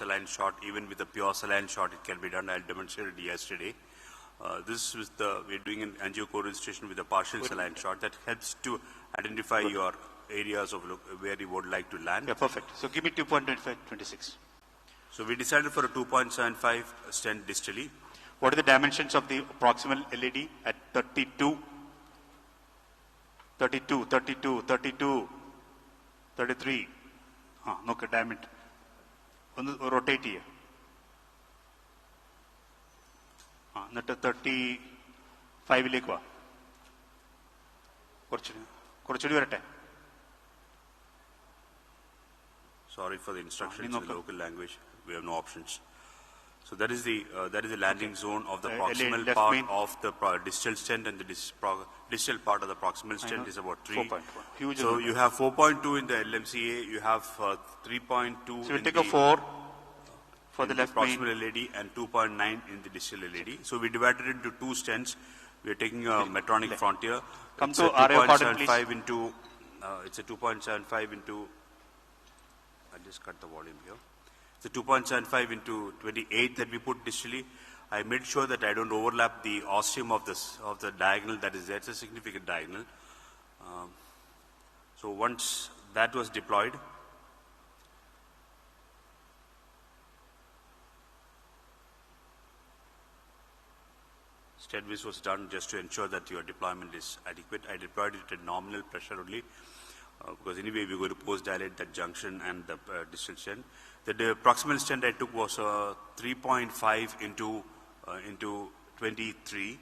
saline shot. Even with a pure saline shot, it can be done. I demonstrated yesterday. This is we're doing an angio co-registration with a partial saline shot that helps to identify your areas of where you would like to land. Yeah, perfect. So give me 2.26. So we decided for a 2.75 stent distally. What are the dimensions of the proximal LED at 32, 32, 32, 32, 33? No, diamond. Rotate here. Not 35 lekwa. Sorry for the instructions in the local language. We have no options. So that is the landing zone of the proximal part of the distal stent, and the distal part of the proximal stent is about 3. So you have 4.2 in the LMCA. You have 3.2. So we'll take a 4 for the left proximal LED and 2.9 in the distal LED. So we divided it into 2 stents. We are taking a Medtronic Frontier. Come to RO card, please. It's a 2.75 into. I'll just cut the volume here. It's a 2.75 into 28 that we put distally. I made sure that I don't overlap the ostium of the diagonal that is there. It's a significant diagonal. So once that was deployed, stent vis was done just to ensure that your deployment is adequate. I deployed it at nominal pressure only. Because anyway we're going to post-dilate that junction and the distal stent. The proximal stent I took was 3.5 into 23.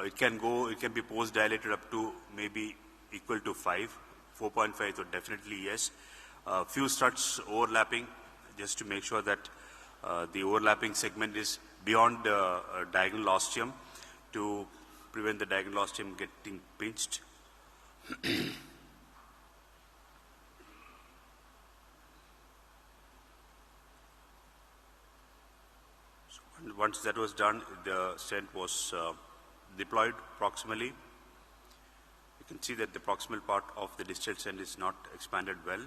It can be post-dilated up to maybe equal to 5. 4.5, so definitely yes. Few struts overlapping, just to make sure that the overlapping segment is beyond the diagonal ostium to prevent the diagonal ostium getting pinched. Once that was done, the stent was deployed proximally. You can see that the proximal part of the distal stent is not expanded well.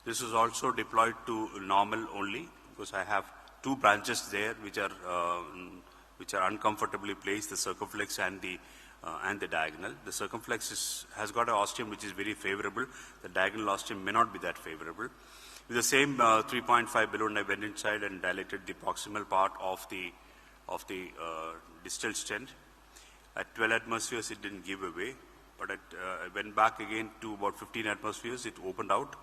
This is also deployed to normal only, because I have 2 branches there which are uncomfortably placed, the circumflex and the diagonal. The circumflex has got an ostium which is very favorable. The diagonal ostium may not be that favorable. With the same 3.5 balloon, I went inside and dilated the proximal part of the distal stent. At 12 atmospheres, it didn't give away, but I went back again to about 15 atmospheres. It opened out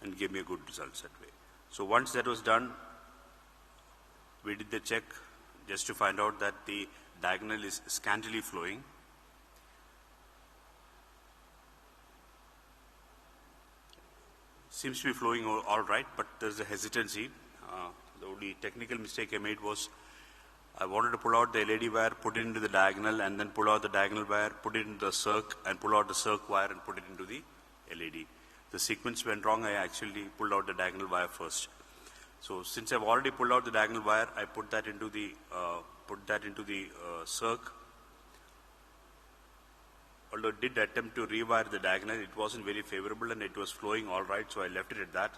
and gave me a good result that way. So once that was done, we did the check just to find out that the diagonal is scantily flowing. Seems to be flowing all right, but there's a hesitancy. The only technical mistake I made was I wanted to pull out the LED wire, put it into the diagonal, and then pull out the diagonal wire, put it into the circ, and pull out the circ wire and put it into the LED. The sequence went wrong. I actually pulled out the diagonal wire first. So since I've already pulled out the diagonal wire, I put that into the circ. Although it did attempt to rewire the diagonal, it wasn't very favorable and it was flowing all right, so I left it at that.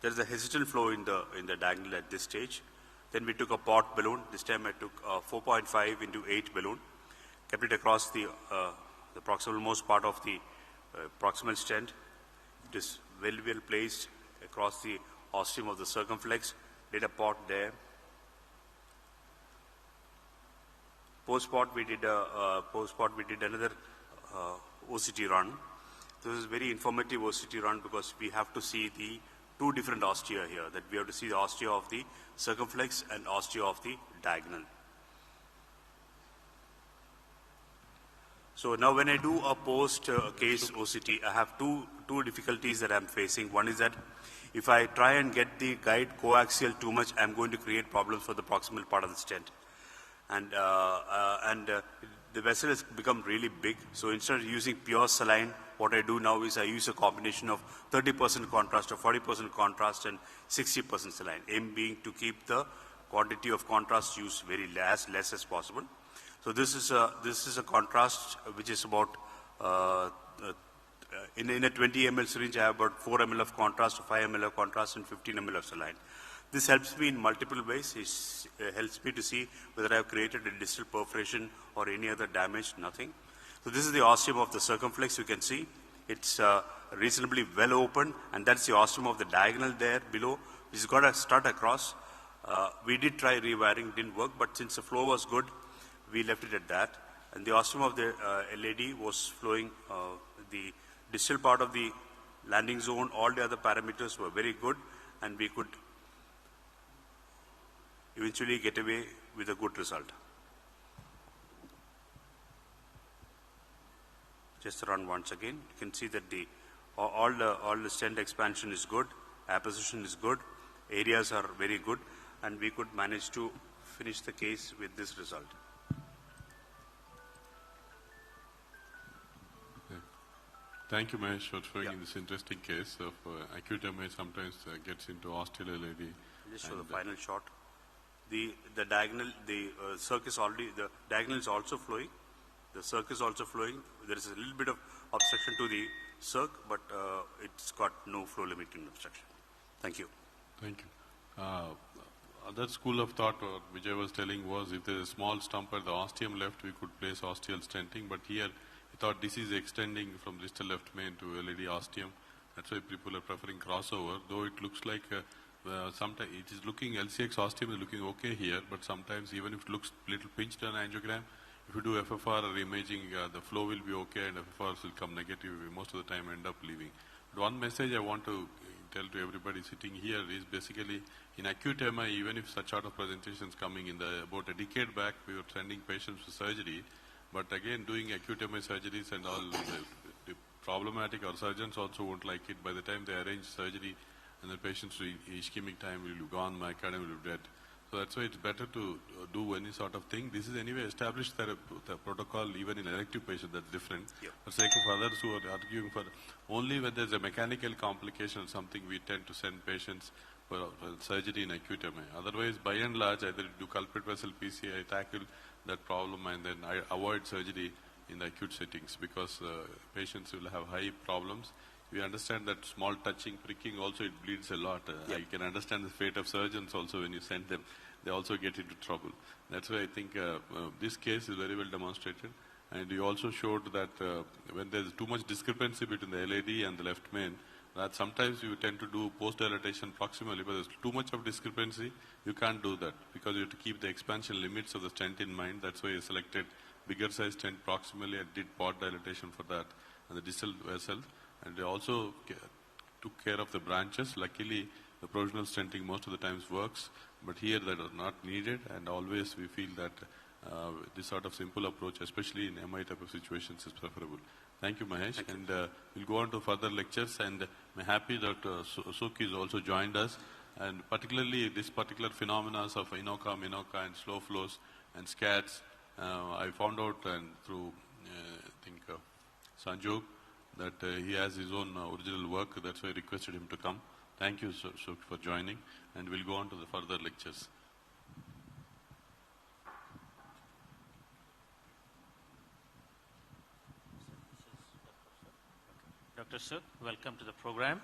There's a hesitant flow in the diagonal at this stage. Then we took a pot balloon. This time I took a 4.5 into 8 balloon, kept it across the proximal most part of the proximal stent. It is well placed across the ostium of the circumflex. Did a pot there. Post pot we did another OCT run. This is very informative OCT run because we have to see the 2 different ostia here. That we have to see the ostia of the circumflex and ostia of the diagonal. So now when I do a post-case OCT, I have two difficulties that I'm facing. One is that if I try and get the guide coaxial too much, I'm going to create problems for the proximal part of the stent. And the vessel has become really big. So instead of using pure saline what I do now is I use a combination of 30% contrast or 40% contrast and 60% saline. Aim being to keep the quantity of contrast used very less as possible. So this is a contrast which is about in a 20 ml syringe I have about 4 ml of contrast, 5 ml of contrast, and 15 ml of saline. This helps me in multiple ways. It helps me to see whether I have created a distal perforation or any other damage. Nothing. So this is the ostium of the circumflex. You can see it's reasonably well open, and that's the ostium of the diagonal there below, which has got a strut across. We did try rewiring, didn't work, but since the flow was good, we left it at that. And the ostium of the LAD was flowing. The distal part of the landing zone, all the other parameters were very good, and we could eventually get away with a good result. Just run once again. You can see that all the stent expansion is good, apposition is good, areas are very good, and we could manage to finish the case with this result. Thank you, Mahesh, for showing this interesting case of acute MI sometimes gets into osteal LAD. Just show the final shot. The diagonal, the circ is already, the diagonal is also flowing. The circ is also flowing. There is a little bit of obstruction to the circ, but it's got no flow limiting obstruction. Thank you. Thank you. Other school of thought, or which I was telling, was if there's a small stump at the ostium left, we could place osteal stenting. But here, we thought this is extending from distal left main to LAD ostium. That's why people are preferring crossover, though it looks like sometimes it is looking, LCX ostium is looking okay here, but sometimes even if it looks a little pinched on angiogram, if you do FFR or imaging, the flow will be okay and FFRs will come negative. We most of the time end up leaving. But one message I want to tell to everybody sitting here is basically in acute MI, even if such sort of presentations coming in about a decade back, we were sending patients for surgery, but again doing acute MI surgeries and all the problematic, or surgeons also won't like it. By the time they arrange surgery and the patient's ischemic time will be gone, myocardium will be dead. So that's why it's better to do any sort of thing. This is anyway established the protocol even in elective patients, that's different. Yep. For sake of others who are arguing for only when there's a mechanical complication or something, we tend to send patients for surgery in acute MI. Otherwise, by and large, either do culprit vessel PCI, tackle that problem, and then avoid surgery in the acute settings, because patients will have high problems. We understand that small touching, pricking also, it bleeds a lot. I can understand the fate of surgeons also when you send them. They also get into trouble. That's why I think this case is very well demonstrated. And you also showed that when there's too much discrepancy between the LAD and the left main, that sometimes you tend to do post-dilatation proximally, but there's too much of discrepancy. You can't do that because you have to keep the expansion limits of the stent in mind. That's why you selected bigger size stent proximally and did port dilatation for that and the distal vessel. And they also took care of the branches. Luckily, the provisional stenting most of the times works, but here that is not needed, and always we feel that this sort of simple approach, especially in MI type of situations, is preferable. Thank you, Mahesh. And we'll go on to further lectures, and I'm happy that Suki has also joined us, and particularly this particular phenomena of Inoka, Minoka, and slow flows and scats. I found out through, I think, Sanjog, that he has his own original work. That's why I requested him to come. Thank you, Suki, for joining, and we'll go on to the further lectures. Dr. Suk, welcome to the program.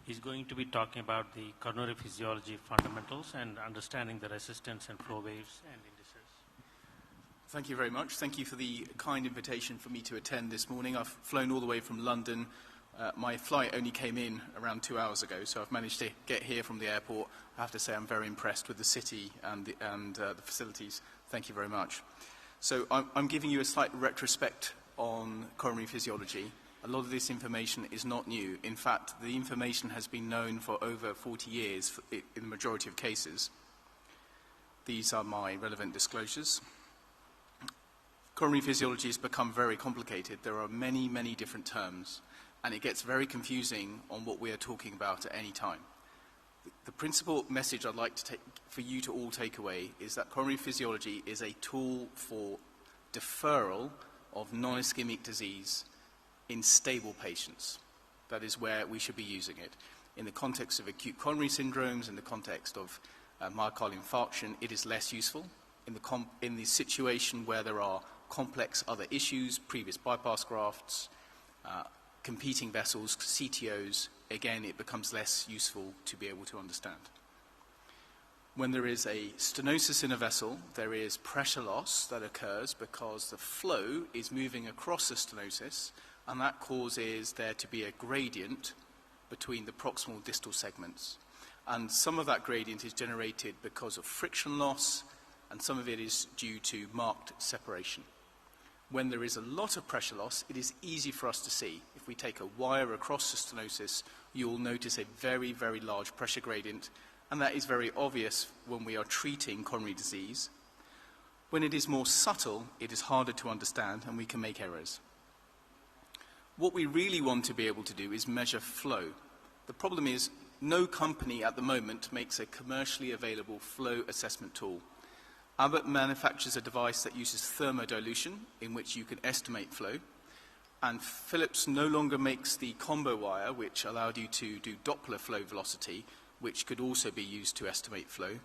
He's going to be talking about the coronary physiology fundamentals and understanding the resistance and flow waves and indices. Thank you very much. Thank you for the kind invitation for me to attend this morning. I've flown all the way from London. My flight only came in around 2 hours ago, so I've managed to get here from the airport. I have to say I'm very impressed with the city and the facilities. Thank you very much. So I'm giving you a slight retrospect on coronary physiology. A lot of this information is not new. In fact, the information has been known for over 40 years in the majority of cases. These are my relevant disclosures. Coronary physiology has become very complicated. There are many, many different terms, and it gets very confusing on what we are talking about at any time. The principal message I'd like to for you to all take away is that coronary physiology is a tool for deferral of non-ischemic disease in stable patients. That is where we should be using it. In the context of acute coronary syndromes, in the context of myocardial infarction, it is less useful. In the situation where there are complex other issues, previous bypass grafts, competing vessels, CTOs, again, it becomes less useful to be able to understand. When there is a stenosis in a vessel, there is pressure loss that occurs because the flow is moving across the stenosis, and that causes there to be a gradient between the proximal and distal segments. And some of that gradient is generated because of friction loss, and some of it is due to marked separation. When there is a lot of pressure loss, it is easy for us to see. If we take a wire across the stenosis, you will notice a very, very large pressure gradient, and that is very obvious when we are treating coronary disease. When it is more subtle, it is harder to understand, and we can make errors. What we really want to be able to do is measure flow. The problem is no company at the moment makes a commercially available flow assessment tool. Abbott manufactures a device that uses thermodilution, in which you can estimate flow, and Philips no longer makes the combo wire, which allowed you to do Doppler flow velocity, which could also be used to estimate flow.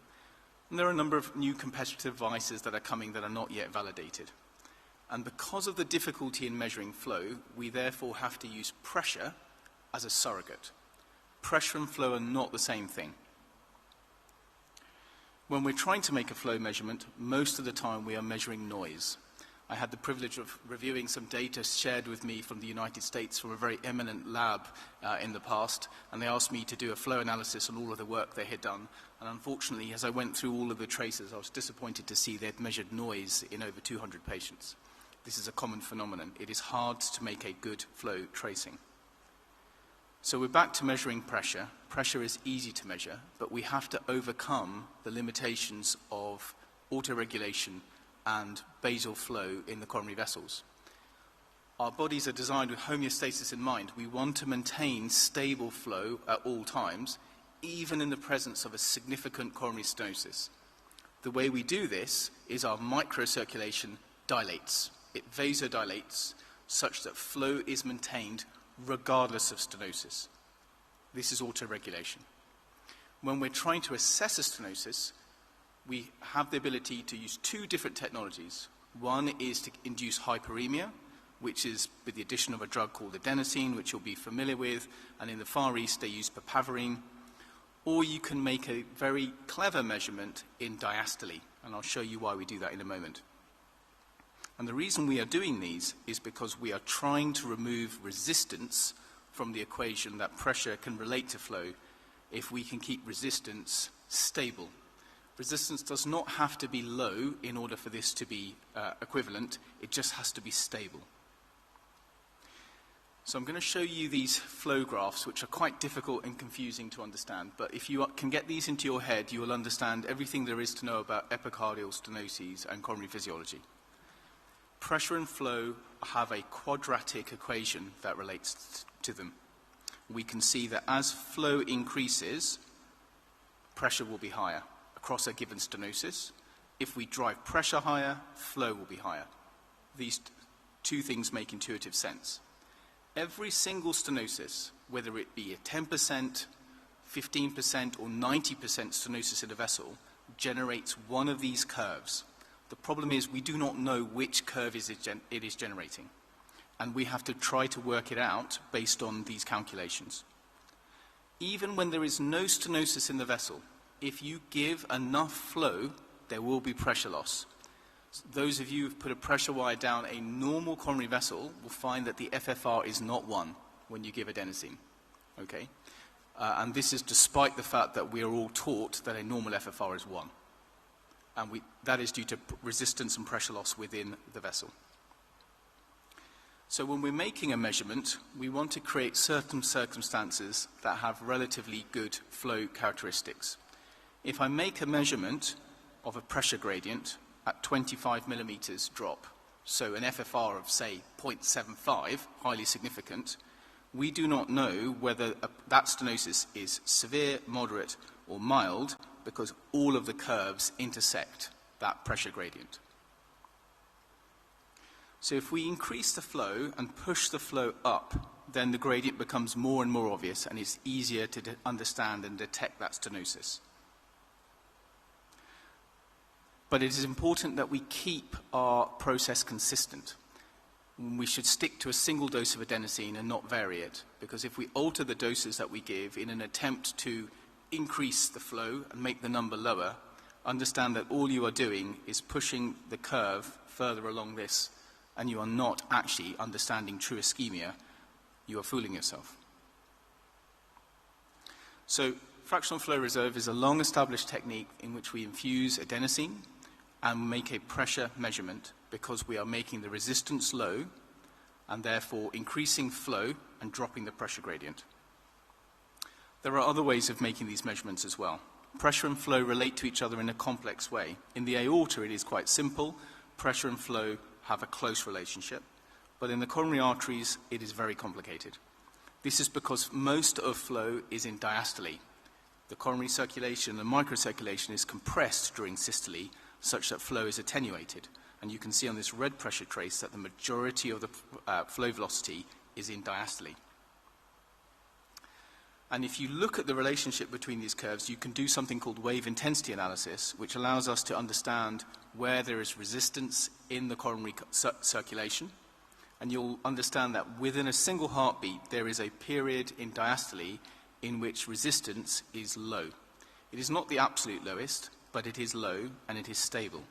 And there are a number of new competitive devices that are coming that are not yet validated. And because of the difficulty in measuring flow, we therefore have to use pressure as a surrogate. Pressure and flow are not the same thing. When we're trying to make a flow measurement, most of the time we are measuring noise. I had the privilege of reviewing some data shared with me from the United States from a very eminent lab in the past, and they asked me to do a flow analysis on all of the work they had done. And unfortunately, as I went through all of the traces, I was disappointed to see they'd measured noise in over 200 patients. This is a common phenomenon. It is hard to make a good flow tracing. So we're back to measuring pressure. Pressure is easy to measure, but we have to overcome the limitations of autoregulation and basal flow in the coronary vessels. Our bodies are designed with homeostasis in mind. We want to maintain stable flow at all times, even in the presence of a significant coronary stenosis. The way we do this is our microcirculation dilates. It vasodilates such that flow is maintained regardless of stenosis. This is autoregulation. When we're trying to assess a stenosis, we have the ability to use two different technologies. One is to induce hyperemia, which is with the addition of a drug called adenosine, which you'll be familiar with, and in the Far East they use papaverine. Or you can make a very clever measurement in diastole, and I'll show you why we do that in a moment. And the reason we are doing these is because we are trying to remove resistance from the equation that pressure can relate to flow if we can keep resistance stable. Resistance does not have to be low in order for this to be equivalent, it just has to be stable. So I'm going to show you these flow graphs, which are quite difficult and confusing to understand, but if you can get these into your head, you will understand everything there is to know about epicardial stenoses and coronary physiology. Pressure and flow have a quadratic equation that relates to them. We can see that as flow increases, pressure will be higher across a given stenosis. If we drive pressure higher, flow will be higher. These two things make intuitive sense. Every single stenosis, whether it be a 10%, 15%, or 90% stenosis in a vessel, generates one of these curves. The problem is we do not know which curve it is generating, and we have to try to work it out based on these calculations. Even when there is no stenosis in the vessel, if you give enough flow, there will be pressure loss. Those of you who have put a pressure wire down a normal coronary vessel will find that the FFR is not 1 when you give adenosine. Okay? And this is despite the fact that we are all taught that a normal FFR is 1. And that is due to resistance and pressure loss within the vessel. So when we're making a measurement, we want to create certain circumstances that have relatively good flow characteristics. If I make a measurement of a pressure gradient at 25 millimeters drop, so an FFR of, say, 0.75, highly significant, we do not know whether that stenosis is severe, moderate, or mild, because all of the curves intersect that pressure gradient. So if we increase the flow and push the flow up, then the gradient becomes more and more obvious, and it's easier to understand and detect that stenosis. But it is important that we keep our process consistent. We should stick to a single dose of adenosine and not vary it, because if we alter the doses that we give in an attempt to increase the flow and make the number lower, understand that all you are doing is pushing the curve further along this, and you are not actually understanding true ischemia. You are fooling yourself. So fractional flow reserve is a long-established technique in which we infuse adenosine and make a pressure measurement, because we are making the resistance low and therefore increasing flow and dropping the pressure gradient. There are other ways of making these measurements as well. Pressure and flow relate to each other in a complex way. In the aorta, it is quite simple. Pressure and flow have a close relationship. But in the coronary arteries, it is very complicated. This is because most of flow is in diastole. The coronary circulation and microcirculation is compressed during systole, such that flow is attenuated. And you can see on this red pressure trace that the majority of the flow velocity is in diastole. And if you look at the relationship between these curves, you can do something called wave intensity analysis, which allows us to understand where there is resistance in the coronary circulation. And you'll understand that within a single heartbeat, there is a period in diastole in which resistance is low. It is not the absolute lowest, but it is low and it is stable.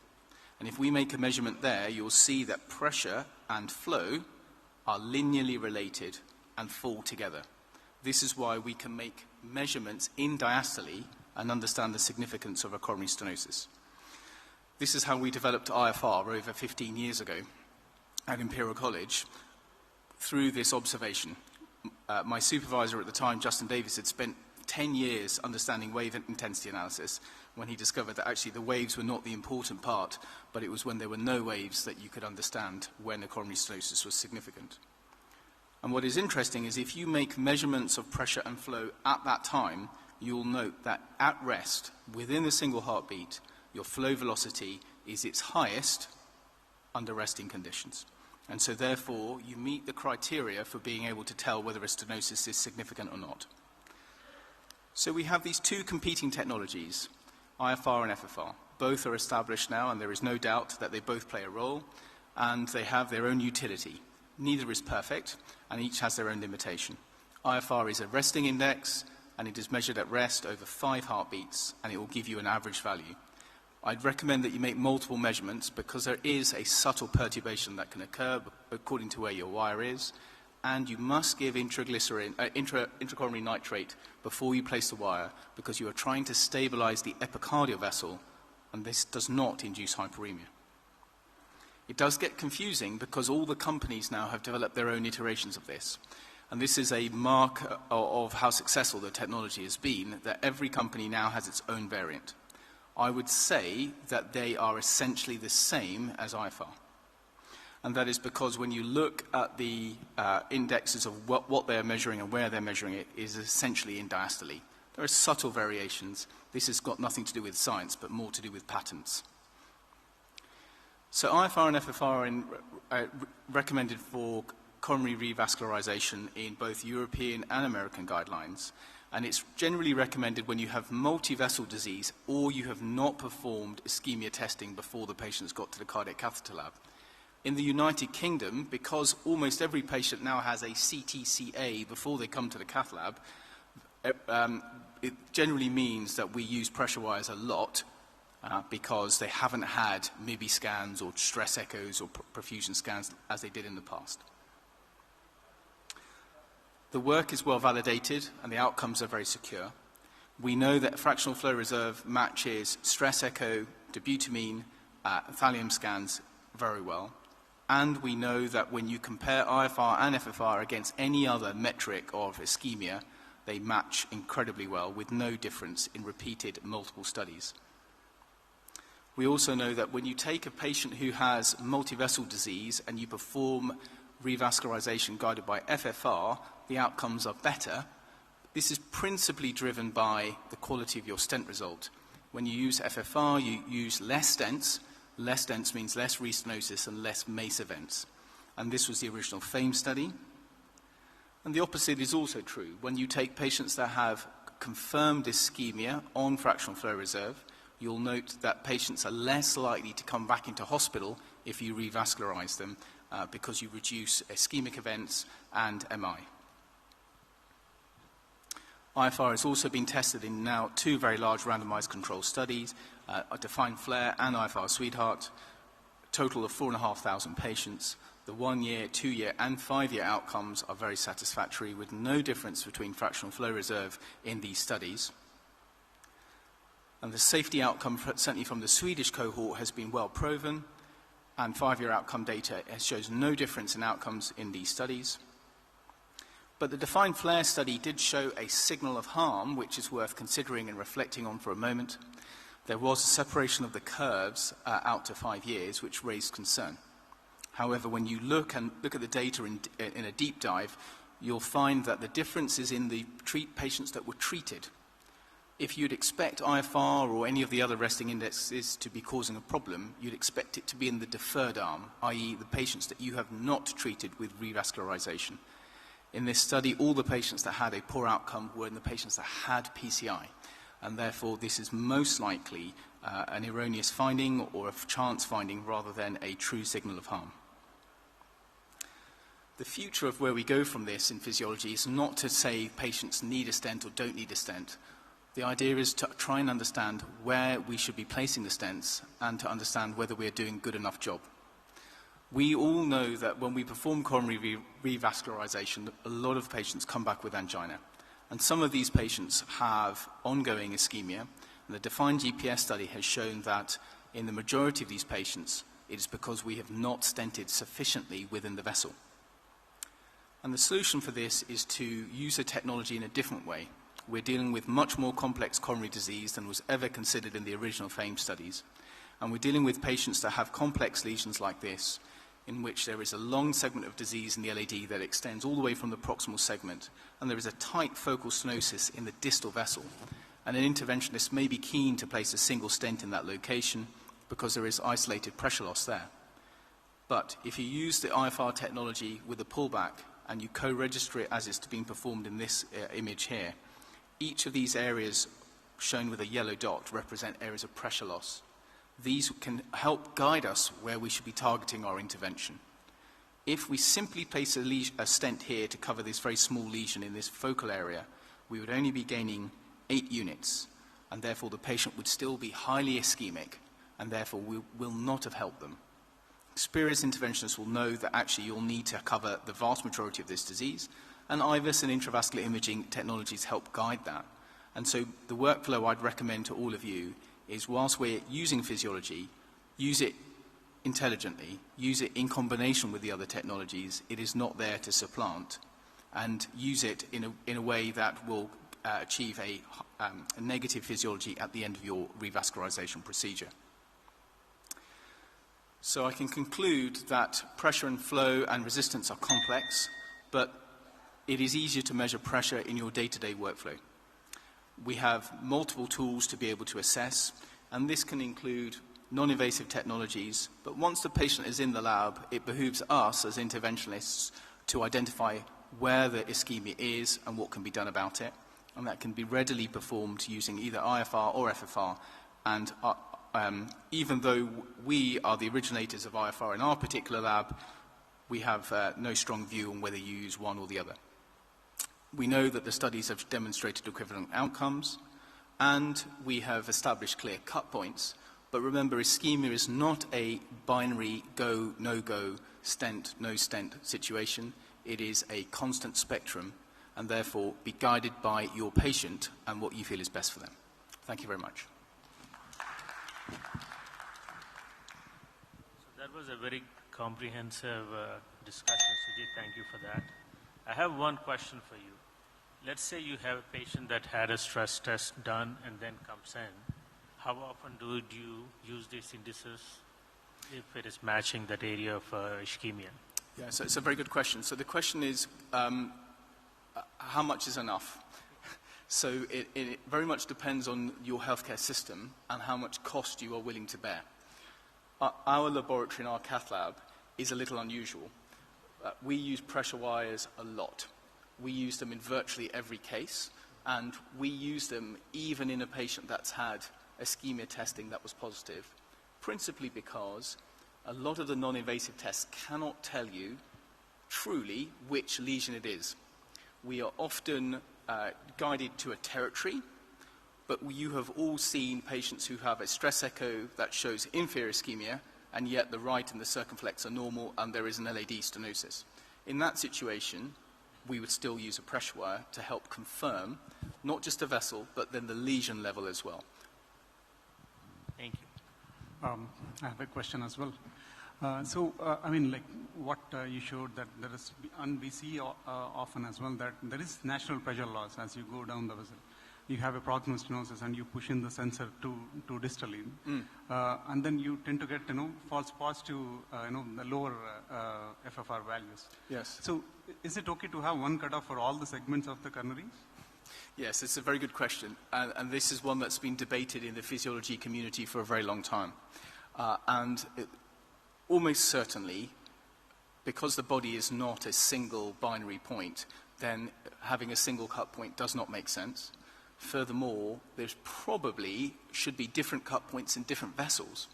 And if we make a measurement there, you'll see that pressure and flow are linearly related and fall together. This is why we can make measurements in diastole and understand the significance of a coronary stenosis. This is how we developed IFR over 15 years ago at Imperial College through this observation. My supervisor at the time, Justin Davis, had spent 10 years understanding wave intensity analysis when he discovered that actually the waves were not the important part, but it was when there were no waves that you could understand when a coronary stenosis was significant. And what is interesting is if you make measurements of pressure and flow at that time, you'll note that at rest, within a single heartbeat, your flow velocity is its highest under resting conditions. And so therefore, you meet the criteria for being able to tell whether a stenosis is significant or not. So we have these two competing technologies, IFR and FFR. Both are established now, and there is no doubt that they both play a role, and they have their own utility. Neither is perfect, and each has their own limitation. IFR is a resting index, and it is measured at rest over 5 heartbeats, and it will give you an average value. I'd recommend that you make multiple measurements because there is a subtle perturbation that can occur according to where your wire is, and you must give intracoronary nitrate before you place the wire because you are trying to stabilize the epicardial vessel, and this does not induce hyperemia. It does get confusing because all the companies now have developed their own iterations of this. And this is a mark of how successful the technology has been, that every company now has its own variant. I would say that they are essentially the same as IFR. And that is because when you look at the indexes of what they're measuring and where they're measuring it is essentially in diastole. There are subtle variations. This has got nothing to do with science, but more to do with patents. So IFR and FFR are recommended for coronary revascularization in both European and American guidelines. And it's generally recommended when you have multi-vessel disease or you have not performed ischemia testing before the patient's got to the cardiac catheter lab. In the United Kingdom, because almost every patient now has a CTCA before they come to the cath lab, it generally means that we use pressure wires a lot because they haven't had MIBI scans or stress echoes or perfusion scans as they did in the past. The work is well validated and the outcomes are very secure. We know that fractional flow reserve matches stress echo, dobutamine, thallium scans very well. And we know that when you compare IFR and FFR against any other metric of ischemia, they match incredibly well with no difference in repeated multiple studies. We also know that when you take a patient who has multivessel disease and you perform revascularization guided by FFR, the outcomes are better This is principally driven by the quality of your stent result. When you use FFR, you use less stents. Less stents means less restenosis and less MACE events. And this was the original FAME study. And the opposite is also true. When you take patients that have confirmed ischemia on fractional flow reserve, you'll note that patients are less likely to come back into hospital if you revascularize them because you reduce ischemic events and MI. IFR has also been tested in now 2 very large randomized control studies, a defined flare and IFR Sweetheart, total of 4,500 patients. The 1-year, 2-year, and 5-year outcomes are very satisfactory, with no difference between fractional flow reserve in these studies. And the safety outcome, certainly from the Swedish cohort, has been well proven, and 5-year outcome data shows no difference in outcomes in these studies. But the defined flare study did show a signal of harm, which is worth considering and reflecting on for a moment. There was a separation of the curves out to 5 years, which raised concern. However, when you look at the data in a deep dive, you'll find that the difference is in the patients that were treated. If you'd expect IFR or any of the other resting indexes to be causing a problem, you'd expect it to be in the deferred arm, i.e. the patients that you have not treated with revascularization. In this study, all the patients that had a poor outcome were in the patients that had PCI, and therefore this is most likely an erroneous finding or a chance finding rather than a true signal of harm. The future of where we go from this in physiology is not to say patients need a stent or don't need a stent. The idea is to try and understand where we should be placing the stents and to understand whether we're doing a good enough job. We all know that when we perform coronary revascularization, a lot of patients come back with angina. And some of these patients have ongoing ischemia. And the defined GPS study has shown that in the majority of these patients, it is because we have not stented sufficiently within the vessel. And the solution for this is to use the technology in a different way. We're dealing with much more complex coronary disease than was ever considered in the original FAME studies. And we're dealing with patients that have complex lesions like this, in which there is a long segment of disease in the LAD that extends all the way from the proximal segment, and there is a tight focal stenosis in the distal vessel. And an interventionist may be keen to place a single stent in that location because there is isolated pressure loss there. But if you use the IFR technology with a pullback and you co-register it as it's being performed in this image here, each of these areas shown with a yellow dot represent areas of pressure loss. These can help guide us where we should be targeting our intervention. If we simply place a stent here to cover this very small lesion in this focal area, we would only be gaining 8 units, and therefore the patient would still be highly ischemic, and therefore we will not have helped them. Experienced interventionists will know that actually you'll need to cover the vast majority of this disease, and IVUS and intravascular imaging technologies help guide that. And so the workflow I'd recommend to all of you is, whilst we're using physiology, use it intelligently, use it in combination with the other technologies. It is not there to supplant, and use it in a way that will achieve a negative physiology at the end of your revascularization procedure. So I can conclude that pressure and flow and resistance are complex, but it is easier to measure pressure in your day-to-day workflow. We have multiple tools to be able to assess, and this can include non-invasive technologies, but once the patient is in the lab, it behooves us as interventionalists to identify where the ischemia is and what can be done about it, and that can be readily performed using either IFR or FFR. And even though we are the originators of IFR in our particular lab, we have no strong view on whether you use one or the other. We know that the studies have demonstrated equivalent outcomes, and we have established clear cut points. But remember, ischemia is not a binary go, no-go, stent, no stent situation. It is a constant spectrum, and therefore be guided by your patient and what you feel is best for them. Thank you very much. So that was a very comprehensive discussion, Sujit. Thank you for that. I have one question for you. Let's say you have a patient that had a stress test done and then comes in. How often do you use these indices if it is matching that area of ischemia? Yeah, so it's a very good question. So the question is, how much is enough? So it very much depends on your healthcare system and how much cost you are willing to bear. Our laboratory in our cath lab is a little unusual. We use pressure wires a lot. We use them in virtually every case, and we use them even in a patient that's had ischemia testing that was positive, principally because a lot of the non-invasive tests cannot tell you truly which lesion it is. We are often guided to a territory, but you have all seen patients who have a stress echo that shows inferior ischemia, and yet the right and the circumflex are normal and there is an LAD stenosis. In that situation, we would still use a pressure wire to help confirm not just a vessel, but then the lesion level as well. Thank you. I have a question as well. I mean, like what you showed that there is, and we see often as well that there is natural pressure loss as you go down the vessel. You have a proximal stenosis and you push in the sensor to distally, and then you tend to get, false positive, the lower FFR values. Yes. So is it okay to have one cutoff for all the segments of the coronaries? Yes, it's a very good question, and this is one that's been debated in the physiology community for a very long time. Almost certainly, because the body is not a single binary point, then having a single cut point does not make sense. Furthermore, there's probably should be different cut points in different vessels.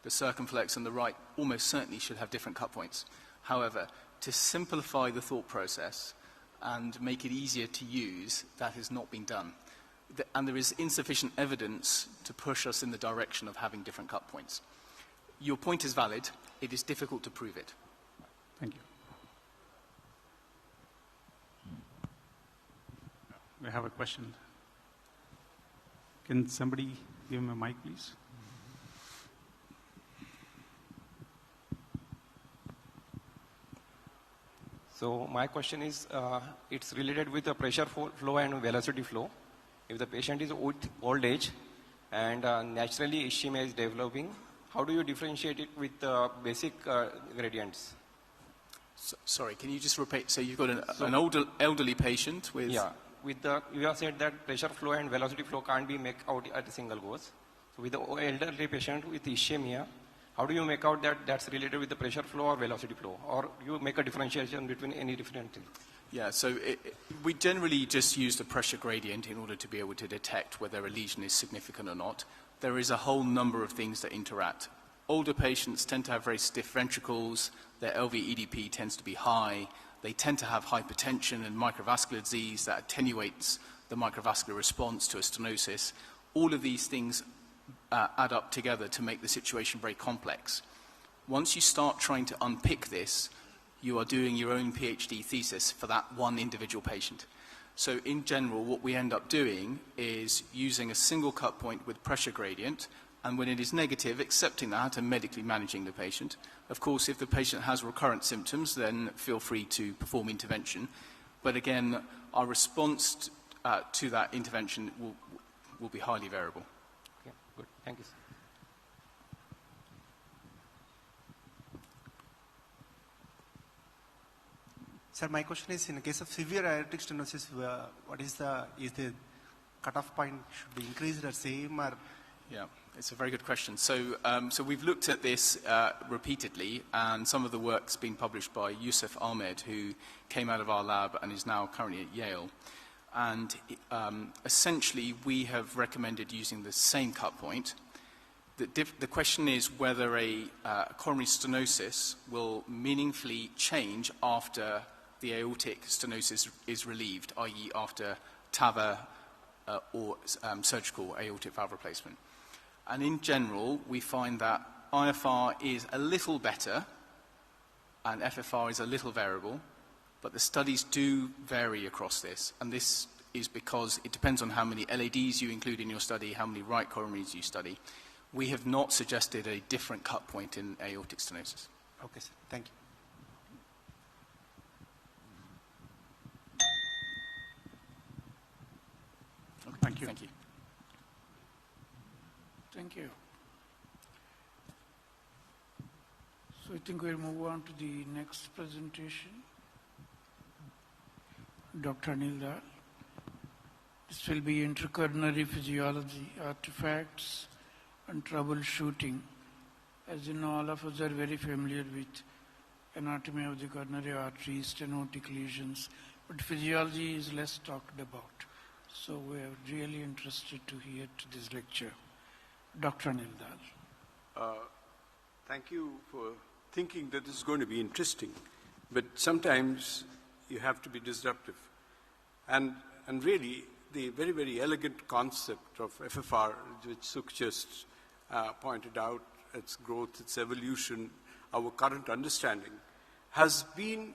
The circumflex and the right almost certainly should have different cut points. However, to simplify the thought process and make it easier to use, that has not been done. And there is insufficient evidence to push us in the direction of having different cut points. Your point is valid. It is difficult to prove it. Thank you. We have a question. Can somebody give him a mic, please? So my question is, it's related with the pressure flow and velocity flow. If the patient is with old age and naturally ischemia is developing, how do you differentiate it with basic gradients? Sorry, can you just repeat? So you've got an elderly patient with... Yeah, you have said that pressure flow and velocity flow can't be made out at a single goes. So with the elderly patient with ischemia, how do you make out that that's related with the pressure flow or velocity flow? Or you make a differentiation between any different thing? Yeah, so we generally just use the pressure gradient in order to be able to detect whether a lesion is significant or not. There is a whole number of things that interact. Older patients tend to have very stiff ventricles, their LV-EDP tends to be high, they tend to have hypertension and microvascular disease that attenuates the microvascular response to a stenosis. All of these things add up together to make the situation very complex. Once you start trying to unpick this, you are doing your own PhD thesis for that one individual patient. So in general, what we end up doing is using a single cut point with pressure gradient, and when it is negative, accepting that and medically managing the patient. Of course, if the patient has recurrent symptoms, then feel free to perform intervention. But again, our response to that intervention will be highly variable. Okay, good. Thank you, sir. Sir, my question is, in the case of severe aortic stenosis, is the cutoff point should be increased or same, or? Yeah, it's a very good question. So we've looked at this repeatedly, and some of the work's been published by Yusuf Ahmed, who came out of our lab and is now currently at Yale. And essentially, we have recommended using the same cut point. The question is whether a coronary stenosis will meaningfully change after the aortic stenosis is relieved, i.e. after TAVR or surgical aortic valve replacement. And in general, we find that IFR is a little better and FFR is a little variable, but the studies do vary across this. And this is because it depends on how many LADs you include in your study, how many right coronaries you study. We have not suggested a different cut point in aortic stenosis. Okay, sir. Thank you. Okay. Thank you. Thank you. Thank you. So I think we'll move on to the next presentation. Dr. Anil Dal. This will be intercoronary physiology, artifacts, and troubleshooting. As you know, all of us are very familiar with anatomy of the coronary arteries, stenotic lesions, but physiology is less talked about. So we are really interested to hear to this lecture. Dr. Anil Dal. Thank you for thinking that this is going to be interesting, but sometimes you have to be disruptive. And really, the very, very elegant concept of FFR, which Sukh just pointed out, its growth, its evolution, our current understanding, has been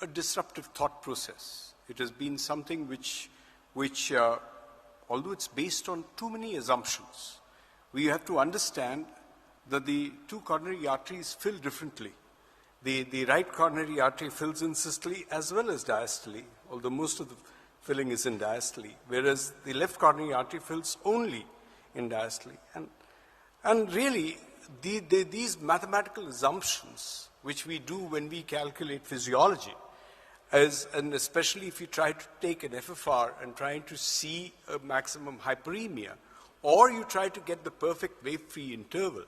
a disruptive thought process. It has been something which although it's based on too many assumptions, we have to understand that the two coronary arteries fill differently. The right coronary artery fills in systole as well as diastole, although most of the filling is in diastole, whereas the left coronary artery fills only in diastole. And really, these mathematical assumptions which we do when we calculate physiology, and especially if you try to take an FFR and trying to see a maximum hyperemia, or you try to get the perfect wave-free interval,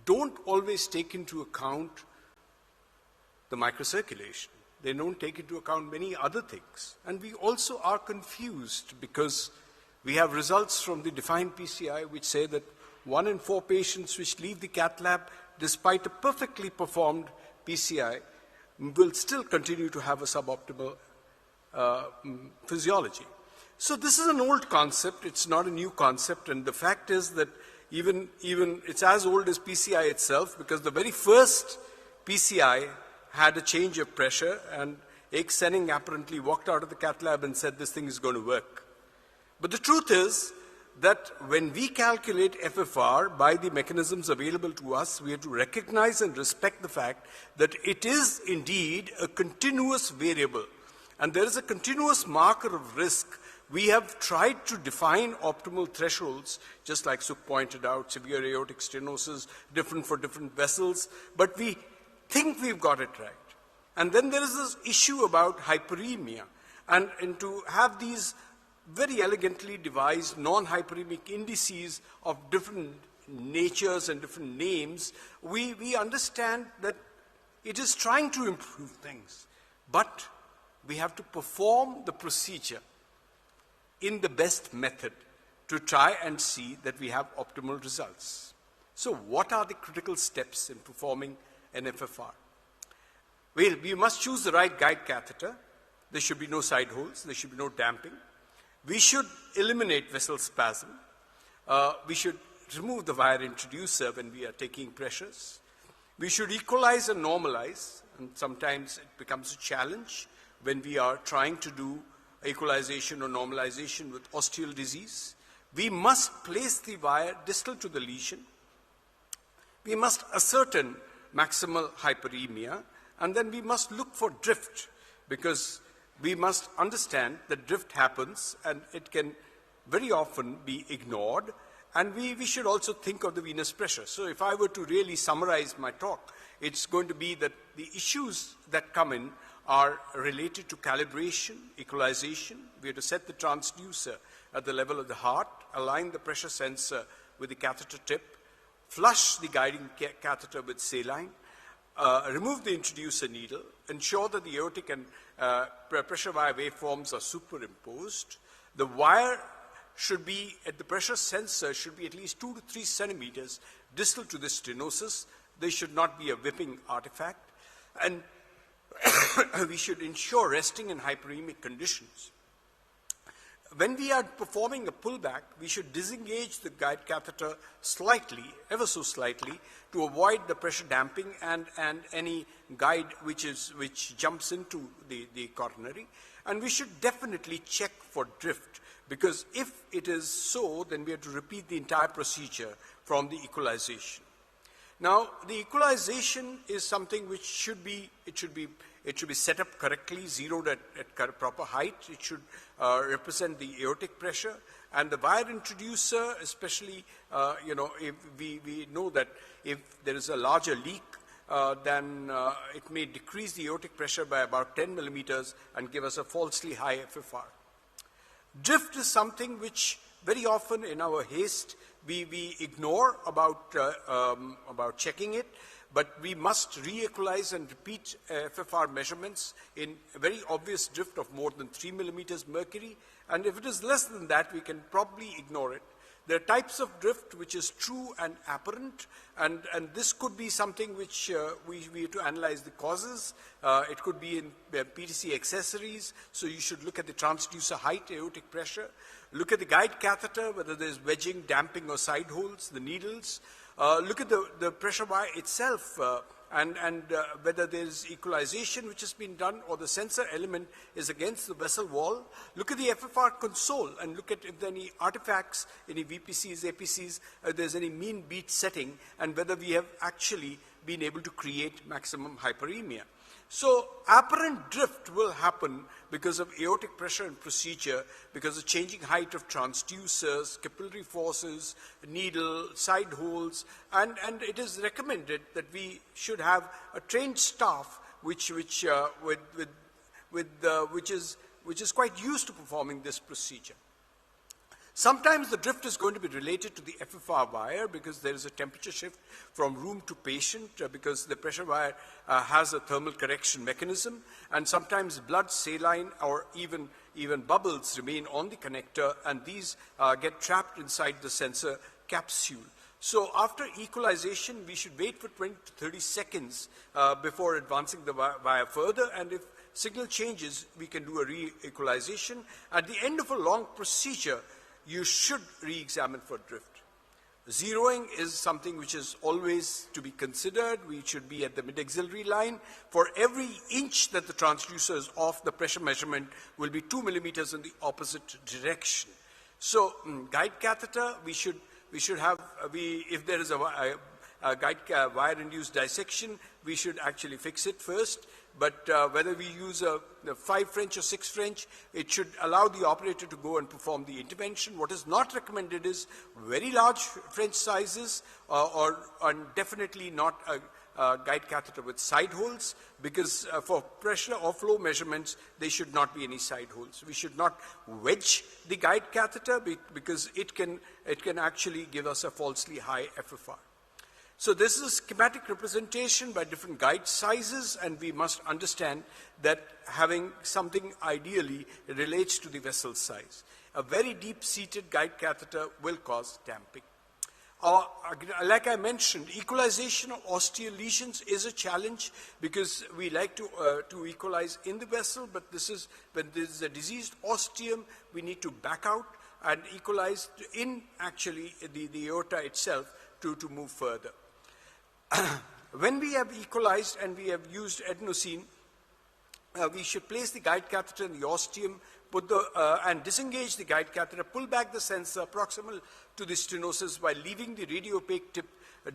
don't always take into account the microcirculation. They don't take into account many other things. And we also are confused because we have results from the defined PCI which say that 1 in 4 patients which leave the cath lab despite a perfectly performed PCI will still continue to have a suboptimal physiology. So this is an old concept, it's not a new concept, and the fact is that even it's as old as PCI itself, because the very first PCI had a change of pressure, and Ek Senning apparently walked out of the cath lab and said this thing is going to work. But the truth is that when we calculate FFR by the mechanisms available to us, we have to recognize and respect the fact that it is indeed a continuous variable, and there is a continuous marker of risk. We have tried to define optimal thresholds, just like Sukh pointed out, severe aortic stenosis, different for different vessels, but we think we've got it right. And then there is this issue about hyperemia, and to have these very elegantly devised non-hyperemic indices of different natures and different names, we understand that it is trying to improve things, but we have to perform the procedure in the best method to try and see that we have optimal results. So what are the critical steps in performing an FFR? Well, we must choose the right guide catheter. There should be no side holes. There should be no damping. We should eliminate vessel spasm. We should remove the wire introducer when we are taking pressures. We should equalize and normalize, and sometimes it becomes a challenge when we are trying to do equalization or normalization with osteal disease. We must place the wire distal to the lesion. We must ascertain maximal hyperemia, and then we must look for drift, because we must understand that drift happens and it can very often be ignored, and we should also think of the venous pressure. So if I were to really summarize my talk, it's going to be that the issues that come in are related to calibration, equalization. We have to set the transducer at the level of the heart, align the pressure sensor with the catheter tip, flush the guiding catheter with saline, remove the introducer needle, ensure that the aortic and pressure wire waveforms are superimposed. The wire should be, at the pressure sensor, should be at least 2 to 3 centimeters distal to the stenosis. There should not be a whipping artifact. And we should ensure resting in hyperemic conditions. When we are performing a pullback, we should disengage the guide catheter slightly, ever so slightly, to avoid the pressure damping and any guide which jumps into the coronary. And we should definitely check for drift, because if it is so, then we have to repeat the entire procedure from the equalization. Now, the equalization is something which should be set up correctly, zeroed at proper height. It should represent the aortic pressure, and the wire introducer, especially, if we know that if there is a larger leak, then it may decrease the aortic pressure by about 10 millimeters and give us a falsely high FFR. Drift is something which very often in our haste we ignore about checking it, but we must re-equalize and repeat FFR measurements in a very obvious drift of more than 3 millimeters mercury, and if it is less than that, we can probably ignore it. There are types of drift which is true and apparent, and this could be something which we have to analyze the causes. It could be in PTC accessories, so you should look at the transducer height, aortic pressure. Look at the guide catheter, whether there's wedging, damping, or side holes, the needles. Look at the pressure wire itself, and whether there's equalization which has been done or the sensor element is against the vessel wall. Look at the FFR console and look at if there are any artifacts, any VPCs, APCs, if there's any mean beat setting, and whether we have actually been able to create maximum hyperemia. So apparent drift will happen because of aortic pressure and procedure, because of changing height of transducers, capillary forces, needle, side holes, and it is recommended that we should have a trained staff which is quite used to performing this procedure. Sometimes the drift is going to be related to the FFR wire because there is a temperature shift from room to patient because the pressure wire has a thermal correction mechanism, and sometimes blood, saline, or even bubbles remain on the connector, and these get trapped inside the sensor capsule. So after equalization, we should wait for 20 to 30 seconds before advancing the wire further, and if signal changes, we can do a re-equalization. At the end of a long procedure, you should re-examine for drift. Zeroing is something which is always to be considered. We should be at the mid-axillary line. For every inch that the transducer is off, the pressure measurement will be 2 millimeters in the opposite direction. So guide catheter, we should have, if there is a guide wire-induced dissection, we should actually fix it first. But whether we use a 5 French or 6 French, it should allow the operator to go and perform the intervention. What is not recommended is very large French sizes and definitely not a guide catheter with side holes, because for pressure or flow measurements, there should not be any side holes. We should not wedge the guide catheter because it can actually give us a falsely high FFR. So this is a schematic representation by different guide sizes, and we must understand that having something ideally relates to the vessel size. A very deep-seated guide catheter will cause damping. Like I mentioned, equalization of osteal lesions is a challenge because we like to equalize in the vessel, but this is when there is a diseased ostium, we need to back out and equalize in actually the aorta itself to move further. When we have equalized and we have used adenosine, we should place the guide catheter in the ostium, and disengage the guide catheter, pull back the sensor proximal to the stenosis while leaving the radiopaque tip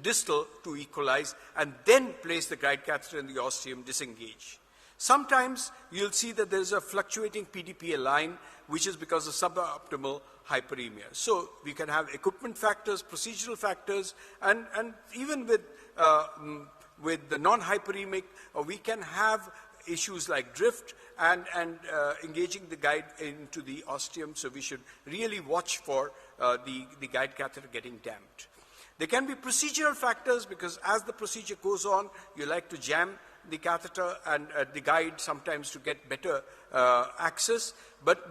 distal to equalize, and then place the guide catheter in the ostium, disengage. Sometimes you'll see that there's a fluctuating PDPA line, which is because of suboptimal hyperemia. So we can have equipment factors, procedural factors, and even with the non-hyperemic, we can have issues like drift and engaging the guide into the ostium. So we should really watch for the guide catheter getting damped. There can be procedural factors because as the procedure goes on, you like to jam the catheter and the guide sometimes to get better access, but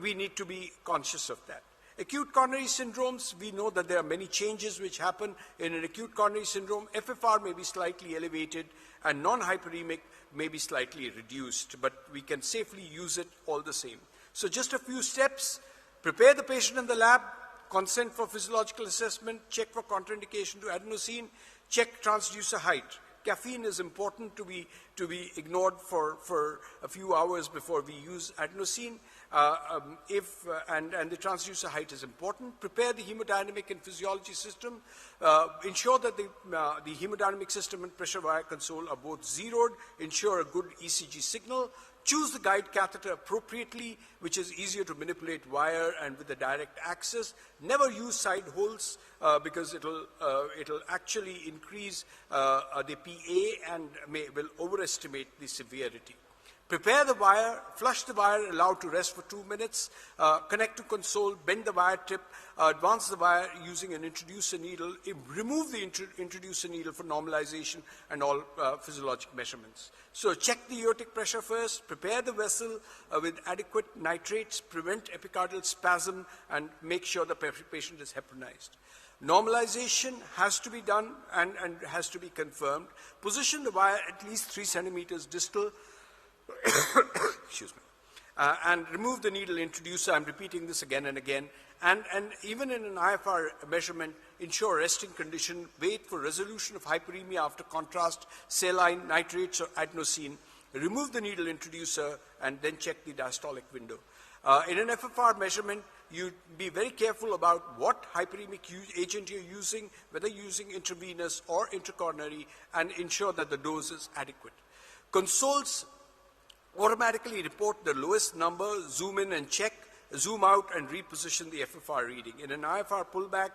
we need to be conscious of that. Acute coronary syndromes, we know that there are many changes which happen in an acute coronary syndrome. FFR may be slightly elevated and non-hyperemic may be slightly reduced, but we can safely use it all the same. So just a few steps: prepare the patient in the lab, consent for physiological assessment, check for contraindication to adenosine, check transducer height. Caffeine is important to be ignored for a few hours before we use adenosine. And the transducer height is important. Prepare the hemodynamic and physiology system. Ensure that the hemodynamic system and pressure wire console are both zeroed. Ensure a good ECG signal. Choose the guide catheter appropriately, which is easier to manipulate wire and with a direct access. Never use side holes because it'll actually increase the PA and will overestimate the severity. Prepare the wire, flush the wire, allow to rest for 2 minutes, connect to console, bend the wire tip, advance the wire using an introducer needle, remove the introducer needle for normalization and all physiologic measurements. So check the aortic pressure first, prepare the vessel with adequate nitrates, prevent epicardial spasm, and make sure the patient is heparinized. Normalization has to be done and has to be confirmed. Position the wire at least 3 centimeters distal, excuse me, and remove the needle introducer. I'm repeating this again and again. And even in an IFR measurement, ensure resting condition, wait for resolution of hyperemia after contrast, saline, nitrates, or adenosine. Remove the needle introducer and then check the diastolic window. In an FFR measurement, you be very careful about what hyperemic agent you're using, whether you're using intravenous or intracoronary, and ensure that the dose is adequate. Consoles automatically report the lowest number, zoom in and check, zoom out and reposition the FFR reading. In an IFR pullback,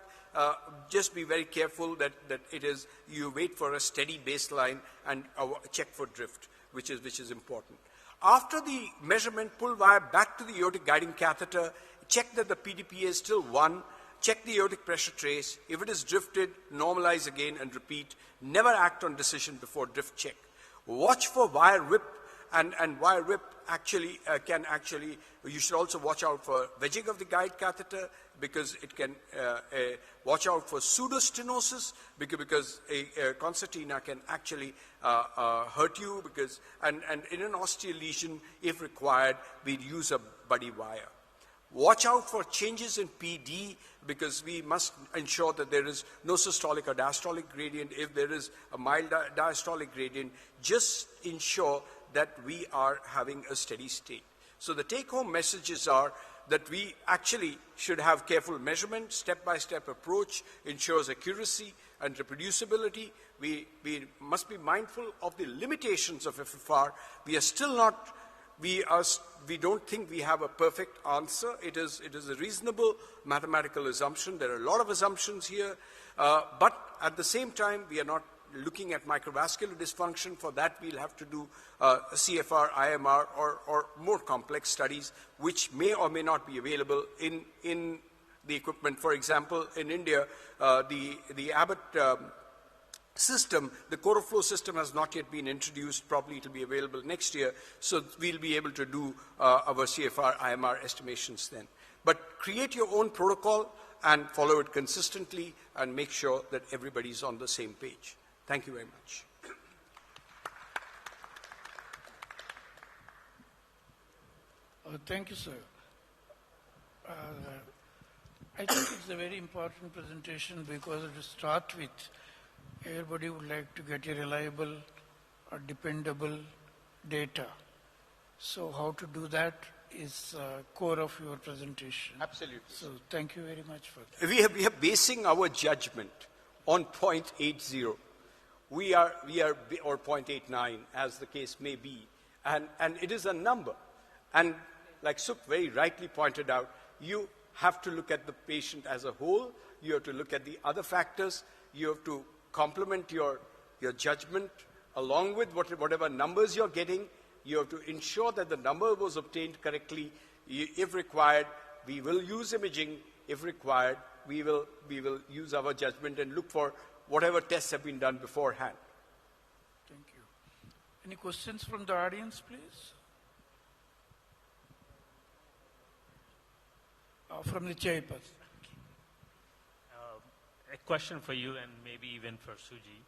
just be very careful that it is, you wait for a steady baseline and check for drift, which is important. After the measurement, pull wire back to the aortic guiding catheter, check that the PDPA is still 1, check the aortic pressure trace. If it is drifted, normalize again and repeat. Never act on decision before drift check. Watch for wire whip, and wire whip actually you should also watch out for wedging of the guide catheter, because it can watch out for pseudostenosis, because a concertina can actually hurt you, and in an osteal lesion, if required, we'd use a buddy wire. Watch out for changes in PD, because we must ensure that there is no systolic or diastolic gradient. If there is a mild diastolic gradient, just ensure that we are having a steady state. So the take-home messages are that we actually should have careful measurement, step-by-step approach, ensures accuracy and reproducibility. We must be mindful of the limitations of FFR. We are still not, we don't think we have a perfect answer. It is a reasonable mathematical assumption. There are a lot of assumptions here, but at the same time, we are not looking at microvascular dysfunction. For that, we'll have to do CFR, IMR, or more complex studies, which may or may not be available in the equipment. For example, in India, the Abbott system, the CoroFlow system has not yet been introduced. Probably it will be available next year, so we'll be able to do our CFR, IMR estimations then. But create your own protocol and follow it consistently and make sure that everybody's on the same page. Thank you very much. Thank you, sir. I think it's a very important presentation, because to start with, everybody would like to get a reliable or dependable data. So how to do that is core of your presentation. Absolutely. So thank you very much for that. We are basing our judgment on 0.80. We are, or 0.89, as the case may be, and it is a number. And like Suk very rightly pointed out, you have to look at the patient as a whole. You have to look at the other factors. You have to complement your judgment along with whatever numbers you're getting. You have to ensure that the number was obtained correctly. If required, we will use imaging. If required, we will use our judgment and look for whatever tests have been done beforehand. Thank you. Any questions from the audience, please? From the chairperson. A question for you, and maybe even for Suji.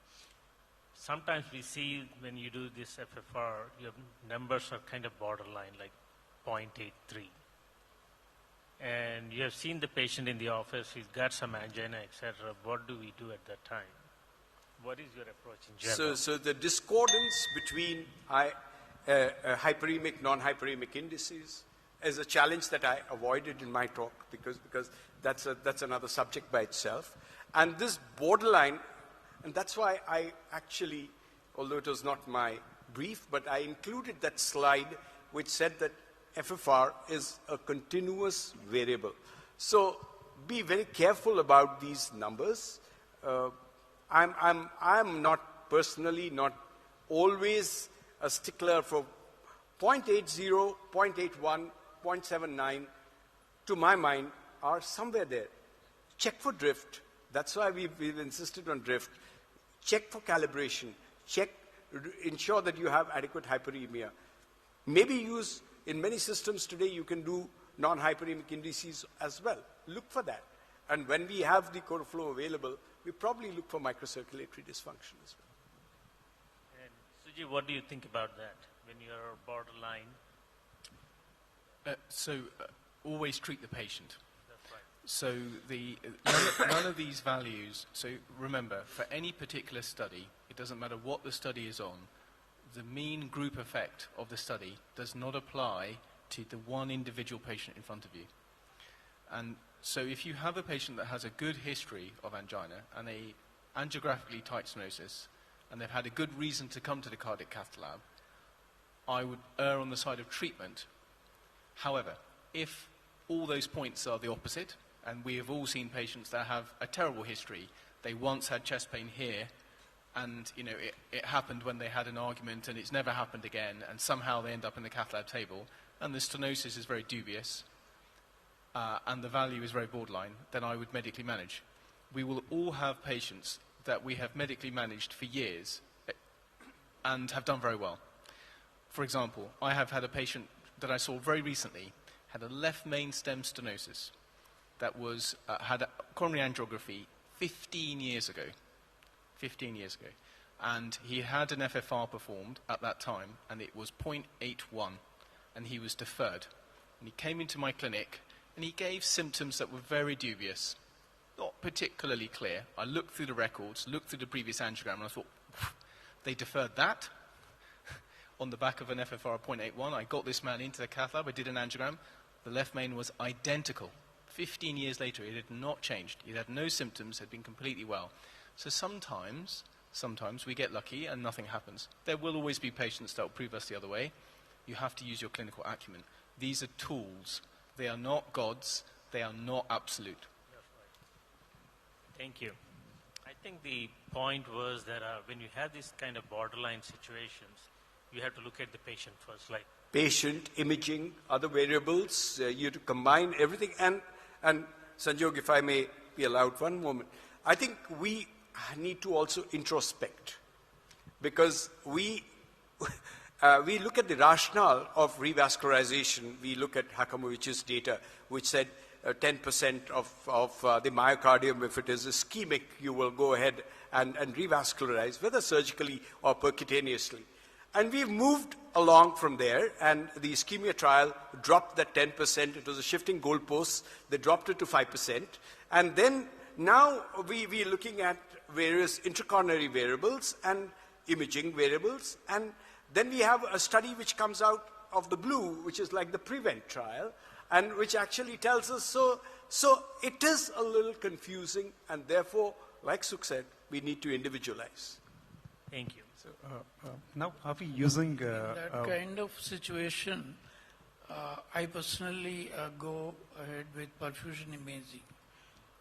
Sometimes we see when you do this FFR, your numbers are kind of borderline, like 0.83. And you have seen the patient in the office, he's got some angina, etc. What do we do at that time? What is your approach in general? So the discordance between hyperemic, non-hyperemic indices is a challenge that I avoided in my talk, because that's another subject by itself. And this borderline, and that's why I actually, although it was not my brief, but I included that slide which said that FFR is a continuous variable. So be very careful about these numbers. I'm not personally not always a stickler for 0.80, 0.81, 0.79, to my mind, are somewhere there. Check for drift. That's why we've insisted on drift. Check for calibration. Ensure that you have adequate hyperemia. Maybe use, in many systems today, you can do non-hyperemic indices as well. Look for that. And when we have the core flow available, we probably look for microcirculatory dysfunction as well. And Suji, what do you think about that when you're borderline? Always treat the patient. That's right. So none of these values, so remember, for any particular study, it doesn't matter what the study is on, the mean group effect of the study does not apply to the one individual patient in front of you. And so if you have a patient that has a good history of angina and a angiographically tight stenosis, and they've had a good reason to come to the cardiac cath lab, I would err on the side of treatment. However, if all those points are the opposite, and we have all seen patients that have a terrible history, they once had chest pain here, and it happened when they had an argument, and it's never happened again, and somehow they end up in the cath lab table, and the stenosis is very dubious, and the value is very borderline, then I would medically manage. We will all have patients that we have medically managed for years and have done very well. For example, I have had a patient that I saw very recently, had a left main stem stenosis that was, had a coronary angiography 15 years ago. 15 years ago. And he had an FFR performed at that time, and it was 0.81, and he was deferred. And he came into my clinic, and he gave symptoms that were very dubious, not particularly clear. I looked through the records, looked through the previous angiogram, and I thought, they deferred that on the back of an FFR of 0.81. I got this man into the cath lab, I did an angiogram. The left main was identical. 15 years later, it had not changed. He had no symptoms, had been completely well. So sometimes we get lucky and nothing happens. There will always be patients that will prove us the other way. You have to use your clinical acumen. These are tools. They are not gods. They are not absolute. Thank you. I think the point was that when you have these kind of borderline situations, you have to look at the patient first, like patient, imaging, other variables. You have to combine everything. And Sanjog, if I may be allowed one moment, I think we need to also introspect, because we look at the rationale of revascularization. We look at Hakamovich's data, which said 10% of the myocardium, if it is ischemic, you will go ahead and revascularize, whether surgically or percutaneously. And we've moved along from there, and the ischemia trial dropped that 10%. It was a shifting goalpost. They dropped it to 5%. And then now we're looking at various intracoronary variables and imaging variables. And then we have a study which comes out of the blue, which is like the PREVENT trial, and which actually tells us so it is a little confusing, and therefore, like Sukh said, we need to individualize. Thank you. So now are we using that kind of situation? I personally go ahead with perfusion imaging,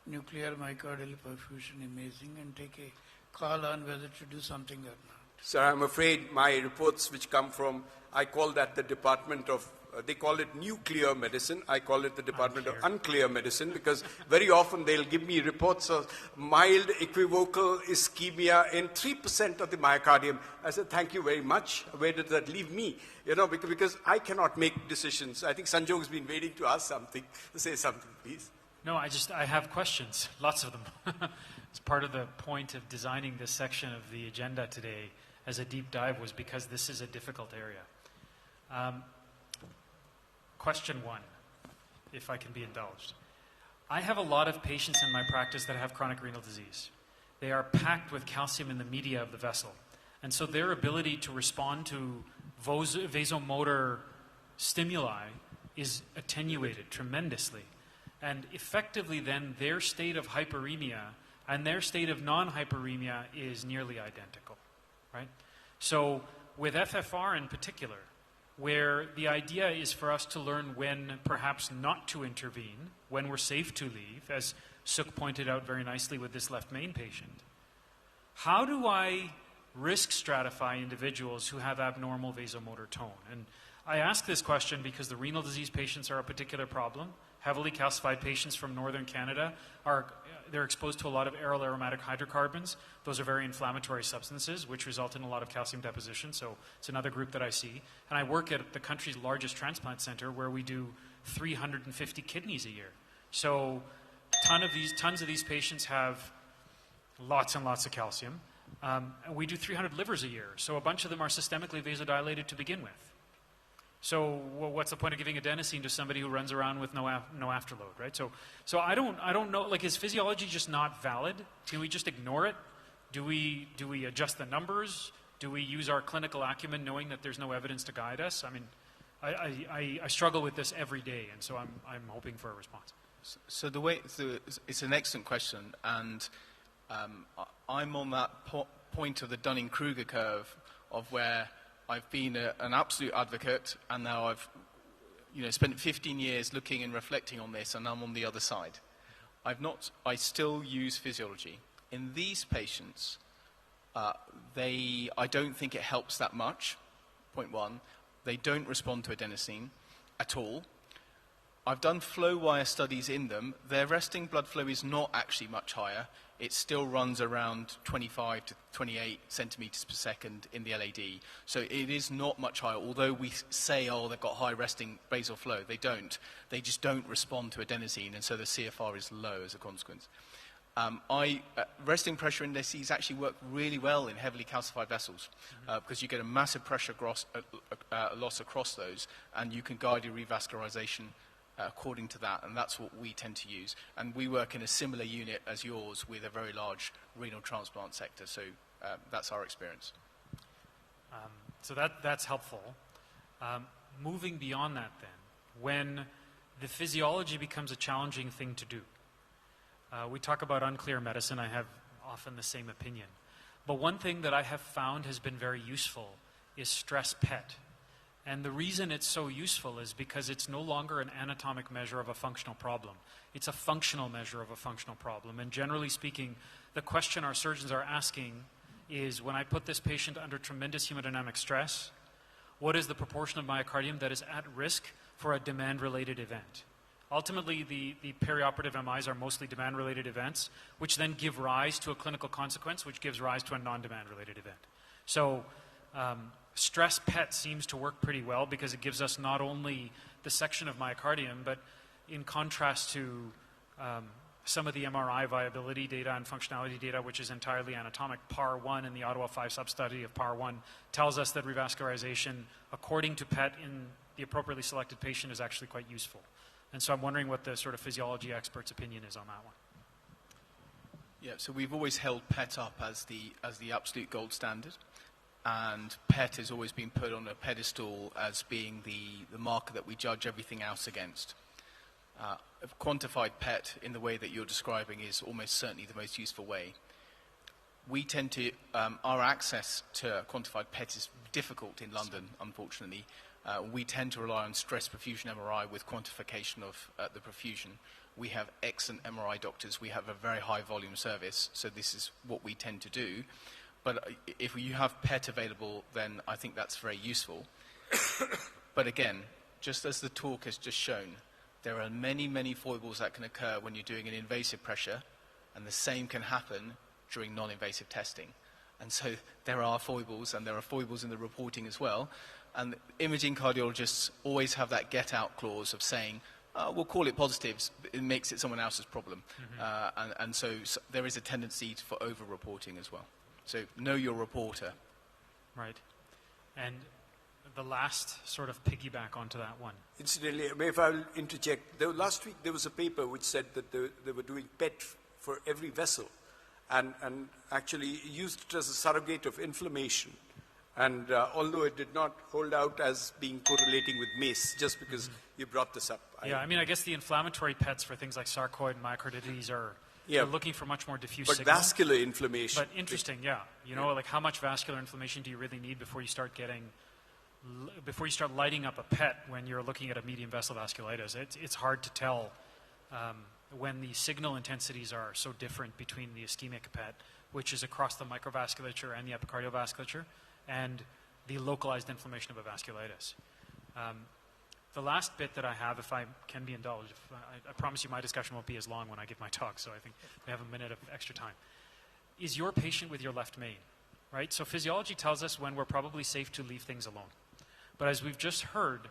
nuclear myocardial perfusion imaging, and take a call on whether to do something or not. Sir, I'm afraid my reports which come from, I call that the department of, they call it nuclear medicine. I call it the department of unclear medicine, because very often they'll give me reports of mild equivocal ischemia in 3% of the myocardium. I said, thank you very much. Where does that leave me? Because I cannot make decisions. I think Sanjog has been waiting to ask something. Say something, please. No, I have questions, lots of them. It's part of the point of designing this section of the agenda today as a deep dive, was because this is a difficult area. Question one, if I can be indulged. I have a lot of patients in my practice that have chronic renal disease. They are packed with calcium in the media of the vessel. And so their ability to respond to vasomotor stimuli is attenuated tremendously. And effectively then their state of hyperemia and their state of non-hyperemia is nearly identical, right? So with FFR in particular, where the idea is for us to learn when perhaps not to intervene, when we're safe to leave, as Sukh pointed out very nicely with this left main patient. How do I risk stratify individuals who have abnormal vasomotor tone? And I ask this question because the renal disease patients are a particular problem. Heavily calcified patients from northern Canada they're exposed to a lot of aryl aromatic hydrocarbons. Those are very inflammatory substances, which result in a lot of calcium deposition. So it's another group that I see. And I work at the country's largest transplant center, where we do 350 kidneys a year. So tons of these patients have lots and lots of calcium. And we do 300 livers a year. So a bunch of them are systemically vasodilated to begin with. So what's the point of giving adenosine to somebody who runs around with no afterload, right? So I don't know, like, is physiology just not valid? Can we just ignore it? Do we adjust the numbers? Do we use our clinical acumen knowing that there's no evidence to guide us? I mean, I struggle with this every day, and so I'm hoping for a response. So it's an excellent question, and I'm on that point of the Dunning-Kruger curve of where I've been an absolute advocate, and now I've spent 15 years looking and reflecting on this, and I'm on the other side. I still use physiology. In these patients, I don't think it helps that much, point one. They don't respond to adenosine at all. I've done flow wire studies in them. Their resting blood flow is not actually much higher. It still runs around 25 to 28 centimeters per second in the LAD. So it is not much higher, although we say, oh, they've got high resting basal flow. They don't. They just don't respond to adenosine, and so the CFR is low as a consequence. Resting pressure indices actually work really well in heavily calcified vessels because you get a massive pressure loss across those, and you can guide your revascularization according to that, and that's what we tend to use. And we work in a similar unit as yours with a very large renal transplant sector, so that's our experience. So that's helpful. Moving beyond that then, when the physiology becomes a challenging thing to do, we talk about unclear medicine. I have often the same opinion. But one thing that I have found has been very useful is stress PET. And the reason it's so useful is because it's no longer an anatomic measure of a functional problem. It's a functional measure of a functional problem. And generally speaking, the question our surgeons are asking is, when I put this patient under tremendous hemodynamic stress, what is the proportion of myocardium that is at risk for a demand-related event? Ultimately, the perioperative MIs are mostly demand-related events, which then give rise to a clinical consequence, which gives rise to a non-demand-related event. So stress PET seems to work pretty well because it gives us not only the section of myocardium, but in contrast to some of the MRI viability data and functionality data, which is entirely anatomic. PAR-1 in the Ottawa 5 sub-study of PAR-1 tells us that revascularization, according to PET in the appropriately selected patient, is actually quite useful. And so I'm wondering what the sort of physiology expert's opinion is on that one. Yeah, so we've always held PET up as the absolute gold standard. And PET has always been put on a pedestal as being the marker that we judge everything else against. Quantified PET in the way that you're describing is almost certainly the most useful way. We tend to, our access to quantified PET is difficult in London, unfortunately. We tend to rely on stress perfusion MRI with quantification of the perfusion. We have excellent MRI doctors. We have a very high volume service, so this is what we tend to do. But if you have PET available, then I think that's very useful. But again, just as the talk has just shown, there are many, many foibles that can occur when you're doing an invasive pressure, and the same can happen during non-invasive testing. And so there are foibles, and there are foibles in the reporting as well. And imaging cardiologists always have that get-out clause of saying, we'll call it positives, it makes it someone else's problem. And so there is a tendency for over-reporting as well. So know your reporter. Right. And the last sort of piggyback onto that one. Incidentally, if I'll interject, last week there was a paper which said that they were doing PET for every vessel and actually used it as a surrogate of inflammation. And although it did not hold out as being correlating with MACE, just because you brought this up. Yeah, I mean, I guess the inflammatory PETs for things like sarcoid and myocarditis are they're looking for much more diffuse but signal. Vascular inflammation. But interesting, yeah. You know, like how much vascular inflammation do you really need before you start lighting up a PET when you're looking at a medium vessel vasculitis? It's hard to tell when the signal intensities are so different between the ischemic PET, which is across the microvasculature and the epicardial vasculature, and the localized inflammation of a vasculitis. The last bit that I have, if I can be indulged, I promise you my discussion won't be as long when I give my talk, so I think we have a minute of extra time, is your patient with your left main, right? So physiology tells us when we're probably safe to leave things alone. But as we've just heard,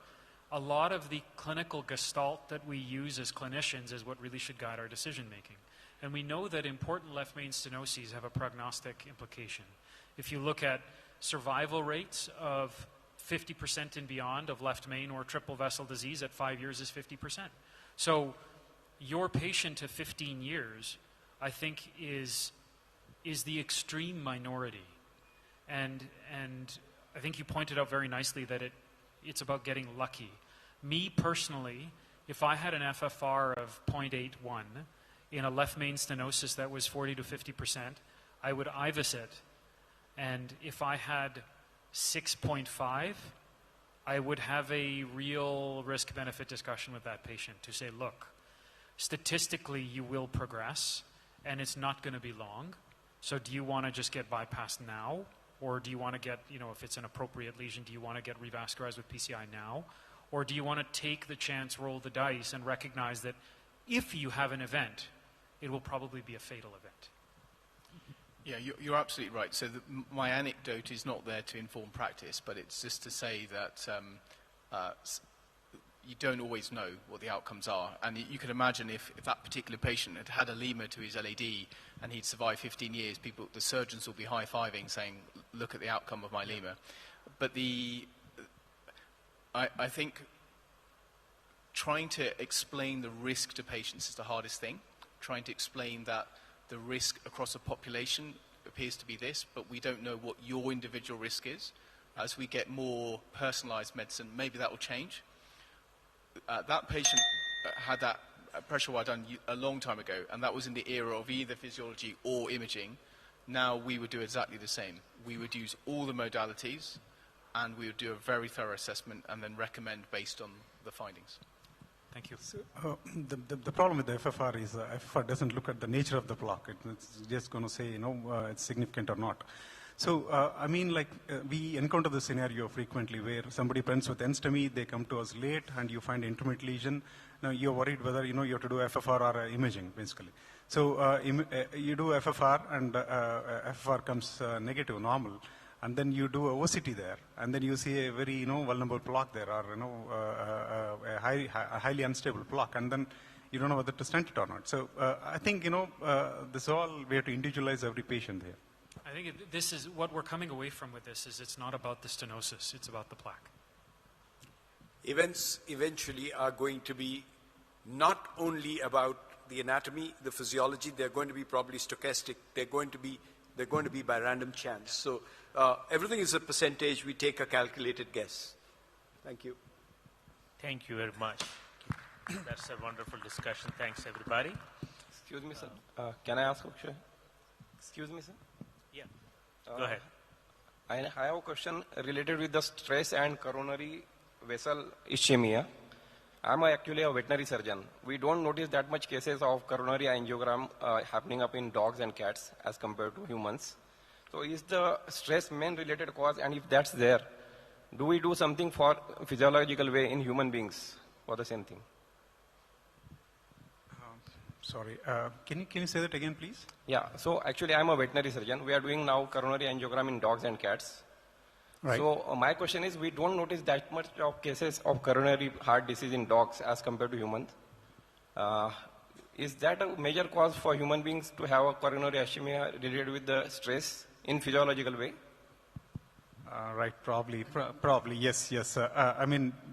a lot of the clinical gestalt that we use as clinicians is what really should guide our decision making. And we know that important left main stenoses have a prognostic implication. If you look at survival rates of 50% and beyond of left main or triple vessel disease at 5 years is 50%. So your patient to 15 years, I think, is the extreme minority. And I think you pointed out very nicely that it's about getting lucky. Me personally, if I had an FFR of 0.81 in a left main stenosis that was 40 to 50%, I would IVUS it. And if I had 6.5, I would have a real risk-benefit discussion with that patient to say, look, statistically you will progress and it's not going to be long. So do you want to just get bypassed now? Or do you want to get, if it's an appropriate lesion, do you want to get revascularized with PCI now? Or do you want to take the chance, roll the dice, and recognize that if you have an event, it will probably be a fatal event? Yeah, you're absolutely right. So my anecdote is not there to inform practice, but it's just to say that you don't always know what the outcomes are. And you can imagine if that particular patient had had a lemur to his LAD and he'd survived 15 years, the surgeons will be high-fiving saying, look at the outcome of my lemur. But I think trying to explain the risk to patients is the hardest thing. Trying to explain that the risk across a population appears to be this, but we don't know what your individual risk is. As we get more personalized medicine, maybe that will change. That patient had that pressure wire done a long time ago, and that was in the era of either physiology or imaging. Now we would do exactly the same. We would use all the modalities, and we would do a very thorough assessment and then recommend based on the findings. Thank you. So, the problem with the FFR is FFR doesn't look at the nature of the block. It's just going to say, it's significant or not. So, we encounter the scenario frequently where somebody presents with NSTEMI, they come to us late, and you find intermittent lesion. Now, you're worried whether, you have to do FFR or imaging, basically. So, you do FFR, and FFR comes negative, normal. And then you do a OCT there, and then you see a very, vulnerable plaque there, or, a highly unstable plaque, and then you don't know whether to stent it or not. So I think, this all, we have to individualize every patient here. I think this is what we're coming away from with this is it's not about the stenosis, it's about the plaque. Events eventually are going to be not only about the anatomy, the physiology, they're going to be probably stochastic, they're going to be by random chance. So everything is a percentage. We take a calculated guess. Thank you. Thank you very much. That's a wonderful discussion. Thanks, everybody. Excuse me, sir. Can I ask a question? Excuse me, sir. Yeah. Go ahead. I have a question related with the stress and coronary vessel ischemia. I'm actually a veterinary surgeon. We don't notice that much cases of coronary angiogram happening up in dogs and cats as compared to humans. So is the stress main related cause, and if that's there, do we do something for physiological way in human beings for the same thing? Sorry, can you say that again, please? Yeah, so actually I'm a veterinary surgeon. We are doing now coronary angiogram in dogs and cats. Right. So my question is, we don't notice that much of cases of coronary heart disease in dogs as compared to humans. Is that a major cause for human beings to have a coronary ischemia related with the stress in physiological way? Right, probably, yes.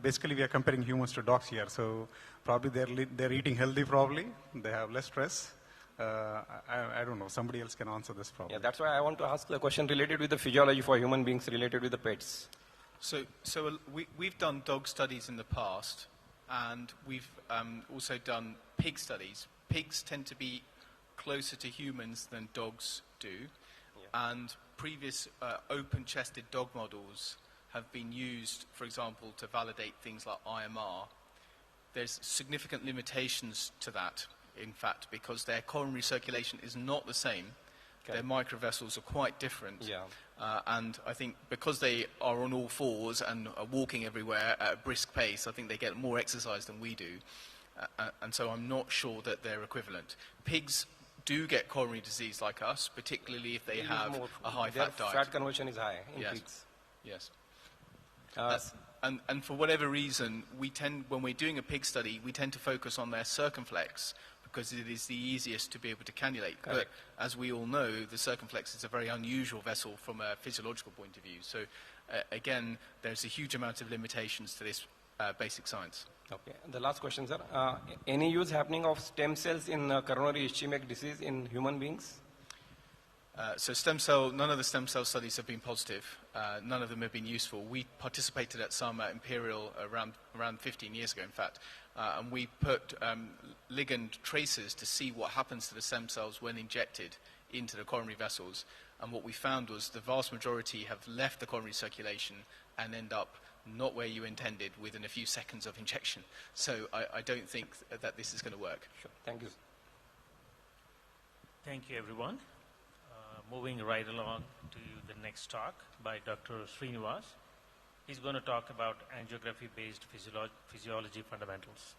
Basically we are comparing humans to dogs here, so probably they're eating healthy probably, they have less stress. I don't know, somebody else can answer this problem. Yeah, that's why I want to ask the question related with the physiology for human beings related with the pets. So we've done dog studies in the past, and we've also done pig studies. Pigs tend to be closer to humans than dogs do, and previous open-chested dog models have been used, for example, to validate things like IMR. There's significant limitations to that, in fact, because their coronary circulation is not the same their microvessels are quite different. Yeah. And I think because they are on all fours and are walking everywhere at a brisk pace, I think they get more exercise than we do. And so I'm not sure that they're equivalent. Pigs do get coronary disease like us, particularly if they have a high-fat diet. Fat conversion is high in Yes. pigs. Yes. And for whatever reason, when we're doing a pig study, we tend to focus on their circumflex because it is the easiest to be able to cannulate. But as we all know, the circumflex is a very unusual vessel from a physiological point of view. So again, there's a huge amount of limitations to this basic science. Okay. The last question, sir. Any use happening of stem cells in coronary ischemic disease in human beings? So none of the stem cell studies have been positive. None of them have been useful. We participated at some at Imperial around 15 years ago, in fact, and we put ligand tracers to see what happens to the stem cells when injected into the coronary vessels. And what we found was the vast majority have left the coronary circulation and end up not where you intended within a few seconds of injection. So I don't think that this is going to work. Sure. Thank you. Thank you, everyone. Moving right along to the next talk by Dr. Srinivas. He's going to talk about angiography-based physiology fundamentals.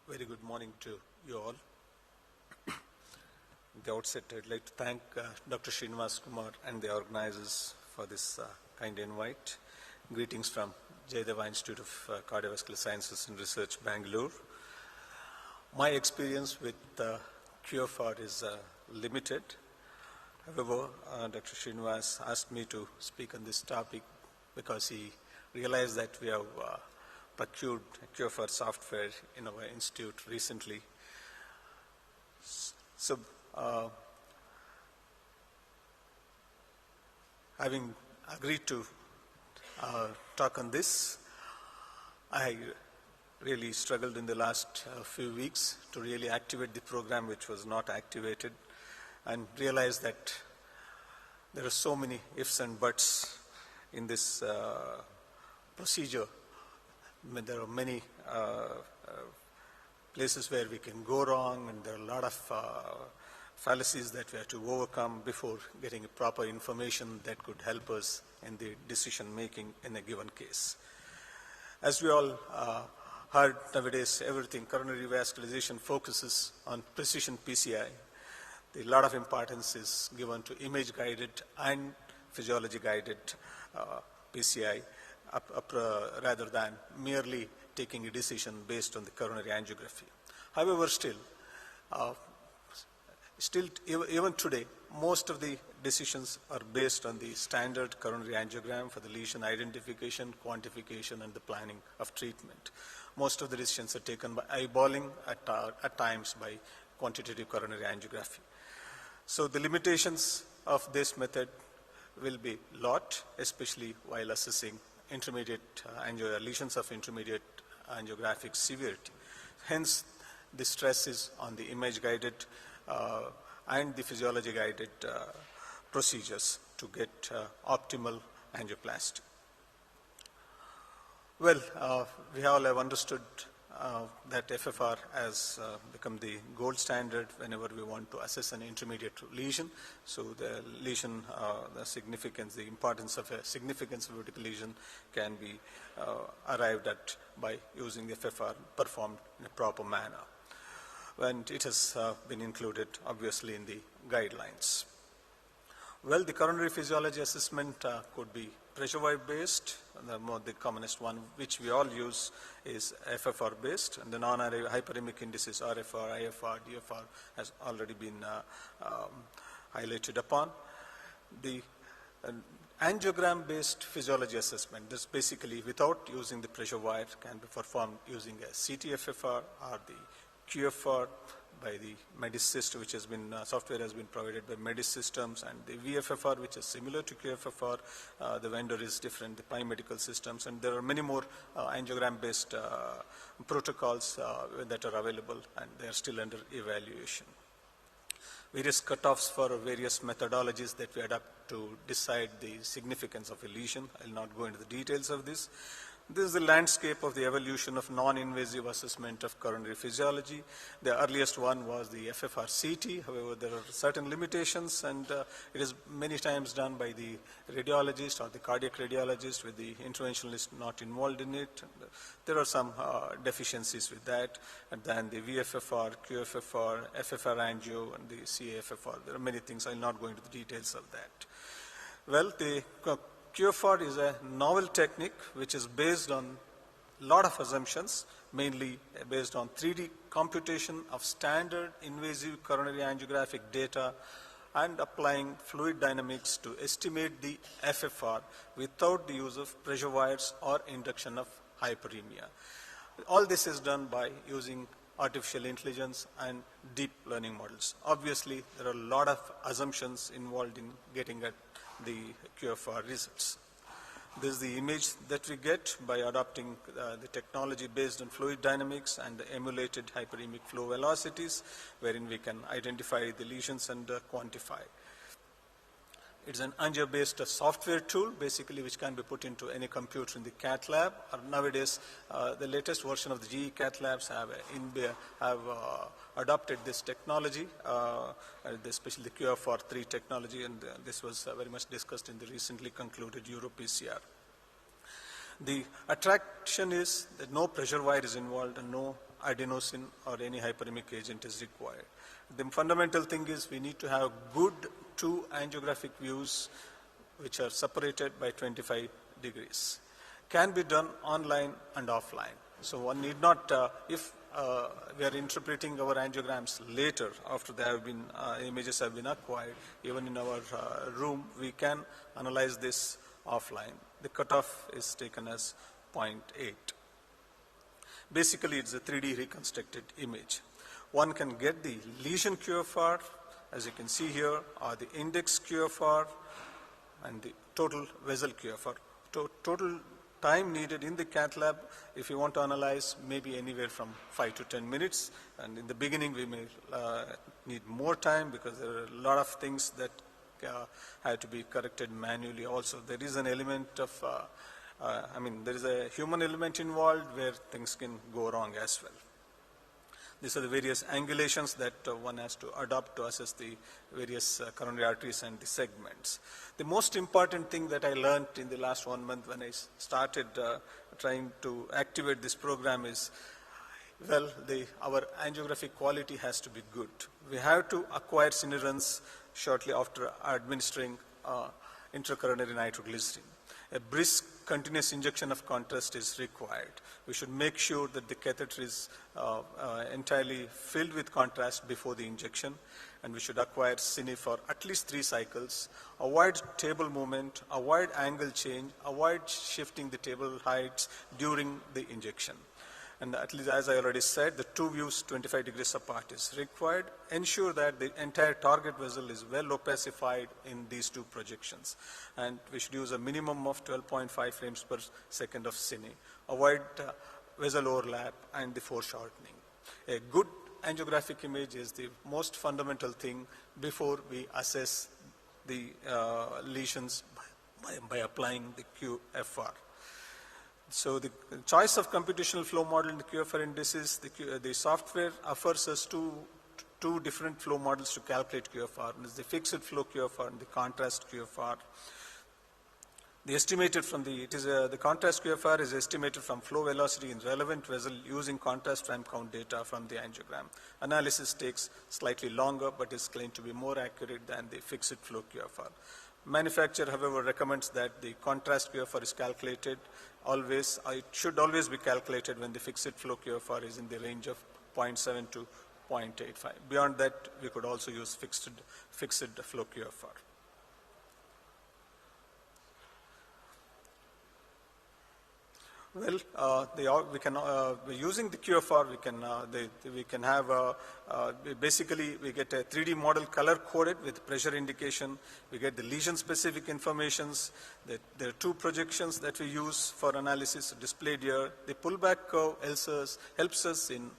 Very good morning to you all. At the outset, I'd like to thank Dr. Srinivas Kumar and the organizers for this kind invite. Greetings from Jayadeva Institute of Cardiovascular Sciences and Research, Bangalore. My experience with QFR is limited. However, Dr. Srinivas asked me to speak on this topic because he realized that we have procured QFR software in our institute recently. So, having agreed to talk on this, I really struggled in the last few weeks to really activate the program which was not activated, and realized that there are so many ifs and buts in this procedure. I mean, there are many places where we can go wrong, and there are a lot of fallacies that we have to overcome before getting proper information that could help us in the decision making in a given case. As we all heard nowadays, everything, coronary vascularization focuses on precision PCI. A lot of importance is given to image-guided and physiology-guided PCI rather than merely taking a decision based on the coronary angiography. However, even today, most of the decisions are based on the standard coronary angiogram for the lesion identification, quantification, and the planning of treatment. Most of the decisions are taken by eyeballing, at times by quantitative coronary angiography. So the limitations of this method will be a lot, especially while assessing intermediate lesions of intermediate angiographic severity. Hence, the stress is on the image-guided and the physiology-guided procedures to get optimal angioplasty. Well, we all have understood that FFR has become the gold standard whenever we want to assess an intermediate lesion. So the lesion, the significance, the importance of a significance of vertical lesion can be arrived at by using the FFR performed in a proper manner. And it has been included, obviously, in the guidelines. Well, the coronary physiology assessment could be pressure wave based. The commonest one which we all use is FFR based, and the non-hyperemic indices RFR, IFR, DFR has already been highlighted upon. The angiogram based physiology assessment, this basically without using the pressure wire, can be performed using a CT-FFR or the QFR by the Medisys, which has been, software has been provided by Medis Systems, and the VFFR, which is similar to QFFR. The vendor is different, the Prime Medical Systems, and there are many more angiogram-based protocols that are available, and they are still under evaluation. various cutoffs for various methodologies that we adopt to decide the significance of a lesion. I'll not go into the details of this. This is the landscape of the evolution of non-invasive assessment of coronary physiology. The earliest one was the FFR-CT. However, there are certain limitations, and it is many times done by the radiologist or the cardiac radiologist, with the interventionalist not involved in it. There are some deficiencies with that. And then the VFFR, QFFR, FFR angio, and the CAFFR. There are many things. I'll not go into the details of that. Well, the QFR is a novel technique which is based on a lot of assumptions, mainly based on 3D computation of standard invasive coronary angiographic data and applying fluid dynamics to estimate the FFR without the use of pressure wires or induction of hyperemia. All this is done by using artificial intelligence and deep learning models. Obviously, there are a lot of assumptions involved in getting at the QFR results. This is the image that we get by adopting the technology based on fluid dynamics and the emulated hyperemic flow velocities, wherein we can identify the lesions and quantify. It's an angio-based software tool, basically, which can be put into any computer in the cath lab. Nowadays, the latest version of the GE cath labs have adopted this technology, especially the QFR3 technology, and this was very much discussed in the recently concluded EuroPCR. The attraction is that no pressure wire is involved and no adenosine or any hyperemic agent is required. The fundamental thing is we need to have good two angiographic views which are separated by 25 degrees. Can be done online and offline. So one need not, if we are interpreting our angiograms later after they have been, images have been acquired, even in our room, we can analyze this offline. The cutoff is taken as 0.8. Basically, it's a 3D reconstructed image. One can get the lesion QFR, as you can see here, or the index QFR and the total vessel QFR. Total time needed in the cath lab, if you want to analyze, maybe anywhere from 5 to 10 minutes. And in the beginning, we may need more time because there are a lot of things that have to be corrected manually. Also, there is an element of, there is a human element involved where things can go wrong as well. These are the various angulations that one has to adopt to assess the various coronary arteries and the segments. The most important thing that I learned in the last 1 month when I started trying to activate this program is, well, our angiographic quality has to be good. We have to acquire synerance shortly after administering intracoronary nitroglycerin. A brisk continuous injection of contrast is required. We should make sure that the catheter is entirely filled with contrast before the injection, and we should acquire cine for at least 3 cycles, avoid table movement, avoid angle change, avoid shifting the table heights during the injection. And at least, as I already said, the 2 views 25 degrees apart is required. Ensure that the entire target vessel is well opacified in these 2 projections. And we should use a minimum of 12.5 frames per second of cine. Avoid vessel overlap and the foreshortening. A good angiographic image is the most fundamental thing before we assess the lesions by applying the QFR. So the choice of computational flow model in the QFR indices, the software offers us two different flow models to calculate QFR. This is the fixed flow QFR and the contrast QFR. The estimated from the contrast QFR is estimated from flow velocity in relevant vessel using contrast time count data from the angiogram. Analysis takes slightly longer, but is claimed to be more accurate than the fixed flow QFR. Manufacturer, however, recommends that the contrast QFR is calculated always. It should always be calculated when the fixed flow QFR is in the range of 0.7 to 0.85. Beyond that, we could also use fixed flow QFR. Well, using the QFR, we can have basically we get a 3D model color coded with pressure indication. We get the lesion specific informations. There are 2 projections that we use for analysis displayed here. The pullback curve helps us in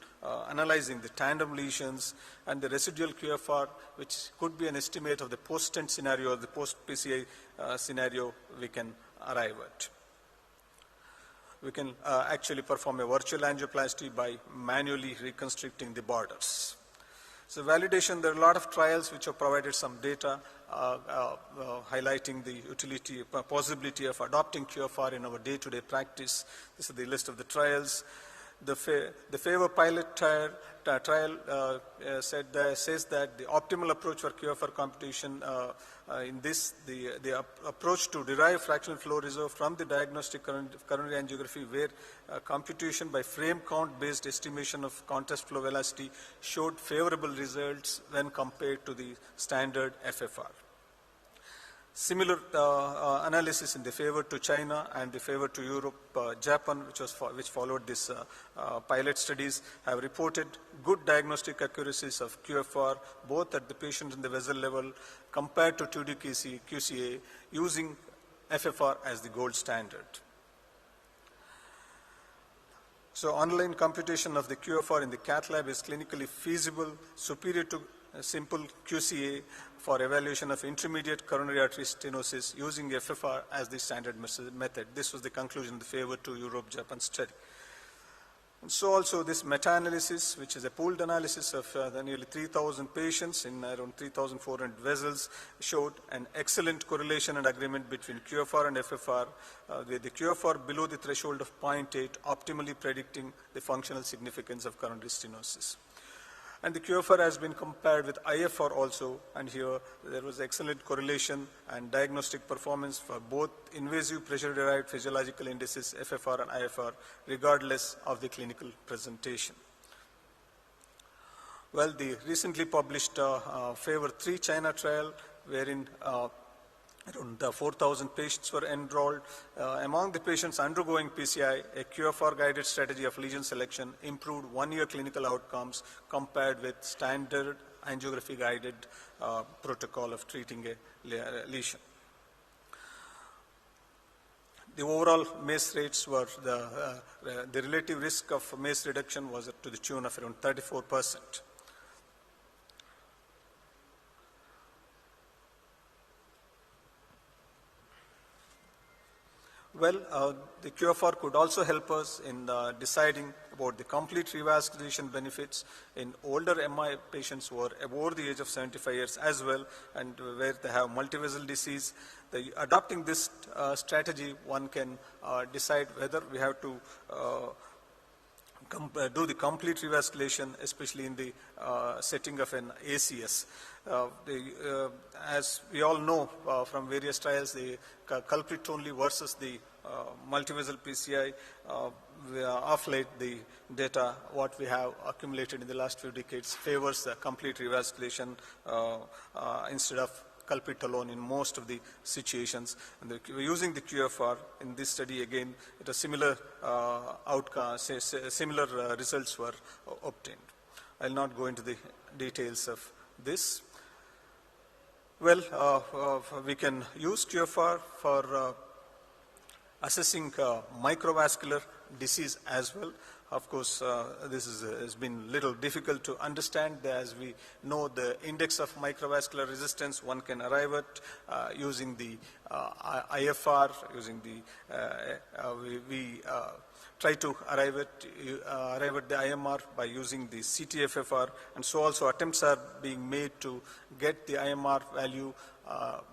analyzing the tandem lesions and the residual QFR, which could be an estimate of the post-stent scenario or the post-PCI scenario we can arrive at. We can actually perform a virtual angioplasty by manually reconstructing the borders. So validation, there are a lot of trials which have provided some data highlighting the utility, possibility of adopting QFR in our day-to-day practice. This is the list of the trials. The FAVOR pilot trial says that the optimal approach for QFR computation in this, the approach to derive fractional flow reserve from the diagnostic coronary angiography, where computation by frame count based estimation of contrast flow velocity showed favorable results when compared to the standard FFR. Similar analysis in the favor to China and the favor to Europe, Japan, which followed this pilot studies, have reported good diagnostic accuracies of QFR, both at the patient and the vessel level, compared to 2D QCA, using FFR as the gold standard. So online computation of the QFR in the cath lab is clinically feasible, superior to simple QCA for evaluation of intermediate coronary artery stenosis using FFR as the standard method. This was the conclusion of the favor to Europe-Japan study. And so also this meta-analysis, which is a pooled analysis of the nearly 3,000 patients in around 3,400 vessels, showed an excellent correlation and agreement between QFR and FFR, with the QFR below the threshold of 0.8 optimally predicting the functional significance of coronary stenosis. And the QFR has been compared with IFR also, and here there was excellent correlation and diagnostic performance for both invasive pressure-derived physiological indices, FFR and IFR, regardless of the clinical presentation. Well, the recently published FAVOR 3 China trial, wherein around 4,000 patients were enrolled. Among the patients undergoing PCI, a QFR-guided strategy of lesion selection improved one-year clinical outcomes compared with standard angiography-guided protocol of treating a lesion. The overall MACE rates were, the relative risk of MACE reduction was to the tune of around 34%. Well, the QFR could also help us in deciding about the complete revascularization benefits in older MI patients who are above the age of 75 years as well, and where they have multivessel disease. Adopting this strategy, one can decide whether we have to do the complete revascularization, especially in the setting of an ACS. As we all know from various trials, the culprit only versus the multivessel PCI, of late the data what we have accumulated in the last few decades favors the complete revascularization instead of culprit alone in most of the situations. And using the QFR in this study, again, it was similar outcomes, similar results were obtained. I'll not go into the details of this. Well, we can use QFR for assessing microvascular disease as well. Of course, this has been a little difficult to understand. As we know the index of microvascular resistance, one can arrive at using the IFR, using the, we try to arrive at the IMR by using the CTFFR, and so also attempts are being made to get the IMR value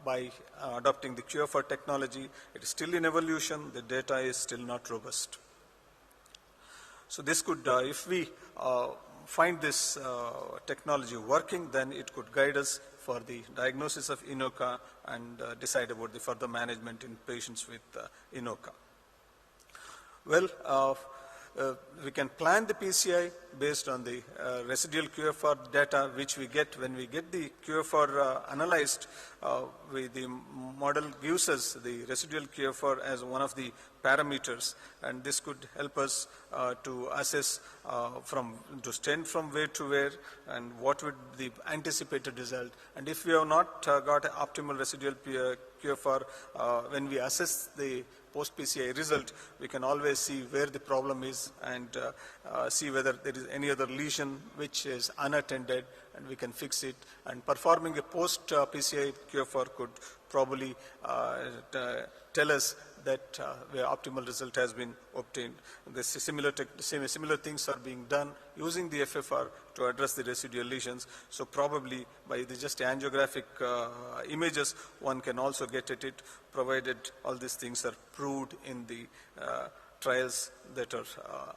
by adopting the QFR technology. It is still in evolution. The data is still not robust. So this could, if we find this technology working, then it could guide us for the diagnosis of INOCA and decide about the further management in patients with INOCA. Well, we can plan the PCI based on the residual QFR data which we get when we get the QFR analyzed. The model gives us the residual QFR as one of the parameters, and this could help us to assess to stent from where to where and what would the anticipated result. And if we have not got an optimal residual QFR, when we assess the post-PCI result, we can always see where the problem is and see whether there is any other lesion which is unattended, and we can fix it. And performing a post-PCI QFR could probably tell us that where optimal result has been obtained. Similar things are being done using the FFR to address the residual lesions. So probably by the just angiographic images, one can also get at it, provided all these things are proved in the trials that are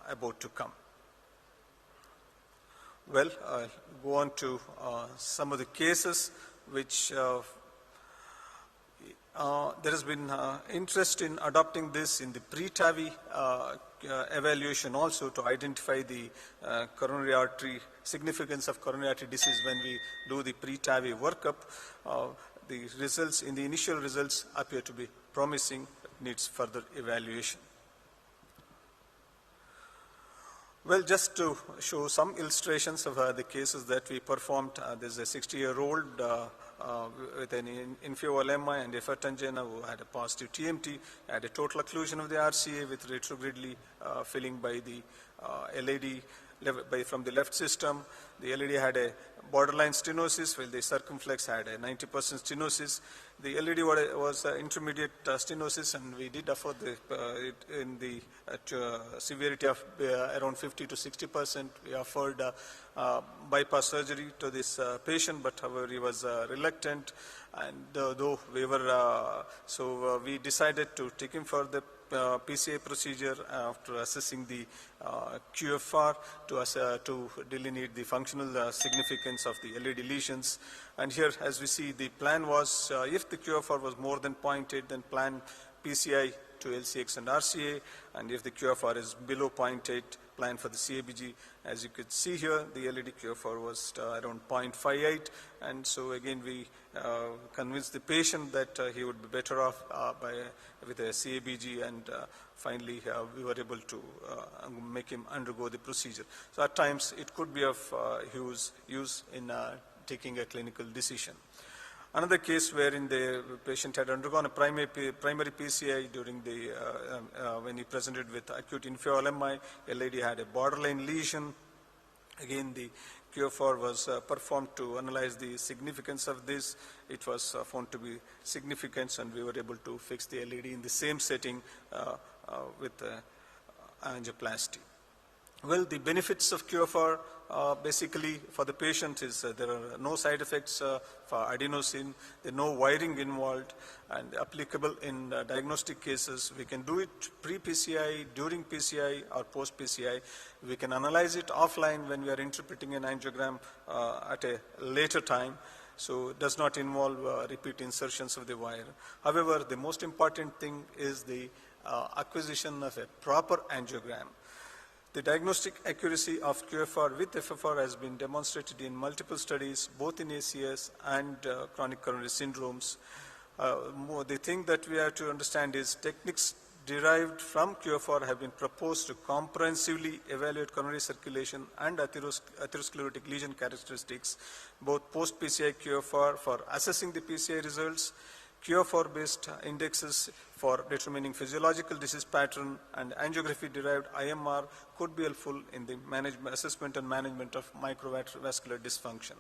about to come. Well, I'll go on to some of the cases which there has been interest in adopting this in the pre-TAVI evaluation also to identify the coronary artery, significance of coronary artery disease when we do the pre-TAVI workup. The results, in the initial results, appear to be promising, needs further evaluation. Well, just to show some illustrations of the cases that we performed, there's a 60-year-old with an inferior MI and hypertension who had a positive TMT, had a total occlusion of the RCA with retrogradely filling by the LAD from the left system. The LAD had a borderline stenosis, while the circumflex had a 90% stenosis. The LAD was intermediate stenosis, and we did afford in the severity of around 50 to 60%. We offered bypass surgery to this patient, but however he was reluctant, and though we were we decided to take him for the PCI procedure after assessing the QFR to delineate the functional significance of the LAD lesions. And here, as we see, the plan was if the QFR was more than 0.8, then plan PCI to LCX and RCA, and if the QFR is below 0.8, plan for the CABG. As you could see here, the LAD QFR was around 0.58, and so again we convinced the patient that he would be better off with a CABG, and finally we were able to make him undergo the procedure. So at times it could be of use in taking a clinical decision. Another case wherein the patient had undergone a primary PCI during the when he presented with acute inferior MI. LAD had a borderline lesion. Again, the QFR was performed to analyze the significance of this. It was found to be significant, and we were able to fix the LAD in the same setting with angioplasty. Well, the benefits of QFR basically for the patient is there are no side effects for adenosine, there are no wiring involved, and applicable in diagnostic cases. We can do it pre-PCI, during PCI, or post-PCI. We can analyze it offline when we are interpreting an angiogram at a later time. So it does not involve repeat insertions of the wire. However, the most important thing is the acquisition of a proper angiogram. The diagnostic accuracy of QFR with FFR has been demonstrated in multiple studies, both in ACS and chronic coronary syndromes. The thing that we have to understand is techniques derived from QFR have been proposed to comprehensively evaluate coronary circulation and atherosclerotic lesion characteristics, both post-PCI QFR for assessing the PCI results, QFR-based indexes for determining physiological disease pattern, and angiography-derived IMR could be helpful in the assessment and management of microvascular dysfunction.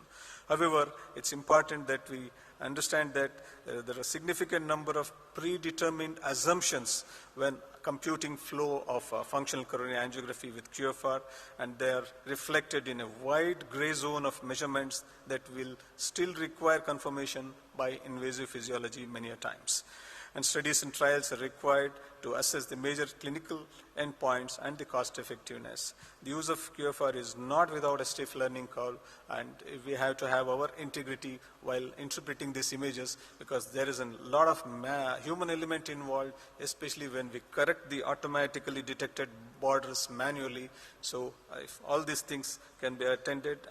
However, it's important that we understand that there are a significant number of predetermined assumptions when computing flow of functional coronary angiography with QFR, and they are reflected in a wide gray zone of measurements that will still require confirmation by invasive physiology many a times. And studies and trials are required to assess the major clinical endpoints and the cost effectiveness. The use of QFR is not without a stiff learning curve, and we have to have our integrity while interpreting these images, because there is a lot of human element involved, especially when we correct the automatically detected borders manually. So if all these things can be attended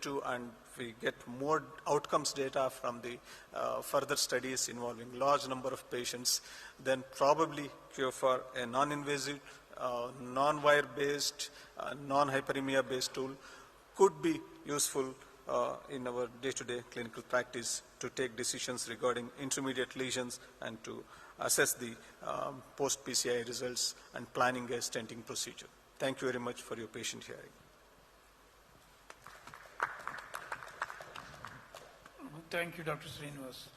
to, and we get more outcomes data from the further studies involving large number of patients, then probably QFR, a non-invasive, non-wire based, non-hyperemia based tool, could be useful in our day-to-day clinical practice to take decisions regarding intermediate lesions and to assess the post-PCI results and planning a stenting procedure. Thank you very much for your patient hearing. Thank you, Dr. Srinivas.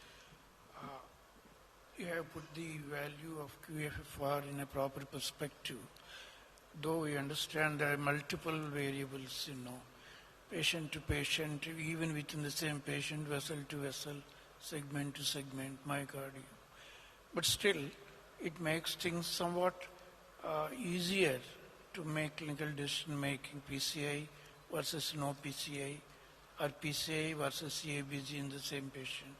You have put the value of QFFR in a proper perspective. Though we understand there are multiple variables, patient to patient, even within the same patient, vessel to vessel, segment to segment, myocardium. But still, it makes things somewhat easier to make clinical decision making, PCI versus no PCI, or PCI versus CABG in the same patient,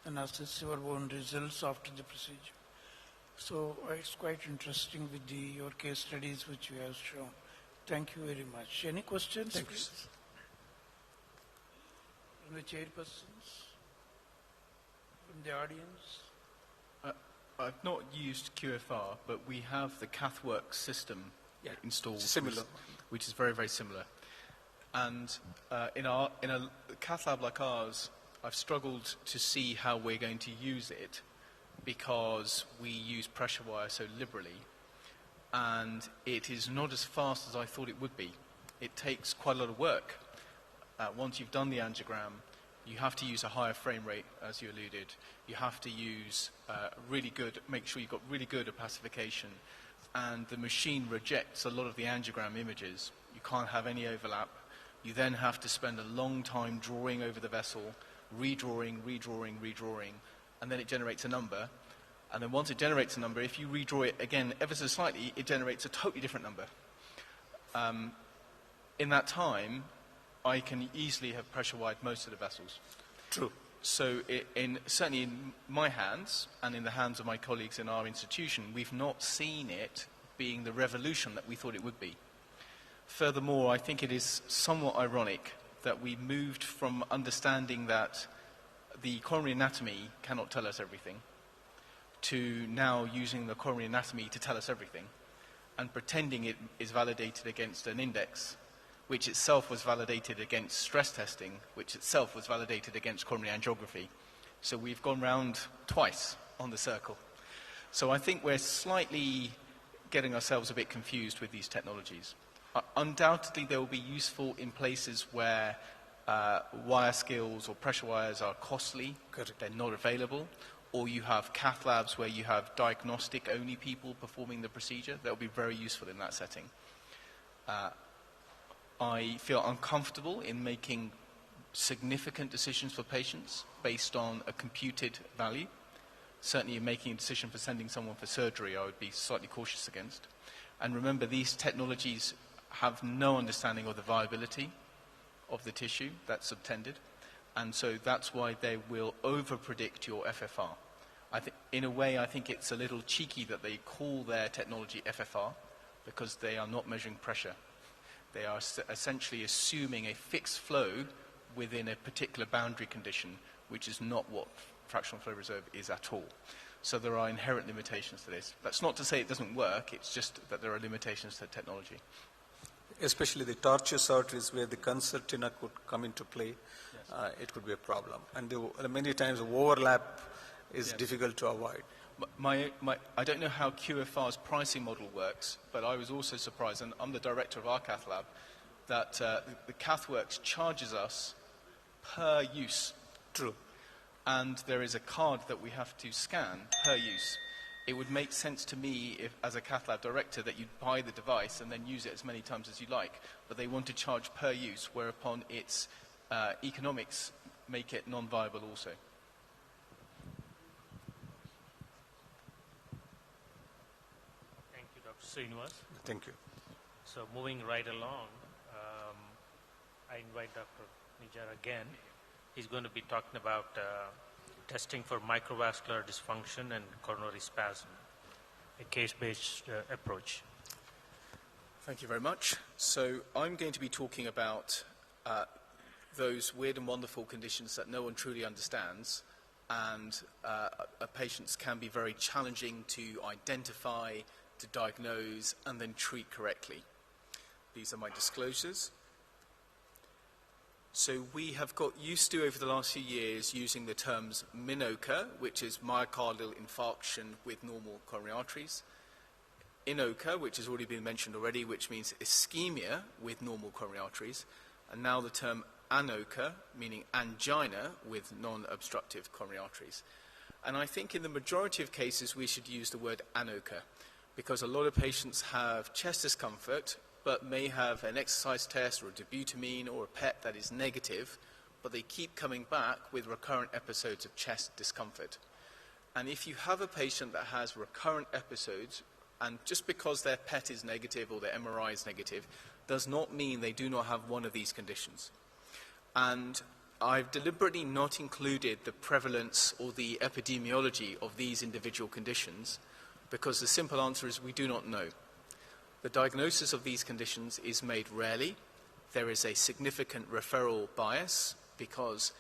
and assess your own results after the procedure. So it's quite interesting with your case studies which you have shown. Thank you very much. Any questions? Thank please? you. From the chairpersons? From the audience? I've not used QFR, but we have the CathWorks system installed, Similar. which is very, very similar. And in a cath lab like ours, I've struggled to see how we're going to use it because we use pressure wire so liberally, and it is not as fast as I thought it would be. It takes quite a lot of work. Once you've done the angiogram, you have to use a higher frame rate, as you alluded. You have to use make sure you've got really good opacification, and the machine rejects a lot of the angiogram images. You can't have any overlap. You then have to spend a long time drawing over the vessel, redrawing, and then it generates a number. And then once it generates a number, if you redraw it again ever so slightly, it generates a totally different number. In that time, I can easily have pressure wired most of the vessels. True. So certainly in my hands and in the hands of my colleagues in our institution, we've not seen it being the revolution that we thought it would be. Furthermore, I think it is somewhat ironic that we moved from understanding that the coronary anatomy cannot tell us everything to now using the coronary anatomy to tell us everything and pretending it is validated against an index, which itself was validated against stress testing, which itself was validated against coronary angiography. So we've gone round twice on the circle. So I think we're slightly getting ourselves a bit confused with these technologies. Undoubtedly, they will be useful in places where wire skills or pressure wires are costly, they're not available, or you have cath labs where you have diagnostic-only people performing the procedure. That will be very useful in that setting. I feel uncomfortable in making significant decisions for patients based on a computed value. Certainly in making a decision for sending someone for surgery, I would be slightly cautious against. And remember, these technologies have no understanding of the viability of the tissue that's subtended, and so that's why they will over-predict your FFR. In a way, I think it's a little cheeky that they call their technology FFR, because they are not measuring pressure. They are essentially assuming a fixed flow within a particular boundary condition, which is not what fractional flow reserve is at all. So there are inherent limitations to this. That's not to say it doesn't work, it's just that there are limitations to technology. Especially the tortuous arteries where the concertina could come into play, yes. It could be a problem. And many times the overlap is difficult to avoid. I don't know how QFR's pricing model works, but I was also surprised, and I'm the director of our cath lab, that the CathWorks charges us per use. True. And there is a card that we have to scan per use. It would make sense to me, if, as a cath lab director, that you'd buy the device and then use it as many times as you like, but they want to charge per use, whereupon its economics make it non-viable also. Thank you, Dr. Srinivas. Thank you. So moving right along, I invite Dr. Nijar again. He's going to be talking about testing for microvascular dysfunction and coronary spasm, a case-based approach. Thank you very much. So I'm going to be talking about those weird and wonderful conditions that no one truly understands, and patients can be very challenging to identify, to diagnose, and then treat correctly. These are my disclosures. So we have got used to, over the last few years, using the terms MINOCA, which is myocardial infarction with normal coronary arteries, INOCA, which has already been mentioned already, which means ischemia with normal coronary arteries, and now the term ANOCA, meaning angina with non-obstructive coronary arteries. And I think in the majority of cases we should use the word ANOCA, because a lot of patients have chest discomfort but may have an exercise test or a dobutamine or a PET that is negative, but they keep coming back with recurrent episodes of chest discomfort. And if you have a patient that has recurrent episodes, and just because their PET is negative or their MRI is negative, does not mean they do not have one of these conditions. And I've deliberately not included the prevalence or the epidemiology of these individual conditions, because the simple answer is we do not know. The diagnosis of these conditions is made rarely. There is a significant referral bias because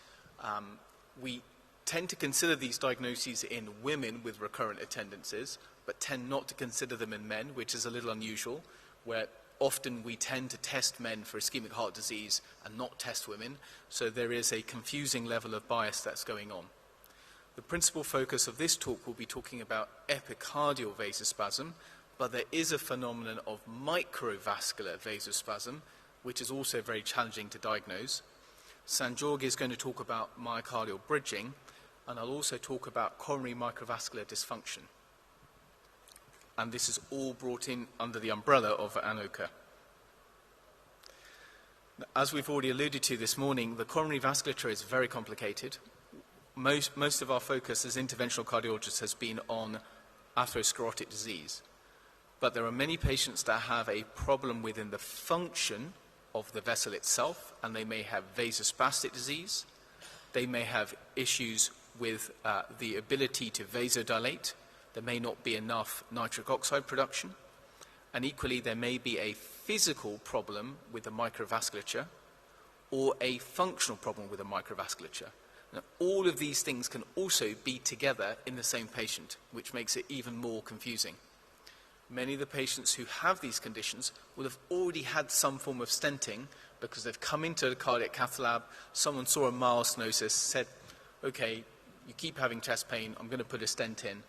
we tend to consider these diagnoses in women with recurrent attendances, but tend not to consider them in men, which is a little unusual, where often we tend to test men for ischemic heart disease and not test women. So there is a confusing level of bias that's going on. The principal focus of this talk will be talking about epicardial vasospasm, but there is a phenomenon of microvascular vasospasm, which is also very challenging to diagnose. Sanjog is going to talk about myocardial bridging, and I'll also talk about coronary microvascular dysfunction. And this is all brought in under the umbrella of ANOCA. As we've already alluded to this morning, the coronary vasculature is very complicated. Most of our focus as interventional cardiologists has been on atherosclerotic disease. But there are many patients that have a problem within the function of the vessel itself, and they may have vasospastic disease. They may have issues with the ability to vasodilate. There may not be enough nitric oxide production. And equally, there may be a physical problem with the microvasculature or a functional problem with the microvasculature. Now, all of these things can also be together in the same patient, which makes it even more confusing. Many of the patients who have these conditions will have already had some form of stenting because they've come into the cardiac cath lab, someone saw a mild stenosis, said, okay, you keep having chest pain, I'm going to put a stent in,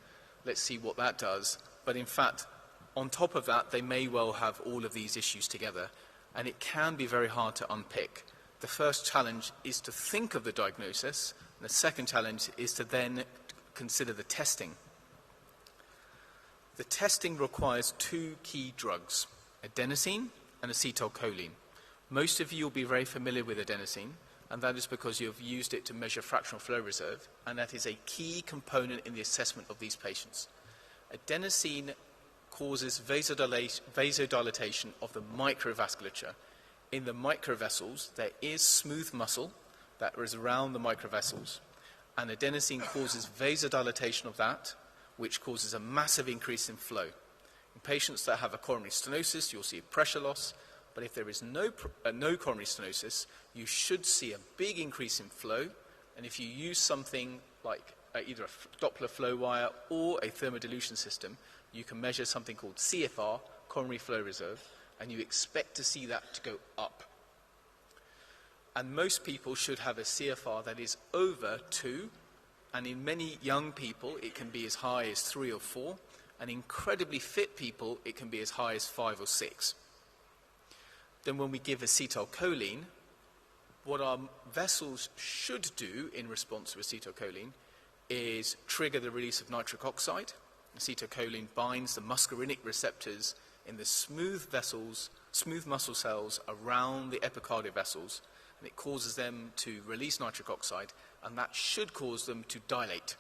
let's see what that does. But in fact, on top of that, they may well have all of these issues together, and it can be very hard to unpick. The first challenge is to think of the diagnosis, and the second challenge is to then consider the testing. The testing requires two key drugs, adenosine and acetylcholine. Most of you will be very familiar with adenosine, and that is because you have used it to measure fractional flow reserve, and that is a key component in the assessment of these patients. Adenosine causes vasodilatation of the microvasculature. In the microvessels, there is smooth muscle that is around the microvessels, and adenosine causes vasodilatation of that, which causes a massive increase in flow. In patients that have a coronary stenosis, you'll see pressure loss, but if there is no coronary stenosis, you should see a big increase in flow, and if you use something like either a Doppler flow wire or a thermodilution system, you can measure something called CFR, coronary flow reserve, and you expect to see that to go up. And most people should have a CFR that is over 2, and in many young people, it can be as high as 3 or 4, and incredibly fit people, it can be as high as 5 or 6. Then when we give acetylcholine, what our vessels should do in response to acetylcholine is trigger the release of nitric oxide. Acetylcholine binds the muscarinic receptors in the smooth muscle cells around the epicardial vessels, and it causes them to release nitric oxide, and that should cause them to dilate.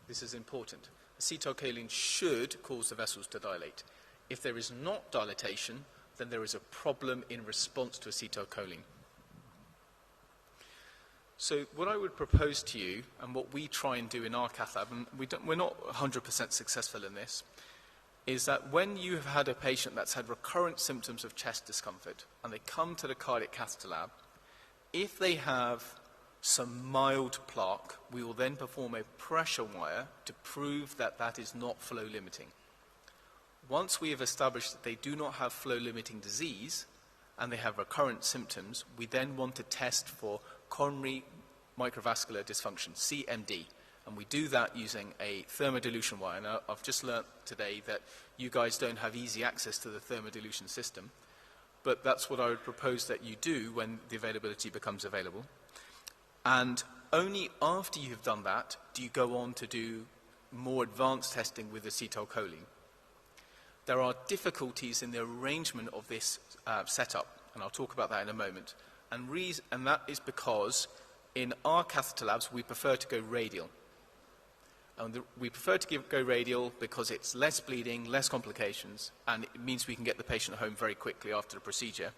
This is important. Acetylcholine should cause the vessels to dilate. If there is not dilatation, then there is a problem in response to acetylcholine. So what I would propose to you, and what we try and do in our cath lab, and we're not 100% successful in this, is that when you have had a patient that's had recurrent symptoms of chest discomfort, and they come to the cardiac catheter lab, if they have some mild plaque, we will then perform a pressure wire to prove that that is not flow limiting. Once we have established that they do not have flow limiting disease, and they have recurrent symptoms, we then want to test for coronary microvascular dysfunction, CMD. And we do that using a thermodilution wire. And I've just learnt today that you guys don't have easy access to the thermodilution system, but that's what I would propose that you do when the availability becomes available. And only after you have done that do you go on to do more advanced testing with acetylcholine. There are difficulties in the arrangement of this setup, and I'll talk about that in a moment. And that is because in our catheter labs, we prefer to go radial. And we prefer to go radial because it's less bleeding, less complications, and it means we can get the patient home very quickly after the procedure.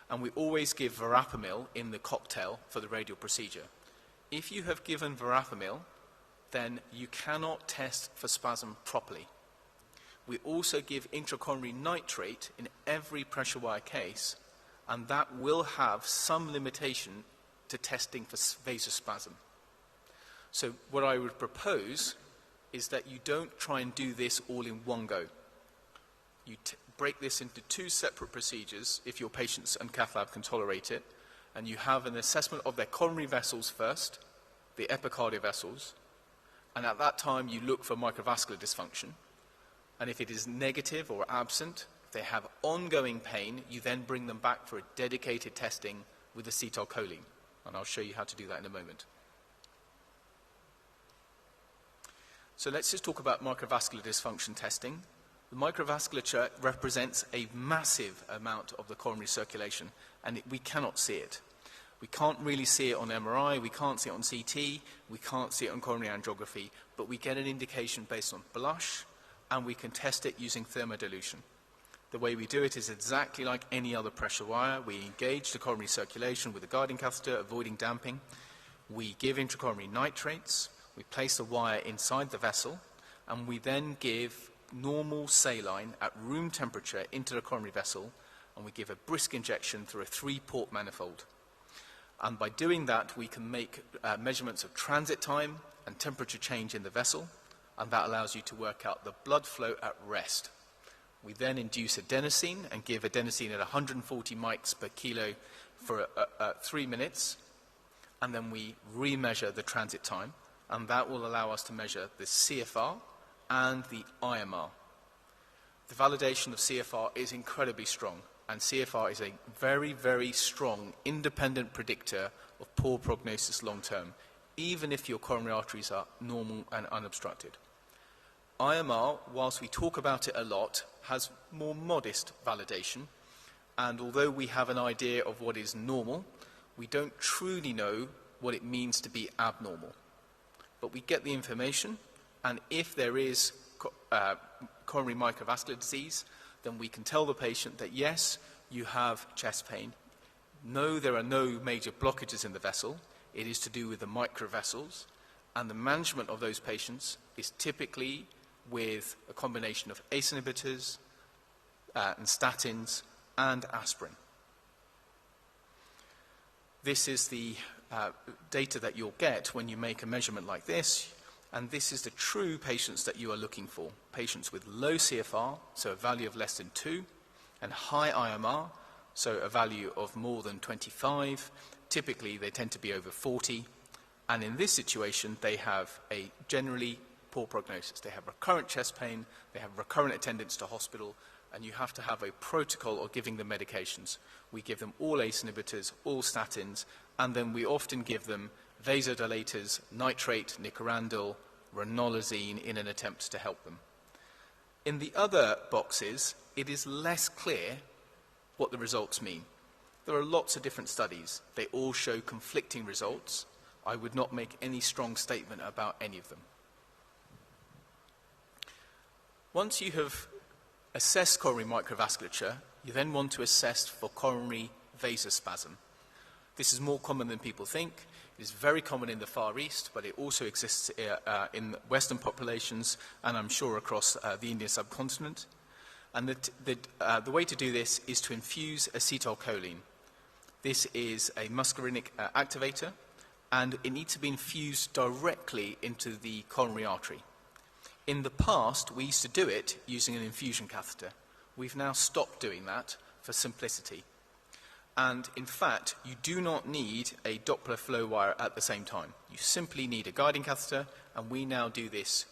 And we always give verapamil in the cocktail for the radial procedure. If you have given verapamil, then you cannot test for spasm properly. We also give intracoronary nitrate in every pressure wire case, and that will have some limitation to testing for vasospasm. So what I would propose is that you don't try and do this all in one go. You break this into two separate procedures if your patients and cath lab can tolerate it, and you have an assessment of their coronary vessels first, the epicardial vessels, and at that time you look for microvascular dysfunction. And if it is negative or absent, if they have ongoing pain, you then bring them back for a dedicated testing with acetylcholine. And I'll show you how to do that in a moment. So let's just talk about microvascular dysfunction testing. The microvasculature represents a massive amount of the coronary circulation, and we cannot see it. We can't really see it on MRI, we can't see it on CT, we can't see it on coronary angiography, but we get an indication based on blush, and we can test it using thermodilution. The way we do it is exactly like any other pressure wire. We engage the coronary circulation with a guiding catheter, avoiding damping. We give intracoronary nitrates. We place the wire inside the vessel, and we then give normal saline at room temperature into the coronary vessel, and we give a brisk injection through a 3-port manifold. And by doing that, we can make measurements of transit time and temperature change in the vessel, and that allows you to work out the blood flow at rest. We then induce adenosine and give adenosine at 140 mics per kilo for 3 minutes, and then we remeasure the transit time, and that will allow us to measure the CFR and the IMR. The validation of CFR is incredibly strong, and CFR is a very, very strong independent predictor of poor prognosis long term, even if your coronary arteries are normal and unobstructed. IMR, whilst we talk about it a lot, has more modest validation, and although we have an idea of what is normal, we don't truly know what it means to be abnormal. But we get the information, and if there is coronary microvascular disease, then we can tell the patient that yes, you have chest pain. No, there are no major blockages in the vessel. It is to do with the microvessels, and the management of those patients is typically with a combination of ACE inhibitors and statins and aspirin. This is the data that you'll get when you make a measurement like this, and this is the true patients that you are looking for. Patients with low CFR, so a value of less than 2, and high IMR, so a value of more than 25. Typically, they tend to be over 40, and in this situation, they have a generally poor prognosis. They have recurrent chest pain, they have recurrent attendance to hospital, and you have to have a protocol of giving them medications. We give them all ACE inhibitors, all statins, and then we often give them vasodilators, nitrate, nicorandil, ranolazine in an attempt to help them. In the other boxes, it is less clear what the results mean. There are lots of different studies. They all show conflicting results. I would not make any strong statement about any of them. Once you have assessed coronary microvasculature, you then want to assess for coronary vasospasm. This is more common than people think. It is very common in the Far East, but it also exists in Western populations, and I'm sure across the Indian subcontinent. And the way to do this is to infuse acetylcholine. This is a muscarinic activator, and it needs to be infused directly into the coronary artery. In the past, we used to do it using an infusion catheter. We've now stopped doing that for simplicity. And in fact, you do not need a Doppler flow wire at the same time. You simply need a guiding catheter, and we now do this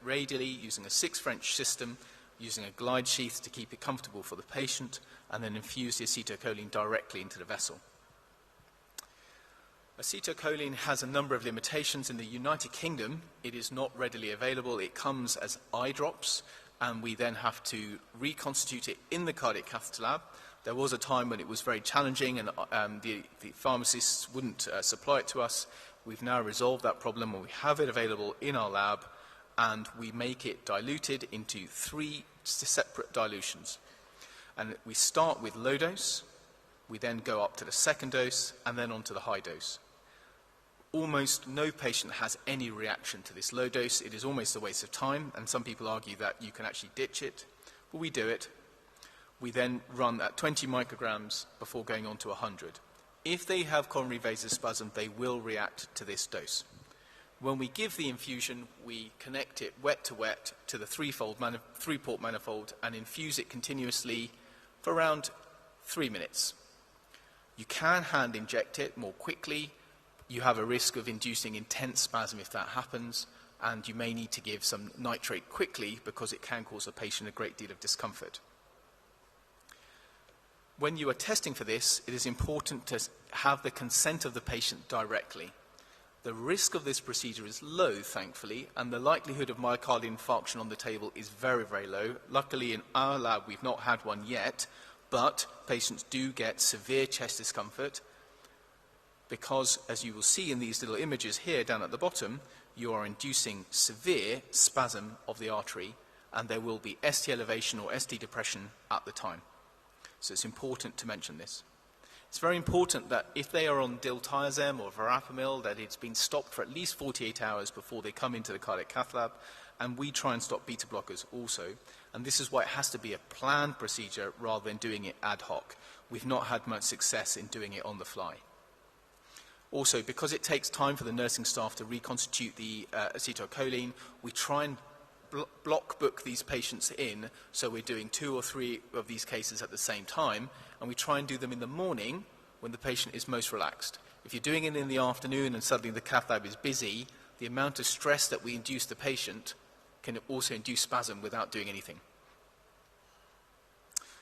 radially using a 6 French system, using a glide sheath to keep it comfortable for the patient, and then infuse the acetylcholine directly into the vessel. Acetylcholine has a number of limitations. In the United Kingdom, it is not readily available. It comes as eye drops, and we then have to reconstitute it in the cardiac catheter lab. There was a time when it was very challenging, and the pharmacists wouldn't supply it to us. We've now resolved that problem, and we have it available in our lab, and we make it diluted into 3 separate dilutions. And we start with low dose, we then go up to the second dose, and then on to the high dose. Almost no patient has any reaction to this low dose. It is almost a waste of time, and some people argue that you can actually ditch it, but we do it. We then run at 20 micrograms before going on to 100. If they have coronary vasospasm, they will react to this dose. When we give the infusion, we connect it wet to wet to the 3-port manifold and infuse it continuously for around 3 minutes. You can hand inject it more quickly. You have a risk of inducing intense spasm if that happens, and you may need to give some nitrate quickly because it can cause a patient a great deal of discomfort. When you are testing for this, it is important to have the consent of the patient directly. The risk of this procedure is low, thankfully, and the likelihood of myocardial infarction on the table is very, very low. Luckily, in our lab, we've not had one yet, but patients do get severe chest discomfort because, as you will see in these little images here down at the bottom, you are inducing severe spasm of the artery, and there will be ST elevation or ST depression at the time. So it's important to mention this. It's very important that if they are on diltiazem or verapamil, that it's been stopped for at least 48 hours before they come into the cardiac cath lab, and we try and stop beta blockers also. And this is why it has to be a planned procedure rather than doing it ad hoc. We've not had much success in doing it on the fly. Also, because it takes time for the nursing staff to reconstitute the acetylcholine, we try and block book these patients in, so we're doing 2 or 3 of these cases at the same time, and we try and do them in the morning when the patient is most relaxed. If you're doing it in the afternoon and suddenly the cath lab is busy, the amount of stress that we induce the patient can also induce spasm without doing anything.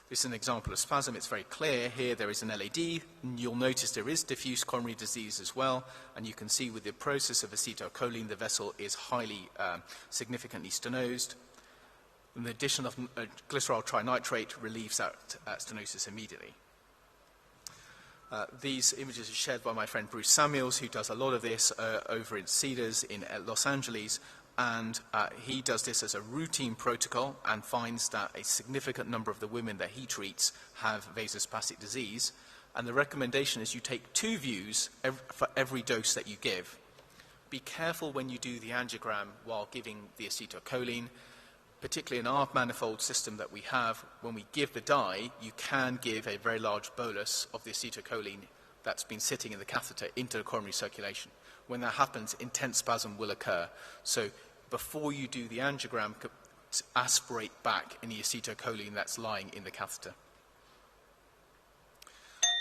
This is an example of spasm. It's very clear here. There is an LAD. You'll notice there is diffuse coronary disease as well, and you can see with the process of acetylcholine, the vessel is highly significantly stenosed. And the addition of glycerol trinitrate relieves that stenosis immediately. These images are shared by my friend Bruce Samuels, who does a lot of this over in Cedars in Los Angeles. And he does this as a routine protocol and finds that a significant number of the women that he treats have vasospastic disease. And the recommendation is you take 2 views for every dose that you give. Be careful when you do the angiogram while giving the acetylcholine. Particularly in our manifold system that we have, when we give the dye, you can give a very large bolus of the acetylcholine that's been sitting in the catheter into the coronary circulation. When that happens, intense spasm will occur. So before you do the angiogram, aspirate back any acetylcholine that's lying in the catheter.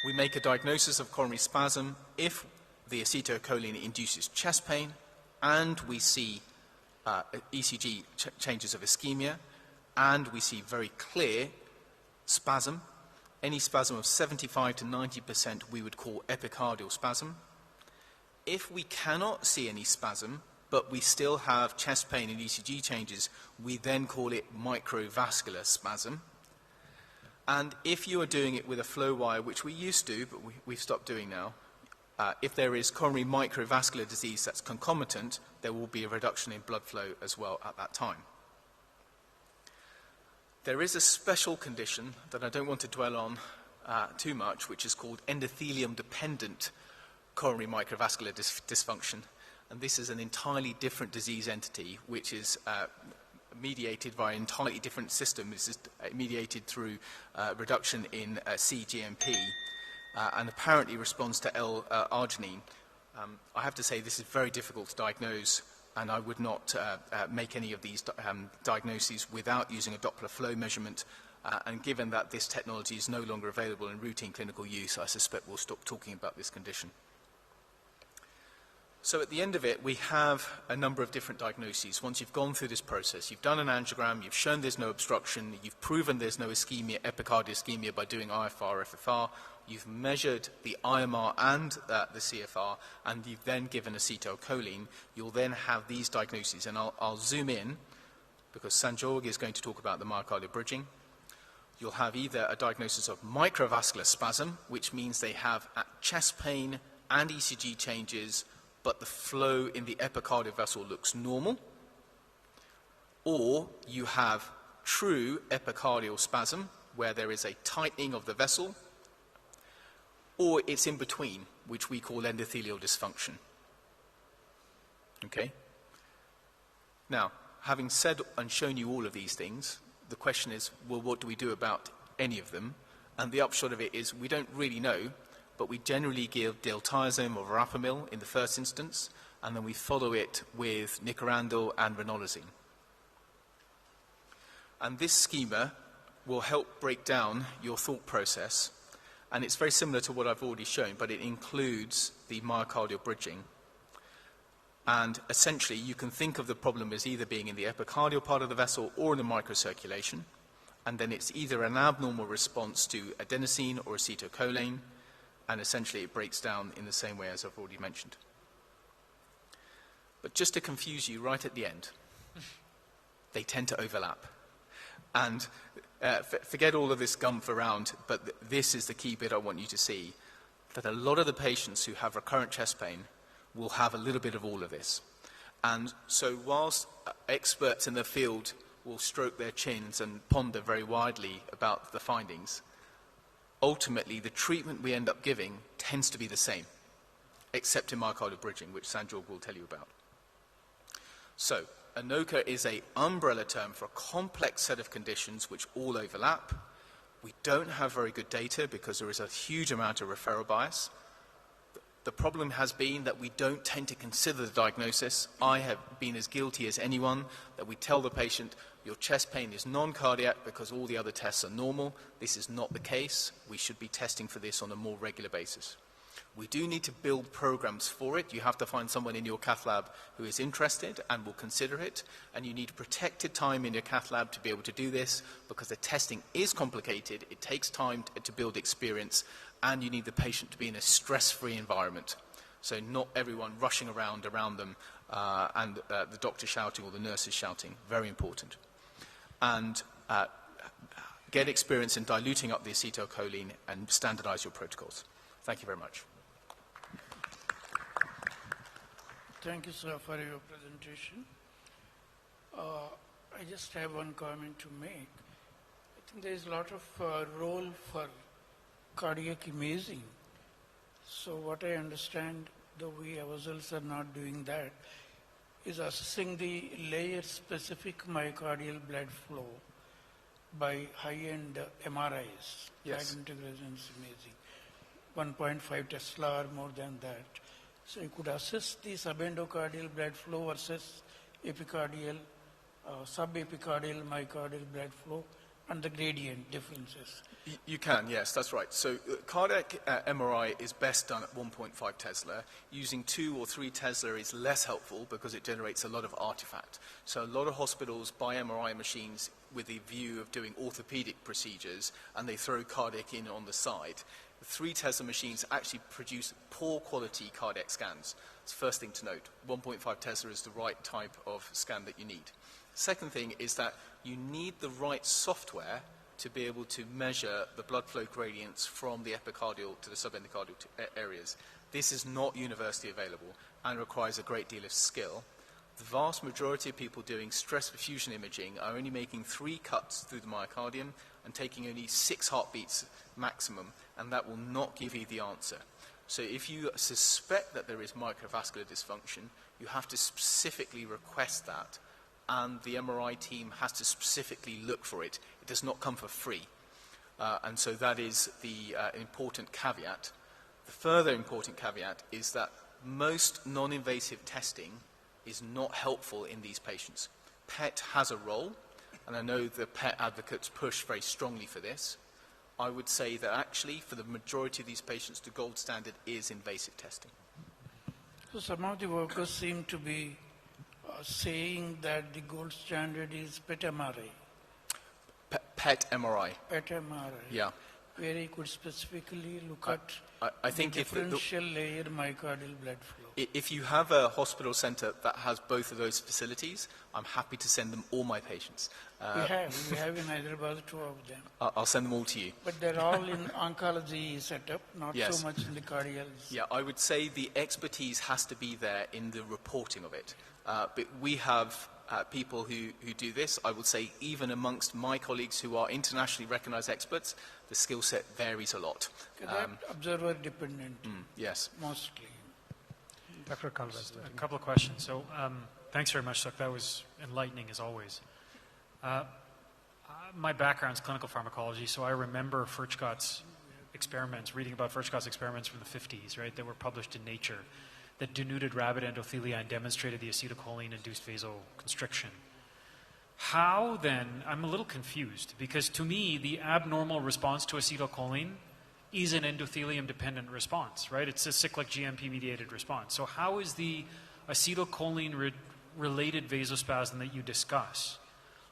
We make a diagnosis of coronary spasm if the acetylcholine induces chest pain and we see ECG changes of ischemia, and we see very clear spasm. Any spasm of 75 to 90% we would call epicardial spasm. If we cannot see any spasm, but we still have chest pain and ECG changes, we then call it microvascular spasm. And if you are doing it with a flow wire, which we used to, but we've stopped doing now, if there is coronary microvascular disease that's concomitant, there will be a reduction in blood flow as well at that time. There is a special condition that I don't want to dwell on too much, which is called endothelium-dependent coronary microvascular dysfunction. And this is an entirely different disease entity, which is mediated by an entirely different system. This is mediated through reduction in cGMP and apparently responds to L-arginine. I have to say this is very difficult to diagnose, and I would not make any of these diagnoses without using a Doppler flow measurement. And given that this technology is no longer available in routine clinical use, I suspect we'll stop talking about this condition. So at the end of it, we have a number of different diagnoses. Once you've gone through this process, you've done an angiogram, you've shown there's no obstruction, you've proven there's no ischemia, epicardial ischemia by doing IFR, FFR, you've measured the IMR and the CFR, and you've then given acetylcholine, you'll then have these diagnoses. And I'll zoom in, because Sanjog is going to talk about the myocardial bridging. You'll have either a diagnosis of microvascular spasm, which means they have chest pain and ECG changes, but the flow in the epicardial vessel looks normal, or you have true epicardial spasm, where there is a tightening of the vessel, or it's in between, which we call endothelial dysfunction. Okay? Now, having said and shown you all of these things, the question is, well, what do we do about any of them? And the upshot of it is we don't really know, but we generally give diltiazem or verapamil in the first instance, and then we follow it with nicorandil and ranolazine. And this schema will help break down your thought process, and it's very similar to what I've already shown, but it includes the myocardial bridging. And essentially, you can think of the problem as either being in the epicardial part of the vessel or in the microcirculation, and then it's either an abnormal response to adenosine or acetylcholine, and essentially it breaks down in the same way as I've already mentioned. But just to confuse you right at the end, they tend to overlap. And forget all of this gumph around, but this is the key bit I want you to see, that a lot of the patients who have recurrent chest pain will have a little bit of all of this. And so whilst experts in the field will stroke their chins and ponder very widely about the findings, ultimately the treatment we end up giving tends to be the same, except in myocardial bridging, which Sanjog will tell you about. So, ANOCA is an umbrella term for a complex set of conditions which all overlap. We don't have very good data because there is a huge amount of referral bias. The problem has been that we don't tend to consider the diagnosis. I have been as guilty as anyone that we tell the patient, your chest pain is non-cardiac because all the other tests are normal. This is not the case. We should be testing for this on a more regular basis. We do need to build programs for it. You have to find someone in your cath lab who is interested and will consider it. And you need protected time in your cath lab to be able to do this because the testing is complicated. It takes time to build experience, and you need the patient to be in a stress-free environment. So not everyone rushing around them and the doctor shouting or the nurses shouting. Very important. And get experience in diluting up the acetylcholine and standardize your protocols. Thank you very much. Thank you, sir, for your presentation. I just have one comment to make. I think there is a lot of role for cardiac imaging. So what I understand, though we ourselves are not doing that, is assessing the layer-specific myocardial blood flow by high-end MRIs, magnetic resonance imaging, 1.5 Tesla or more than that. So you could assess the subendocardial blood flow versus epicardial, subepicardial myocardial blood flow and the gradient differences. You can, yes, that's right. So cardiac MRI is best done at 1.5 Tesla. Using 2 or 3 Tesla is less helpful because it generates a lot of artifact. So a lot of hospitals buy MRI machines with the view of doing orthopedic procedures, and they throw cardiac in on the side. The 3 Tesla machines actually produce poor quality cardiac scans. That's the first thing to note. 1.5 Tesla is the right type of scan that you need. Second thing is that you need the right software to be able to measure the blood flow gradients from the epicardial to the subendocardial areas. This is not universally available and requires a great deal of skill. The vast majority of people doing stress perfusion imaging are only making 3 cuts through the myocardium and taking only 6 heartbeats maximum, and that will not give you the answer. So if you suspect that there is microvascular dysfunction, you have to specifically request that, and the MRI team has to specifically look for it. It does not come for free. And so that is the important caveat. The further important caveat is that most non-invasive testing is not helpful in these patients. PET has a role, and I know the pet advocates push very strongly for this, I would say that actually for the majority of these patients the gold standard is invasive testing. So some of the workers seem to be saying that the gold standard is PET MRI. PET MRI. PET MRI. Yeah. Where you could specifically look at I think the if differential layer myocardial blood flow. If you have a hospital centre that has both of those facilities, I'm happy to send them all my patients. We have in Hyderabad 2 of them. I'll send them all to you. But they're all in oncology setup, not Yes. so much in the cardiology. Yeah, I would say the expertise has to be there in the reporting of it. But we have people who do this. I would say even amongst my colleagues who are internationally recognised experts, the skill set varies a lot. That observer dependent, yes. mostly. Dr. Calvez. A couple of questions. So thanks very much, Suk. That was enlightening as always. My background is clinical pharmacology, so I remember Furchgott's experiments, reading about Furchgott's experiments from the 50s, right, that were published in Nature, that denuded rabbit endothelia and demonstrated the acetylcholine-induced vasoconstriction. How then, I'm a little confused, because to me, the abnormal response to acetylcholine is an endothelium-dependent response, right? It's a cyclic GMP-mediated response. So how is the acetylcholine-related vasospasm that you discuss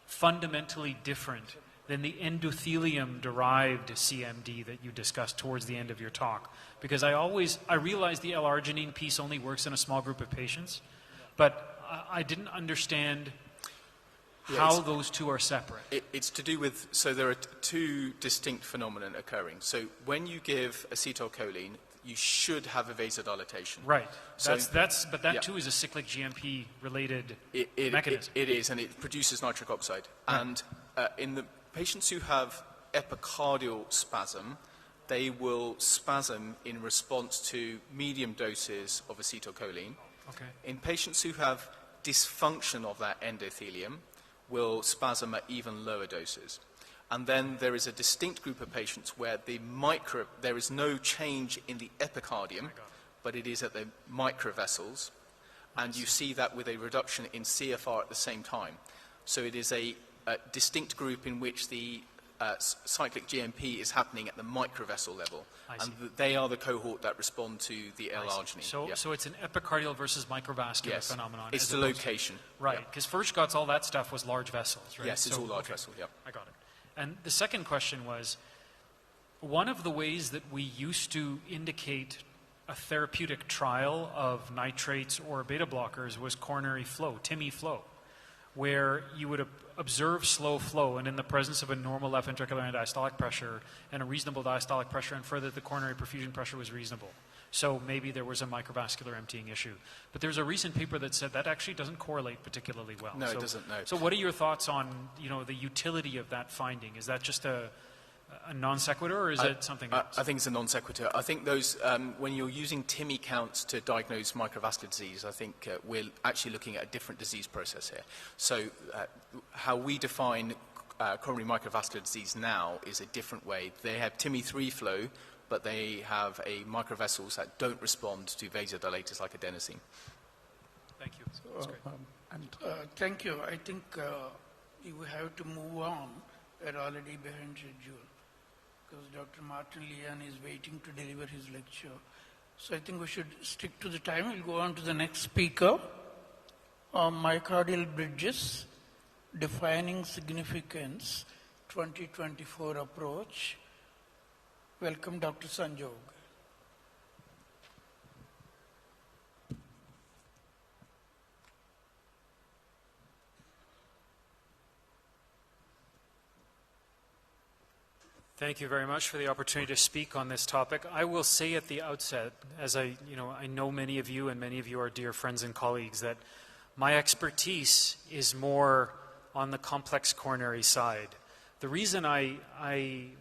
fundamentally different than the endothelium-derived CMD that you discussed towards the end of your talk? Because I realize the L-arginine piece only works in a small group of patients, but I didn't understand how those two are separate. It's to do with, so there are two distinct phenomena occurring. So when you give acetylcholine, you should have a vasodilatation. Right. So, but that too is a cyclic GMP-related mechanism. It is, and it produces nitric oxide. Right. And in the patients who have epicardial spasm, they will spasm in response to medium doses of acetylcholine. Okay. In patients who have dysfunction of that endothelium, will spasm at even lower doses. And then there is a distinct group of patients where there is no change in the epicardium, but it is at the microvessels, and you see that with a reduction in CFR at the same time. So it is a distinct group in which the cyclic GMP is happening at the microvessel level, and they are the cohort that respond to the L-arginine. So it's an epicardial versus microvascular phenomenon. It's the location. Right, because Furchgott's all that stuff was large vessels, right? Yes, it's all large vessel, I got it. And the second question was, one of the ways that we used to indicate a therapeutic trial of nitrates or beta blockers was coronary flow, TIMI flow, where you would observe slow flow and in the presence of a normal left ventricular diastolic pressure and a reasonable diastolic pressure, and further the coronary perfusion pressure was reasonable. So maybe there was a microvascular emptying issue. But there's a recent paper that said that actually doesn't correlate particularly well. No, it doesn't, no. So what are your thoughts on, the utility of that finding? Is that just a non sequitur, or is it something else? I think it's a non sequitur. I think those, when you're using TIMI counts to diagnose microvascular disease, I think we're actually looking at a different disease process here. So how we define coronary microvascular disease now is a different way. They have TIMI-3 flow, but they have a microvessels that don't respond to vasodilators like adenosine. Thank you. That's great. Thank you. I think you have to move on. We're already behind schedule because Dr. Martin Lian is waiting to deliver his lecture. So I think we should stick to the time. We'll go on to the next speaker. Myocardial bridges, defining significance, 2024 approach. Welcome, Dr. Sanjog. Thank you very much for the opportunity to speak on this topic. I will say at the outset, as I know many of you and many of you are dear friends and colleagues, that my expertise is more on the complex coronary side. The reason I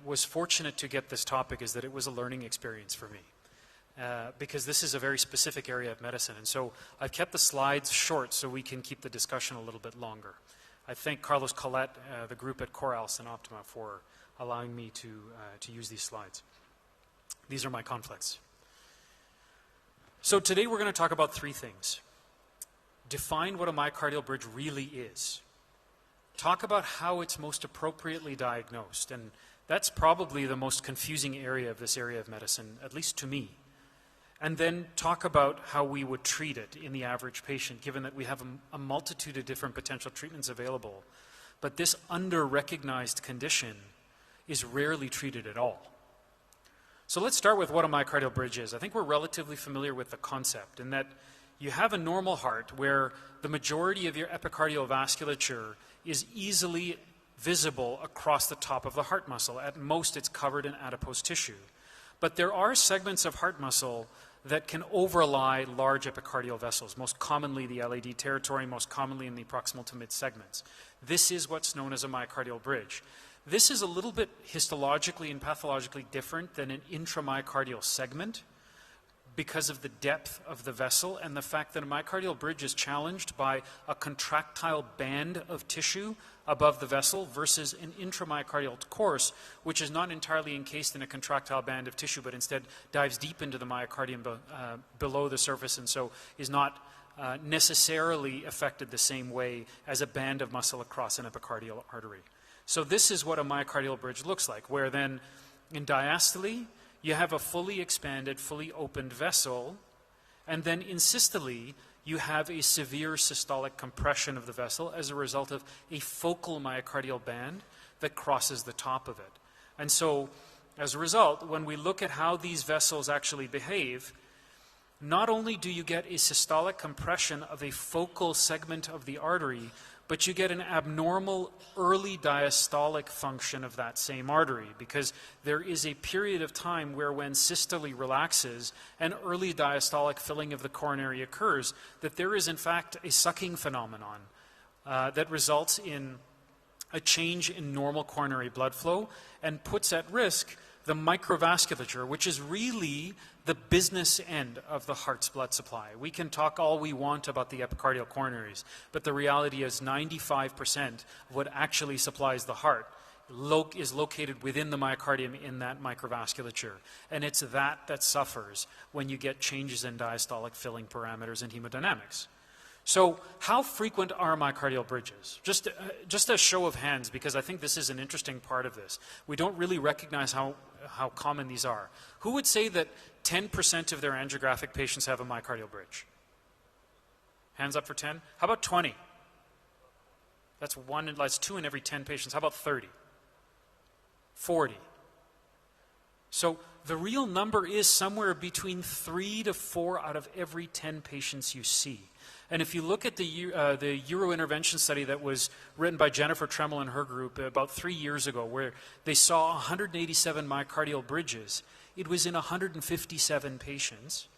was fortunate to get this topic is that it was a learning experience for me, because this is a very specific area of medicine. And so I've kept the slides short so we can keep the discussion a little bit longer. I thank Carlos Colette, the group at Corals and Optima, for allowing me to use these slides. These are my conflicts. So today we're going to talk about three things. Define what a myocardial bridge really is. talk about how it's most appropriately diagnosed. And that's probably the most confusing area of this area of medicine, at least to me. And then talk about how we would treat it in the average patient, given that we have a multitude of different potential treatments available. But this under-recognized condition is rarely treated at all. So let's start with what a myocardial bridge is. I think we're relatively familiar with the concept in that you have a normal heart where the majority of your epicardial vasculature is easily visible across the top of the heart muscle. At most, it's covered in adipose tissue. But there are segments of heart muscle that can overlie large epicardial vessels, most commonly the LAD territory, most commonly in the proximal to mid segments. This is what's known as a myocardial bridge. This is a little bit histologically and pathologically different than an intramyocardial segment because of the depth of the vessel and the fact that a myocardial bridge is challenged by a contractile band of tissue above the vessel versus an intramyocardial course, which is not entirely encased in a contractile band of tissue, but instead dives deep into the myocardium below the surface, and so is not necessarily affected the same way as a band of muscle across an epicardial artery. So this is what a myocardial bridge looks like, where then in diastole, you have a fully expanded, fully opened vessel, and then in systole, you have a severe systolic compression of the vessel as a result of a focal myocardial band that crosses the top of it. And so, as a result, when we look at how these vessels actually behave, not only do you get a systolic compression of a focal segment of the artery, but you get an abnormal early diastolic function of that same artery, because there is a period of time where when systole relaxes and early diastolic filling of the coronary occurs, that there is in fact a sucking phenomenon that results in a change in normal coronary blood flow and puts at risk the microvasculature, which is really the business end of the heart's blood supply. We can talk all we want about the epicardial coronaries, but the reality is 95% of what actually supplies the heart is located within the myocardium in that microvasculature. And it's that suffers when you get changes in diastolic filling parameters and hemodynamics. So how frequent are myocardial bridges? Just a show of hands, because I think this is an interesting part of this. We don't really recognize how common these are. Who would say that 10% of their angiographic patients have a myocardial bridge? Hands up for 10. How about 20? That's 2 in every 10 patients. How about 30? 40. So the real number is somewhere between 3 to 4 out of every 10 patients you see. And if you look at the Euro intervention study that was written by Jennifer Tremmel and her group about 3 years ago, where they saw 187 myocardial bridges, it was in 157 patients.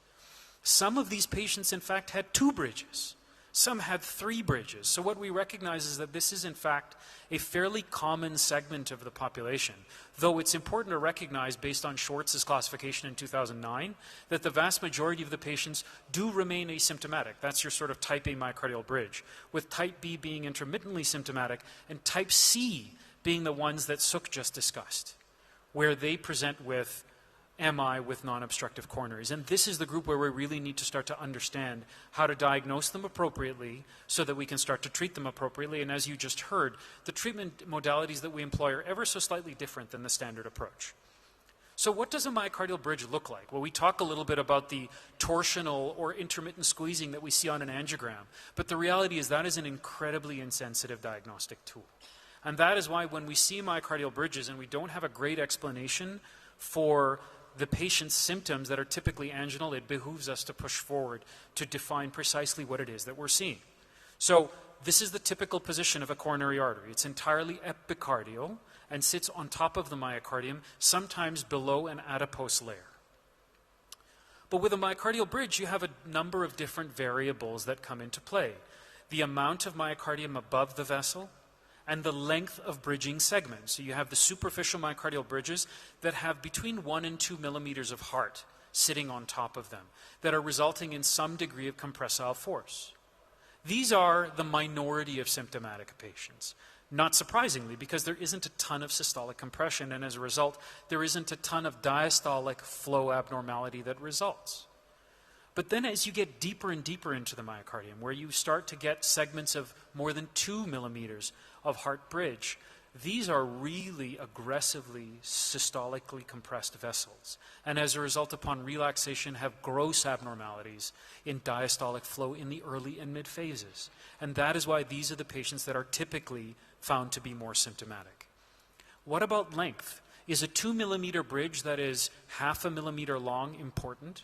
Some of these patients, in fact, had 2 bridges. Some had 3 bridges. So what we recognize is that this is, in fact, a fairly common segment of the population, though it's important to recognize, based on Schwartz's classification in 2009, that the vast majority of the patients do remain asymptomatic. That's your sort of type A myocardial bridge, with type B being intermittently symptomatic and type C being the ones that Suk just discussed, where they present with MI with non-obstructive coronaries. And this is the group where we really need to start to understand how to diagnose them appropriately so that we can start to treat them appropriately. And as you just heard, the treatment modalities that we employ are ever so slightly different than the standard approach. So what does a myocardial bridge look like? Well, we talk a little bit about the torsional or intermittent squeezing that we see on an angiogram, but the reality is that is an incredibly insensitive diagnostic tool. And that is why when we see myocardial bridges and we don't have a great explanation for the patient's symptoms that are typically anginal, it behooves us to push forward to define precisely what it is that we're seeing. So this is the typical position of a coronary artery. It's entirely epicardial and sits on top of the myocardium, sometimes below an adipose layer. But with a myocardial bridge, you have a number of different variables that come into play. The amount of myocardium above the vessel, and the length of bridging segments. So you have the superficial myocardial bridges that have between 1 and 2 millimeters of heart sitting on top of them that are resulting in some degree of compressile force. These are the minority of symptomatic patients. Not surprisingly, because there isn't a ton of systolic compression, and as a result, there isn't a ton of diastolic flow abnormality that results. But then as you get deeper and deeper into the myocardium, where you start to get segments of more than 2 millimeters of heart bridge, these are really aggressively systolically compressed vessels. And as a result, upon relaxation, have gross abnormalities in diastolic flow in the early and mid phases. And that is why these are the patients that are typically found to be more symptomatic. What about length? Is a 2 millimeter bridge that is 0.5 millimeter long important?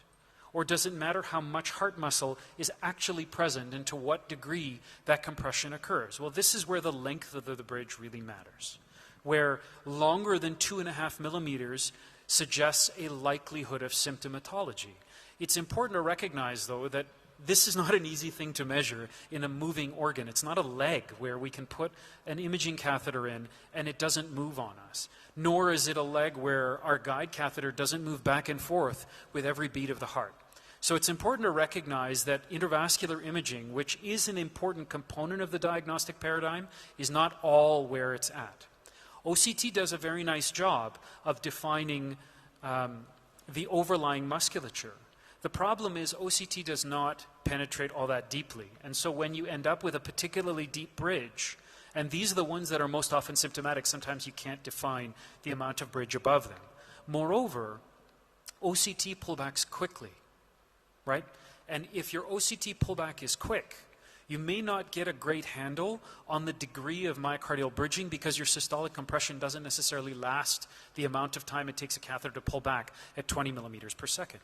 Or does it matter how much heart muscle is actually present and to what degree that compression occurs? Well, this is where the length of the bridge really matters, where longer than 2.5 millimeters suggests a likelihood of symptomatology. It's important to recognize, though, that this is not an easy thing to measure in a moving organ. It's not a leg where we can put an imaging catheter in and it doesn't move on us. Nor is it a leg where our guide catheter doesn't move back and forth with every beat of the heart. So it's important to recognize that intravascular imaging, which is an important component of the diagnostic paradigm, is not all where it's at. OCT does a very nice job of defining the overlying musculature. The problem is OCT does not penetrate all that deeply. And so when you end up with a particularly deep bridge, and these are the ones that are most often symptomatic, sometimes you can't define the amount of bridge above them. Moreover, OCT pullbacks quickly, right? And if your OCT pullback is quick, you may not get a great handle on the degree of myocardial bridging because your systolic compression doesn't necessarily last the amount of time it takes a catheter to pull back at 20 millimeters per second.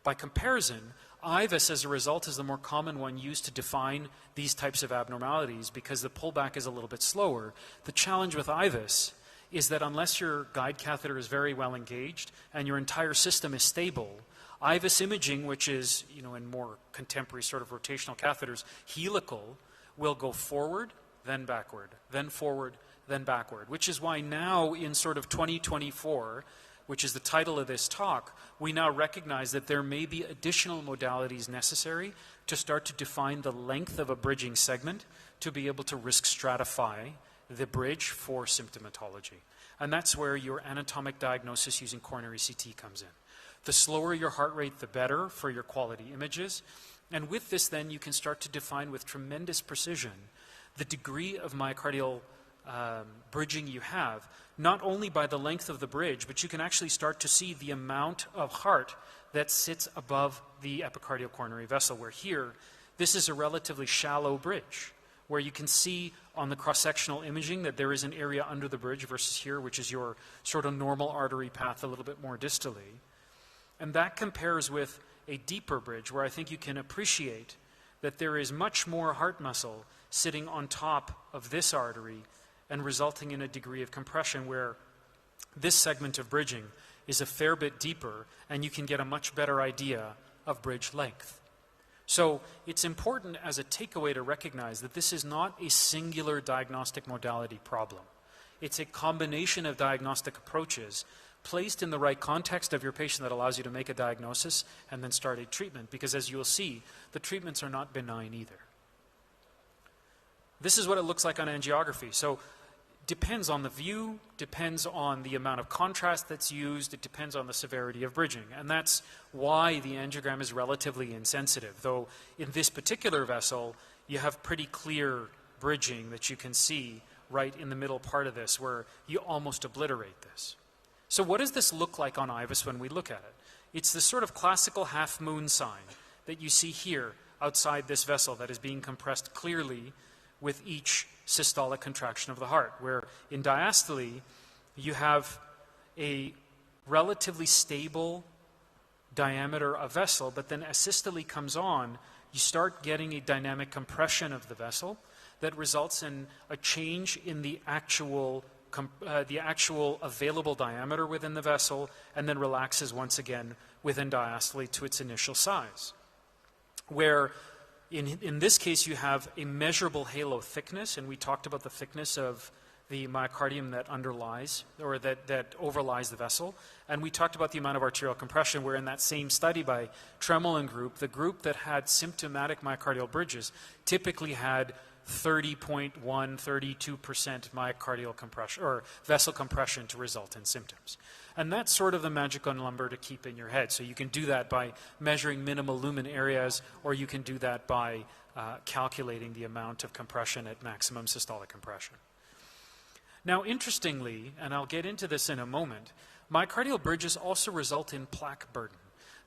By comparison, IVUS, as a result, is the more common one used to define these types of abnormalities because the pullback is a little bit slower. The challenge with IVUS is that unless your guide catheter is very well engaged and your entire system is stable, IVUS imaging, which is, in more contemporary sort of rotational catheters, helical, will go forward, then backward, then forward, then backward, which is why now in sort of 2024, which is the title of this talk, we now recognize that there may be additional modalities necessary to start to define the length of a bridging segment to be able to risk stratify the bridge for symptomatology. And that's where your anatomic diagnosis using coronary CT comes in. The slower your heart rate, the better for your quality images. And with this, then, you can start to define with tremendous precision the degree of myocardial bridging you have, not only by the length of the bridge, but you can actually start to see the amount of heart that sits above the epicardial coronary vessel, where here, this is a relatively shallow bridge, where you can see on the cross-sectional imaging that there is an area under the bridge versus here, which is your sort of normal artery path a little bit more distally. And that compares with a deeper bridge, where I think you can appreciate that there is much more heart muscle sitting on top of this artery and resulting in a degree of compression where this segment of bridging is a fair bit deeper and you can get a much better idea of bridge length. So it's important as a takeaway to recognize that this is not a singular diagnostic modality problem. It's a combination of diagnostic approaches placed in the right context of your patient that allows you to make a diagnosis and then start a treatment, because as you will see, the treatments are not benign either. This is what it looks like on angiography. So depends on the view, depends on the amount of contrast that's used, it depends on the severity of bridging. And that's why the angiogram is relatively insensitive, though in this particular vessel, you have pretty clear bridging that you can see right in the middle part of this, where you almost obliterate this. So what does this look like on IVUS when we look at it? It's this sort of classical half-moon sign that you see here outside this vessel that is being compressed clearly with each systolic contraction of the heart, where in diastole, you have a relatively stable diameter of vessel, but then as systole comes on, you start getting a dynamic compression of the vessel that results in a change in the actual available diameter within the vessel, and then relaxes once again within diastole to its initial size. Where in this case you have a measurable halo thickness, and we talked about the thickness of the myocardium that underlies, or that overlies the vessel, and we talked about the amount of arterial compression, where in that same study by Tremel and group, the group that had symptomatic myocardial bridges typically had 30.1, 32% myocardial compression or vessel compression to result in symptoms. And that's sort of the magical number to keep in your head. So you can do that by measuring minimal lumen areas, or you can do that by calculating the amount of compression at maximum systolic compression. Now, interestingly, and I'll get into this in a moment, myocardial bridges also result in plaque burden.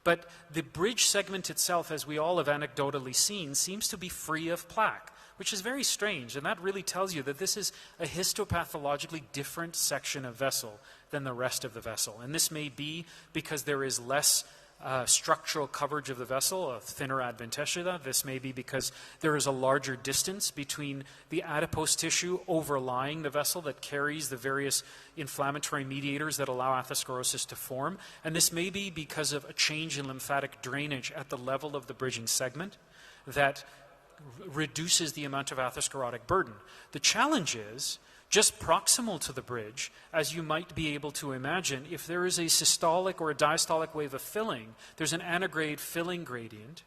But the bridge segment itself, as we all have anecdotally seen, seems to be free of plaque, which is very strange. And that really tells you that this is a histopathologically different section of vessel than the rest of the vessel. And this may be because there is less structural coverage of the vessel, a thinner adventitia. This may be because there is a larger distance between the adipose tissue overlying the vessel that carries the various inflammatory mediators that allow atherosclerosis to form. And this may be because of a change in lymphatic drainage at the level of the bridging segment that reduces the amount of atherosclerotic burden. The challenge is, just proximal to the bridge, as you might be able to imagine, if there is a systolic or a diastolic wave of filling, there's an antegrade filling gradient.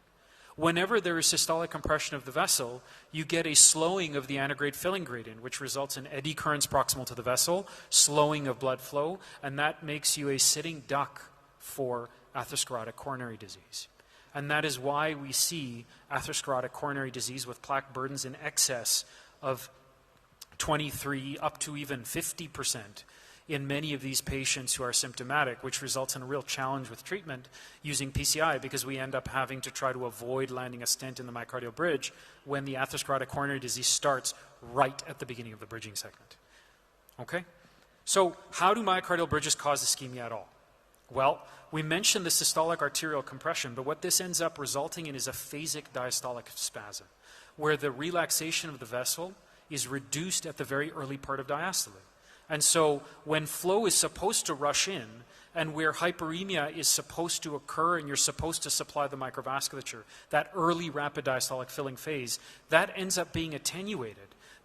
Whenever there is systolic compression of the vessel, you get a slowing of the antegrade filling gradient, which results in eddy currents proximal to the vessel, slowing of blood flow, and that makes you a sitting duck for atherosclerotic coronary disease. And that is why we see atherosclerotic coronary disease with plaque burdens in excess of 23 up to even 50% in many of these patients who are symptomatic, which results in a real challenge with treatment using PCI, because we end up having to try to avoid landing a stent in the myocardial bridge when the atherosclerotic coronary disease starts right at the beginning of the bridging segment. Okay? So how do myocardial bridges cause ischemia at all? Well, we mentioned the systolic arterial compression, but what this ends up resulting in is a phasic diastolic spasm, where the relaxation of the vessel is reduced at the very early part of diastole. And so when flow is supposed to rush in, and where hyperemia is supposed to occur and you're supposed to supply the microvasculature, that early rapid diastolic filling phase, that ends up being attenuated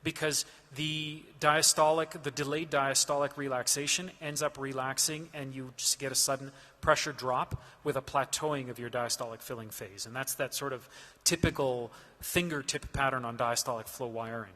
because the delayed diastolic relaxation ends up relaxing, and you just get a sudden pressure drop with a plateauing of your diastolic filling phase. And that's that sort of typical fingertip pattern on diastolic flow wiring.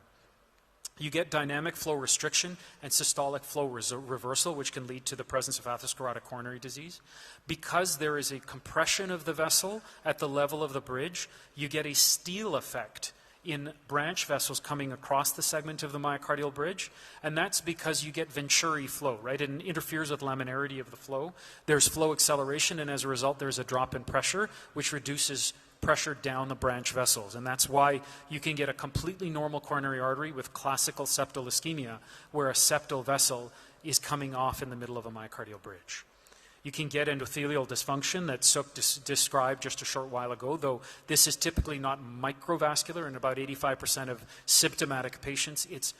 You get dynamic flow restriction and systolic flow reversal, which can lead to the presence of atherosclerotic coronary disease. Because there is a compression of the vessel at the level of the bridge, you get a steal effect in branch vessels coming across the segment of the myocardial bridge, and that's because you get Venturi flow, right? It interferes with laminarity of the flow. There's flow acceleration, and as a result, there's a drop in pressure, which reduces pressure down the branch vessels. And that's why you can get a completely normal coronary artery with classical septal ischemia, where a septal vessel is coming off in the middle of a myocardial bridge. You can get endothelial dysfunction that Suk described just a short while ago, though this is typically not microvascular. In about 85% of symptomatic patients, it's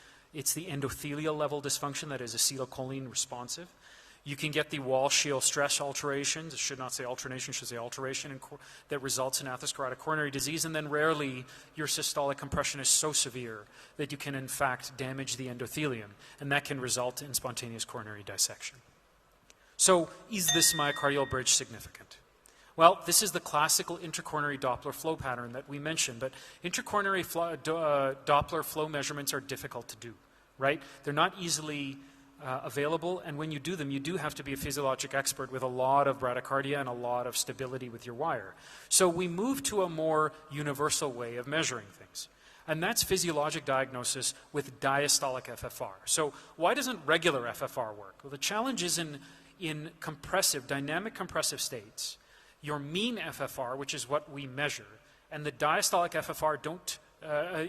the endothelial level dysfunction that is acetylcholine responsive. You can get the wall-shield stress alterations. It should not say alternation, it should say alteration, that results in atherosclerotic coronary disease. And then rarely your systolic compression is so severe that you can in fact damage the endothelium, and that can result in spontaneous coronary dissection. So is this myocardial bridge significant? Well, this is the classical intracoronary Doppler flow pattern that we mentioned, but intracoronary Doppler flow measurements are difficult to do, right? They're not easily available, and when you do them, you do have to be a physiologic expert with a lot of bradycardia and a lot of stability with your wire. So we move to a more universal way of measuring things, and that's physiologic diagnosis with diastolic FFR. So why doesn't regular FFR work? Well, the challenge is in compressive, dynamic compressive states, your mean FFR, which is what we measure, and the diastolic FFR don't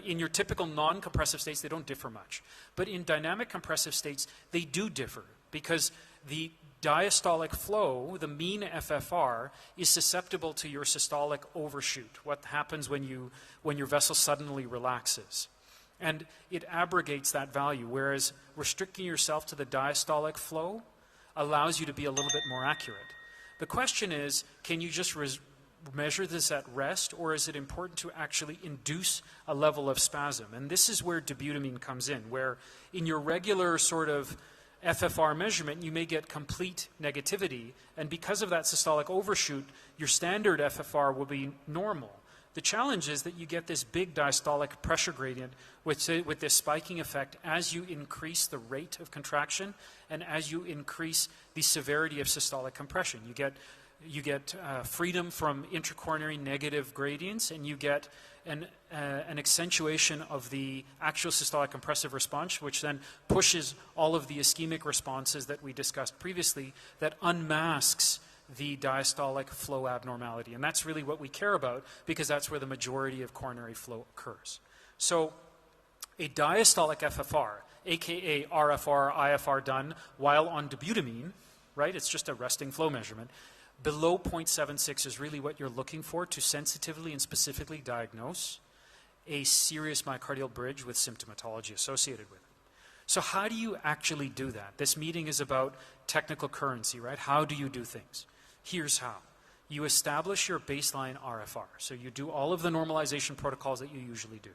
in your typical non-compressive states, they don't differ much. But in dynamic compressive states, they do differ, because the diastolic flow, the mean FFR, is susceptible to your systolic overshoot, what happens when your vessel suddenly relaxes. And it abrogates that value, whereas restricting yourself to the diastolic flow allows you to be a little bit more accurate. The question is, can you just measure this at rest, or is it important to actually induce a level of spasm? And this is where dobutamine comes in, where in your regular sort of FFR measurement, you may get complete negativity, and because of that systolic overshoot, your standard FFR will be normal. The challenge is that you get this big diastolic pressure gradient with this spiking effect as you increase the rate of contraction and as you increase the severity of systolic compression. You get freedom from intracoronary negative gradients, and you get an accentuation of the actual systolic compressive response, which then pushes all of the ischemic responses that we discussed previously that unmasks the diastolic flow abnormality. And that's really what we care about, because that's where the majority of coronary flow occurs. So a diastolic FFR, aka RFR, IFR done while on dobutamine, right? It's just a resting flow measurement. Below 0.76 is really what you're looking for to sensitively and specifically diagnose a serious myocardial bridge with symptomatology associated with it. So how do you actually do that? This meeting is about technical currency, right? How do you do things? Here's how. You establish your baseline RFR. So you do all of the normalization protocols that you usually do.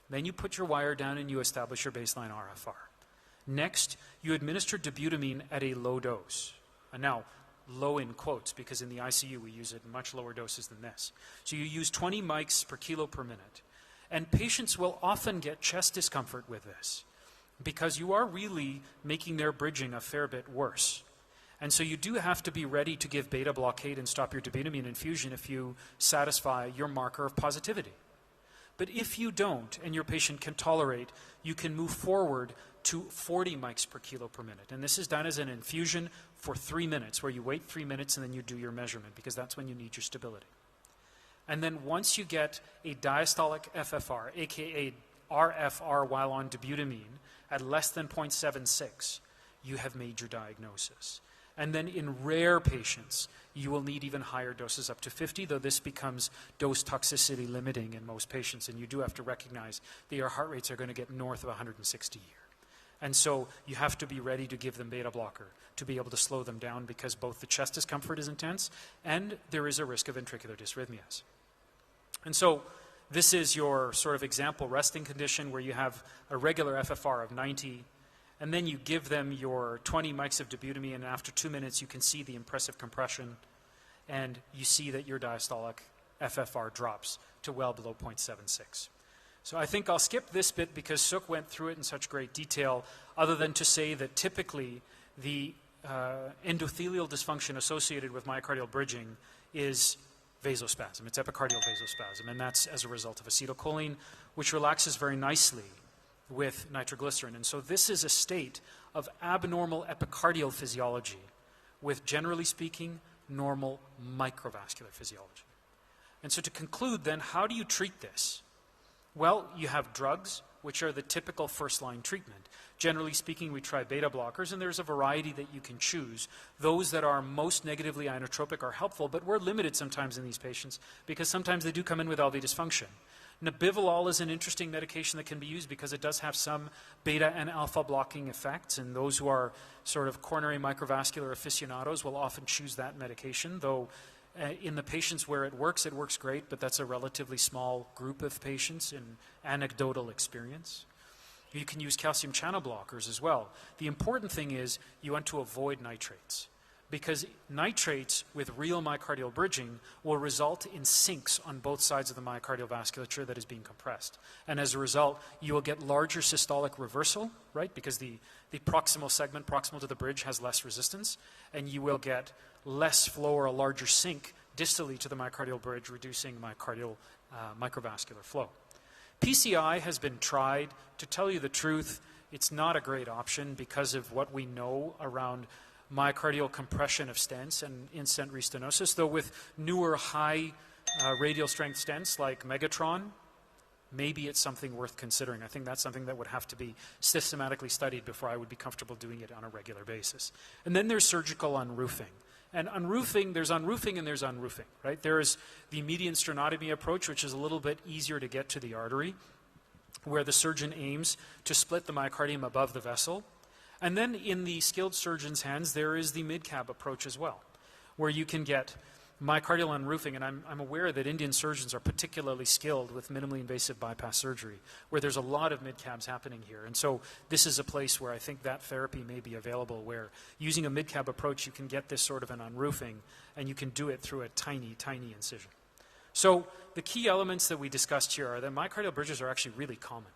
Then you put your wire down and you establish your baseline RFR. Next, you administer dobutamine at a low dose. And now, low in quotes, because in the ICU we use it in much lower doses than this. So you use 20 mics per kilo per minute. And patients will often get chest discomfort with this, because you are really making their bridging a fair bit worse. And so you do have to be ready to give beta blockade and stop your dobutamine infusion if you satisfy your marker of positivity. But if you don't, and your patient can tolerate, you can move forward to 40 mics per kilo per minute. And this is done as an infusion for 3 minutes, where you wait 3 minutes and then you do your measurement, because that's when you need your stability. And then once you get a diastolic FFR, aka RFR while on dobutamine, at less than 0.76, you have made your diagnosis. And then in rare patients, you will need even higher doses up to 50, though this becomes dose toxicity limiting in most patients, and you do have to recognize that your heart rates are going to get north of 160 a year. And so you have to be ready to give them beta blocker to be able to slow them down, because both the chest discomfort is intense and there is a risk of ventricular dysrhythmias. And so this is your sort of example resting condition where you have a regular FFR of 90, and then you give them your 20 mics of dobutamine, and after 2 minutes you can see the impressive compression, and you see that your diastolic FFR drops to well below 0.76. So I think I'll skip this bit because Suk went through it in such great detail, other than to say that typically the endothelial dysfunction associated with myocardial bridging is vasospasm. It's epicardial vasospasm, and that's as a result of acetylcholine, which relaxes very nicely with nitroglycerin. And so this is a state of abnormal epicardial physiology with, generally speaking, normal microvascular physiology. And so to conclude then, how do you treat this? Well, you have drugs, which are the typical first-line treatment. Generally speaking, we try beta blockers, and there's a variety that you can choose. Those that are most negatively inotropic are helpful, but we're limited sometimes in these patients because sometimes they do come in with LV dysfunction. Nebivolol is an interesting medication that can be used because it does have some beta and alpha blocking effects, and those who are sort of coronary microvascular aficionados will often choose that medication, though in the patients where it works great, but that's a relatively small group of patients in anecdotal experience. You can use calcium channel blockers as well. The important thing is you want to avoid nitrates, because nitrates with real myocardial bridging will result in sinks on both sides of the myocardial vasculature that is being compressed. And as a result, you will get larger systolic reversal, right? Because the proximal segment proximal to the bridge has less resistance, and you will get less flow or a larger sink distally to the myocardial bridge, reducing myocardial microvascular flow. PCI has been tried. To tell you the truth, it's not a great option because of what we know around myocardial compression of stents and in-stent restenosis, though with newer high radial strength stents like Megatron, maybe it's something worth considering. I think that's something that would have to be systematically studied before I would be comfortable doing it on a regular basis. And then there's surgical unroofing. And unroofing, there's unroofing and there's unroofing, right? There is the median sternotomy approach, which is a little bit easier to get to the artery, where the surgeon aims to split the myocardium above the vessel. And then in the skilled surgeon's hands, there is the mid-cab approach as well, where you can get myocardial unroofing, and I'm aware that Indian surgeons are particularly skilled with minimally invasive bypass surgery, where there's a lot of mid-cabs happening here. And so this is a place where I think that therapy may be available, where using a mid-cab approach, you can get this sort of an unroofing, and you can do it through a tiny, tiny incision. So the key elements that we discussed here are that myocardial bridges are actually really common,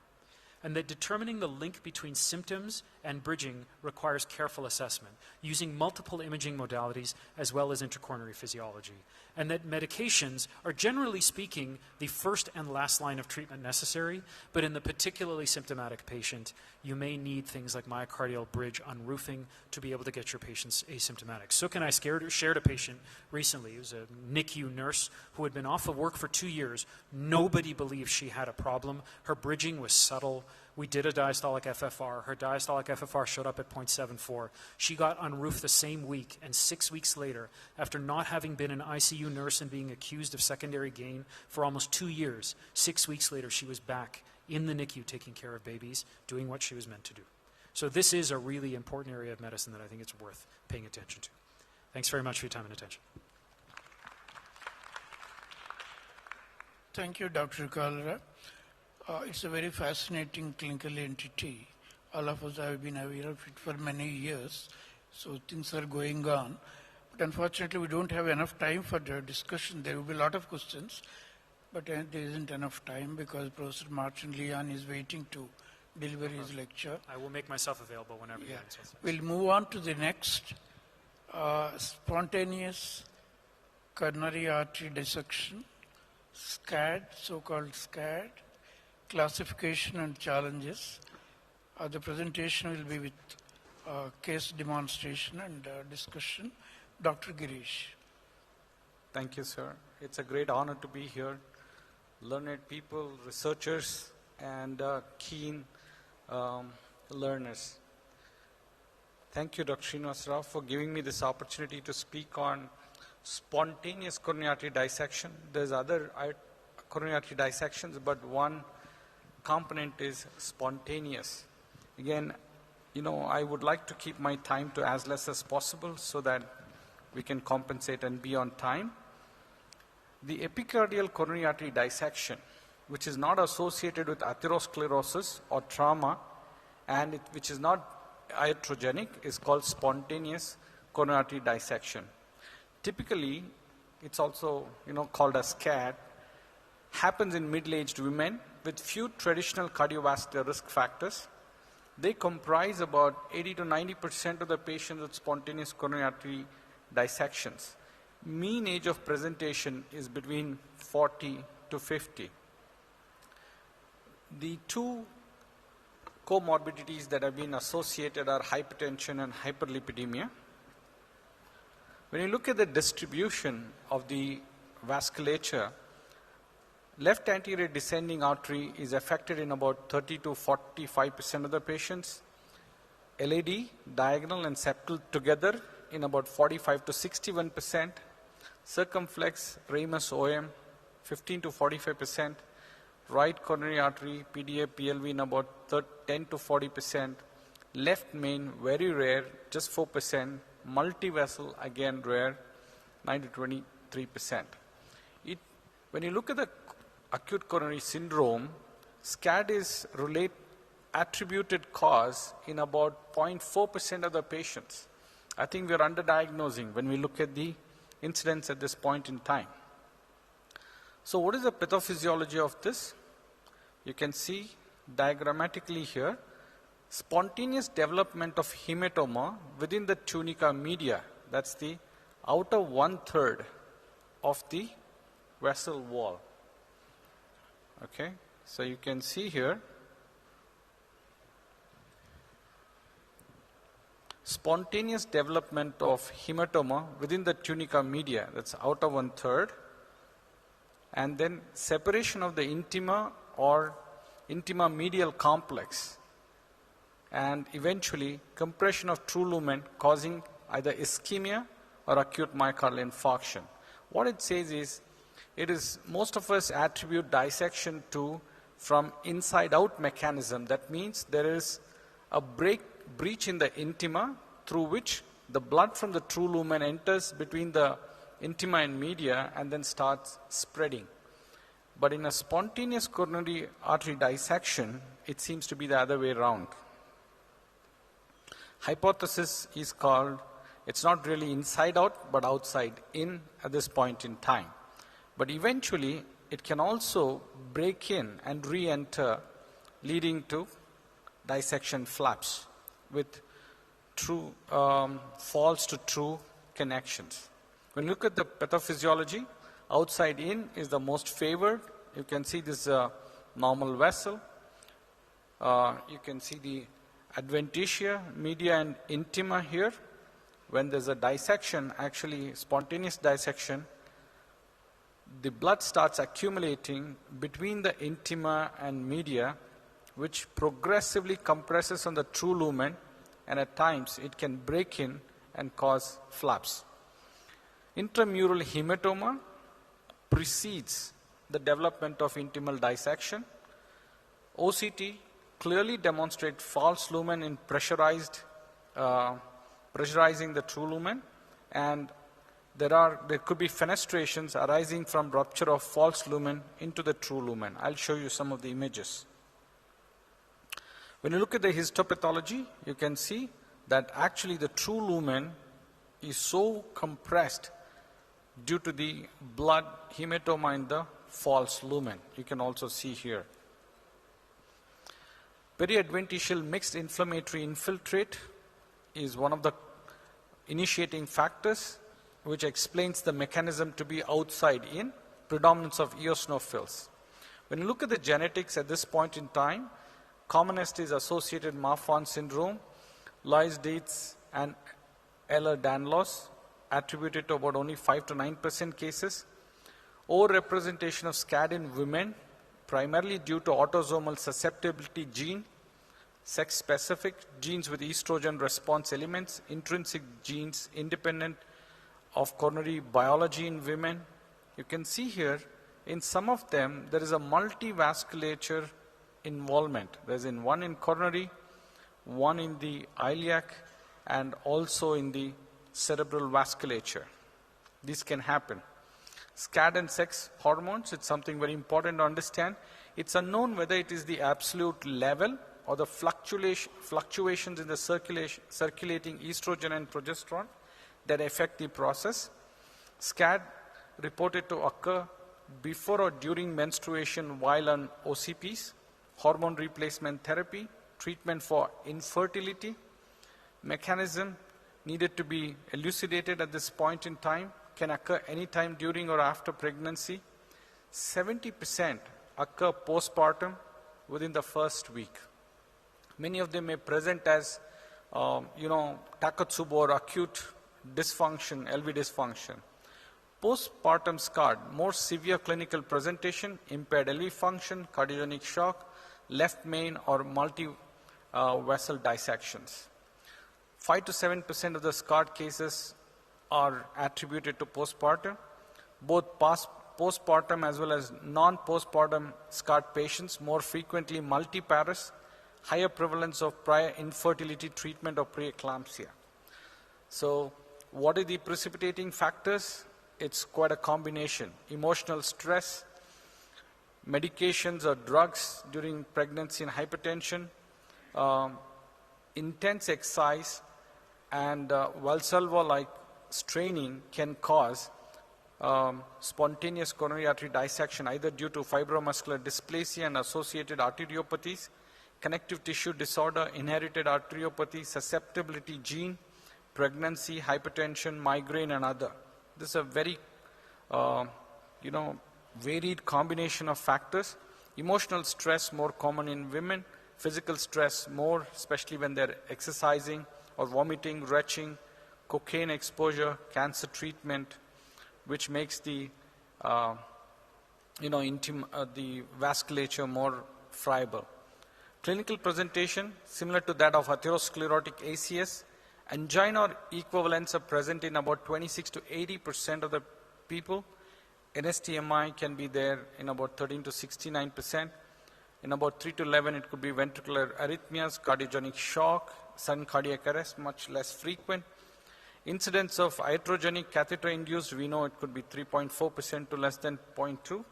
and that determining the link between symptoms and bridging requires careful assessment, using multiple imaging modalities as well as intracoronary physiology, and that medications are generally speaking the first and last line of treatment necessary, but in the particularly symptomatic patient, you may need things like myocardial bridge unroofing to be able to get your patients asymptomatic. Suk and I shared a patient recently. It was a NICU nurse who had been off of work for 2 years. Nobody believed she had a problem. Her bridging was subtle. We did a diastolic FFR. Her diastolic FFR showed up at 0.74. She got unroofed the same week, and 6 weeks later, after not having been an ICU nurse and being accused of secondary gain for almost 2 years, 6 weeks later she was back in the NICU taking care of babies, doing what she was meant to do. So this is a really important area of medicine that I think it's worth paying attention to. Thanks very much for your time and attention. Thank you, Dr. Kalra. It's a very fascinating clinical entity. All of us have been aware of it for many years, so things are going on. But unfortunately, we don't have enough time for the discussion. There will be a lot of questions, but there isn't enough time because Professor Martin Leon is waiting to deliver his lecture. I will make myself available whenever you want. We'll move on to the next spontaneous coronary artery dissection, SCAD, so-called SCAD, classification and challenges. The presentation will be with case demonstration and discussion. Dr. Girish. Thank you, sir. It's a great honor to be here. Learned people, researchers, and keen learners. Thank you, Dr. Srinivas Rao, for giving me this opportunity to speak on spontaneous coronary artery dissection. There's other coronary artery dissections, but one component is spontaneous. Again, I would like to keep my time to as less as possible so that we can compensate and be on time. The epicardial coronary artery dissection, which is not associated with atherosclerosis or trauma, and which is not iatrogenic, is called spontaneous coronary artery dissection. Typically, it's also called a SCAD, happens in middle-aged women with few traditional cardiovascular risk factors. They comprise about 80 to 90% of the patients with spontaneous coronary artery dissections. Mean age of presentation is between 40 to 50. The two comorbidities that have been associated are hypertension and hyperlipidemia. When you look at the distribution of the vasculature, left anterior descending artery is affected in about 30 to 45% of the patients. LAD, diagonal and septal together in about 45 to 61%. Circumflex, ramus, OM, 15 to 45%. Right coronary artery, PDA, PLV in about 10 to 40%. Left main, very rare, just 4%. Multivessel, again rare, 9 to 23%. When you look at the acute coronary syndrome, SCAD is attributed cause in about 0.4% of the patients. I think we are underdiagnosing when we look at the incidence at this point in time. So what is the pathophysiology of this? You can see diagrammatically here, spontaneous development of hematoma within the tunica media. That's the outer 1/3 of the vessel wall. Okay, so you can see here, spontaneous development of hematoma within the tunica media, that's outer 1/3, and then separation of the intima or intima medial complex, and eventually compression of true lumen causing either ischemia or acute myocardial infarction. What it says is, most of us attribute dissection to from inside out mechanism. That means there is a breach in the intima through which the blood from the true lumen enters between the intima and media and then starts spreading. But in a spontaneous coronary artery dissection, it seems to be the other way around. Hypothesis is called, it's not really inside out, but outside in at this point in time. but eventually it can also break in and re-enter, leading to dissection flaps with true false to true connections. When you look at the pathophysiology, outside in is the most favored. You can see this normal vessel. You can see the adventitia, media and intima here. When there's a dissection, actually spontaneous dissection, the blood starts accumulating between the intima and media, which progressively compresses on the true lumen, and at times it can break in and cause flaps. Intramural hematoma precedes the development of intimal dissection. OCT clearly demonstrates false lumen in pressurizing the true lumen, and there could be fenestrations arising from rupture of false lumen into the true lumen. I'll show you some of the images. When you look at the histopathology, you can see that actually the true lumen is so compressed due to the blood hematoma in the false lumen. You can also see here. Periadventitial mixed inflammatory infiltrate is one of the initiating factors which explains the mechanism to be outside in, predominance of eosinophils. When you look at the genetics at this point in time, commonest is associated Marfan syndrome, Loeys-Dietz and Ehlers-Danlos, attributed to about only 5 to 9% cases. Overrepresentation of SCAD in women, primarily due to autosomal susceptibility gene, sex-specific genes with estrogen response elements, intrinsic genes independent of coronary biology in women. You can see here, in some of them, there is a multivasculature involvement. There's one in coronary, one in the iliac, and also in the cerebral vasculature. This can happen. SCAD and sex hormones, it's something very important to understand. It's unknown whether it is the absolute level or the fluctuations in the circulating estrogen and progesterone that affect the process. SCAD reported to occur before or during menstruation while on OCPs, hormone replacement therapy, treatment for infertility. Mechanism needed to be elucidated at this point in time, can occur anytime during or after pregnancy. 70% occur postpartum within the first week. Many of them may present as, Takotsubo or acute dysfunction, LV dysfunction. Postpartum scarred, more severe clinical presentation, impaired LV function, cardiogenic shock, left main or multi-vessel dissections. 5 to 7% of the scarred cases are attributed to postpartum. Both postpartum as well as non-postpartum scarred patients, more frequently multiparous, higher prevalence of prior infertility treatment or preeclampsia. So what are the precipitating factors? It's quite a combination. Emotional stress, medications or drugs during pregnancy and hypertension, intense exercise, and Valsalva-like straining can cause spontaneous coronary artery dissection, either due to fibromuscular dysplasia and associated arteriopathies, connective tissue disorder, inherited arteriopathy, susceptibility gene, pregnancy, hypertension, migraine, and other. This is a very, varied combination of factors. Emotional stress more common in women, physical stress more, especially when they're exercising or vomiting, retching, cocaine exposure, cancer treatment, which makes the the vasculature more friable. Clinical presentation similar to that of atherosclerotic ACS. Angina or equivalents are present in about 26 to 80% of the people. NSTMI can be there in about 13 to 69%. In about 3 to 11, it could be ventricular arrhythmias, cardiogenic shock, sudden cardiac arrest, much less frequent. Incidence of iatrogenic catheter-induced, we know it could be 3.4% to less than 0.2.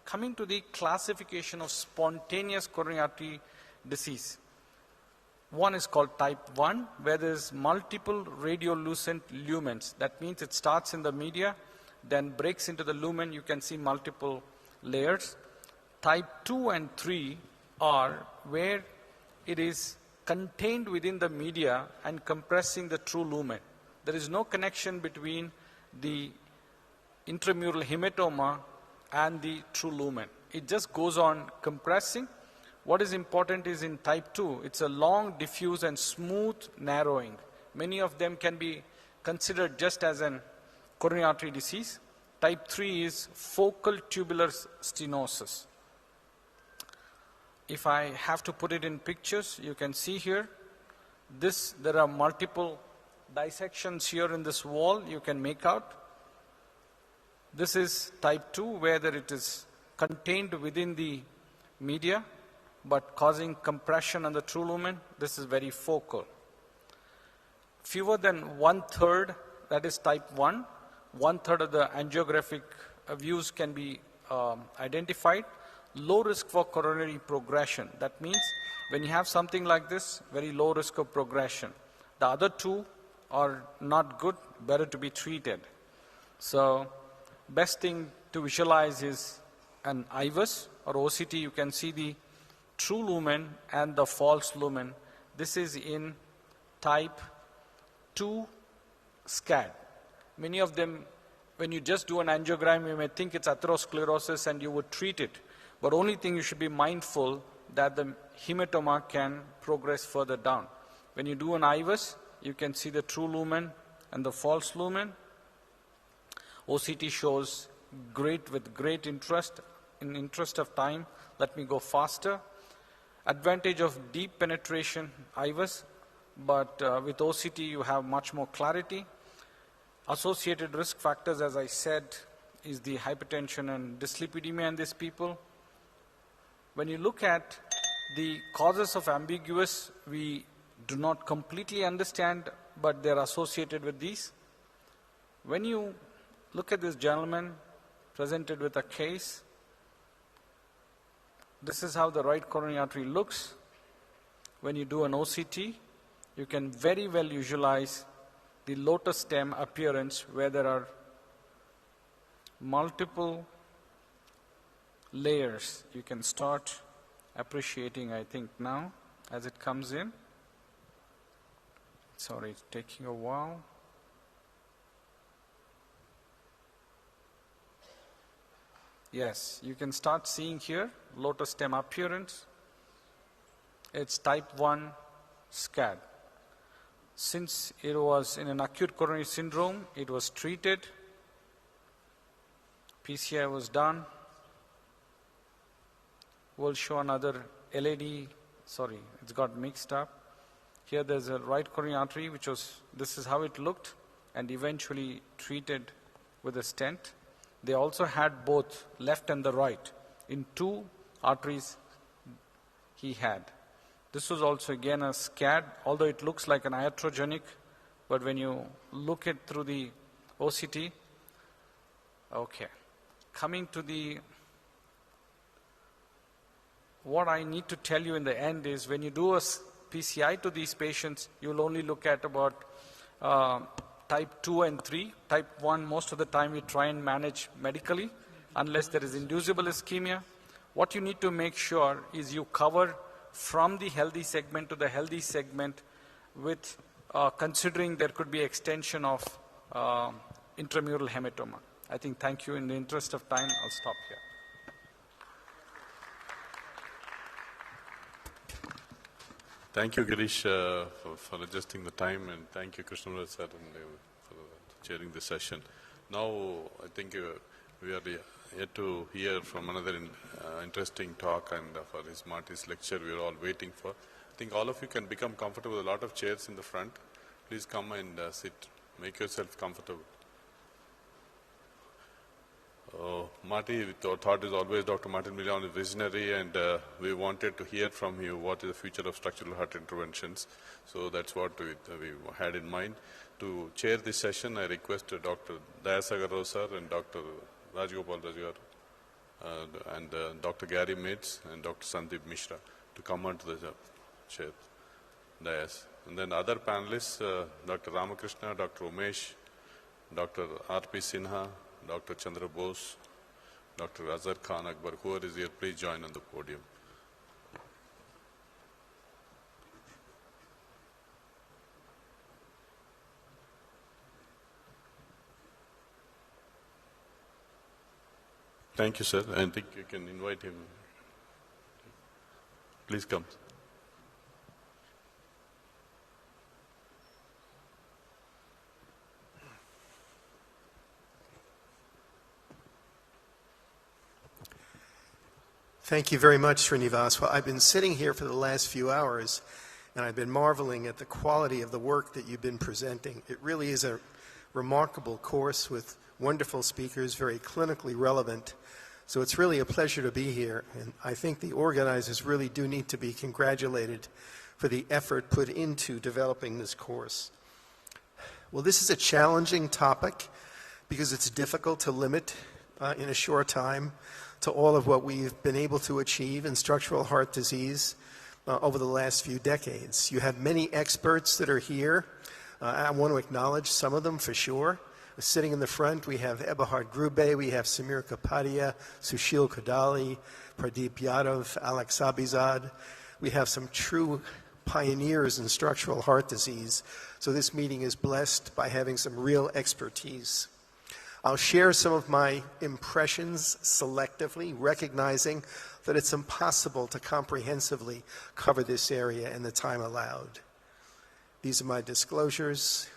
Coming to the classification of spontaneous coronary artery disease. One is called type 1, where there is multiple radiolucent lumens. That means it starts in the media then breaks into the lumen. You can see multiple layers. Type 2 and 3 are where it is contained within the media and compressing the true lumen. There is no connection between the intramural hematoma and the true lumen. It just goes on compressing. What is important is in type 2, it's a long, diffuse and smooth narrowing. Many of them can be considered just as an coronary artery disease. Type 3 is focal tubular stenosis. If I have to put it in pictures, you can see here, there are multiple dissections here in this wall you can make out. This is type 2, whether it is contained within the media, but causing compression on the true lumen. This is very focal. Fewer than 1/3, that is type 1, 1/3 of the angiographic views can be identified. Low risk for coronary progression. That means when you have something like this, very low risk of progression. The other two are not good, better to be treated. So, best thing to visualize is an IVUS or OCT. You can see the true lumen and the false lumen. This is in type 2 SCAD. Many of them, when you just do an angiogram, you may think it's atherosclerosis and you would treat it. But only thing you should be mindful that the hematoma can progress further down. When you do an IVUS, you can see the true lumen and the false lumen. OCT shows with great interest. In interest of time, let me go faster. Advantage of deep penetration IVUS, but with OCT you have much more clarity. Associated risk factors, as I said, is the hypertension and dyslipidemia in these people. When you look at the causes of ambiguous, we do not completely understand, but they're associated with these. When you look at this gentleman presented with a case, this is how the right coronary artery looks. When you do an OCT, you can very well visualize the lotus stem appearance where there are multiple layers. You can start appreciating, I think, now as it comes in. Sorry, it's taking a while. Yes, you can start seeing here lotus stem appearance. It's type 1 SCAD. Since it was in an acute coronary syndrome, it was treated. PCI was done. We'll show another LAD. Sorry, it's got mixed up. Here there's a right coronary artery, this is how it looked, and eventually treated with a stent. They also had both left and the right. In 2 arteries he had. This was also again a SCAD, although it looks like an iatrogenic, but when you look it through the OCT, okay. Coming to what I need to tell you in the end is when you do a PCI to these patients, you'll only look at about type 2 and 3. Type 1, most of the time we try and manage medically, unless there is inducible ischemia. What you need to make sure is you cover from the healthy segment to the healthy segment with considering there could be extension of intramural hematoma. I think, thank you. In the interest of time, I'll stop here. Thank you, Girish, for adjusting the time, and thank you, Krishnamurthy sir, for chairing the session. Now, I think we are yet to hear from another interesting talk, and for his Marty's lecture we are all waiting for. I think all of you can become comfortable with a lot of chairs in the front. Please come and sit. Make yourself comfortable. Marty, our thought is always Dr. Martin Milian is visionary, and we wanted to hear from you what is the future of structural heart interventions. So that's what we had in mind. To chair this session, I request Dr. Dayasagar Rao sir and Dr. Rajgopal Rajugar and Dr. Gary Mates and Dr. Sandeep Mishra to come onto the chair, dais. And then other panelists, Dr. Ramakrishna, Dr. Umesh, Dr. R.P. Sinha, Dr. Chandra Bose, Dr. Azhar Khan Akbar, whoever is here, please join on the podium. Thank you, sir. I think you can invite him. Please come. Thank you very much, Srinivas. Well, I've been sitting here for the last few hours, and I've been marveling at the quality of the work that you've been presenting. It really is a remarkable course with wonderful speakers, very clinically relevant. So it's really a pleasure to be here, and I think the organizers really do need to be congratulated for the effort put into developing this course. Well, this is a challenging topic because it's difficult to limit in a short time to all of what we've been able to achieve in structural heart disease over the last few decades. You have many experts that are here. I want to acknowledge some of them for sure. Sitting in the front, we have Eberhard Grube, we have Samir Kapadia, Sushil Kadali, Pradeep Yadav, Alex Abizad. We have some true pioneers in structural heart disease. So this meeting is blessed by having some real expertise. I'll share some of my impressions selectively, recognizing that it's impossible to comprehensively cover this area in the time allowed. These are my disclosures.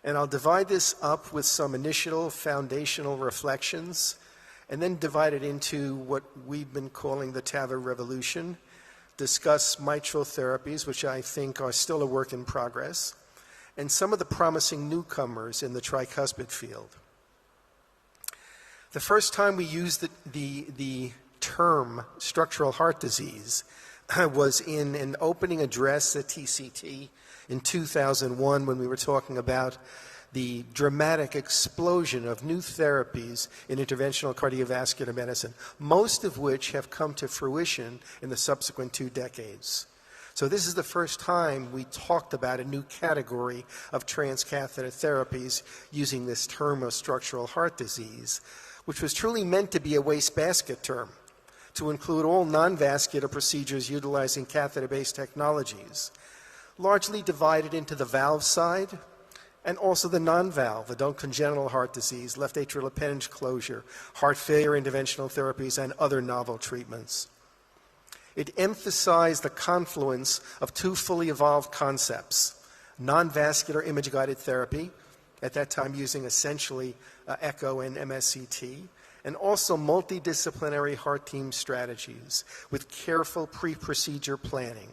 And I'll divide this up with some initial foundational reflections, and then divide it into what we've been calling the TAVR revolution, discuss mitral therapies, which I think are still a work in progress, and some of the promising newcomers in the tricuspid field. The first time we used the term structural heart disease was in an opening address at TCT in 2001 when we were talking about the dramatic explosion of new therapies in interventional cardiovascular medicine, most of which have come to fruition in the subsequent 2 decades. So this is the first time we talked about a new category of transcatheter therapies using this term of structural heart disease, which was truly meant to be a wastebasket term, to include all non-vascular procedures utilizing catheter-based technologies, largely divided into the valve side and also the non-valve, adult congenital heart disease, left atrial appendage closure, heart failure interventional therapies, and other novel treatments. It emphasized the confluence of 2 fully evolved concepts, non-vascular image-guided therapy, at that time using essentially echo and MSCT, and also multidisciplinary heart team strategies with careful pre-procedure planning.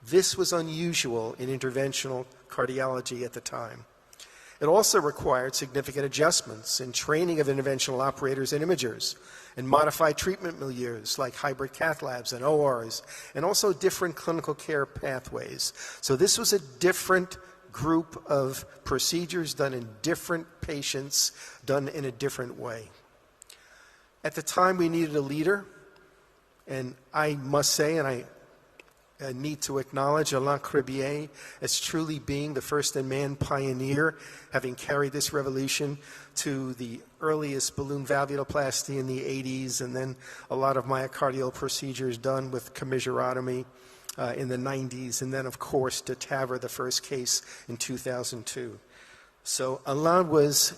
This was unusual in interventional cardiology at the time. It also required significant adjustments in training of interventional operators and imagers, and modified treatment milieus like hybrid cath labs and ORs, and also different clinical care pathways. So this was a different group of procedures done in different patients, done in a different way. At the time, we needed a leader, and I must say, and I need to acknowledge Alain Crebier as truly being the first-in-man pioneer, having carried this revolution to the earliest balloon valvuloplasty in the 80s, and then a lot of myocardial procedures done with commissurotomy in the 90s, and then, of course, to TAVR, the first case in 2002. So Alain was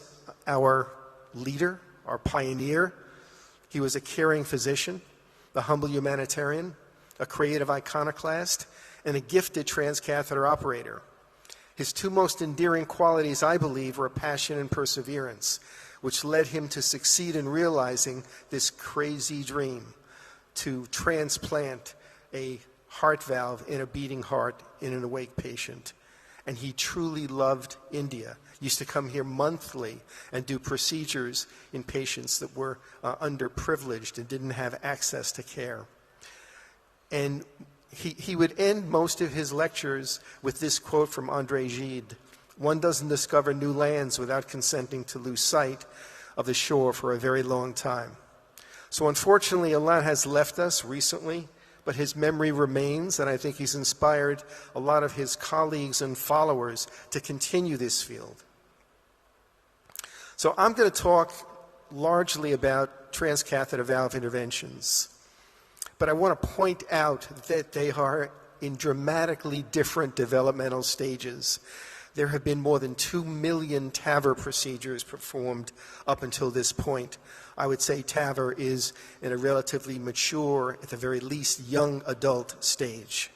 our leader, our pioneer. He was a caring physician, a humble humanitarian, a creative iconoclast, and a gifted transcatheter operator. His 2 most endearing qualities, I believe, were passion and perseverance, which led him to succeed in realizing this crazy dream to transplant a heart valve in a beating heart in an awake patient. And he truly loved India. Used to come here monthly and do procedures in patients that were underprivileged and didn't have access to care. And he would end most of his lectures with this quote from André Gide: "One doesn't discover new lands without consenting to lose sight of the shore for a very long time." So unfortunately, Alain has left us recently, but his memory remains, and I think he's inspired a lot of his colleagues and followers to continue this field. So I'm going to talk largely about transcatheter valve interventions. But I want to point out that they are in dramatically different developmental stages. There have been more than 2 million TAVR procedures performed up until this point. I would say TAVR is in a relatively mature, at the very least, young adult stage.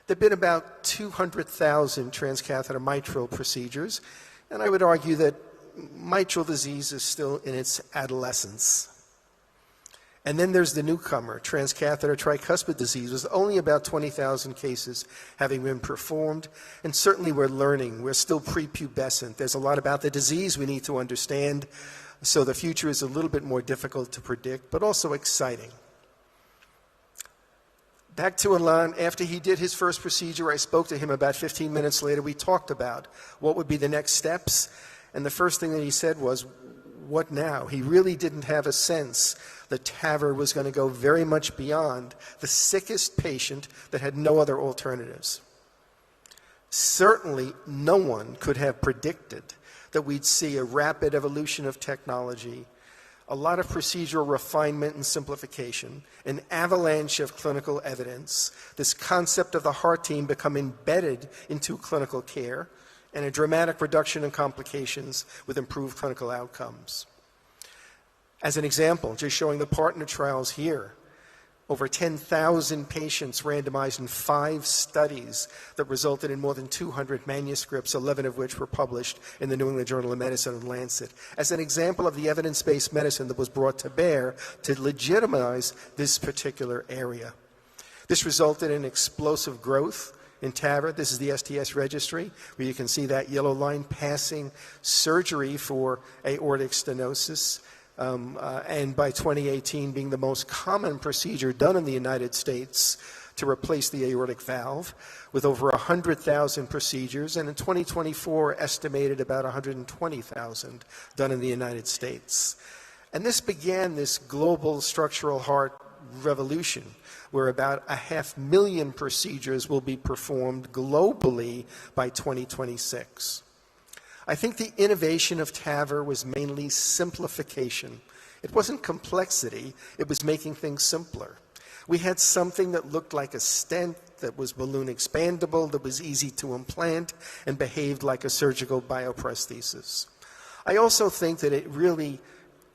There have been about 200,000 transcatheter mitral procedures, and I would argue that mitral disease is still in its adolescence. And then there's the newcomer, transcatheter tricuspid disease, with only about 20,000 cases having been performed. And certainly we're learning. We're still prepubescent. There's a lot about the disease we need to understand. So the future is a little bit more difficult to predict, but also exciting. Back to Alain, after he did his first procedure, I spoke to him about 15 minutes later. We talked about what would be the next steps. And the first thing that he said was, what now? He really didn't have a sense that TAVR was going to go very much beyond the sickest patient that had no other alternatives. Certainly, no one could have predicted that we'd see a rapid evolution of technology, a lot of procedural refinement and simplification, an avalanche of clinical evidence, this concept of the heart team become embedded into clinical care, and a dramatic reduction in complications with improved clinical outcomes. As an example, just showing the partner trials here, over 10,000 patients randomized in 5 studies that resulted in more than 200 manuscripts, 11 of which were published in the New England Journal of Medicine and Lancet, as an example of the evidence-based medicine that was brought to bear to legitimize this particular area. This resulted in explosive growth in TAVR. This is the STS registry, where you can see that yellow line passing surgery for aortic stenosis, and by 2018 being the most common procedure done in the United States to replace the aortic valve, with over 100,000 procedures, and in 2024 estimated about 120,000 done in the United States. And this began this global structural heart revolution, where about 500,000 procedures will be performed globally by 2026. I think the innovation of TAVR was mainly simplification. It wasn't complexity, it was making things simpler. We had something that looked like a stent, that was balloon expandable, that was easy to implant, and behaved like a surgical bioprosthesis. I also think that it really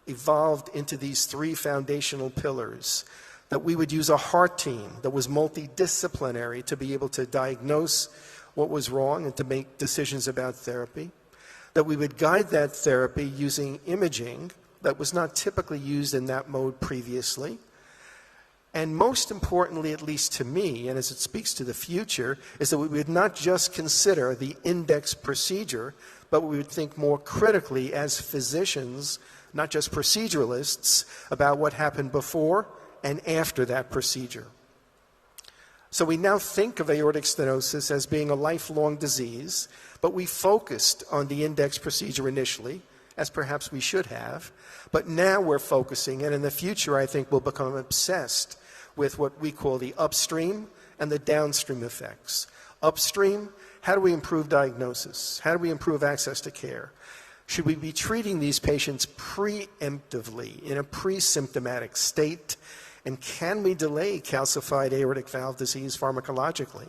evolved into these 3 foundational pillars, that we would use a heart team that was multidisciplinary to be able to diagnose what was wrong and to make decisions about therapy, that we would guide that therapy using imaging that was not typically used in that mode previously, and most importantly, at least to me, and as it speaks to the future, is that we would not just consider the index procedure, but we would think more critically as physicians, not just proceduralists, about what happened before and after that procedure. So we now think of aortic stenosis as being a lifelong disease, but we focused on the index procedure initially, as perhaps we should have, but now we're focusing, and in the future I think we'll become obsessed with what we call the upstream and the downstream effects. Upstream, how do we improve diagnosis? How do we improve access to care? Should we be treating these patients preemptively, in a pre-symptomatic state? And can we delay calcified aortic valve disease pharmacologically?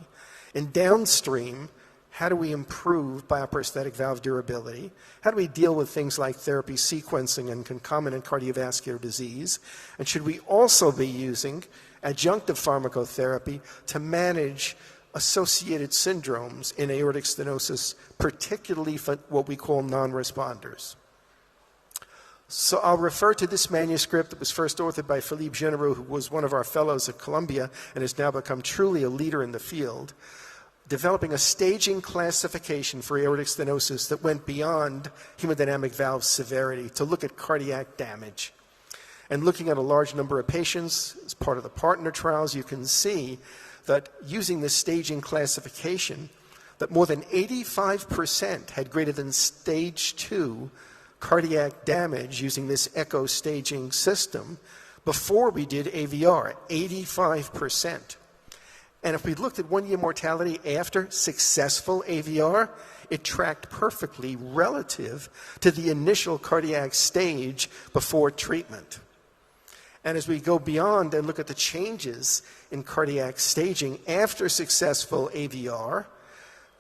And downstream, how do we improve bioprosthetic valve durability? How do we deal with things like therapy sequencing and concomitant cardiovascular disease? And should we also be using adjunctive pharmacotherapy to manage associated syndromes in aortic stenosis, particularly for what we call non-responders? So I'll refer to this manuscript that was first authored by Philippe Généreux, who was one of our fellows at Columbia and has now become truly a leader in the field, developing a staging classification for aortic stenosis that went beyond hemodynamic valve severity to look at cardiac damage. And looking at a large number of patients as part of the partner trials, you can see that using this staging classification, that more than 85% had greater than stage 2 cardiac damage using this echo staging system before we did AVR, 85%. And if we looked at one-year mortality after successful AVR, it tracked perfectly relative to the initial cardiac stage before treatment. And as we go beyond and look at the changes in cardiac staging after successful AVR,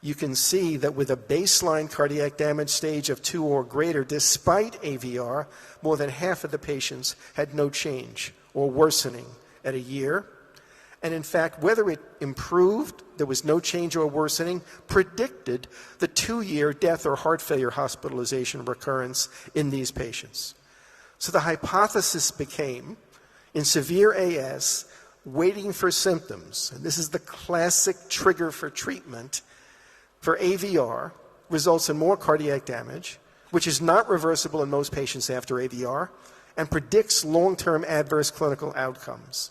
you can see that with a baseline cardiac damage stage of 2 or greater, despite AVR, more than half of the patients had no change or worsening at a year. And in fact, whether it improved, there was no change or worsening, predicted the 2-year death or heart failure hospitalization recurrence in these patients. So the hypothesis became, in severe AS, waiting for symptoms, and this is the classic trigger for treatment, for AVR, results in more cardiac damage, which is not reversible in most patients after AVR, and predicts long-term adverse clinical outcomes.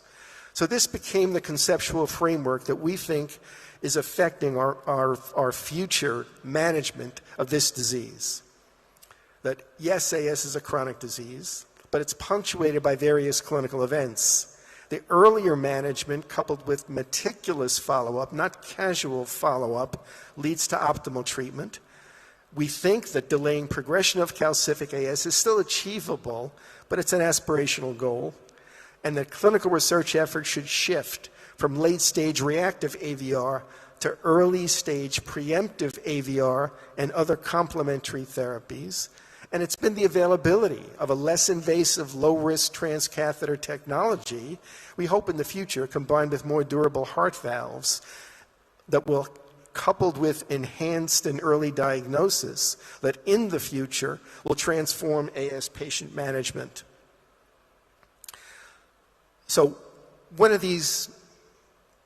So this became the conceptual framework that we think is affecting our future management of this disease. That yes, AS is a chronic disease, but it's punctuated by various clinical events. The earlier management, coupled with meticulous follow-up, not casual follow-up, leads to optimal treatment. We think that delaying progression of calcific AS is still achievable, but it's an aspirational goal. And that clinical research efforts should shift from late-stage reactive AVR to early-stage preemptive AVR and other complementary therapies. And it's been the availability of a less invasive, low-risk transcatheter technology, we hope in the future, combined with more durable heart valves, that will, coupled with enhanced and early diagnosis, that in the future will transform AS patient management. So when are these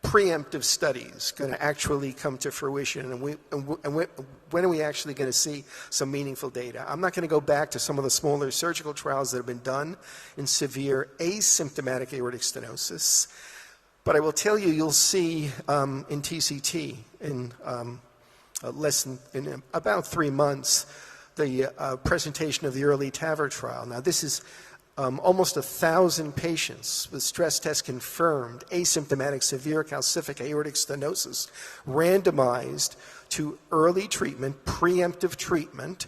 preemptive studies going to actually come to fruition, and when are we actually going to see some meaningful data? I'm not going to go back to some of the smaller surgical trials that have been done in severe asymptomatic aortic stenosis, but I will tell you, you'll see in TCT in in about 3 months the presentation of the early TAVR trial. Now this is almost 1,000 patients with stress test confirmed asymptomatic severe calcific aortic stenosis randomized to early treatment, preemptive treatment,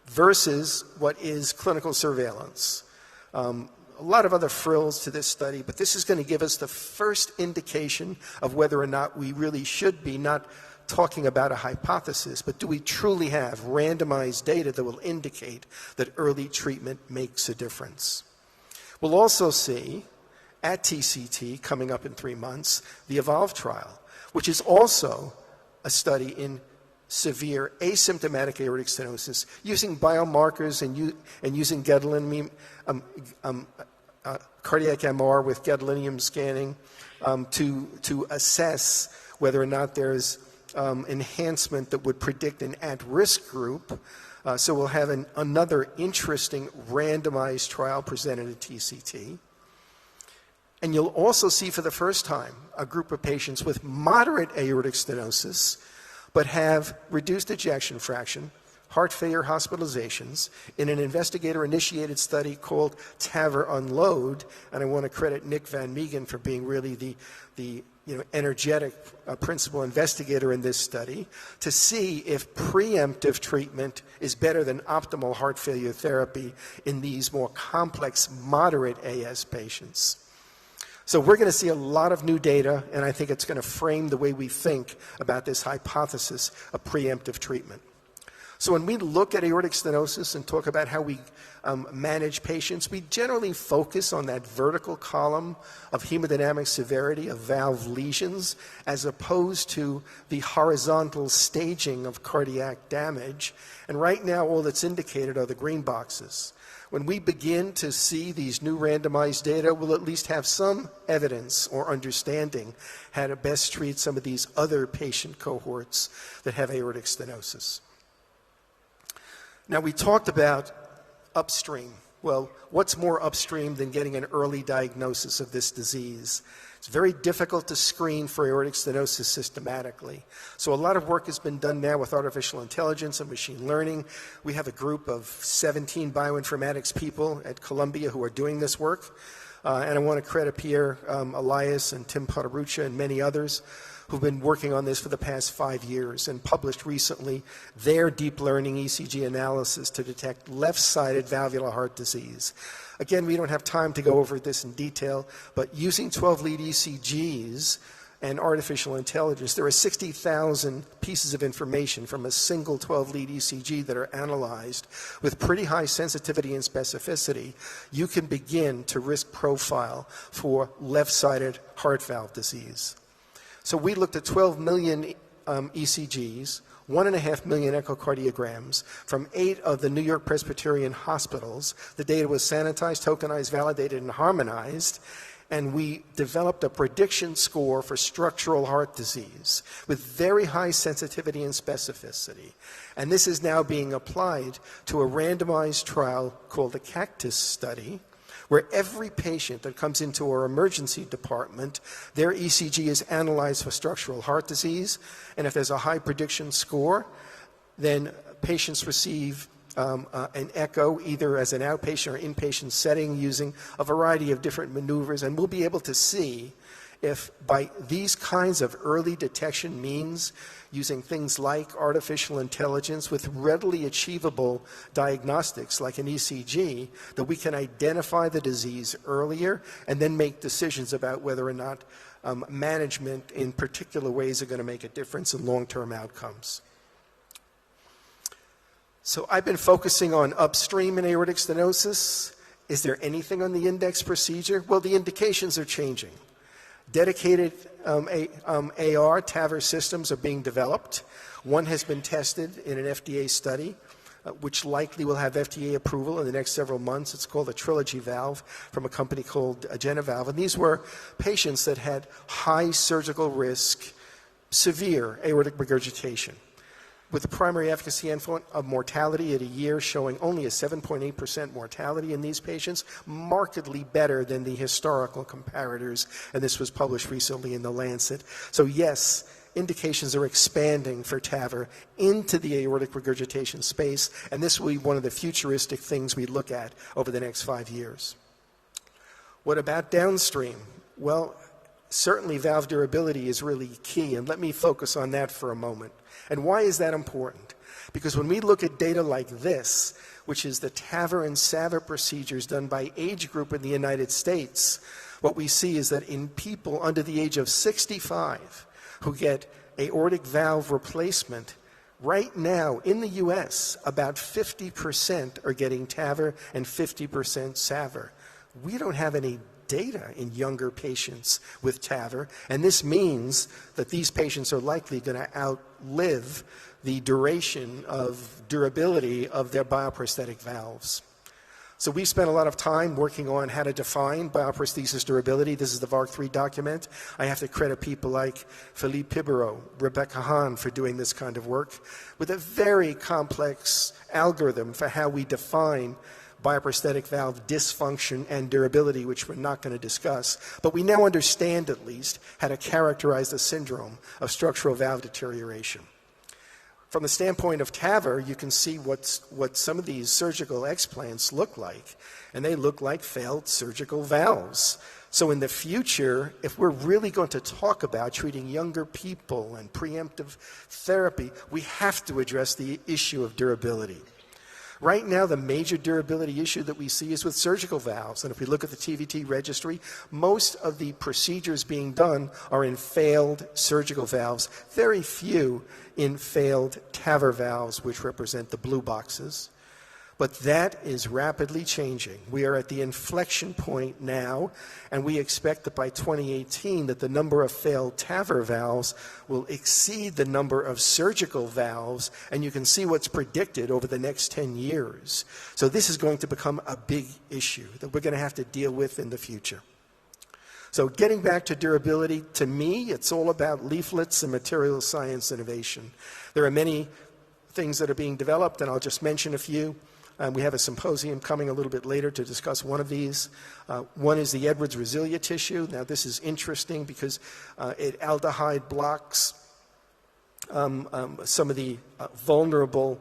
versus what is clinical surveillance. A lot of other frills to this study, but this is going to give us the first indication of whether or not we really should be not talking about a hypothesis, but do we truly have randomized data that will indicate that early treatment makes a difference? We'll also see at TCT, coming up in 3 months, the EVOLVE trial, which is also a study in severe asymptomatic aortic stenosis using biomarkers and using gadolinium, cardiac MR with gadolinium scanning to assess whether or not there's enhancement that would predict an at-risk group. So we'll have another interesting randomized trial presented at TCT. And you'll also see for the first time a group of patients with moderate aortic stenosis but have reduced ejection fraction, heart failure hospitalizations in an investigator-initiated study called TAVR Unload. And I want to credit Nick Van Meegen for being really the energetic principal investigator in this study to see if preemptive treatment is better than optimal heart failure therapy in these more complex moderate AS patients. So we're going to see a lot of new data, and I think it's going to frame the way we think about this hypothesis of preemptive treatment. So when we look at aortic stenosis and talk about how we manage patients, we generally focus on that vertical column of hemodynamic severity of valve lesions as opposed to the horizontal staging of cardiac damage. And right now, all that's indicated are the green boxes. When we begin to see these new randomized data, we'll at least have some evidence or understanding how to best treat some of these other patient cohorts that have aortic stenosis. Now, we talked about upstream. Well, what's more upstream than getting an early diagnosis of this disease? It's very difficult to screen for aortic stenosis systematically. So a lot of work has been done now with artificial intelligence and machine learning. We have a group of 17 bioinformatics people at Columbia who are doing this work. And I want to credit Pierre Elias and Tim Potarucha and many others who've been working on this for the past 5 years and published recently their deep learning ECG analysis to detect left-sided valvular heart disease. Again, we don't have time to go over this in detail, but using 12-lead ECGs and artificial intelligence, there are 60,000 pieces of information from a single 12-lead ECG that are analyzed with pretty high sensitivity and specificity. You can begin to risk profile for left-sided heart valve disease. So we looked at 12 million ECGs, 1.5 million echocardiograms from 8 of the New York Presbyterian hospitals. The data was sanitized, tokenized, validated, and harmonized. And we developed a prediction score for structural heart disease with very high sensitivity and specificity. And this is now being applied to a randomized trial called the Cactus study, where every patient that comes into our emergency department, their ECG is analyzed for structural heart disease. And if there's a high prediction score, then patients receive an echo either as an outpatient or inpatient setting using a variety of different maneuvers, and we'll be able to see if by these kinds of early detection means, using things like artificial intelligence with readily achievable diagnostics like an ECG, that we can identify the disease earlier and then make decisions about whether or not management in particular ways are going to make a difference in long-term outcomes. So I've been focusing on upstream in aortic stenosis. Is there anything on the index procedure? Well, the indications are changing. Dedicated AR TAVR systems are being developed. One has been tested in an FDA study, which likely will have FDA approval in the next several months. It's called a Trilogy valve from a company called Agena-Valve. And these were patients that had high surgical risk, severe aortic regurgitation, with the primary efficacy endpoint of mortality at a year showing only a 7.8% mortality in these patients, markedly better than the historical comparators, and this was published recently in The Lancet. So yes, indications are expanding for TAVR into the aortic regurgitation space, and this will be one of the futuristic things we look at over the next 5 years. What about downstream? Well, certainly valve durability is really key, and let me focus on that for a moment. And why is that important? Because when we look at data like this, which is the TAVR and SAVR procedures done by age group in the United States, what we see is that in people under the age of 65 who get aortic valve replacement, right now in the US, about 50% are getting TAVR and 50% SAVR. We don't have any data in younger patients with TAVR, and this means that these patients are likely going to outlive the duration of durability of their bioprosthetic valves. So we spent a lot of time working on how to define bioprosthesis durability. This is the VARC-3 document. I have to credit people like Philippe Pibero, Rebecca Hahn for doing this kind of work with a very complex algorithm for how we define bioprosthetic valve dysfunction and durability, which we're not going to discuss. But we now understand at least how to characterize the syndrome of structural valve deterioration. From the standpoint of TAVR, you can see what some of these surgical explants look like, and they look like failed surgical valves. So in the future, if we're really going to talk about treating younger people and preemptive therapy, we have to address the issue of durability. Right now, the major durability issue that we see is with surgical valves. And if we look at the TVT registry, most of the procedures being done are in failed surgical valves, very few in failed TAVR valves, which represent the blue boxes. But that is rapidly changing. We are at the inflection point now, and we expect that by 2018 that the number of failed TAVR valves will exceed the number of surgical valves, and you can see what's predicted over the next 10 years. So this is going to become a big issue that we're going to have to deal with in the future. So getting back to durability, to me, it's all about leaflets and material science innovation. There are many things that are being developed, and I'll just mention a few. We have a symposium coming a little bit later to discuss one of these. One is the Edwards Resilia tissue. Now, this is interesting because it aldehyde blocks some of the vulnerable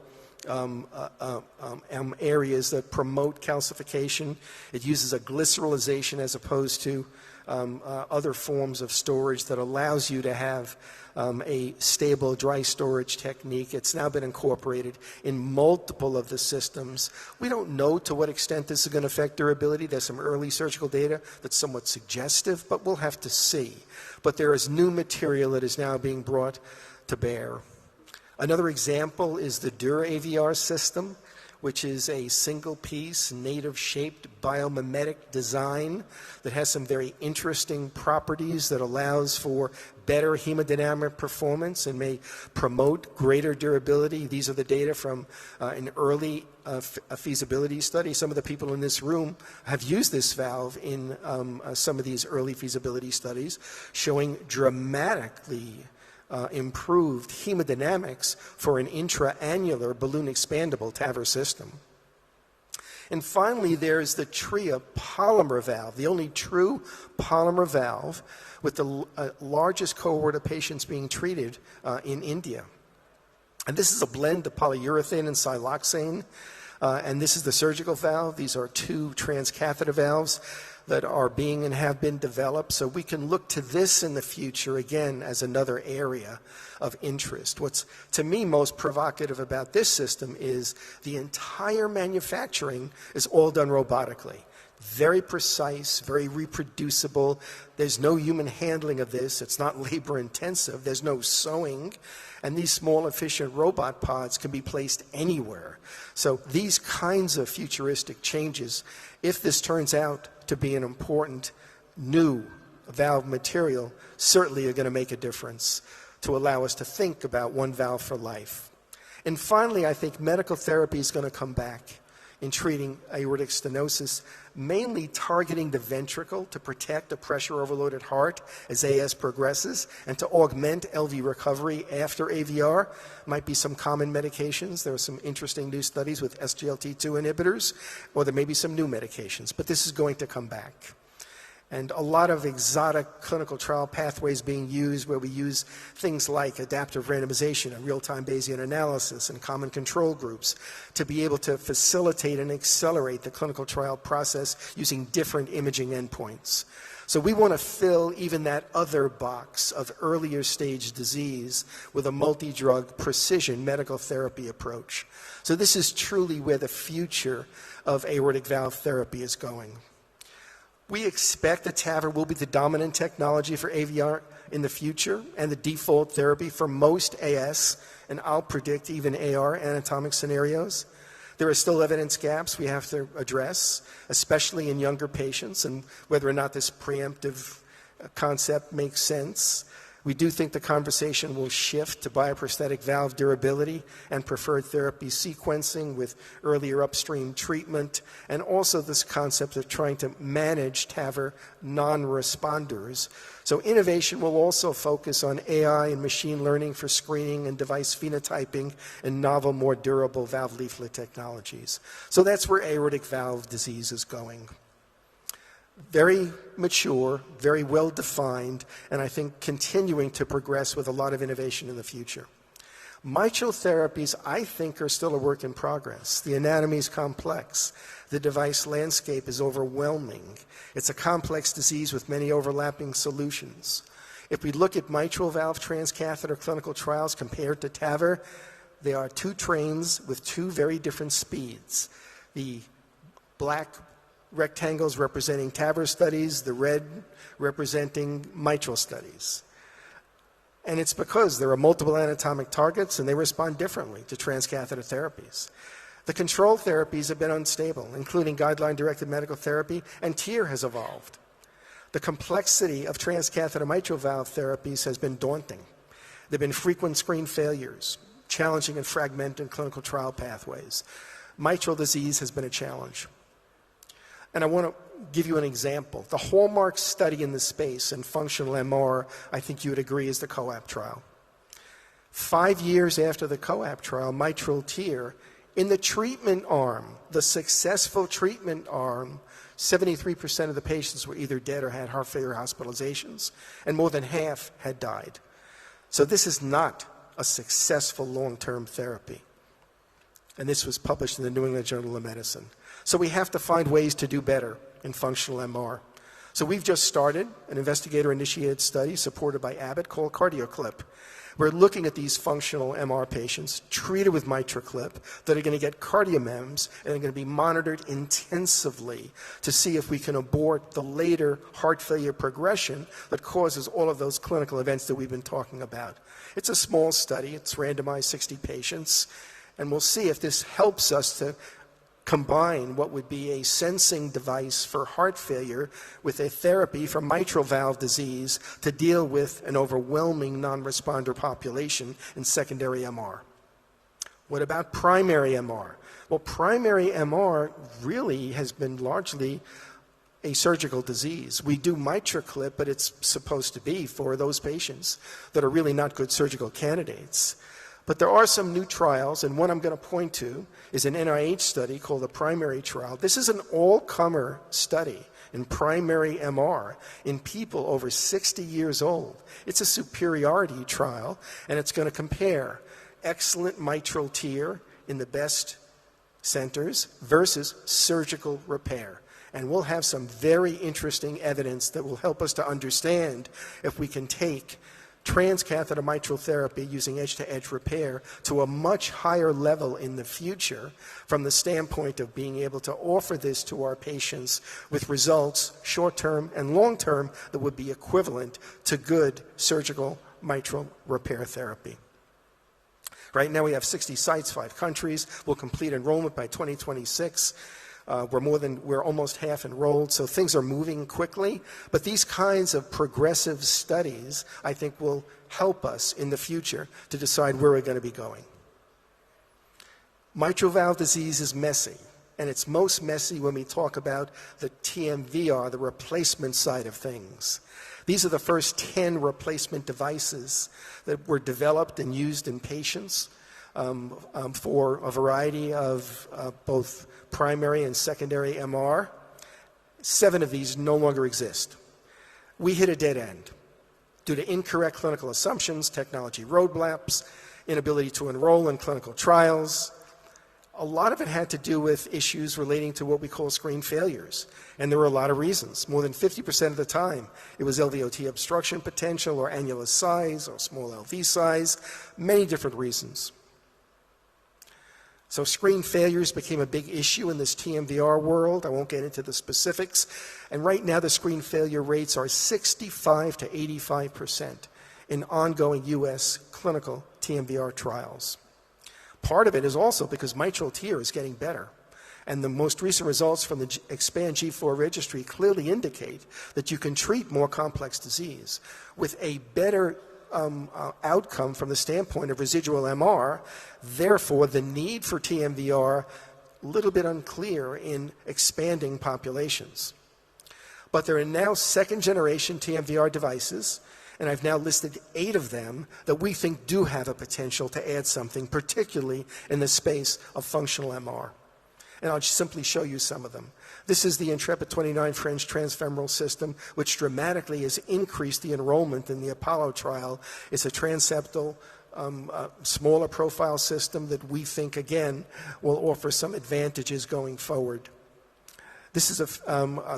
areas that promote calcification. It uses a glycerolization as opposed to other forms of storage that allows you to have a stable dry storage technique. It's now been incorporated in multiple of the systems. We don't know to what extent this is going to affect durability. There's some early surgical data that's somewhat suggestive, but we'll have to see. But there is new material that is now being brought to bear. Another example is the Dura AVR system, which is a single-piece, native-shaped biomimetic design that has some very interesting properties that allows for better hemodynamic performance and may promote greater durability. These are the data from an early feasibility study. Some of the people in this room have used this valve in some of these early feasibility studies, showing dramatically improved hemodynamics for an intra-annular balloon expandable TAVR system. And finally, there's the TRIA polymer valve, the only true polymer valve with the largest cohort of patients being treated in India. And this is a blend of polyurethane and siloxane, and this is the surgical valve. These are two transcatheter valves that are being and have been developed. So we can look to this in the future, again, as another area of interest. What's, to me, most provocative about this system is the entire manufacturing is all done robotically. Very precise, very reproducible. There's no human handling of this. It's not labor intensive. There's no sewing. And these small, efficient robot pods can be placed anywhere. So these kinds of futuristic changes, if this turns out to be an important new valve material, certainly are going to make a difference to allow us to think about one valve for life. And finally, I think medical therapy is going to come back in treating aortic stenosis, mainly targeting the ventricle to protect a pressure-overloaded heart as AS progresses and to augment LV recovery after AVR. Might be some common medications. There are some interesting new studies with SGLT2 inhibitors, or there may be some new medications, but this is going to come back. And a lot of exotic clinical trial pathways being used where we use things like adaptive randomization and real-time Bayesian analysis and common control groups to be able to facilitate and accelerate the clinical trial process using different imaging endpoints. So we want to fill even that other box of earlier stage disease with a multi-drug precision medical therapy approach. So this is truly where the future of aortic valve therapy is going. We expect that TAVR will be the dominant technology for AVR in the future and the default therapy for most AS, and I'll predict even AR anatomic scenarios. There are still evidence gaps we have to address, especially in younger patients, and whether or not this preemptive concept makes sense. We do think the conversation will shift to bioprosthetic valve durability and preferred therapy sequencing with earlier upstream treatment, and also this concept of trying to manage TAVR non-responders. So innovation will also focus on AI and machine learning for screening and device phenotyping and novel, more durable valve leaflet technologies. So that's where aortic valve disease is going. Very mature, very well defined, and I think continuing to progress with a lot of innovation in the future. Mitral therapies, I think, are still a work in progress. The anatomy is complex. The device landscape is overwhelming. It's a complex disease with many overlapping solutions. If we look at mitral valve transcatheter clinical trials compared to TAVR, they are two trains with two very different speeds. The black rectangles representing TAVR studies, the red representing mitral studies. And it's because there are multiple anatomic targets and they respond differently to transcatheter therapies. The control therapies have been unstable, including guideline-directed medical therapy, and TEER has evolved. The complexity of transcatheter mitral valve therapies has been daunting. There have been frequent screen failures, challenging and fragmented clinical trial pathways. Mitral disease has been a challenge. And I want to give you an example. The hallmark study in the space in functional MR, I think you would agree, is the COAP trial. 5 years after the COAP trial, mitral TEER, in the treatment arm, the successful treatment arm, 73% of the patients were either dead or had heart failure hospitalizations, and more than half had died. So this is not a successful long-term therapy. And this was published in the New England Journal of Medicine. So we have to find ways to do better in functional MR. So we've just started an investigator-initiated study supported by Abbott called CardioClip. We're looking at these functional MR patients treated with MitraClip that are going to get cardiomems and are going to be monitored intensively to see if we can abort the later heart failure progression that causes all of those clinical events that we've been talking about. It's a small study. It's randomized 60 patients. And we'll see if this helps us to combine what would be a sensing device for heart failure with a therapy for mitral valve disease to deal with an overwhelming non-responder population in secondary MR. What about primary MR? Well, primary MR really has been largely a surgical disease. We do MitraClip, but it's supposed to be for those patients that are really not good surgical candidates. But there are some new trials, and one I'm going to point to is an NIH study called the Primary Trial. This is an all-comer study in primary MR in people over 60 years old. It's a superiority trial, and it's going to compare excellent mitral tear in the best centers versus surgical repair. And we'll have some very interesting evidence that will help us to understand if we can take transcatheter mitral therapy using edge-to-edge repair to a much higher level in the future from the standpoint of being able to offer this to our patients with results short-term and long-term that would be equivalent to good surgical mitral repair therapy. Right now we have 60 sites, 5 countries. We'll complete enrollment by 2026. We're almost half enrolled, so things are moving quickly. But these kinds of progressive studies, I think, will help us in the future to decide where we're going to be going. Mitral valve disease is messy, and it's most messy when we talk about the TMVR, the replacement side of things. These are the first 10 replacement devices that were developed and used in patients for a variety of both primary and secondary MR. 7 of these no longer exist. We hit a dead end due to incorrect clinical assumptions, technology roadblocks, inability to enroll in clinical trials. A lot of it had to do with issues relating to what we call screen failures. And there were a lot of reasons. More than 50% of the time, it was LVOT obstruction potential or annulus size or small LV size, many different reasons. So screen failures became a big issue in this TMVR world. I won't get into the specifics. And right now the screen failure rates are 65 to 85% in ongoing U.S. clinical TMVR trials. Part of it is also because mitral tear is getting better. And the most recent results from the EXPAND G4 registry clearly indicate that you can treat more complex disease with a better outcome from the standpoint of residual MR. Therefore, the need for TMVR, a little bit unclear in expanding populations. But there are now second-generation TMVR devices, and I've now listed 8 of them that we think do have a potential to add something, particularly in the space of functional MR. And I'll just simply show you some of them. This is the Intrepid 29 French transfemoral system, which dramatically has increased the enrollment in the Apollo trial. It's a transeptal, smaller profile system that we think, again, will offer some advantages going forward. This is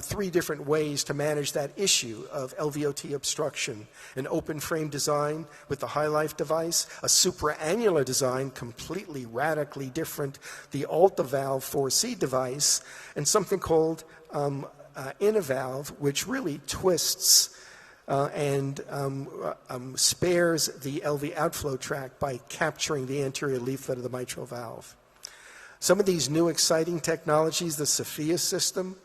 3 different ways to manage that issue of LVOT obstruction. An open frame design with the HiLife device, a supraannular design, completely radically different, the AltaValve 4C device, and something called InnoValve, which really twists and spares the LV outflow tract by capturing the anterior leaflet of the mitral valve. Some of these new exciting technologies, the Sophia system,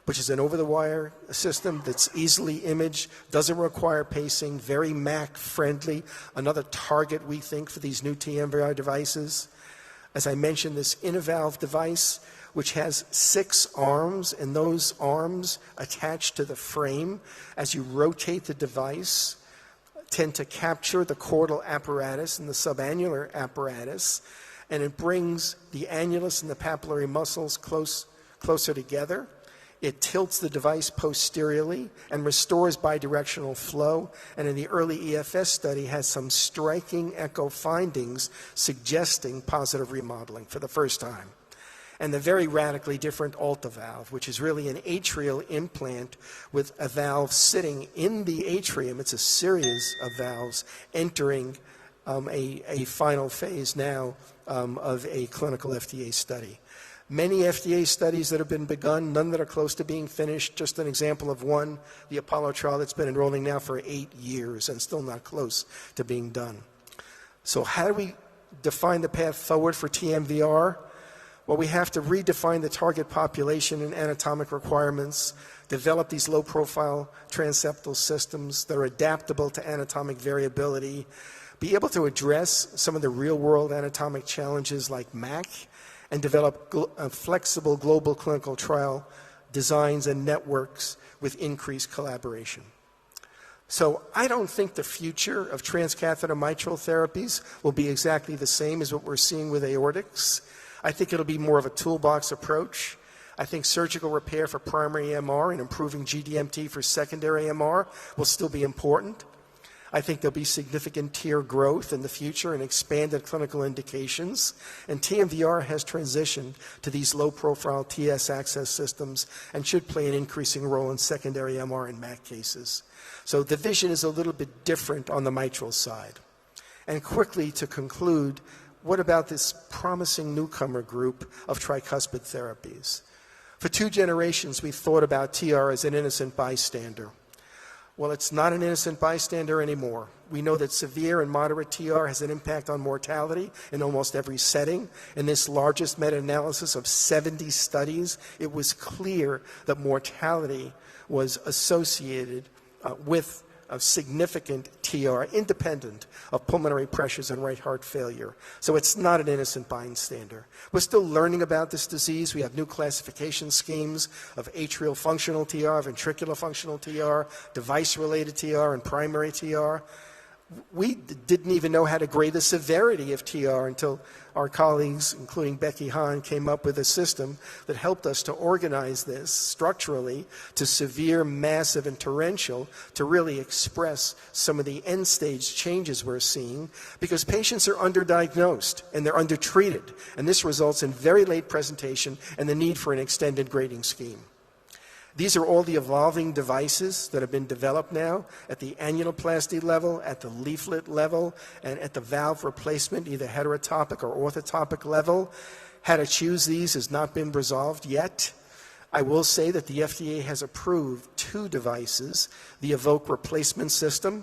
which is an over-the-wire system that's easily imaged, doesn't require pacing, very Mac-friendly, another target, we think, for these new TMVR devices. As I mentioned, this InnoValve device, which has 6 arms, and those arms attached to the frame, as you rotate the device, tend to capture the chordal apparatus and the subannular apparatus, and it brings the annulus and the papillary muscles closer together. It tilts the device posteriorly and restores bidirectional flow, and in the early EFS study has some striking echo findings suggesting positive remodeling for the first time. and the very radically different Alta valve, which is really an atrial implant with a valve sitting in the atrium. It's a series of valves entering a final phase now of a clinical FDA study. Many FDA studies that have been begun, none that are close to being finished. Just an example of one, the Apollo trial that's been enrolling now for 8 years and still not close to being done. So how do we define the path forward for TMVR? Well, we have to redefine the target population and anatomic requirements, develop these low-profile transeptal systems that are adaptable to anatomic variability, be able to address some of the real-world anatomic challenges like MAC, and develop flexible global clinical trial designs and networks with increased collaboration. So I don't think the future of transcatheter mitral therapies will be exactly the same as what we're seeing with aortics. I think it'll be more of a toolbox approach. I think surgical repair for primary MR and improving GDMT for secondary MR will still be important. I think there'll be significant TEER growth in the future and expanded clinical indications. And TMVR has transitioned to these low-profile TS access systems and should play an increasing role in secondary MR and MAC cases. So the vision is a little bit different on the mitral side. And quickly to conclude, what about this promising newcomer group of tricuspid therapies? For 2 generations, we've thought about TR as an innocent bystander. Well, it's not an innocent bystander anymore. We know that severe and moderate TR has an impact on mortality in almost every setting. In this largest meta-analysis of 70 studies, it was clear that mortality was associated with a significant TR, independent of pulmonary pressures and right heart failure. So it's not an innocent bystander. We're still learning about this disease. We have new classification schemes of atrial functional TR, ventricular functional TR, device-related TR, and primary TR. We didn't even know how to grade the severity of TR until our colleagues, including Becky Hahn, came up with a system that helped us to organize this structurally to severe, massive, and torrential to really express some of the end-stage changes we're seeing because patients are underdiagnosed and they're undertreated, and this results in very late presentation and the need for an extended grading scheme. These are all the evolving devices that have been developed now at the annuloplasty level, at the leaflet level, and at the valve replacement, either heterotopic or orthotopic level. How to choose these has not been resolved yet. I will say that the FDA has approved 2 devices, the Evoke replacement system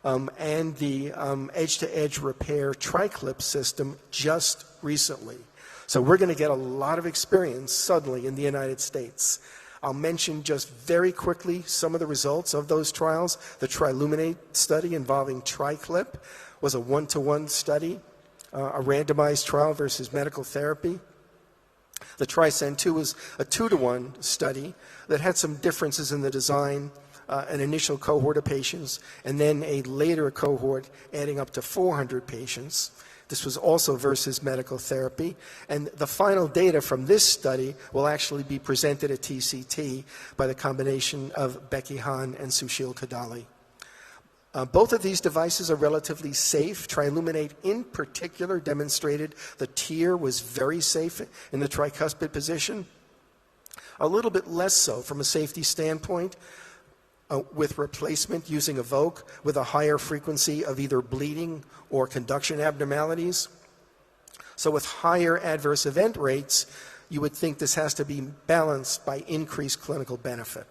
and the edge-to-edge repair TriClip system just recently. So we're going to get a lot of experience suddenly in the United States. I'll mention just very quickly some of the results of those trials. The Triluminate study involving TriClip was a 1-to-1 study, a randomized trial versus medical therapy. The TriScend-2 was a 2-to-1 study that had some differences in the design, an initial cohort of patients, and then a later cohort adding up to 400 patients. This was also versus medical therapy. And the final data from this study will actually be presented at TCT by the combination of Becky Hahn and Sushil Kadali. Both of these devices are relatively safe. Triluminate in particular demonstrated the TEER was very safe in the tricuspid position. A little bit less so from a safety standpoint with replacement using Evoke with a higher frequency of either bleeding or conduction abnormalities. So with higher adverse event rates, you would think this has to be balanced by increased clinical benefit.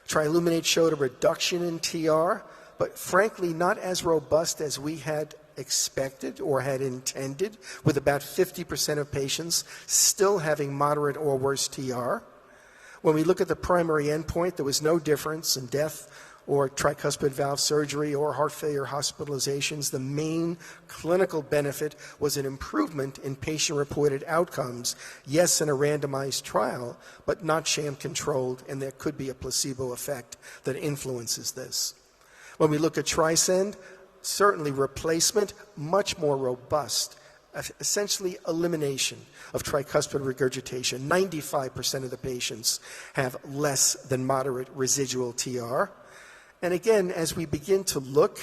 Triluminate showed a reduction in TR, but frankly not as robust as we had expected or had intended, with about 50% of patients still having moderate or worse TR. When we look at the primary endpoint, there was no difference in death or tricuspid valve surgery or heart failure hospitalizations. The main clinical benefit was an improvement in patient-reported outcomes, yes, in a randomized trial, but not sham-controlled, and there could be a placebo effect that influences this. When we look at TriScend, certainly replacement, much more robust, essentially elimination of tricuspid regurgitation. 95% of the patients have less than moderate residual TR. And again, as we begin to look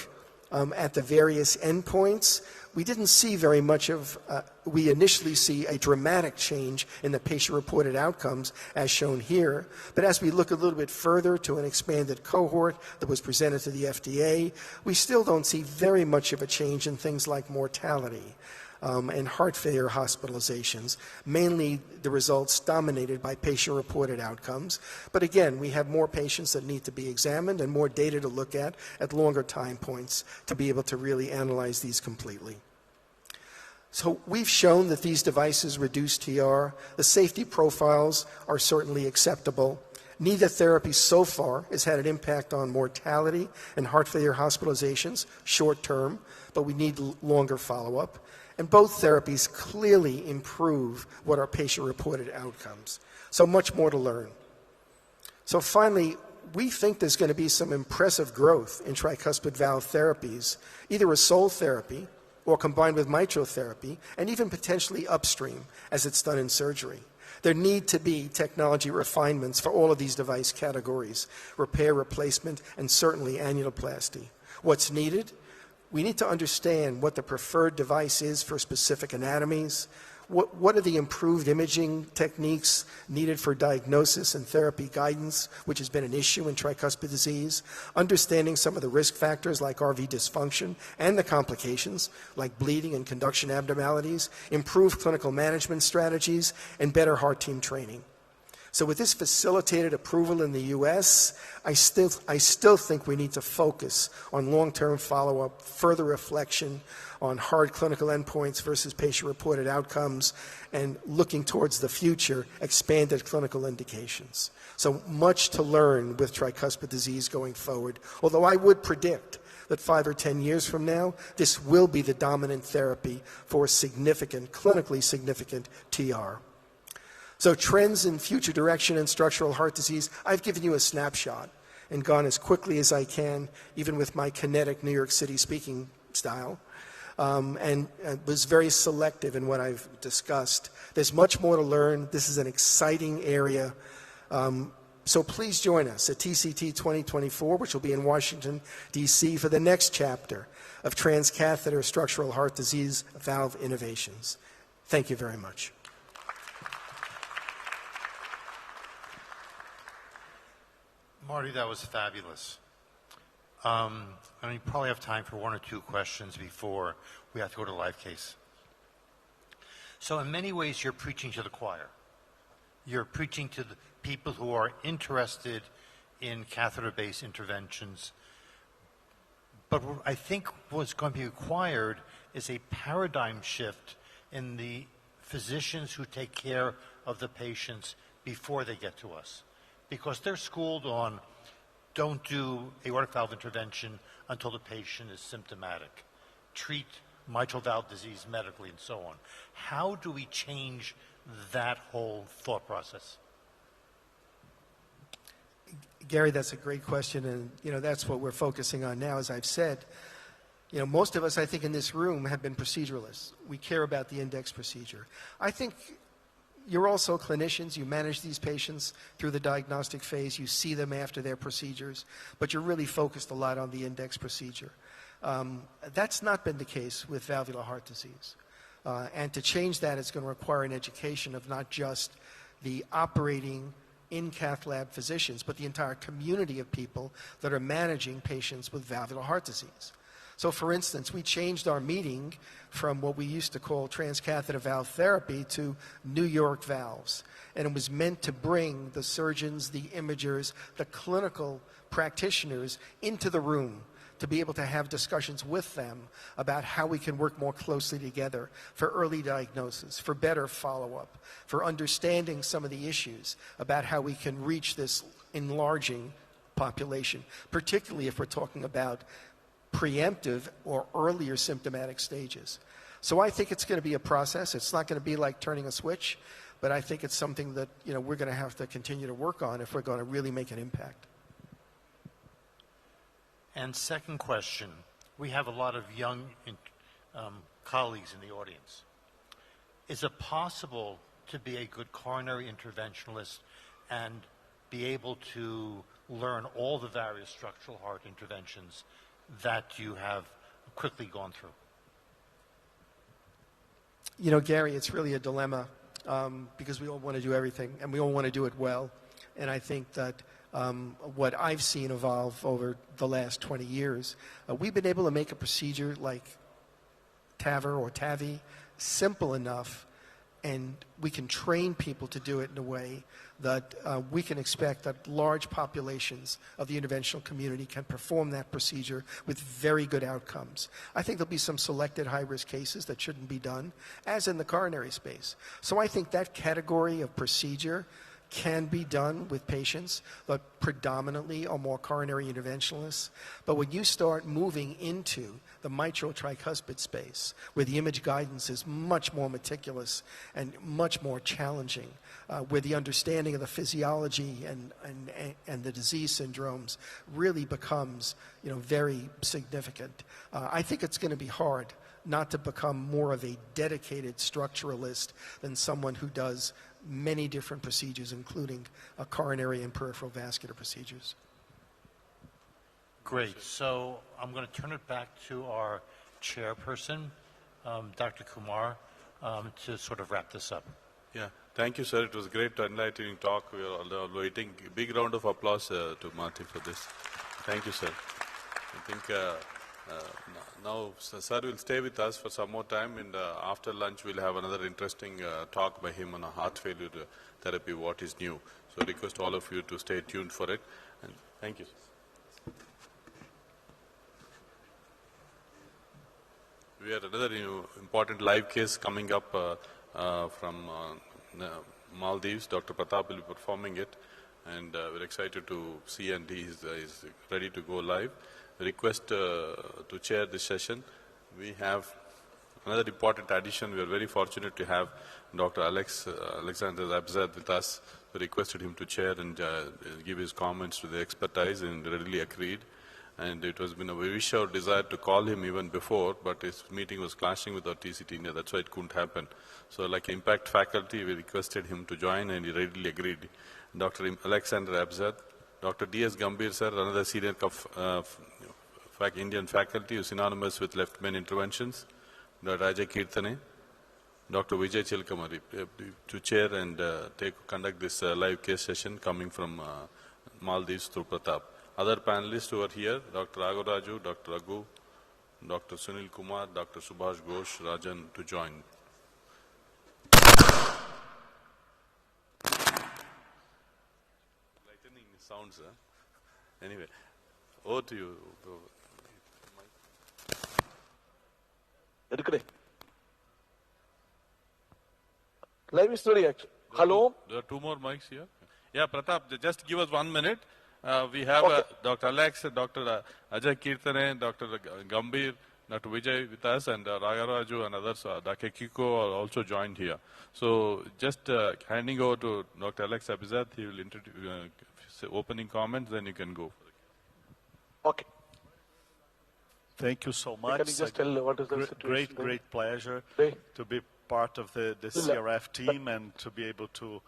at the various endpoints, we didn't see very much of, we initially see a dramatic change in the patient-reported outcomes as shown here. But as we look a little bit further to an expanded cohort that was presented to the FDA, we still don't see very much of a change in things like mortality and heart failure hospitalizations, mainly the results dominated by patient-reported outcomes. But again, we have more patients that need to be examined and more data to look at longer time points to be able to really analyze these completely. So we've shown that these devices reduce TR. The safety profiles are certainly acceptable. Neither therapy so far has had an impact on mortality and heart failure hospitalizations, short term, but we need longer follow-up. And both therapies clearly improve what are patient-reported outcomes. So much more to learn. So finally, we think there's going to be some impressive growth in tricuspid valve therapies, either as sole therapy or combined with mitral therapy, and even potentially upstream as it's done in surgery. There need to be technology refinements for all of these device categories, repair, replacement, and certainly annuloplasty. What's needed? We need to understand what the preferred device is for specific anatomies. What are the improved imaging techniques needed for diagnosis and therapy guidance, which has been an issue in tricuspid disease? Understanding some of the risk factors like RV dysfunction and the complications like bleeding and conduction abnormalities, improved clinical management strategies, and better heart team training. So with this facilitated approval in the U.S., I still think we need to focus on long-term follow-up, further reflection on hard clinical endpoints versus patient-reported outcomes, and looking towards the future, expanded clinical indications. So much to learn with tricuspid disease going forward, although I would predict that 5 or 10 years from now, this will be the dominant therapy for significant, clinically significant TR. So trends in future direction in structural heart disease, I've given you a snapshot and gone as quickly as I can, even with my kinetic New York City speaking style, and was very selective in what I've discussed. There's much more to learn. This is an exciting area. So please join us at TCT 2024, which will be in Washington, D.C., for the next chapter of transcatheter structural heart disease valve innovations. Thank you very much. Marty, that was fabulous. You probably have time for 1 or 2 questions before we have to go to live case. So in many ways, you're preaching to the choir. You're preaching to the people who are interested in catheter-based interventions. But what I think what's going to be required is a paradigm shift in the physicians who take care of the patients before they get to us. Because they're schooled on don't do aortic valve intervention until the patient is symptomatic. Treat mitral valve disease medically and so on. How do we change that whole thought process? Gary, that's a great question, and that's what we're focusing on now. As I've said, most of us, I think, in this room have been proceduralists. We care about the index procedure. I think you're also clinicians. You manage these patients through the diagnostic phase. You see them after their procedures, but you're really focused a lot on the index procedure. That's not been the case with valvular heart disease. And to change that, it's going to require an education of not just the operating in-cath lab physicians, but the entire community of people that are managing patients with valvular heart disease. So, for instance, we changed our meeting from what we used to call transcatheter valve therapy to New York valves. And it was meant to bring the surgeons, the imagers, the clinical practitioners into the room to be able to have discussions with them about how we can work more closely together for early diagnosis, for better follow-up, for understanding some of the issues about how we can reach this enlarging population, particularly if we're talking about preemptive or earlier symptomatic stages. So I think it's going to be a process. It's not going to be like turning a switch, but I think it's something that we're going to have to continue to work on if we're going to really make an impact. And second question, we have a lot of young colleagues in the audience. Is it possible to be a good coronary interventionalist and be able to learn all the various structural heart interventions that you have quickly gone through? You know, Gary, it's really a dilemma because we all want to do everything and we all want to do it well. And I think that what I've seen evolve over the last 20 years, we've been able to make a procedure like TAVR or TAVI simple enough, and we can train people to do it in a way that we can expect that large populations of the interventional community can perform that procedure with very good outcomes. I think there'll be some selected high-risk cases that shouldn't be done, as in the coronary space. So I think that category of procedure can be done with patients that predominantly are more coronary interventionalists. But when you start moving into the mitral tricuspid space, where the image guidance is much more meticulous and much more challenging, where the understanding of the physiology and the disease syndromes really becomes, you know, very significant, I think it's going to be hard not to become more of a dedicated structuralist than someone who does many different procedures, including coronary and peripheral vascular procedures. Great. So I'm going to turn it back to our chairperson, Dr. Kumar, to sort of wrap this up. Yeah, thank you, sir. It was a great enlightening talk. We are all waiting. Big round of applause to Marty for this. Thank you, sir. I think now sir will stay with us for some more time, and after lunch we'll have another interesting talk by him on a heart failure therapy, what is new. So I request all of you to stay tuned for it. And thank you. We have another important live case coming up from Maldives. Dr. Pratap will be performing it, and we're excited to see, and he is ready to go live. Request to chair this session. We have another important addition. We are very fortunate to have Dr. Alexander Abzad with us. We requested him to chair and give his comments to the expertise, and readily agreed. And it has been a wish or desire to call him even before, but his meeting was clashing with our TCT India. That's why it couldn't happen. So like Impact faculty, we requested him to join, and he readily agreed. Dr. Alexander Abzad, Dr. D.S. Gambhir, sir, another senior Indian faculty who is synonymous with left main interventions. Dr. Ajay Kirtane, Dr. Vijay Chilkamari, to chair and conduct this live case session coming from Maldives through Pratap. Other panelists who are here, Dr. Agoraju, Dr. Raghu, Dr. Sunil Kumar, Dr. Subhash Ghosh, Rajan, to join. Lightning sounds, huh? Anyway, over to you. Live is ready, actually. Hello? There are two more mics here. Yeah, Pratap, just give us 1 minute. We have Dr. Alex, Dr. Ajay Kirtane, Dr. Gambhir, Dr. Vijay with us, and Ragaraju and others. Dr. Kiko are also joined here. So just handing over to Dr. Alex Abizad, he will introduce opening comments, then you can go. Okay. Thank you so much. Can you just tell what is the situation? Great pleasure to be part of the CRF team and to be able to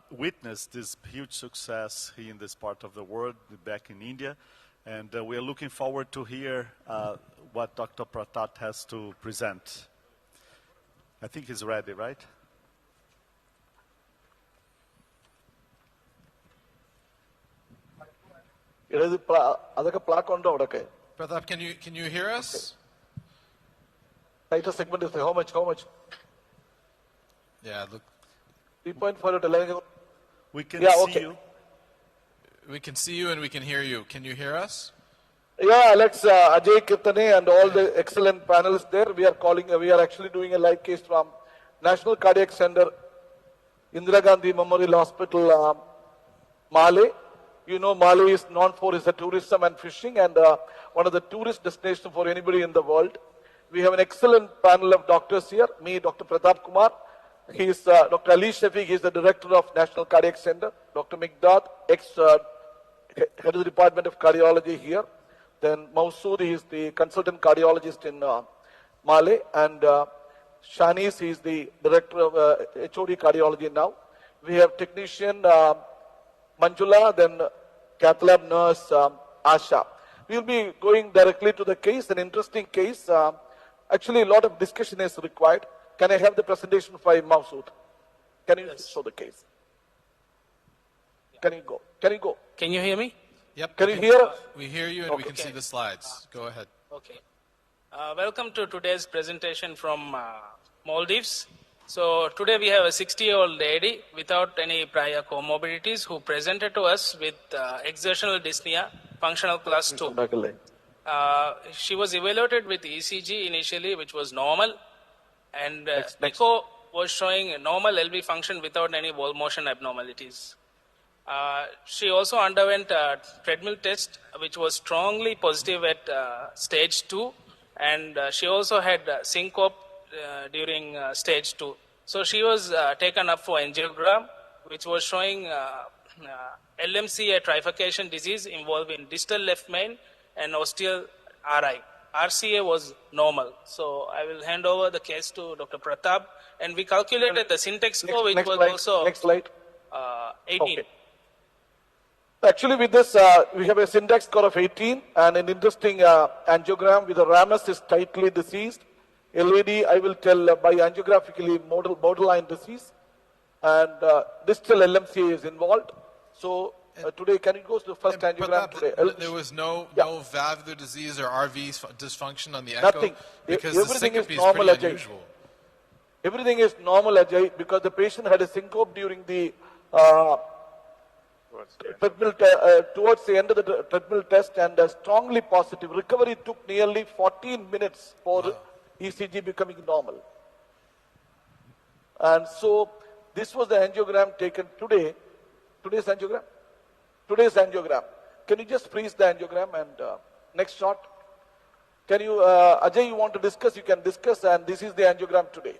witness this huge success here in this part of the world, back in India. And we are looking forward to hear what Dr. Pratap has to present. I think he's ready, right? Pratap, can you hear us? Tighter segment is how much? Yeah, look. 3.4 we can see you. We can see you and we can hear you. Can you hear us? Yeah, Alex, Ajay Kirtane and all the excellent panelists there. We are actually doing a live case from National Cardiac Center, Indira Gandhi Memorial Hospital, Male. You know, Male is known for its tourism and fishing, and one of the tourist destinations for anybody in the world. We have an excellent panel of doctors here. Me, Dr. Pratap Kumar. He is Dr. Ali Shafiq. He is the director of National Cardiac Center. Dr. Mikdad, head of the Department of Cardiology here. Then Mausood, he is the consultant cardiologist in Male, and Shanice, he is the director of HOD cardiology now. We have technician Manjula, then cath lab nurse Asha. We will be going directly to the case, an interesting case. Actually, a lot of discussion is required. can I have the presentation by Mafsood? Can you show the case? Can you go? Can you go? Can you hear me? Yep. Can you hear us? We hear you and we can see the slides. Go ahead. Okay. Welcome to today's presentation from Maldives. So today we have a 60-year-old lady without any prior comorbidities who presented to us with exertional dyspnea, functional class 2. She was evaluated with ECG initially, which was normal, and echo was showing a normal LV function without any wall motion abnormalities. She also underwent a treadmill test, which was strongly positive at stage 2, and she also had syncope during stage 2. So she was taken up for angiogram, which was showing LMC, a trifurcation disease involving distal left main and ostial RI. RCA was normal. So I will hand over the case to Dr. Pratap, and we calculated the syntax score, which was also 18. Okay. Actually, with this, we have a syntax score of 18 and an interesting angiogram with the ramus is tightly diseased. LAD, I will tell by angiographically borderline disease, and distal LMCA is involved. So today, can you go to the first angiogram today? There was no valvular disease or RV dysfunction on the echo? Nothing. Because Everything the is syncope is normal, pretty Ajay. unusual. Everything is normal, Ajay, because the patient had a syncope during the treadmill towards the end of the treadmill test, and strongly positive. Recovery took nearly 14 minutes for ECG becoming normal. And so this was the angiogram taken today. Today's angiogram? Today's angiogram. Can you just freeze the angiogram and next shot? Can you, Ajay, you want to discuss? You can discuss, and this is the angiogram today.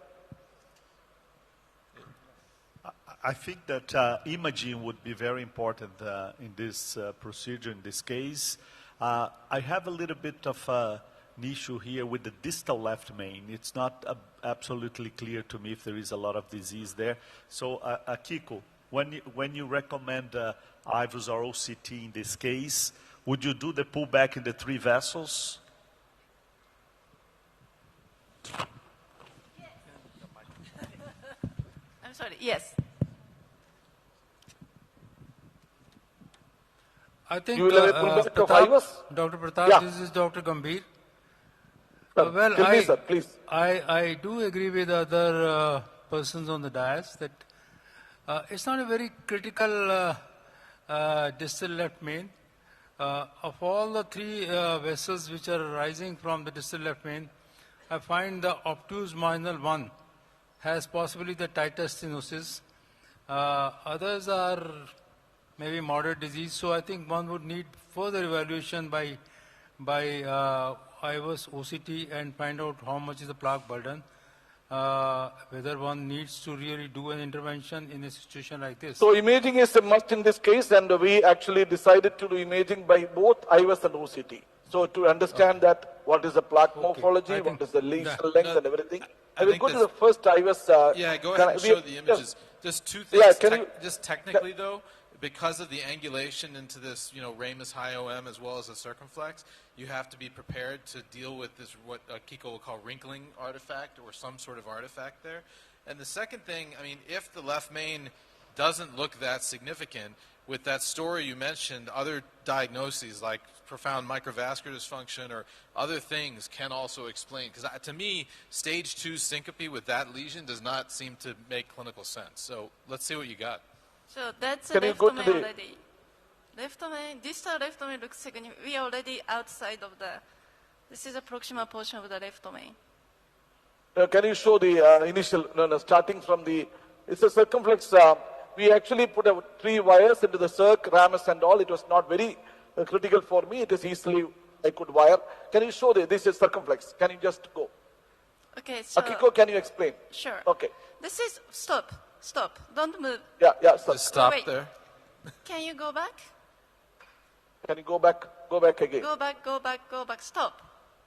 I think that imaging would be very important in this procedure, in this case. I have a little bit of an issue here with the distal left main. It's not absolutely clear to me if there is a lot of disease there. So, Kiko, when you recommend IVUS or OCT in this case, would you do the pullback in the 3 vessels? I'm sorry, yes. I think, You will have a pullback of IVUS? Dr. Pratap, Yeah. this is Dr. Gambhir. Well, tell me, sir, please. I do agree with other persons on the dais that it's not a very critical distal left main. Of all the 3 vessels which are arising from the distal left main, I find the obtuse marginal one has possibly the tightest stenosis. Others are maybe moderate disease, so I think one would need further evaluation by IVUS, OCT, and find out how much is the plaque burden, whether one needs to really do an intervention in a situation like this. So imaging is a must in this case, and we actually decided to do imaging by both IVUS and OCT. So to understand that, what is the plaque morphology, what is the lesion length and everything. I will go to the first IVUS. Yeah, go ahead and show the images. Just 2 things, Yeah, just technically though, because of the angulation into this, ramus high OM as well as the circumflex, you have to be prepared to deal with this, what Kiko will call wrinkling artifact or some sort of artifact there. And the second thing, I mean, if the left main doesn't look that significant, with that story you mentioned, other diagnoses like profound microvascular dysfunction or other things can also explain. Because to me, stage 2 syncope with that lesion does not seem to make clinical sense. So let's see what you got. So that's Can left you go main to the- already. Left main, distal left main looks significant. We are already outside of the, this is a proximal portion of the left main. Can you show the initial, starting from the, it's a circumflex. We actually put 3 wires into the circ, ramus and all. It was not very critical for me. It is easily, I could wire. Can you show this is circumflex? Can you just go? Okay, so. Akiko, can you explain? Sure. Okay. This is, stop, don't move. Yeah, stop. Just stop Wait. there. Can you go back? Can you go back again? Go back, stop.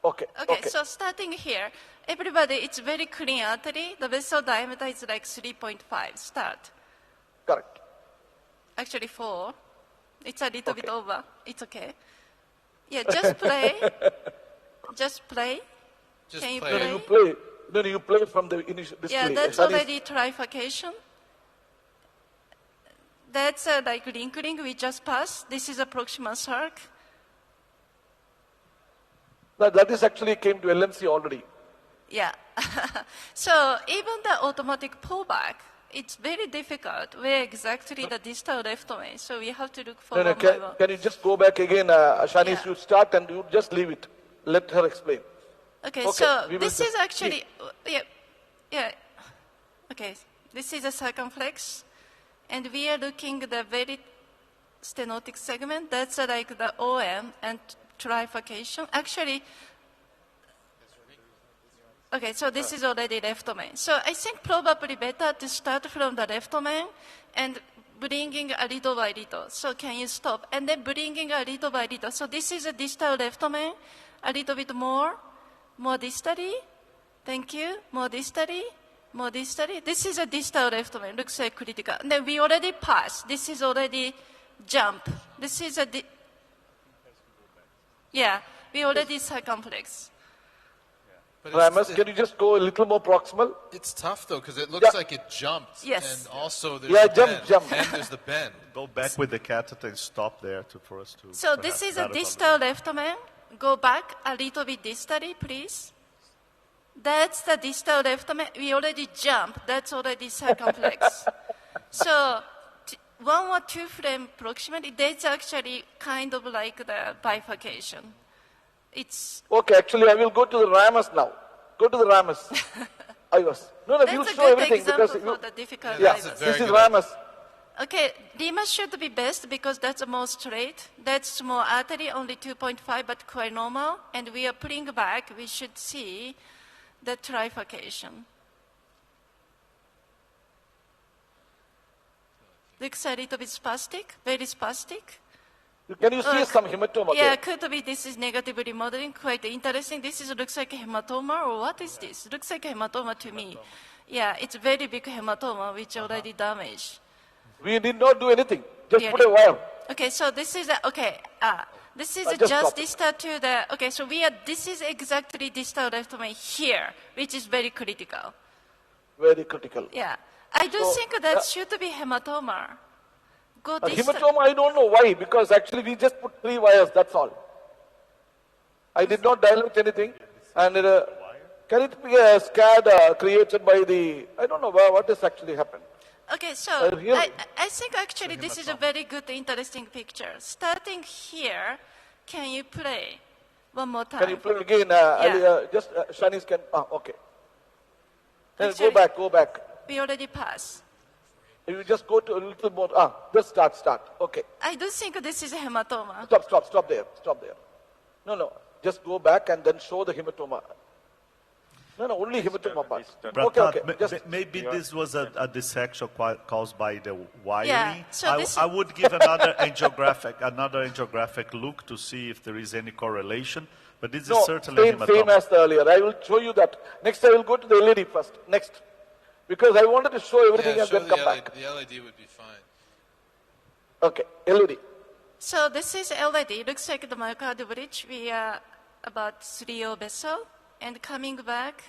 Okay. Okay, so starting here, everybody, it's very clean artery. The vessel diameter is like 3.5. Start. Correct. Actually 4. It's a little bit over. It's okay. Yeah, just play. Just play. Just Can you play. Can you play? No, you play from the initial display. Yeah, that's already trifurcation. That's like ring we just passed. This is a proximal circ. That is actually came to LMC already. Yeah. So even the automatic pullback, it's very difficult where exactly the distal left domain. So we have to look for No, can you just go back again, Shanice, you start and you just leave it. Let her explain. Okay, so this is actually, yeah. Okay, this is a circumflex, and we are looking at the very stenotic segment. That's like the OM and trifurcation. Actually, okay, so this is already left domain. So I think probably better to start from the left domain and bringing a little by little. So can you stop? And then bringing a little by little. So this is a distal left domain. A little bit more distally. Thank you. More distally. This is a distal left domain. Looks like critical. And then we already passed. This is already jump. This is a, we already circumflex. Ramus, can you just go a little more proximal? It's tough though, because it looks like it jumped. Yes. And also there's the jump. And there's the bend. Go back with the catheter and stop there for us to... So this is a distal left domain. Go back a little bit distally, please. That's the distal left domain. We already jumped. That's already circumflex. So 1 or 2 frame proximity, that's actually kind of like the bifurcation. It's... Okay, actually I will go to the Ramus now. Go to the Ramus. No, we'll show everything because... for the difficult this is Ramus. Okay, Lima should be best because that's more straight. That's small artery, only 2.5, but quite normal. And we are pulling back. We should see the trifurcation. Looks a little bit spastic, very spastic. Can you see some hematoma Yeah, there? could be this is negative remodeling, quite interesting. This is looks like a hematoma, or what is this? Looks like a hematoma to me. Yeah, it's very big hematoma, which already damaged. We did not do anything. Just put a wire. Okay, so this is this is just just stop. distal to the. Okay, so this is exactly distal left domain here, which is very critical. Very critical. Yeah, I do think that should be hematoma. Go distal. Hematoma, I don't know why, because actually we just put 3 wires, that's all. I did not dilute anything. And can it be a SCAD created by the, I don't know what has actually happened. Okay, so really? I think actually this is a very good, interesting picture. Starting here, can you play one more time? Can you play again? Just Shanice can, okay. Then Actually, go back. We already passed. You just go to a little more, just start, okay. I do think this is a hematoma. Stop there. No, just go back and then show the hematoma. No, only hematoma part. Okay. Maybe this was a dissection caused by the wiring. Yeah, so I would give another angiographic look to see if there is any correlation. But this is certainly hematoma. Same as the earlier. I will show you that. Next, I will go to the LED first. Next. Because I wanted to show everything and then come back. The LED would be fine. Okay, LED. So this is LED. Looks like the myocardial bridge. We are about 3O vessel. And coming back,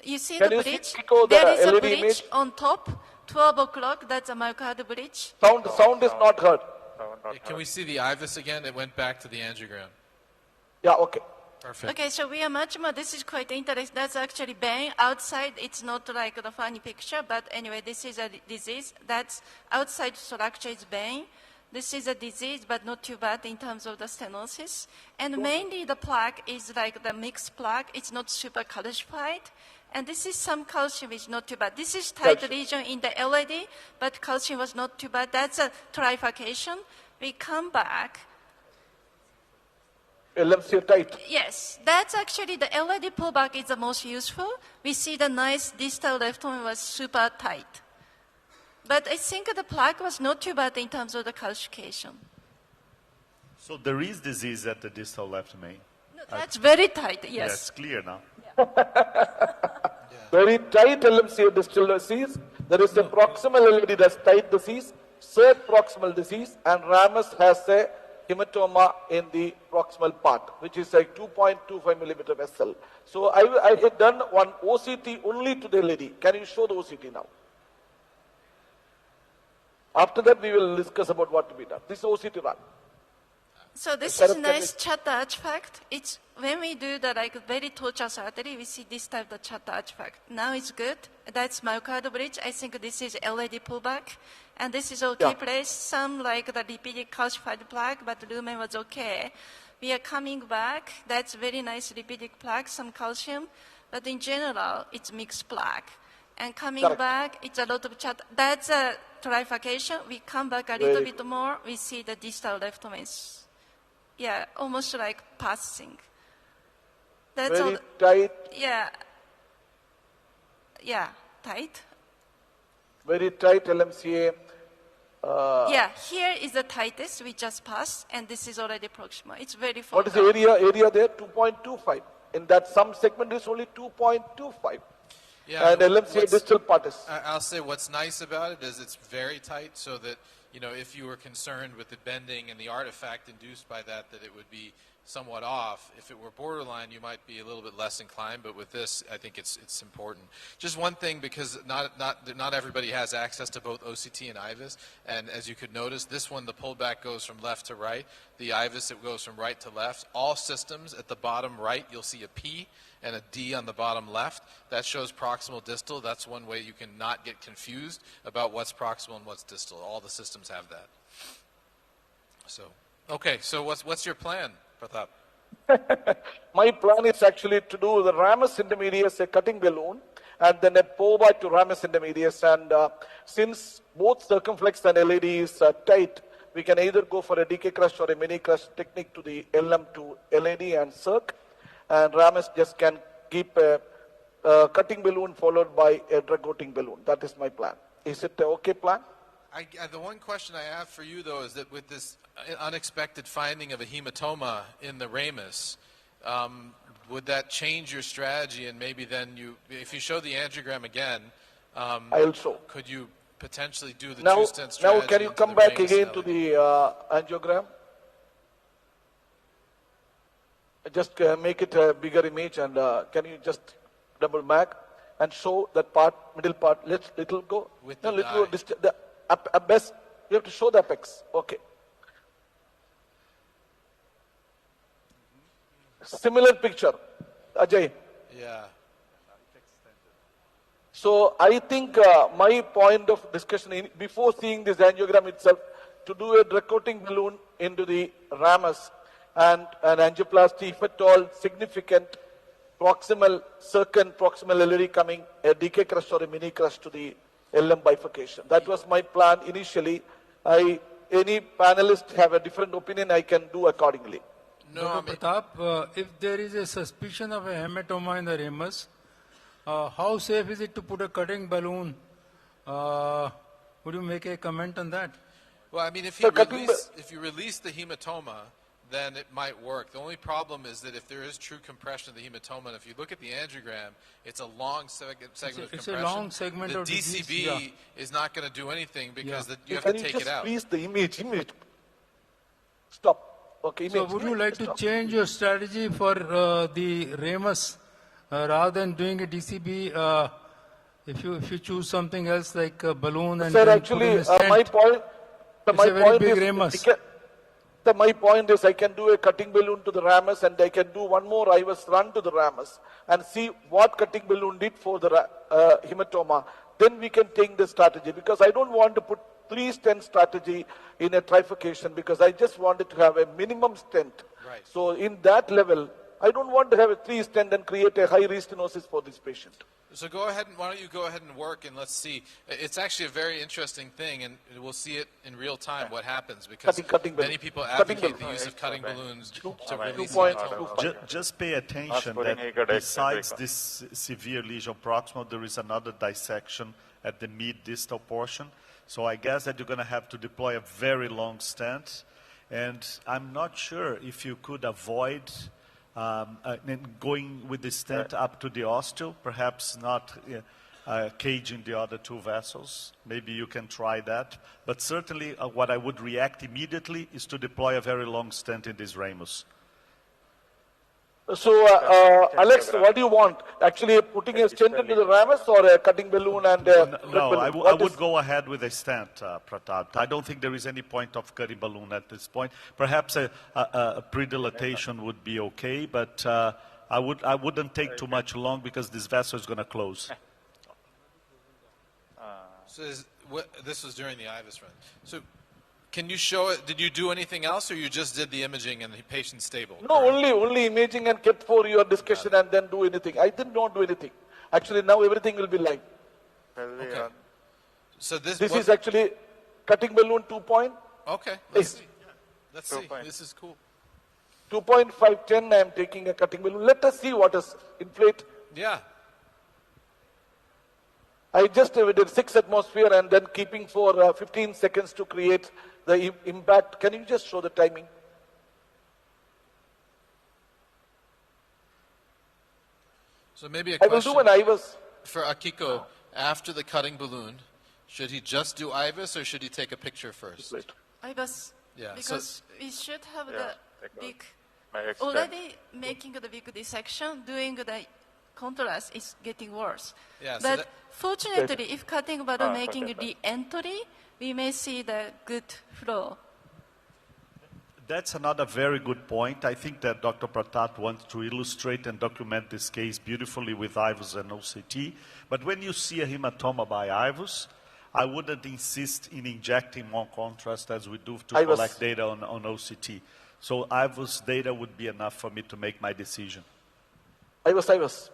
you see the bridge? There is a bridge on top, 12 o'clock, that's a myocardial bridge. Sound is not heard. Can we see the IVUS again? It went back to the angiogram. Yeah, okay. Perfect. Okay, so we are much more, this is quite interesting. That's actually vein outside. It's not like the funny picture, but anyway, this is a disease. That's outside structure is vein. This is a disease, but not too bad in terms of the stenosis. And mainly the plaque is like the mixed plaque. It's not super calcified. And this is some calcium is not too bad. This is tight region in the LED, but calcium was not too bad. That's a trifurcation. We come back. LMC tight. Yes, that's actually the LED pullback is the most useful. We see the nice distal left one was super tight. But I think the plaque was not too bad in terms of the calcification. So there is disease at the distal left main? No, that's very tight, yes. That's clear now. Very tight LMC distal disease. There is a proximal LED that's tight disease, third proximal disease, and Ramus has a hematoma in the proximal part, which is a 2.25 millimeter vessel. So I had done one OCT only to the lady. Can you show the OCT now? After that, we will discuss about what to be done. This is OCT run. So this is a nice chart artifact. It's when we do the very tortuous artery, we see this type of chart artifact. Now it's good. That's myocardial bridge. I think this is LAD pullback. And this is okay place. Some the lipidic calcified plaque, but lumen was okay. We are coming back. That's very nice lipidic plaque, some calcium. But in general, it's mixed plaque. And coming back, it's a lot of chart. That's a trifurcation. We come back a little bit more. We see the distal left main. Yeah, almost like passing. That's very all. Tight. Yeah. Yeah, tight. Very tight LMCA. Yeah, here is the tightest we just passed, and this is already proximal. It's very far. What is the area there? 2.25. In that some segment is only 2.25. Yeah, and LMCA distal part is. I'll say what's nice about it is it's very tight, so that if you were concerned with the bending and the artifact induced by that it would be somewhat off. If it were borderline, you might be a little bit less inclined, but with this, I think it's important. Just one thing, because not everybody has access to both OCT and IVUS, and as you could notice, this one, the pullback goes from left to right. The IVUS, it goes from right to left. All systems at the bottom right, you'll see a P and a D on the bottom left. That shows proximal distal. That's one way you can not get confused about what's proximal and what's distal. All the systems have that. So, okay, so what's your plan, Pratap? My plan is actually to do the ramus intermedius, a cutting balloon, and then a POBA to ramus intermedius. And since both circumflex and LAD is tight, we can either go for a decay crush or a mini crush technique to the LM to LAD and circ. And ramus just can keep a cutting balloon followed by a drug-coating balloon. That is my plan. Is it an okay plan? The one question I have for you, though, is that with this unexpected finding of a hematoma in the ramus, would that change your strategy? And maybe then if you show the angiogram again, I'll show. Could you potentially do the now, two-stent strategy? Now, can you come back again to the angiogram? Just make it a bigger image, and can you just double back and show that part, middle part? Little go. With no, the little go. Best. You have to show the apex. Okay. Similar picture, Ajay. Yeah. So I think my point of discussion before seeing this angiogram itself, to do a drug-coating balloon into the ramus and an angioplasty, if at all significant, proximal circum, proximal LAD coming, a decay crush or a mini crush to the LM bifurcation. That was my plan initially. Any panelist have a different opinion, I can do accordingly. No, Pratap, if there is a suspicion of a hematoma in the ramus, how safe is it to put a cutting balloon? Would you make a comment on that? Well, I mean, if you release the hematoma, then it might work. The only problem is that if there is true compression of the hematoma, and if you look at the angiogram, it's a long segment of compression. It's a long segment the of DCB disease, is not going to do anything because you have Can to you take just it out. freeze the image? Stop. Okay, so would you like to change your strategy for the ramus rather than doing a DCB? If you choose something else like a balloon and Sir, actually, my point. My point is ramus. My point is I can do a cutting balloon to the ramus and I can do one more IVUS run to the ramus and see what cutting balloon did for the hematoma. Then we can take the strategy, because I don't want to put 3-stent strategy in a trifurcation, because I just wanted to have a minimum stent. Right. So in that level, I don't want to have a 3-stent and create a high restenosis for this patient. So go ahead, why don't you go ahead and work, and let's see. It's actually a very interesting thing, and we'll see it in real time what happens, because many people advocate the use of cutting balloons to release hematoma. Just pay attention that besides this severe lesion proximal, there is another dissection at the mid-distal portion. So I guess that you're going to have to deploy a very long stent, and I'm not sure if you could avoid going with the stent up to the osteo, perhaps not cage in the other two vessels. Maybe you can try that. But certainly what I would react immediately is to deploy a very long stent in this ramus. So, Alex, what do you want? Actually, putting a stent into the ramus or a cutting balloon and a No, balloon? I would go ahead with a stent, Pratap. I don't think there is any point of cutting balloon at this point. Perhaps a pre-dilatation would be okay, but I wouldn't take too much long because this vessel is going to close. So this was during the IVUS run. So can you show it? Did you do anything else, or you just did the imaging and the patient's stable? No, only imaging and kept for your discussion and then do anything. I did not do anything. Actually, now everything will be live. Okay. So this is actually cutting balloon 2 point. Okay, let's see. Let's see. This is cool. 2.510, I am taking a cutting balloon. Let us see what is inflate. Yeah. I just did 6 atmosphere and then keeping for 15 seconds to create the impact. Can you just show the timing? So maybe a I will question do an IVUS. for Akiko. After the cutting balloon, should he just do IVUS or should he take a picture first? IVUS. Yeah. Because we should have the big, extent. already making the big dissection, doing the contrast is getting worse. Yeah, so but that- fortunately, if cutting balloon Ah, making okay. the entry, we may see the good flow. That's another very good point. I think that Dr. Pratap wants to illustrate and document this case beautifully with IVUS and OCT. But when you see a hematoma by IVUS, I wouldn't insist in injecting more contrast as we do to IVUS. collect data on OCT. So IVUS data would be enough for me to make my decision. IVUS.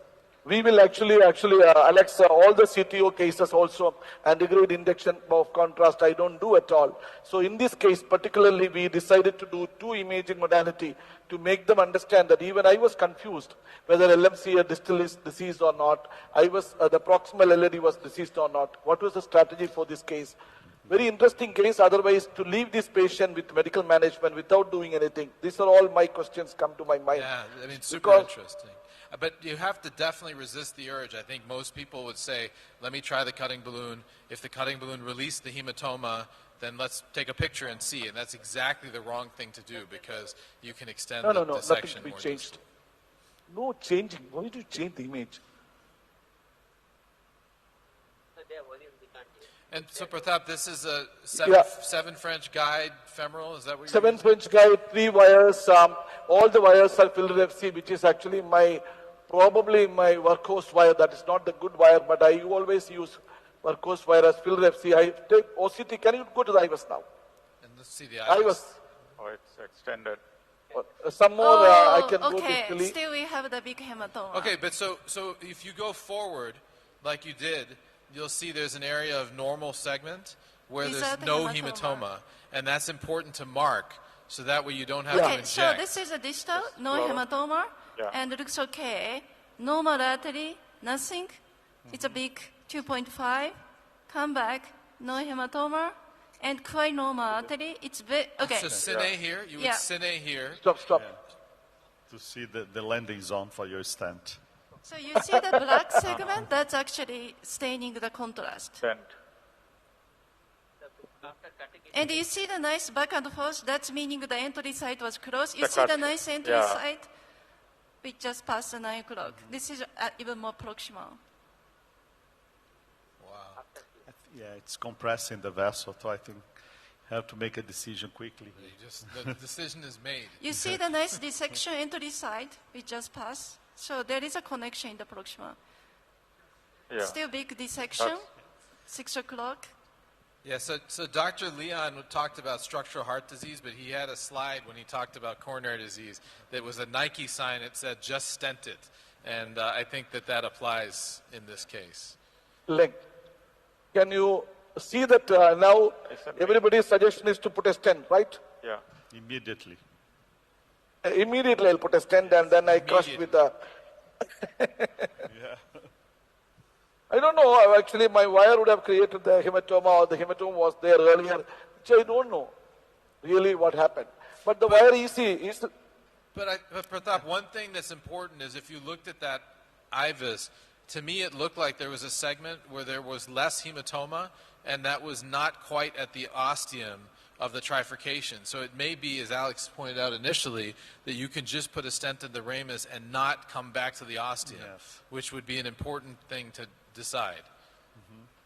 We will actually, Alex, all the CTO cases also, and degrade induction of contrast, I don't do at all. So in this case, particularly, we decided to do 2 imaging modality to make them understand that even I was confused whether LMC a distal is diseased or not. The proximal LAD was diseased or not. What was the strategy for this case? Very interesting case. Otherwise, to leave this patient with medical management without doing anything. These are all my questions come to my mind. Yeah, I mean, super interesting. But you have to definitely resist the urge. I think most people would say, let me try the cutting balloon. If the cutting balloon released the hematoma, then let's take a picture and see. And that's exactly the wrong thing to do because you can extend the nothing dissection to be more. changed. No changing. Why do you change the image? And so, Pratap, this is a Yeah. seven French guide femoral. Is that what you're 7 using? French guide, 3 wires. All the wires are filled FC, which is actually probably my workhorse wire. That is not the good wire, but I always use workhorse wire as filled FC. I take OCT. Can you go to the IVUS now? And let's see the IVUS. Oh, it's extended. Some more I can go okay. quickly. Still we have the big hematoma. Okay, but so if you go forward, like you did, you'll see there's an area of normal segment where there's Without no hematoma. hematoma, and that's important to mark, so that way you don't have to Okay, inject. so this is a distal, no hematoma, Yeah. and it looks okay. Normal artery, nothing. It's a big 2.5. Come back, no hematoma, and quite normal artery. It's okay. So cine here, you would cine here. Stop. To see the landing zone for your stent. So you see the black segment? That's actually staining the contrast. And you see the nice back and forth? That's meaning the entry site was closed. You The see the cut. nice entry Yeah. site? We just passed the 9 o'clock. This is even more proximal. Yeah, it's compressing the vessel, so I think I have to make a decision quickly. The decision is made. You see the nice dissection entry site we just passed? So there is a connection in the proximal. Yeah. Still big dissection, 6 o'clock. Yeah, so Dr. Leon talked about structural heart disease, but he had a slide when he talked about coronary disease that was a Nike sign that said, just stent it. And I think that applies in this case. Can you see that now everybody's suggestion is to put a stent, right? Yeah. Immediately. Immediately I'll put a stent and then I crush with a... I don't know, actually my wire would have created the hematoma or the hematoma was there earlier, which I don't know really what happened. But the wire is... But Pratap, one thing that's important is if you looked at that IVUS, To me, it looked like there was a segment where there was less hematoma, and that was not quite at the ostium of the trifurcation. So it may be, as Alex pointed out initially, that you can just put a stent in the ramus and not come back to the ostium, which would be an important thing to decide.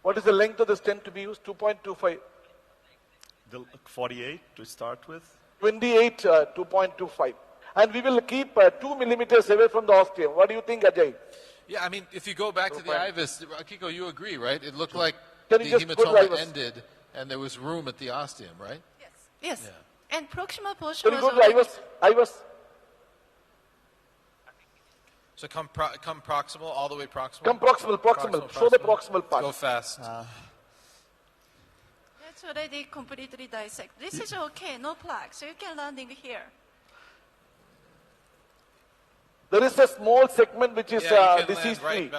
What is the length of the stent to be used? 2.25. The 48 to start with? 28, 2.25. And we will keep 2 millimeters away from the ostium. What do you think, Ajay? Yeah, I mean, if you go back to the IVUS, Kiko, you agree, right? It looked like Can the you just put hematoma IVUS? ended, and there was room at the ostium, right? Yes. And proximal portion Can you was go to already... IVUS? So come proximal, all the way proximal? Come proximal. Show the proximal part. Go fast. That's already completely dissected. This is okay, no plaque, so you can landing here. There is a small segment which is you can land disease-free.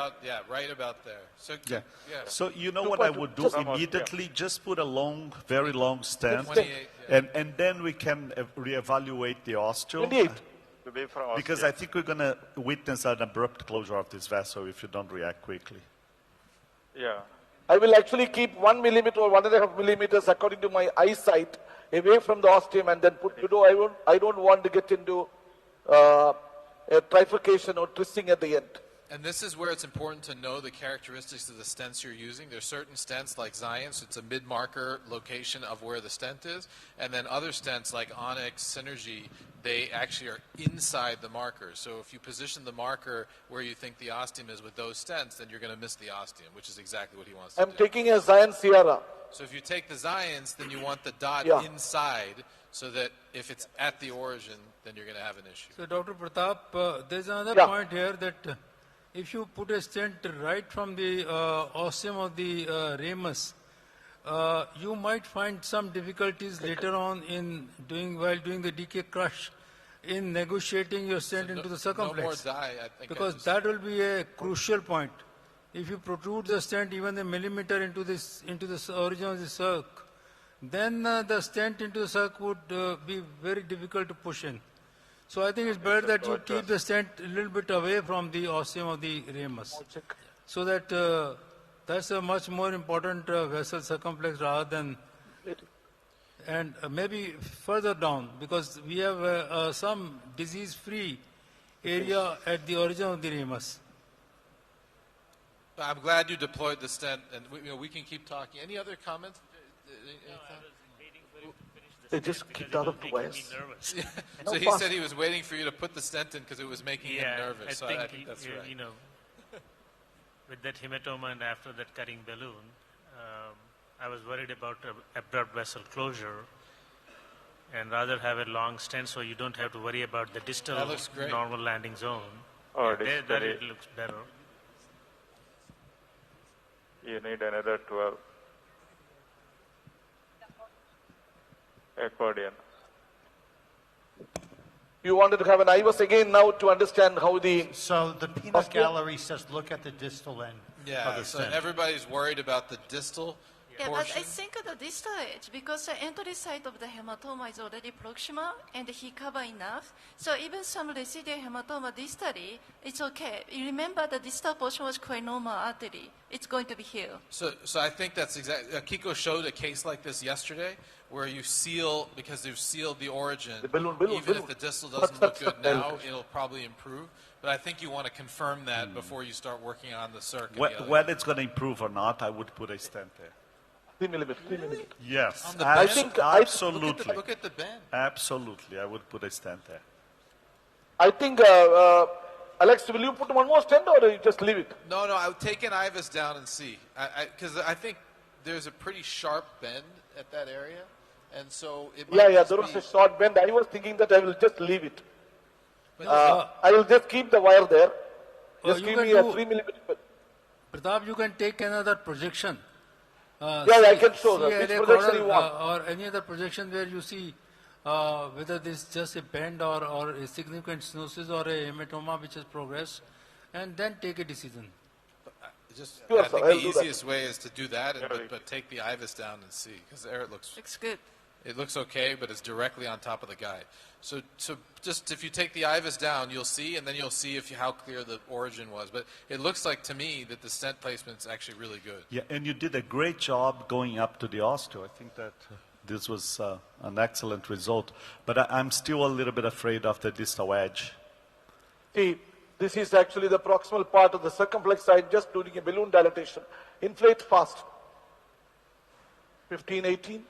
right about there. So, Yeah. So you know what I would do immediately? Just put a long, very long stent, 28, and then we can reevaluate the osteo. 28. Because I think we're going to witness an abrupt closure of this vessel if you don't react quickly. Yeah. I will actually keep 1 millimeter or 1.5 millimeters according to my eyesight away from the ostium and then put, I don't want to get into a trifurcation or twisting at the end. And this is where it's important to know the characteristics of the stents you're using. There's certain stents like Zion, so it's a mid-marker location of where the stent is. And then other stents like Onyx, Synergy, they actually are inside the marker. So if you position the marker where you think the ostium is with those stents, then you're going to miss the ostium, which is exactly what he wants to do. I'm taking a Zion Sierra. So if you take the Zions, then you want the dot inside, so that if it's at the origin, then you're going to have an issue. So, Dr. Pratap, there's another point here that if you put a stent right from the ostium of the ramus, you might find some difficulties later on in while doing the decay crush in negotiating your stent into the circumflex. No more dye, I think. Because that will be a crucial point. If you protrude the stent even a millimeter into the origin of the circ, then the stent into the circ would be very difficult to push in. So I think it's better that you keep the stent a little bit away from the ostium of the ramus, so that that's a much more important vessel circumflex rather than, and maybe further down, because we have some disease-free area at the origin of the ramus. I'm glad you deployed the stent, and we can keep talking. Any other comments? They just kicked out of the West. So he said he was waiting for you to put the stent in because it was making him nervous. I think that's right. With that hematoma and after that cutting balloon, I was worried about abrupt vessel closure, and rather have a long stent so you don't have to worry about the distal normal landing zone. That it looks better. You need another 12. Accordion. You wanted to have an IVUS again now to understand how the... So the peanut gallery says look at the distal end of Yeah, the so stent. everybody's worried about the distal Yeah, but portion. I think the distal edge, because the entry site of the hematoma is already proximal and he cover enough, so even some residual hematoma distally, it's okay. You remember the distal portion was quite normal artery. It's going to be healed. So I think that's exactly. Kiko showed a case like this yesterday, where you seal, because they've sealed the origin. Even if the distal doesn't look good now, it'll probably improve. But I think you want to confirm that before you start working on the circuit. Whether it's going to improve or not, I would put a stent there. 3 millimeters. Yes, On the bend? absolutely. Look at the bend. Absolutely, I would put a stent there. I think, Alex, will you put one more stent or you just leave it? No, I would take an IVUS down and see. Because I think there's a pretty sharp bend at that area. And so it might There was a short bend. I was thinking that I will just leave it. I will just keep the wire there. Just give me a 3 millimeter. Pratap, you can take another projection. I can show that. Which projection you want? Or any other projection where you see whether this is just a bend or a significant stenosis or a hematoma which has progressed, and then take a decision. I think the easiest way is to do that, but take the IVUS down and see, because there it looks good. it looks okay, but it's directly on top of the guide. So just if you take the IVUS down, you'll see, and then you'll see how clear the origin was. But it looks like to me that the stent placement's actually really good. Yeah, and you did a great job going up to the osteo. I think that this was an excellent result. But I'm still a little bit afraid of the distal edge. See, this is actually the proximal part of the circumflex side, just doing a balloon dilatation. Inflate fast. 15, 18.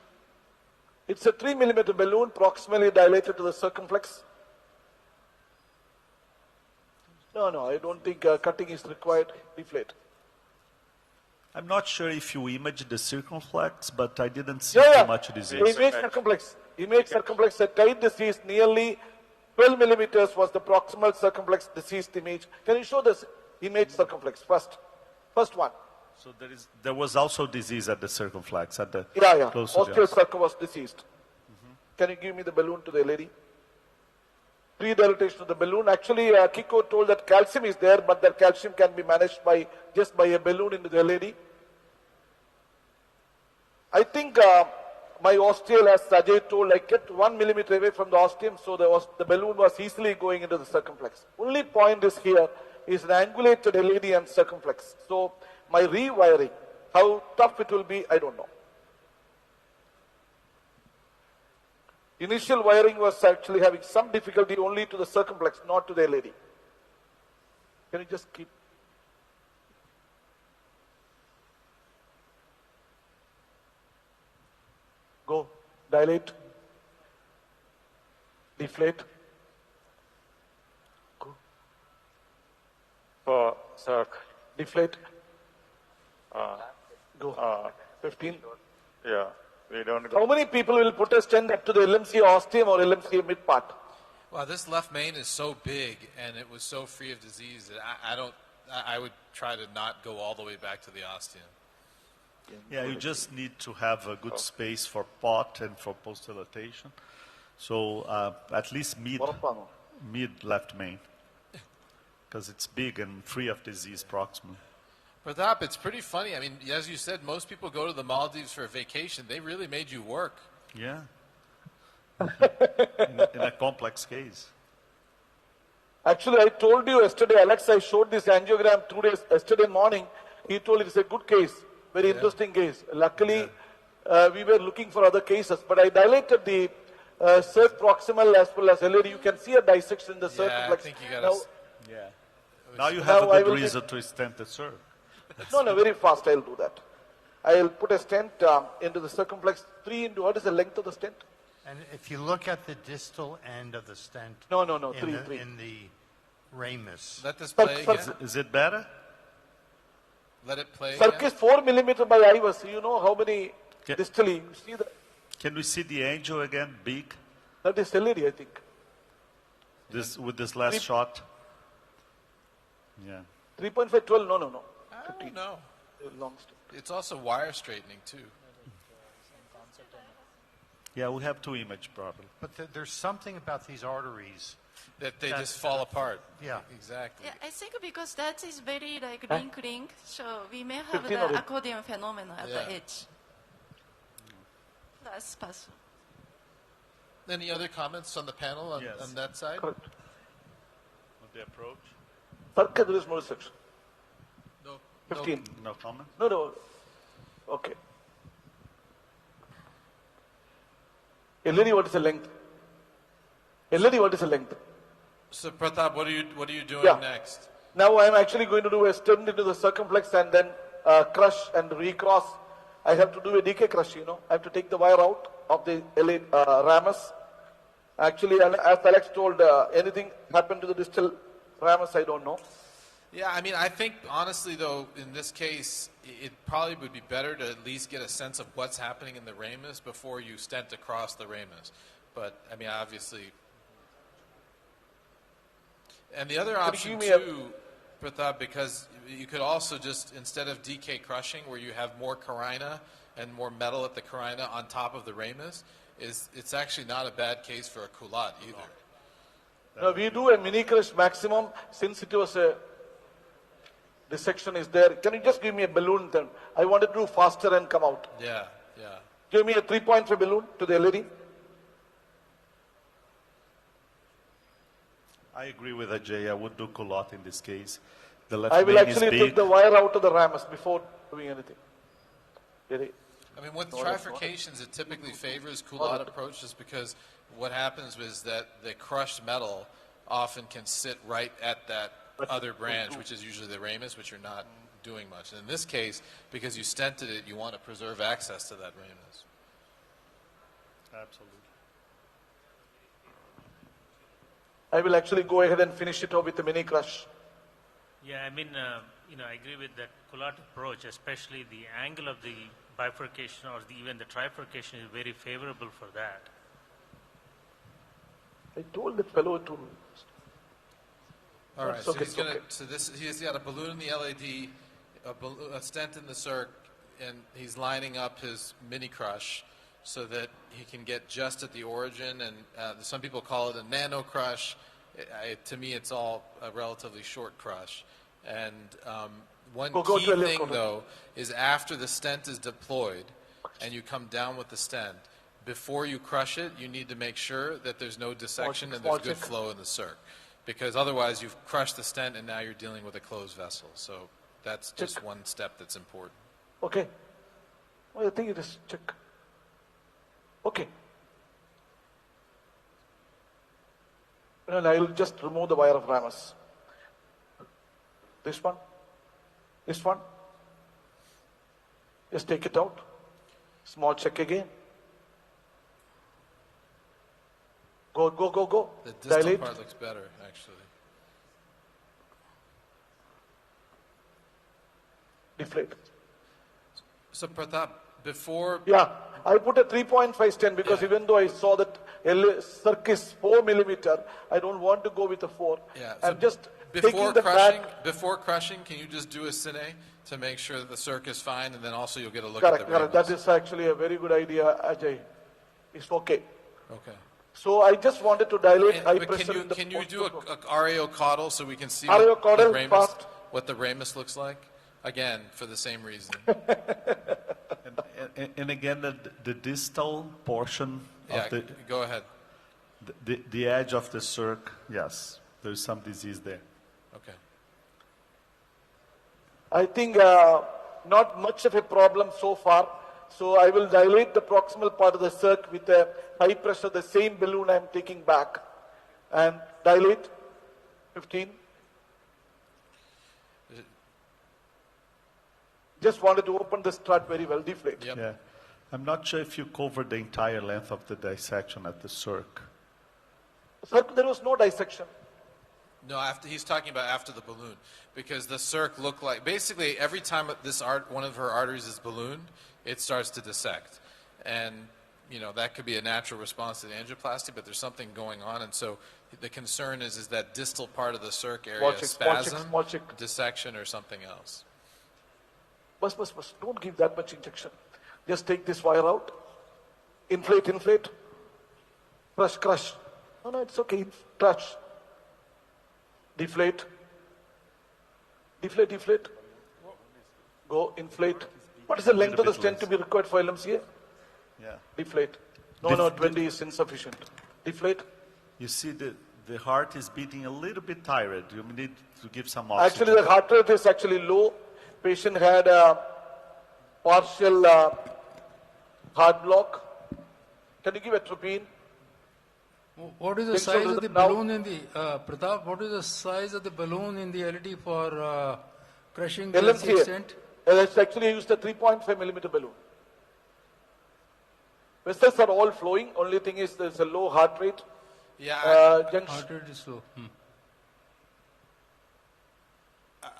It's a 3 millimeter balloon proximally dilated to the circumflex. No, I don't think cutting is required. Deflate. I'm not sure if you imaged the circumflex, but I didn't see too much disease. Image circumflex, a tight disease, nearly 12 millimeters was the proximal circumflex diseased image. Can you show this image circumflex first one? So there was also disease at the circumflex, at the close to the osteocircum was diseased. Can you give me the balloon to the lady? Pre-dilatation of the balloon. Actually, Kiko told that calcium is there, but that calcium can be managed just by a balloon into the lady. I think my osteal, as Sajay told, I kept 1 millimeter away from the ostium, so the balloon was easily going into the circumflex. Only point is here is an angulated LAD and circumflex. So my rewiring, how tough it will be, I don't know. Initial wiring was actually having some difficulty only to the circumflex, not to the LAD. Can you just keep? Go, dilate, deflate. Go. For circ. Deflate. Go. 15. Yeah, we don't. How many people will put a stent up to the LMC ostium or LMC mid part? Well, this left main is so big and it was so free of disease that I would try to not go all the way back to the ostium. Yeah, you just need to have a good space for pot and for post-dilatation. So at least mid left main, because it's big and free of disease proximal. Pratap, it's pretty funny. I mean, as you said, most people go to the Maldives for a vacation. They really made you work. Yeah. in a complex case. Actually, I told you yesterday, Alex, I showed this angiogram 2 days, yesterday morning. He told it's a good case, very interesting case. Luckily, we were looking for other cases, but I dilated the circ proximal as well as LAD. You can see a dissection in the circumflex. I think you got Now you have a good reason to stent the circ. No, very fast I'll do that. I'll put a stent into the circumflex. 3 into, what is the length of the stent? And if you look at the distal end of the stent, No, in, three. in the ramus. Let this play again. Is it better? Let it play Circ again. is 4 millimeter by IVUS. You know how many distally? You see that? Can we see the angel again, big? That is LAD, I think. With this last shot? Yeah. 3.5, 12, no. I don't know. Long stent. It's also wire straightening, too. Yeah, we have to image properly. But there's something about these arteries that they just fall apart. Yeah. Exactly. Yeah, I think because that is very like link, so we may have 15 the already. accordion phenomenon at the edge. That's possible. Any other comments on the panel on that side? Correct. On the approach? Circ, there is no section. No. 15. No comment? No. Okay. LAD, what is the length? LAD, what is the length? So Pratap, what are you doing next? Now I am actually going to do a stent into the circumflex and then crush and recross. I have to do a decay crush, I have to take the wire out of the ramus. Actually, as Alex told, anything happened to the distal ramus, I don't know. Yeah, I mean, I think, honestly, though, in this case, it probably would be better to at least get a sense of what's happening in the ramus before you stent across the ramus. But, I mean, obviously... And the other option, too, Pratap, because you could also just, instead of DK crushing, where you have more carina and more metal at the carina on top of the ramus, it's actually not a bad case for a culotte either. No, we do a mini crush maximum since it was a... dissection is there. Can you just give me a balloon then? I want to do faster and come out. Yeah. Give me a 3.5 balloon to the LED. I agree with Ajay. I would do culotte in this case. The left I will main is actually big. take the wire out of the ramus before doing anything. Get it? I mean, with trifurcations, it typically favors culotte approach just because what happens is that the crushed metal often can sit right at that other branch, which is usually the ramus, which you're not doing much. And in this case, because you stented it, you want to preserve access to that ramus. Absolutely. I will actually go ahead and finish it off with a mini crush. Yeah, I mean, I agree with that culotte approach, especially the angle of the bifurcation or even the trifurcation is very favorable for that. I told that fellow to. All right, so he's going to, he's got a balloon in the LED, a stent in the circ, and he's lining up his mini crush so that he can get just at the origin, and some people call it a nano crush. To me, it's all a relatively short crush. And one key thing, though, is after the stent is deployed and you come down with the stent, before you crush it, you need to make sure that there's no dissection and there's good flow in the circ. Because otherwise, you've crushed the stent and now you're dealing with a closed vessel. So that's just one step that's important. Okay. Well, I think it is check. Okay. And I will just remove the wire of ramus. This one. This one. Just take it out. Small check again. Go, go, go, go. The distal Dilate. part looks better, actually. Deflate. So Pratap, before... Yeah, I put a 3.5 stent because even though I saw that circ is 4 millimeter, I don't want to go with a 4. Yeah, I'm just before taking the crushing, back. before crushing, can you just do a cine to make sure that the circ is fine, and then also you'll get a look Correct, at the correct. ramus? That is actually a very good idea, Ajay. It's okay. Okay. So I just wanted to dilate high But pressure. can you do a RAO caudal so we can see RAO caudal, what the ramus looks like? Again, for the same reason. And again, the distal portion of the... Go ahead. The edge of the circ, yes, there's some disease there. Okay. I think not much of a problem so far. So I will dilate the proximal part of the circ with a high pressure, the same balloon I'm taking back. And dilate, 15. Just wanted to open the strut very well, deflate. Yep. Yeah. I'm not sure if you covered the entire length of the dissection at the circ. Circ, there was no dissection. No, he's talking about after the balloon, because the circ looked like, basically every time one of her arteries is ballooned, it starts to dissect. And, that could be a natural response to the angioplasty, but there's something going on. And so the concern is that distal part of the circ area, spasm, dissection, or something else. Bus. Don't give that much injection. Just take this wire out. Inflate. Crush. No, it's okay. Crush. Deflate. Go, inflate. What is the length of the stent to be required for LMCA? Yeah. Deflate. No, 20 is insufficient. Deflate. You see the heart is beating a little bit tired. You need to give some oxygen. Actually, the heart rate is actually low. Patient had a partial heart block. Can you give atropine? What is the size of the balloon in the, Pratap, what is the size of the balloon in the LED for crushing the LMCA. stent? It's actually used a 3.5 millimeter balloon. Vessels are all flowing. Only thing is there's a low heart rate. Yeah. Heart rate is low.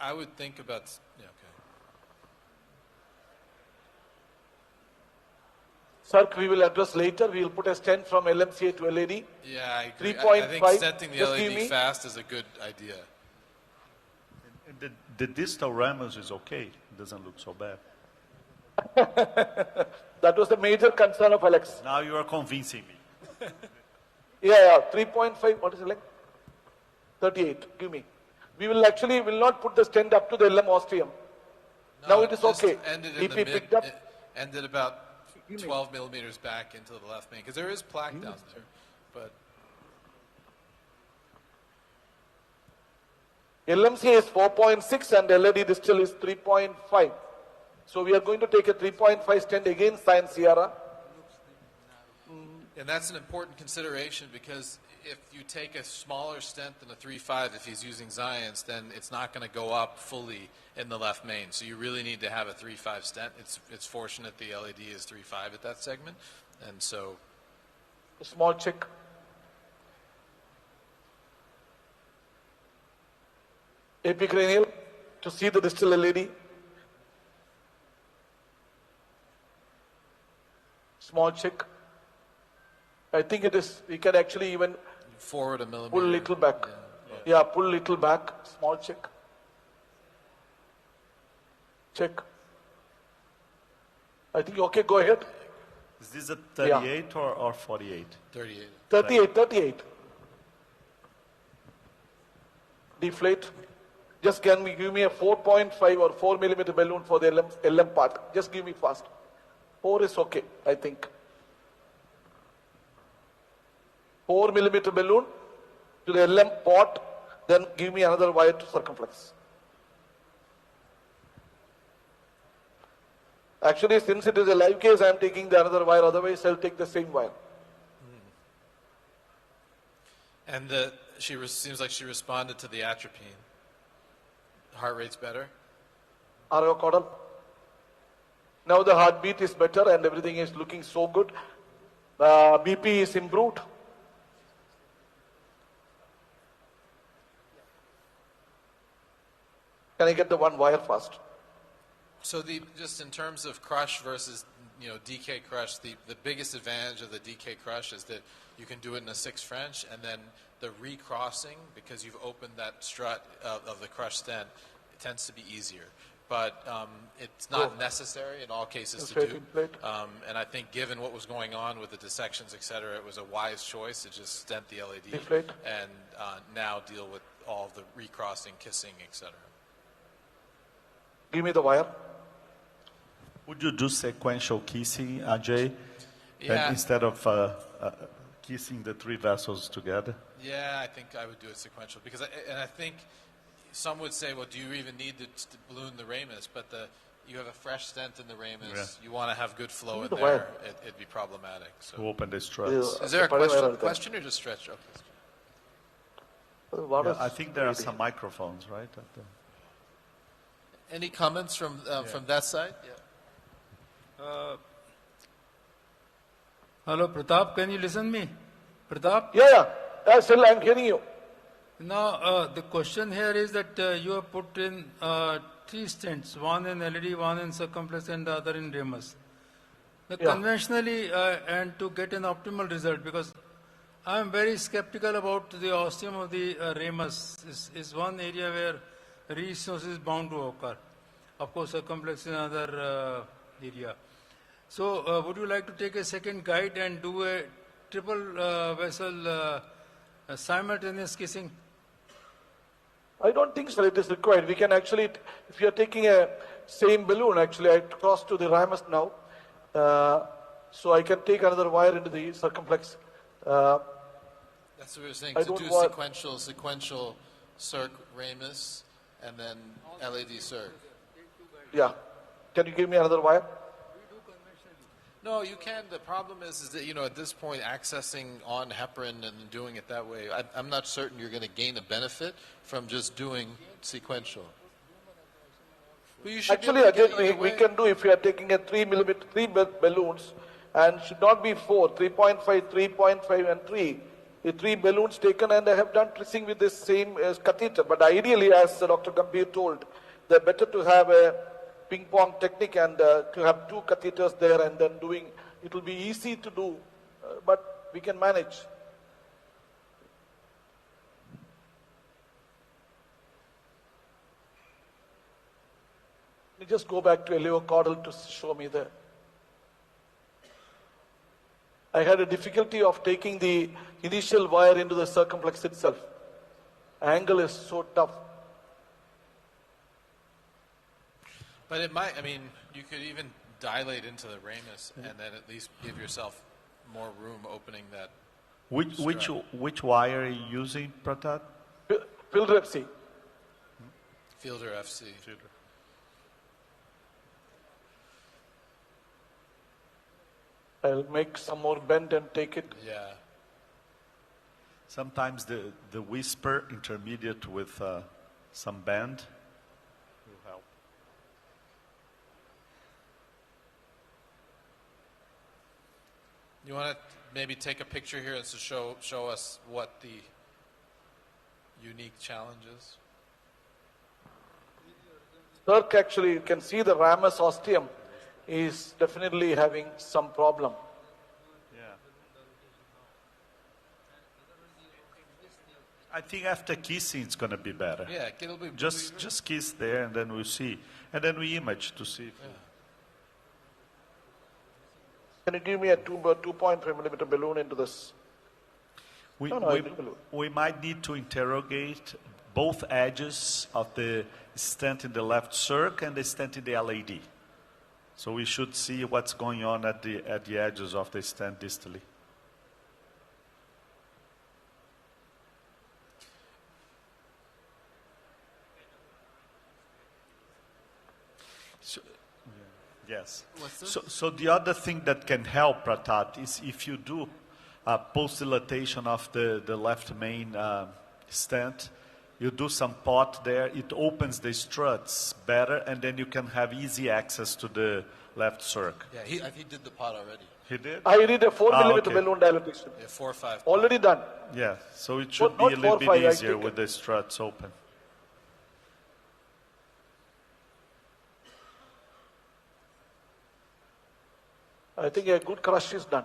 I would think about, okay. Circ we will address later. We will put a stent from LMCA to LED. Yeah, I agree. 3.5. I think setting the LED fast is a good idea. The distal ramus is okay. It doesn't look so bad. That was the major concern of Alex. Now you are convincing me. Yeah, 3.5. What is the length? 38. Give me. We will not put the stent up to the LM ostium. No, now it is okay. Ended EP picked up. Ended about 12 millimeters back into the left main, because there is plaque down there. But LMC is 4.6 and LED distal is 3.5. So we are going to take a 3.5 stent again, Science Sierra. And that's an important consideration, because if you take a smaller stent than a 3.5, if he's using Zions, then it's not going to go up fully in the left main. So you really need to have a 3.5 stent. It's fortunate the LED is 3.5 at that segment, and so A small check. Epicranial to see the distal LED. Small check. I think it is, we can actually even forward a millimeter. Pull little back. Yeah, pull little back. Small check. Check. I think, okay, go ahead. Is this a 38 or 48? 38. 38. Deflate. Just give me a 4.5 or 4 millimeter balloon for the LM part. Just give me fast. 4 is okay, I think. 4 millimeter balloon to the LM pot, then give me another wire to circumflex. Actually, since it is a live case, I am taking the another wire, otherwise I'll take the same wire. And seems like she responded to the atropine. Heart rate's better? Caudal. Now the heartbeat is better and everything is looking so good. BP is improved. Can I get the one wire fast? So just in terms of crush versus DK crush, the biggest advantage of the DK crush is that you can do it in a 6 French, and then the recrossing, because you've opened that strut of the crush stent, it tends to be easier. But it's not necessary in all cases to do. And I think given what was going on with the dissections, et cetera, it was a wise choice to just stent the LED and now deal with all the recrossing, kissing, et cetera. Give me the wire. Would you do sequential kissing, Ajay, instead of kissing the 3 vessels together? Yeah, I think I would do it sequential, because I think some would say, well, do you even need to balloon the ramus? But you have a fresh stent in the ramus. You want to have good flow in there. It'd be problematic. So open the struts. Is there a question or just stretch? Okay. I think there are some microphones, right? Any comments from that side? Hello, Pratap, can you listen me? Pratap? Yeah. Still I'm hearing you. Now, the question here is that you have put in 3 stents, one in LED, one in circumflex, and the other in ramus. Conventionally, and to get an optimal result, because I am very skeptical about the ostium of the ramus, is one area where restenosis is bound to occur. Of course, circumflex is another area. So, would you like to take a second guide and do a triple vessel simultaneous kissing? I don't think so. It is required. We can actually, if you are taking a same balloon, actually, I cross to the ramus now, so I can take another wire into the circumflex. That's what we were saying. To do sequential circ ramus and then LED circ. Yeah. Can you give me another wire? No, you can. The problem is that, at this point, accessing on heparin and doing it that way, I'm not certain you're going to gain a benefit from just doing sequential. Well, actually, again, we can do, if we are taking a 3 balloons, and should not be 4, 3.5, 3.5, and 3. The 3 balloons taken, and I have done tracing with this same catheter. But ideally, as Dr. Gambhir told, they're better to have a ping pong technique and to have 2 catheters there and then doing, it will be easy to do, but we can manage. Let me just go back to iliocaudal to show me there. I had a difficulty of taking the initial wire into the circumflex itself. Angle is so tough. But it might, you could even dilate into the ramus and then at least give yourself more room opening that. Which wire are you using, Pratat? Fielder FC. Fielder FC. I'll make some more bend and take it. Yeah. Sometimes the whisper intermediate with some bend will help. You want to maybe take a picture here and to show us what the unique challenge is? Circ, actually, you can see the ramus ostium is definitely having some problem. I think after kissing it's going to be better. Yeah, it'll be just kiss there and then we'll see. And then we image to see. Can you give me a 2.5 millimeter balloon into this? We might need to interrogate both edges of the stent in the left circ and the stent in the LAD. So we should see what's going on at the edges of the stent distally. Yes. So the other thing that can help, Pratat, is if you do post-dilatation of the left main stent, you do some pot there, it opens the struts better, and then you can have easy access to the left circ. Yeah, he did the pot already. He did? I did a 4 millimeter okay. balloon dilatation. Yeah, 4 or 5. Already done. Yeah, so it should be a little bit easier with the struts open. I think a good crush is done.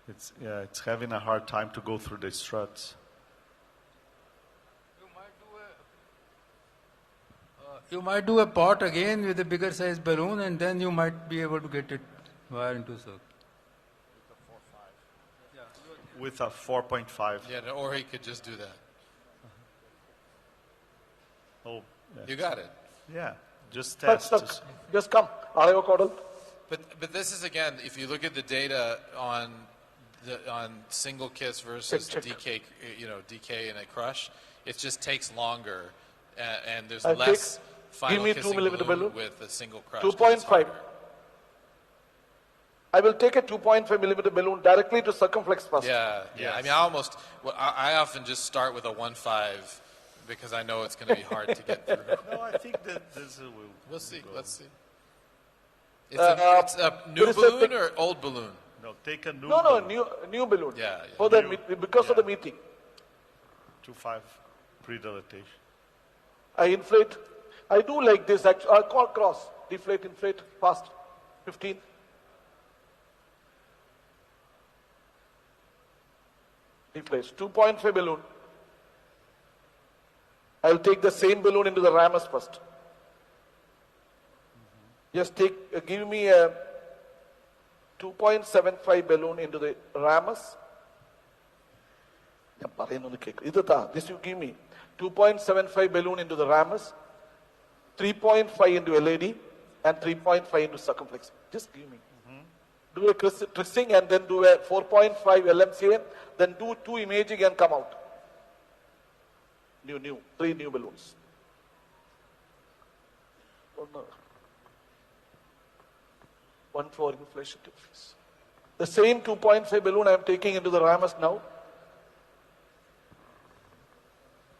It's having a hard time to go through the struts. You might do a pot again with a bigger size balloon, and then you might be able to get it wire into circle. With a 4.5. Yeah, or he could just do that. Oh, yeah. You got it. Yeah, just test. Just come. Caudal. But this is again, if you look at the data on single kiss versus DK, DK and a crush, it just takes longer, and there's less final give me kissing 2 millimeter balloon with a single crush. 2.5. I will take a 2.5 millimeter balloon directly to circumflex first. Yeah. Yes. I mean, I often just start with a 1.5 because I know it's going to be hard to get through. No, I think that this we'll see. Let's see. It's a new balloon or old balloon? No, take a new balloon. New balloon. Yeah. For because of the meeting. 2.5 pre-dilatation. I inflate. I do like this. Actually, I call cross. Deflate, inflate, fast. 15. Deflates. 2.5 balloon. I'll take the same balloon into the ramus first. Just give me a 2.75 balloon into the ramus. This you give me. 2.75 balloon into the ramus, 3.5 into LAD, and 3.5 into circumflex. Just give me. Do a trissing and then do a 4.5 LMCA, then do 2 imaging and come out. 3 new balloons. One for inflation difference. The same 2.5 balloon I am taking into the ramus now.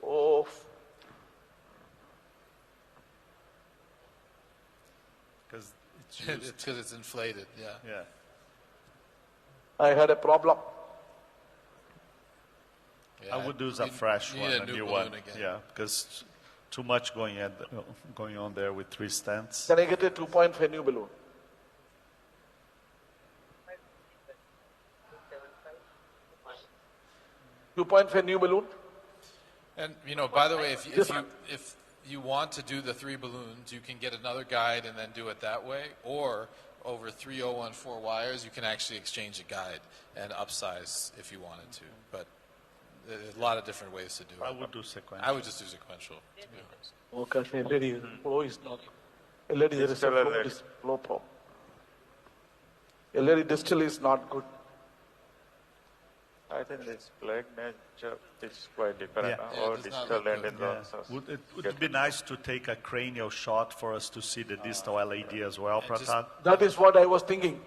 Oh. Because it's inflated, yeah. I had a problem. Yeah, I would use a fresh one, a new one. Again. Yeah, because too much going on there with 3 stents. Can I get a 2.5 new balloon? $2.5 new balloon. And by the way, if you want to do the 3 balloons, you can get another guide and then do it that way, or over 3014 wires, you can actually exchange a guide and upsize if you wanted to. But there's a lot of different ways to do it. I would do sequential. I would just do sequential, to be honest. Okay, lady, flow is not. LED, there is a Distal flow, LED. flow probe. LED distal is not good. I think this plague nature is quite different. Yeah. Or distal and in the Would it be nice to take a cranial shot for us to see the distal LED as well, Pratap? That is what I was thinking.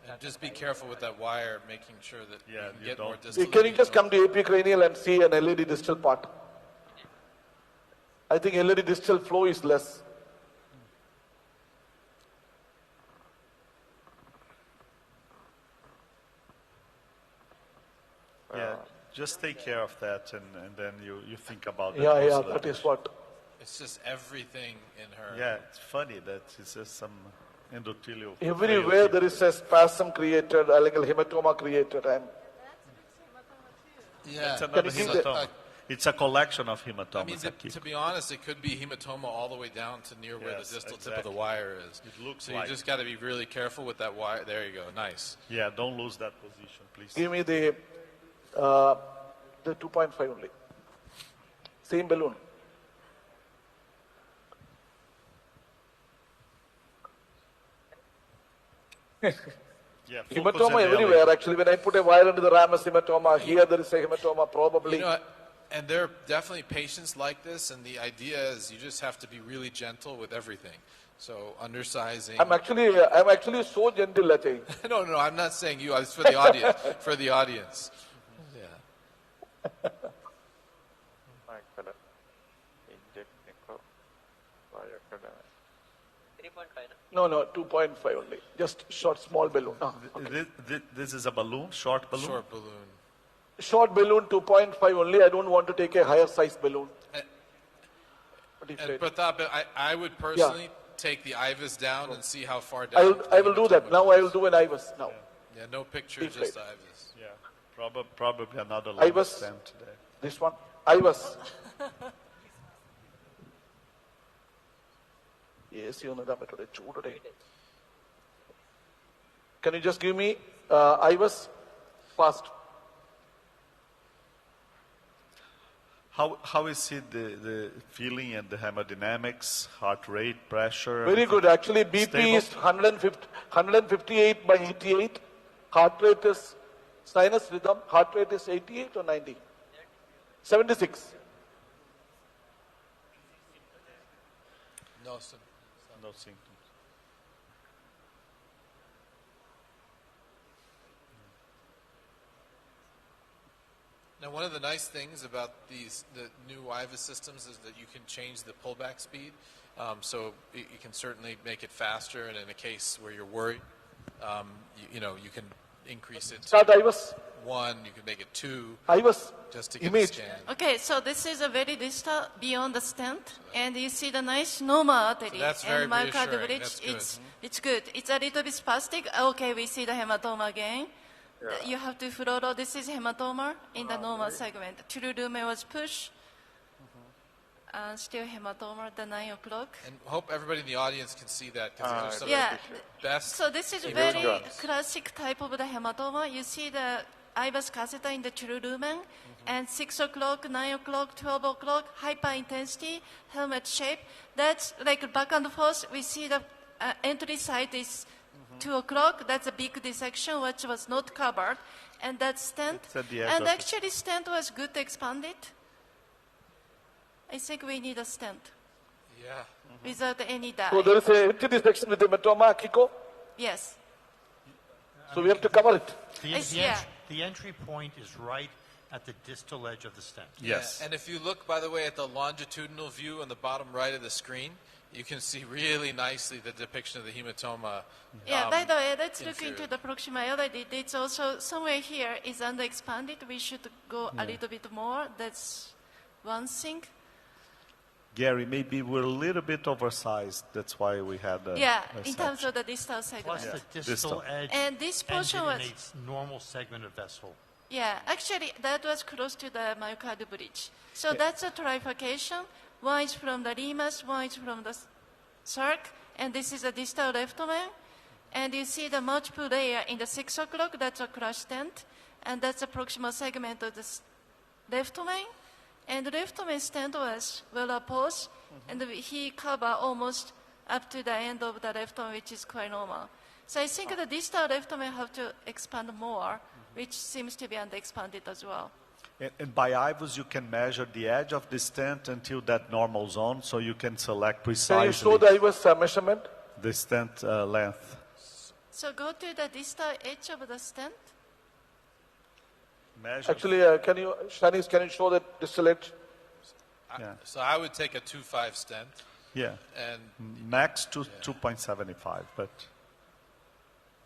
And just be careful with that wire, making sure that you can get more Can distal. you just come to AP cranial and see an LED distal part? I think LED distal flow is less. Yeah, just take care of that and then you think about that. Yeah, also. that is what. It's just everything in her. Yeah, it's funny that it's just some endothelial. Everywhere there is a spasm created, a little hematoma created, and Yeah. It's another Can you give the- hematoma. It's a collection of I mean, hematomas. to be honest, it could be hematoma all the way down to near where the Yes, distal tip of the exactly. wire is. It looks so like. you just got to be really careful with that wire. There you go. Nice. Yeah, don't lose that position, please. give me the 2.5 only. Same balloon. Yeah, focus Hematoma in the everywhere. LED. Actually, when I put a wire into the ramus hematoma, here there is a hematoma probably. You know, and there are definitely patients like this, and the idea is you just have to be really gentle with everything. So undersizing. I'm actually so gentle, Ajay. No, I'm not saying you. It's for the audience. For the audience. Yeah. No, 2.5 only. Just short, small balloon. This is a balloon, short balloon? Short balloon. Short balloon, 2.5 only. I don't want to take a higher size balloon. And Pratap, I would personally take the IVUS down and see how far down. I will do that. Now I will do an IVUS now. Yeah, no picture, Deep just plate. IVUS. Yeah, probably another long IVUS. stem today. This one. IVUS. Yes, you know that today. Can you just give me IVUS fast? How is it the feeling and the hemodynamics, heart rate, pressure? Very good. Actually, BP Stable? is 158 by 88. Heart rate is sinus rhythm. Heart rate is 88 or 90? 76. No, sir. No symptoms. Now, one of the nice things about the new IVUS systems is that you can change the pullback speed. So you can certainly make it faster, and in a case where you're worried, you can increase it to Start IVUS. 1, you can make it 2, IVUS. just to get Image. a scan. Okay, so this is a very distal beyond the stent, and you see the nice normal artery So that's very and myocardial reassuring. bridge. That's good. It's good. It's a little bit spastic. Okay, we see the hematoma again. You have to follow. This is hematoma in the normal segment. True lumen was push. Still hematoma at the 9 o'clock. And hope everybody in the audience can see that, because those are some Yeah. of the best. So this is image very guns. classic type of the hematoma. You see the IVUS catheter in the true lumen, and 6 o'clock, 9 o'clock, 12 o'clock, hyper intensity, helmet shape. That's like back and forth. We see the entry site is 2 o'clock. That's a big dissection which was not covered, and that stent. It's at the edge And of it. actually, stent was good expanded. I think we need a stent Yeah. without any dye. So there is a empty dissection with hematoma, Kiko. Yes. So we have to cover it. The entry point is right at the distal edge of the stent. Yes. Yeah. And if you look, by the way, at the longitudinal view on the bottom right of the screen, you can see really nicely the depiction of the hematoma. Yeah, by the way, let's look inferior. into the proximal LID. It's also somewhere here is under expanded. We should go a little bit more. That's one thing. Gary, maybe we're a little bit oversized. That's why we had a In terms of the distal segment. Plus the distal edge And this portion was, ended in a normal segmented vessel. yeah, actually that was close to the myocardial bridge. So that's a trifurcation. One is from the limus, one is from the circ, and this is a distal left main. And you see the multiple layer in the 6 o'clock, that's a crush stent, and that's a proximal segment of the left main. And left main stent was well opposed, and he covered almost up to the end of the rectum, which is quite normal. So I think the distal rectum will have to expand more, which seems to be underexpanded as well. And by IVUS, you can measure the edge of the stent until that normal zone, so you can select precisely Can you show the IVUS measurement? the stent length. So go to the distal edge of the stent. Measure. Actually, Shanice, can you show the distal edge? So I would take a 2.5 stent. Yeah. And max to 2.75, but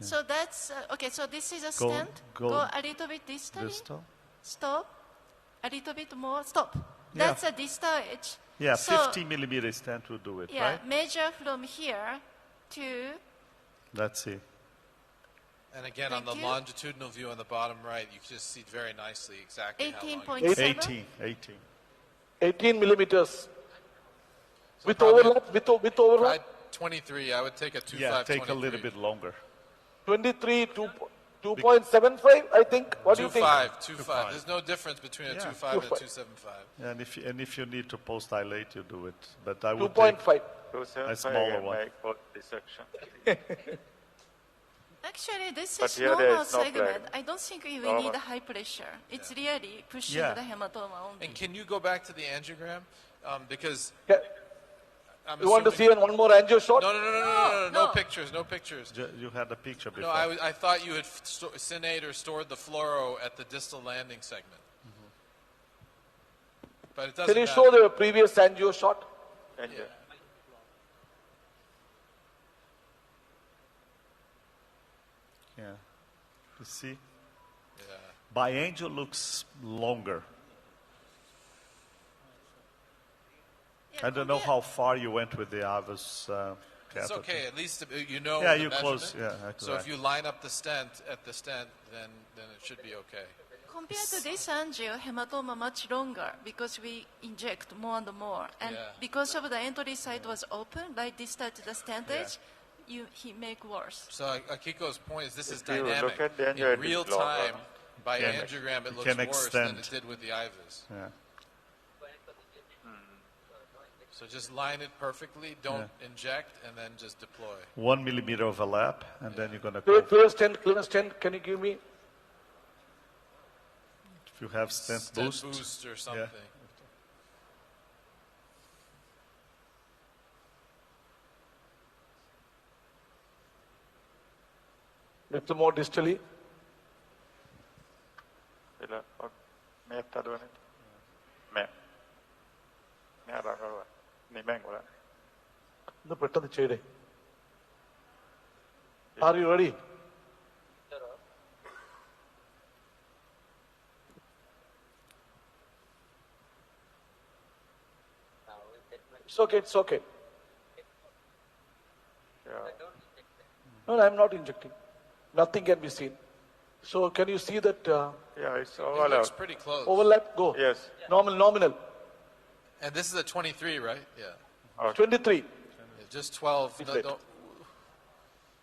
So that's, okay, so this is a Go- stent. go Go a little bit distally. distal. Stop. A little bit more. Stop. Yeah. That's a distal edge. Yeah, So, 50 millimeter stent will do it, yeah, right? measure from here to, Let's see. And again, on the longitudinal view on the bottom right, you can just see very nicely exactly how long. 18.7. 18 millimeters. With probably- overlap? With overlap? Probably 23. I would take a 2.5. Yeah, take a 23. little bit longer. 23, 2.75, I think. What do you think? 2.5. There's no difference between a 2.5 and a 2.75. And if you need to post dilate, you do it. But I would 2.5. take a smaller one. actually, this But is here there normal is no segment. plaque. I don't think we Normal. need a high pressure. It's really pushing Yeah. the hematoma only. And can you go back to the angiogram? Because I'm You want to see assuming- one more angio shot? No pictures, no pictures. You had a picture No, before. I thought you had synate or stored the fluoro at the distal landing segment. But it doesn't Can you matter. show the previous angio shot? Yeah. Yeah. You see? Yeah. Biangio looks longer. I don't know how far you went with the IVUS It's catheter. okay. At least you know. Yeah, the you close. measurement. Yeah, So if you line up the stent at the stent, then it should be okay. Compared to this angio, hematoma much longer because we inject more and more. And Yeah. because of the entry site was open, like distal to the stent edge, he make worse. So Akiko's point is this is If you dynamic. look at the angio, In it is real longer. time, by Can- angiogram, it it looks can worse than extend. it did with the IVUS. Yeah. So just line it perfectly, don't inject, and then just deploy. 1 millimeter overlap, and then you're going to Clearance 10, can you give me? if you have stent, Stent boost. boost or something. Little more distally. ഒന്ന് പെട്ടെന്ന് ചെയ്തേ. Are you ready? It's okay, it's okay. No, I'm not injecting. Nothing can be seen. So can you see that Yeah, it's It overlap. looks pretty close. overlap? Go. Yes. Nominal. And this is a 23, right? Yeah. 23. Yeah, just 12. No, Deflate. don't-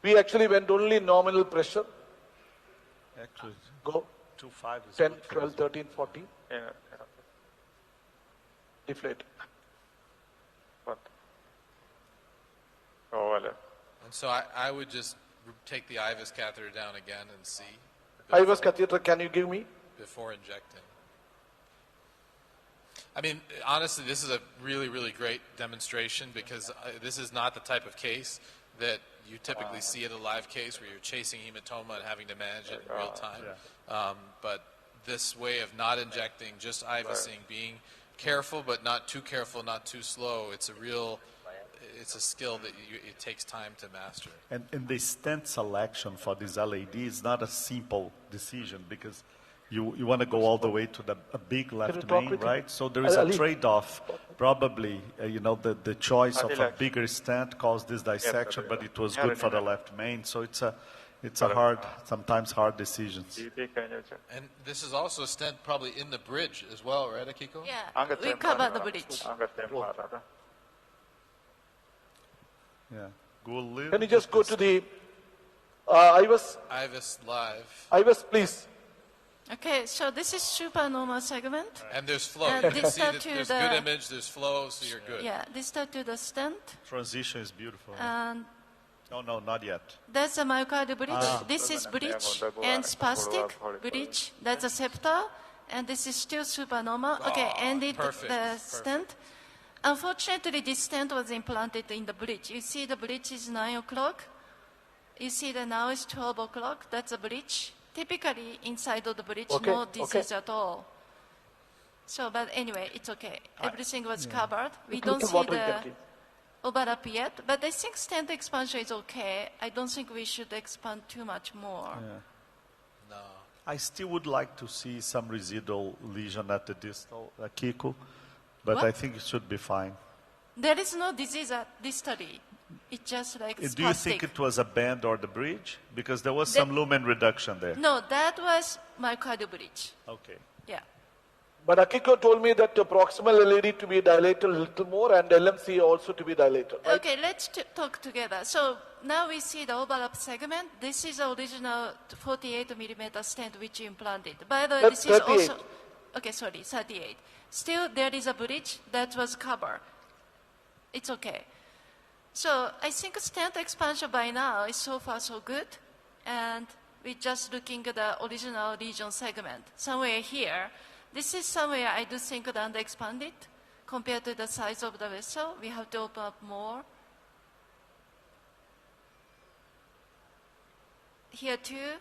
We actually went only nominal pressure. Actually, Go. 2.5 is 10, good for 12, this. 13, 14. Yeah. Deflate. Overlap. And so I would just take the IVUS catheter down again and see IVUS catheter, can you give me? before injecting. I mean, honestly, this is a really, really great demonstration because this is not the type of case that you typically see at a live case where you're chasing hematoma and having to manage it in real time. But this way of not injecting, just IVUSing, being careful but not too careful, not too slow, it's a skill that it takes time to master. And the stent selection for this LAD is not a simple decision because you want to go all the way to a big you left talk main, with him? right? So there is a Ali. trade-off. Probably, the choice of a Adila. bigger stent caused this dissection, but it was good for the left main. So it's a sometimes hard decisions. And this is also a stent probably in the bridge as well, right, Akiko? Yeah, we cover the bridge. Yeah. Go a little Can you just bit go this to the IVUS? IVUS live. IVUS, please. Okay, so this is supernormal segment. And there's flow. And You can see distal that to there's the- good image, there's flow, so you're good. Yeah, distal to the stent. Transition is beautiful. And Oh, no, not yet. that's a myocardial bridge. Ah. This is bridge and spastic bridge. That's a septal. And this is still supernormal. Okay, and the stent. Unfortunately, this stent was implanted in the bridge. You see the bridge is 9 o'clock. You see that now it's 12 o'clock. That's a bridge. Typically, inside of the bridge, Okay, no disease okay. at all. So, but anyway, it's okay. Everything was Yeah. covered. We Little don't see water the in that overlap yet, but I think stent expansion is okay. I don't think we should expand too much more. Yeah. I still would like to see some residual lesion at the distal, Kiko, but What? I think it should be fine. There is no disease at this study. It's just like Do you think spastic. it was a band or the bridge? Because there was some lumen reduction there. No, that was myocardial bridge. Okay. Yeah. But Akiko told me that the proximal LED to be dilated a little more and LMC also to be dilated. Right? Okay, let's talk together. So now we see the overlap segment. This is the original 48 millimeter stent which you implanted. By the way, That's this is 38. also, okay, sorry, 38. Still, there is a bridge that was covered. It's okay. So I think stent expansion by now is so far so good. And we're just looking at the original region segment. Somewhere here, this is somewhere I do think the under-expanded compared to the size of the vessel. We have to open up more. Here too,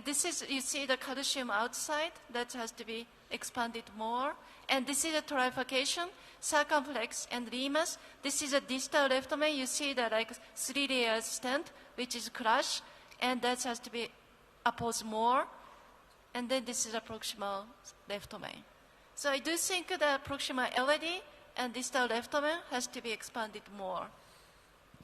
this is, you see the calcium outside, that has to be expanded more. And this is a trifurcation, circumflex and remus. This is a distal left main. You see the like 3 layers stent, which is crush, and that has to be opposed more. And then this is a proximal left main. So I do think the proximal LED and distal left main has to be expanded more.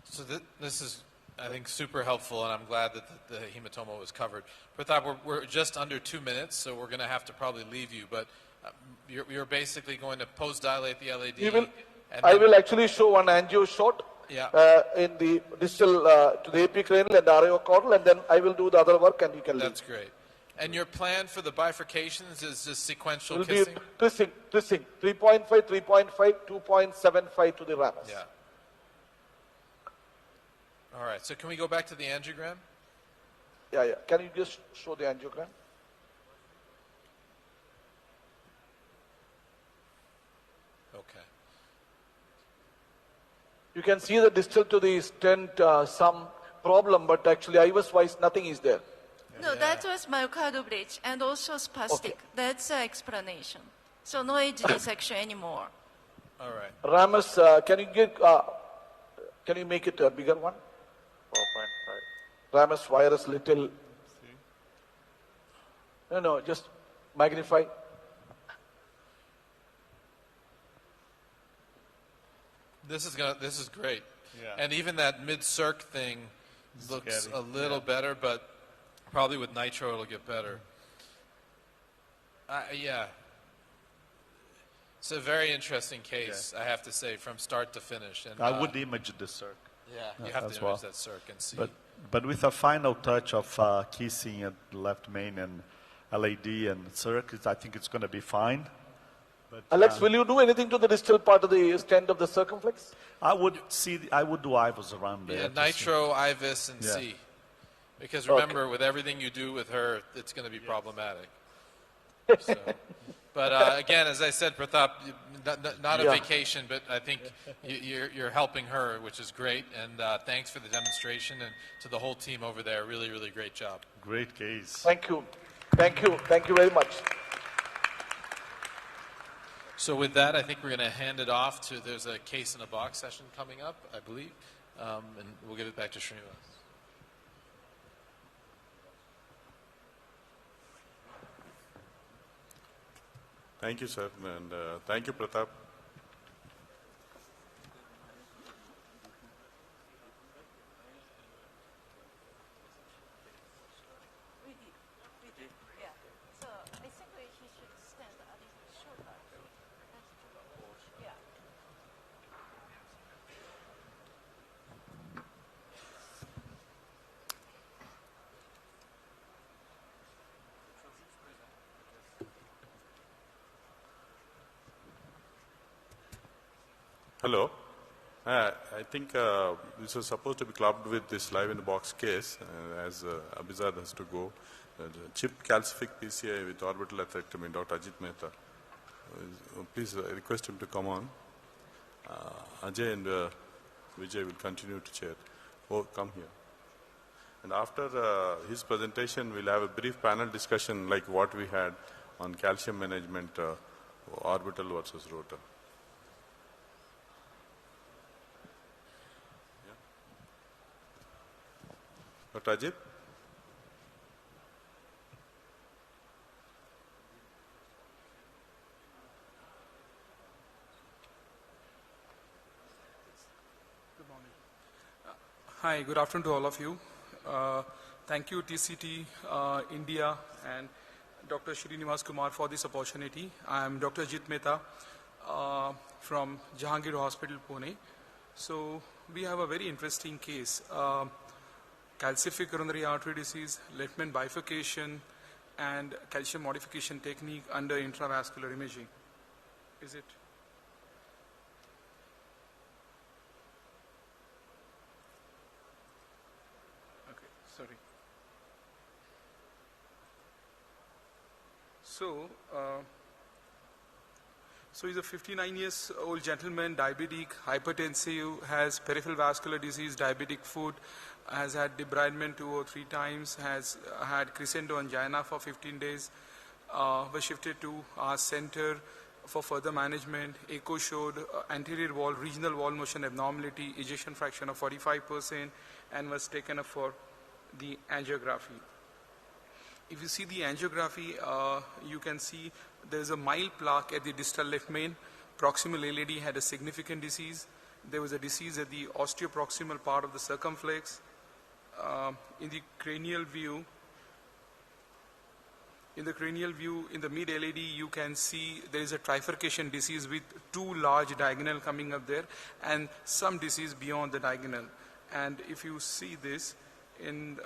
So this is, I think, super helpful, and I'm glad that the hematoma was covered. Pratap, we're just under 2 minutes, so we're going to have to probably leave you, but you're basically going to post-dilate the LED. I will actually show one angio shot Yeah. in the distal to the epicranial and the ariocaudal, and then I will do the other work and you can That's great. And your plan for the bifurcations is just sequential will be kissing? twisting, 3.5, 3.5, 2.75 to the ramus. Yeah. All right, so can we go back to the angiogram? Yeah. Can you just show the angiogram? Okay. You can see the distal to the stent some problem, but actually IVUS-wise nothing is there. No, that was myocardial bridge and also spastic. That's the explanation. So no edge dissection anymore. All right. Ramus, can you make it a bigger one? 4.5. Ramus virus little. No, just magnify. This is great. Yeah. And even that mid-circ thing looks Scary. a little better, but probably with nitro it'll get better. Yeah. It's a very interesting case, I have to say, from start to finish. And I would image the circ. Yeah, you have as to image that circ and see. But with a final touch of kissing at left main and LAD and circ, I think it's going to be fine. But, Alex, will you do anything to the distal part of the stent of the circumflex? I would do IVUS around there. Yeah, to see. nitro, IVUS, and Yeah. C. Because remember, with everything you do with her, it's going to be problematic. So, but again, as I said, Pratap, not a Yeah. vacation, but I think you're helping her, which is great. And thanks for the demonstration, and to the whole team over there, really, really great job. Great case. Thank you very much. So with that, I think we're going to hand it off to, there's a case in a box session coming up, I believe, and we'll give it back to Srinivas. Thank you, sir, and thank you, Pratap. Hello. I think this was supposed to be clubbed with this live in the box case, as Abhizad has to go. The chip calcific PCI with orbital atherectomy, Dr. Ajit Mehta. Please request him to come on. Ajay and Vijay will continue to chair. Oh, come here. And after his presentation, we'll have a brief panel discussion like what we had on calcium management, orbital versus rotor. Dr. Ajit? Hi, good afternoon to all of you. Thank you TCT, India and Dr. Srinivas Kumar for this opportunity. I am Dr. Ajit Mehta from Jahangir Hospital, Pune. So we have a very interesting case. Calcific coronary artery disease, left main bifurcation and calcium modification technique under intravascular imaging. Is it? Sorry. So he's a 59 years old gentleman, diabetic, hypertensive, has peripheral vascular disease, diabetic foot, has had debridement 2 or 3 times, has had crescendo angina for 15 days, was shifted to our center for further management. Echo showed anterior wall, regional wall motion abnormality, ejection fraction of 45%, and was taken up for the angiography. If you see the angiography, you can see there's a mild plaque at the distal left main. Proximal LAD had a significant disease. There was a disease at the osteoproximal part of the circumflex. In the cranial view, in the mid LAD, you can see there is a trifurcation disease with 2 large diagonal coming up there and some disease beyond the diagonal. And if you see this in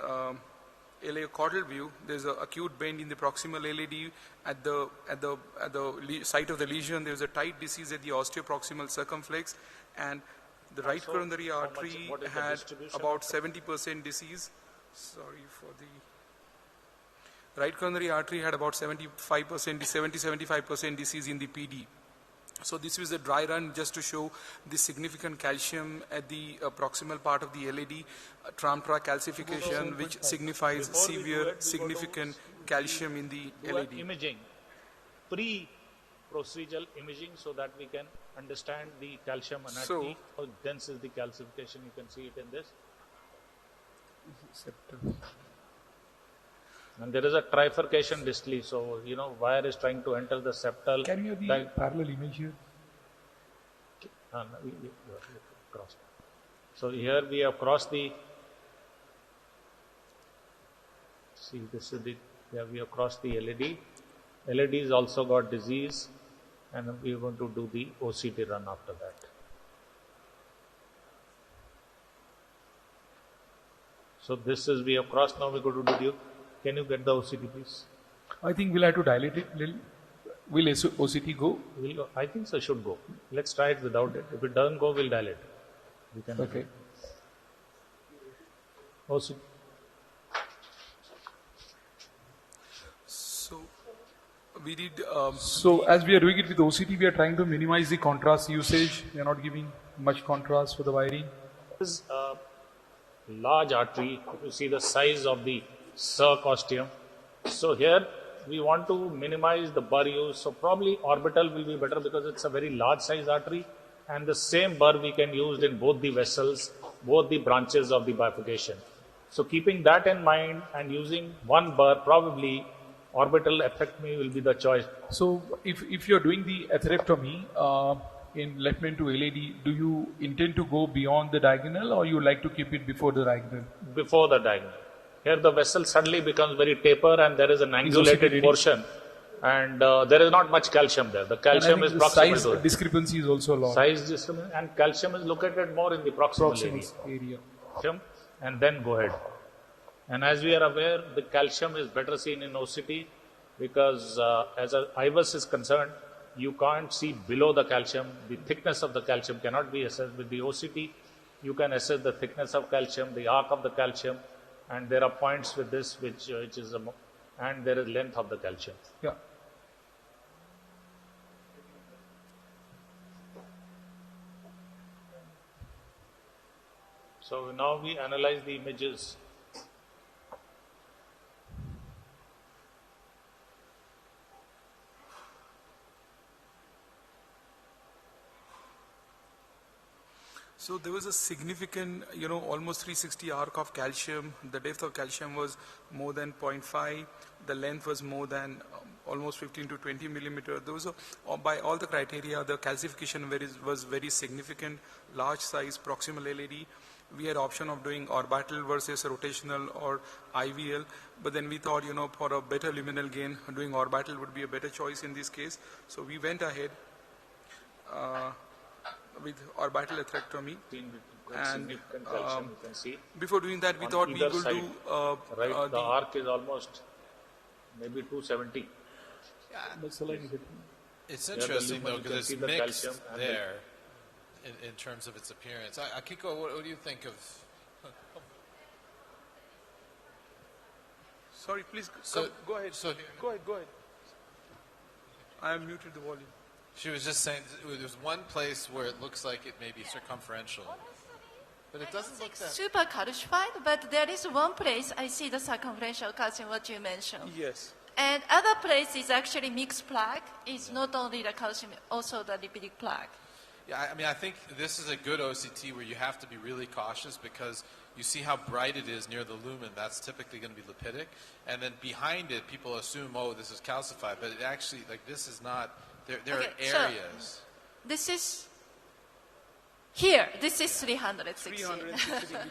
LA caudal view, there's an acute bend in the proximal LAD. At the site of the lesion, there's a tight disease at the osteoproximal circumflex, and the right coronary artery had about 70% disease. Sorry for the right coronary artery had about 70-75% disease in the PD. So this was a dry run just to show the significant calcium at the proximal part of the LAD, tram-track calcification, which signifies severe, significant calcium in the LAD. Imaging, pre-procedural imaging, so that we can understand the calcium anatomy, how dense is the calcification. You can see it in this. And there is a trifurcation distally, so wire is trying to enter the septal. Can you the parallel image here? No, crossed. So here we have crossed the. See, this is the. Yeah, we have crossed the LAD. LAD has also got disease, and we are going to do the OCT run after that. So this is we have crossed. Now we go to do the. Can you get the OCT, please? I think we'll have to dilate it. Will OCT go? I think so, should go. Let's try it without it. If it doesn't go, we'll dilate it. We can okay. OCT. So we did. So as we are doing it with OCT, we are trying to minimize the contrast usage. We are not giving much contrast for the wiring. This is a large artery. You see the size of the circosteum. So here we want to minimize the burr use. So probably orbital will be better because it's a very large size artery, and the same burr we can use in both the vessels, both the branches of the bifurcation. So keeping that in mind and using one burr, probably orbital atherectomy will be the choice. So if you're doing the atherectomy in left main to LAD, do you intend to go beyond the diagonal, or you like to keep it before the diagonal? Before the diagonal. Here the vessel suddenly becomes very taper and there is an angulated portion, and there is not much calcium there. The calcium is proximal size to it. Discrepancy is also long. Size discrepancy, and calcium is located more in the proximal area. And then go ahead. And as we are aware, the calcium is better seen in OCT because as HyBiz is concerned, you can't see below the calcium. The thickness of the calcium cannot be assessed. With the OCT, you can assess the thickness of calcium, the arc of the calcium, and there are points with this which is and there is length of the calcium. Yeah. So now we analyze the images. So there was a significant, almost 360 arc of calcium. The depth of calcium was more than 0.5. The length was more than almost 15 to 20 millimeter. There was by all the criteria, the calcification was very significant, large size proximal LED. We had option of doing orbital versus rotational or IVL, but then we thought, for a better luminal gain, doing orbital would be a better choice in this case. So we went ahead with orbital atherectomy. And you can see. Before doing that, we thought we will do... the arc is almost maybe 270. Yeah. It's interesting though, because it's mixed there in terms of its appearance. Akiko, what do you think of... Sorry, please, go ahead. Go ahead. I have muted the volume. She was just saying there's one place where it looks like it may be circumferential. But it doesn't look that... Super calcified, but there is one place I see the circumferential calcium, what you mentioned. Yes. And other place is actually mixed plaque. It's not only the calcium, also the lipidic plaque. Yeah, I think this is a good OCT where you have to be really cautious because you see how bright it is near the lumen. That's typically going to be lipidic. And then behind it, people assume, oh, this is calcified. But it actually, this is not... There are areas. So this is here. This is 360.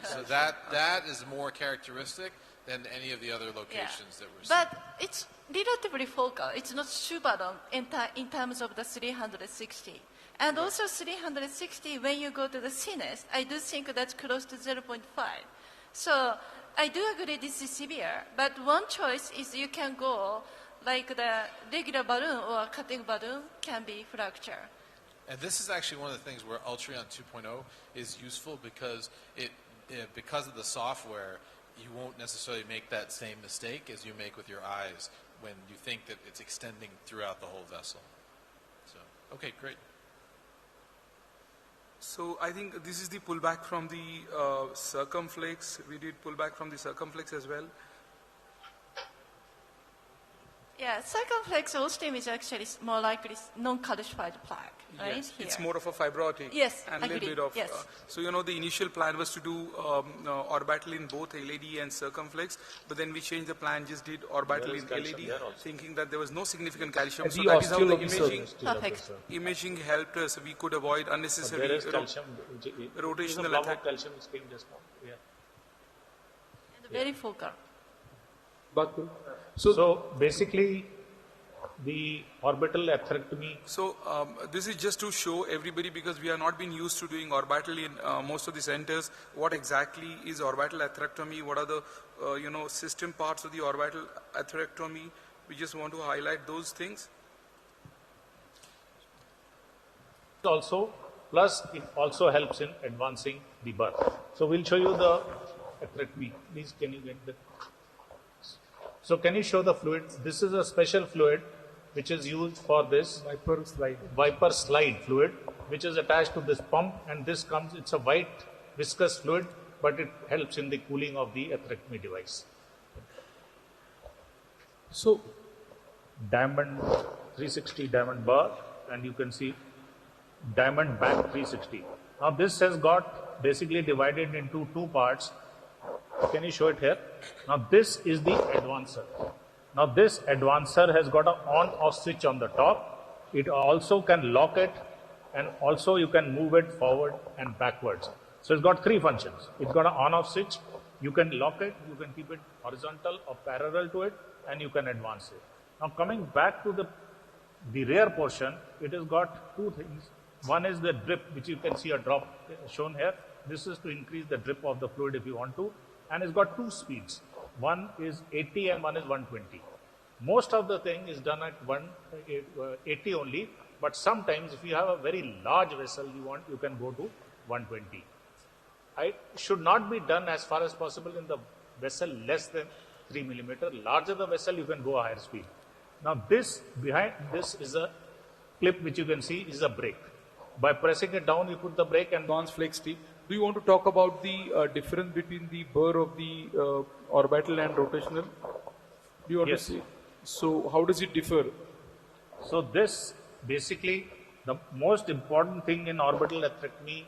So that is more characteristic than any of the other locations that we're seeing. But it's relatively focal. It's not super long in terms of the 360. And also 360, when you go to the thinnest, I do think that's close to 0.5. So I do agree this is severe. But one choice is you can go like the regular balloon or cutting balloon can be fracture. And this is actually one of the things where Ultreon 2.0 is useful because because of the software, you won't necessarily make that same mistake as you make with your eyes when you think that it's extending throughout the whole vessel. So, okay, great. So I think this is the pullback from the circumflex. We did pullback from the circumflex as well. Yeah, circumflex ostium is actually more likely non-calcified plaque, right? Yes, here. It's more of a fibrotic. Yes, and a little bit of. Yes. So the initial plan was to do orbital in both LED and circumflex, but then we changed the plan, just did orbital in LED, thinking that there was no significant calcium. So that is how the imaging helped us. We could avoid unnecessary rotational attack. Calcium came just now. Yeah. And very focal. So basically, the orbital atherectomy. So this is just to show everybody, because we are not been used to doing orbital in most of the centers. What exactly is orbital atherectomy? What are the system parts of the orbital atherectomy? We just want to highlight those things. Also, plus it also helps in advancing the birth. So we'll show you the atherectomy. Please, can you get the... So can you show the fluid? This is a special fluid which is used for this Viper slide fluid, which is attached to this pump, and this comes, it's a white viscous fluid, but it helps in the cooling of the atherectomy device. So diamond 360 diamond bar, and you can see diamond back 360. Now this has got basically divided into two parts. Can you show it here? Now this is the advancer. Now this advancer has got an on-off switch on the top. It also can lock it, and also you can move it forward and backwards. So it's got three functions. It's got an on-off switch. You can lock it, you can keep it horizontal or parallel to it, and you can advance it. Now coming back to the rear portion, it has got two things. One is the drip, which you can see a drop shown here. This is to increase the drip of the fluid if you want to. And it's got two speeds. One is 80 and one is 120. Most of the thing is done at 80 only, But sometimes if you have a very large vessel you can go to 120. It should not be done as far as possible in the vessel less than 3 millimeter. Larger the vessel, you can go a higher speed. Now behind this is a clip which you can see is a brake. By pressing it down, you put the brake and advanced flex tip. Do you want to talk about the difference between the burr of the orbital and rotational? Do you want Yes. to see? So how does it differ? So this basically the most important thing in orbital atherectomy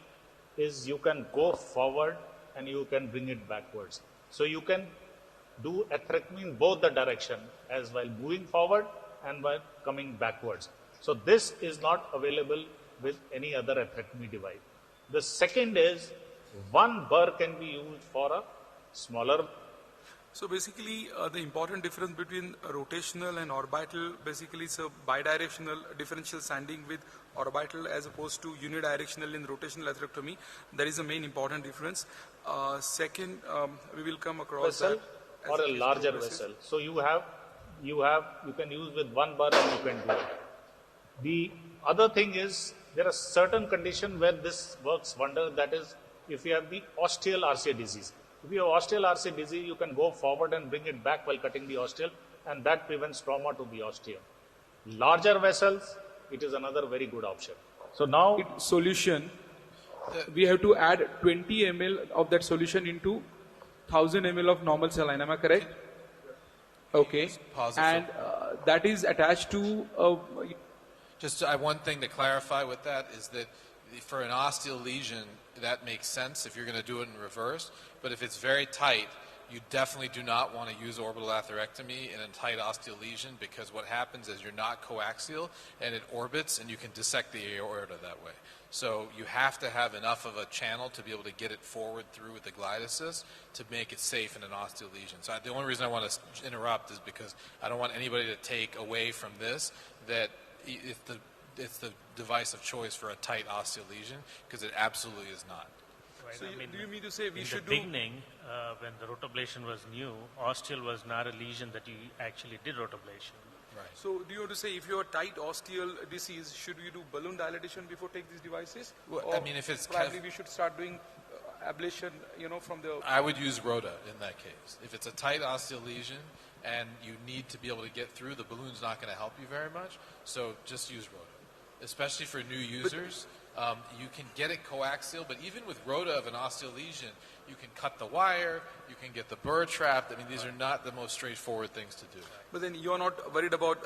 is you can go forward and you can bring it backwards. So you can do atherectomy in both the direction as while moving forward and while coming backwards. So this is not available with any other atherectomy device. The second is one burr can be used for a smaller. So basically, the important difference between rotational and orbital basically is a bidirectional differential sanding with orbital as opposed to unidirectional in rotational atherectomy. That is the main important difference. Second, we will come across Vessel that or a larger vessel. So you can use with one burr and you can do it. The other thing is there are certain conditions where this works wonder. That is, if you have the ostial RCA disease. If you have ostial RCA disease, you can go forward and bring it back while cutting the ostial, and that prevents trauma to the ostium. Larger vessels, it is another very good option. So now Solution, we have to add 20 ml of that solution into 1000 ml of normal saline. Am I correct? Okay. Pause it And that is attached to a Just one thing to clarify with that is that for an osteal lesion, that makes sense if you're going to do it in reverse. But if it's very tight, you definitely do not want to use orbital atherectomy in a tight osteal lesion, because what happens is you're not coaxial and it orbits and you can dissect the aorta that way. So you have to have enough of a channel to be able to get it forward through with the glide assist to make it safe in an osteal lesion. So the only reason I want to interrupt is because I don't want anybody to take away from this that it's the device of choice for a tight osteal lesion, because it absolutely is not. Right. So I mean, do you mean to say we in should the beginning, when the rotablation was new, osteal was not a lesion that you actually did rotablation. Right. So do you want to say if you have tight osteal disease, should we do balloon dilatation before take these devices? Well, or I mean, if it's probably we should start doing ablation, from the. I would use rota in that case. If it's a tight osteal lesion and you need to be able to get through, the balloon's not going to help you very much. So just use rota, especially for new users. You can get it coaxial, but even with rota of an osteal lesion, you can cut the wire, you can get the burr trapped. I mean, these are not the most straightforward things to do. But then you're not worried about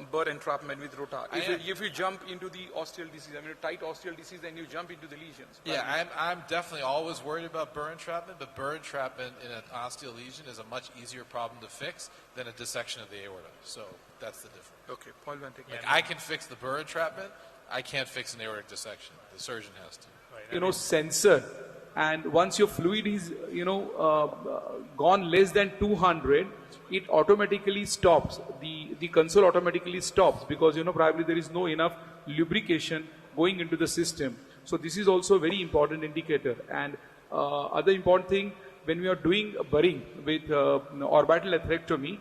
burr entrapment with rota. If you jump into the osteal disease, a tight osteal disease, then you jump into the lesions. Yeah, I'm definitely always worried about burr entrapment, but burr entrapment in an osteal lesion is a much easier problem to fix than a dissection of the aorta. So that's the difference. Okay, Paul Van Teck. Like, I can fix the burr entrapment. I can't fix an aortic dissection. The surgeon has to. Sensor, and once your fluid is gone less than 200, it automatically stops. The console automatically stops because probably there is no enough lubrication going into the system. So this is also a very important indicator. And other important thing, when we are doing burring with orbital atherectomy,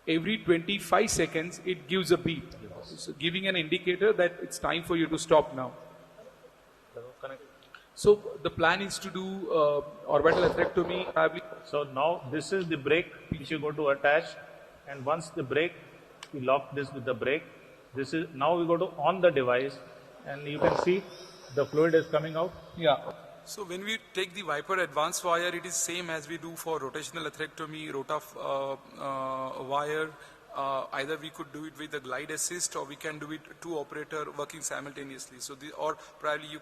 every 25 seconds it gives a beep, so giving an indicator that it's time for you to stop now. So the plan is to do orbital atherectomy. So now this is the brake which you go to attach, and once the brake, you lock this with the brake. This is now we go to on the device, and you can see the fluid is coming out. Yeah. So when we take the Viper advanced wire, it is same as we do for rotational atherectomy, rota wire. Either we could do it with the glide assist, or we can do it two operator working simultaneously. So or probably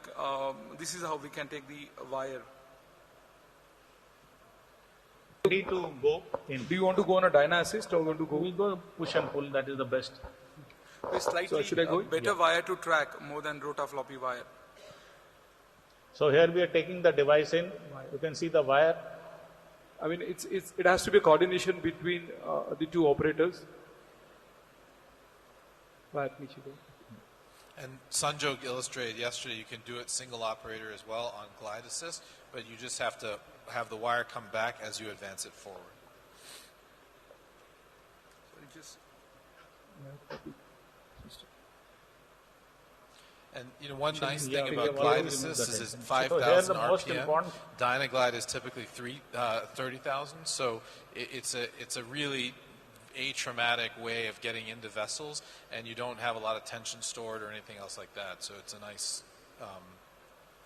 this is how we can take the wire. Need to go in. Do you want to go on a dyna assist or want to go? We go push and pull. That is the best. It's slightly So should I go? better wire to track more than rota floppy wire. So here we are taking the device in. You can see the wire. I mean, it has to be a coordination between the two operators. And Sanjog illustrated yesterday, you can do it single operator as well on glide assist, but you just have to have the wire come back as you advance it forward. So And one nice Yeah, thing we about have Glide already Assist removed is the it's tension. 5,000 So here the most RPM. important- Dynaglide is typically 30,000. So it's a really atraumatic way of getting into vessels, and you don't have a lot of tension stored or anything else like that. So it's a nice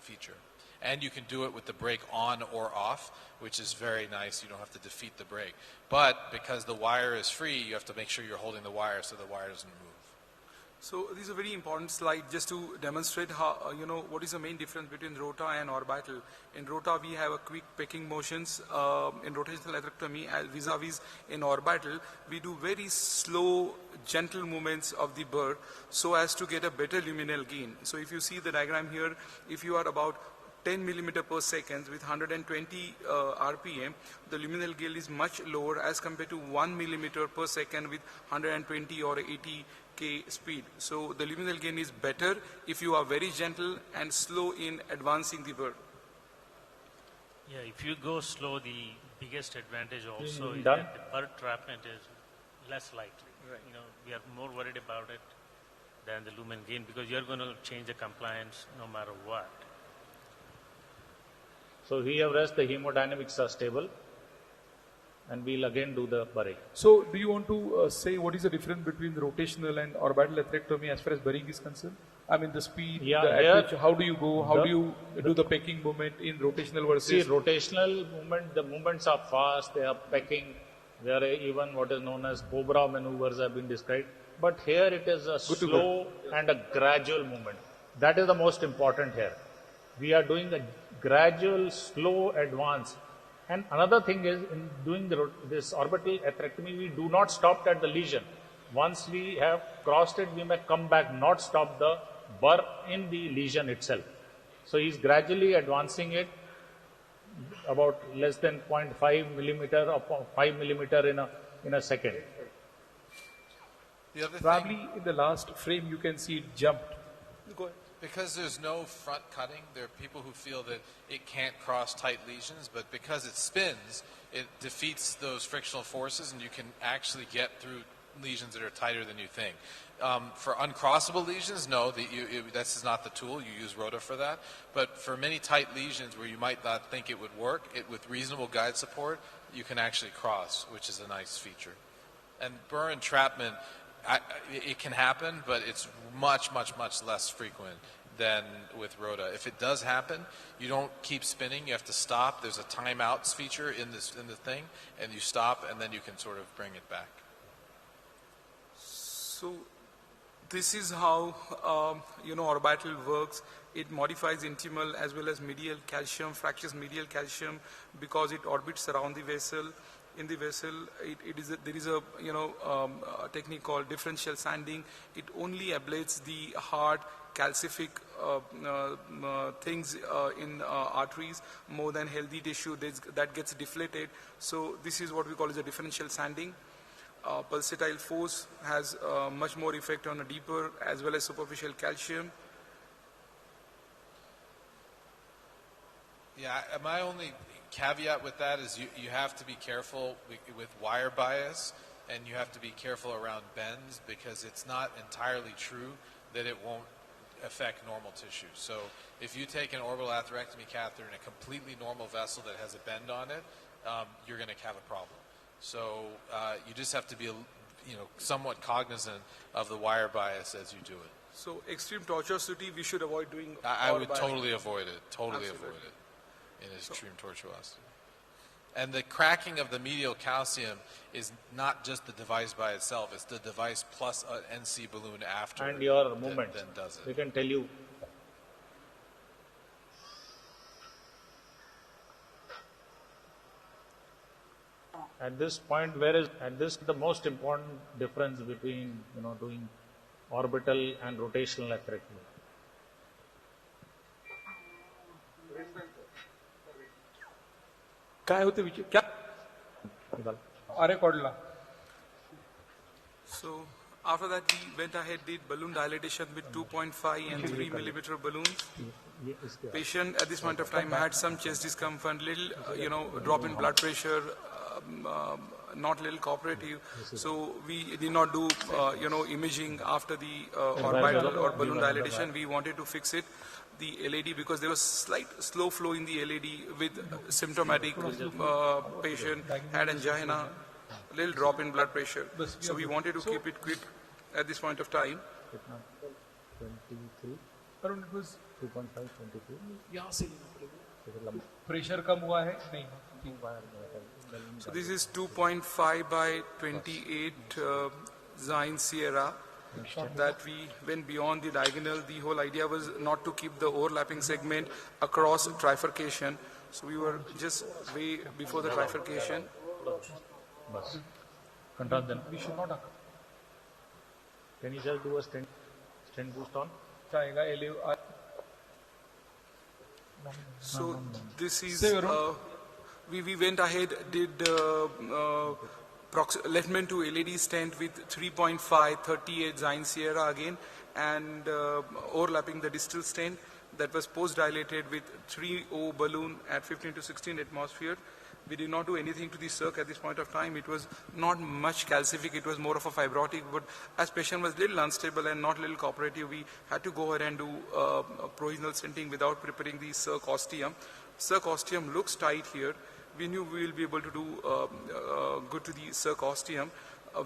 feature. And you can do it with the brake on or off, which is very nice. You don't have to defeat the brake. But because the wire is free, you have to make sure you're holding the wire so the wire doesn't move. So this is a very important slide just to demonstrate how, what is the main difference between rota and orbital. In rota, we have a quick pecking motions. In rotational atherectomy, vis-a-vis in orbital, we do very slow, gentle movements of the bird so as to get a better luminal gain. So if you see the diagram here, if you are about 10 millimeter per second with 120 RPM, the luminal gain is much lower as compared to 1 millimeter per second with 120 or 80 K speed. So the luminal gain is better if you are very gentle and slow in advancing the bird. Yeah, if you go slow, the biggest advantage also is Done. that the bird trapment is less likely. Right. We are more worried about it than the lumen gain because you're going to change the compliance no matter what. So we have rest the hemodynamics are stable, and we'll again do the bury. So, do you want to say what is the difference between the rotational and orbital atherectomy as far as burying is concerned? I mean, the speed, Yeah, the here at which, how do you go, how the- do you do the pecking movement in rotational versus? See, rotational movement, the movements are fast, they are pecking, there are even what is known as cobra maneuvers have been described. But here it is a Good to slow and a gradual movement. That is the most important here. We are doing a gradual, slow advance. And another thing is, in doing this orbital atherectomy, we do not stop at the lesion. Once we have crossed it, we may come back, not stop the burr in the lesion itself. So he is gradually advancing it about less than 0.5 millimeter or 5 millimeter in a second. The other Probably thing, in the last frame you can see it jumped. Go ahead. because there's no front cutting, there are people who feel that it can't cross tight lesions, but because it spins, it defeats those frictional forces, and you can actually get through lesions that are tighter than you think. For uncrossable lesions, no, that's not the tool. You use rota for that. But for many tight lesions where you might not think it would work, with reasonable guide support, you can actually cross, which is a nice feature. And burr entrapment, it can happen, but it's much, much, much less frequent than with rota. If it does happen, you don't keep spinning. You have to stop. There's a timeouts feature in the thing, and you stop, and then you can sort of bring it back. So this is how orbital works. It modifies intimal as well as medial calcium, fractures medial calcium because it orbits around the vessel. In the vessel, there is a technique called differential sanding. It only ablates the hard calcific things in arteries more than healthy tissue that gets deflated. So this is what we call as a differential sanding. Pulsatile force has much more effect on a deeper as well as superficial calcium. Yeah, my only caveat with that is you have to be careful with wire bias, and you have to be careful around bends, because it's not entirely true that it won't affect normal tissue. So if you take an orbital atherectomy catheter in a completely normal vessel that has a bend on it, you're going to have a problem. So you just have to be somewhat cognizant of the wire bias as you do it. So extreme tortuosity, we should avoid doing. I would orbital. totally avoid it. Totally Absolutely. avoid it in extreme tortuosity. And the cracking of the medial calcium is not just the device by itself; it's the device plus an NC balloon after. And your movement, then does it. we can tell you. At this point, the most important difference between doing orbital and rotational atherectomy? काय होते विचार क्या अरे कोडला. So after that, we went ahead, did balloon dilatation with 2.5 and 3 millimeter balloons. Patient at this point of time had some chest discomfort, little, drop in blood pressure, not little cooperative. So we did not do, imaging after the orbital or balloon dilatation. We wanted to fix it, the LED, because there was slight slow flow in the LED with symptomatic patient, had angina, little drop in blood pressure. So we wanted to keep it quick at this point of time. 23 Arun, it was 2.5 23 यहाँ से लेना पड़ेगा pressure कम हुआ है नहीं So this is 2.5 by 28 Zine Sierra that we went beyond the diagonal. The whole idea was not to keep the overlapping segment across trifurcation. So we were just way before the trifurcation. Control them. We should not. Can you just do a stent boost on? So this is, we went ahead, did Leftman to LED stent with 3.5, 38 Zine Sierra again, and overlapping the distal stent that was post-dilated with 3O balloon at 15 to 16 atmosphere. We did not do anything to the circ at this point of time. It was not much calcific. It was more of a fibrotic. But as patient was little unstable and not little cooperative, we had to go ahead and do provisional stenting without preparing the circ ostium. Circ ostium looks tight here. We knew we will be able to do good to the circ ostium.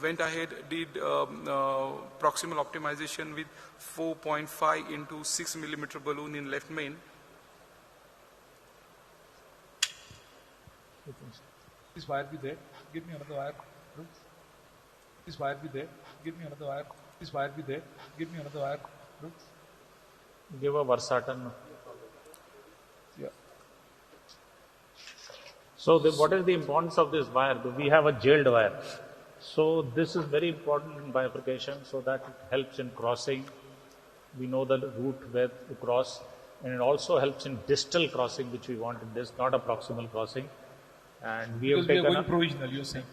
Went ahead, did proximal optimization with 4.5 into 6 millimeter balloon in left main. This wire be there. Give me another wire. This wire be there. Give me another wire. This wire be there. Give me another wire. Give a Versatan. Yeah. So what is the importance of this wire? We have a jailed wire. So this is very important in bifurcation, so that it helps in crossing. We know the route where to cross, and it also helps in distal crossing, which we want in this, not a proximal crossing. And we have taken provisional, you're saying.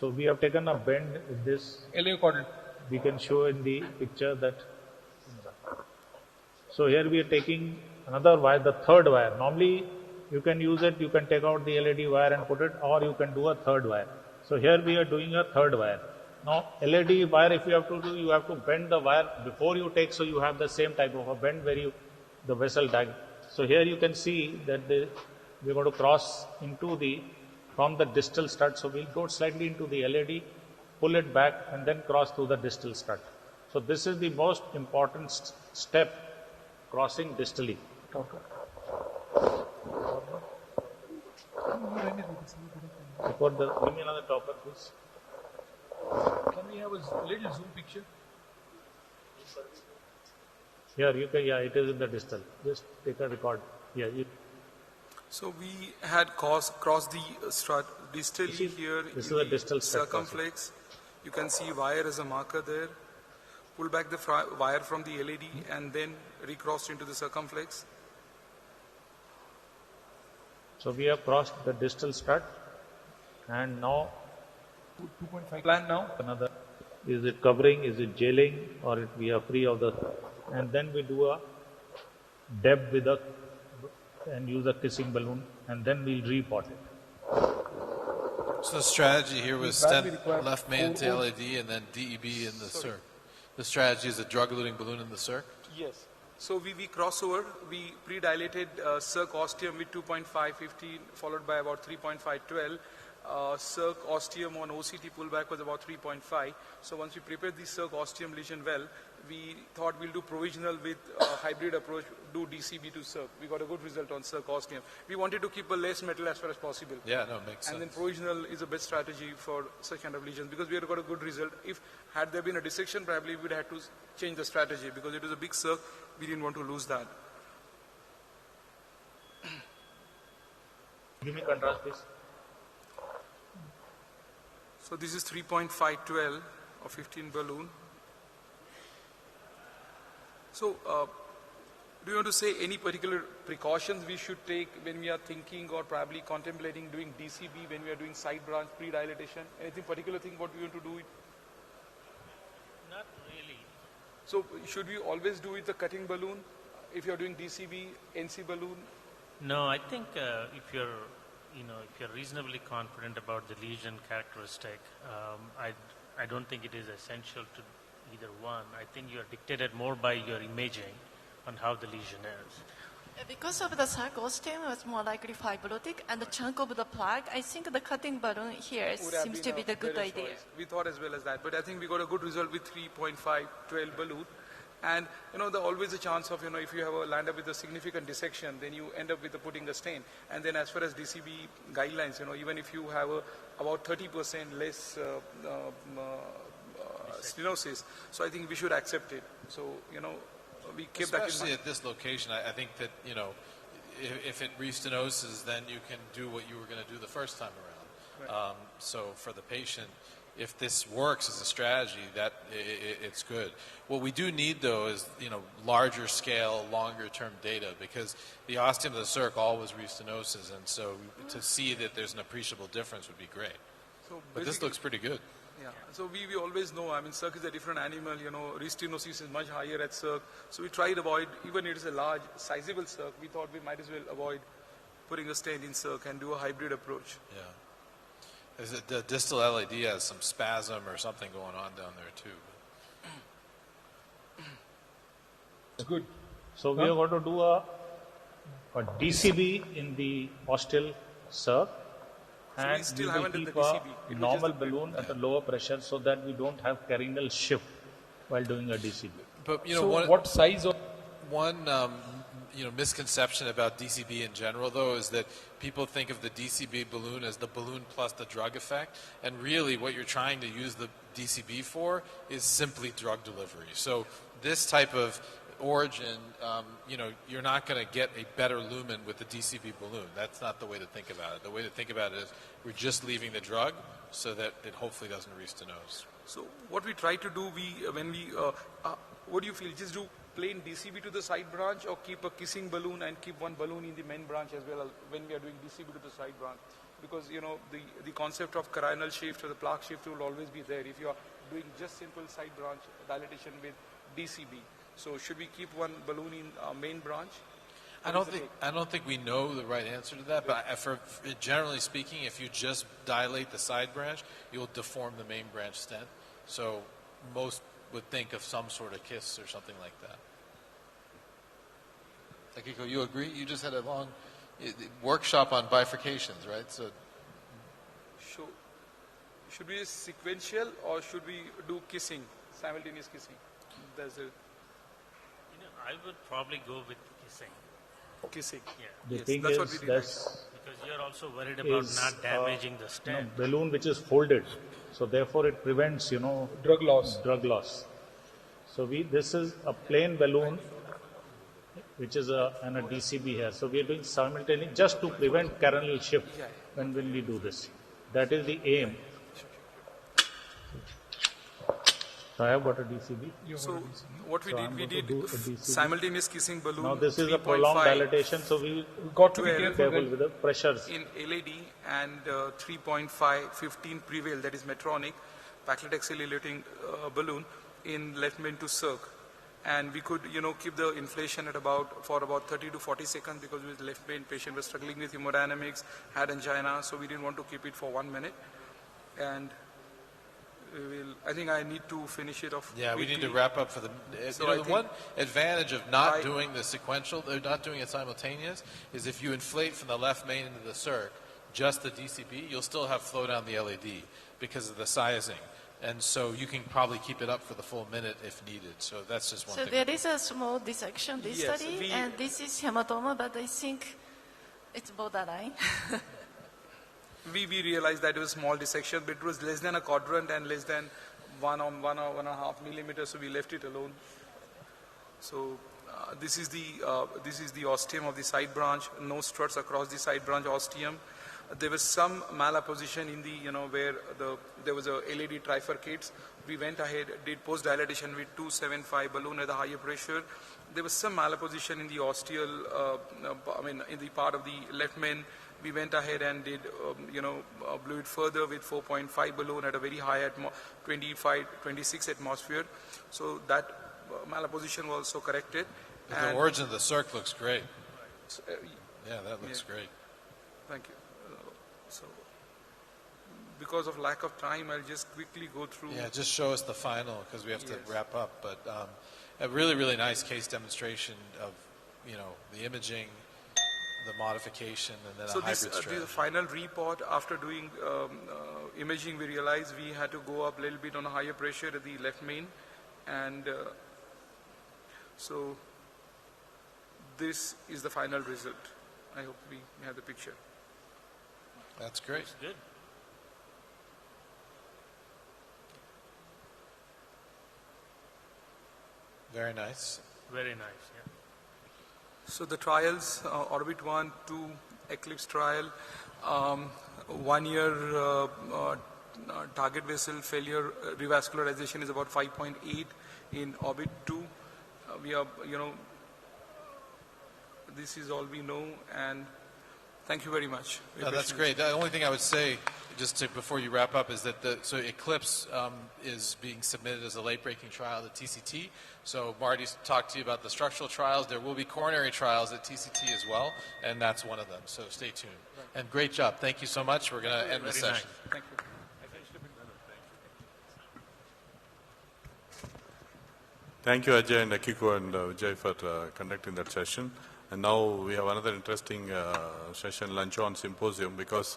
So we have taken a bend with this. LA coordinate. We can show in the picture that. So here we are taking another wire, the third wire. Normally you can use it, you can take out the LED wire and put it, or you can do a third wire. So here we are doing a third wire. Now LED wire, if you have to do, you have to bend the wire before you take, so you have the same type of a bend where the vessel diagonal. So here you can see that we're going to cross into from the distal stud. So we'll go slightly into the LED, pull it back, and then cross through the distal stud. So this is the most important step, crossing distally. Okay. Give me another topper, please. Can we have a little zoom picture? Here, you can, it is in the distal. Just take a record. Yeah. So we had crossed the distally here. This is a distal circumflex. You can see wire as a marker there. Pull back the wire from the LED and then recrossed into the circumflex. So we have crossed the distal stud, and now 2.5 plan now. Another, is it covering, is it jailing, or we are free of the, and then we do a deb with and use a kissing balloon, and then we'll repot it. So the strategy here was stent left main to LED and then DEB in the circ. The strategy is a drug-eluting balloon in the circ? Yes. So we cross over, we pre-dilated circ ostium with 2.515 followed by about 3.512. Circ ostium on OCT pullback was about 3.5. So once we prepared the circ ostium lesion well, we thought we'll do provisional with hybrid approach, do DCB to circ. We got a good result on circ ostium. We wanted to keep a less metal as far as possible. Yeah, no, makes sense. And then provisional is the best strategy for such kind of lesions because we have got a good result. If had there been a dissection, probably we would have to change the strategy because it was a big circ. We didn't want to lose that. Give me contrast, please. So this is 3.512 of 15 balloon. So do you want to say any particular precautions we should take when we are thinking or probably contemplating doing DCB when we are doing side branch pre-dilatation? Anything particular thing what we want to do it? Not really. So should we always do with the cutting balloon if you are doing DCB, NC balloon? No, I think if you're if you're reasonably confident about the lesion characteristic, I don't think it is essential to either one. I think you are dictated more by your imaging on how the lesion is. Because of the sac osteum was more likely fibrotic and the chunk of the plaque, I think the cutting balloon here Would have seems been to be a the good better idea. choice. We thought as well as that, but I think we got a good result with 3.5 12 balloon. And there's always a chance of if you have a land up with a significant dissection, then you end up with putting a stain. And then as far as DCB guidelines, even if you have about 30% less stenosis, so I think we should accept it. So we kept that in Especially mind. at this location, I think that if it restenoses, then you can do what you were going to do the first time around. Right. So for the patient, if this works as a strategy, that it's good. What we do need, though, is larger scale, longer term data, because the ostium of the circ always restenoses, and so to see that there's an appreciable difference would be great. So But this looks pretty good. Yeah, so we always know, circ is a different animal, restenosis is much higher at circ. So we try to avoid, even if it is a large, sizable circ, we thought we might as well avoid putting a stent in circ and do a hybrid approach. Yeah. Is it the distal LAD has some spasm or something going on down there too? Good. So we are going to do a DCB in the ostial circ, So we and still we will haven't done keep the DCB. a normal balloon at a lower pressure so that we don't have carinal shift while doing a DCB. But So what size of one misconception about DCB in general, though, is that people think of the DCB balloon as the balloon plus the drug effect, and really what you're trying to use the DCB for is simply drug delivery. So this type of origin, you're not going to get a better lumen with the DCB balloon. That's not the way to think about it. The way to think about it is we're just leaving the drug so that it hopefully doesn't restenose. So what we try to do, what do you feel? Just do plain DCB to the side branch, or keep a kissing balloon and keep one balloon in the main branch as well when we are doing DCB to the side branch? Because the concept of carinal shift or the plaque shift will always be there if you are doing just simple side branch dilatation with DCB. So should we keep one balloon in main branch? I don't think we know the right answer to that, but generally speaking, if you just dilate the side branch, you'll deform the main branch stent. So most would think of some sort of kiss or something like that. Akiko, you agree? You just had a long workshop on bifurcations, right? So should we sequential or should we do kissing, simultaneous kissing? I would probably go with kissing. Kissing. Yeah. The Yes, thing that's is, what we did. Because you're also worried about not damaging the stent. Balloon which is folded, so therefore it prevents drug loss. So this is a plain balloon which is and a DCB here. So we are doing simultaneously just to prevent carinal shift when we do this. That is the aim. So I have got a DCB. So what we I'm did, going to do a DCB. simultaneous kissing balloon. Now this is a 3.5 prolonged dilatation, so we got to be careful with the pressures. in LAD and 3.5 15 prevail, that is Medtronic backlit accelerating balloon in left main to circ, and we could keep the inflation at for about 30 to 40 seconds because with left main patient was struggling with hemodynamics, had angina, so we didn't want to keep it for 1 minute. And I think I need to finish it off. Yeah, we quickly. need to wrap up for the. So the I think one advantage of not doing the sequential, not doing it simultaneous, is if you inflate from the left main into the circ, just the DCB, you'll still have flow down the LAD because of the sizing, and so you can probably keep it up for the full minute if needed. So that's just one So thing. there is a small dissection, this Yes, study, and this is hematoma, but I think it's borderline. We realized that it was small dissection, but it was less than a quadrant and less than 1.5 millimeters, so we left it alone. So this is the ostium of the side branch. No struts across the side branch ostium. There was some malapposition in the where there was a LAD trifurcates. We went ahead, did post dilatation with 275 balloon at a higher pressure. There was some malapposition in the ostial, in the part of the left main. We went ahead and did, blew it further with 4.5 balloon at a very high 26 atmosphere. So that malapposition was also corrected. The origin of the circ looks great. So, Yeah, that looks great. Thank you. So, because of lack of time, I'll just quickly go through. Yeah, just show us the final because we have to wrap up. But a really, really nice case demonstration of, the imaging, the modification, and then So a hybrid this, strategy. the final report, after doing imaging, we realized we had to go up a little bit on a higher pressure at the left main. And so this is the final result. I hope we have the picture. That's great. That's good. Very nice. Very nice, yeah. So the trials, Orbit 1, 2, Eclipse trial, 1 year target vessel failure revascularization is about 5.8 in Orbit 2. We are, this is all we know, and thank you very much. No, that's great. The only thing I would say, before you wrap up, is that so Eclipse is being submitted as a late-breaking trial at TCT. So Marty's talked to you about the structural trials. There will be coronary trials at TCT as well, and that's one of them. So stay tuned. And great job. Thank you so much. We're going to end the Very session. nice. Thank you. Thank you, Ajay and Akiko and Vijay for conducting that session. And now we have another interesting session, lunch on symposium, because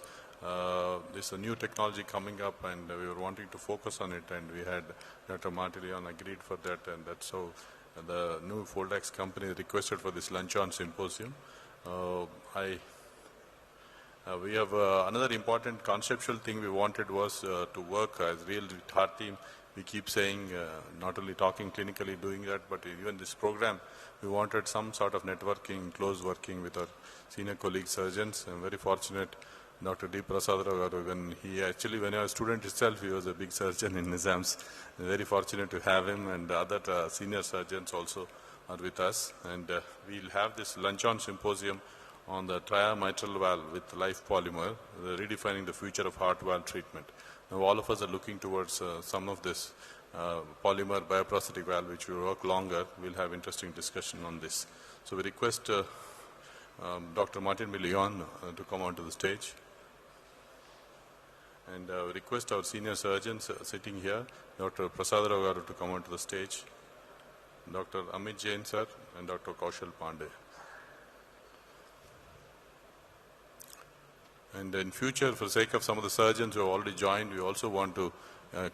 there's a new technology coming up and we were wanting to focus on it, and we had Dr. Martilion agreed for that, and that's how the new Foldax company requested for this lunch on symposium. We have another important conceptual thing we wanted was to work as real heart team. We keep saying, not only talking clinically, doing that, but even this program, we wanted some sort of networking, close working with our senior colleague surgeons. I'm very fortunate, Dr. D. Prasad Rao, when he actually, when I was a student itself, he was a big surgeon in Nizams. I'm very fortunate to have him, and other senior surgeons also are with us. And we'll have this lunch-on symposium on the triamitral valve with life polymer, redefining the future of heart valve treatment. Now, all of us are looking towards some of this polymer bioprosthetic valve, which will work longer. We'll have interesting discussion on this. So we request Dr. Martin Leon to come onto the stage. And we request our senior surgeons sitting here, Dr. Prasad Rao to come onto the stage, Dr. Amit Jain sir, and Dr. Kaushal Pandey. And in future, for the sake of some of the surgeons who have already joined, we also want to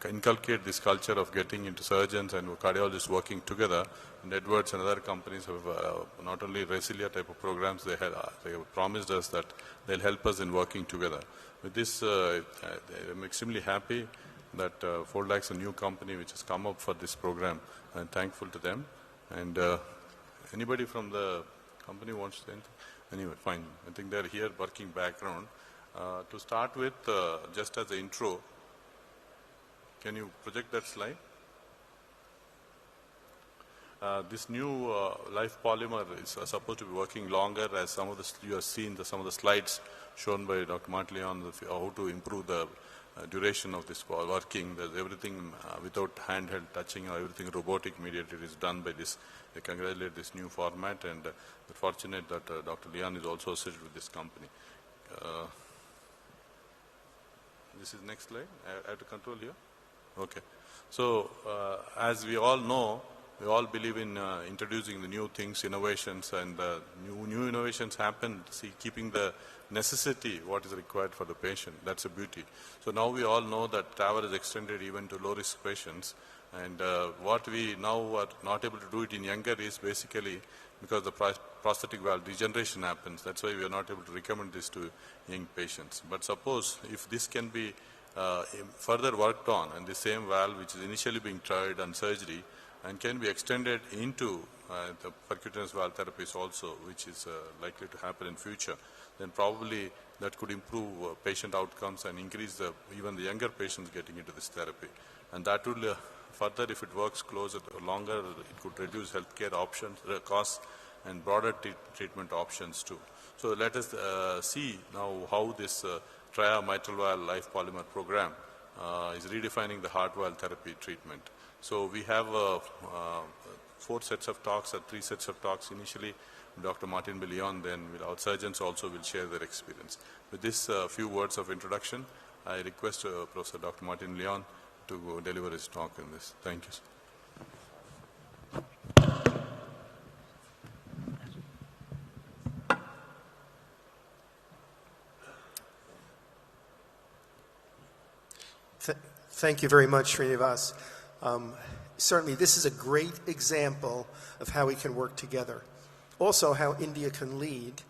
inculcate this culture of getting into surgeons and cardiologists working together. And Edwards and other companies have not only Resilia type of programs, they have promised us that they'll help us in working together. With this, I'm extremely happy that Foldax is a new company which has come up for this program, and thankful to them. And anybody from the company wants to say anything? Anyway, fine. I think they're here working background. To start with, just as an intro, can you project that slide? This new life polymer is supposed to be working longer, as some of the you have seen some of the slides shown by Dr. Martilion, how to improve the duration of this working. There's everything without handheld touching, or everything robotic mediated is done by this. I congratulate this new format, and we're fortunate that Dr. Leon is also associated with this company. This is next slide. I have to control here. Okay. So, as we all know, we all believe in introducing the new things, innovations, and new innovations happen, keeping the necessity, what is required for the patient. That's a beauty. So now we all know that TAVR is extended even to low-risk patients. And what we now are not able to do it in younger is basically because the prosthetic valve degeneration happens. That's why we are not able to recommend this to young patients. But suppose if this can be further worked on, and the same valve which is initially being tried on surgery and can be extended into the percutaneous valve therapies also, which is likely to happen in future, then probably that could improve patient outcomes and increase even the younger patients getting into this therapy. And that will further, if it works closer or longer, it could reduce healthcare options, costs, and broader treatment options too. So let us see now how this triamitral valve life polymer program is redefining the heart valve therapy treatment. So we have 4 sets of talks or 3 sets of talks. Initially, Dr. Martin Leon, then our surgeons also will share their experience. With this few words of introduction, I request Professor Dr. Martin Leon to deliver his talk in this. Thank you, sir. Thank you very much, Srinivas. Certainly, this is a great example of how we can work together. Also, how India can lead,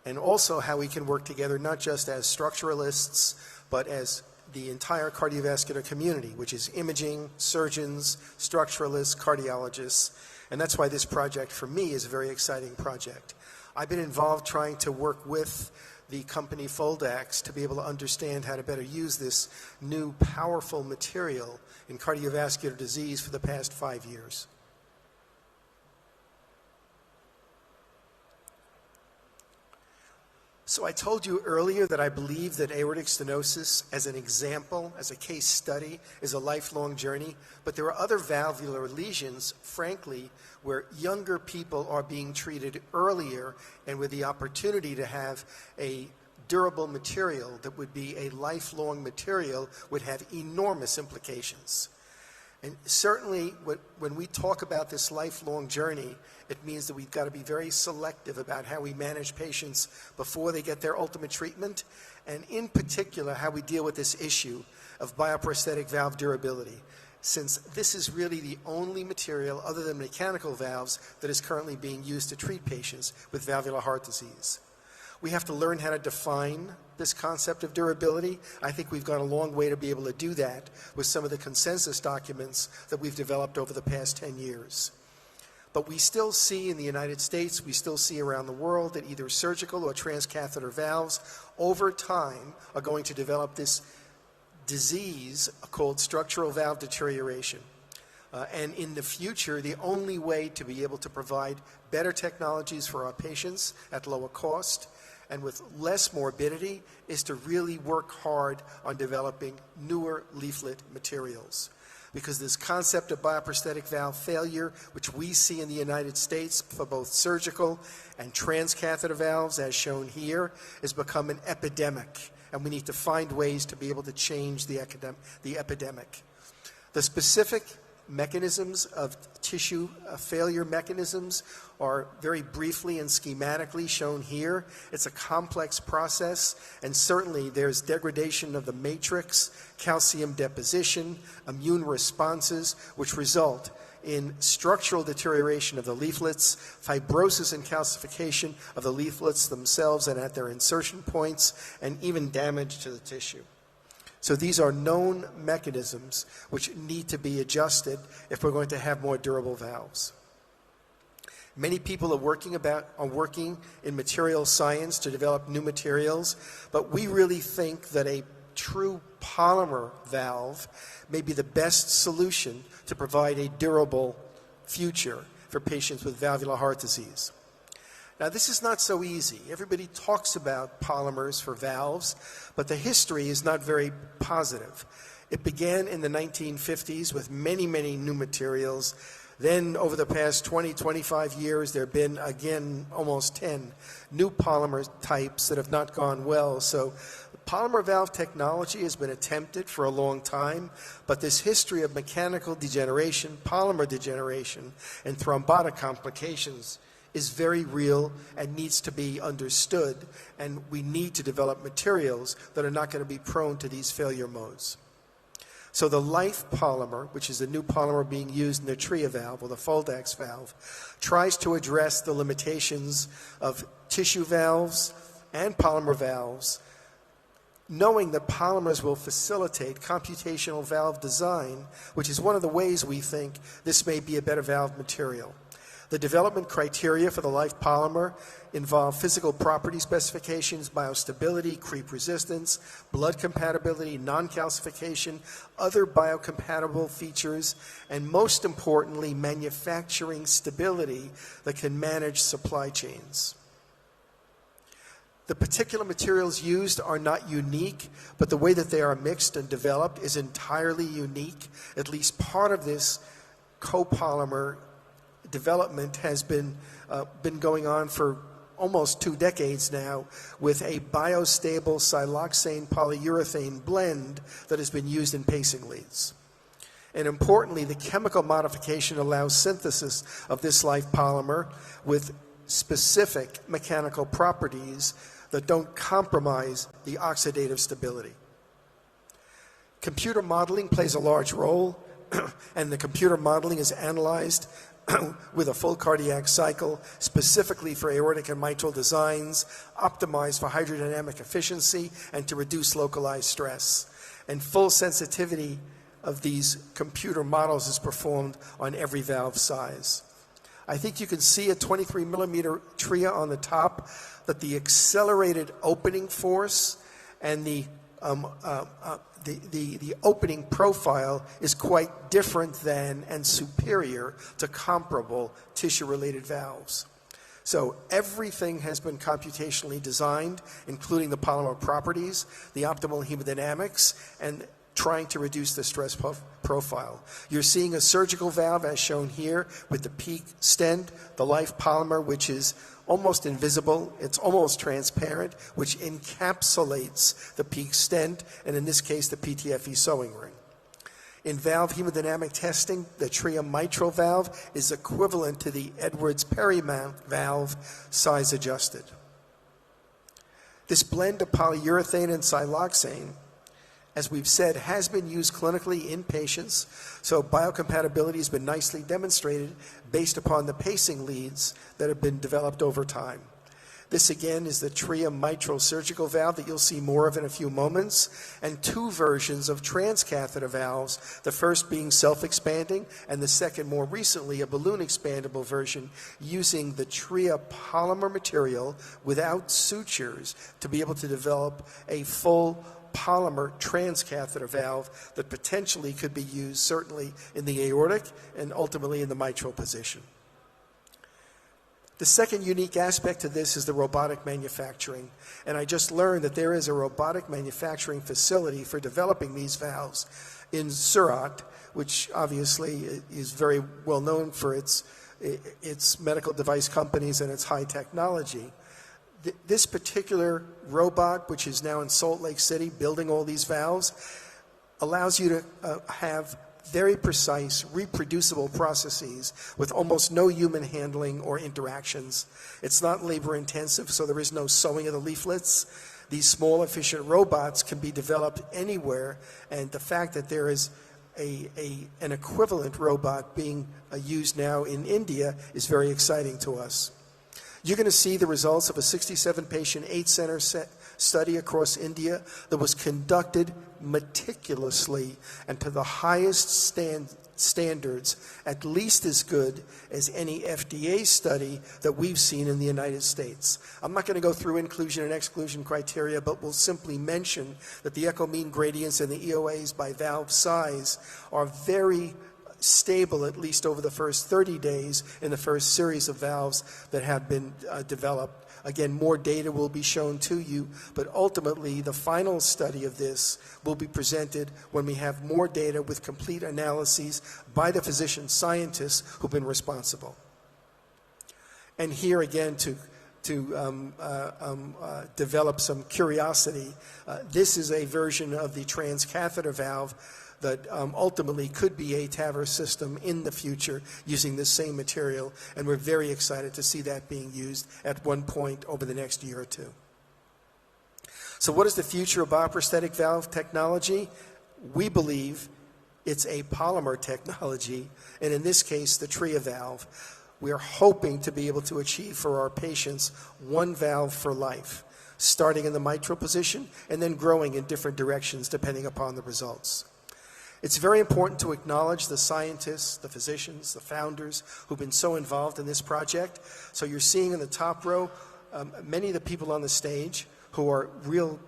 and also how we can work together not just as structuralists, but as the entire cardiovascular community, which is imaging, surgeons, structuralists, cardiologists, and that's why this project, for me, is a very exciting project. I've been involved trying to work with the company Foldax to be able to understand how to better use this new powerful material in cardiovascular disease for the past 5 years. So I told you earlier that I believe that aortic stenosis as an example, as a case study, is a lifelong journey, but there are other valvular lesions, frankly, where younger people are being treated earlier and with the opportunity to have a durable material that would be a lifelong material would have enormous implications. And certainly, when we talk about this lifelong journey, it means that we've got to be very selective about how we manage patients before they get their ultimate treatment, and in particular, how we deal with this issue of bioprosthetic valve durability, since this is really the only material other than mechanical valves that is currently being used to treat patients with valvular heart disease. We have to learn how to define this concept of durability. I think we've gone a long way to be able to do that with some of the consensus documents that we've developed over the past 10 years. But we still see in the United States, we still see around the world that either surgical or transcatheter valves over time are going to develop this disease called structural valve deterioration. And in the future, the only way to be able to provide better technologies for our patients at lower cost and with less morbidity is to really work hard on developing newer leaflet materials. Because this concept of bioprosthetic valve failure, which we see in the United States for both surgical and transcatheter valves, as shown here, has become an epidemic. And we need to find ways to be able to change the epidemic. The specific mechanisms of tissue failure mechanisms are very briefly and schematically shown here. It's a complex process, and certainly there's degradation of the matrix, calcium deposition, immune responses, which result in structural deterioration of the leaflets, fibrosis and calcification of the leaflets themselves and at their insertion points, and even damage to the tissue. So these are known mechanisms which need to be adjusted if we're going to have more durable valves. Many people are working in material science to develop new materials, but we really think that a true polymer valve may be the best solution to provide a durable future for patients with valvular heart disease. Now, this is not so easy. Everybody talks about polymers for valves, but the history is not very positive. It began in the 1950s with many, many new materials. Then, over the past 20, 25 years, there have been, again, almost 10 new polymer types that have not gone well. So, polymer valve technology has been attempted for a long time, but this history of mechanical degeneration, polymer degeneration, and thrombotic complications is very real and needs to be understood, and we need to develop materials that are not going to be prone to these failure modes. So the Life polymer, which is a new polymer being used in the Tria valve or the Foldax valve, tries to address the limitations of tissue valves and polymer valves, knowing that polymers will facilitate computational valve design, which is one of the ways we think this may be a better valve material. The development criteria for the Life polymer involve physical property specifications, biostability, creep resistance, blood compatibility, non-calcification, other biocompatible features, and most importantly, manufacturing stability that can manage supply chains. The particular materials used are not unique, but the way that they are mixed and developed is entirely unique. At least part of this copolymer development has been going on for almost 2 decades now with a biostable siloxane polyurethane blend that has been used in pacing leads. And importantly, the chemical modification allows synthesis of this life polymer with specific mechanical properties that don't compromise the oxidative stability. Computer modeling plays a large role, and the computer modeling is analyzed with a full cardiac cycle, specifically for aortic and mitral designs, optimized for hydrodynamic efficiency and to reduce localized stress. And full sensitivity of these computer models is performed on every valve size. I think you can see a 23 millimeter TRIA on the top, that the accelerated opening force and the opening profile is quite different than and superior to comparable tissue-related valves. So everything has been computationally designed, including the polymer properties, the optimal hemodynamics, and trying to reduce the stress profile. You're seeing a surgical valve as shown here with the PEEK stent, the life polymer, which is almost invisible, it's almost transparent, which encapsulates the PEEK stent, and in this case, the PTFE sewing ring. In valve hemodynamic testing, the TRIA mitral valve is equivalent to the Edwards-Perry valve, size adjusted. This blend of polyurethane and siloxane, as we've said, has been used clinically in patients, so biocompatibility has been nicely demonstrated based upon the pacing leads that have been developed over time. This again is the TRIA mitral surgical valve that you'll see more of in a few moments, and 2 versions of transcatheter valves, the first being self-expanding, and the second, more recently, a balloon expandable version using the TRIA polymer material without sutures to be able to develop a full polymer transcatheter valve that potentially could be used certainly in the aortic and ultimately in the mitral position. The second unique aspect to this is the robotic manufacturing, and I just learned that there is a robotic manufacturing facility for developing these valves in Surat, which obviously is very well known for its medical device companies and its high technology. This particular robot, which is now in Salt Lake City building all these valves, allows you to have very precise, reproducible processes with almost no human handling or interactions. It's not labor intensive, so there is no sewing of the leaflets. These small, efficient robots can be developed anywhere, and the fact that there is an equivalent robot being used now in India is very exciting to us. You're going to see the results of a 67-patient, 8-center study across India that was conducted meticulously and to the highest standards, at least as good as any FDA study that we've seen in the United States. I'm not going to go through inclusion and exclusion criteria, but we'll simply mention that the echo mean gradients and the EOAs by valve size are very stable, at least over the first 30 days in the first series of valves that have been developed. Again, more data will be shown to you, but ultimately the final study of this will be presented when we have more data with complete analyses by the physician scientists who've been responsible. And here again to develop some curiosity, this is a version of the transcatheter valve that ultimately could be a TAVR system in the future using this same material, and we're very excited to see that being used at one point over the next year or two. So what is the future of bioprosthetic valve technology? We believe it's a polymer technology, and in this case, the TRIA valve. We are hoping to be able to achieve for our patients one valve for life, starting in the mitral position and then growing in different directions depending upon the results. It's very important to acknowledge the scientists, the physicians, the founders who've been so involved in this project. So you're seeing in the top row many of the people on the stage who are real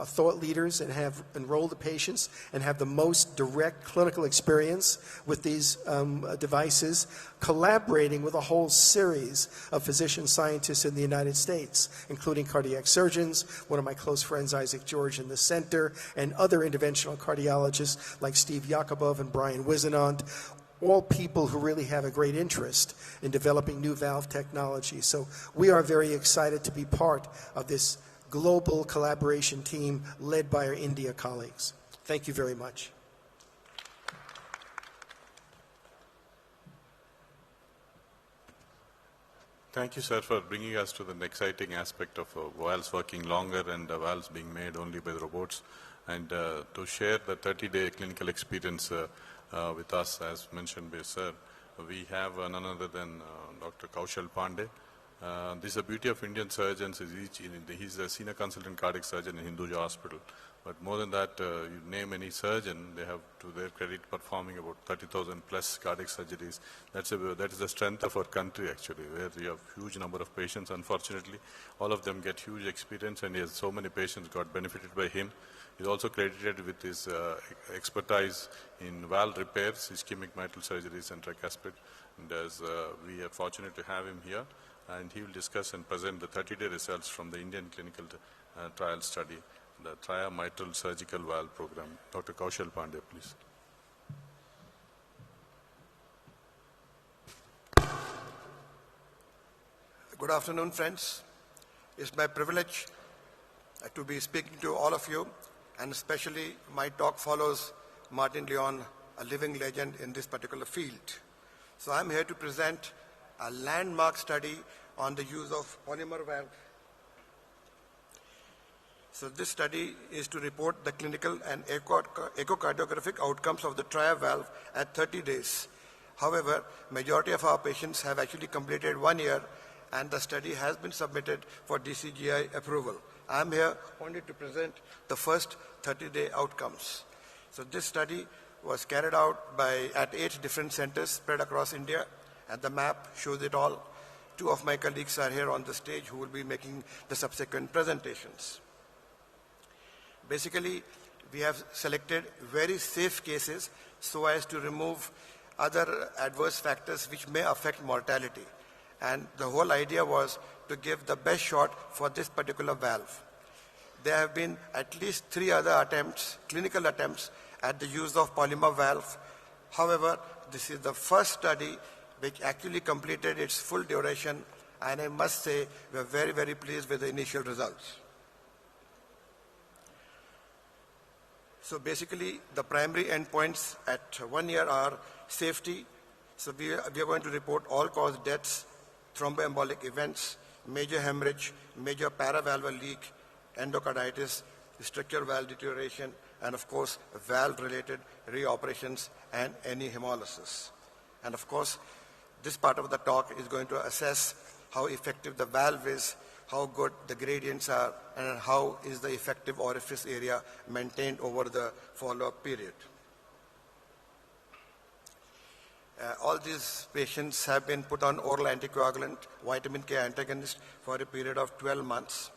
thought leaders and have enrolled the patients and have the most direct clinical experience with these devices, collaborating with a whole series of physician scientists in the United States, including cardiac surgeons, one of my close friends, Isaac George, in the center, and other interventional cardiologists like Steve Yakubov and Brian Wisenant. all people who really have a great interest in developing new valve technology. So we are very excited to be part of this global collaboration team led by our India colleagues. Thank you very much. Thank you, sir, for bringing us to the exciting aspect of valves working longer and valves being made only by robots, and to share the 30-day clinical experience with us, as mentioned by sir. We have none other than Dr. Kaushal Pandey. This is the beauty of Indian surgeons. He's a senior consultant cardiac surgeon in Hinduja Hospital. But more than that, you name any surgeon, they have to their credit performing about 30,000 plus cardiac surgeries. That is the strength of our country actually, where we have huge number of patients. Unfortunately, all of them get huge experience, and so many patients got benefited by him. He's also credited with his expertise in valve repairs, ischemic mitral surgeries and tricuspid. And as we are fortunate to have him here, and he will discuss and present the 30-day results from the Indian clinical trial study, the Triya Mitral Surgical Valve Program. Dr. Kaushal Pandey, please. Good afternoon, friends. It's my privilege to be speaking to all of you, and especially my talk follows Martin Leon, a living legend in this particular field. So I'm here to present a landmark study on the use of polymer valve. So this study is to report the clinical and echocardiographic outcomes of the Triya valve at 30 days. However, majority of our patients have actually completed 1 year, and the study has been submitted for DCGI approval. I'm here only to present the first 30-day outcomes. So this study was carried out at 8 different centers spread across India, and the map shows it all. 2 of my colleagues are here on the stage who will be making the subsequent presentations. Basically, we have selected very safe cases so as to remove other adverse factors which may affect mortality. And the whole idea was to give the best shot for this particular valve. There have been at least 3 other attempts, clinical attempts, at the use of polymer valve. However, this is the first study which actually completed its full duration, and I must say we're very, very pleased with the initial results. So basically, the primary endpoints at 1 year are safety. So we are going to report all-cause deaths, thromboembolic events, major hemorrhage, major paravalvular leak, endocarditis, structural valve deterioration, and of course, valve-related reoperations and any hemolysis. And of course, this part of the talk is going to assess how effective the valve is, how good the gradients are, and how is the effective orifice area maintained over the follow-up period. All these patients have been put on oral anticoagulant, vitamin K antagonist for a period of 12 months.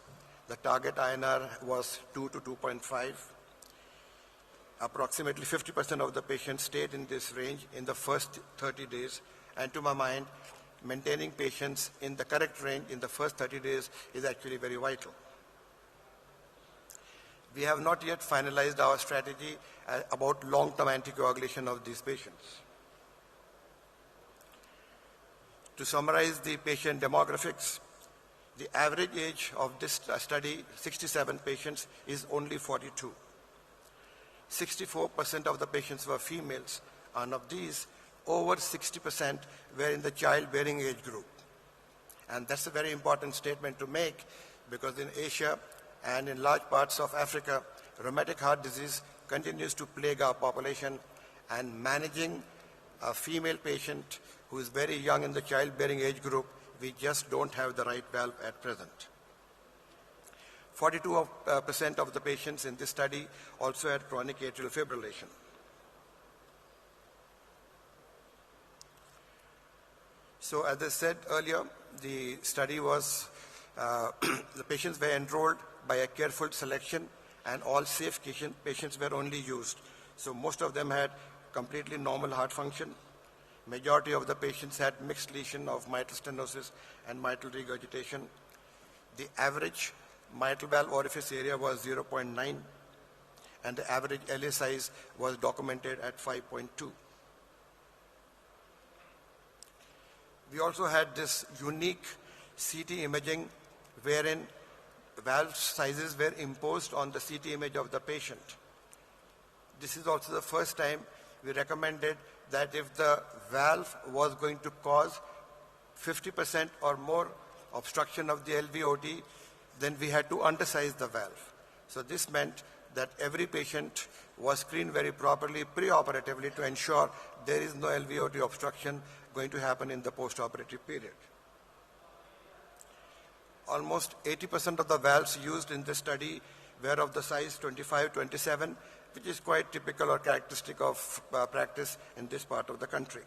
The target INR was 2 to 2.5. Approximately 50% of the patients stayed in this range in the first 30 days. And to my mind, maintaining patients in the correct range in the first 30 days is actually very vital. We have not yet finalized our strategy about long-term anticoagulation of these patients. To summarize the patient demographics, the average age of this study, 67 patients, is only 42. 64% of the patients were females, and of these, over 60% were in the childbearing age group. And that's a very important statement to make, because in Asia and in large parts of Africa, rheumatic heart disease continues to plague our population, and managing a female patient who is very young in the childbearing age group, we just don't have the right valve at present. 42% of the patients in this study also had chronic atrial fibrillation. So as I said earlier, the study was, the patients were enrolled by a careful selection, and all safe patients were only used. So most of them had completely normal heart function. Majority of the patients had mixed lesion of mitral stenosis and mitral regurgitation. The average mitral valve orifice area was 0.9, and the average LA size was documented at 5.2. We also had this unique CT imaging wherein valve sizes were imposed on the CT image of the patient. This is also the first time we recommended that if the valve was going to cause 50% or more obstruction of the LVOT, then we had to undersize the valve. So this meant that every patient was screened very properly preoperatively to ensure there is no LVOT obstruction going to happen in the postoperative period. Almost 80% of the valves used in this study were of the size 25-27, which is quite typical or characteristic of practice in this part of the country.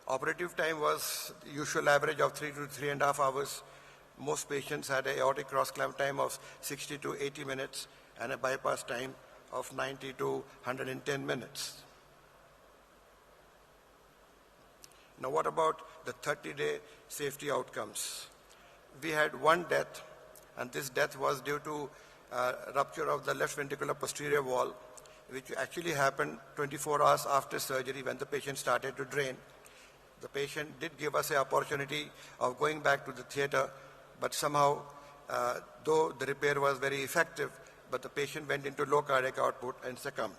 Operative time was the usual average of 3 to 3.5 hours. Most patients had an aortic cross-clamp time of 60 to 80 minutes and a bypass time of 90 to 110 minutes. Now what about the 30-day safety outcomes? We had one death, and this death was due to rupture of the left ventricular posterior wall, which actually happened 24 hours after surgery when the patient started to drain. The patient did give us an opportunity of going back to the theater, but somehow, though the repair was very effective, but the patient went into low cardiac output and succumbed.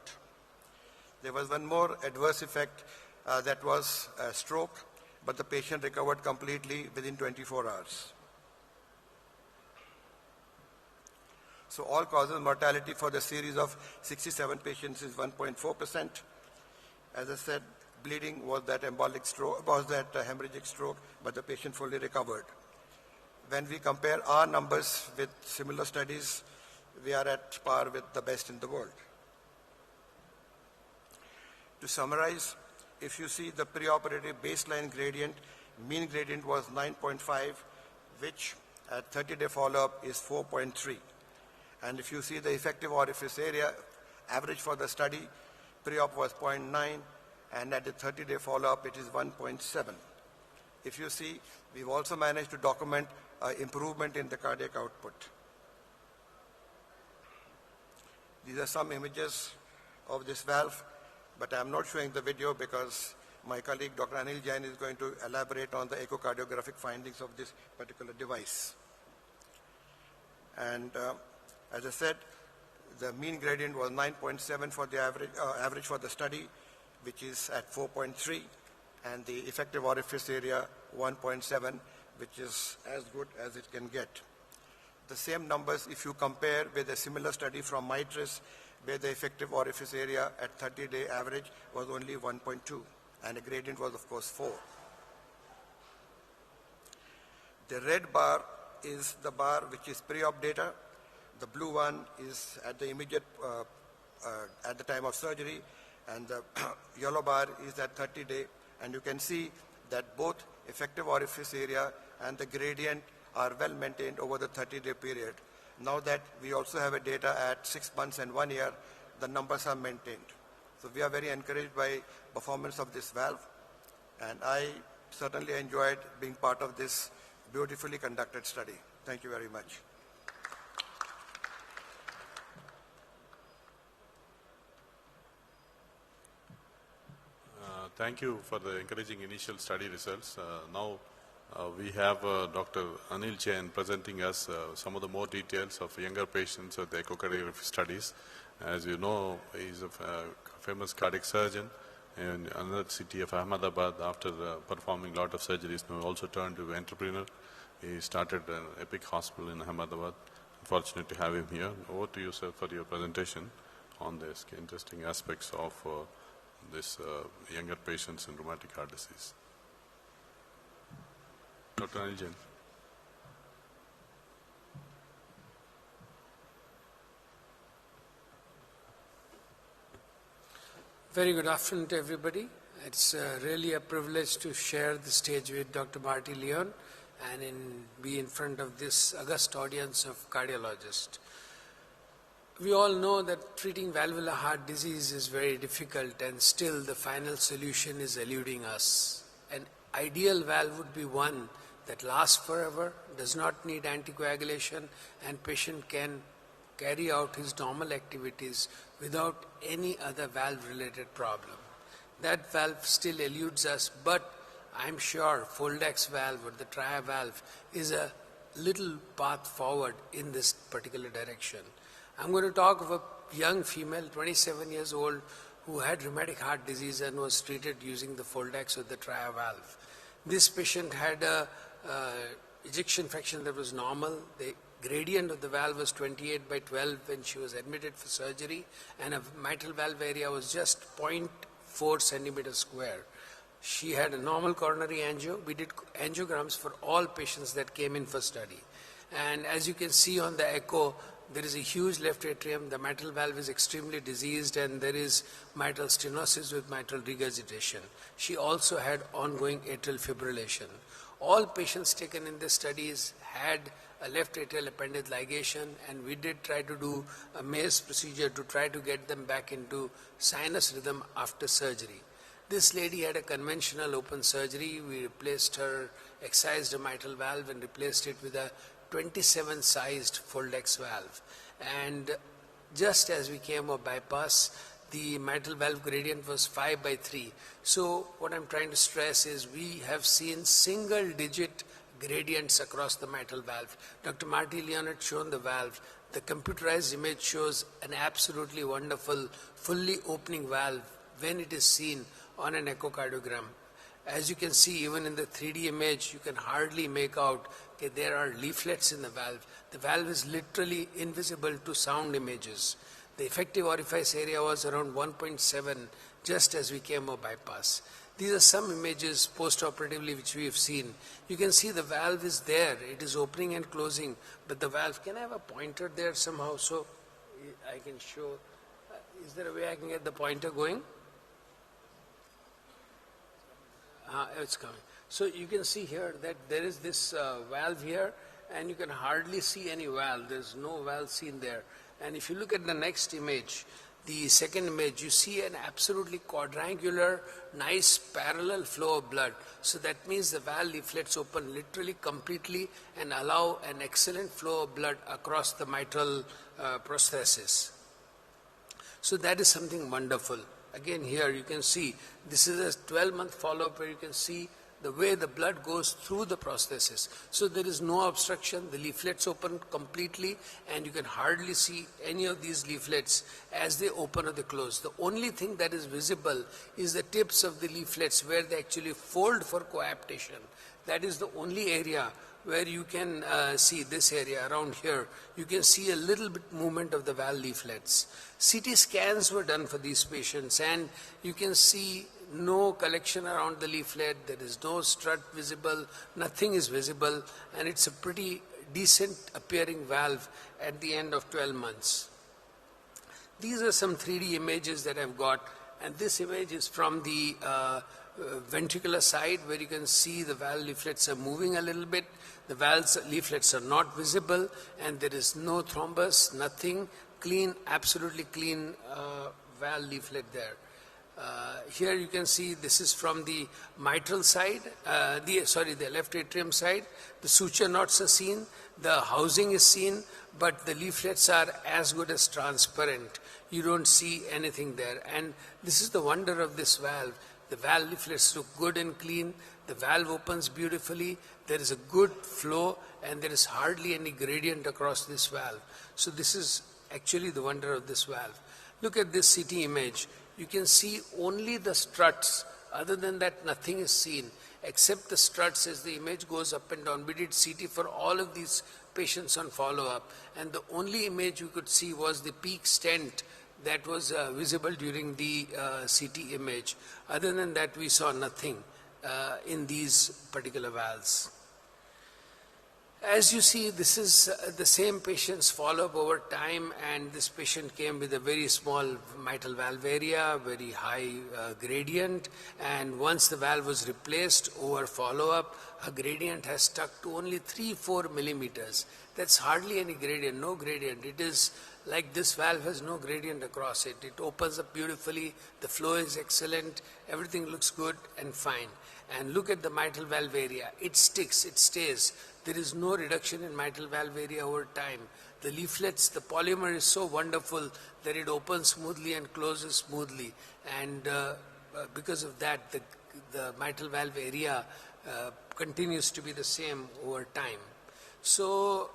There was one more adverse effect that was a stroke, but the patient recovered completely within 24 hours. So all-causes mortality for the series of 67 patients is 1.4%. As I said, bleeding was that embolic stroke, was that hemorrhagic stroke, but the patient fully recovered. When we compare our numbers with similar studies, we are at par with the best in the world. To summarize, if you see the preoperative baseline gradient, mean gradient was 9.5, which at 30-day follow-up is 4.3. And if you see the effective orifice area, average for the study, pre-op was 0.9, and at the 30-day follow-up, it is 1.7. If you see, we've also managed to document improvement in the cardiac output. These are some images of this valve, but I'm not showing the video because my colleague, Dr. Anil Jain, is going to elaborate on the echocardiographic findings of this particular device. And as I said, the mean gradient was 9.7 for the average for the study, which is at 4.3, and the effective orifice area 1.7, which is as good as it can get. The same numbers if you compare with a similar study from MITRIS, where the effective orifice area at 30-day average was only 1.2, and the gradient was, of course, 4. The red bar is the bar which is pre-op data. The blue one is at the immediate, at the time of surgery, and the yellow bar is at 30-day, and you can see that both effective orifice area and the gradient are well maintained over the 30-day period. Now that we also have a data at 6 months and 1 year, the numbers are maintained. So we are very encouraged by performance of this valve, and I certainly enjoyed being part of this beautifully conducted study. Thank you very much. Thank you for the encouraging initial study results. Now we have Dr. Anil Jain presenting us some of the more details of younger patients with echocardiography studies. As you know, he's a famous cardiac surgeon in another city of Ahmedabad. After performing a lot of surgeries, now also turned to entrepreneur. He started an epic hospital in Ahmedabad. Fortunate to have him here. Over to you, sir, for your presentation on this interesting aspects of this younger patients in rheumatic heart disease. Dr. Anil Jain. Very good afternoon to everybody. It's really a privilege to share the stage with Dr. Marty Leon and be in front of this august audience of cardiologists. We all know that treating valvular heart disease is very difficult, and still the final solution is eluding us. An ideal valve would be one that lasts forever, does not need anticoagulation, and patient can carry out his normal activities without any other valve-related problem. That valve still eludes us, but I'm sure Foldex valve or the Tria valve is a little path forward in this particular direction. I'm going to talk of a young female, 27 years old, who had rheumatic heart disease and was treated using the Foldex or the Tria valve. This patient had a ejection fraction that was normal. The gradient of the valve was 28/12 when she was admitted for surgery, and her mitral valve area was just 0.4 centimeters square. She had a normal coronary angio. We did angiograms for all patients that came in for study. And as you can see on the echo, there is a huge left atrium. The mitral valve is extremely diseased, and there is mitral stenosis with mitral regurgitation. She also had ongoing atrial fibrillation. All patients taken in the studies had a left atrial appendage ligation, and we did try to do a Mays procedure to try to get them back into sinus rhythm after surgery. This lady had a conventional open surgery. We replaced her, excised her mitral valve and replaced it with a 27-sized Foldex valve. And just as we came off bypass, the mitral valve gradient was 5/3. So what I'm trying to stress is we have seen single-digit gradients across the mitral valve. Dr. Marty Leon had shown the valve. The computerized image shows an absolutely wonderful, fully opening valve when it is seen on an echocardiogram. As you can see, even in the 3D image, you can hardly make out that there are leaflets in the valve. The valve is literally invisible to sound images. The effective orifice area was around 1.7 just as we came off bypass. These are some images post-operatively which we have seen. You can see the valve is there. It is opening and closing, but the valve, can I have a pointer there somehow so I can show? Is there a way I can get the pointer going? It's coming. So you can see here that there is this valve here, and you can hardly see any valve. There's no valve seen there. And if you look at the next image, the second image, you see an absolutely quadrangular, nice parallel flow of blood. So that means the valve leaflets open literally completely and allow an excellent flow of blood across the mitral prosthesis. So that is something wonderful. Again, here you can see this is a 12-month follow-up where you can see the way the blood goes through the prosthesis. So there is no obstruction, the leaflets open completely, and you can hardly see any of these leaflets as they open or they close. The only thing that is visible is the tips of the leaflets where they actually fold for coaptation. That is the only area where you can see this area around here. You can see a little bit movement of the valve leaflets. CT scans were done for these patients, and you can see no collection around the leaflet. There is no strut visible, nothing is visible, and it's a pretty decent appearing valve at the end of 12 months. These are some 3D images that I've got, and this image is from the ventricular side where you can see the valve leaflets are moving a little bit. The valve leaflets are not visible, and there is no thrombus, nothing, clean, absolutely clean valve leaflet there. Here you can see this is from the mitral side, the left atrium side. The suture knots are seen, the housing is seen, but the leaflets are as good as transparent. You don't see anything there. And this is the wonder of this valve. The valve leaflets look good and clean. The valve opens beautifully. There is a good flow, and there is hardly any gradient across this valve. So this is actually the wonder of this valve. Look at this CT image. You can see only the struts. Other than that, nothing is seen except the struts as the image goes up and down. We did CT for all of these patients on follow-up, and the only image you could see was the peak stent that was visible during the CT image. Other than that, we saw nothing in these particular valves. As you see, this is the same patient's follow-up over time, and this patient came with a very small mitral valve area, very high gradient, and once the valve was replaced over follow-up, her gradient has stuck to only 3-4 millimeters. That's hardly any gradient, no gradient. It is like this valve has no gradient across it. It opens up beautifully, the flow is excellent, everything looks good and fine. And look at the mitral valve area. It sticks, it stays. There is no reduction in mitral valve area over time. The leaflets, the polymer is so wonderful that it opens smoothly and closes smoothly. And because of that, the the mitral valve area continues to be the same over time. So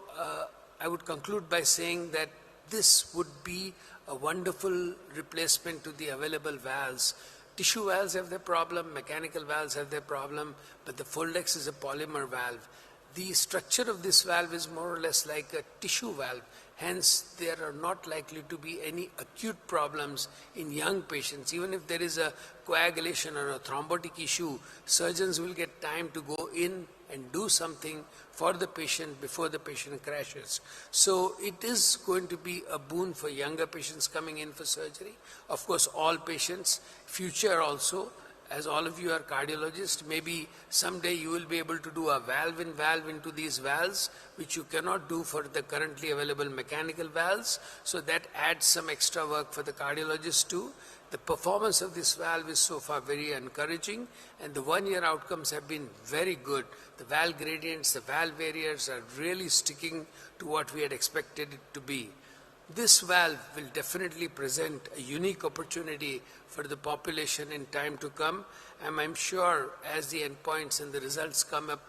I would conclude by saying that this would be a wonderful replacement to the available valves. Tissue valves have their problem, mechanical valves have their problem, but the Foldex is a polymer valve. The structure of this valve is more or less like a tissue valve. Hence, there are not likely to be any acute problems in young patients. Even if there is a coagulation or a thrombotic issue, surgeons will get time to go in and do something for the patient before the patient crashes. So it is going to be a boon for younger patients coming in for surgery. Of course, all patients, future also, as all of you are cardiologists, maybe someday you will be able to do a valve-in valve into these valves, which you cannot do for the currently available mechanical valves. So that adds some extra work for the cardiologist too. The performance of this valve is so far very encouraging, and the one-year outcomes have been very good. The valve gradients, the valve barriers are really sticking to what we had expected it to be. This valve will definitely present a unique opportunity for the population in time to come, and I'm sure as the endpoints and the results come up,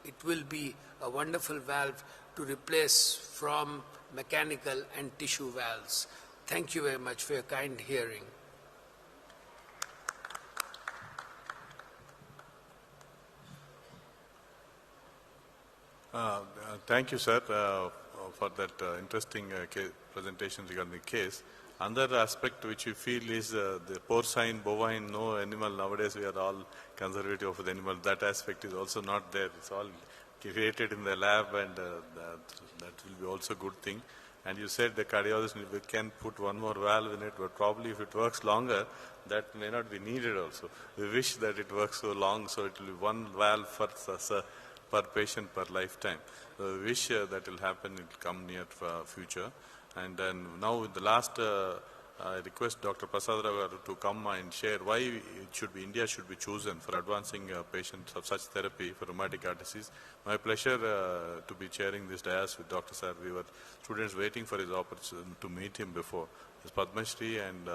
it will be a wonderful valve to replace from mechanical and tissue valves. Thank you very much for your kind hearing. Thank you, sir, for that interesting presentation regarding the case. Another aspect which we feel is the porcine, bovine, no animal. Nowadays we are all conservative of the animal. That aspect is also not there. It's all created in the lab, and that will be also a good thing. And you said the cardiologist can put one more valve in it, but probably if it works longer, that may not be needed also. We wish that it works so long, so it will be one valve per patient per lifetime. So we wish that will happen, it will come near future. And then now in the last, I request Dr. Prasad Rao to come and share why India should be chosen for advancing patients of such therapy for rheumatic heart disease. My pleasure to be chairing this dais with Dr. Sir. We were students waiting for his opportunity to meet him before. He's Padma Shri, and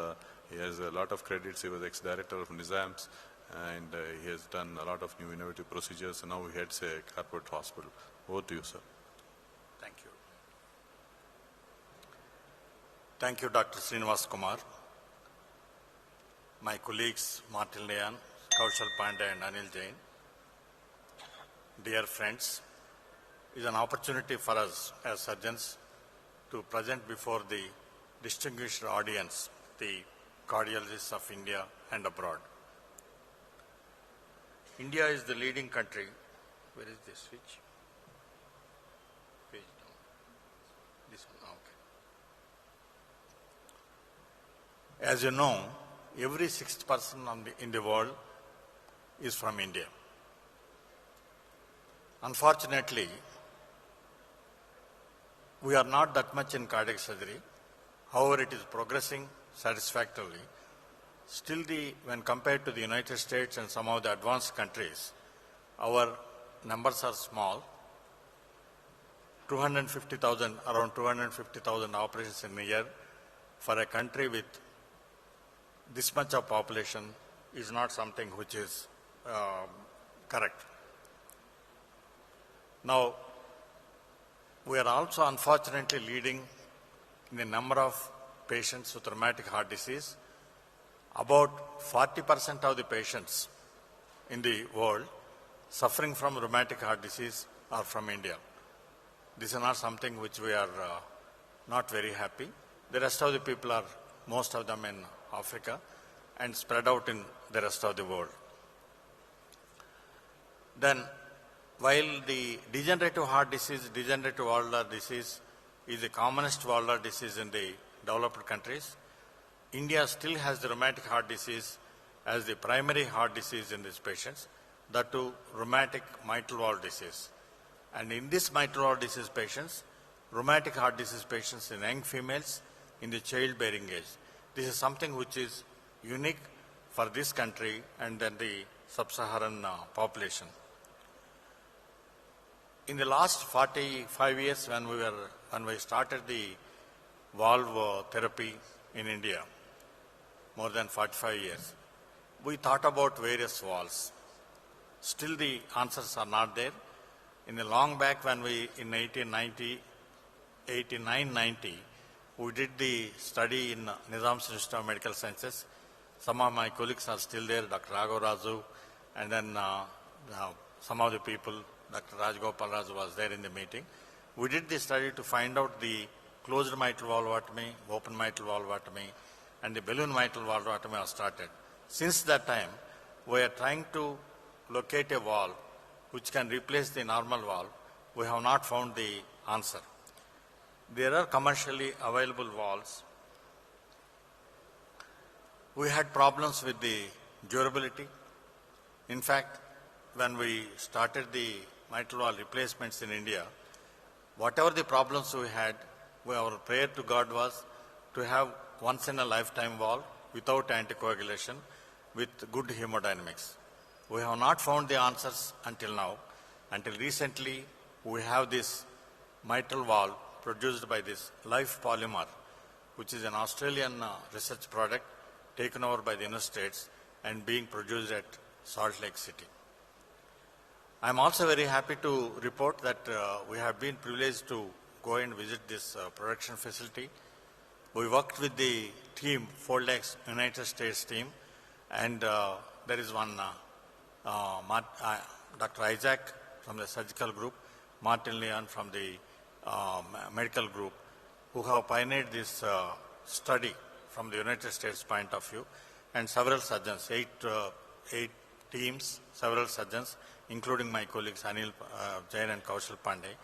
he has a lot of credits. He was ex-director of Nizam's, and he has done a lot of new innovative procedures, and now he heads a corporate hospital. Over to you, sir. Thank you. Thank you, Dr. Srinivas Kumar. My colleagues Martin Leon, Kaushal Pandey and Anil Jain. Dear friends, it is an opportunity for us as surgeons to present before the distinguished audience the cardiologists of India and abroad. India is the leading country. Where is this switch? Page down. This one, okay. As you know, every sixth person in the world is from India. Unfortunately, we are not that much in cardiac surgery. However, it is progressing satisfactorily. Still, when compared to the United States and some of the advanced countries, our numbers are small. 250,000, around 250,000 operations in a year for a country with this much of population is not something which is correct. Now, we are also unfortunately leading in the number of patients with rheumatic heart disease. About 40% of the patients in the world suffering from rheumatic heart disease are from India. This is not something which we are not very happy. The rest of the people are, most of them in Africa and spread out in the rest of the world. Then, while the degenerative heart disease, degenerative valvular disease is the commonest valvular disease in the developed countries, India still has the rheumatic heart disease as the primary heart disease in these patients, that too rheumatic mitral valve disease. And in this mitral valve disease patients, rheumatic heart disease patients in young females in the childbearing age. This is something which is unique for this country and then the sub-Saharan population. In the last 45 years when we started the valve therapy in India, more than 45 years, we thought about various valves. Still the answers are not there. In the long back when we, in 89-90, we did the study in Nizam's Institute of Medical Sciences. Some of my colleagues are still there, Dr. Raghu, and then some of the people, Dr. Rajgopal Raju was there in the meeting. We did the study to find out the closed mitral valvotomy, open mitral valvotomy, and the balloon mitral valvotomy was started. Since that time, we are trying to locate a valve which can replace the normal valve. We have not found the answer. There are commercially available valves. We had problems with the durability. In fact, when we started the mitral valve replacements in India, whatever the problems we had, our prayer to God was to have once in a lifetime valve without anticoagulation with good hemodynamics. We have not found the answers until now. Until recently, we have this mitral valve produced by this Life Polymer, which is an Australian research product taken over by the United States and being produced at Salt Lake City. I am also very happy to report that we have been privileged to go and visit this production facility. We worked with the team, Foldex United States team, and there is one Dr. Isaac from the surgical group, Martin Leon from the medical group, who have pioneered this study from the United States point of view, and several surgeons, eight teams, several surgeons, including my colleagues Anil Jain and Kaushal Pandey.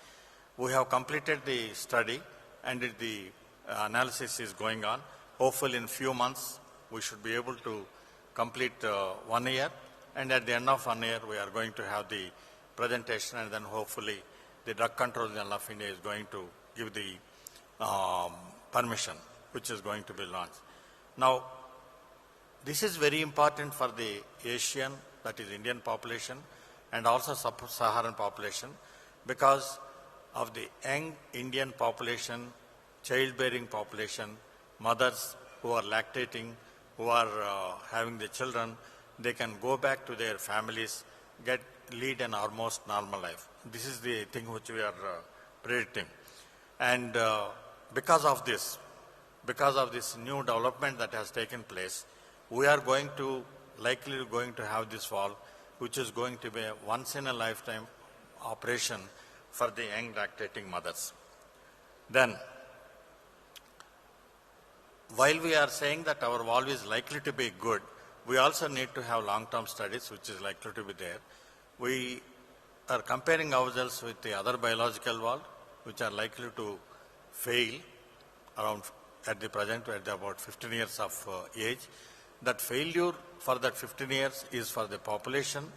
We have completed the study and the analysis is going on. Hopefully in few months we should be able to complete 1 year, and at the end of 1 year we are going to have the presentation, and then hopefully the Drug Control General of India is going to give the permission, which is going to be launched. Now, this is very important for the Asian, that is Indian population, and also sub-Saharan population, because of the young Indian population, childbearing population, mothers who are lactating, who are having the children, they can go back to their families, lead an almost normal life. This is the thing which we are predicting. And because of this new development that has taken place, we are likely going to have this valve, which is going to be a once in a lifetime operation for the young lactating mothers. Then, while we are saying that our valve is likely to be good, we also need to have long-term studies, which is likely to be there. We are comparing ourselves with the other biological valve, which are likely to fail around at the present at about 15 years of age. That failure for that 15 years is for the population,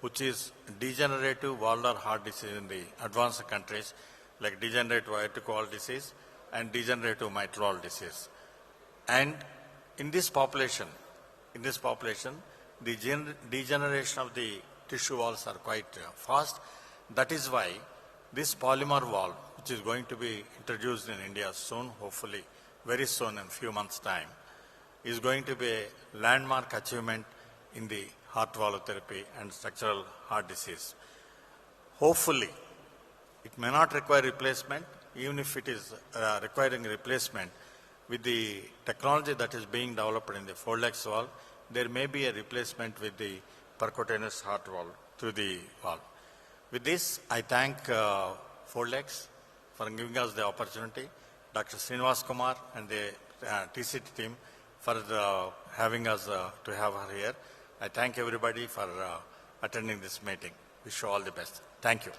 which is degenerative valvular heart disease in the advanced countries, like degenerative aortic valve disease and degenerative mitral valve disease. And in this population, the degeneration of the tissue walls are quite fast. That is why this polymer valve, which is going to be introduced in India soon, hopefully very soon in a few months' time, is going to be a landmark achievement in the heart valve therapy and structural heart disease. Hopefully, it may not require replacement. Even if it is requiring replacement, with the technology that is being developed in the Foldex valve, there may be a replacement with the percutaneous heart valve through the valve. With this, I thank Foldex for giving us the opportunity, Dr. Srinivas Kumar and the TCT team for having us to have her here. I thank everybody for attending this meeting. Wish you all the best. Thank you.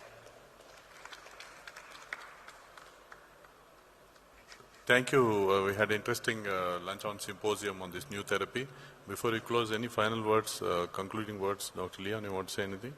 Thank you. We had interesting lunch on symposium on this new therapy. Before we close, any final words, concluding words? Dr. Leon, you want to say anything?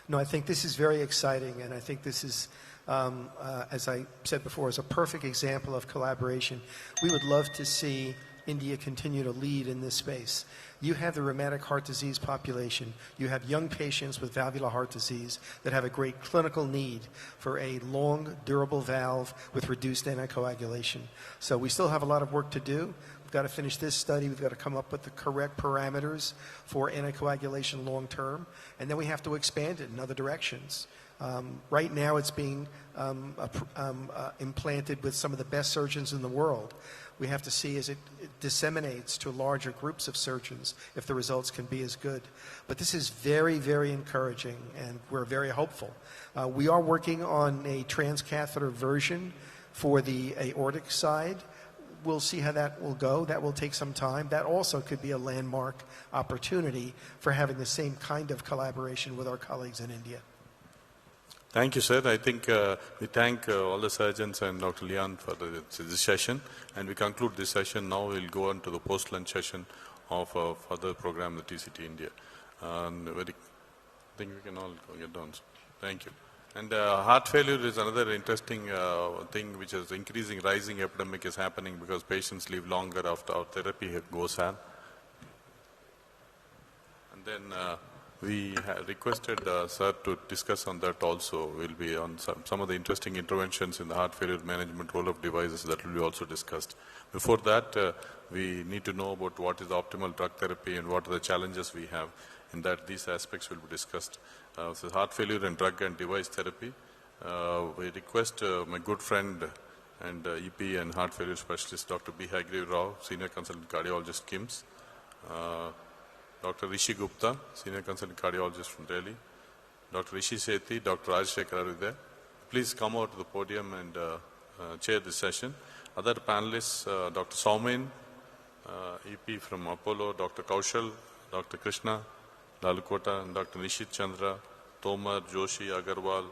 No, I think this is very exciting, and I think this is, as I said before, is a perfect example of collaboration. We would love to see India continue to lead in this space. You have the rheumatic heart disease population. You have young patients with valvular heart disease that have a great clinical need for a long, durable valve with reduced anticoagulation. So we still have a lot of work to do. We've got to finish this study. We've got to come up with the correct parameters for anticoagulation long term. And then we have to expand it in other directions. Right now it's being implanted with some of the best surgeons in the world. We have to see as it disseminates to larger groups of surgeons if the results can be as good. But this is very, very encouraging, and we're very hopeful. We are working on a transcatheter version for the aortic side. We'll see how that will go. That will take some time. That also could be a landmark opportunity for having the same kind of collaboration with our colleagues in India. Thank you, sir. I think we thank all the surgeons and Dr. Leon for this session. And we conclude this session. Now we'll go on to the post-lunch session of further program, the TCT India. I think we can all get down. So, thank you. And heart failure is another interesting thing which is rising epidemic is happening because patients live longer after our therapy goes on. And then we requested sir to discuss on that also. We'll be on some of the interesting interventions in the heart failure management role of devices that will be also discussed. Before that, we need to know about what is the optimal drug therapy and what are the challenges we have. In that, these aspects will be discussed. So heart failure and drug and device therapy. We request my good friend and EP and heart failure specialist, Dr. B. Hagri Rao, Senior Consultant Cardiologist, KIMS. Dr. Rishi Gupta, Senior Consultant Cardiologist from Delhi. Dr. Rishi Sethi, Dr. Rajshekar are there. Please come over to the podium and chair this session. Other panelists, Dr. Saumen, EP from Apollo, Dr. Kaushal, Dr. Krishna, Lalukota, and Dr. Nishit Chandra, Tomar, Joshi, Agarwal,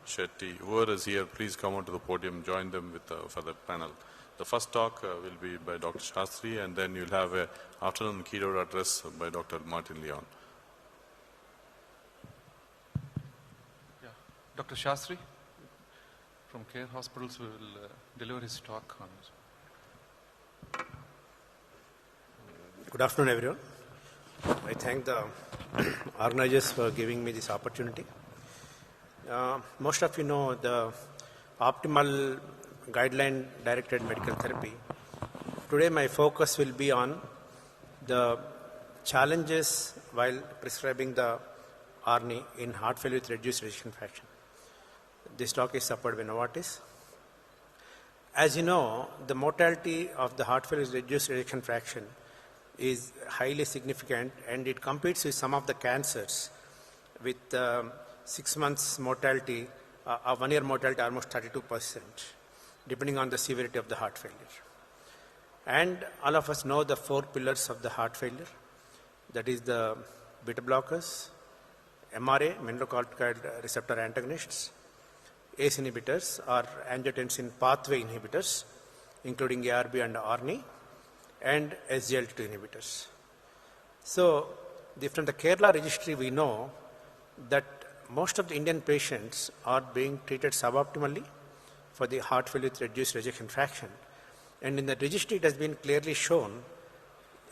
Shetty. Whoever is here, please come onto the podium, join them with for the panel. The first talk will be by Dr. Shastri, and then you'll have an afternoon keynote address by Dr. Martin Leon. Yeah. Dr. Shastri from Care Hospitals will deliver his talk on this. Good afternoon, everyone. I thank the organizers for giving me this opportunity. Most of you know the optimal guideline-directed medical therapy. Today my focus will be on the challenges while prescribing the ARNI in heart failure with reduced ejection fraction. This talk is supported by Novartis. As you know, the mortality of the heart failure with reduced ejection fraction is highly significant, and it competes with some of the cancers with 6 months mortality, 1 year mortality almost 32%, depending on the severity of the heart failure. And all of us know the 4 pillars of the heart failure. That is the beta blockers, MRA, mineralocorticoid receptor antagonists, ACE inhibitors or angiotensin pathway inhibitors, including ARB and ARNI, and SGLT2 inhibitors. So, from the Kerala registry, we know that most of the Indian patients are being treated suboptimally for the heart failure with reduced ejection fraction. And in the registry, it has been clearly shown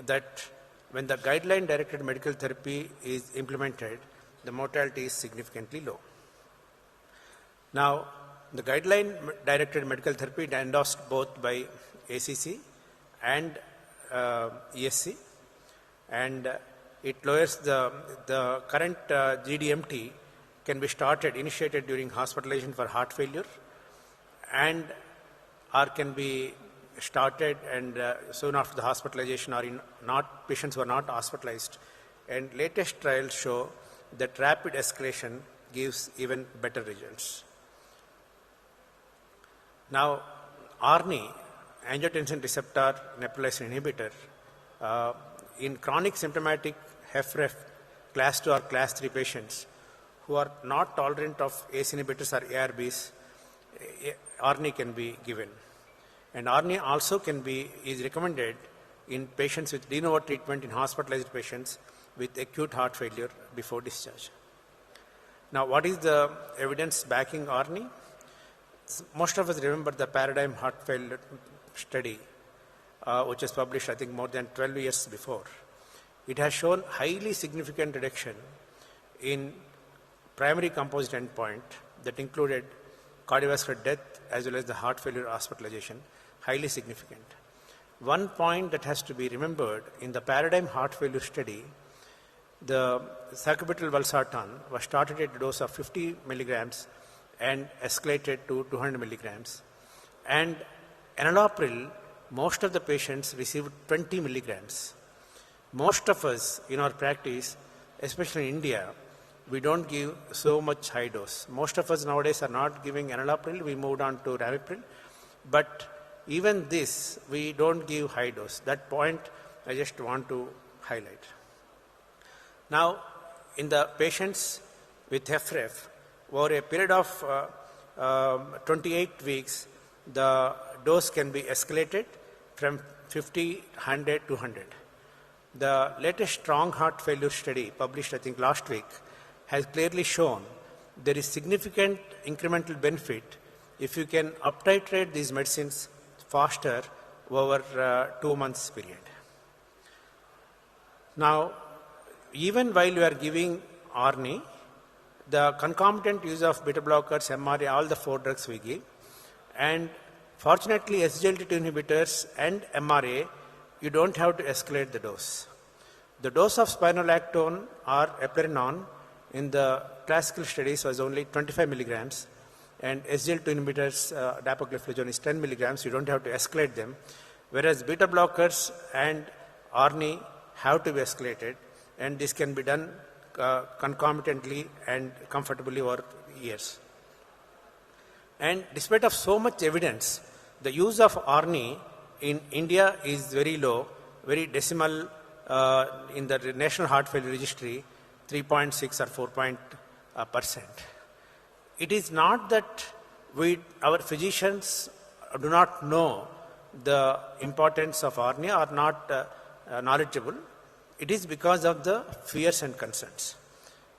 that when the guideline-directed medical therapy is implemented, the mortality is significantly low. Now, the guideline-directed medical therapy is endorsed both by ACC and ESC, and it lowers the current GDMT can be initiated during hospitalization for heart failure, and or can be started and soon after the hospitalization or in patients who are not hospitalized. And latest trials show that rapid escalation gives even better results. Now, ARNI, angiotensin receptor neprilysin inhibitor, in chronic symptomatic HFrEF class 2 or class 3 patients who are not tolerant of ACE inhibitors or ARBs, ARNI can be given. And ARNI also is recommended in patients with de novo treatment in hospitalized patients with acute heart failure before discharge. Now, what is the evidence backing ARNI? Most of us remember the paradigm heart failure study. which was published, I think, more than 12 years before. It has shown highly significant reduction in primary composite endpoint that included cardiovascular death as well as the heart failure hospitalization, highly significant. One point that has to be remembered, in the paradigm heart failure study, the sacubitril valsartan was started at a dose of 50 milligrams and escalated to 200 milligrams. And enalapril, most of the patients received 20 milligrams. Most of us in our practice, especially in India, we don't give so much high dose. Most of us nowadays are not giving enalapril, we moved on to ramipril. But even this, we don't give high dose. That point I just want to highlight. Now, in the patients with HFrEF, over a period of 28 weeks, the dose can be escalated from 50, 100 to 100. The latest strong heart failure study, published I think last week, has clearly shown there is significant incremental benefit if you can uptitrate these medicines faster over 2 months period. Now, even while you are giving ARNI, the concomitant use of beta blockers, MRA, all the 4 drugs we give, and fortunately SGLT2 inhibitors and MRA, you don't have to escalate the dose. The dose of spironolactone or eplerenone in the classical studies was only 25 milligrams, and SGLT2 inhibitors, dapagliflozin is 10 milligrams, you don't have to escalate them, whereas beta blockers and ARNI have to be escalated, and this can be done concomitantly and comfortably over years. And despite of so much evidence, the use of ARNI in India is very low, very decimal in the National Heart Failure Registry, 3.6 or 4%. It is not that our physicians do not know the importance of ARNI or not knowledgeable. It is because of the fears and concerns.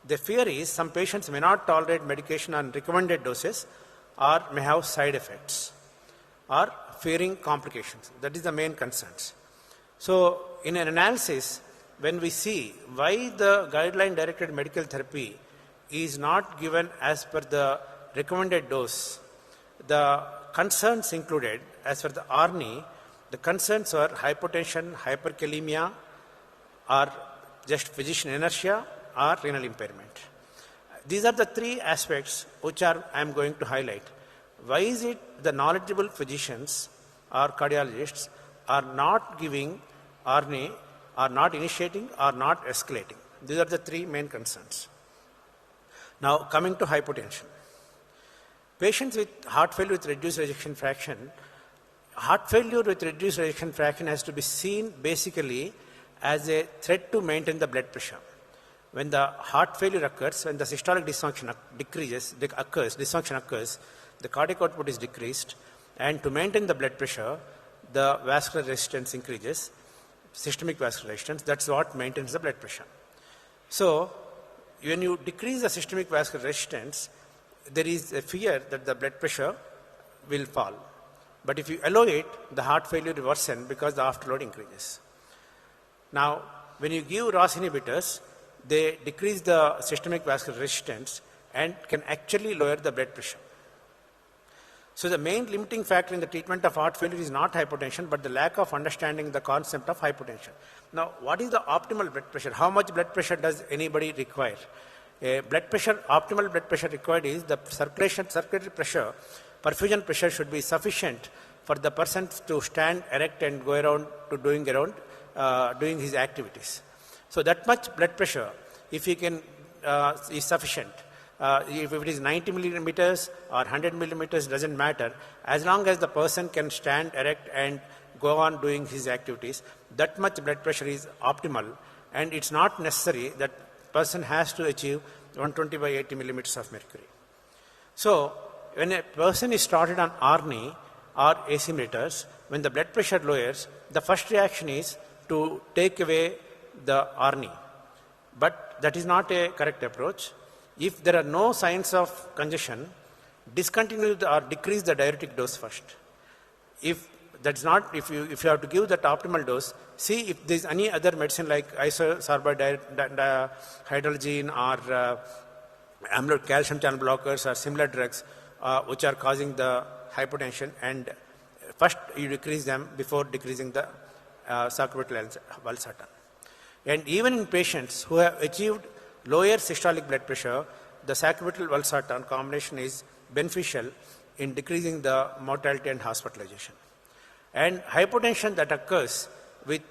The fear is some patients may not tolerate medication on recommended doses or may have side effects or fearing complications. That is the main concerns. So in an analysis, when we see why the guideline-directed medical therapy is not given as per the recommended dose, the concerns included, as per the ARNI, the concerns are hypotension, hyperkalemia, or just physician inertia, or renal impairment. These are the 3 aspects which I am going to highlight. Why is it the knowledgeable physicians or cardiologists are not giving ARNI, are not initiating, or not escalating? These are the 3 main concerns. Now, coming to hypotension. Patients with heart failure with reduced ejection fraction, heart failure with reduced ejection fraction has to be seen basically as a threat to maintain the blood pressure. When the heart failure occurs, when the systolic dysfunction occurs, the cardiac output is decreased, and to maintain the blood pressure, the vascular resistance increases, systemic vascular resistance, that's what maintains the blood pressure. So, when you decrease the systemic vascular resistance, there is a fear that the blood pressure will fall. But if you allow it, the heart failure will worsen because the afterload increases. Now, when you give ROS inhibitors, they decrease the systemic vascular resistance and can actually lower the blood pressure. So the main limiting factor in the treatment of heart failure is not hypotension, but the lack of understanding the concept of hypotension. Now, what is the optimal blood pressure? How much blood pressure does anybody require? Optimal blood pressure required is the circulatory pressure, perfusion pressure should be sufficient for the person to stand erect and go around to doing his activities. So that much blood pressure, if he can, is sufficient. If it is 90 millimeters or 100 millimeters, doesn't matter. As long as the person can stand erect and go on doing his activities, that much blood pressure is optimal. And it's not necessary that person has to achieve 120 by 80 millimeters of mercury. So when a person is started on ARNI or ascimeters, when the blood pressure lowers, the first reaction is to take away the ARNI. But that is not a correct approach. If there are no signs of congestion, discontinue or decrease the diuretic dose first. If that's not, if you have to give that optimal dose, see if there's any other medicine like isosorbide hydrogen or calcium channel blockers or similar drugs which are causing the hypotension, and first you decrease them before decreasing the sacubitril valsartan. And even in patients who have achieved lower systolic blood pressure, the sacubitril valsartan combination is beneficial in decreasing the mortality and hospitalization. And hypotension that occurs with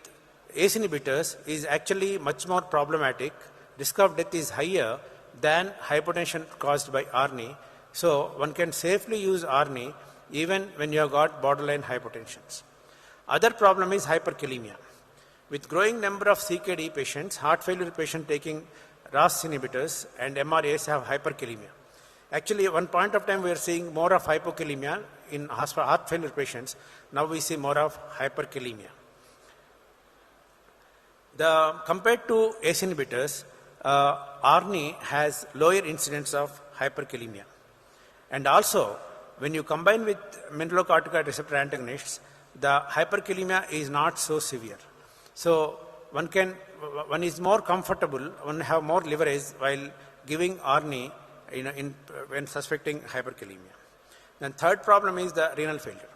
ACE inhibitors is actually much more problematic. Risk of death is higher than hypotension caused by ARNI. So one can safely use ARNI even when you have got borderline hypertensions. Other problem is hyperkalemia. With growing number of CKD patients, heart failure patients taking RAS inhibitors and MRAs have hyperkalemia. Actually, at one point of time we were seeing more of hypokalemia in heart failure patients. Now we see more of hyperkalemia. Compared to ACE inhibitors, ARNI has lower incidence of hyperkalemia. And also, when you combine with mineralocorticoid receptor antagonists, the hyperkalemia is not so severe. So one is more comfortable, one have more leverage while giving ARNI when suspecting hyperkalemia. Then third problem is the renal failure.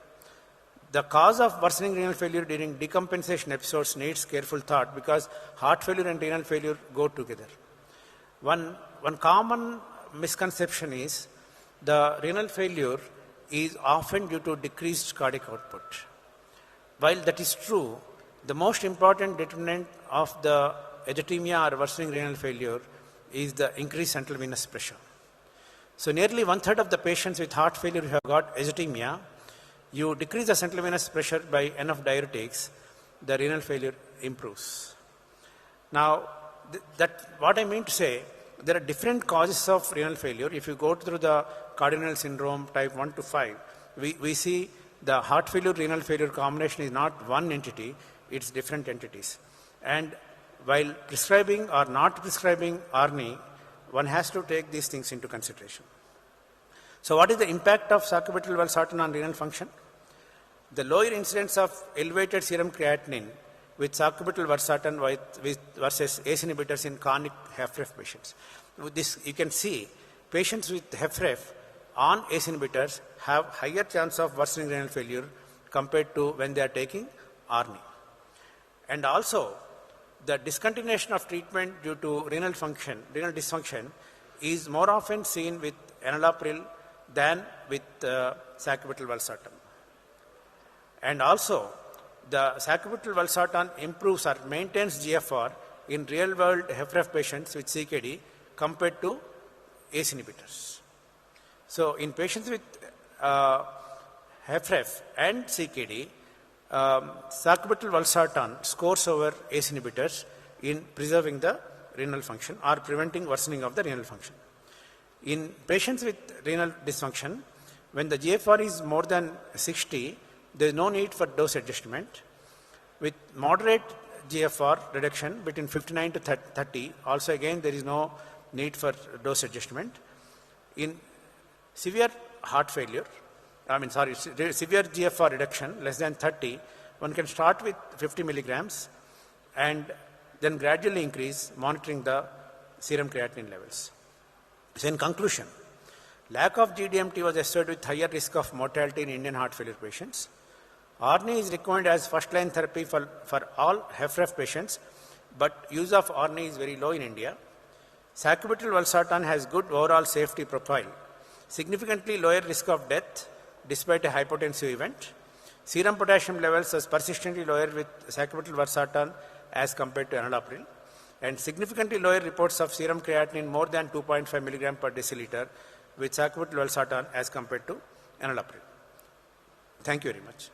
The cause of worsening renal failure during decompensation episodes needs careful thought because heart failure and renal failure go together. One common misconception is the renal failure is often due to decreased cardiac output. While that is true, the most important determinant of the azotemia or worsening renal failure is the increased central venous pressure. So nearly 1/3 of the patients with heart failure who have got azotemia, you decrease the central venous pressure by enough diuretics, the renal failure improves. Now, what I mean to say, there are different causes of renal failure. If you go through the cardinal syndrome type 1 to 5, we see the heart failure, renal failure combination is not one entity, it's different entities. And while prescribing or not prescribing ARNI, one has to take these things into consideration. So what is the impact of sacubitril valsartan on renal function? The lower incidence of elevated serum creatinine with sacubitril valsartan versus ACE inhibitors in chronic HFrEF patients. With this, you can see patients with HFrEF on ACE inhibitors have higher chance of worsening renal failure compared to when they are taking ARNI. And also, the discontinuation of treatment due to renal dysfunction is more often seen with enalapril than with sacubitril valsartan. And also, the sacubitril valsartan improves or maintains GFR in real-world HFrEF patients with CKD compared to ACE inhibitors. So, in patients with HFrEF and CKD, sacubitril valsartan scores over ACE inhibitors in preserving the renal function or preventing worsening of the renal function. In patients with renal dysfunction, when the GFR is more than 60, there is no need for dose adjustment. With moderate GFR reduction between 59 to 30, also again there is no need for dose adjustment. In severe heart failure, severe GFR reduction less than 30, one can start with 50 milligrams and then gradually increase, monitoring the serum creatinine levels. So in conclusion, lack of GDMT was associated with higher risk of mortality in Indian heart failure patients. ARNI is recommended as first-line therapy for all HFrEF patients, but use of ARNI is very low in India. Sacubitril valsartan has good overall safety profile, significantly lower risk of death despite a hypotensive event. Serum potassium levels are persistently lower with sacubitril valsartan as compared to enalapril, and significantly lower reports of serum creatinine more than 2.5 milligram per deciliter with sacubitril valsartan as compared to enalapril. Thank you very much.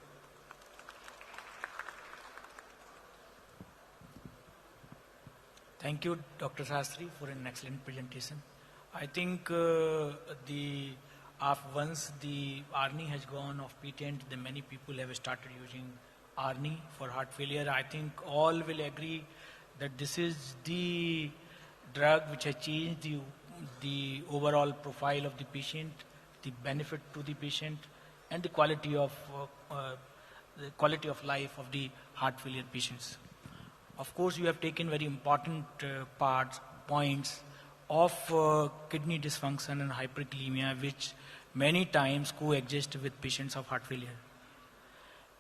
Thank you, Dr. Sastry, for an excellent presentation. I think once the ARNI has gone off patent, then many people have started using ARNI for heart failure. I think all will agree that this is the drug which has changed the overall profile of the patient, the benefit to the patient, and the quality of the quality of life of the heart failure patients. Of course, you have taken very important points of kidney dysfunction and hyperkalemia, which many times coexist with patients of heart failure.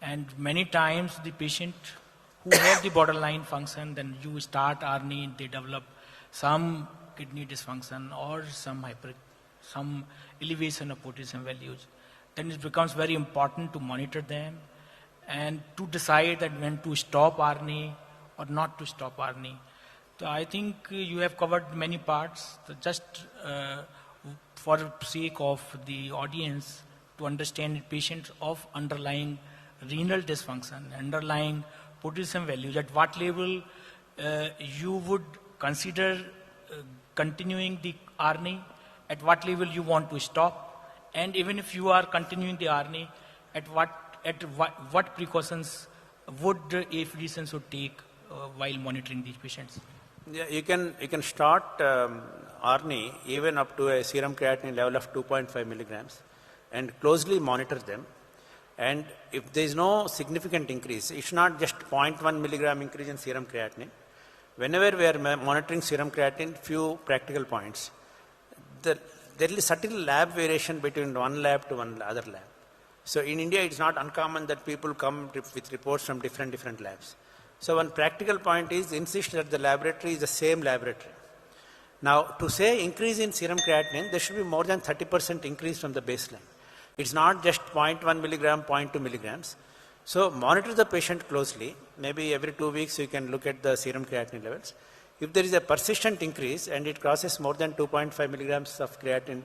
And many times the patient who have the borderline function, then you start ARNI, they develop some kidney dysfunction or some elevation of potassium values. Then it becomes very important to monitor them and to decide that when to stop ARNI or not to stop ARNI. So I think you have covered many parts. So just for the sake of the audience to understand patients of underlying renal dysfunction, underlying potassium values, at what level you would consider continuing the ARNI, at what level you want to stop, and even if you are continuing the ARNI, at what precautions would a physician should take while monitoring these patients? Yeah, you can start ARNI even up to a serum creatinine level of 2.5 milligrams and closely monitor them. And if there is no significant increase, it's not just 0.1 milligram increase in serum creatinine. Whenever we are monitoring serum creatinine, few practical points. There is subtle lab variation between one lab to one other lab. So in India, it's not uncommon that people come with reports from different labs. So one practical point is insist that the laboratory is the same laboratory. Now, to say increase in serum creatinine, there should be more than 30% increase from the baseline. It's not just 0.1 milligram, 0.2 milligrams. So monitor the patient closely. Maybe every 2 weeks you can look at the serum creatinine levels. If there is a persistent increase and it crosses more than 2.5 milligrams of creatinine,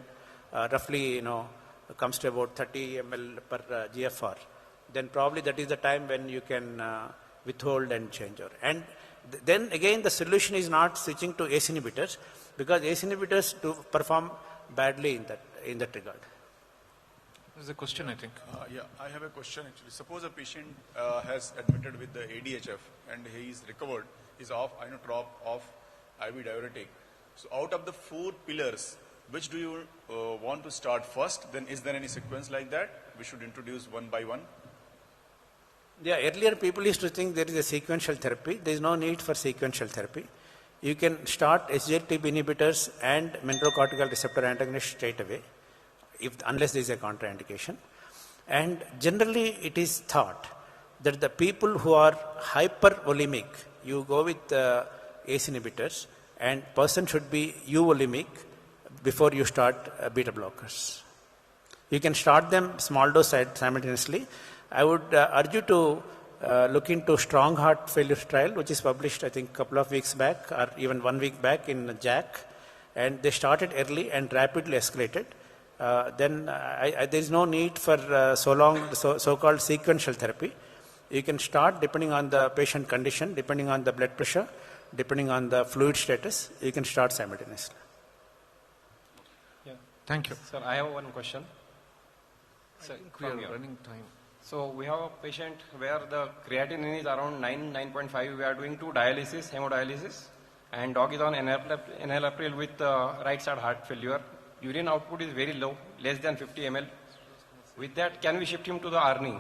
roughly comes to about 30 ml per GFR, then probably that is the time when you can withhold and change over. And then again the solution is not switching to ACE inhibitors, because ACE inhibitors do perform badly in that regard. There's a question, I think. Yeah, I have a question actually. Suppose a patient has admitted with the ADHF and he is recovered, is off inotrop, off IV diuretic. So out of the 4 pillars, which do you want to start first? Then is there any sequence like that? We should introduce one by one. Yeah, earlier people used to think there is a sequential therapy. There is no need for sequential therapy. You can start SGLT2 inhibitors and mineralocortical receptor antagonists straight away, unless there is a contraindication. And generally it is thought that the people who are hypervolemic, you go with ACE inhibitors, and person should be euvolemic before you start beta blockers. You can start them small dose simultaneously. I would urge you to look into strong heart failure trial, which is published I think a couple of weeks back or even 1 week back in JACC, and they started early and rapidly escalated. Then there is no need for so-called sequential therapy. You can start depending on the patient condition, depending on the blood pressure, depending on the fluid status. You can start simultaneously. Yeah. Thank you. Sir, I have one question. Sir, we are running time. So we have a patient where the creatinine is around 9.5. We are doing 2 dialysis, hemodialysis, and dog is on enalapril with right side heart failure. Urine output is very low, less than 50 ml. With that, can we shift him to the ARNI?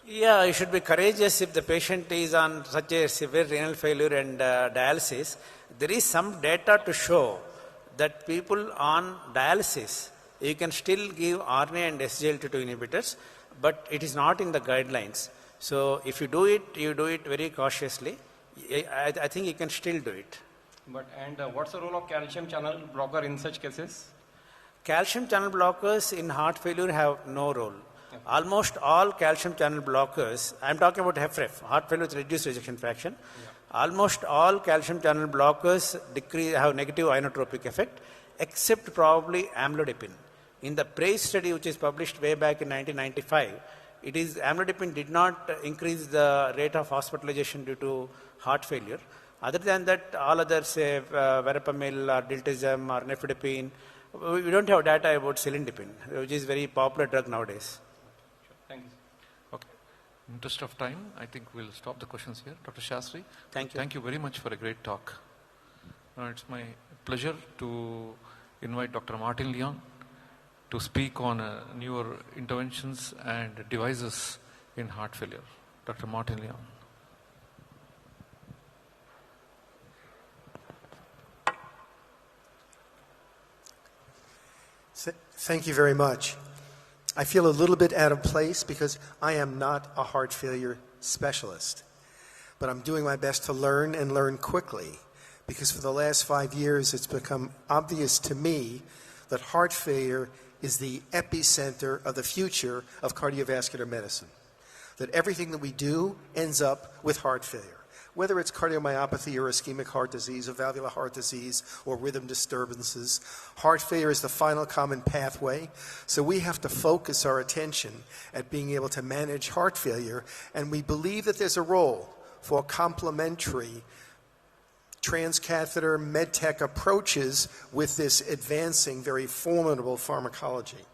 Yeah, you should be courageous if the patient is on such a severe renal failure and dialysis. There is some data to show that people on dialysis, you can still give RNA and SGLT2 inhibitors, but it is not in the guidelines. So if you do it very cautiously. I think you can still do it. But what's the role of calcium channel blocker in such cases? Calcium channel blockers in heart failure have no role. Okay. Almost all calcium channel blockers, I am talking about HFrEF, heart failure with reduced ejection fraction. Yeah. Almost all calcium channel blockers have negative inotropic effect, except probably amlodipine. In the PRAISE study, which is published way back in 1995, it is amlodipine did not increase the rate of hospitalization due to heart failure. Other than that, all others, say verapamil or diltiazem or nifedipine, we don't have data about cilindipine, which is very popular drug nowadays. Sure. Thank you. Okay. In interest of time, I think we'll stop the questions here. Dr. Shastri, thank you. Thank you very much for a great talk. It's my pleasure to invite Dr. Martin Leon to speak on newer interventions and devices in heart failure. Dr. Martin Leon. Thank you very much. I feel a little bit out of place because I am not a heart failure specialist, but I'm doing my best to learn and learn quickly, because for the last 5 years it's become obvious to me that heart failure is the epicenter of the future of cardiovascular medicine, that everything that we do ends up with heart failure. Whether it's cardiomyopathy or ischemic heart disease or valvular heart disease or rhythm disturbances, heart failure is the final common pathway. So we have to focus our attention at being able to manage heart failure, and we believe that there's a role for complementary transcatheter medtech approaches with this advancing, very formidable pharmacology.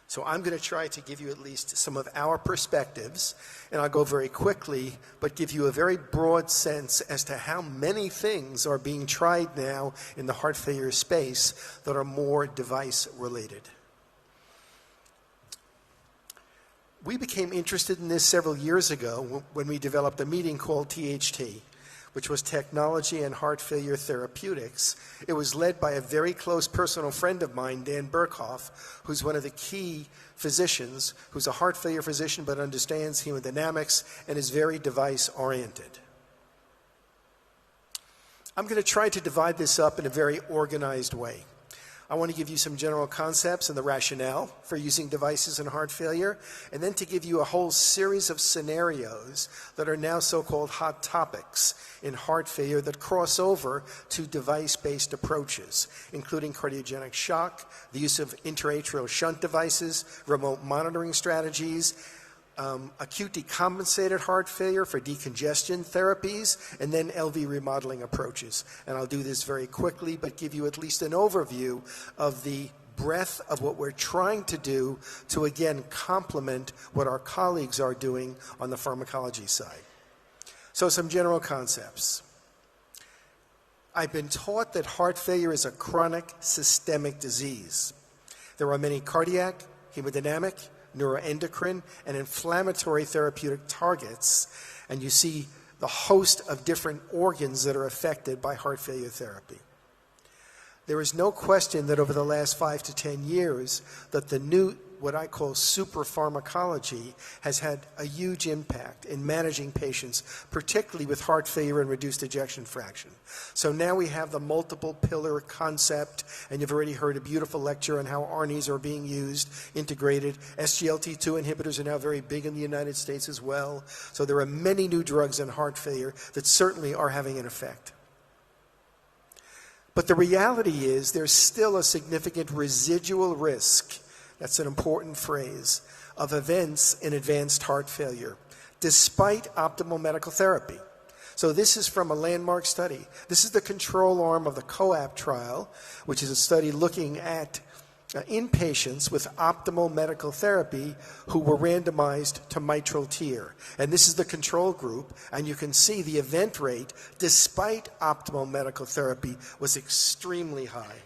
So I'm going to try to give you at least some of our perspectives, and I'll go very quickly, but give you a very broad sense as to how many things are being tried now in the heart failure space that are more device-related. We became interested in this several years ago when we developed a meeting called THT, which was Technology and Heart Failure Therapeutics. It was led by a very close personal friend of mine, Dan Burkhoff, who's one of the key physicians, who's a heart failure physician but understands hemodynamics and is very device-oriented. I'm going to try to divide this up in a very organized way. I want to give you some general concepts and the rationale for using devices in heart failure, and then to give you a whole series of scenarios that are now so-called hot topics in heart failure that cross over to device-based approaches, including cardiogenic shock, the use of intraatrial shunt devices, remote monitoring strategies, acute decompensated heart failure for decongestion therapies, and then LV remodeling approaches. And I'll do this very quickly, but give you at least an overview of the breadth of what we're trying to do to, again, complement what our colleagues are doing on the pharmacology side. So some general concepts. I've been taught that heart failure is a chronic systemic disease. There are many cardiac, hemodynamic, neuroendocrine, and inflammatory therapeutic targets, and you see the host of different organs that are affected by heart failure therapy. There is no question that over the last 5 to 10 years that the new, what I call super pharmacology, has had a huge impact in managing patients, particularly with heart failure and reduced ejection fraction. So now we have the multiple pillar concept, and you've already heard a beautiful lecture on how ARNIs are being used, integrated. SGLT2 inhibitors are now very big in the United States as well. So there are many new drugs in heart failure that certainly are having an effect. But the reality is there's still a significant residual risk, that's an important phrase, of events in advanced heart failure, despite optimal medical therapy. So this is from a landmark study. This is the control arm of the COAP trial, which is a study looking at inpatients with optimal medical therapy who were randomized to mitral TEER. And this is the control group, and you can see the event rate, despite optimal medical therapy, was extremely high.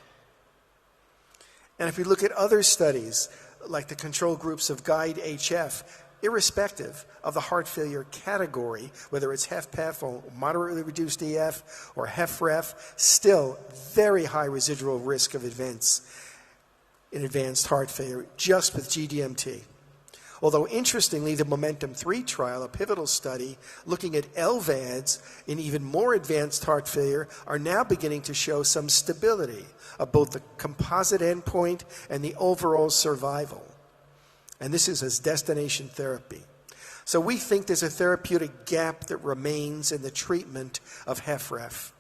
And if we look at other studies, like the control groups of GUIDE-HF, irrespective of the heart failure category, whether it's HFpEF or moderately reduced EF or HFrEF, still very high residual risk of events in advanced heart failure just with GDMT. Although interestingly, the Momentum 3 trial, a pivotal study looking at LVADs in even more advanced heart failure, are now beginning to show some stability of both the composite endpoint and the overall survival. And this is as destination therapy. So we think there's a therapeutic gap that remains in the treatment of HFrEF.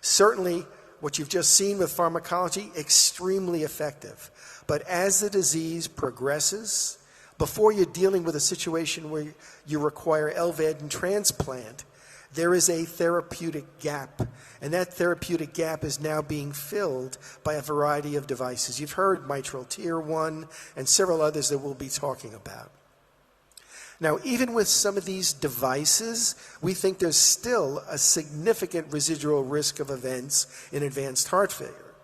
Certainly, what you've just seen with pharmacology, extremely effective. But as the disease progresses, before you're dealing with a situation where you require LVAD and transplant, there is a therapeutic gap. And that therapeutic gap is now being filled by a variety of devices. You've heard mitral TEER 1 and several others that we'll be talking about. Now, even with some of these devices, we think there's still a significant residual risk of events in advanced heart failure.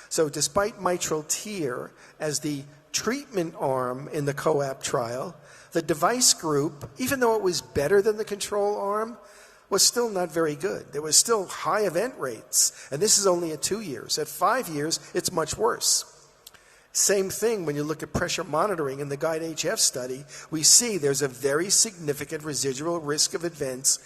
So despite mitral TEER as the treatment arm in the COAP trial, the device group, even though it was better than the control arm, was still not very good. There was still high event rates, and this is only at 2 years. At 5 years, it's much worse. Same thing when you look at pressure monitoring in the GUIDE-HF study, we see there's a very significant residual risk of events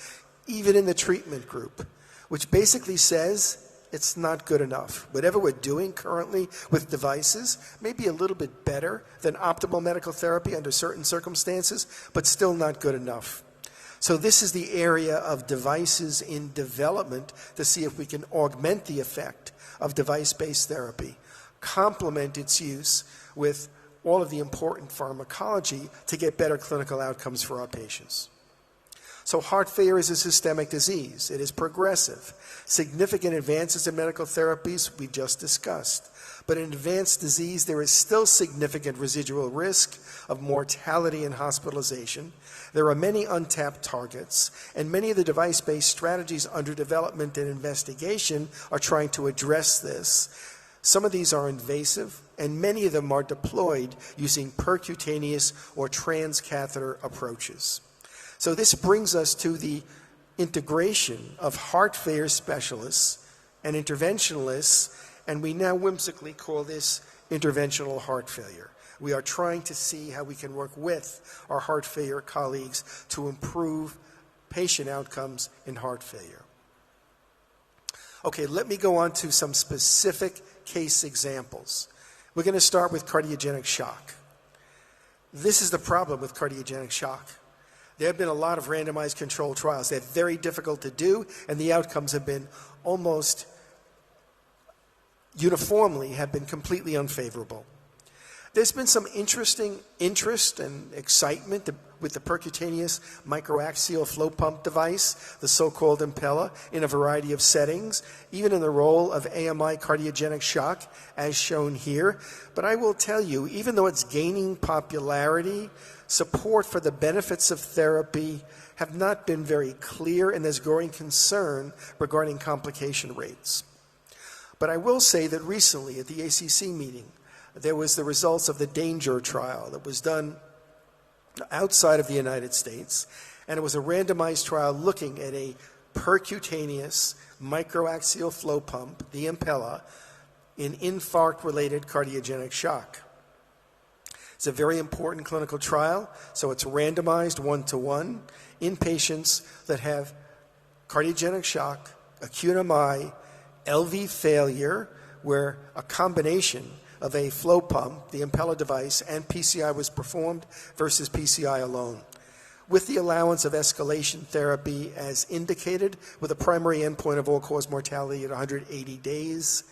even in the treatment group, which basically says it's not good enough. Whatever we're doing currently with devices may be a little bit better than optimal medical therapy under certain circumstances, but still not good enough. So this is the area of devices in development to see if we can augment the effect of device-based therapy, complement its use with all of the important pharmacology to get better clinical outcomes for our patients. So heart failure is a systemic disease. It is progressive. Significant advances in medical therapies we've just discussed. But in advanced disease, there is still significant residual risk of mortality and hospitalization. There are many untapped targets, and many of the device-based strategies under development and investigation are trying to address this. Some of these are invasive, and many of them are deployed using percutaneous or transcatheter approaches. So this brings us to the integration of heart failure specialists and interventionalists, and we now whimsically call this interventional heart failure. We are trying to see how we can work with our heart failure colleagues to improve patient outcomes in heart failure. Okay, let me go on to some specific case examples. We're going to start with cardiogenic shock. This is the problem with cardiogenic shock. There have been a lot of randomized controlled trials. They're very difficult to do, and the outcomes have been almost uniformly have been completely unfavorable. There's been some interest and excitement with the percutaneous microaxial flow pump device, the so-called Impella, in a variety of settings, even in the role of AMI cardiogenic shock, as shown here. But I will tell you, even though it's gaining popularity, support for the benefits of therapy have not been very clear, and there's growing concern regarding complication rates. But I will say that recently at the ACC meeting, there was the results of the DANGER trial that was done outside of the United States, and it was a randomized trial looking at a percutaneous microaxial flow pump, the Impella, in infarct-related cardiogenic shock. It's a very important clinical trial, so it's randomized 1-to-1 in patients that have cardiogenic shock, acute MI, LV failure, where a combination of a flow pump, the Impella device, and PCI was performed versus PCI alone, with the allowance of escalation therapy as indicated, with a primary endpoint of all-cause mortality at 180 days.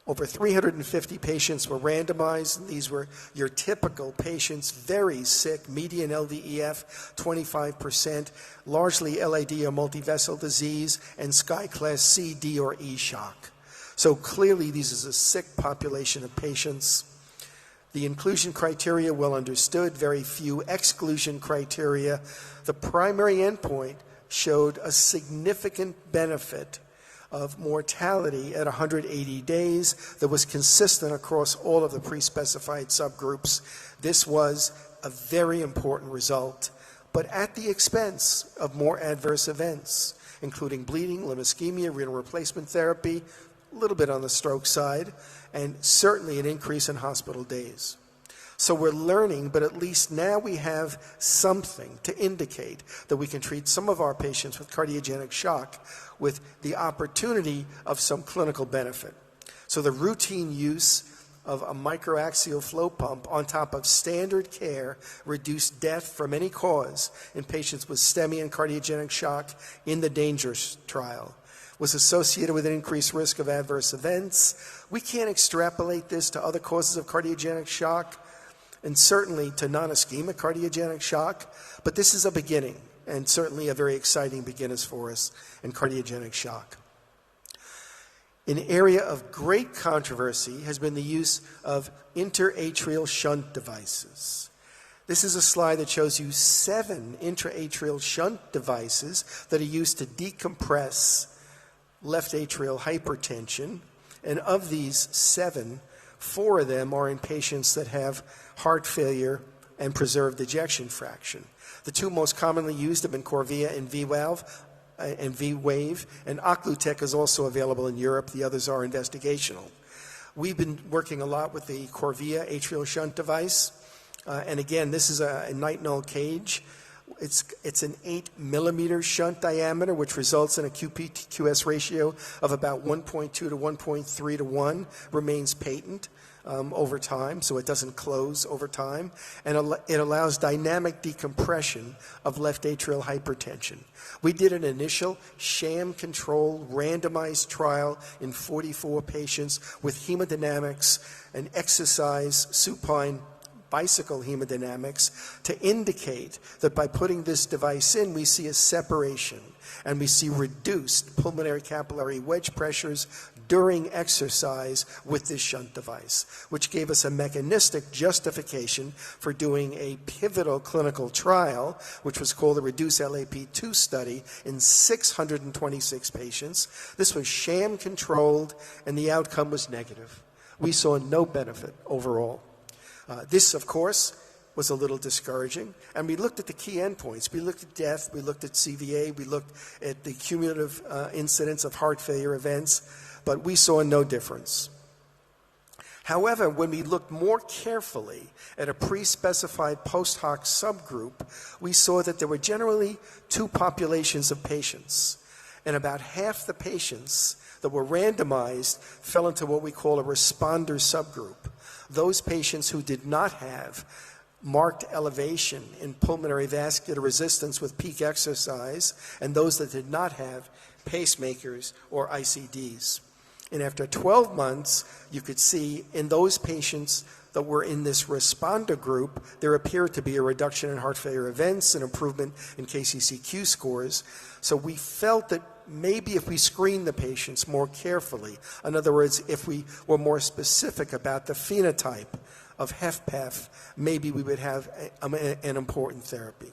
Over 350 patients were randomized. These were your typical patients, very sick, median LVEF 25%, largely LAD or multivessel disease, and Sky Class C, D, or E shock. So clearly, this is a sick population of patients. The inclusion criteria well understood, very few exclusion criteria. The primary endpoint showed a significant benefit of mortality at 180 days that was consistent across all of the pre-specified subgroups. This was a very important result, but at the expense of more adverse events, including bleeding, limb ischemia, renal replacement therapy, a little bit on the stroke side, and certainly an increase in hospital days. So we're learning, but at least now we have something to indicate that we can treat some of our patients with cardiogenic shock with the opportunity of some clinical benefit. So the routine use of a microaxial flow pump on top of standard care reduced death from any cause in patients with STEMI and cardiogenic shock in the DANGER trial, was associated with an increased risk of adverse events. We can't extrapolate this to other causes of cardiogenic shock, and certainly to non-ischemic cardiogenic shock, but this is a beginning, and certainly a very exciting beginning for us in cardiogenic shock. An area of great controversy has been the use of interatrial shunt devices. This is a slide that shows you 7 intraatrial shunt devices that are used to decompress left atrial hypertension, and of these 7, 4 of them are in patients that have heart failure and preserved ejection fraction. The 2 most commonly used have been Corvia and V-Wave, and Occlutech is also available in Europe. The others are investigational. We've been working a lot with the Corvia atrial shunt device, and again, this is a nitinol cage. It's an 8 millimeter shunt diameter, which results in a QP-QS ratio of about 1.2 to 1.3 to 1, remains patent over time, so it doesn't close over time, and it allows dynamic decompression of left atrial hypertension. We did an initial sham-controlled randomized trial in 44 patients with hemodynamics and exercise supine bicycle hemodynamics to indicate that by putting this device in, we see a separation and we see reduced pulmonary capillary wedge pressures during exercise with this shunt device, which gave us a mechanistic justification for doing a pivotal clinical trial, which was called the Reduce LAP2 study in 626 patients. This was sham-controlled, and the outcome was negative. We saw no benefit overall. This, of course, was a little discouraging, and we looked at the key endpoints. We looked at death, we looked at CVA, we looked at the cumulative incidence of heart failure events, but we saw no difference. However, when we looked more carefully at a pre-specified post hoc subgroup, we saw that there were generally 2 populations of patients, and about half the patients that were randomized fell into what we call a responder subgroup. Those patients who did not have marked elevation in pulmonary vascular resistance with peak exercise, and those that did not have pacemakers or ICDs. And after 12 months, you could see in those patients that were in this responder group, there appeared to be a reduction in heart failure events, an improvement in KCCQ scores. So we felt that maybe if we screened the patients more carefully, in other words, if we were more specific about the phenotype of HFpEF, maybe we would have an important therapy.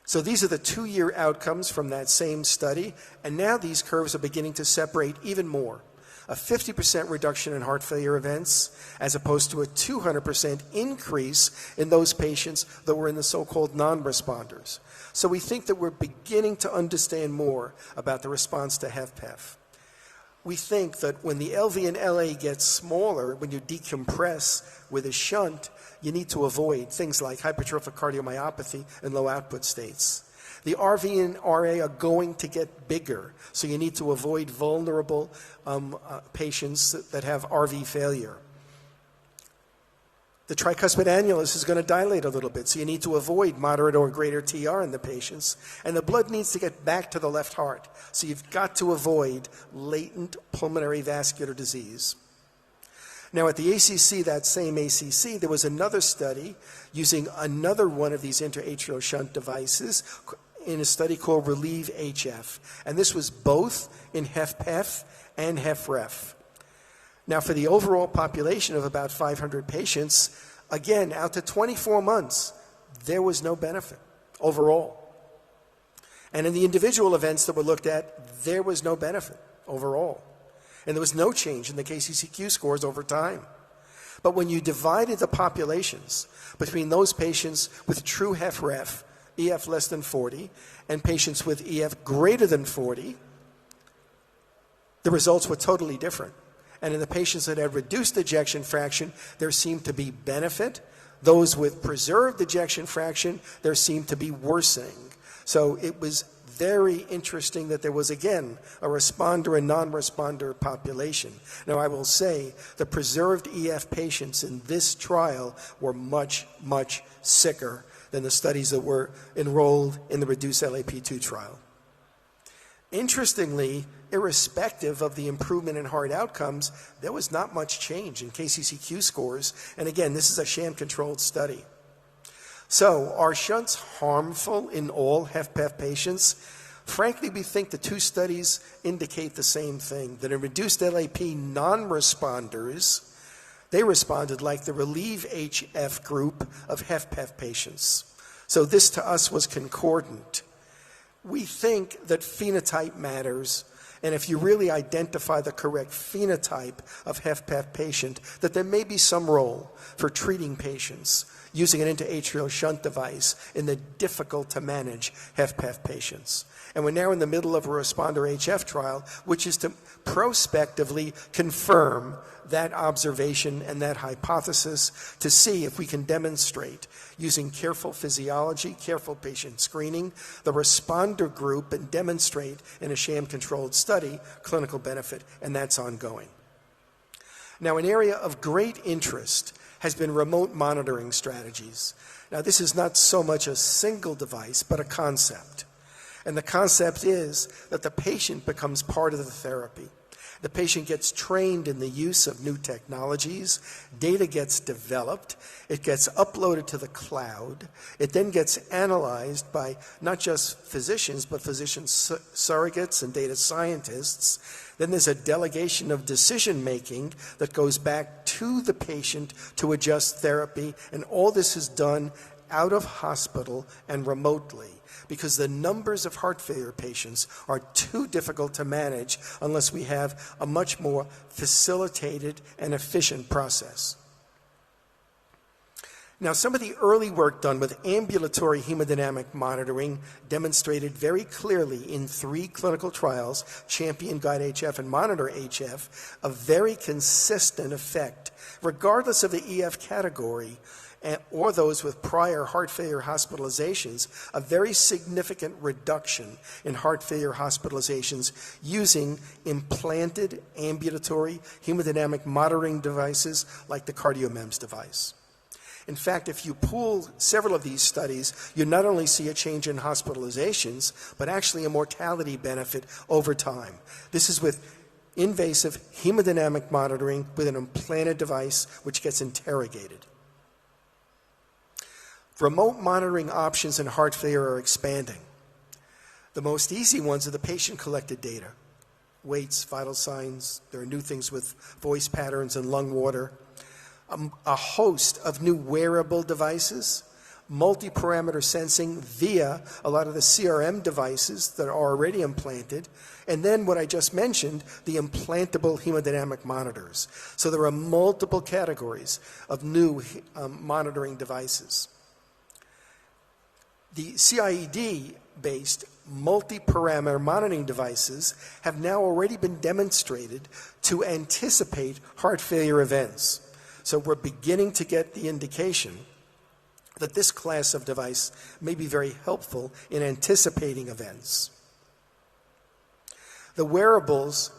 So these are the 2-year outcomes from that same study, and now these curves are beginning to separate even more. A 50% reduction in heart failure events, as opposed to a 200% increase in those patients that were in the so-called non-responders. So we think that we're beginning to understand more about the response to HFpEF. We think that when the LV and LA gets smaller, when you decompress with a shunt, you need to avoid things like hypertrophic cardiomyopathy and low output states. The RV and RA are going to get bigger, so you need to avoid vulnerable patients that have RV failure. The tricuspid annulus is going to dilate a little bit, so you need to avoid moderate or greater TR in the patients. And the blood needs to get back to the left heart, so you've got to avoid latent pulmonary vascular disease. Now at the ACC, that same ACC, there was another study using another one of these interatrial shunt devices in a study called Relieve HF. And this was both in HFpEF and HFrEF. Now, for the overall population of about 500 patients, again, out to 24 months, there was no benefit overall. And in the individual events that were looked at, there was no benefit overall. And there was no change in the KCCQ scores over time. But when you divided the populations between those patients with true HFrEF, EF less than 40, and patients with EF greater than 40, the results were totally different. And in the patients that had reduced ejection fraction, there seemed to be benefit. Those with preserved ejection fraction, there seemed to be worsening. So it was very interesting that there was, again, a responder and non-responder population. Now, I will say the preserved EF patients in this trial were much, much sicker than the studies that were enrolled in the Reduce LAP2 trial. Interestingly, irrespective of the improvement in heart outcomes, there was not much change in KCCQ scores. And again, this is a sham-controlled study. So, are shunts harmful in all HFpEF patients? Frankly, we think the 2 studies indicate the same thing, that in reduced LAP non-responders, they responded like the Relieve HF group of HFpEF patients. So this to us was concordant. We think that phenotype matters, And if you really identify the correct phenotype of HFpEF patient, that there may be some role for treating patients using an intra-atrial shunt device in the difficult to manage HFpEF patients. And we're now in the middle of a responder HF trial, which is to prospectively confirm that observation and that hypothesis to see if we can demonstrate, using careful physiology, careful patient screening, the responder group, and demonstrate in a sham-controlled study clinical benefit, and that's ongoing. Now, an area of great interest has been remote monitoring strategies. Now, this is not so much a single device, but a concept. And the concept is that the patient becomes part of the therapy. The patient gets trained in the use of new technologies, data gets developed, it gets uploaded to the cloud, it then gets analyzed by not just physicians, but physician surrogates and data scientists. Then there's a delegation of decision-making that goes back to the patient to adjust therapy, and all this is done out of hospital and remotely, because the numbers of heart failure patients are too difficult to manage unless we have a much more facilitated and efficient process. Now, some of the early work done with ambulatory hemodynamic monitoring demonstrated very clearly in 3 clinical trials, Champion, Guide HF, and Monitor HF, a very consistent effect, regardless of the EF category, or those with prior heart failure hospitalizations, a very significant reduction in heart failure hospitalizations using implanted ambulatory hemodynamic monitoring devices like the CardioMEMS device. In fact, if you pool several of these studies, you not only see a change in hospitalizations, but actually a mortality benefit over time. This is with invasive hemodynamic monitoring with an implanted device which gets interrogated. Remote monitoring options in heart failure are expanding. The most easy ones are the patient-collected data. Weights, vital signs, there are new things with voice patterns and lung water. A host of new wearable devices, multi-parameter sensing via a lot of the CRM devices that are already implanted, and then what I just mentioned, the implantable hemodynamic monitors. So there are multiple categories of new monitoring devices. The CIED-based multi-parameter monitoring devices have now already been demonstrated to anticipate heart failure events. So we're beginning to get the indication that this class of device may be very helpful in anticipating events. The wearables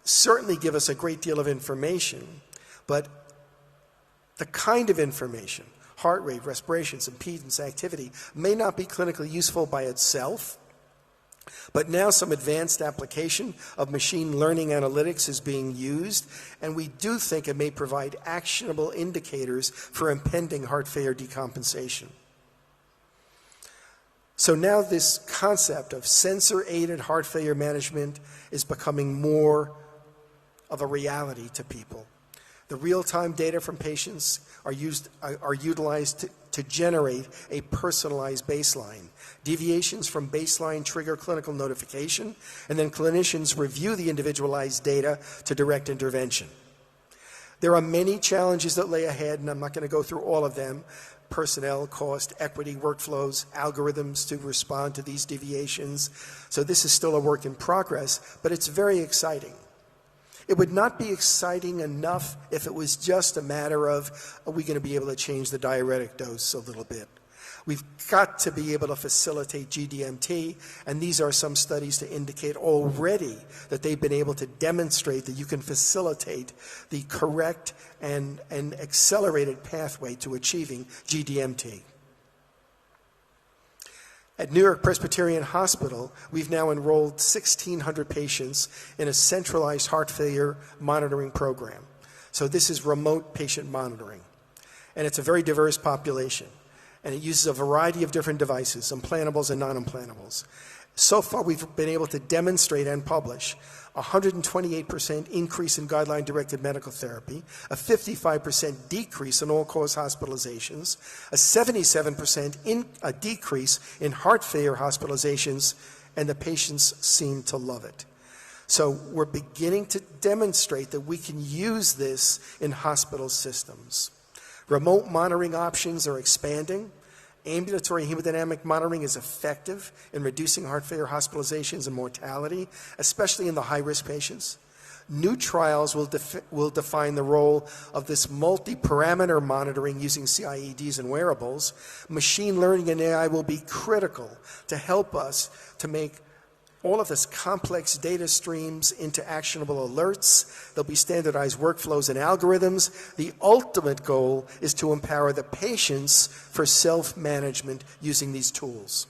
certainly give us a great deal of information, but the kind of information, heart rate, respirations, impedance, activity, may not be clinically useful by itself, but now some advanced application of machine learning analytics is being used, and we do think it may provide actionable indicators for impending heart failure decompensation. So now this concept of sensor-aided heart failure management is becoming more of a reality to people. The real-time data from patients are utilized to generate a personalized baseline. Deviations from baseline trigger clinical notification, and then clinicians review the individualized data to direct intervention. There are many challenges that lay ahead, and I'm not going to go through all of them. Personnel, cost, equity, workflows, algorithms to respond to these deviations. So this is still a work in progress, but it's very exciting. It would not be exciting enough if it was just a matter of, are we going to be able to change the diuretic dose a little bit? We've got to be able to facilitate GDMT, and these are some studies to indicate already that they've been able to demonstrate that you can facilitate the correct and accelerated pathway to achieving GDMT. At New York Presbyterian Hospital, we've now enrolled 1,600 patients in a centralized heart failure monitoring program. So this is remote patient monitoring. And it's a very diverse population. And it uses a variety of different devices, implantables and non-implantables. So far, we've been able to demonstrate and publish a 128% increase in guideline-directed medical therapy, a 55% decrease in all-cause hospitalizations, a 77% decrease in heart failure hospitalizations, and the patients seem to love it. So we're beginning to demonstrate that we can use this in hospital systems. Remote monitoring options are expanding. Ambulatory hemodynamic monitoring is effective in reducing heart failure hospitalizations and mortality, especially in the high-risk patients. New trials will define the role of this multi-parameter monitoring using CIEDs and wearables. Machine learning and AI will be critical to help us to make all of this complex data streams into actionable alerts. There'll be standardized workflows and algorithms. The ultimate goal is to empower the patients for self-management using these tools.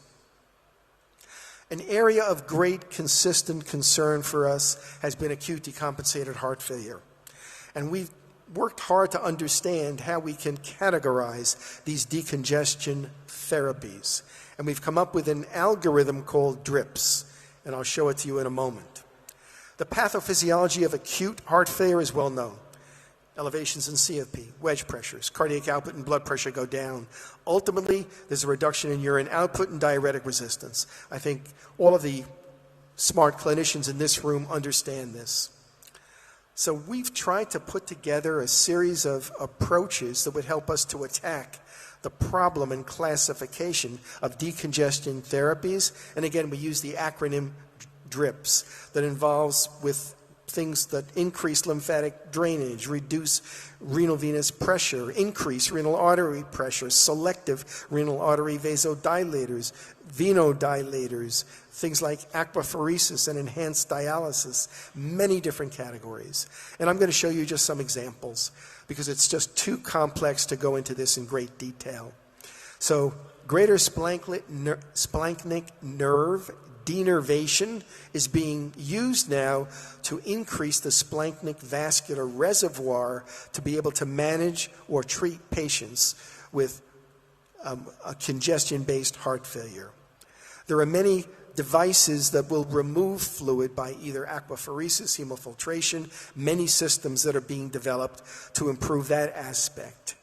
An area of great consistent concern for us has been acute decompensated heart failure. And we've worked hard to understand how we can categorize these decongestion therapies. And we've come up with an algorithm called DRIPS, and I'll show it to you in a moment. The pathophysiology of acute heart failure is well known. Elevations in CFP, wedge pressures, cardiac output and blood pressure go down. Ultimately, there's a reduction in urine output and diuretic resistance. I think all of the smart clinicians in this room understand this. So we've tried to put together a series of approaches that would help us to attack the problem and classification of decongestion therapies. And again, we use the acronym DRIPS that involves with things that increase lymphatic drainage, reduce renal venous pressure, increase renal artery pressure, selective renal artery vasodilators, venodilators, things like aquapheresis and enhanced dialysis, many different categories. And I'm going to show you just some examples because it's just too complex to go into this in great detail. So greater splanchnic nerve denervation is being used now to increase the splanchnic vascular reservoir to be able to manage or treat patients with a congestion-based heart failure. There are many devices that will remove fluid by either aquapheresis, hemofiltration, many systems that are being developed to improve that aspect.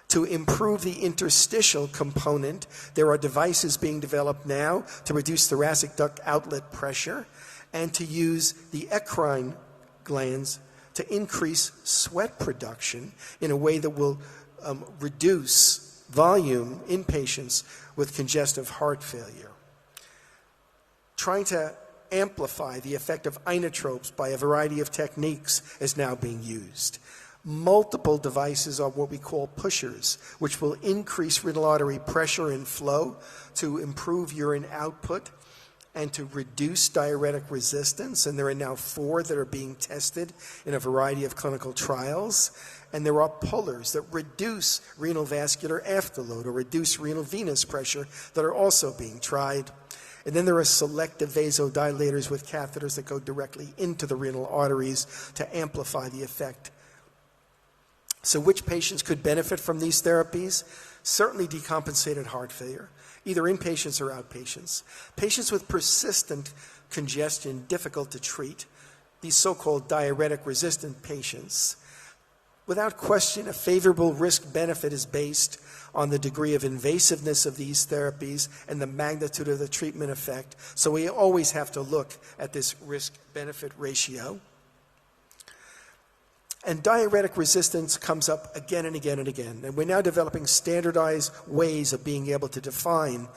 To improve the interstitial component, there are devices being developed now to reduce thoracic duct outlet pressure and to use the eccrine glands to increase sweat production in a way that will reduce volume in patients with congestive heart failure. Trying to amplify the effect of inotropes by a variety of techniques is now being used. Multiple devices are what we call pushers, which will increase renal artery pressure and flow to improve urine output and to reduce diuretic resistance. And there are now 4 that are being tested in a variety of clinical trials. And there are pullers that reduce renal vascular afterload or reduce renal venous pressure that are also being tried. And then there are selective vasodilators with catheters that go directly into the renal arteries to amplify the effect. So which patients could benefit from these therapies? Certainly decompensated heart failure, either inpatients or outpatients. Patients with persistent congestion, difficult to treat, these so-called diuretic-resistant patients. Without question, a favorable risk-benefit is based on the degree of invasiveness of these therapies and the magnitude of the treatment effect. So we always have to look at this risk-benefit ratio. And diuretic resistance comes up again and again and again. And we're now developing standardized ways of being able to define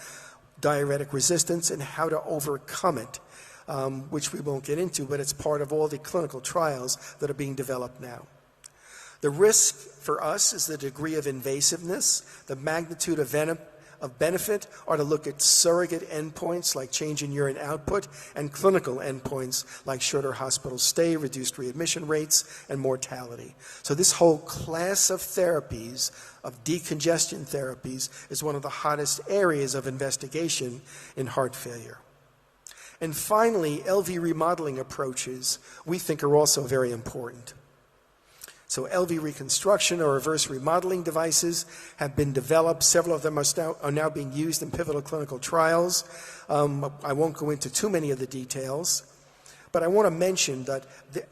diuretic resistance and how to overcome it, which we won't get into, but it's part of all the clinical trials that are being developed now. The risk for us is the degree of invasiveness, the magnitude of benefit are to look at surrogate endpoints like change in urine output and clinical endpoints like shorter hospital stay, reduced readmission rates, and mortality. So this whole class of therapies, of decongestion therapies, is one of the hottest areas of investigation in heart failure. And finally, LV remodeling approaches we think are also very important. So LV reconstruction or reverse remodeling devices have been developed. Several of them are now being used in pivotal clinical trials. I won't go into too many of the details, But I want to mention that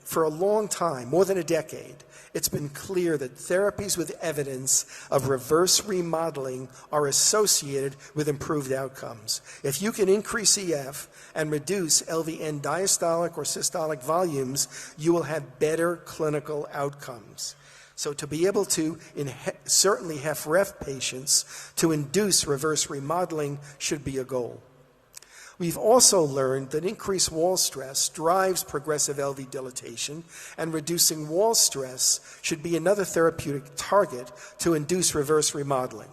for a long time, more than a decade, it's been clear that therapies with evidence of reverse remodeling are associated with improved outcomes. If you can increase EF and reduce LV diastolic or systolic volumes, you will have better clinical outcomes. So to be able to, in certainly HFrEF patients, to induce reverse remodeling should be a goal. We've also learned that increased wall stress drives progressive LV dilatation, and reducing wall stress should be another therapeutic target to induce reverse remodeling.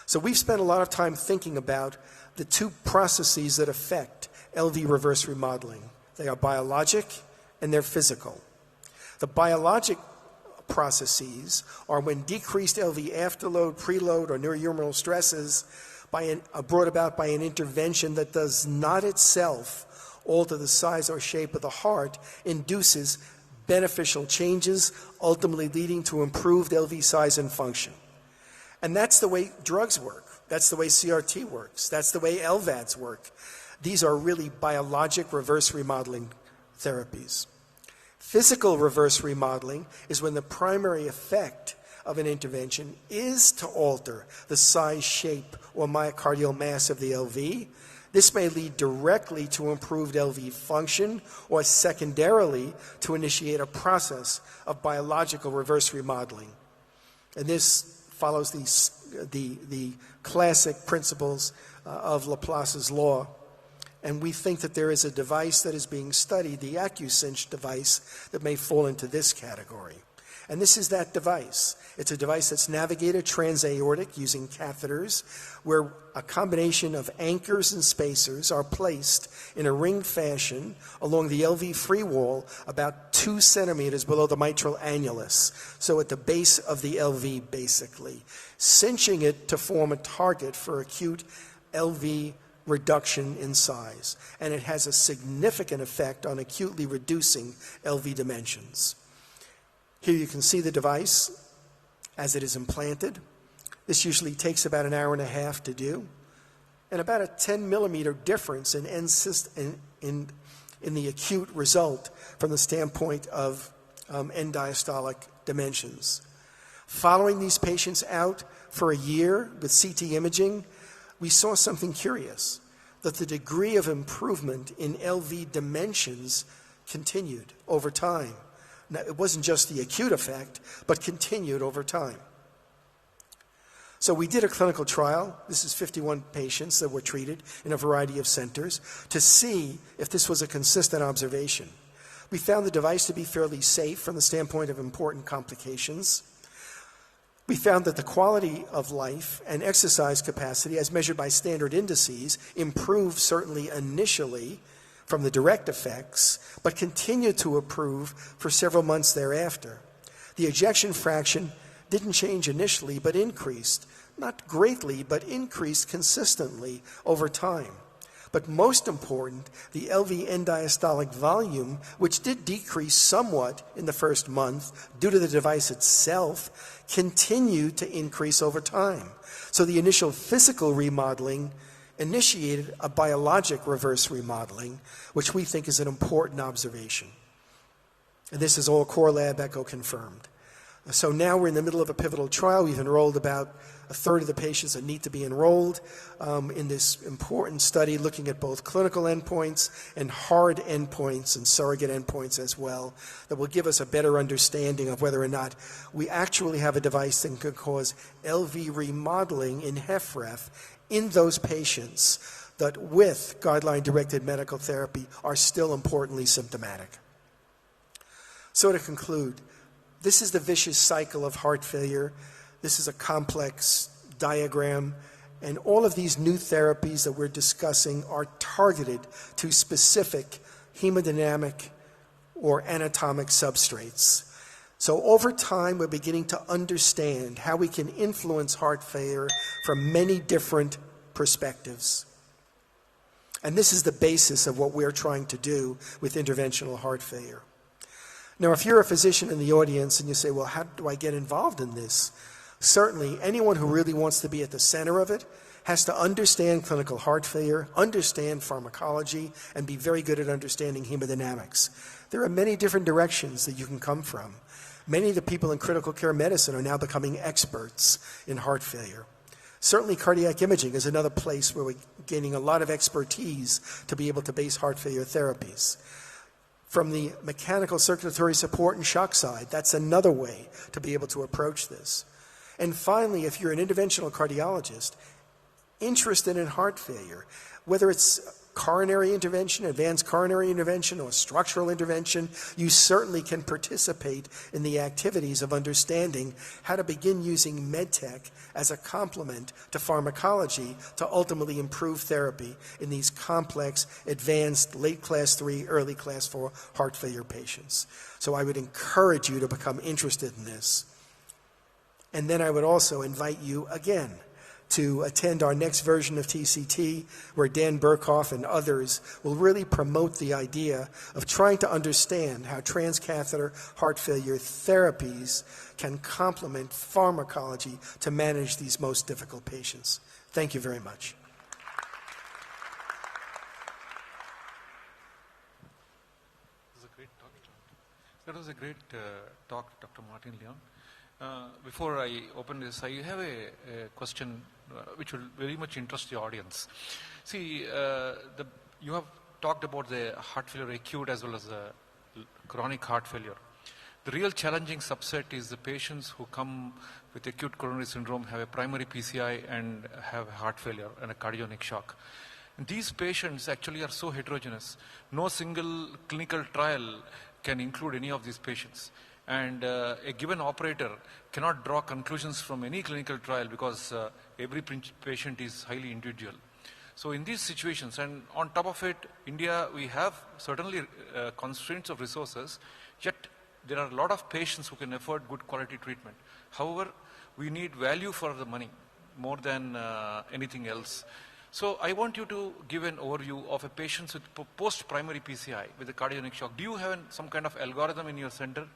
So we've spent a lot of time thinking about the two processes that affect LV reverse remodeling. They are biologic and they're physical. The biologic processes are when decreased LV afterload, preload, or neurohumoral stresses brought about by an intervention that does not itself alter the size or shape of the heart induces beneficial changes, ultimately leading to improved LV size and function. And that's the way drugs work. That's the way CRT works. That's the way LVADs work. These are really biologic reverse remodeling therapies. Physical reverse remodeling is when the primary effect of an intervention is to alter the size, shape, or myocardial mass of the LV. This may lead directly to improved LV function or secondarily to initiate a process of biological reverse remodeling. And this follows the classic principles of Laplace's law. And we think that there is a device that is being studied, the AccuCinch device, that may fall into this category. And this is that device. It's a device that's navigated transaortic using catheters, where a combination of anchors and spacers are placed in a ring fashion along the LV free wall about 2 centimeters below the mitral annulus, so at the base of the LV basically, cinching it to form a target for acute LV reduction in size. And it has a significant effect on acutely reducing LV dimensions. Here you can see the device as it is implanted. This usually takes about an hour and a half to do, and about a 10 millimeter difference in the acute result from the standpoint of end diastolic dimensions. Following these patients out for a year with CT imaging, we saw something curious, that the degree of improvement in LV dimensions continued over time. Now, it wasn't just the acute effect, but continued over time. So we did a clinical trial. This is 51 patients that were treated in a variety of centers to see if this was a consistent observation. We found the device to be fairly safe from the standpoint of important complications. We found that the quality of life and exercise capacity, as measured by standard indices, improved certainly initially from the direct effects, but continued to improve for several months thereafter. The ejection fraction didn't change initially, but increased, not greatly, but increased consistently over time. But most important, the LV end diastolic volume, which did decrease somewhat in the first month due to the device itself, continued to increase over time. So the initial physical remodeling initiated a biologic reverse remodeling, which we think is an important observation. And this is all core lab echo confirmed. So now we're in the middle of a pivotal trial. We've enrolled about a third of the patients that need to be enrolled in this important study, looking at both clinical endpoints and hard endpoints and surrogate endpoints as well, that will give us a better understanding of whether or not we actually have a device that can cause LV remodeling in HFrEF in those patients that with guideline-directed medical therapy are still importantly symptomatic. So to conclude, this is the vicious cycle of heart failure. This is a complex diagram, and all of these new therapies that we're discussing are targeted to specific hemodynamic or anatomic substrates. So over time, we're beginning to understand how we can influence heart failure from many different perspectives. And this is the basis of what we're trying to do with interventional heart failure. Now, if you're a physician in the audience and you say, well, how do I get involved in this? Certainly, anyone who really wants to be at the center of it has to understand clinical heart failure, understand pharmacology, and be very good at understanding hemodynamics. There are many different directions that you can come from. Many of the people in critical care medicine are now becoming experts in heart failure. Certainly cardiac imaging is another place where we're gaining a lot of expertise to be able to base heart failure therapies. From the mechanical circulatory support and shock side, that's another way to be able to approach this. And finally, if you're an interventional cardiologist interested in heart failure, whether it's coronary intervention, advanced coronary intervention, or structural intervention, you certainly can participate in the activities of understanding how to begin using medtech as a complement to pharmacology to ultimately improve therapy in these complex, advanced, late class 3, early class 4 heart failure patients. So I would encourage you to become interested in this. And then I would also invite you again to attend our next version of TCT, where Dan Burkhoff and others will really promote the idea of trying to understand how transcatheter heart failure therapies can complement pharmacology to manage these most difficult patients. Thank you very much. That was a great talk, Dr. Martin Leon. Before I open this, I have a question which will very much interest the audience. See, you have talked about the heart failure acute as well as the chronic heart failure. The real challenging subset is the patients who come with acute coronary syndrome, have a primary PCI and have heart failure and a cardiogenic shock. And these patients actually are so heterogeneous. No single clinical trial can include any of these patients. And a given operator cannot draw conclusions from any clinical trial because every patient is highly individual. So in these situations, and on top of it, India, we have certainly constraints of resources, yet there are a lot of patients who can afford good quality treatment. However, we need value for the money more than anything else. So I want you to give an overview of a patient with post-primary PCI with a cardiogenic shock. Do you have some kind of algorithm in your center?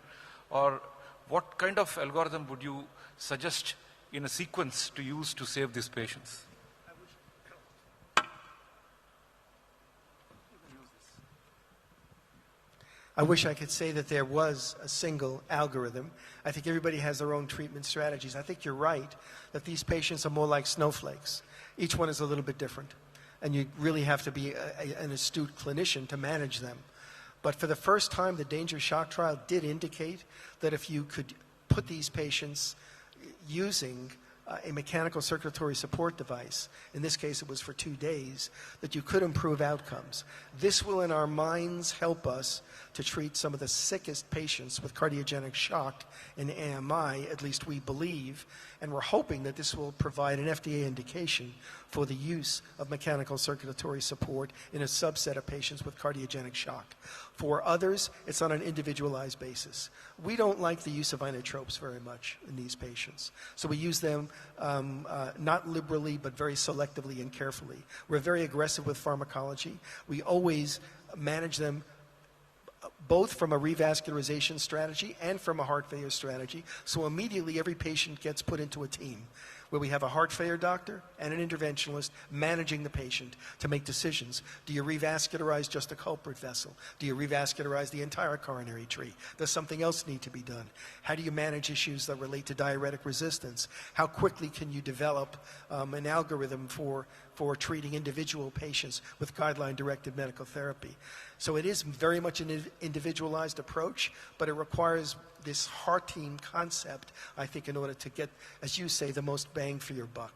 Or what kind of algorithm would you suggest in a sequence to use to save these patients? I wish I could say that there was a single algorithm. I think everybody has their own treatment strategies. I think you're right that these patients are more like snowflakes. Each one is a little bit different, and you really have to be an astute clinician to manage them. But for the first time, the danger shock trial did indicate that if you could put these patients using a mechanical circulatory support device, in this case it was for 2 days, that you could improve outcomes. This will in our minds help us to treat some of the sickest patients with cardiogenic shock and AMI, at least we believe, and we're hoping that this will provide an FDA indication for the use of mechanical circulatory support in a subset of patients with cardiogenic shock. For others, it's on an individualized basis. We don't like the use of inotropes very much in these patients, so we use them not liberally but very selectively and carefully. We're very aggressive with pharmacology. We always manage them both from a revascularization strategy and from a heart failure strategy. So immediately every patient gets put into a team where we have a heart failure doctor and an interventionalist managing the patient to make decisions. Do you revascularize just a culprit vessel? Do you revascularize the entire coronary tree? Does something else need to be done? How do you manage issues that relate to diuretic resistance? How quickly can you develop an algorithm for treating individual patients with guideline-directed medical therapy? So it is very much an individualized approach, but it requires this heart team concept, I think, in order to get, as you say, the most bang for your buck.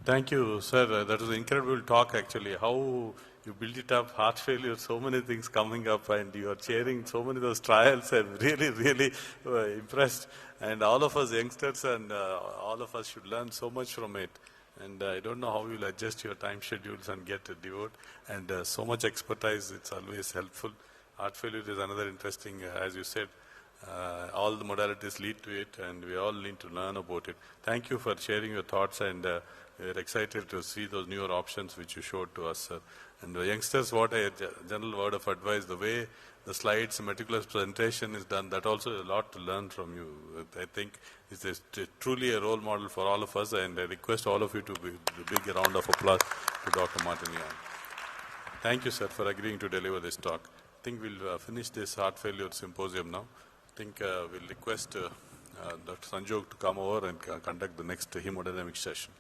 Thank you, sir. That was an incredible talk, actually. How you built it up, heart failure, so many things coming up, and you are chairing so many of those trials. I'm really impressed. And all of us youngsters and all of us should learn so much from it. And I don't know how you'll adjust your time schedules and get a devote. And so much expertise, it's always helpful. Heart failure is another interesting, as you said, all the modalities lead to it, and we all need to learn about it. Thank you for sharing your thoughts, and we're excited to see those newer options which you showed to us, sir. And the youngsters, what a general word of advice, the way the slides, meticulous presentation is done, that also a lot to learn from you. I think it's truly a role model for all of us, and I request all of you to give a big round of applause to Dr. Martin Leon. Thank you, sir, for agreeing to deliver this talk. I think we'll finish this heart failure symposium now. I think we'll request Dr. Sanjog to come over and conduct the next hemodynamic session.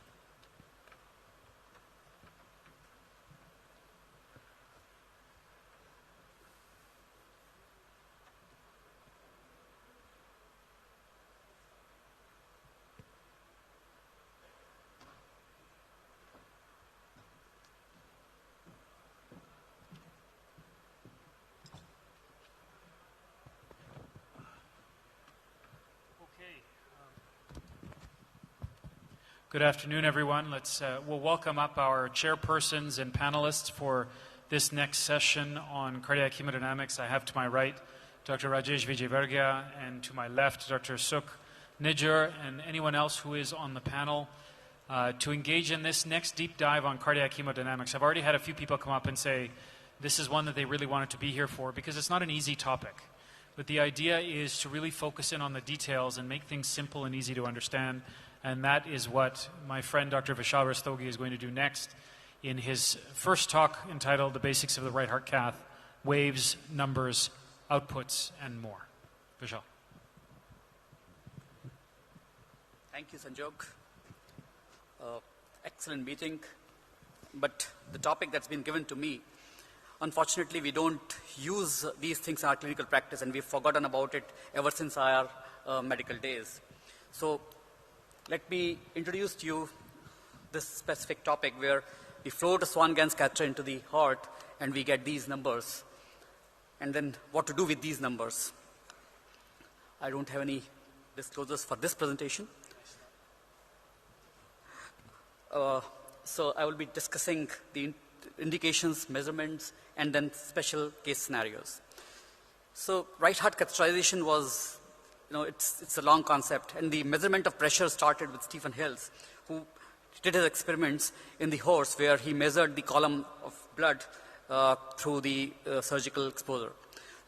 Good afternoon, everyone. We'll welcome up our chairpersons and panelists for this next session on cardiac hemodynamics. I have to my right Dr. Rajesh Vijayvargiya, and to my left Dr. Sukh Nijjar, and anyone else who is on the panel to engage in this next deep dive on cardiac hemodynamics. I've already had a few people come up and say this is one that they really wanted to be here for, because it's not an easy topic. But the idea is to really focus in on the details and make things simple and easy to understand. And that is what my friend Dr. Vishal Rastogi is going to do next in his first talk entitled The Basics of the Right Heart Cath, Waves, Numbers, Outputs, and More. Vishal. Thank you, Sanjog. Excellent meeting. But the topic that's been given to me, unfortunately, we don't use these things in our clinical practice, and we've forgotten about it ever since our medical days. So let me introduce to you this specific topic where we float a Swan-Ganz catheter into the heart and we get these numbers. And then what to do with these numbers. I don't have any disclosures for this presentation. So I will be discussing the indications, measurements, and then special case scenarios. So right heart catheterization was, it's a long concept, and the measurement of pressure started with Stephen Hills, who did his experiments in the horse where he measured the column of blood through the surgical exposure.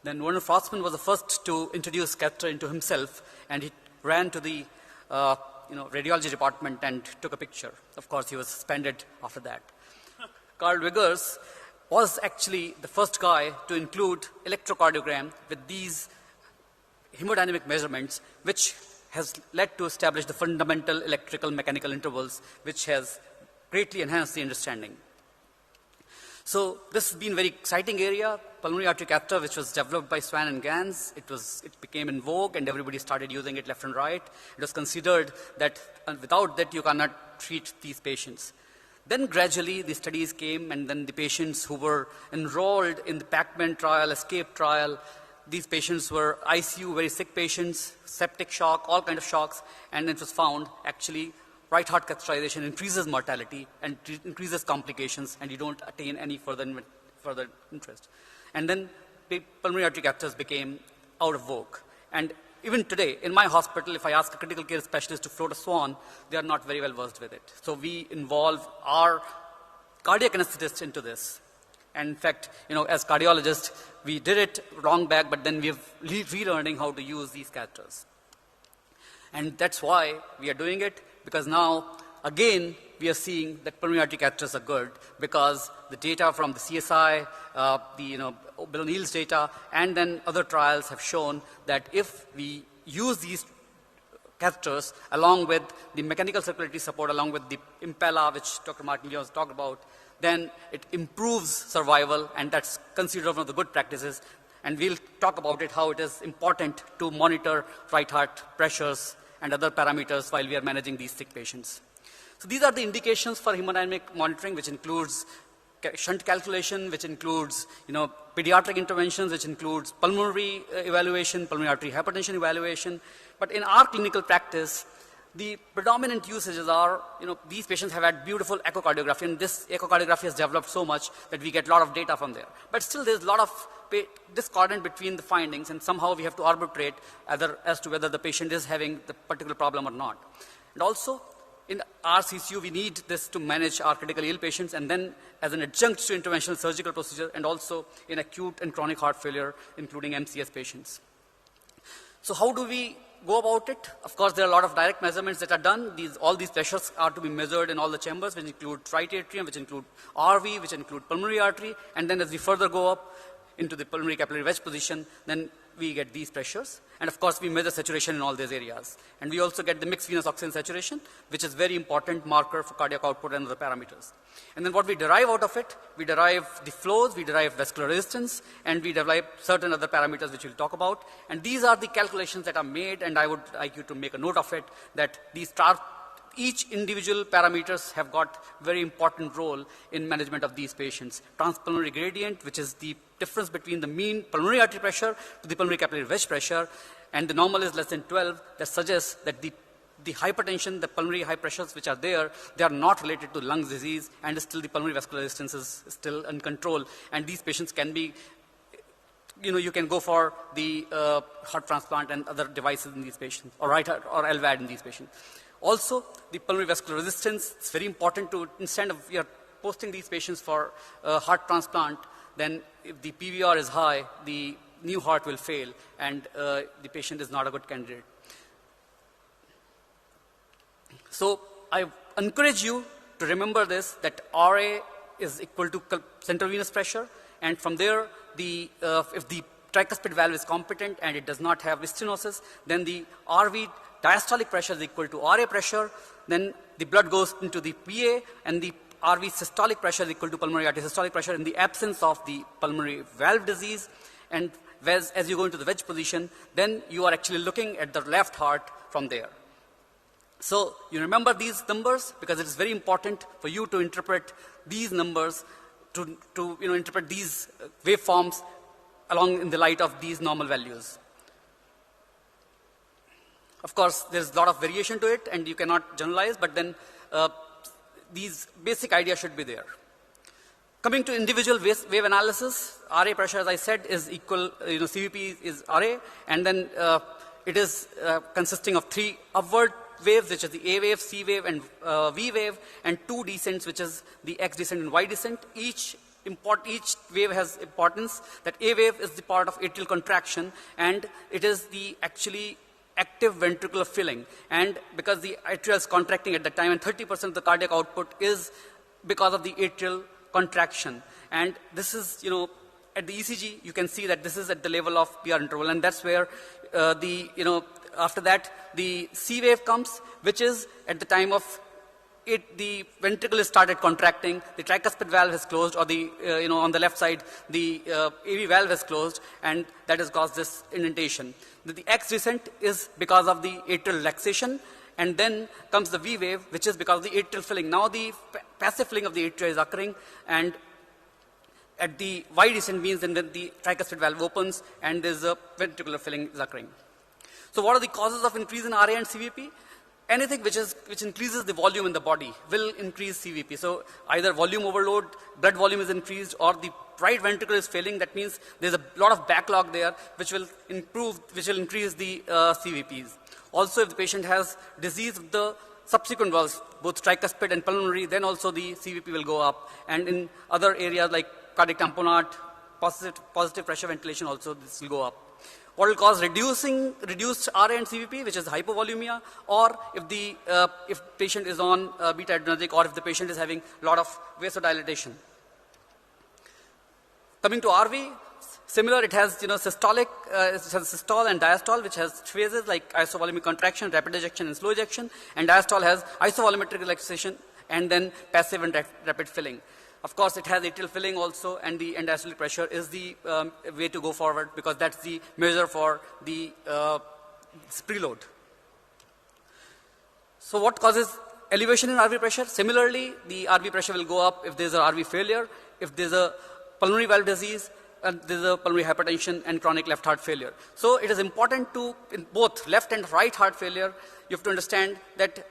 Then Werner Frostman was the first to introduce catheter into himself, and he ran to the radiology department and took a picture. Of course, he was suspended after that. Carl Wiggers was actually the first guy to include electrocardiogram with these hemodynamic measurements, which has led to establish the fundamental electrical mechanical intervals, which has greatly enhanced the understanding. So this has been a very exciting area, pulmonary artery catheter, which was developed by Swan and Ganz. It became in vogue, and everybody started using it left and right. It was considered that without that you cannot treat these patients. Then gradually the studies came, and then the patients who were enrolled in the Pacman trial, ESCAPE trial, these patients were ICU, very sick patients, septic shock, all kinds of shocks, and it was found actually right heart catheterization increases mortality and increases complications, and you don't attain any further interest. And then pulmonary artery catheters became out of vogue. And even today, in my hospital, if I ask a critical care specialist to float a Swan, they are not very well versed with it. So we involve our cardiac anesthetists into this. And in fact, as cardiologists, we did it long back, but then we're relearning how to use these catheters. And that's why we are doing it, because now, again, we are seeing that pulmonary artery catheters are good, because the data from the CSI, Bill O'Neill's data, and then other trials have shown that if we use these catheters along with the mechanical circulatory support, along with the Impella, which Dr. Martin Leon talked about, then it improves survival, and that's considered one of the good practices. And we'll talk about it, how it is important to monitor right heart pressures and other parameters while we are managing these sick patients. So these are the indications for hemodynamic monitoring, which includes shunt calculation, which includes pediatric interventions, which includes pulmonary evaluation, pulmonary artery hypertension evaluation. But in our clinical practice, The predominant usages are, these patients have had beautiful echocardiography, and this echocardiography has developed so much that we get a lot of data from there. But still, there's a lot of discordant between the findings, and somehow we have to arbitrate as to whether the patient is having the particular problem or not. And also, in our CCU, we need this to manage our critically ill patients, and then as an adjunct to interventional surgical procedure, and also in acute and chronic heart failure, including MCS patients. So how do we go about it? Of course, there are a lot of direct measurements that are done. All these pressures are to be measured in all the chambers, which include right atrium, which include RV, which include pulmonary artery, and then as we further go up into the pulmonary capillary wedge position, then we get these pressures. And of course, we measure saturation in all these areas. And we also get the mixed venous oxygen saturation, which is very important marker for cardiac output and other parameters. And then what we derive out of it, we derive the flows, we derive vascular resistance, and we derive certain other parameters which we'll talk about. And these are the calculations that are made, and I would like you to make a note of it, that each individual parameters have got very important role in management of these patients. Transpulmonary gradient, which is the difference between the mean pulmonary artery pressure to the pulmonary capillary wedge pressure, and the normal is less than 12, that suggests that the hypertension, the pulmonary high pressures which are there, they are not related to lung disease, and still the pulmonary vascular resistance is still in control. And these patients can be, you can go for the heart transplant and other devices in these patients, or right heart or LVAD in these patients. Also, the pulmonary vascular resistance, it's very important to, instead of we are posting these patients for heart transplant, then if the PVR is high, the new heart will fail, and the patient is not a good candidate. So I encourage you to remember this, that RA is equal to central venous pressure, and from there, if the tricuspid valve is competent and it does not have stenosis, then the RV diastolic pressure is equal to RA pressure, then the blood goes into the PA, and the RV systolic pressure is equal to pulmonary artery systolic pressure in the absence of the pulmonary valve disease. And as you go into the wedge position, then you are actually looking at the left heart from there. So you remember these numbers, because it is very important for you to interpret these numbers, to interpret these waveforms along in the light of these normal values. Of course, there's a lot of variation to it, and you cannot generalize, but then these basic ideas should be there. Coming to individual wave analysis, RA pressure, as I said, is equal, CVP is RA, and then it is consisting of 3 upward waves, which is the A wave, C wave, and V wave, and 2 descents, which is the X descent and Y descent. Each wave has importance. That A wave is the part of atrial contraction, and it is the actually active ventricular filling. And because the atria is contracting at that time, and 30% of the cardiac output is because of the atrial contraction. And this is, at the ECG, you can see that this is at the level of PR interval, and that's where after that, the C wave comes, which is at the time of the ventricle has started contracting, the tricuspid valve has closed, or on the left side, the AV valve has closed, and that has caused this indentation. The X descent is because of the atrial relaxation, and then comes the V wave, which is because of the atrial filling. Now the passive filling of the atria is occurring, and at the Y descent means then when the tricuspid valve opens and there's a ventricular filling is occurring. So what are the causes of increase in RA and CVP? Anything which increases the volume in the body will increase CVP. So either volume overload, blood volume is increased, or the right ventricle is failing. That means there's a lot of backlog there, which will increase the CVPs. Also, if the patient has disease of the subsequent valves, both tricuspid and pulmonary, then also the CVP will go up. And in other areas like cardiac tamponade, positive pressure ventilation, also this will go up. What will cause reduced RA and CVP, which is hypovolemia, or if patient is on beta adrenergic, or if the patient is having a lot of vasodilatation. Coming to RV, similar, it has systolic, it has systole and diastole, which has phases like isovolumic contraction, rapid ejection, and slow ejection, and diastole has isovolumetric relaxation and then passive and rapid filling. Of course, it has atrial filling also, and the end diastolic pressure is the way to go forward, because that's the measure for the preload. So what causes elevation in RV pressure? Similarly, the RV pressure will go up if there's a RV failure, if there's a pulmonary valve disease, and there's a pulmonary hypertension and chronic left heart failure. So it is important to, in both left and right heart failure, you have to understand that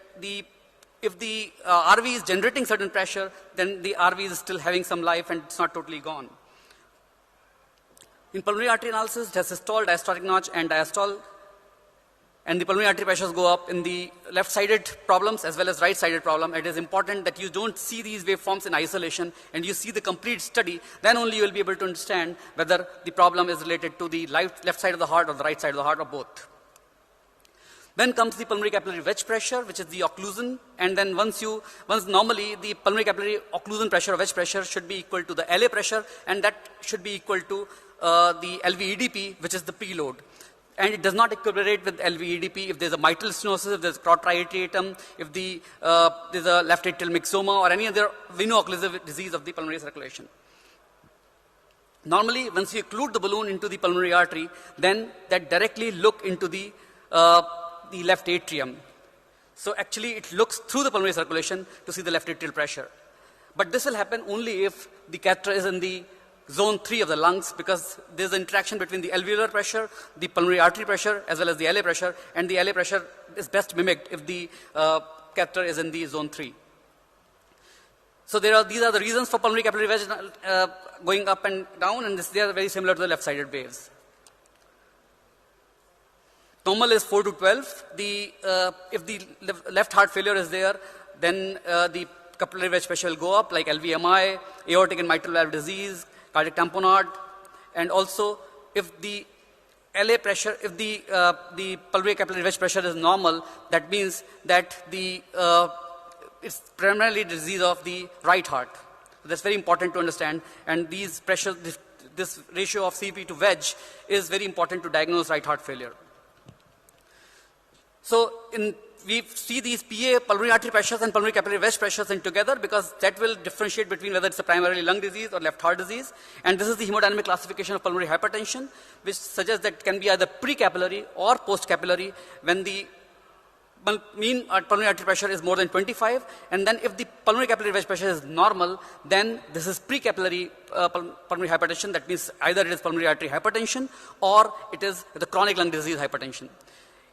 if the RV is generating certain pressure, then the RV is still having some life and it's not totally gone. In pulmonary artery analysis, it has systole, diastolic notch, and diastole. And the pulmonary artery pressures go up in the left-sided problems as well as right-sided problem. It is important that you don't see these waveforms in isolation and you see the complete study. Then only you will be able to understand whether the problem is related to the left side of the heart or the right side of the heart or both. Then comes the pulmonary capillary wedge pressure, which is the occlusion. And then once normally the pulmonary capillary occlusion pressure or wedge pressure should be equal to the LA pressure, and that should be equal to the LV-EDP, which is the preload. And it does not equivalate with LV-EDP if there's a mitral stenosis, if there's crottriatum, if there's a left atrial myxoma or any other veno-occlusive disease of the pulmonary circulation. Normally, once you occlude the balloon into the pulmonary artery, then that directly look into the left atrium. So actually, it looks through the pulmonary circulation to see the left atrial pressure. But this will happen only if the catheter is in the zone 3 of the lungs, because there's an interaction between the alveolar pressure, the pulmonary artery pressure, as well as the LA pressure, and the LA pressure is best mimicked if the catheter is in the zone 3. So these are the reasons for pulmonary capillary wedge going up and down, and they are very similar to the left-sided waves. Normal is 4 to 12. If the left heart failure is there, then the capillary wedge pressure will go up, like LVMI, aortic and mitral valve disease, cardiac tamponade, and also if the LA pressure, if the pulmonary capillary wedge pressure is normal, that means that it's primarily disease of the right heart. So that's very important to understand, and these pressures, this ratio of CP to wedge is very important to diagnose right heart failure. So we see these PA, pulmonary artery pressures and pulmonary capillary wedge pressures in together, because that will differentiate between whether it's a primarily lung disease or left heart disease. And this is the hemodynamic classification of pulmonary hypertension, which suggests that it can be either pre-capillary or post-capillary when the mean pulmonary artery pressure is more than 25. And then if the pulmonary capillary wedge pressure is normal, then this is pre-capillary pulmonary hypertension. That means either it is pulmonary artery hypertension or it is the chronic lung disease hypertension.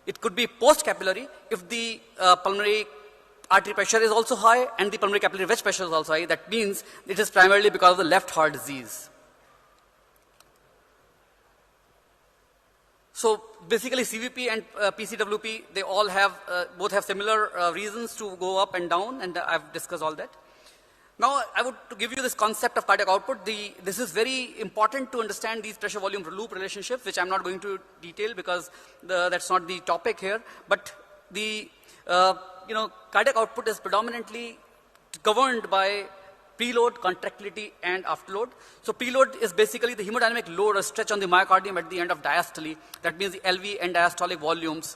It could be post-capillary if the pulmonary artery pressure is also high and the pulmonary capillary wedge pressure is also high. That means it is primarily because of the left heart disease. So basically CVP and PCWP, they all have, both have similar reasons to go up and down, and I've discussed all that. Now, I would to give you this concept of cardiac output. This is very important to understand these pressure-volume loop relationships, which I'm not going to detail because that's not the topic here. But the cardiac output is predominantly governed by preload, contractility, and afterload. So preload is basically the hemodynamic load or stretch on the myocardium at the end of diastole. That means the LV and diastolic volumes.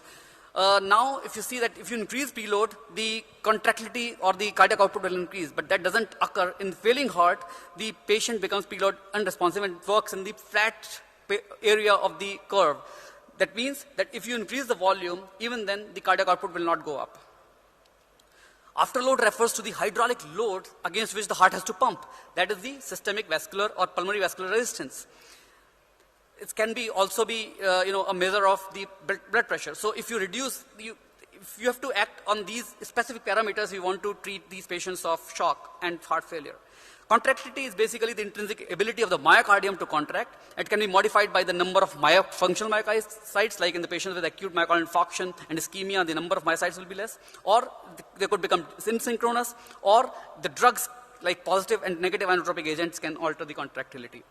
Now, if you see that if you increase preload, the contractility or the cardiac output will increase, but that doesn't occur. In failing heart, the patient becomes preload unresponsive and works in the flat area of the curve. That means that if you increase the volume, even then the cardiac output will not go up. Afterload refers to the hydraulic load against which the heart has to pump. That is the systemic vascular or pulmonary vascular resistance. It can also be a measure of the blood pressure. So if you reduce, if you have to act on these specific parameters, you want to treat these patients of shock and heart failure. Contractility is basically the intrinsic ability of the myocardium to contract. It can be modified by the number of functional myocytes, like in the patient with acute myocardial infarction and ischemia, the number of myocytes will be less, or they could become asynchronous, or the drugs like positive and negative inotropic agents can alter the contractility.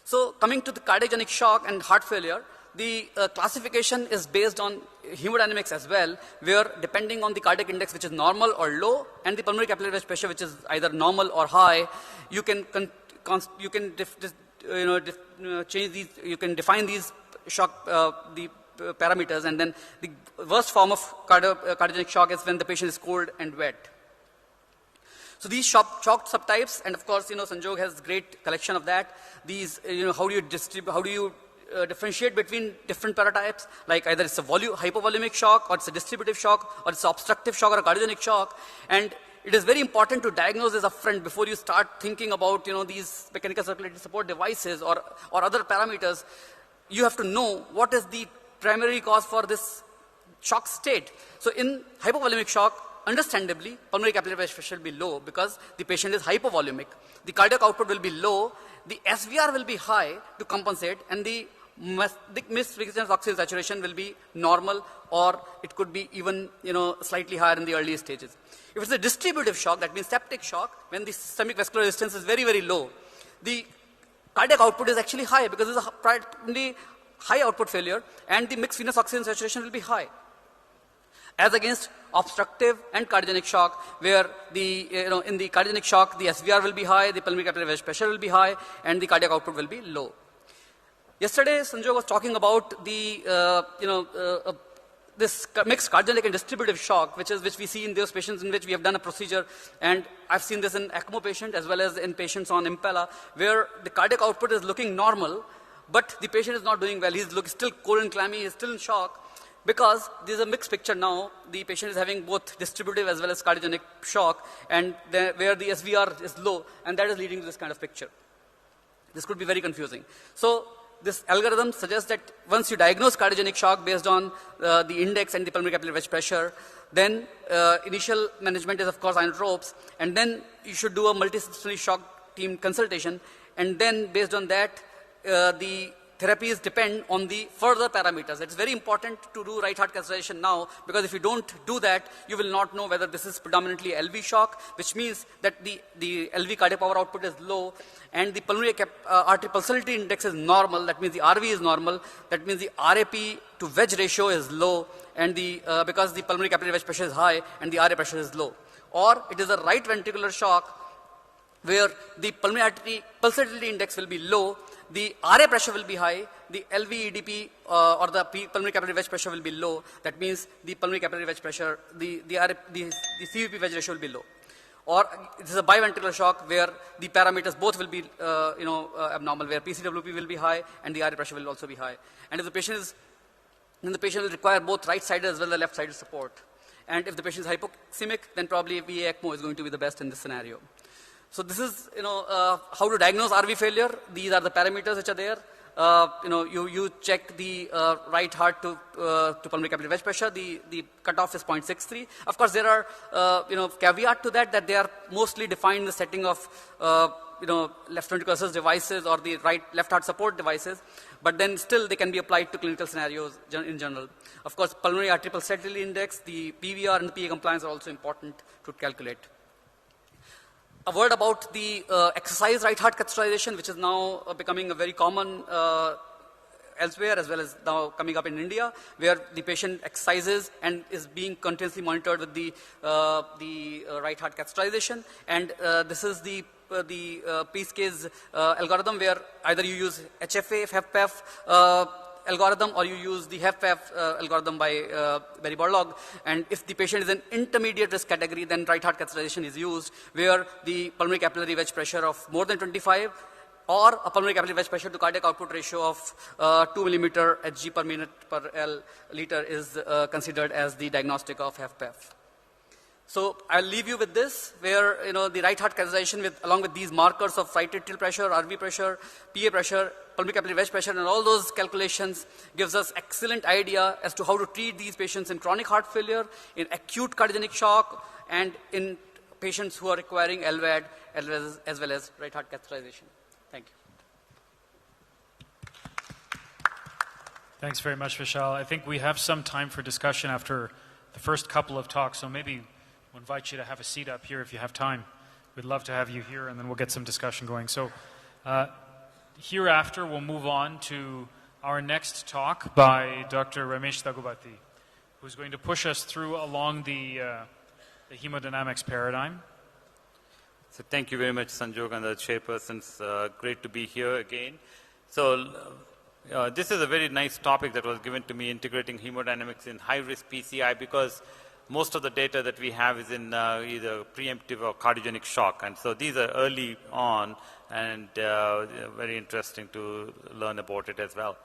So coming to the cardiogenic shock and heart failure, the classification is based on hemodynamics as well, where depending on the cardiac index, which is normal or low, and the pulmonary capillary wedge pressure, which is either normal or high, you can change these. You can define these shock the parameters, and then the worst form of cardiogenic shock is when the patient is cold and wet. So these shock subtypes, and of course, Sanjog has great collection of that. These, how do you differentiate between different paratypes? Like either it's a hypovolumic shock, or it's a distributive shock, or it's an obstructive shock, or a cardiogenic shock. And it is very important to diagnose this upfront before you start thinking about, these mechanical circulatory support devices or other parameters. You have to know what is the primary cause for this shock state. So in hypovolemic shock, understandably, pulmonary capillary pressure will be low because the patient is hypovolemic. The cardiac output will be low, the SVR will be high to compensate, and the missed frequency oxygen saturation will be normal, or it could be even slightly higher in the early stages. If it's a distributive shock, that means septic shock, when the systemic vascular resistance is very, very low, the cardiac output is actually high because it's a primarily high output failure, and the mixed venous oxygen saturation will be high. As against obstructive and cardiogenic shock, where in the cardiogenic shock, the SVR will be high, the pulmonary capillary wedge pressure will be high, and the cardiac output will be low. Yesterday, Sanjog was talking about the this mixed cardiogenic and distributive shock, which we see in those patients in which we have done a procedure, and I've seen this in ECMO patient as well as in patients on Impella, where the cardiac output is looking normal, but the patient is not doing well. He's still cold and clammy, he's still in shock, because there's a mixed picture now. The patient is having both distributive as well as cardiogenic shock, and where the SVR is low, and that is leading to this kind of picture. This could be very confusing. So this algorithm suggests that once you diagnose cardiogenic shock based on the index and the pulmonary capillary wedge pressure, then initial management is of course inotropes, and then you should do a multidisciplinary shock team consultation, and then based on that, the therapies depend on the further parameters. It's very important to do right heart catheterization now, because if you don't do that, you will not know whether this is predominantly LV shock, which means that the LV cardiac power output is low, and the pulmonary artery pulsatility index is normal. That means the RV is normal. That means the RAP to wedge ratio is low, and because the pulmonary capillary wedge pressure is high and the RA pressure is low. Or it is a right ventricular shock where the pulmonary artery pulsatility index will be low, the RA pressure will be high, the LV EDP or the pulmonary capillary wedge pressure will be low. That means the pulmonary capillary wedge pressure, the CVP wedge ratio will be low. Or it is a biventricular shock where the parameters both will be abnormal, where PCWP will be high and the RA pressure will also be high. And if the patient is, then the patient will require both right-sided as well as left-sided support. And if the patient is hypoxemic, then probably VA ECMO is going to be the best in this scenario. So this is, how to diagnose RV failure. These are the parameters which are there. You check the right heart to pulmonary capillary wedge pressure. The cutoff is 0.63. Of course, there are, caveat to that they are mostly defined in the setting of, left ventricular assist devices or the left heart support devices. But then still they can be applied to clinical scenarios in general. Of course, pulmonary artery pulsatility index, the PVR and the PA compliance are also important to calculate. A word about the exercise right heart catheterization, which is now becoming a very common elsewhere as well as now coming up in India, where the patient exercises and is being continuously monitored with the right heart catheterization. And this is the piece case algorithm, where either you use HFA, HFpEF algorithm, or you use the HFpEF algorithm by Barry Borlaug. And if the patient is an intermediate risk category, then right heart catheterization is used, where the pulmonary capillary wedge pressure of more than 25 or a pulmonary capillary wedge pressure to cardiac output ratio of 2 millimeter Hg per minute per liter is considered as the diagnostic of HFpEF. So I'll leave you with this, where the right heart catheterization along with these markers of right atrial pressure, RV pressure, PA pressure, pulmonary capillary wedge pressure, and all those calculations gives us excellent idea as to how to treat these patients in chronic heart failure, in acute cardiogenic shock, and in patients who are requiring LVAD as well as right heart catheterization. Thank you. Thanks very much, Vishal. I think we have some time for discussion after the first couple of talks, so maybe we'll invite you to have a seat up here if you have time. We'd love to have you here, and then we'll get some discussion going. So hereafter, we'll move on to our next talk by Dr. Ramesh Daggubati, who's going to push us through along the hemodynamics paradigm. So thank you very much, Sanjog, and the chairpersons. Great to be here again. So this is a very nice topic that was given to me, integrating hemodynamics in high-risk PCI, because most of the data that we have is in either preemptive or cardiogenic shock. And so these are early on and very interesting to learn about it as well.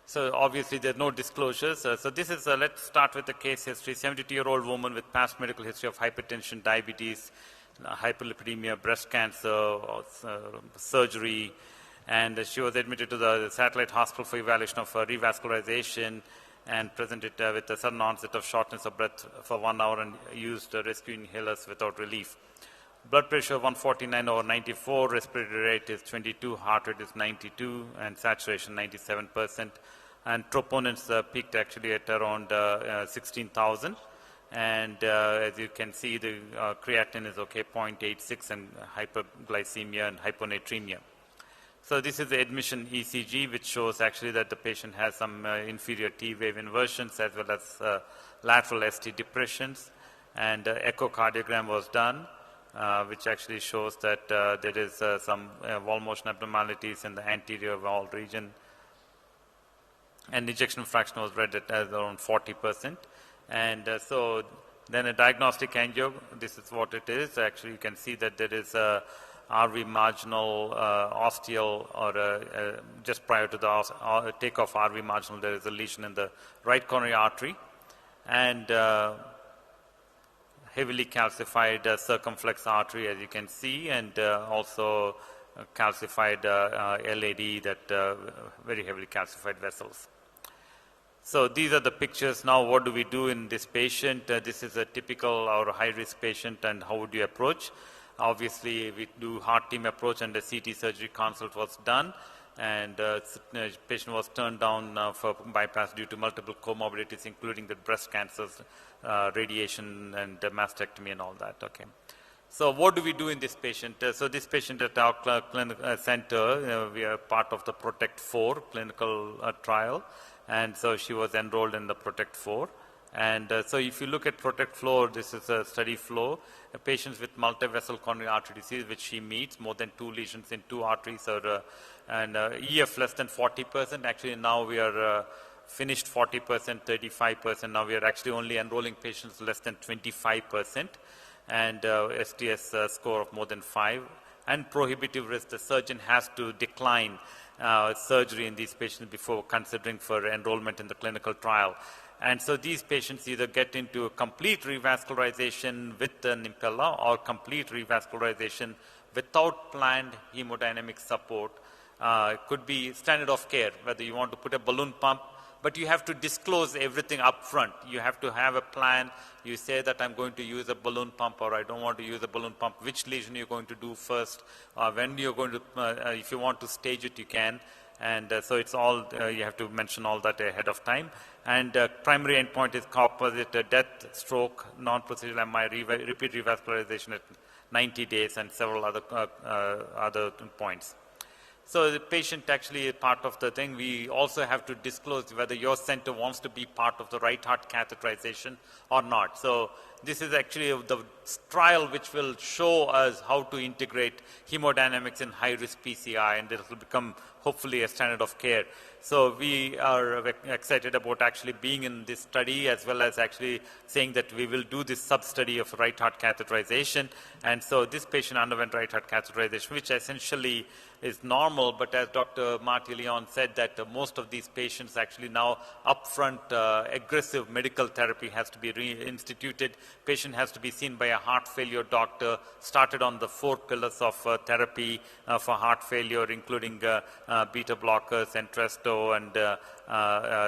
So obviously there are no disclosures. So this is, let's start with the case history. 72-year-old woman with past medical history of hypertension, diabetes, hyperlipidemia, breast cancer, surgery, and she was admitted to the satellite hospital for evaluation of revascularization. and presented with a sudden onset of shortness of breath for 1 hour and used rescue inhalers without relief. Blood pressure 149/94, respiratory rate is 22, heart rate is 92, and saturation 97%. And troponins peaked actually at around 16,000. And as you can see, the creatinine is okay, 0.86, and hyperglycemia and hyponatremia. So this is the admission ECG, which shows actually that the patient has some inferior T-wave inversions as well as lateral ST depressions. And echocardiogram was done, which actually shows that there is some wall motion abnormalities in the anterior wall region. And ejection fraction was read at around 40%. And so then a diagnostic angio, this is what it is. Actually, you can see that there is a RV marginal osteal, or just prior to the takeoff RV marginal, there is a lesion in the right coronary artery, and heavily calcified circumflex artery, as you can see, and also calcified LAD, that very heavily calcified vessels. So these are the pictures. Now what do we do in this patient? This is a typical or high-risk patient, and how would you approach? Obviously, we do heart team approach, and the CT surgery consult was done, and the patient was turned down for bypass due to multiple comorbidities, including the breast cancers, radiation, and mastectomy and all that. Okay. So what do we do in this patient? So this patient at our clinical center, we are part of the Protect 4 clinical trial, and so she was enrolled in the Protect 4. And so if you look at Protect Flow, this is a study flow. Patients with multi-vessel coronary artery disease, which she meets, more than 2 lesions in 2 arteries, or, and EF less than 40%. Actually, now we are finished 40%, 35%. Now we are actually only enrolling patients less than 25%. And STS score of more than 5. And prohibitive risk, the surgeon has to decline surgery in these patients before considering for enrollment in the clinical trial. And so these patients either get into a complete revascularization with an impella, or complete revascularization without planned hemodynamic support. Could be standard of care, whether you want to put a balloon pump, but you have to disclose everything up front. You have to have a plan. You say that I'm going to use a balloon pump, or I don't want to use a balloon pump. Which lesion you're going to do first, when you're going to, if you want to stage it, you can. And so it's all, you have to mention all that ahead of time. And primary endpoint is composite death, stroke, non-procedural MI, repeat revascularization at 90 days, and several other points. So the patient actually is part of the thing. We also have to disclose whether your center wants to be part of the right heart catheterization or not. So this is actually the trial which will show us how to integrate hemodynamics in high-risk PCI, and this will become hopefully a standard of care. So we are excited about actually being in this study, as well as actually saying that we will do this sub-study of right heart catheterization. And so this patient underwent right heart catheterization, which essentially is normal, but as Dr. Marty Leon said, that most of these patients actually now upfront aggressive medical therapy has to be reinstituted. Patient has to be seen by a heart failure doctor, started on the 4 pillars of therapy for heart failure, including beta blockers, Entresto, and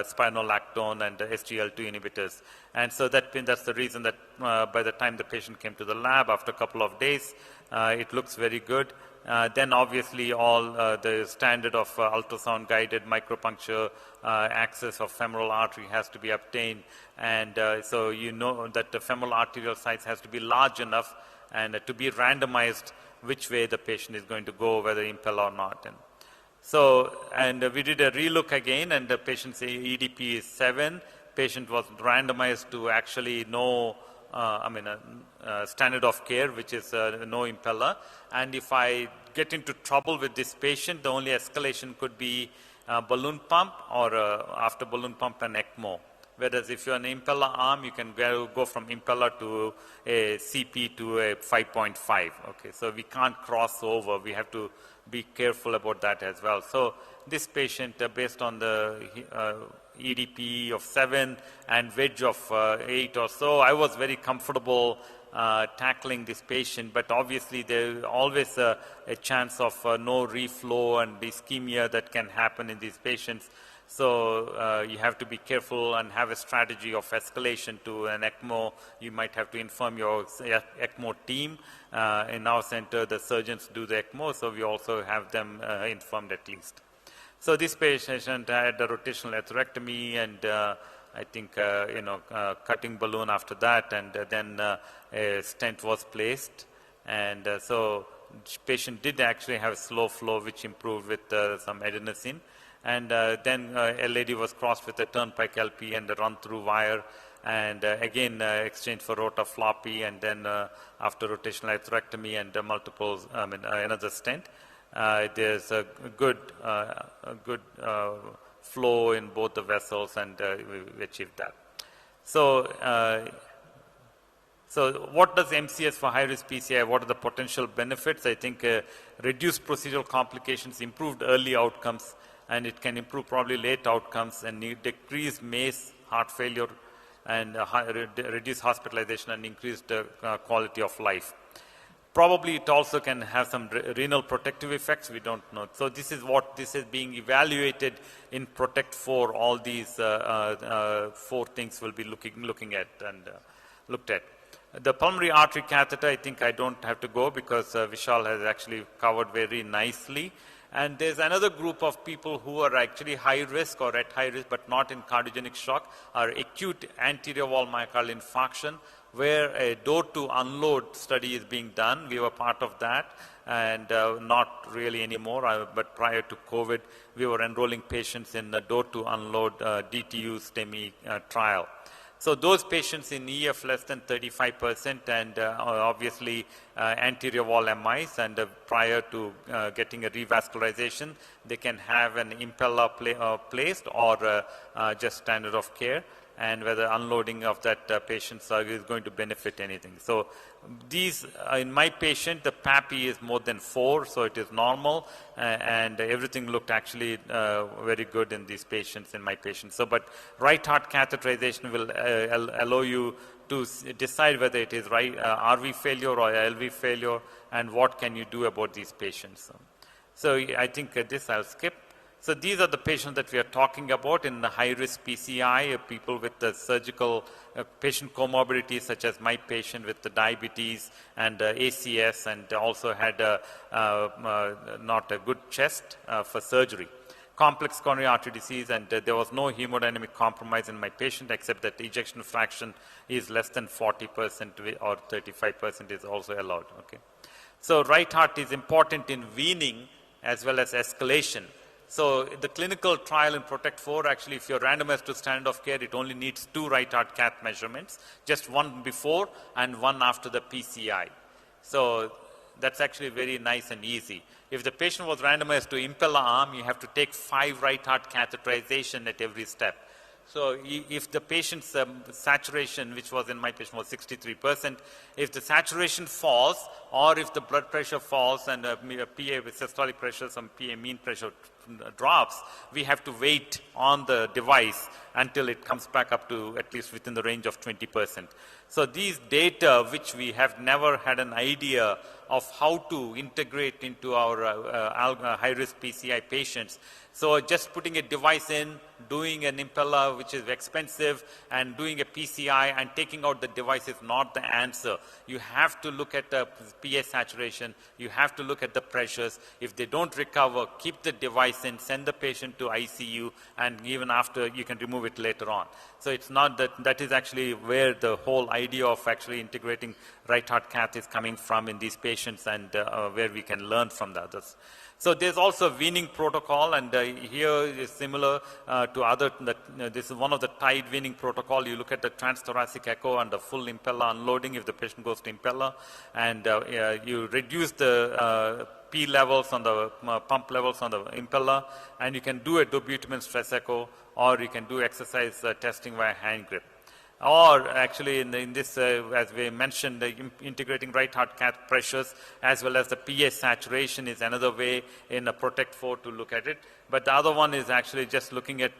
spironolactone, and SGLT2 inhibitors. And so that's the reason that by the time the patient came to the lab, after a couple of days, it looks very good. Then obviously all the standard of ultrasound guided micropuncture access of femoral artery has to be obtained, and so you know that the femoral arterial size has to be large enough and to be randomized which way the patient is going to go, whether impella or not. And so, and we did a relook again, and the patient's EDP is 7. Patient was randomized to actually no standard of care, which is no impella. And if I get into trouble with this patient, the only escalation could be balloon pump, or after balloon pump an ECMO. Whereas if you're an impella arm, you can go from impella to a CP to a 5.5. Okay, so we can't cross over. We have to be careful about that as well. So this patient, based on the EDP of 7 and wedge of 8 or so, I was very comfortable tackling this patient, but obviously there is always a chance of no reflow and ischemia that can happen in these patients. So you have to be careful and have a strategy of escalation to an ECMO. You might have to inform your ECMO team. In our center, the surgeons do the ECMO, so we also have them informed at least. So this patient had a rotational atherectomy and I think, cutting balloon after that, and then a stent was placed. And so patient did actually have slow flow, which improved with some adenosine. And then LAD was crossed with a turnpike LP and a run-through wire, and again exchanged for rotafloppy, and then after rotational atherectomy and another stent, there's a good flow in both the vessels, and we achieved that. So, so what does MCS for high-risk PCI? What are the potential benefits? I think reduced procedural complications, improved early outcomes, and it can improve probably late outcomes and decrease MACE, heart failure, and reduce hospitalization and increased quality of life. Probably it also can have some renal protective effects, we don't know. So this is what this is being evaluated in PROTECT 4. All these 4 things will be looking at and looked at. The pulmonary artery catheter, I think I don't have to go because Vishal has actually covered very nicely. And there's another group of people who are actually high risk or at high risk but not in cardiogenic shock, are acute anterior wall myocardial infarction, where a door-to-unload study is being done. We were part of that, and not really anymore, but prior to COVID, we were enrolling patients in the door-to-unload DTU STEMI trial. So those patients in EF less than 35% and obviously anterior wall MIs, and prior to getting a revascularization, they can have an impeller placed or just standard of care, and whether unloading of that patient is going to benefit anything. So these, in my patient, the PAPI is more than 4, so it is normal, and everything looked actually very good in these patients, in my patients. So, but right heart catheterization will allow you to decide whether it is right RV failure or LV failure, and what can you do about these patients. So I think this I'll skip. So these are the patients that we are talking about in the high-risk PCI, people with the surgical patient comorbidities, such as my patient with the diabetes and ACS, and also had not a good chest for surgery. Complex coronary artery disease, and there was no hemodynamic compromise in my patient, except that the ejection fraction is less than 40% or 35% is also allowed. Okay. So right heart is important in weaning as well as escalation. So the clinical trial in PROTECT 4, actually, if you're randomized to standard of care, it only needs 2 right heart cath measurements, just one before and one after the PCI. So that's actually very nice and easy. If the patient was randomized to impeller arm, you have to take 5 right heart catheterization at every step. So if the patient's saturation, which was in my patient, was 63%, if the saturation falls, or if the blood pressure falls and PA with systolic pressure, some PA mean pressure drops, we have to wait on the device until it comes back up to at least within the range of 20%. So these data, which we have never had an idea of how to integrate into our high-risk PCI patients. So just putting a device in, doing an impeller, which is expensive, and doing a PCI and taking out the device is not the answer. You have to look at the PA saturation. You have to look at the pressures. If they don't recover, keep the device in, send the patient to ICU, and even after, you can remove it later on. So it's not that is actually where the whole idea of actually integrating right heart cath is coming from in these patients, and where we can learn from the others. So there's also a weaning protocol, and here is similar to other, this is one of the tied weaning protocol. You look at the transthoracic echo and the full impeller unloading if the patient goes to impeller, and you reduce the P levels on the pump levels on the impeller, and you can do a dobutamine stress echo, or you can do exercise testing via hand grip. Or actually in this, as we mentioned, integrating right heart cath pressures as well as the PA saturation is another way in a PROTECT 4 to look at it. But the other one is actually just looking at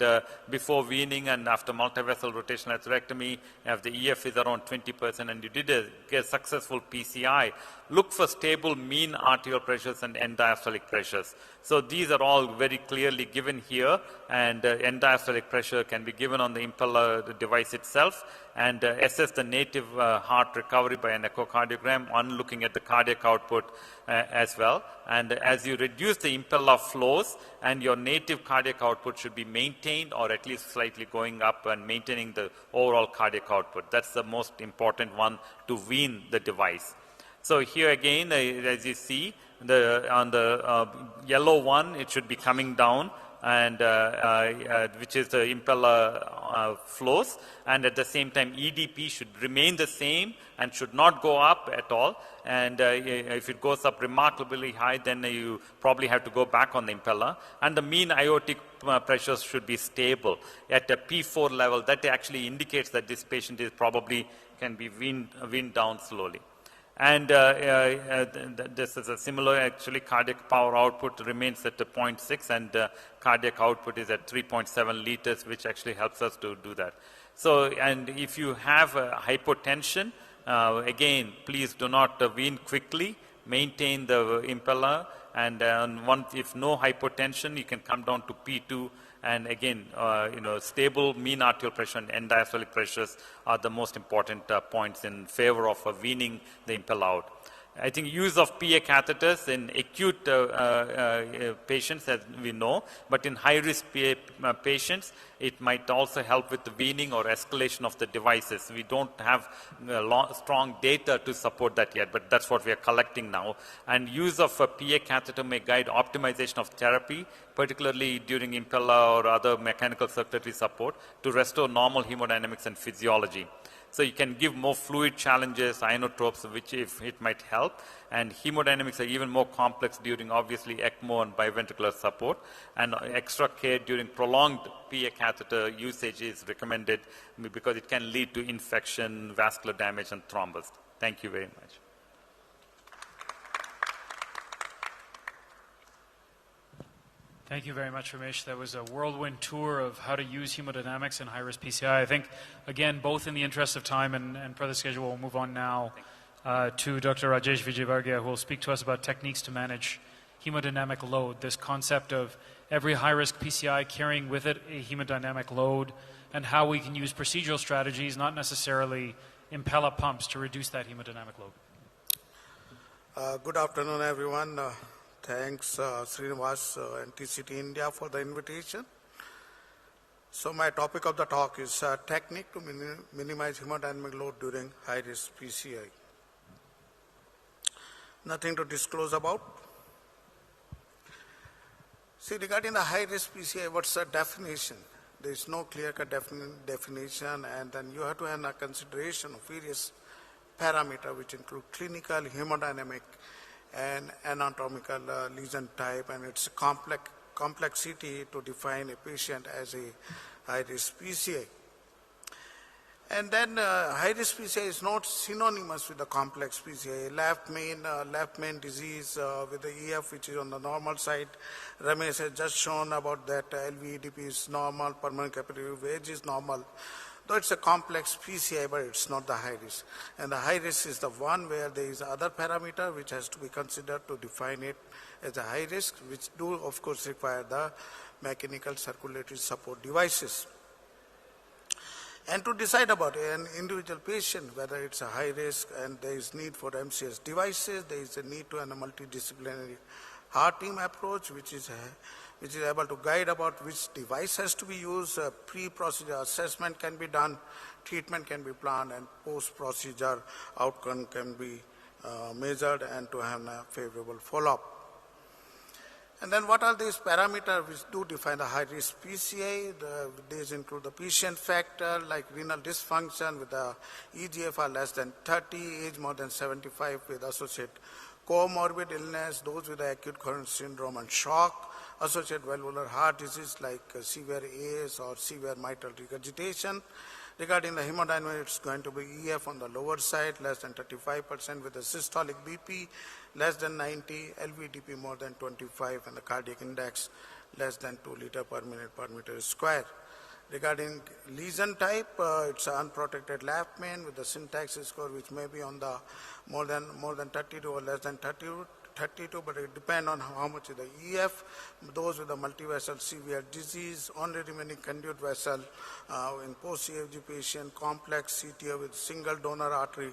before weaning and after multivessel rotational atherectomy, if the EF is around 20% and you did a successful PCI, look for stable mean arterial pressures and end diastolic pressures. So these are all very clearly given here, and end diastolic pressure can be given on the impeller device itself, and assess the native heart recovery by an echocardiogram, on looking at the cardiac output as well. And as you reduce the impeller flows, and your native cardiac output should be maintained or at least slightly going up and maintaining the overall cardiac output. That's the most important one to wean the device. So here again, as you see, on the yellow one, it should be coming down, and which is the impeller flows, and at the same time EDP should remain the same and should not go up at all, and if it goes up remarkably high, then you probably have to go back on the impeller, and the mean aortic pressures should be stable at a P4 level. That actually indicates that this patient is probably can be weaned down slowly. And this is a similar, actually, cardiac power output remains at 0.6, and cardiac output is at 3.7 liters, which actually helps us to do that. So, and if you have hypotension, again, please do not wean quickly, maintain the impeller, and if no hypotension, you can come down to P2. And again, stable mean arterial pressure and end diastolic pressures are the most important points in favor of weaning the impeller out. I think use of PA catheters in acute patients, as we know, but in high-risk PA patients, it might also help with the weaning or escalation of the devices. We don't have strong data to support that yet, but that's what we are collecting now. And use of a PA catheter may guide optimization of therapy, particularly during impeller or other mechanical circulatory support, to restore normal hemodynamics and physiology. So you can give more fluid challenges, inotropes, which if it might help. And hemodynamics are even more complex during obviously ECMO and biventricular support. And extra care during prolonged PA catheter usage is recommended because it can lead to infection, vascular damage, and thrombus. Thank you very much. Thank you very much, Ramesh. That was a whirlwind tour of how to use hemodynamics in high-risk PCI. I think, again, both in the interest of time and per the schedule, we'll move on now to Dr. Rajesh Vijayvargiya, who will speak to us about techniques to manage hemodynamic load, this concept of every high-risk PCI carrying with it a hemodynamic load, and how we can use procedural strategies, not necessarily impeller pumps, to reduce that hemodynamic load. Good afternoon, everyone. Thanks, Srinivas and TCT India for the invitation. So my topic of the talk is technique to minimize hemodynamic load during high-risk PCI. Nothing to disclose about. See, regarding the high-risk PCI, what's the definition? There is no clear-cut definition, and then you have to have a consideration of various parameters, which include clinical, hemodynamic, and anatomical lesion type, and its complexity to define a patient as a high-risk PCI. And then high-risk PCI is not synonymous with the complex PCI. Left main disease with the EF, which is on the normal side. Ramesh has just shown about that LV-EDP is normal, permanent capillary wedge is normal. Though it's a complex PCI, but it's not the high risk. And the high risk is the one where there is other parameter which has to be considered to define it as a high risk, which do of course require the mechanical circulatory support devices. And to decide about an individual patient, whether it's a high risk and there is need for MCS devices, there is a need to have a multidisciplinary heart team approach, which is able to guide about which device has to be used, pre-procedure assessment can be done, treatment can be planned, and post-procedure outcome can be measured, and to have a favorable follow-up. And then what are these parameters which do define the high-risk PCI? These include the patient factor like renal dysfunction with the eGFR less than 30, age more than 75 with associated comorbid illness, those with acute coronary syndrome and shock, associated valvular heart disease like severe AS or severe mitral regurgitation. Regarding the hemodynamics, it's going to be EF on the lower side, less than 35% with the systolic BP, less than 90, LVDP more than 25, and the cardiac index less than 2 liter per minute per meter square. Regarding lesion type, it's an unprotected lap main with the syntax score which may be on the more than 32 or less than 32, but it depends on how much is the EF. Those with the multivessel severe disease, only remaining conduit vessel in post-CFG patient, complex CTA with single donor artery,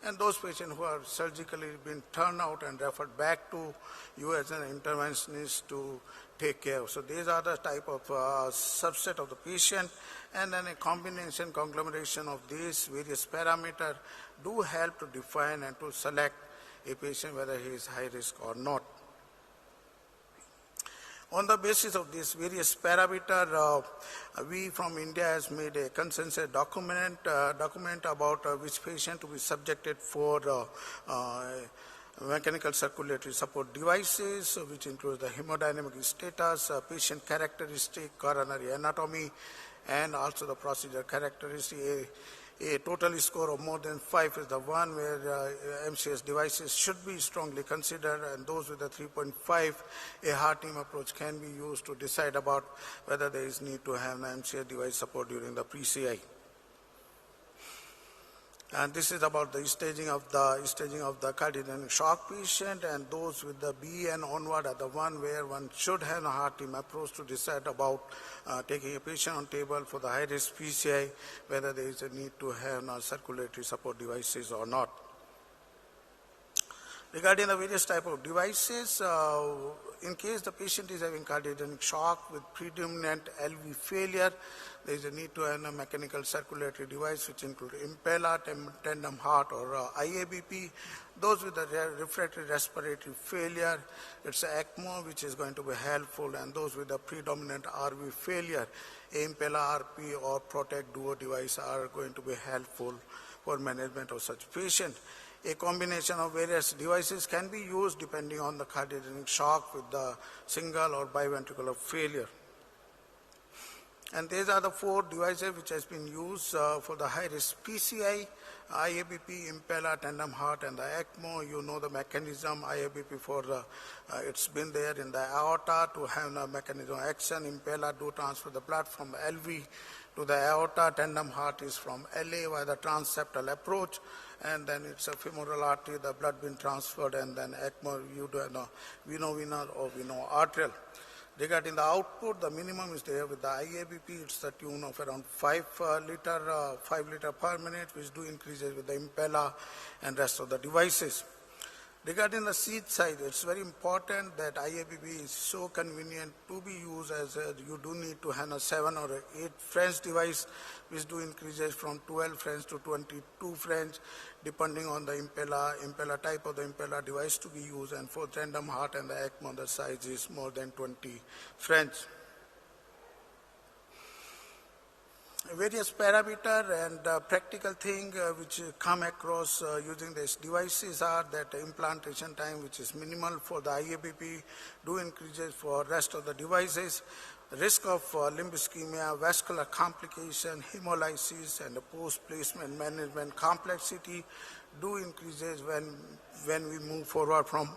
and those patients who are surgically been turned out and referred back to you as an interventionist to take care. So these are the type of subset of the patient, and then a conglomeration of these various parameters do help to define and to select a patient whether he is high risk or not. On the basis of these various parameters, we from India has made a consensus document about which patient to be subjected for mechanical circulatory support devices, which includes the hemodynamic status, patient characteristic, coronary anatomy, and also the procedure characteristic. A total score of more than 5 is the one where MCS devices should be strongly considered, and those with a 3.5, a heart team approach can be used to decide about whether there is need to have an MCS device support during the PCI. And this is about the staging of the cardiogenic shock patient, and those with the B and onward are the one where one should have a heart team approach to decide about taking a patient on table for the high risk PCI, whether there is a need to have circulatory support devices or not. Regarding the various type of devices, in case the patient is having cardiogenic shock with predominant LV failure, there is a need to have a mechanical circulatory device which include impella, tandem heart, or IABP. Those with the refractory respiratory failure, it's ECMO which is going to be helpful, and those with the predominant RV failure, impella RP or Protect Duo device are going to be helpful for management of such patient. A combination of various devices can be used depending on the cardiogenic shock with the single or biventricular failure. And these are the 4 devices which has been used for the high-risk PCI, IABP, impella, tandem heart, and the ECMO. You know the mechanism. IABP for it's been there in the aorta to have a mechanism of action. Impella do transfer the blood from LV to the aorta. Tandem heart is from LA via the transeptal approach, and then it's a femoral artery, the blood being transferred, and then ECMO, you do know veno-venous or veno-arterial. Regarding the output, the minimum is there with the IABP, it's the tune of around 5 liter per minute, which do increases with the impella and rest of the devices. Regarding the seat size, it's very important that IABP is so convenient to be used as you do need to have a 7 or 8 French device, which do increases from 12 French to 22 French, depending on the impella type of the impella device to be used. And for tandem heart and the ECMO, the size is more than 20 French. Various parameter and practical thing which come across using these devices are that implantation time, which is minimal for the IABP, do increases for rest of the devices. Risk of limb ischemia, vascular complication, hemolysis, and post-placement management complexity do increases when we move forward from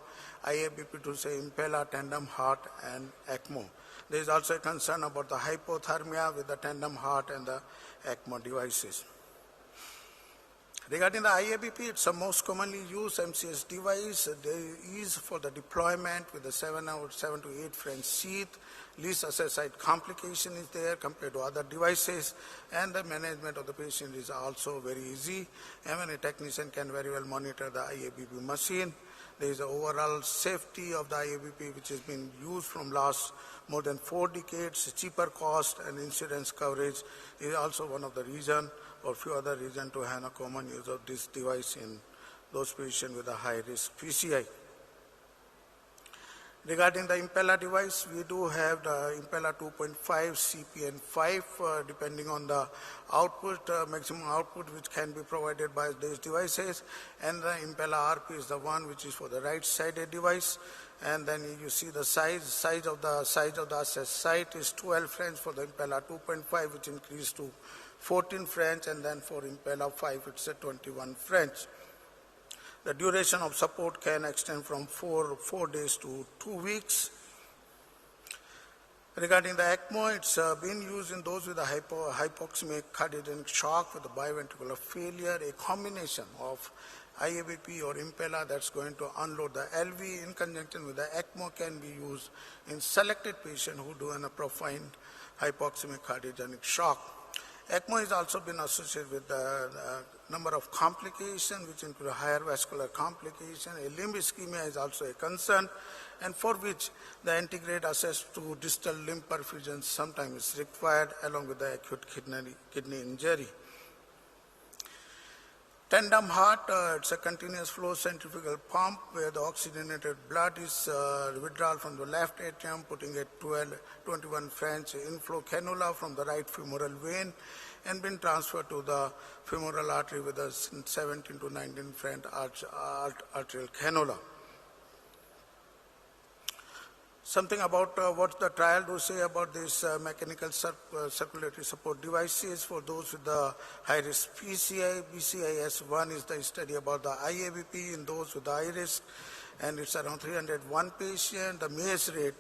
IABP to say impella, tandem heart, and ECMO. There is also a concern about the hypothermia with the tandem heart and the ECMO devices. Regarding the IABP, it's the most commonly used MCS device. There is for the deployment with the 7 to 8 French sheath. Least associated complication is there compared to other devices, and the management of the patient is also very easy. Even a technician can very well monitor the IABP machine. There is the overall safety of the IABP, which has been used from last more than 4 decades. Cheaper cost and insurance coverage is also one of the reasons, or few other reasons, to have a common use of this device in those patients with a high risk PCI. Regarding the impella device, we do have the impella 2.5, CPN 5, depending on the output, maximum output which can be provided by these devices. And the impella RP is the one which is for the right-sided device. And then you see the size of the access site is 12 French for the impella 2.5, which increased to 14 French, and then for impella 5, it's a 21 French. The duration of support can extend from 4 days to 2 weeks. Regarding the ECMO, it's been used in those with a hypoxemic cardiogenic shock with a biventricular failure, a combination of IABP or Impella that's going to unload the LV in conjunction with the ECMO can be used in selected patients who do a profound hypoxemic cardiogenic shock. ECMO has also been associated with a number of complications, which include higher vascular complication. A limb ischemia is also a concern, and for which the antegrade access to distal limb perfusion sometimes is required along with the acute kidney injury. Tandem heart, it's a continuous flow centrifugal pump where the oxygenated blood is withdrawal from the left atrium, putting a 21 French inflow cannula from the right femoral vein and been transferred to the femoral artery with a 17 to 19 French arterial cannula. Something about what the trial do say about these mechanical circulatory support devices for those with the high-risk PCI. BCIS-1 is the study about the IABP in those with the high risk, and it's around 301 patients. The MACE rate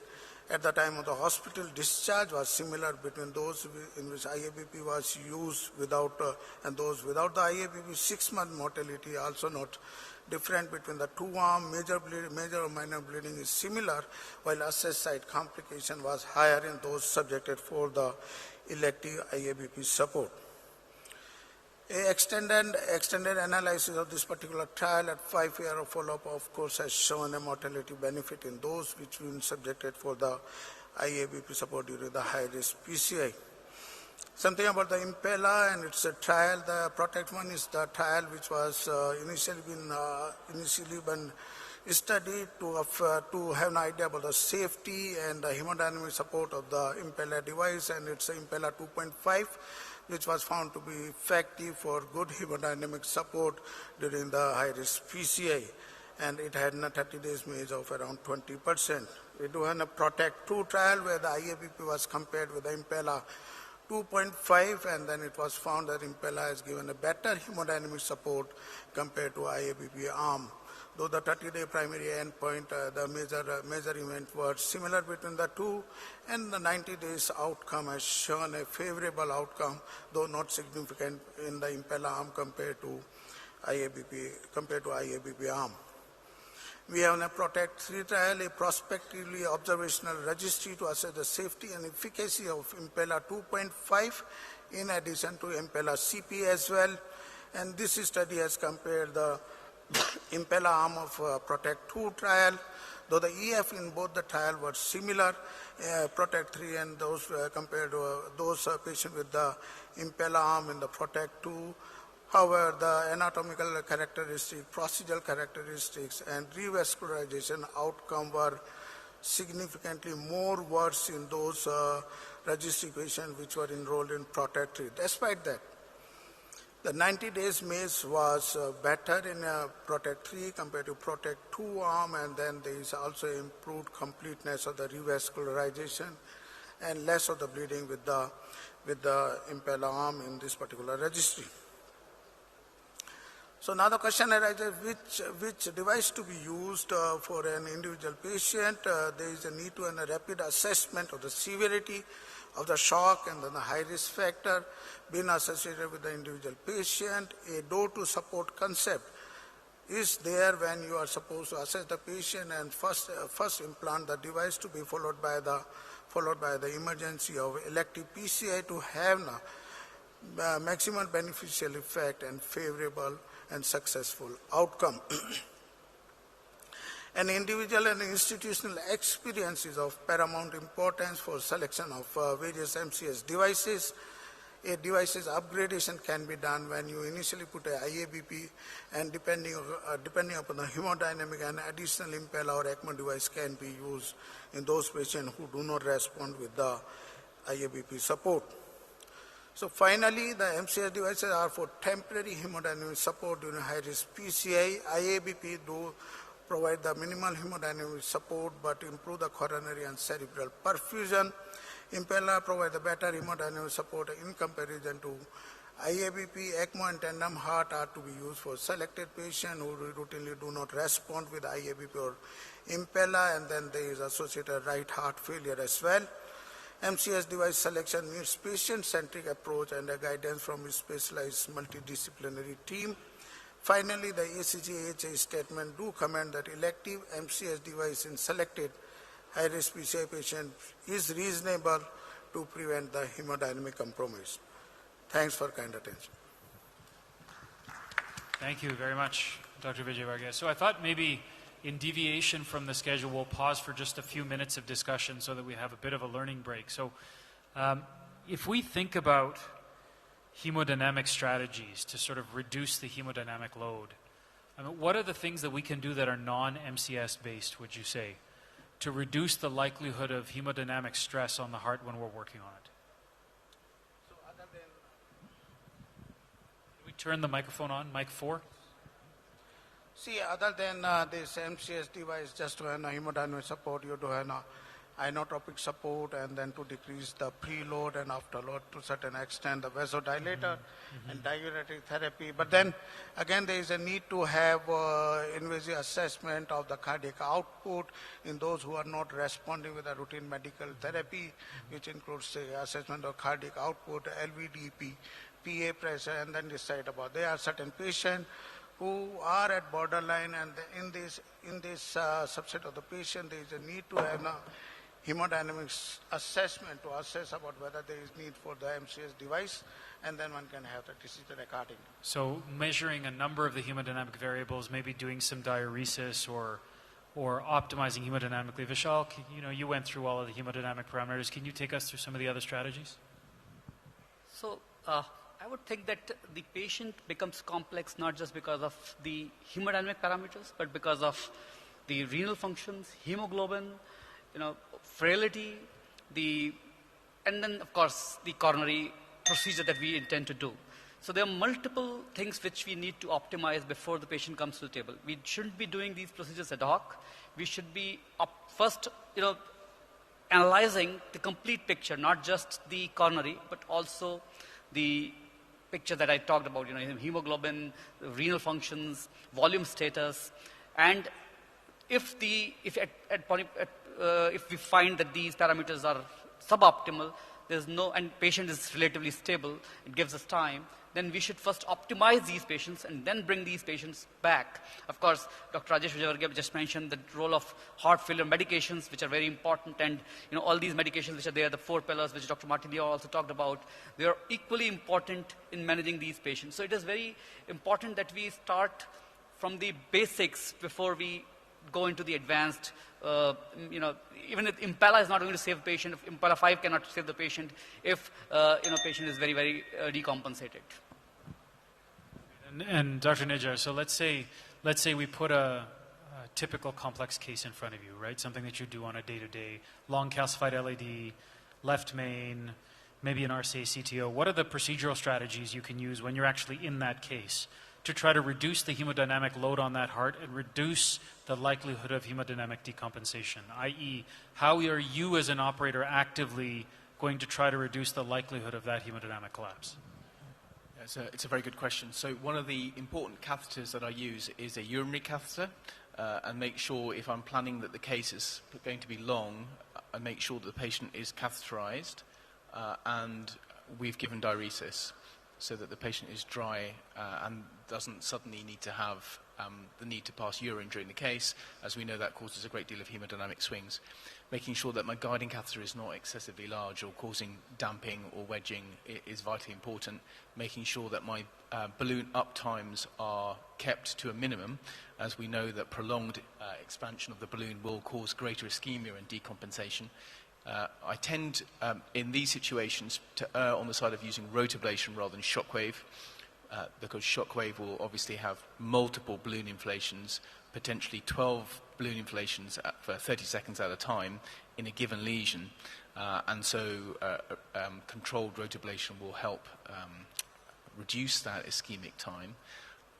at the time of the hospital discharge was similar between those in which IABP was used without and those without the IABP. 6-month mortality also not different between the two arms. Major or minor bleeding is similar, while assessed site complication was higher in those subjected for the elective IABP support. A extended analysis of this particular trial at 5-year follow-up, of course, has shown a mortality benefit in those which have been subjected for the IABP support during the high-risk PCI. Something about the Impella and its a trial. The Protect One is the trial which was initially been studied to have an idea about the safety and the hemodynamic support of the Impella device, and it's Impella 2.5, which was found to be effective for good hemodynamic support during the high-risk PCI, and it had a 30 days MACE of around 20%. We do have a Protect 2 trial where the IABP was compared with the Impella 2.5, and then it was found that Impella has given a better hemodynamic support compared to IABP arm. Though the 30-day primary endpoint, the major event was similar between the two, and the 90 days outcome has shown a favorable outcome, though not significant in the Impella arm compared to IABP arm. We have a Protect 3 trial, a prospectively observational registry to assess the safety and efficacy of Impella 2.5 in addition to Impella CP as well. And this study has compared the Impella arm of Protect 2 trial, though the EF in both the trial were similar. Protect 3 and those compared to those patients with the Impella arm in the Protect 2. However, the anatomical characteristics, procedural characteristics, and revascularization outcome were significantly more worse in those registry patients which were enrolled in Protect 3. Despite that, the 90 days MACE was better in Protect 3 compared to Protect 2 arm, and then there is also improved completeness of the revascularization and less of the bleeding with the Impella arm in this particular registry. So now the question arises, which device to be used for an individual patient. There is a need to have a rapid assessment of the severity of the shock and then the high risk factor being associated with the individual patient. A door-to support concept is there when you are supposed to assess the patient and first implant the device, to be followed by the emergency of elective PCI to have maximum beneficial effect and favorable and successful outcome. An individual and institutional experience is of paramount importance for selection of various MCS devices. A device's upgradation can be done when you initially put a IABP, and depending upon the hemodynamic, an additional Impella or ECMO device can be used in those patients who do not respond with the IABP support. So finally, the MCS devices are for temporary hemodynamic support during high-risk PCI. IABP do provide the minimal hemodynamic support but improve the coronary and cerebral perfusion. Impella provide the better hemodynamic support in comparison to IABP. ECMO and tandem heart are to be used for selected patients who routinely do not respond with IABP or Impella, and then there is associated right heart failure as well. MCS device selection means patient-centric approach and a guidance from a specialized multidisciplinary team. Finally, the HICC statement do comment that elective MCS device in selected high-risk PCI patients is reasonable to prevent the hemodynamic compromise. Thanks for kind attention. Thank you very much, Dr. Vijay Varghese. So I thought maybe in deviation from the schedule, we'll pause for just a few minutes of discussion so that we have a bit of a learning break. So if we think about hemodynamic strategies to sort of reduce the hemodynamic load, I mean, what are the things that we can do that are non-MCS based, would you say, to reduce the likelihood of hemodynamic stress on the heart when we're working on it? Can we turn the microphone on, mic 4? See, other than this MCS device, just to have a hemodynamic support, you do have inotropic support, and then to decrease the preload and afterload to a certain extent, the vasodilator and diuretic therapy. But then again, there is a need to have invasive assessment of the cardiac output in those who are not responding with a routine medical therapy, which includes, say, assessment of cardiac output, LVDP, PA pressure, and then decide about. There are certain patients who are at borderline, and in this subset of the patient, there is a need to have a hemodynamics assessment to assess about whether there is need for the MCS device, and then one can have the decision accordingly. So measuring a number of the hemodynamic variables, maybe doing some diuresis or optimizing hemodynamically. Vishal, you went through all of the hemodynamic parameters. Can you take us through some of the other strategies? So I would think that the patient becomes complex not just because of the hemodynamic parameters, but because of the renal functions, hemoglobin, frailty, and then of course the coronary procedure that we intend to do. So there are multiple things which we need to optimize before the patient comes to the table. We shouldn't be doing these procedures ad hoc. We should be first, analyzing the complete picture, not just the coronary, but also the picture that I talked about, hemoglobin, renal functions, volume status, and if we find that these parameters are suboptimal, and patient is relatively stable, it gives us time, then we should first optimize these patients and then bring these patients back. Of course, Dr. Rajesh Vijay Varghese just mentioned the role of heart failure medications, which are very important, and all these medications which are there, the 4 pillars, which Dr. Martin Leo also talked about, they are equally important in managing these patients. So it is very important that we start from the basics before we go into the advanced, even if Impala is not going to save the patient, if Impala 5 cannot save the patient, if patient is very, very decompensated. And Dr. Nijjar, so let's say we put a typical complex case in front of you, right? Something that you do on a day-to-day, long calcified LAD, left main, maybe an RCA CTO. What are the procedural strategies you can use when you're actually in that case to try to reduce the hemodynamic load on that heart and reduce the likelihood of hemodynamic decompensation, i.e., how are you as an operator actively going to try to reduce the likelihood of that hemodynamic collapse? It's a very good question. So one of the important catheters that I use is a urinary catheter, and make sure if I'm planning that the case is going to be long, I make sure that the patient is catheterized and we've given diuresis so that the patient is dry and doesn't suddenly need to have the need to pass urine during the case. As we know, that causes a great deal of hemodynamic swings. Making sure that my guiding catheter is not excessively large or causing damping or wedging is vitally important. Making sure that my balloon up times are kept to a minimum, as we know that prolonged expansion of the balloon will cause greater ischemia and decompensation. I tend, in these situations, to err on the side of using rotablation rather than shockwave, because shockwave will obviously have multiple balloon inflations, potentially 12 balloon inflations for 30 seconds at a time in a given lesion. And so controlled rotablation will help reduce that ischemic time.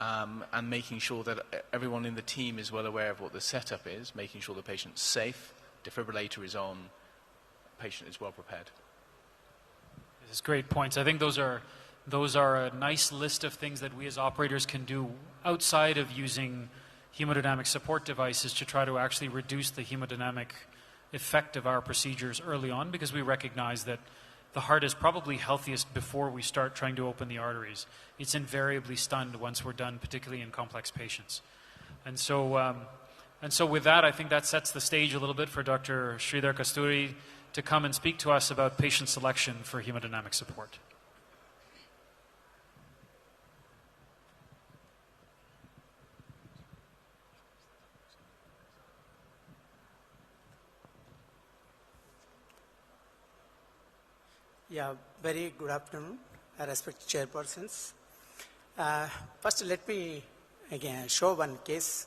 And making sure that everyone in the team is well aware of what the setup is, making sure the patient's safe, defibrillator is on, patient is well prepared. This is great points. I think those are a nice list of things that we as operators can do outside of using hemodynamic support devices to try to actually reduce the hemodynamic effect of our procedures early on, because we recognize that the heart is probably healthiest before we start trying to open the arteries. It's invariably stunned once we're done, particularly in complex patients. And so with that, I think that sets the stage a little bit for Dr. Sridhar Kasturi to come and speak to us about patient selection for hemodynamic support. Yeah, very good afternoon, respected chairpersons. First, let me again show one case.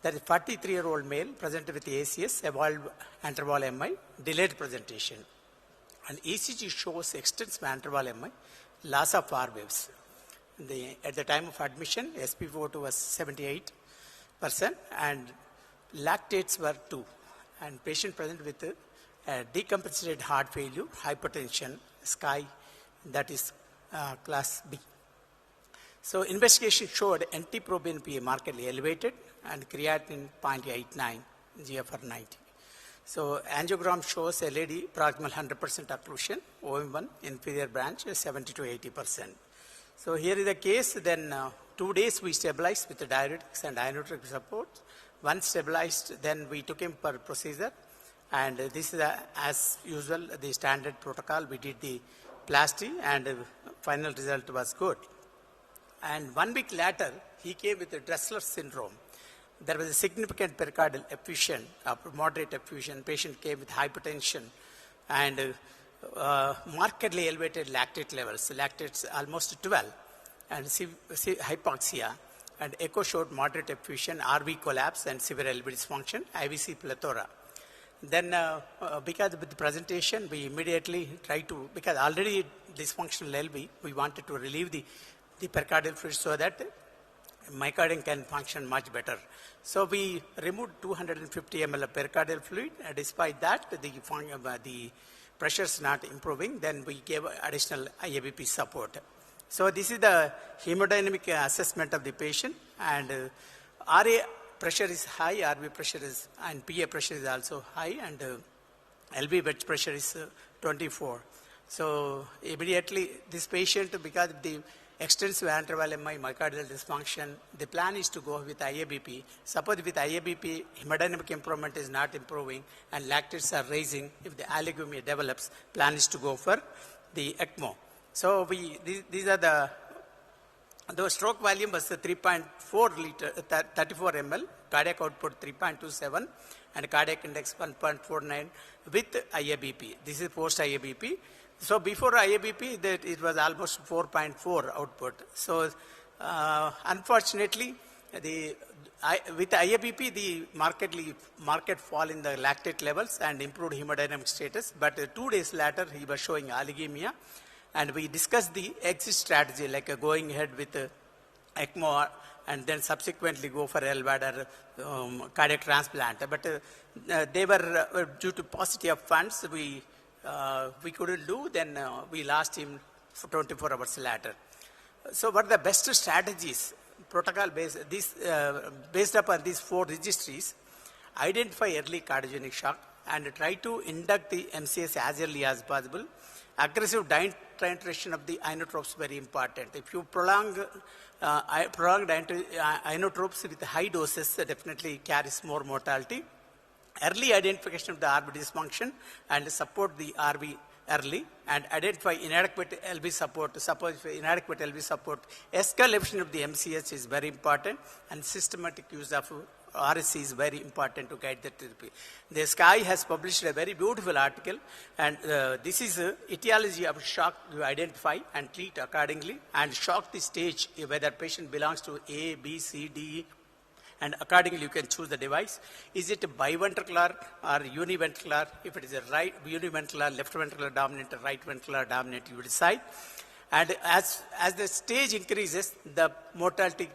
That is 43-year-old male presented with ACS, evolved interval MI, delayed presentation. And ECG shows extensive interval MI, loss of R waves. At the time of admission, SpO2 was 78% and lactates were 2. And patient presented with decompensated heart failure, hypertension, SCAI, that is class B. So investigation showed NT-proBNP markedly elevated and creatinine 0.89, GFR 90. So angiogram shows a lady proximal 100% occlusion, OM1 inferior branch 70 to 80%. So here is the case. Then 2 days we stabilized with the diuretics and inotropic support. Once stabilized, then we took him for procedure. And this is as usual the standard protocol. We did the plasty and final result was good. And 1 week later, he came with a Dressler syndrome. There was a significant pericardial effusion, moderate effusion. Patient came with hypertension and markedly elevated lactate levels. Lactates almost 12 and hypoxia. And echo showed moderate effusion, RV collapse and severe LV dysfunction, IVC plethora. Then because of the presentation, we immediately tried to, because already dysfunctional LV, we wanted to relieve the pericardial fluid so that myocardium can function much better. So we removed 250 ml of pericardial fluid. Despite that, the pressure is not improving. Then we gave additional IABP support. So this is the hemodynamic assessment of the patient. And RA pressure is high, RV pressure is, and PA pressure is also high, and LV wedge pressure is 24. So immediately this patient, because of the extensive interval MI, myocardial dysfunction, the plan is to go with IABP. Suppose with IABP, hemodynamic improvement is not improving and lactates are raising. If the oligomia develops, plan is to go for the ECMO. So these are the stroke volume was 3.4 liter, 34 ml, cardiac output 3.27, and cardiac index 1.49 with IABP. This is post IABP. So before IABP, it was almost 4.4 output. So unfortunately, with IABP, the market fall in the lactate levels and improved hemodynamic status. But 2 days later, he was showing oligemia. And we discussed the exit strategy, like going ahead with ECMO and then subsequently go for LVAD or cardiac transplant. But they were, due to paucity of funds, we couldn't do. Then we lost him for 24 hours later. So what are the best strategies? Protocol based upon these 4 registries, identify early cardiogenic shock and try to induct the MCS as early as possible. Aggressive titration of the inotropes is very important. If you prolonged inotropes with high doses, definitely carries more mortality. Early identification of the RV dysfunction and support the RV early, and identify inadequate LV support. Suppose inadequate LV support, escalation of the MCS is very important, and systematic use of RSC is very important to guide the therapy. The SCAI has published a very beautiful article, and this is etiology of shock you identify and treat accordingly, and shock the stage whether patient belongs to A, B, C, D, E, and accordingly you can choose the device. Is it biventricular or univentricular? If it is a right univentricular, left ventricular dominant, or right ventricular dominant, you decide. And as the stage increases, the mortality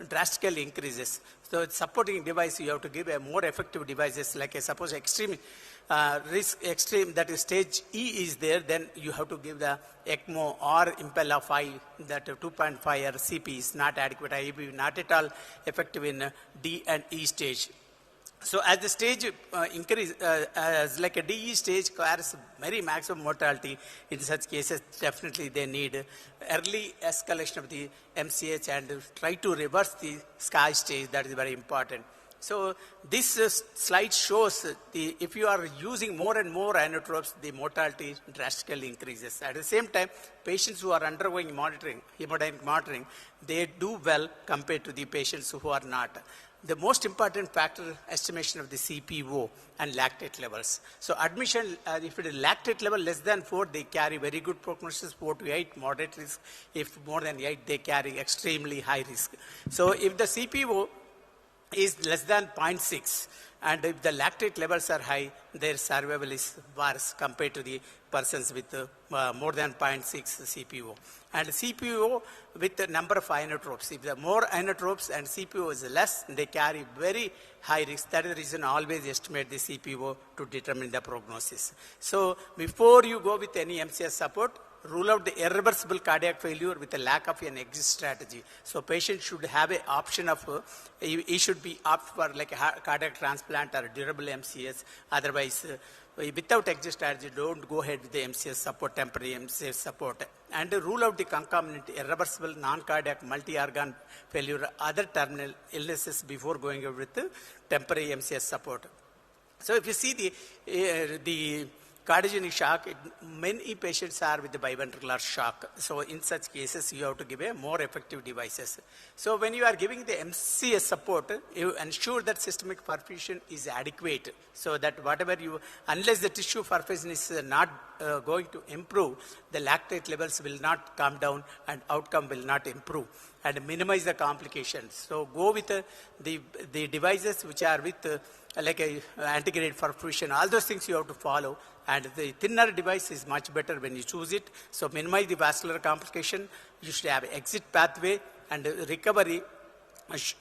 drastically increases. So supporting device, you have to give a more effective devices, like suppose extreme extreme, that is stage E is there, then you have to give the ECMO or Impella 5, that 2.5 or CP is not adequate. IAB not at all effective in D and E stage. So as the stage increase, as like a DE stage carries very maximum mortality, in such cases definitely they need early escalation of the MCH and try to reverse the sky stage. That is very important. So this slide shows if you are using more and more inotropes, the mortality drastically increases. At the same time, patients who are undergoing monitoring, hemodynamic monitoring, they do well compared to the patients who are not. The most important factor, estimation of the CPO and lactate levels. So admission, if it is lactate level less than 4, they carry very good prognosis, 4 to 8, moderate risk. If more than 8, they carry extremely high risk. So if the CPO is less than 0.6, and if the lactate levels are high, their survival is worse compared to the persons with more than 0.6 CPO. And CPO with the number of inotropes. If there are more inotropes and CPO is less, they carry very high risk. That is the reason always estimate the CPO to determine the prognosis. So before you go with any MCS support, rule out the irreversible cardiac failure with a lack of an exit strategy. So patient should have an option of, he should be opt for like a cardiac transplant or a durable MCS. Otherwise, without exit strategy, don't go ahead with the MCS support, temporary MCS support. And rule out the concomitant irreversible non-cardiac multi-organ failure, other terminal illnesses before going over with the temporary MCS support. So if you see the cardiogenic shock, many patients are with the biventricular shock. So in such cases, you have to give a more effective devices. So when you are giving the MCS support, you ensure that systemic perfusion is adequate. So that whatever you, unless the tissue perfusion is not going to improve, the lactate levels will not come down and outcome will not improve, and minimize the complications. So go with the devices which are with like a antigrade perfusion. All those things you have to follow. And the thinner device is much better when you choose it. So minimize the vascular complication. You should have exit pathway and recovery.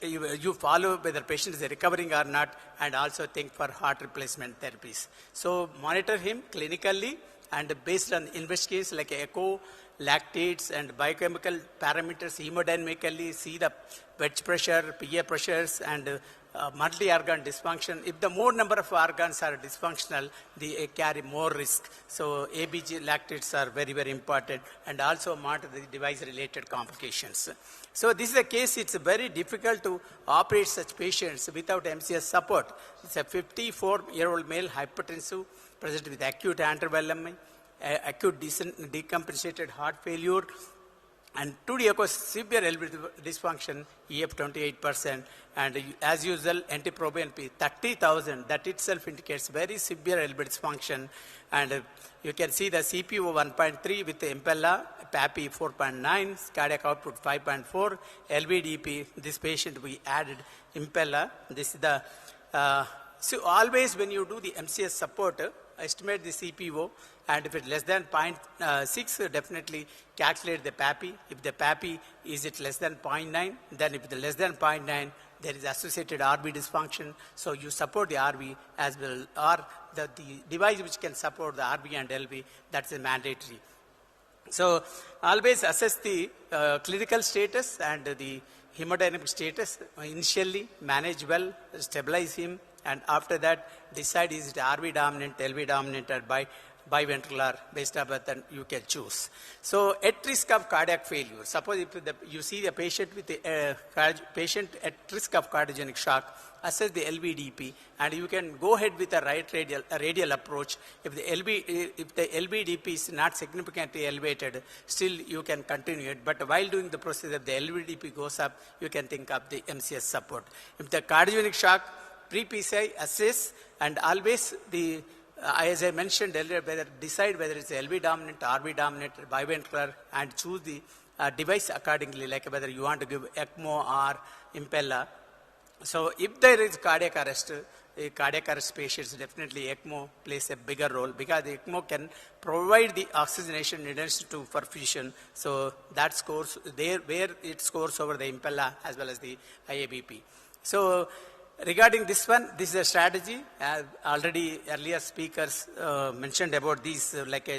You follow whether patient is recovering or not, and also think for heart replacement therapies. So monitor him clinically, and based on investigations like echo, lactates and biochemical parameters, hemodynamically, see the wedge pressure, PA pressures, and multi-organ dysfunction. If the more number of organs are dysfunctional, they carry more risk. So ABG lactates are very, very important, and also monitor the device-related complications. So this is a case, it's very difficult to operate such patients without MCS support. It's a 54-year-old male hypertensive present with acute antervalemi, acute decompensated heart failure, and 2D echo severe LV dysfunction, EF 28%, and as usual, NT-proBNP 30,000. That itself indicates very severe LV dysfunction. And you can see the CPO 1.3 with the Impella, PAPI 4.9, cardiac output 5.4, LVDP. This patient we added Impella. This is the so always when you do the MCS support, estimate the CPO, and if it's less than 0.6, definitely calculate the PAPI. If the PAPI is it less than 0.9, then if it's less than 0.9, there is associated RV dysfunction. So you support the RV as well, or the device which can support the RV and LV, that's a mandatory. So always assess the clinical status and the hemodynamic status. Initially manage well, stabilize him, and after that decide is it RV dominant, LV dominant, or biventricular, based on that you can choose. So at risk of cardiac failure, suppose if you see the patient with the patient at risk of cardiogenic shock, assess the LVDP, and you can go ahead with a right radial approach. If the LVDP is not significantly elevated, still you can continue it. But while doing the procedure, if the LVDP goes up, you can think of the MCS support. If the cardiogenic shock, pre-PCI assess, and always the as I mentioned earlier, decide whether it's LV dominant, RV dominant, biventricular, and choose the device accordingly, like whether you want to give ECMO or Impella. So if there is cardiac arrest patients, definitely ECMO plays a bigger role, because the ECMO can provide the oxygenation needed to perfusion. So that scores there where it scores over the Impella as well as the IABP. So regarding this one, this is a strategy. Already earlier speakers mentioned about these,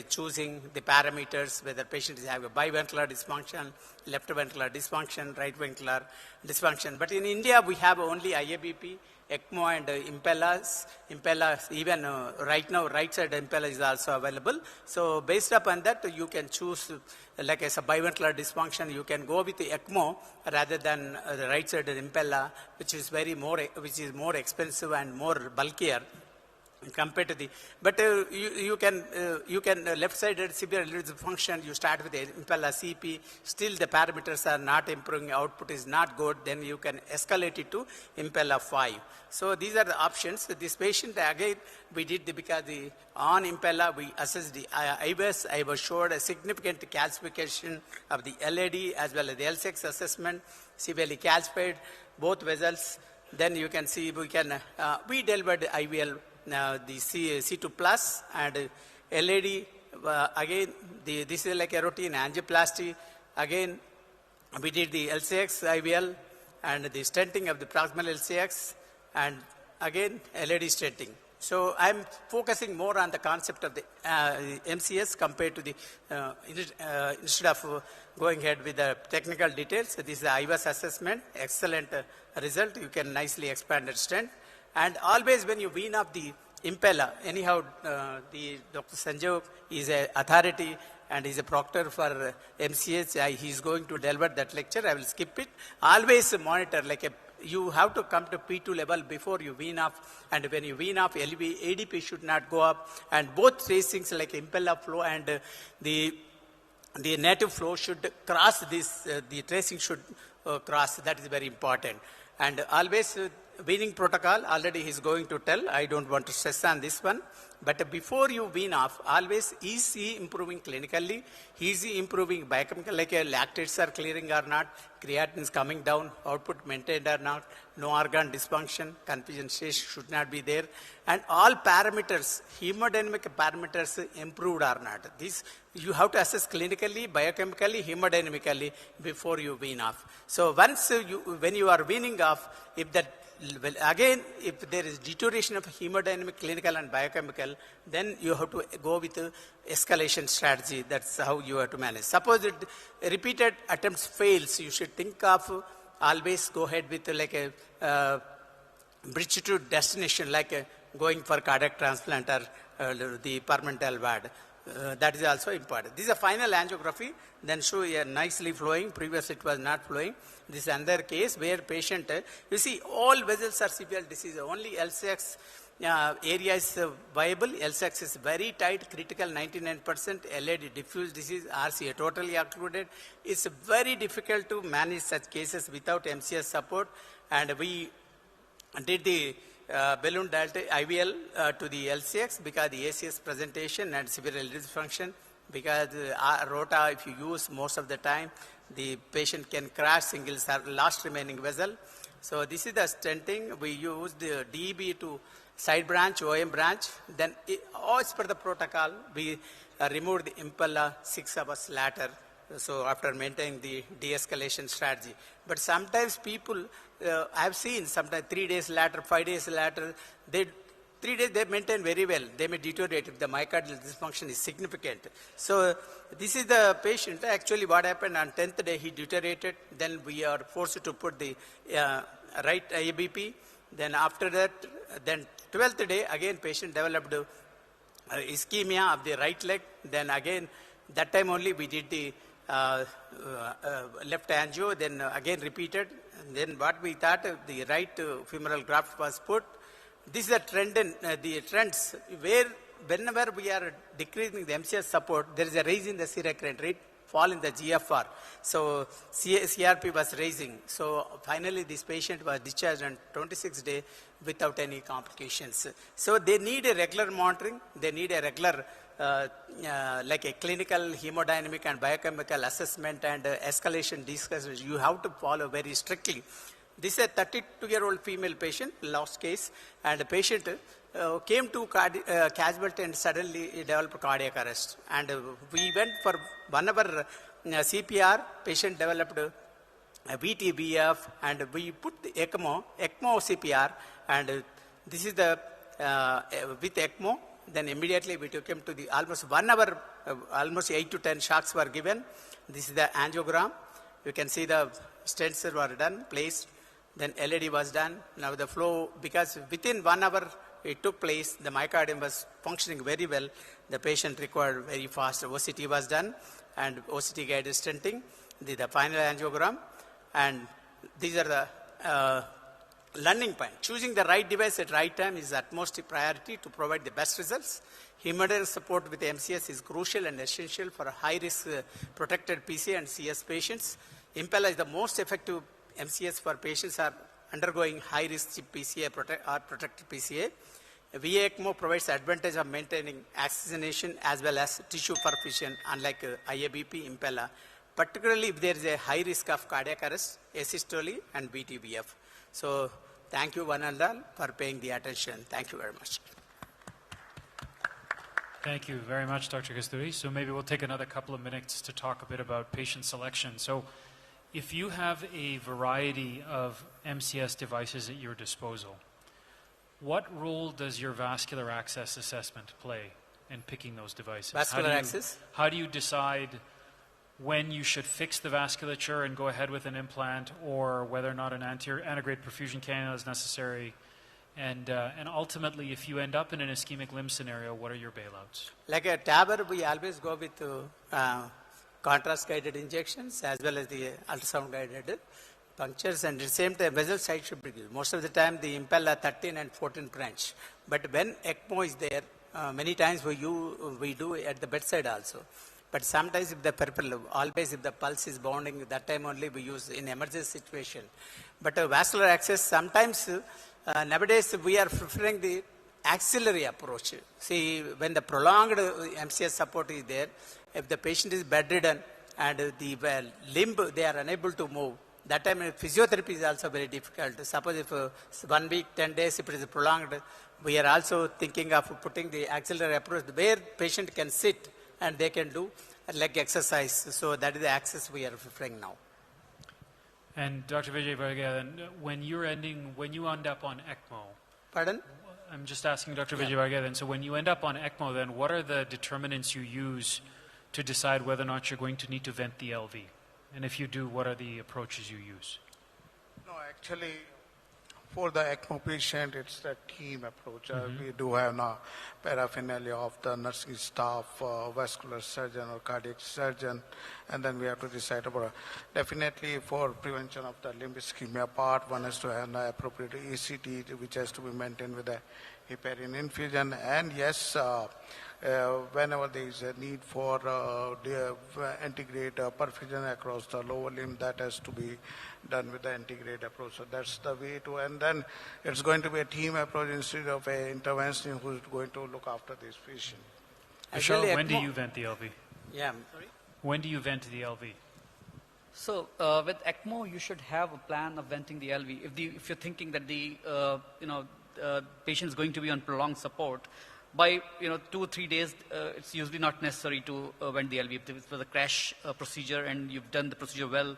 choosing the parameters, whether patient is having a biventricular dysfunction, left ventricular dysfunction, right ventricular dysfunction. But in India, we have only IABP, ECMO and impellas, even right now, right side impella is also available. So based upon that, you can choose, like as a biventricular dysfunction, you can go with the ECMO rather than the right side impella, which is more expensive and more bulkier compared to the, but you can left-sided severe dysfunction, you start with the impella CP, still the parameters are not improving, output is not good, then you can escalate it to impella 5. So these are the options. This patient, again, we did because on impella, we assessed the IBIS. I was showed a significant calcification of the LAD as well as the L6 assessment, severely calcified, both vessels. Then you can see we delivered IVL, the C2 plus and LAD. Again, this is like a routine angioplasty. Again, we did the LCX IVL and the stenting of the proximal LCX, and again LAD stenting. So I'm focusing more on the concept of the MCS compared to the instead of going ahead with the technical details. This is the IVAS assessment, excellent result. You can nicely expand the stent. And always when you wean off the impella, anyhow, the Dr. Sanjeev is an authority and is a proctor for MCH. He's going to deliver that lecture. I will skip it. Always monitor, you have to come to P2 level before you wean off, and when you wean off, ADP should not go up, and both tracings like impella flow and the native flow should cross this, the tracing should cross. That is very important. And always weaning protocol, already he's going to tell, I don't want to stress on this one, but before you wean off, always is he improving clinically, is he improving biochemical, like lactates are clearing or not, creatinine is coming down, output maintained or not, no organ dysfunction, confusion stage should not be there, and all parameters, hemodynamic parameters improved or not. This you have to assess clinically, biochemically, hemodynamically before you wean off. So once when you are weaning off, if that, well, again, if there is deterioration of hemodynamic, clinical and biochemical, then you have to go with the escalation strategy. That's how you have to manage. Suppose it repeated attempts fails, you should think of always go ahead with like a bridge to destination, like going for cardiac transplant or the permanent LVAD. That is also important. This is a final angiography, then show nicely flowing. Previous it was not flowing. This is another case where patient, you see all vessels are severe disease. Only LCX area is viable. LCX is very tight, critical 99%. LAD diffuse disease, RCA totally occluded. It's very difficult to manage such cases without MCS support. And we did the balloon dilate IVL to the LCX because the ACS presentation and severe dysfunction, because rota, if you use most of the time, the patient can crash single last remaining vessel. So this is the stenting. We use the DEB to side branch, OM branch. Then as per the protocol, we removed the impella 6 hours later. So after maintaining the de-escalation strategy. But sometimes people, I've seen sometimes 3 days later, 5 days later, 3 days they maintain very well. They may deteriorate if the myocardial dysfunction is significant. So this is the patient. Actually what happened on 10th day, he deteriorated. Then we are forced to put the right IABP. Then after that, then 12th day, again patient developed ischemia of the right leg. Then again, that time only we did the left angio, then again repeated. And then what we thought, the right femoral graft was put. This is a trend in the trends where whenever we are decreasing the MCS support, there is a rise in the C-recurrent rate, fall in the GFR. So CRP was raising. So finally this patient was discharged on 26th day without any complications. So they need a regular monitoring. They need a regular like a clinical hemodynamic and biochemical assessment and escalation discussions. You have to follow very strictly. This is a 32-year-old female patient, last case, and the patient came to casualty and suddenly developed cardiac arrest. And we went for 1 hour CPR, patient developed a VTBF, and we put the ECMO CPR, and this is the, with ECMO, then immediately we took him to the almost 1 hour, almost 8 to 10 shocks were given. This is the angiogram. You can see the stents were done, placed, then LED was done. Now the flow, because within 1 hour it took place, the myocardium was functioning very well. The patient required very fast OCT was done, and OCT guided stenting, the final angiogram, and these are the learning point. Choosing the right device at right time is utmost priority to provide the best results. Hemodynamic support with MCS is crucial and essential for high-risk protected PCA and CS patients. Impella is the most effective MCS for patients who are undergoing high-risk PCA or protected PCA. VA ECMO provides advantage of maintaining oxygenation as well as tissue perfusion, unlike IABP Impella, particularly if there is a high risk of cardiac arrest, asystole, and BTBF. So thank you one and all for paying the attention. Thank you very much. Thank you very much, Dr. Kasturi. So maybe we'll take another couple of minutes to talk a bit about patient selection. So if you have a variety of MCS devices at your disposal, what role does your vascular access assessment play in picking those devices? Vascular access? How do you decide when you should fix the vasculature and go ahead with an implant, or whether or not an antegrade perfusion cannula is necessary? And ultimately, if you end up in an ischemic limb scenario, what are your bailouts? Like a TAVR, we always go with contrast-guided injections as well as the ultrasound-guided punctures, and at the same time, vessel size should be good. Most of the time, the Impella 13 and 14 branch. But when ECMO is there, many times we do at the bedside also. But sometimes if the peripheral, always if the pulse is bounding, that time only we use in emergency situation. But vascular access, sometimes nowadays we are preferring the axillary approach. See, when the prolonged MCS support is there, if the patient is bedridden and the limb, they are unable to move, that time physiotherapy is also very difficult. Suppose if 1 week, 10 days, if it is prolonged, we are also thinking of putting the axillary approach where patient can sit and they can do leg exercise. So that is the access we are preferring now. And Dr. Vijay Varghese, when you end up on ECMO, pardon? I'm just asking Dr. Vijay Varghese, so when you end up on ECMO, then what are the determinants you use to decide whether or not you're going to need to vent the LV? And if you do, what are the approaches you use? No, actually, for the ECMO patient, it's the team approach. We do have now paraphernalia of the nursing staff, vascular surgeon or cardiac surgeon, and then we have to decide about definitely for prevention of the limb ischemia part, one has to have an appropriate ECT, which has to be maintained with a heparin infusion, and yes, whenever there is a need for integrate perfusion across the lower limb, that has to be done with the integrate approach. So that's the way to, and then it's going to be a team approach instead of an intervention who is going to look after this patient. Vishal, when do you vent the LV? Yeah, sorry? When do you vent the LV? So with ECMO, you should have a plan of venting the LV. If you're thinking that the patient is going to be on prolonged support, by 2 or 3 days, it's usually not necessary to vent the LV. If it was a crash procedure and you've done the procedure well,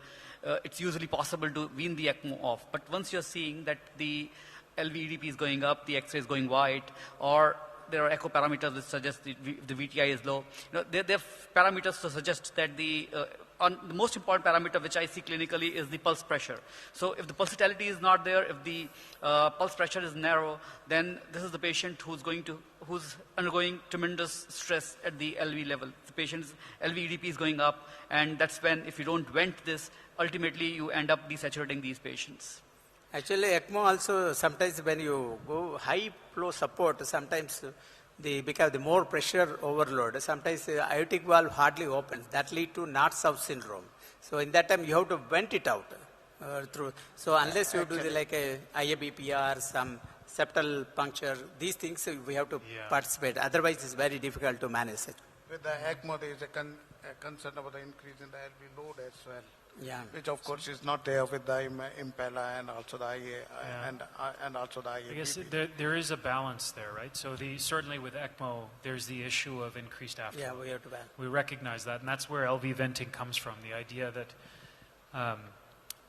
it's usually possible to wean the ECMO off. But once you're seeing that the LV-EDP is going up, the X-ray is going white, or there are echo parameters that suggest the VTI is low, there are parameters to suggest that the most important parameter which I see clinically is the pulse pressure. So if the pulsatility is not there, if the pulse pressure is narrow, then this is the patient who's undergoing tremendous stress at the LV level. The patient's LV-EDP is going up, and that's when, if you don't vent this, ultimately you end up desaturating these patients. Actually, ECMO also, sometimes when you go high flow support, sometimes because the more pressure overload, sometimes the aortic valve hardly opens. That leads to north-south syndrome. So in that time, you have to vent it out through. So unless you do like a IABP or some septal puncture, these things we have to participate. Otherwise, it's very difficult to manage it. With the ECMO, there is a concern about the increase in the LV load as well. Yeah. Which of course is not there with the Impella and also the IA and also the IA. I guess there is a balance there, right? So certainly with ECMO, there's the issue of increased afterload. Yeah, we have to balance. We recognize that, and that's where LV venting comes from. The idea that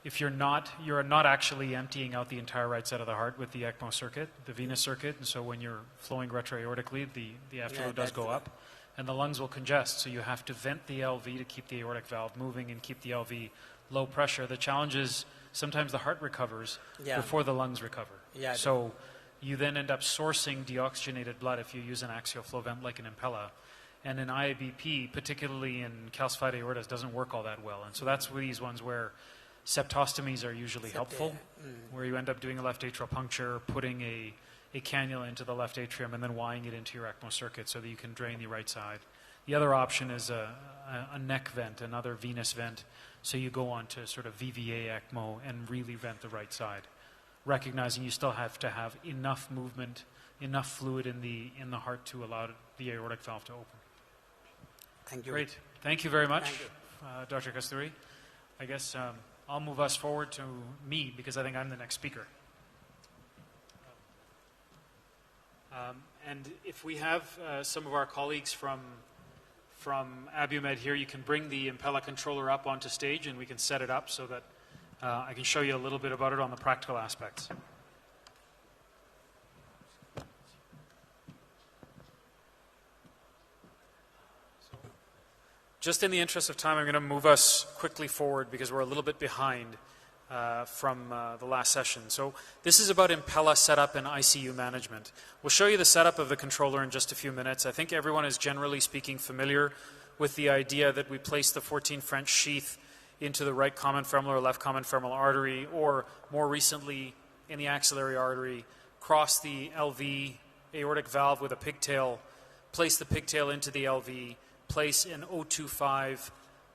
if you're not actually emptying out the entire right side of the heart with the ECMO circuit, the venous circuit, and so when you're flowing retroaortically, the afterload does go up, and the lungs will congest. So you have to vent the LV to keep the aortic valve moving and keep the LV low pressure. The challenge is sometimes the heart recovers before the lungs recover. Yeah, so you then end up sourcing deoxygenated blood if you use an axial flow vent like an Impella. And in IABP, particularly in calcified aortas, doesn't work all that well. And so that's these ones where septostomies are usually helpful, where you end up doing a left atrial puncture, putting a cannula into the left atrium, and then wiring it into your ECMO circuit so that you can drain the right side. The other option is a neck vent, another venous vent, so you go on to sort of VVA ECMO and really vent the right side, recognizing you still have to have enough movement, enough fluid in the heart to allow the aortic valve to open. Thank you. Great. Thank you very much, Dr. Kasturi. I guess I'll move us forward to me because I think I'm the next speaker. And if we have some of our colleagues from Abumed here, you can bring the Impella controller up onto stage and we can set it up so that I can show you a little bit about it on the practical aspects. Just in the interest of time, I'm going to move us quickly forward because we're a little bit behind from the last session. So this is about Impella setup and ICU management. We'll show you the setup of the controller in just a few minutes. I think everyone is generally speaking familiar with the idea that we place the 14 French sheath into the right common femoral or left common femoral artery, or more recently in the axillary artery, cross the LV aortic valve with a pigtail, place the pigtail into the LV, place an 025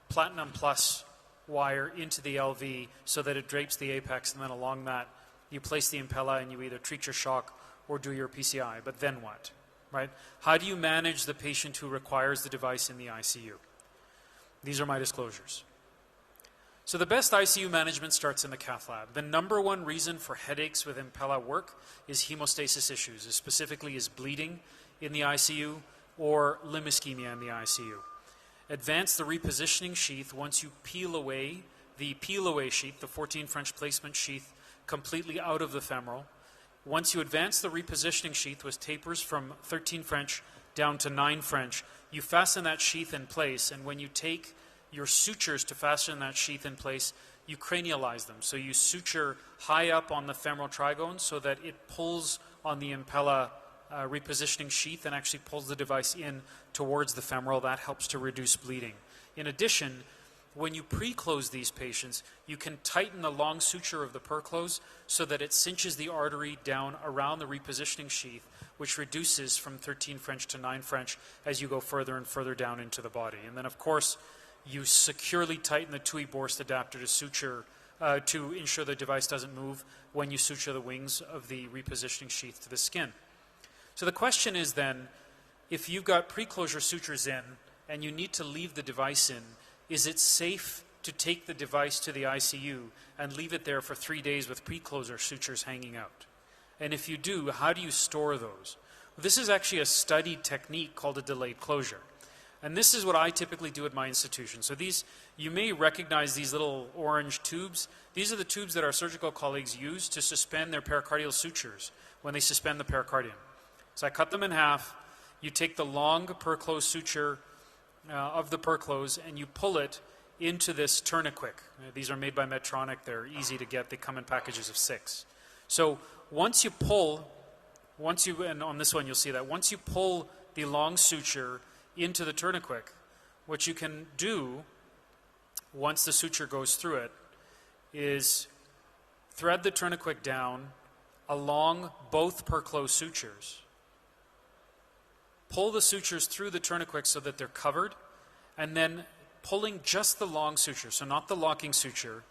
platinum plus wire into the LV so that it drapes the apex, and then along that you place the Impella and you either treat your shock or do your PCI. But then what, right? How do you manage the patient who requires the device in the ICU? These are my disclosures. So the best ICU management starts in the cath lab. The number one reason for headaches with Impella work is hemostasis issues, specifically is bleeding in the ICU or limb ischemia in the ICU. Advance the repositioning sheath once you peel away the peel-away sheath, the 14 French placement sheath, completely out of the femoral. Once you advance the repositioning sheath, which tapers from 13 French down to 9 French, you fasten that sheath in place, and when you take your sutures to fasten that sheath in place, you cranialize them. So you suture high up on the femoral trigone so that it pulls on the Impella repositioning sheath and actually pulls the device in towards the femoral. That helps to reduce bleeding. In addition, when you pre-close these patients, you can tighten the long suture of the perclose so that it cinches the artery down around the repositioning sheath, which reduces from 13 French to 9 French as you go further and further down into the body. And then, of course, you securely tighten the TUI-Borst adapter to suture to ensure the device doesn't move when you suture the wings of the repositioning sheath to the skin. So the question is then, if you've got pre-closure sutures in and you need to leave the device in, is it safe to take the device to the ICU and leave it there for 3 days with pre-closure sutures hanging out? And if you do, how do you store those? Well, this is actually a studied technique called a delayed closure. And this is what I typically do at my institution. So these, you may recognize these little orange tubes. These are the tubes that our surgical colleagues use to suspend their pericardial sutures when they suspend the pericardium. So I cut them in half. You take the long perclose suture of the perclose and you pull it into this tourniquet. These are made by Medtronic. They're easy to get. They come in packages of 6. So once you pull, and on this one you'll see that, once you pull the long suture into the tourniquet, what you can do once the suture goes through it is thread the tourniquet down along both perclose sutures. Pull the sutures through the tourniquet so that they're covered, and then pulling just the long suture, so not the locking suture,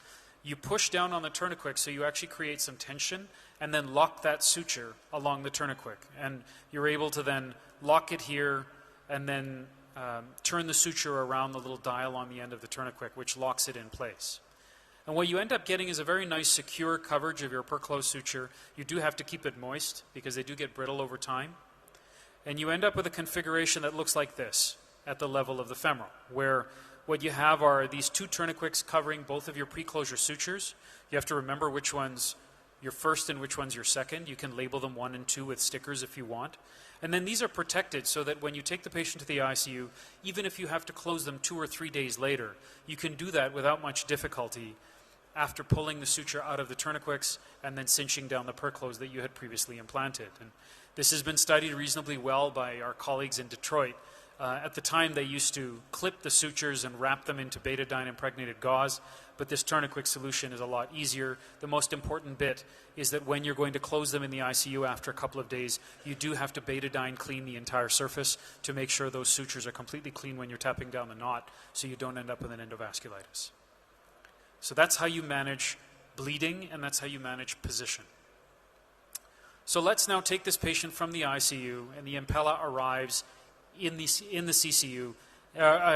you push down on the tourniquet so you actually create some tension, and then lock that suture along the tourniquet. And you're able to then lock it here, and then turn the suture around the little dial on the end of the tourniquet, which locks it in place. And what you end up getting is a very nice secure coverage of your perclose suture. You do have to keep it moist because they do get brittle over time. And you end up with a configuration that looks like this at the level of the femoral, where what you have are these 2 tourniquets covering both of your pre-closure sutures. You have to remember which ones your first and which one's your second. You can label them 1 and 2 with stickers if you want. And then these are protected so that when you take the patient to the ICU, even if you have to close them 2 or 3 days later, you can do that without much difficulty after pulling the suture out of the tourniquets and then cinching down the perclose that you had previously implanted. And this has been studied reasonably well by our colleagues in Detroit. At the time, they used to clip the sutures and wrap them into betadine impregnated gauze, but this tourniquet solution is a lot easier. The most important bit is that when you're going to close them in the ICU after a couple of days, you do have to betadine clean the entire surface to make sure those sutures are completely clean when you're tapping down the knot so you don't end up with an endovasculitis. So that's how you manage bleeding, and that's how you manage position. So let's now take this patient from the ICU, and the Impella arrives in the CCU.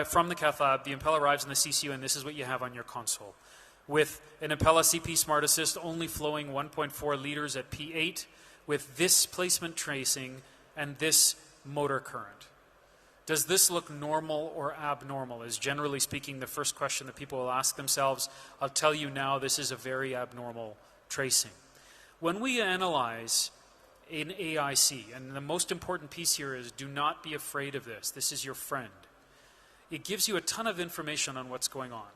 From the cath lab, the Impella arrives in the CCU, and this is what you have on your console. With an Impella CP Smart Assist only flowing 1.4 liters at P8, with this placement tracing and this motor current. Does this look normal or abnormal? Is generally speaking the first question that people will ask themselves. I'll tell you now, this is a very abnormal tracing. When we analyze in AIC, and the most important piece here is do not be afraid of this. This is your friend. It gives you a ton of information on what's going on.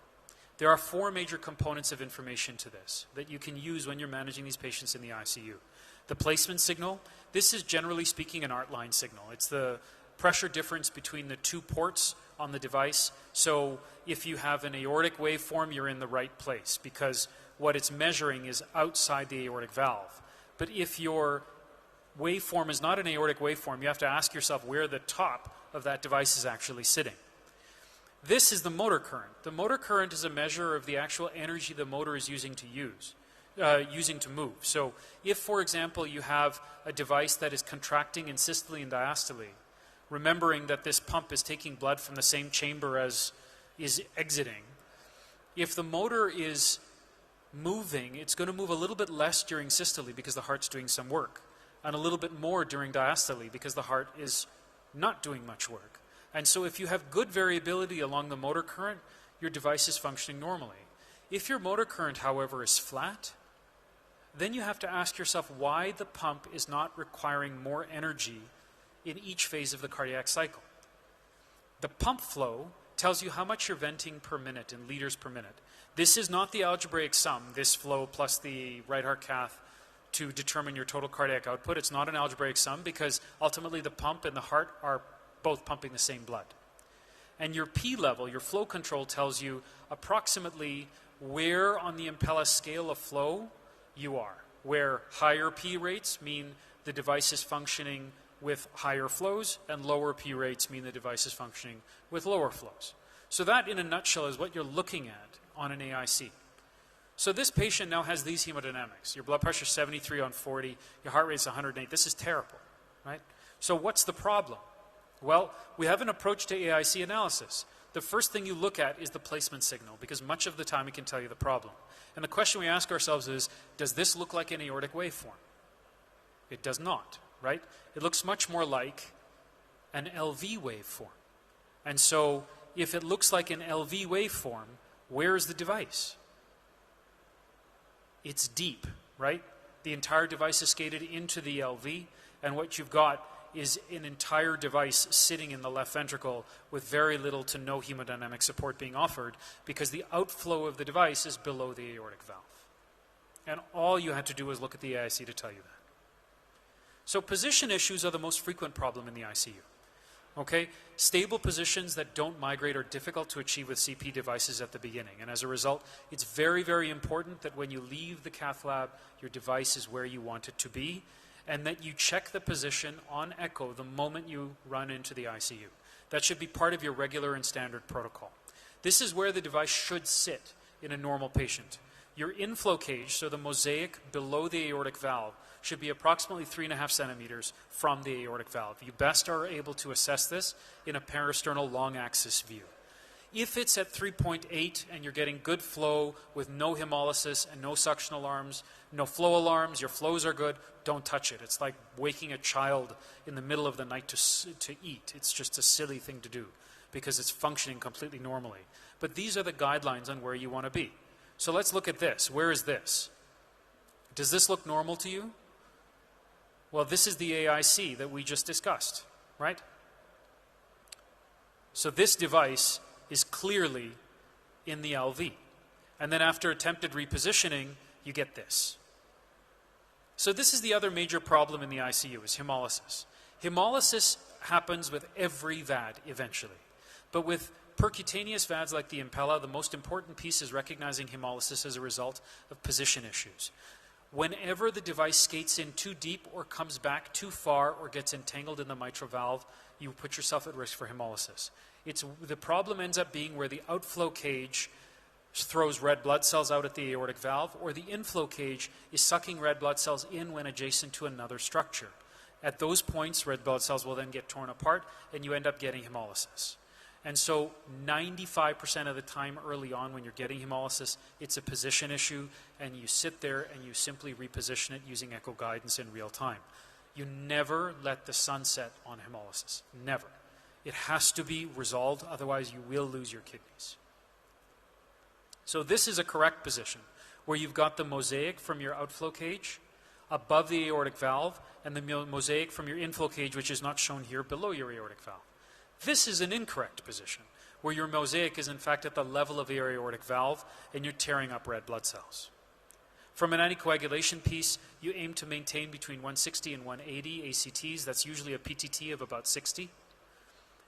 There are 4 major components of information to this that you can use when you're managing these patients in the ICU. The placement signal, this is generally speaking an art line signal. It's the pressure difference between the 2 ports on the device. So if you have an aortic waveform, you're in the right place because what it's measuring is outside the aortic valve. But if your waveform is not an aortic waveform, you have to ask yourself where the top of that device is actually sitting. This is the motor current. The motor current is a measure of the actual energy the motor is using to move. So if, for example, you have a device that is contracting in systole and diastole, remembering that this pump is taking blood from the same chamber as is exiting, if the motor is moving, it's going to move a little bit less during systole because the heart's doing some work, and a little bit more during diastole because the heart is not doing much work. And so if you have good variability along the motor current, your device is functioning normally. If your motor current, however, is flat, then you have to ask yourself why the pump is not requiring more energy in each phase of the cardiac cycle. The pump flow tells you how much you're venting per minute in liters per minute. This is not the algebraic sum, this flow plus the right heart cath, to determine your total cardiac output. It's not an algebraic sum because ultimately the pump and the heart are both pumping the same blood. And your P level, your flow control, tells you approximately where on the Impella scale of flow you are, where higher P rates mean the device is functioning with higher flows, and lower P rates mean the device is functioning with lower flows. So that, in a nutshell, is what you're looking at on an AIC. So this patient now has these hemodynamics. Your blood pressure is 73 on 40, your heart rate is 108. This is terrible, right? So what's the problem? Well, we have an approach to AIC analysis. The first thing you look at is the placement signal, because much of the time it can tell you the problem. And the question we ask ourselves is, does this look like an aortic waveform? It does not, right? It looks much more like an LV waveform. And so if it looks like an LV waveform, where is the device? It's deep, right? The entire device is skated into the LV, and what you've got is an entire device sitting in the left ventricle with very little to no hemodynamic support being offered because the outflow of the device is below the aortic valve. And all you had to do was look at the AIC to tell you that. So position issues are the most frequent problem in the ICU. Okay? Stable positions that don't migrate are difficult to achieve with CP devices at the beginning. And as a result, it's very, very important that when you leave the cath lab, your device is where you want it to be, and that you check the position on echo the moment you run into the ICU. That should be part of your regular and standard protocol. This is where the device should sit in a normal patient. Your inflow cage, so the mosaic below the aortic valve, should be approximately 3.5 centimeters from the aortic valve. You best are able to assess this in a parasternal long axis view. If it's at 3.8 and you're getting good flow with no hemolysis and no suction alarms, no flow alarms, your flows are good, don't touch it. It's like waking a child in the middle of the night to eat. It's just a silly thing to do because it's functioning completely normally. But these are the guidelines on where you want to be. So let's look at this. Where is this? Does this look normal to you? Well, this is the AIC that we just discussed, right? So this device is clearly in the LV. And then after attempted repositioning, you get this. So this is the other major problem in the ICU, is hemolysis. Hemolysis happens with every VAD eventually. But with percutaneous VADs like the Impella, the most important piece is recognizing hemolysis as a result of position issues. Whenever the device skates in too deep or comes back too far or gets entangled in the mitral valve, you put yourself at risk for hemolysis. The problem ends up being where the outflow cage throws red blood cells out at the aortic valve, or the inflow cage is sucking red blood cells in when adjacent to another structure. At those points, red blood cells will then get torn apart, and you end up getting hemolysis. And so 95% of the time early on when you're getting hemolysis, it's a position issue, and you sit there and you simply reposition it using echo guidance in real time. You never let the sun set on hemolysis. Never. It has to be resolved, otherwise you will lose your kidneys. So this is a correct position, where you've got the mosaic from your outflow cage above the aortic valve, and the mosaic from your inflow cage, which is not shown here, below your aortic valve. This is an incorrect position, where your mosaic is in fact at the level of your aortic valve, and you're tearing up red blood cells. From an anticoagulation piece, you aim to maintain between 160 and 180 ACTs. That's usually a PTT of about 60.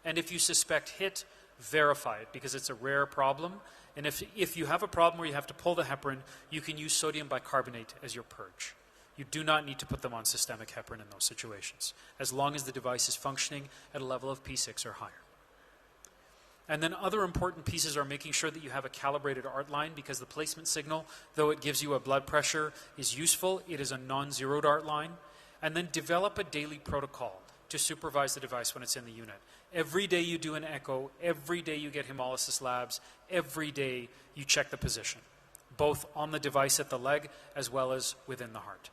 And if you suspect HIT, verify it, because it's a rare problem. And if you have a problem where you have to pull the heparin, you can use sodium bicarbonate as your purge. You do not need to put them on systemic heparin in those situations, as long as the device is functioning at a level of P6 or higher. And then other important pieces are making sure that you have a calibrated art line, because the placement signal, though it gives you a blood pressure, is useful. It is a non-zeroed art line. And then develop a daily protocol to supervise the device when it's in the unit. Every day you do an echo, every day you get hemolysis labs, every day you check the position, both on the device at the leg as well as within the heart.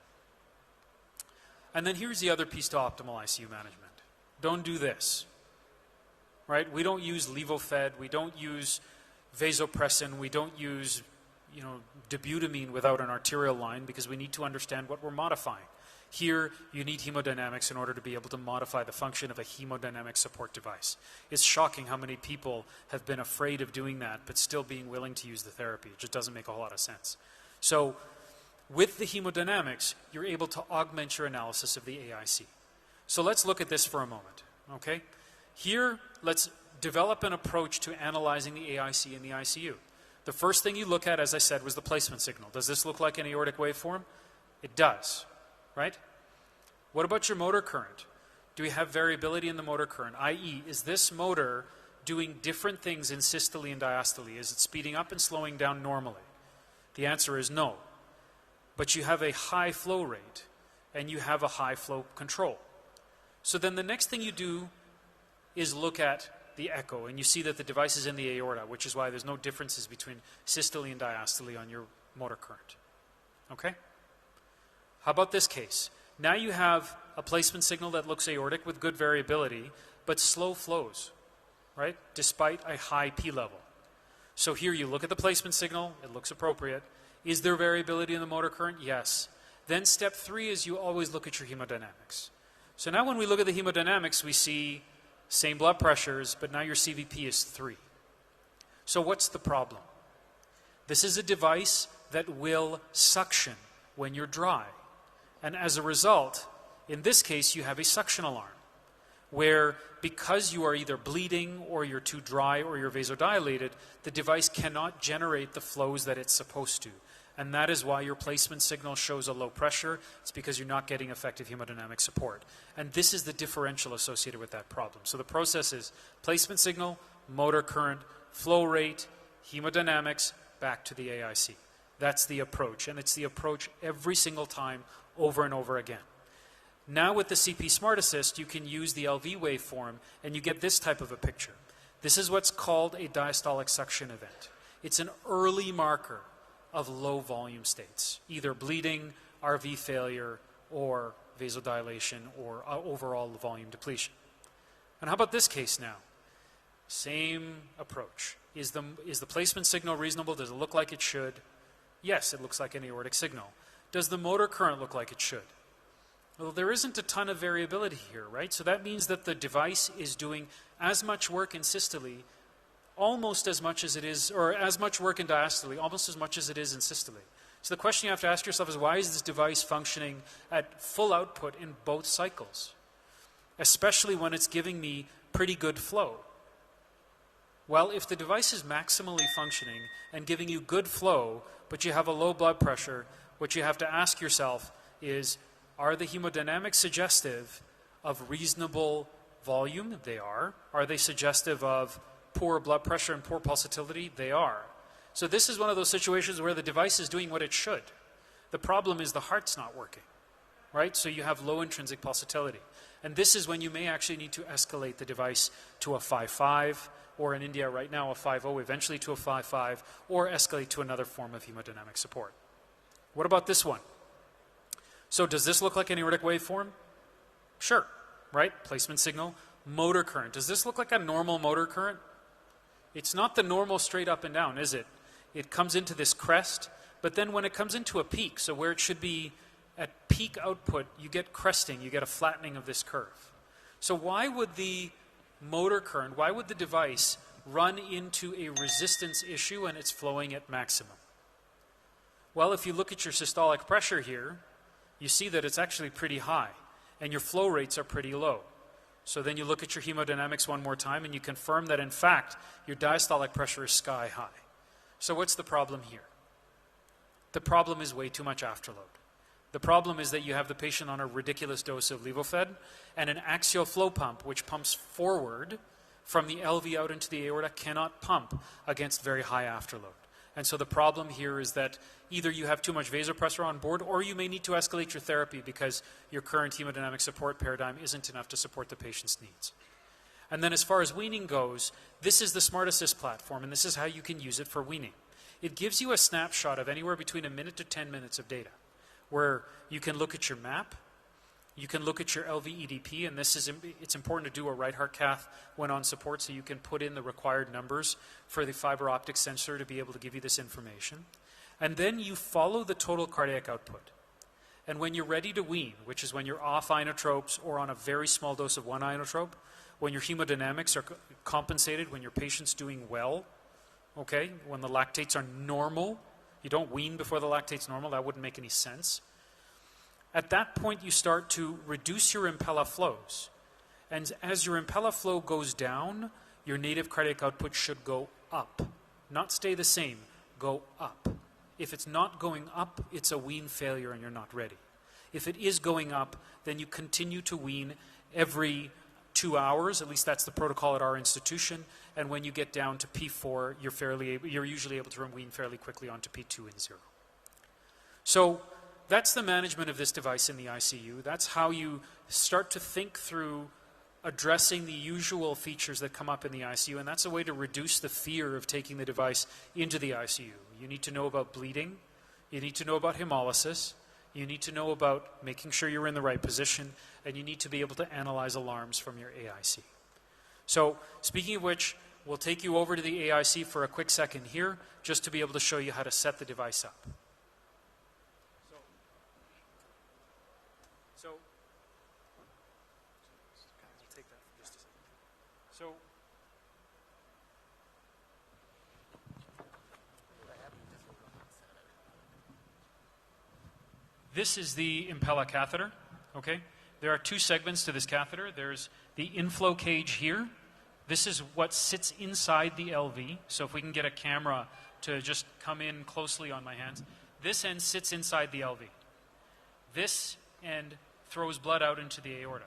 And then here's the other piece to optimal ICU management. Don't do this, right? We don't use levofed, we don't use vasopressin, we don't use, dobutamine without an arterial line, because we need to understand what we're modifying. Here, you need hemodynamics in order to be able to modify the function of a hemodynamic support device. It's shocking how many people have been afraid of doing that, but still being willing to use the therapy. It just doesn't make a whole lot of sense. So, with the hemodynamics, you're able to augment your analysis of the AIC. So let's look at this for a moment, okay? Here, let's develop an approach to analyzing the AIC in the ICU. The first thing you look at, as I said, was the placement signal. Does this look like an aortic waveform? It does. Right? What about your motor current? Do we have variability in the motor current? I.e., is this motor doing different things in systole and diastole? Is it speeding up and slowing down normally? The answer is no. But you have a high flow rate, and you have a high flow control. So then the next thing you do is look at the echo, and you see that the device is in the aorta, which is why there's no differences between systole and diastole on your motor current. Okay? How about this case? Now you have a placement signal that looks aortic with good variability, but slow flows, right? Despite a high P level. So here you look at the placement signal, it looks appropriate. Is there variability in the motor current? Yes. Then step 3 is you always look at your hemodynamics. So now when we look at the hemodynamics, we see same blood pressures, but now your CVP is 3. So what's the problem? This is a device that will suction when you're dry. And as a result, in this case, you have a suction alarm, where because you are either bleeding or you're too dry or you're vasodilated, the device cannot generate the flows that it's supposed to. And that is why your placement signal shows a low pressure. It's because you're not getting effective hemodynamic support. And this is the differential associated with that problem. So the process is placement signal, motor current, flow rate, hemodynamics, back to the AIC. That's the approach. And it's the approach every single time, over and over again. Now with the CP Smart Assist, you can use the LV waveform, and you get this type of a picture. This is what's called a diastolic suction event. It's an early marker of low volume states, either bleeding, RV failure, or vasodilation, or overall volume depletion. And how about this case now? Same approach. Is the placement signal reasonable? Does it look like it should? Yes, it looks like an aortic signal. Does the motor current look like it should? Well, there isn't a ton of variability here, right? So that means that the device is doing as much work in systole, almost as much as it is, or as much work in diastole, almost as much as it is in systole. So the question you have to ask yourself is, why is this device functioning at full output in both cycles? Especially when it's giving me pretty good flow. Well, if the device is maximally functioning and giving you good flow, but you have a low blood pressure, what you have to ask yourself is, are the hemodynamics suggestive of reasonable volume? They are. Are they suggestive of poor blood pressure and poor pulsatility? They are. So this is one of those situations where the device is doing what it should. The problem is the heart's not working, right? So you have low intrinsic pulsatility. And this is when you may actually need to escalate the device to a 5.5, or in India right now a 5.0, eventually to a 5.5, or escalate to another form of hemodynamic support. What about this one? So does this look like an aortic waveform? Sure, right? Placement signal. Motor current. Does this look like a normal motor current? It's not the normal straight up and down, is it? It comes into this crest, but then when it comes into a peak, so where it should be at peak output, you get cresting, you get a flattening of this curve. So why would the motor current, why would the device run into a resistance issue and it's flowing at maximum? Well, if you look at your systolic pressure here, you see that it's actually pretty high, and your flow rates are pretty low. So then you look at your hemodynamics one more time, and you confirm that, in fact, your diastolic pressure is sky high. So what's the problem here? The problem is way too much afterload. The problem is that you have the patient on a ridiculous dose of Levofed and an axial flow pump, which pumps forward from the LV out into the aorta, cannot pump against very high afterload. And so the problem here is that either you have too much vasopressor on board, or you may need to escalate your therapy because your current hemodynamic support paradigm isn't enough to support the patient's needs. And then as far as weaning goes, this is the Smart Assist platform, and this is how you can use it for weaning. It gives you a snapshot of anywhere between a minute to 10 minutes of data, where you can look at your map, you can look at your LV EDP, and it's important to do a right heart cath when on support, so you can put in the required numbers for the fiber optic sensor to be able to give you this information. And then you follow the total cardiac output. And when you're ready to wean, which is when you're off inotropes or on a very small dose of one inotrope, when your hemodynamics are compensated, when your patient's doing well, okay, when the lactates are normal, you don't wean before the lactate's normal, that wouldn't make any sense. At that point, you start to reduce your impella flows. And as your impella flow goes down, your native cardiac output should go up. Not stay the same, go up. If it's not going up, it's a wean failure and you're not ready. If it is going up, then you continue to wean every 2 hours, at least that's the protocol at our institution, and when you get down to P4, you're usually able to wean fairly quickly onto P2 and 0. So that's the management of this device in the ICU. That's how you start to think through addressing the usual features that come up in the ICU, and that's a way to reduce the fear of taking the device into the ICU. You need to know about bleeding, you need to know about hemolysis, you need to know about making sure you're in the right position, and you need to be able to analyze alarms from your AIC. So, speaking of which, we'll take you over to the AIC for a quick second here, just to be able to show you how to set the device up. So, this is the Impella catheter, okay? There are two segments to this catheter. There's the inflow cage here. This is what sits inside the LV. So if we can get a camera to just come in closely on my hands. This end sits inside the LV. This end throws blood out into the aorta.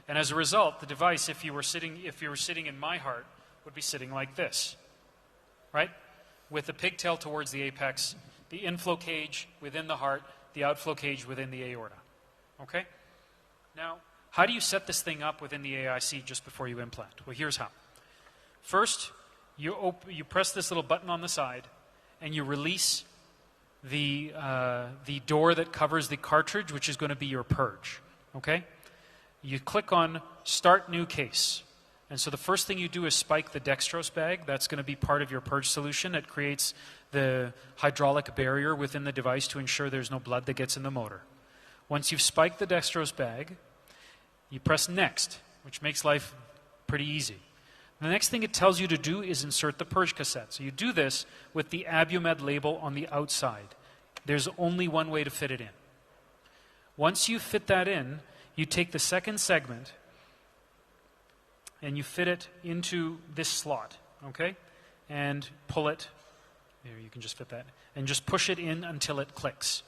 And as a result, the device, if you were sitting in my heart, would be sitting like this, right? With the pigtail towards the apex, the inflow cage within the heart, the outflow cage within the aorta, okay? Now, how do you set this thing up within the AIC just before you implant? Well, here's how. First, you press this little button on the side, and you release the door that covers the cartridge, which is going to be your purge, okay? You click on Start New Case. And so the first thing you do is spike the dextrose bag. That's going to be part of your purge solution. It creates the hydraulic barrier within the device to ensure there's no blood that gets in the motor. Once you've spiked the dextrose bag, you press next, which makes life pretty easy. The next thing it tells you to do is insert the purge cassette. So you do this with the Abumed label on the outside. There's only one way to fit it in. Once you fit that in, you take the second segment and you fit it into this slot, okay? And pull it, there you can just fit that, and just push it in until it clicks.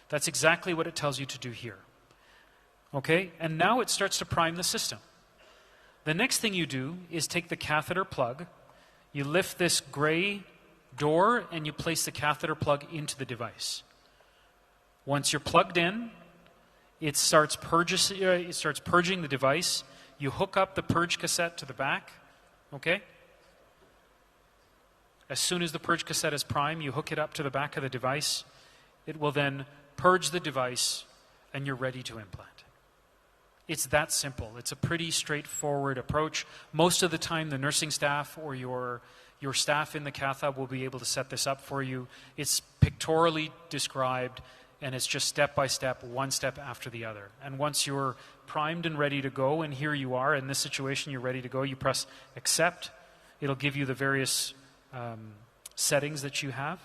That's exactly what it tells you to do here. Okay, and now it starts to prime the system. The next thing you do is take the catheter plug, you lift this gray door, and you place the catheter plug into the device. Once you're plugged in, it starts purging the device. You hook up the purge cassette to the back, okay? As soon as the purge cassette is prime, you hook it up to the back of the device. It will then purge the device, and you're ready to implant. It's that simple. It's a pretty straightforward approach. Most of the time, the nursing staff or your staff in the cath lab will be able to set this up for you. It's pictorially described, and it's just step by step, one step after the other. And once you're primed and ready to go, and here you are, in this situation, you're ready to go, you press accept. It'll give you the various settings that you have.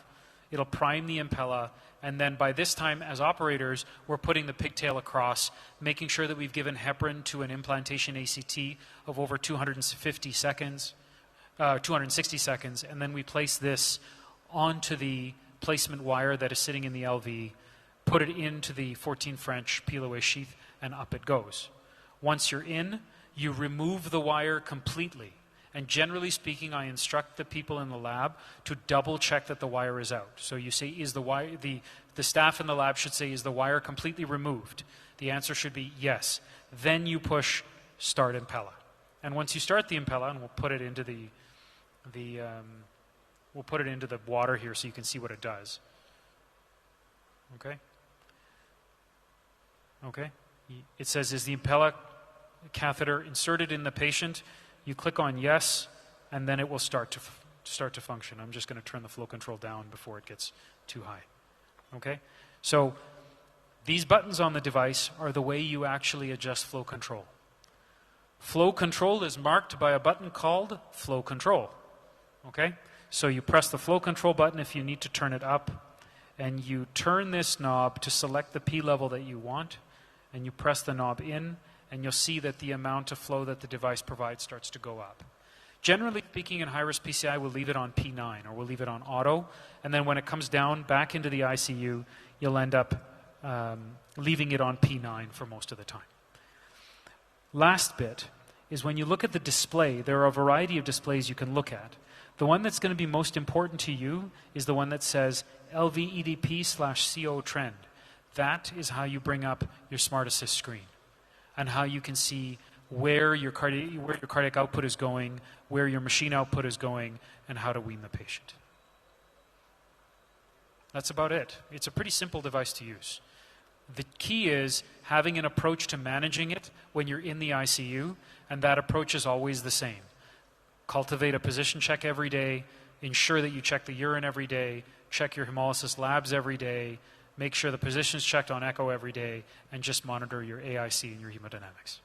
It'll prime the impella, and then by this time, as operators, we're putting the pigtail across, making sure that we've given heparin to an implantation ACT of over 260 seconds, and then we place this onto the placement wire that is sitting in the LV, put it into the 14 French peel-away sheath, and up it goes. Once you're in, you remove the wire completely. And generally speaking, I instruct the people in the lab to double check that the wire is out. So you say, is the wire, the staff in the lab should say, is the wire completely removed? The answer should be yes. Then you push start impella. And once you start the impella, and we'll put it into the water here so you can see what it does. Okay? Okay? It says, is the impella catheter inserted in the patient? You click on yes, and then it will start to function. I'm just going to turn the flow control down before it gets too high. Okay? So these buttons on the device are the way you actually adjust flow control. Flow control is marked by a button called flow control. Okay? So you press the flow control button if you need to turn it up, and you turn this knob to select the P level that you want, and you press the knob in, and you'll see that the amount of flow that the device provides starts to go up. Generally speaking, in high-risk PCI, we'll leave it on P9, or we'll leave it on auto, and then when it comes down back into the ICU, you'll end up leaving it on P9 for most of the time. Last bit is when you look at the display, there are a variety of displays you can look at. The one that's going to be most important to you is the one that says LV-EDP/CO trend. That is how you bring up your Smart Assist screen, and how you can see where your cardiac output is going, where your machine output is going, and how to wean the patient. That's about it. It's a pretty simple device to use. The key is having an approach to managing it when you're in the ICU, and that approach is always the same. Cultivate a position check every day, ensure that you check the urine every day, check your hemolysis labs every day, make sure the position's checked on echo every day, and just monitor your AIC and your hemodynamics.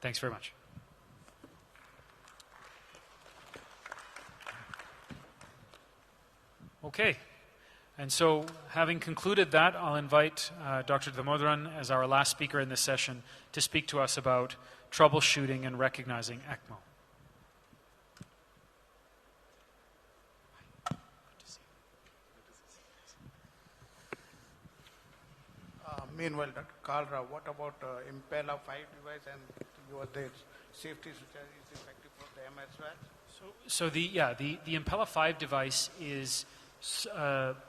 Thanks very much. Okay, and so having concluded that, I'll invite Dr. Damodaran as our last speaker in this session to speak to us about troubleshooting and recognizing ECMO. Meanwhile, Dr. Kalra, what about Impella 5 device and the safety switch is effective for them as well? So the Impella 5 device is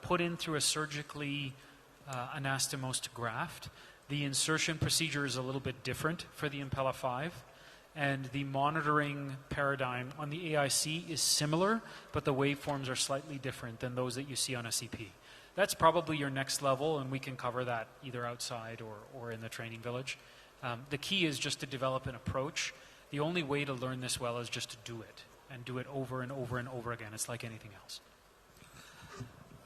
put in through a surgically anastomosed graft. The insertion procedure is a little bit different for the Impella 5, and the monitoring paradigm on the AIC is similar, but the waveforms are slightly different than those that you see on a CP. That's probably your next level, and we can cover that either outside or in the training village. The key is just to develop an approach. The only way to learn this well is just to do it, and do it over and over and over again. It's like anything else.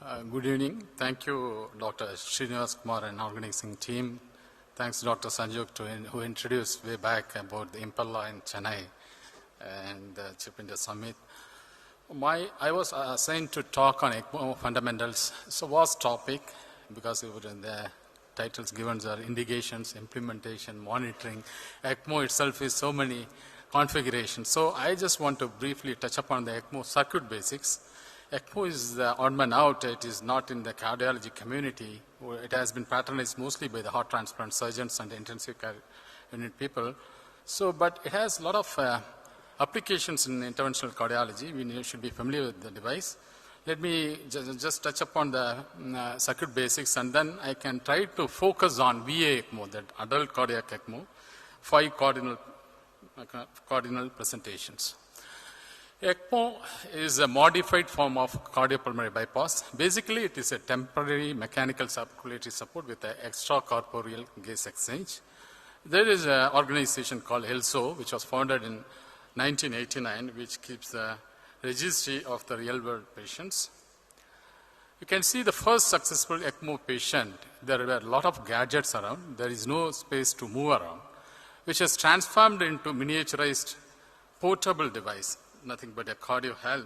Good evening. Thank you, Dr. Srinivas Kumar and organizing team. Thanks, Dr. Sanjog, who introduced way back about the Impella in Chennai and the Chip India Summit. I was assigned to talk on ECMO fundamentals. It's a vast topic because the titles given are indications, implementation, monitoring. ECMO itself is so many configurations. So I just want to briefly touch upon the ECMO circuit basics. ECMO is the odd man out. It is not in the cardiology community. It has been patronized mostly by the heart transplant surgeons and the intensive care unit people. So, but it has a lot of applications in interventional cardiology. We should be familiar with the device. Let me just touch upon the circuit basics, and then I can try to focus on VA ECMO, that adult cardiac ECMO, 5 cardinal presentations. ECMO is a modified form of cardiopulmonary bypass. Basically, it is a temporary mechanical circulatory support with an extracorporeal gas exchange. There is an organization called HILSO, which was founded in 1989, which keeps the registry of the real-world patients. You can see the first successful ECMO patient. There were a lot of gadgets around. There is no space to move around, which has transformed into miniaturized portable device, nothing but a cardio health,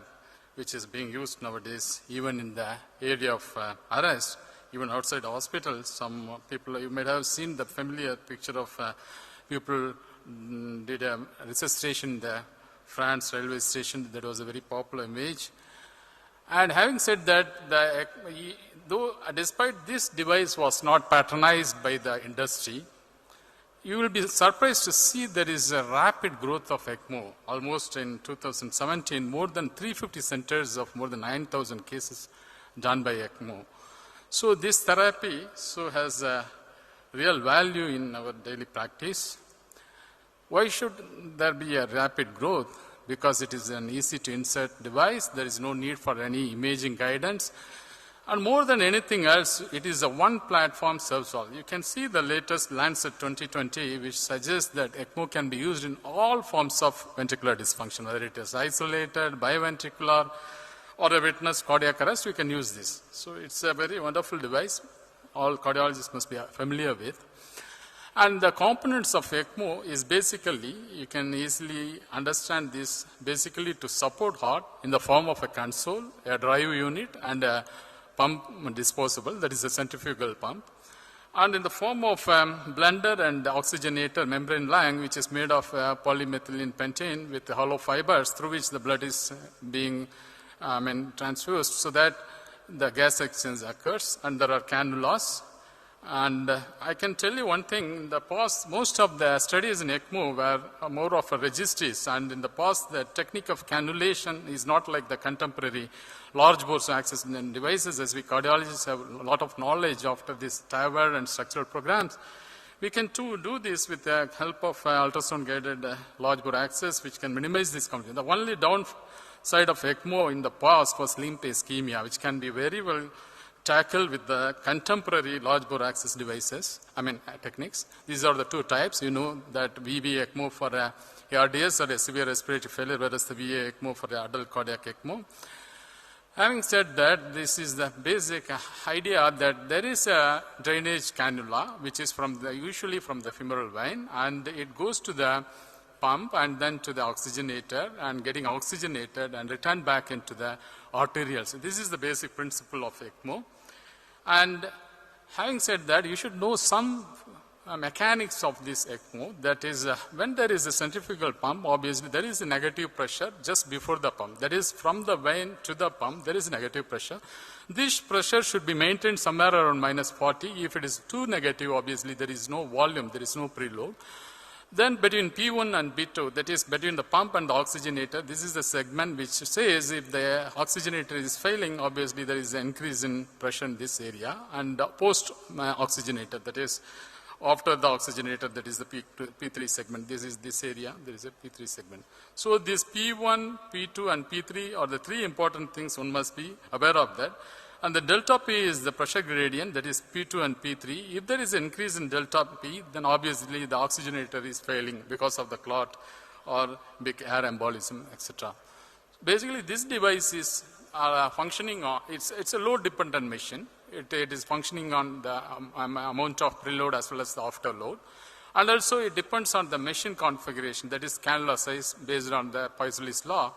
which is being used nowadays even in the area of arrest, even outside hospitals. Some people, you might have seen the familiar picture of people did a resuscitation in the France railway station. That was a very popular image. And having said that, though despite this device was not patronized by the industry, you will be surprised to see there is a rapid growth of ECMO. Almost in 2017, more than 350 centers of more than 9,000 cases done by ECMO. So this therapy has a real value in our daily practice. Why should there be a rapid growth? Because it is an easy to insert device. There is no need for any imaging guidance. And more than anything else, it is a one platform serves all. You can see the latest Lancet 2020, which suggests that ECMO can be used in all forms of ventricular dysfunction, whether it is isolated, biventricular, or a witness cardiac arrest, we can use this. So it's a very wonderful device. All cardiologists must be familiar with. And the components of ECMO is basically, you can easily understand this, basically to support heart in the form of a console, a drive unit, and a pump disposable, that is a centrifugal pump. And in the form of blender and oxygenator membrane lung, which is made of polymethylene pentane with hollow fibers through which the blood is being transfused so that the gas exchange occurs, and there are cannulas. And I can tell you one thing, in the past, most of the studies in ECMO were more of a registries, and in the past, the technique of cannulation is not like the contemporary large bore access devices, as we cardiologists have a lot of knowledge after this TAVR and structural programs. We can do this with the help of ultrasound-guided large bore access, which can minimize this complication. The only downside of ECMO in the past was limb ischemia, which can be very well tackled with the contemporary large bore access devices, techniques. These are the two types. You know that VV ECMO for ARDS or a severe respiratory failure, whereas the VA ECMO for the adult cardiac ECMO. Having said that, this is the basic idea that there is a drainage cannula, which is usually from the femoral vein, and it goes to the pump and then to the oxygenator and getting oxygenated and returned back into the arterial. So this is the basic principle of ECMO. And having said that, you should know some mechanics of this ECMO. That is, when there is a centrifugal pump, obviously there is a negative pressure just before the pump. That is, from the vein to the pump, there is negative pressure. This pressure should be maintained somewhere around -40. If it is too negative, obviously there is no volume, there is no preload. Then between P1 and P2, that is between the pump and the oxygenator, this is the segment which says if the oxygenator is failing, obviously there is an increase in pressure in this area. And post-oxygenator, that is after the oxygenator, that is the P3 segment. This is this area, there is a P3 segment. So this P1, P2 and P3 are the three important things one must be aware of that. And the delta P is the pressure gradient, that is P2 and P3. If there is an increase in delta P, then obviously the oxygenator is failing because of the clot or big air embolism, etc. Basically, this device is are functioning on, it's a load-dependent machine. It is functioning on the amount of preload as well as the afterload. And also it depends on the machine configuration, that is cannula size based on the Poiseuille's law.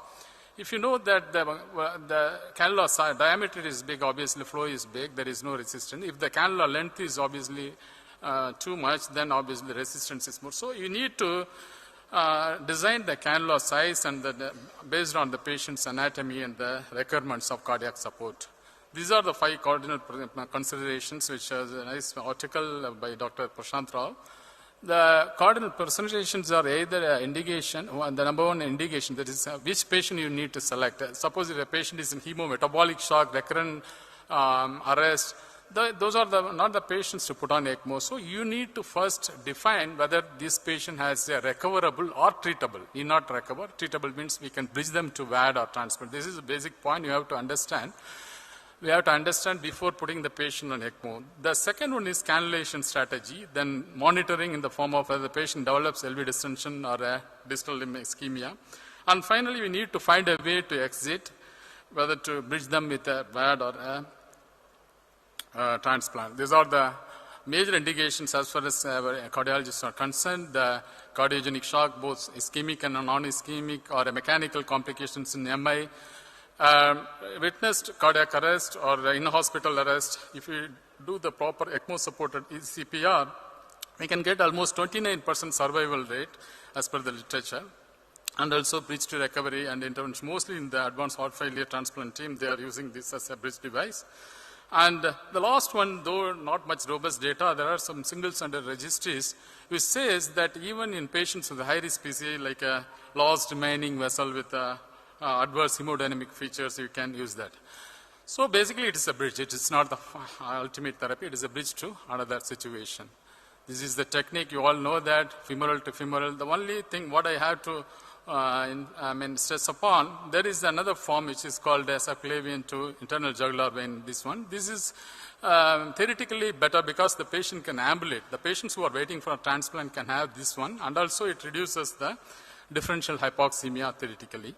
If you know that the cannula size, diameter is big, obviously flow is big, there is no resistance. If the cannula length is obviously too much, then obviously resistance is more. So you need to design the cannula size and based on the patient's anatomy and the requirements of cardiac support. These are the 5 cardinal considerations, which is a nice article by Dr. Prashant Rao. The cardinal considerations are either an indication, the number one indication, that is which patient you need to select. Suppose if a patient is in hemometabolic shock, recurrent arrest, those are not the patients to put on ECMO. So you need to first define whether this patient has a recoverable or treatable. Need not recover. Treatable means we can bridge them to VAD or transplant. This is a basic point you have to understand. We have to understand before putting the patient on ECMO. The second one is cannulation strategy, then monitoring in the form of whether the patient develops LV distension or a distal limb ischemia. And finally, we need to find a way to exit, whether to bridge them with a VAD or a transplant. These are the major indications as far as cardiologists are concerned. The cardiogenic shock, both ischemic and non-ischemic, or mechanical complications in MI. Witnessed cardiac arrest or in-hospital arrest, if we do the proper ECMO-supported CPR, we can get almost 29% survival rate as per the literature, and also bridge to recovery and intervention. Mostly in the advanced heart failure transplant team, they are using this as a bridge device. And the last one, though not much robust data, there are some single-center registries which says that even in patients with high-risk PCI, like a lost remaining vessel with adverse hemodynamic features, you can use that. So basically it is a bridge. It is not the ultimate therapy. It is a bridge to another situation. This is the technique. You all know that, femoral to femoral. The only thing what I have to stress upon, there is another form which is called subclavian to internal jugular vein, this one. This is theoretically better because the patient can ambulate. The patients who are waiting for a transplant can have this one, and also it reduces the differential hypoxemia theoretically.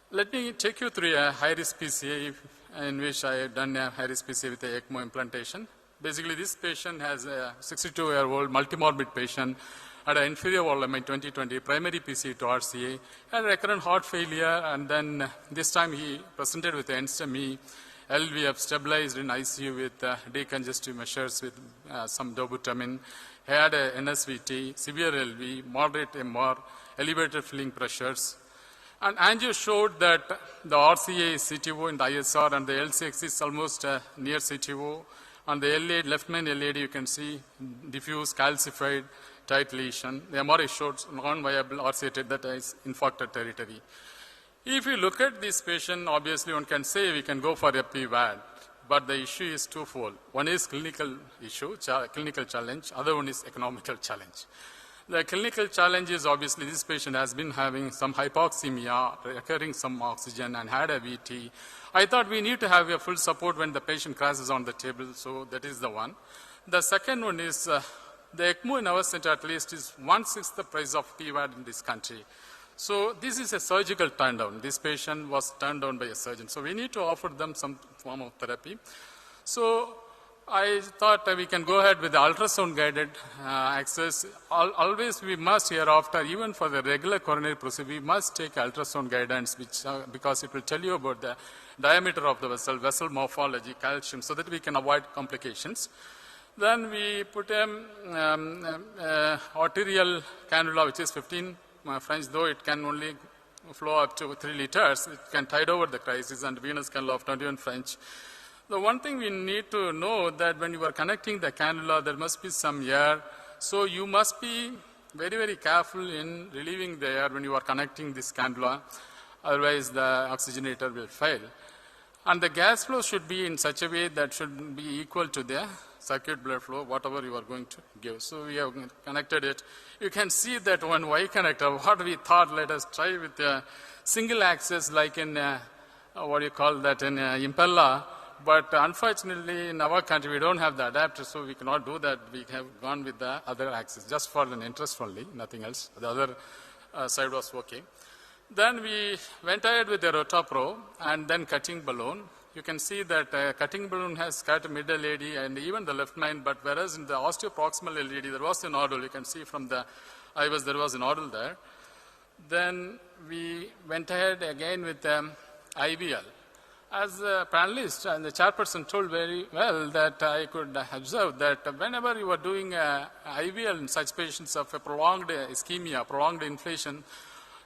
Let me take you through a high-risk PCA in which I have done a high-risk PCA with a ECMO implantation. Basically, this patient has a 62-year-old multimorbid patient, had an inferior wall MI 2020, primary PCA to RCA, had recurrent heart failure, and then this time he presented with NSTEMI, LVF stabilized in ICU with decongestive measures with some dobutamine, had a NSVT, severe LV, moderate MR, elevated filling pressures. And angio showed that the RCA is CTO in the ISR and the LCX is almost near CTO. On the LAD, left main LAD, you can see diffuse, calcified, tight lesion. The MRI showed non-viable RCA, that is infarcted territory. If you look at this patient, obviously one can say we can go for a PVAD, but the issue is twofold. One is clinical issue, clinical challenge, other one is economical challenge. The clinical challenge is obviously this patient has been having some hypoxemia, requiring some oxygen, and had a VT. I thought we need to have a full support when the patient crashes on the table, so that is the one. The second one is the ECMO in our center at least is 1/6 the price of PVAD in this country. So this is a surgical turndown. This patient was turned down by a surgeon. So we need to offer them some form of therapy. So I thought we can go ahead with the ultrasound-guided access. Always we must hereafter, even for the regular coronary procedure, we must take ultrasound guidance, which, because it will tell you about the diameter of the vessel morphology, calcium, so that we can avoid complications. Then we put arterial cannula, which is 15 French, though it can only flow up to 3 liters. It can tide over the crisis, and venous cannula of 21 French. The one thing we need to know that when you are connecting the cannula, there must be some air. So you must be very, very careful in relieving the air when you are connecting this cannula. Otherwise, the oxygenator will fail. And the gas flow should be in such a way that should be equal to the circuit blood flow, whatever you are going to give. So we have connected it. You can see that one Y connector, what we thought, let us try with a single axis like in, what do you call that, in Impella. But unfortunately, in our country, we don't have the adapter, so we cannot do that. We have gone with the other axis, just for an interest only, nothing else. The other side was okay. Then we went ahead with the Rotapro and then cutting balloon. You can see that cutting balloon has cut middle AD and even the left main, but whereas in the osteoproximal LAD, there was a nodule. You can see from the IVIS, there was a nodule there. Then we went ahead again with IVL. As a panelist and the chairperson told very well that I could observe that whenever you are doing IVL in such patients of a prolonged ischemia, prolonged inflation,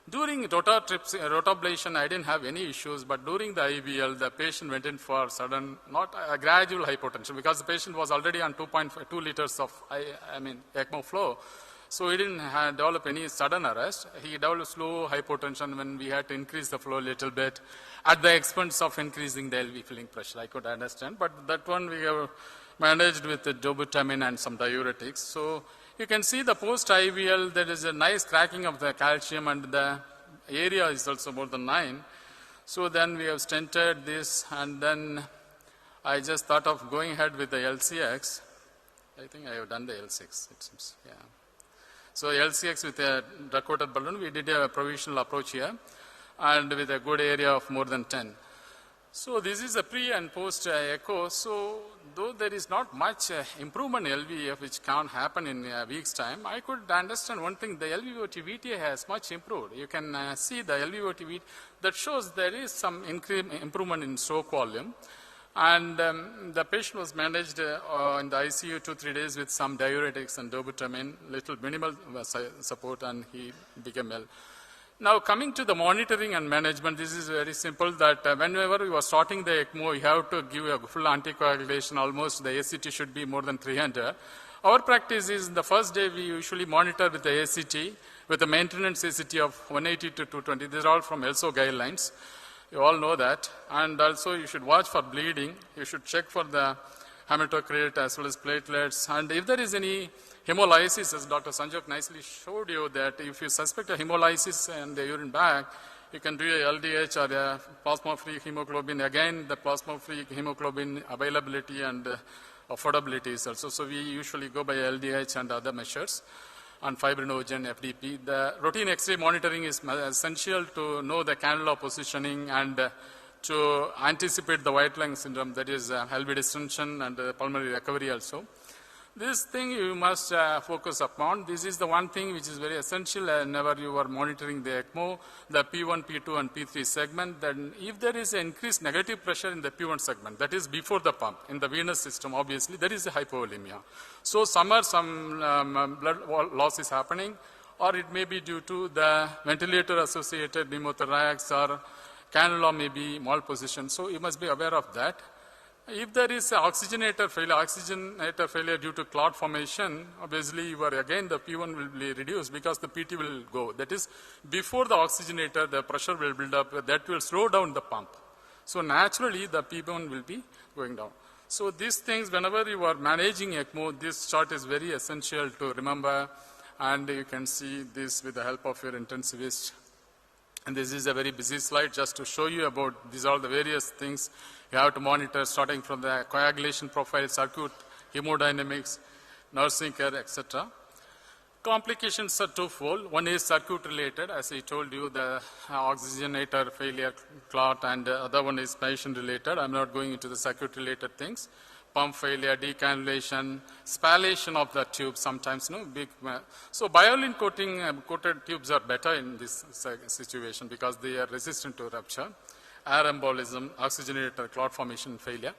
during rotablation, I didn't have any issues, but during the IVL, the patient went in for sudden, not a gradual hypotension, because the patient was already on 2 liters of ECMO flow. So he didn't develop any sudden arrest. He developed slow hypotension when we had to increase the flow a little bit at the expense of increasing the LV filling pressure. I could understand, but that one we have managed with the dobutamine and some diuretics. So you can see the post-IVL, there is a nice cracking of the calcium and the area is also more than 9. So then we have stented this and then I just thought of going ahead with the LCX. I think I have done the L6, it seems, yeah. So LCX with a drug-coated balloon, we did a provisional approach here and with a good area of more than 10. So this is a pre and post echo. So though there is not much improvement in LVEF which can happen in a week's time, I could understand one thing, the LVOT VTA has much improved. You can see the LVOT VTA that shows there is some improvement in stroke volume. And the patient was managed in the ICU 2-3 days with some diuretics and dobutamine, little minimal support, and he became well. Now coming to the monitoring and management, this is very simple that whenever you are starting the ECMO, you have to give a full anticoagulation, almost the ACT should be more than 300. Our practice is the first day we usually monitor with the ACT, with a maintenance ACT of 180 to 220. These are all from ELSO guidelines. You all know that. And also you should watch for bleeding. You should check for the hematocrit as well as platelets. And if there is any hemolysis, as Dr. Sanjok nicely showed you, that if you suspect a hemolysis in the urine bag, you can do a LDH or a plasma-free hemoglobin. Again, the plasma-free hemoglobin availability and affordability is also. So we usually go by LDH and other measures on fibrinogen, FDP. The routine X-ray monitoring is essential to know the cannula positioning and to anticipate the white lung syndrome, that is LV distension and pulmonary recovery also. This thing you must focus upon. This is the one thing which is very essential whenever you are monitoring the ECMO, the P1, P2 and P3 segment. Then if there is an increased negative pressure in the P1 segment, that is before the pump, in the venous system obviously, there is a hypovolemia. So some blood loss is happening, or it may be due to the ventilator associated pneumothorax or cannula may be malpositioned. So you must be aware of that. If there is oxygenator failure due to clot formation, obviously again the P1 will be reduced because the PT will go. That is, before the oxygenator, the pressure will build up. That will slow down the pump. So naturally, the P1 will be going down. So these things, whenever you are managing ECMO, this chart is very essential to remember. And you can see this with the help of your intensivist. And this is a very busy slide just to show you about these are the various things you have to monitor, starting from the coagulation profile, circuit, hemodynamics, nursing care, etc. Complications are twofold. One is circuit related, as I told you, the oxygenator failure, clot, and the other one is patient related. I'm not going into the circuit related things. Pump failure, decannulation, spallation of the tube sometimes, So biolin coated tubes are better in this situation because they are resistant to rupture, air embolism, oxygenator, clot formation failure.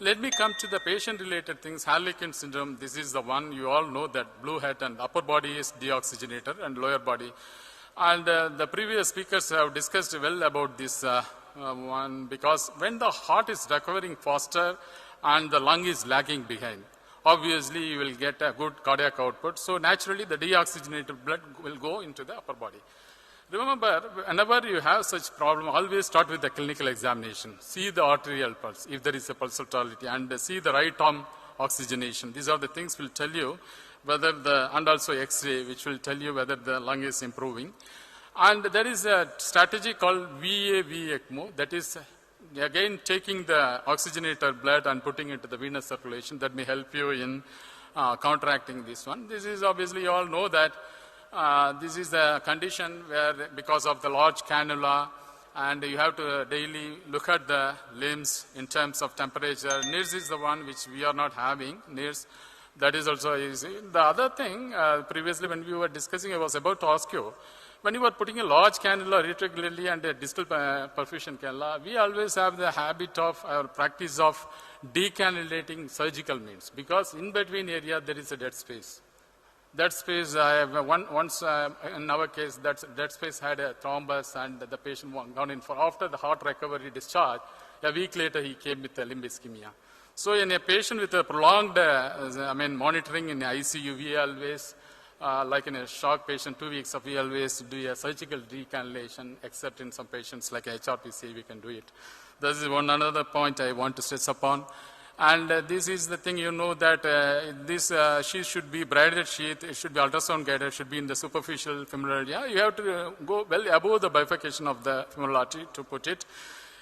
Let me come to the patient-related things. Harlequin syndrome, this is the one you all know that blue hat and upper body is deoxygenator and lower body. And the previous speakers have discussed well about this one because when the heart is recovering faster and the lung is lagging behind, obviously you will get a good cardiac output. So naturally the deoxygenated blood will go into the upper body. Remember, whenever you have such problem, always start with the clinical examination. See the arterial pulse, if there is a pulsatility, and see the right arm oxygenation. These are the things will tell you whether and also X-ray, which will tell you whether the lung is improving. And there is a strategy called VAV ECMO, that is again taking the oxygenator blood and putting it into the venous circulation. That may help you in counteracting this one. This is obviously you all know that This is the condition where, because of the large cannula, and you have to daily look at the limbs in terms of temperature. NIRS is the one which we are not having. NIRS, that is also easy. The other thing, previously when we were discussing, I was about to ask you, when you were putting a large cannula irregularly and a distal perfusion cannula, we always have the habit of, or practice of decannulating surgical means, because in between area there is a dead space. That space, once in our case, that space had a thrombus and the patient gone in for, after the heart recovery discharge, a week later he came with a limb ischemia. So in a patient with a prolonged, monitoring in ICU, we always, like in a shock patient, 2 weeks of, we always do a surgical decannulation, except in some patients like HRPC, we can do it. This is another point I want to stress upon. And this is the thing, you know, that this sheath should be braided sheath, it should be ultrasound guided, should be in the superficial femoral area. You have to go well above the bifurcation of the femoral artery to put it.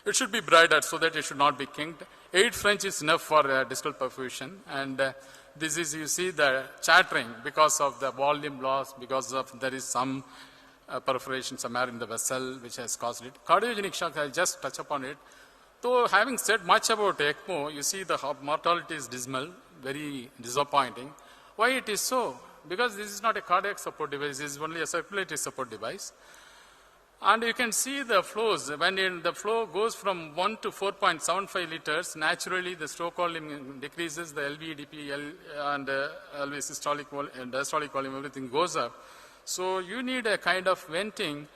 It should be braided so that it should not be kinked. 8 French is enough for distal perfusion. And this is, you see the chattering because of the volume loss, because of there is some perforation somewhere in the vessel which has caused it. Cardiogenic shock, I'll just touch upon it. So having said much about ECMO, you see the mortality is dismal, very disappointing. Why it is so? Because this is not a cardiac support device, this is only a circulatory support device. And you can see the flows. When the flow goes from 1 to 4.75 liters, naturally the stroke volume decreases, the LVEDP and LV systolic and diastolic volume, everything goes up. So you need a kind of venting.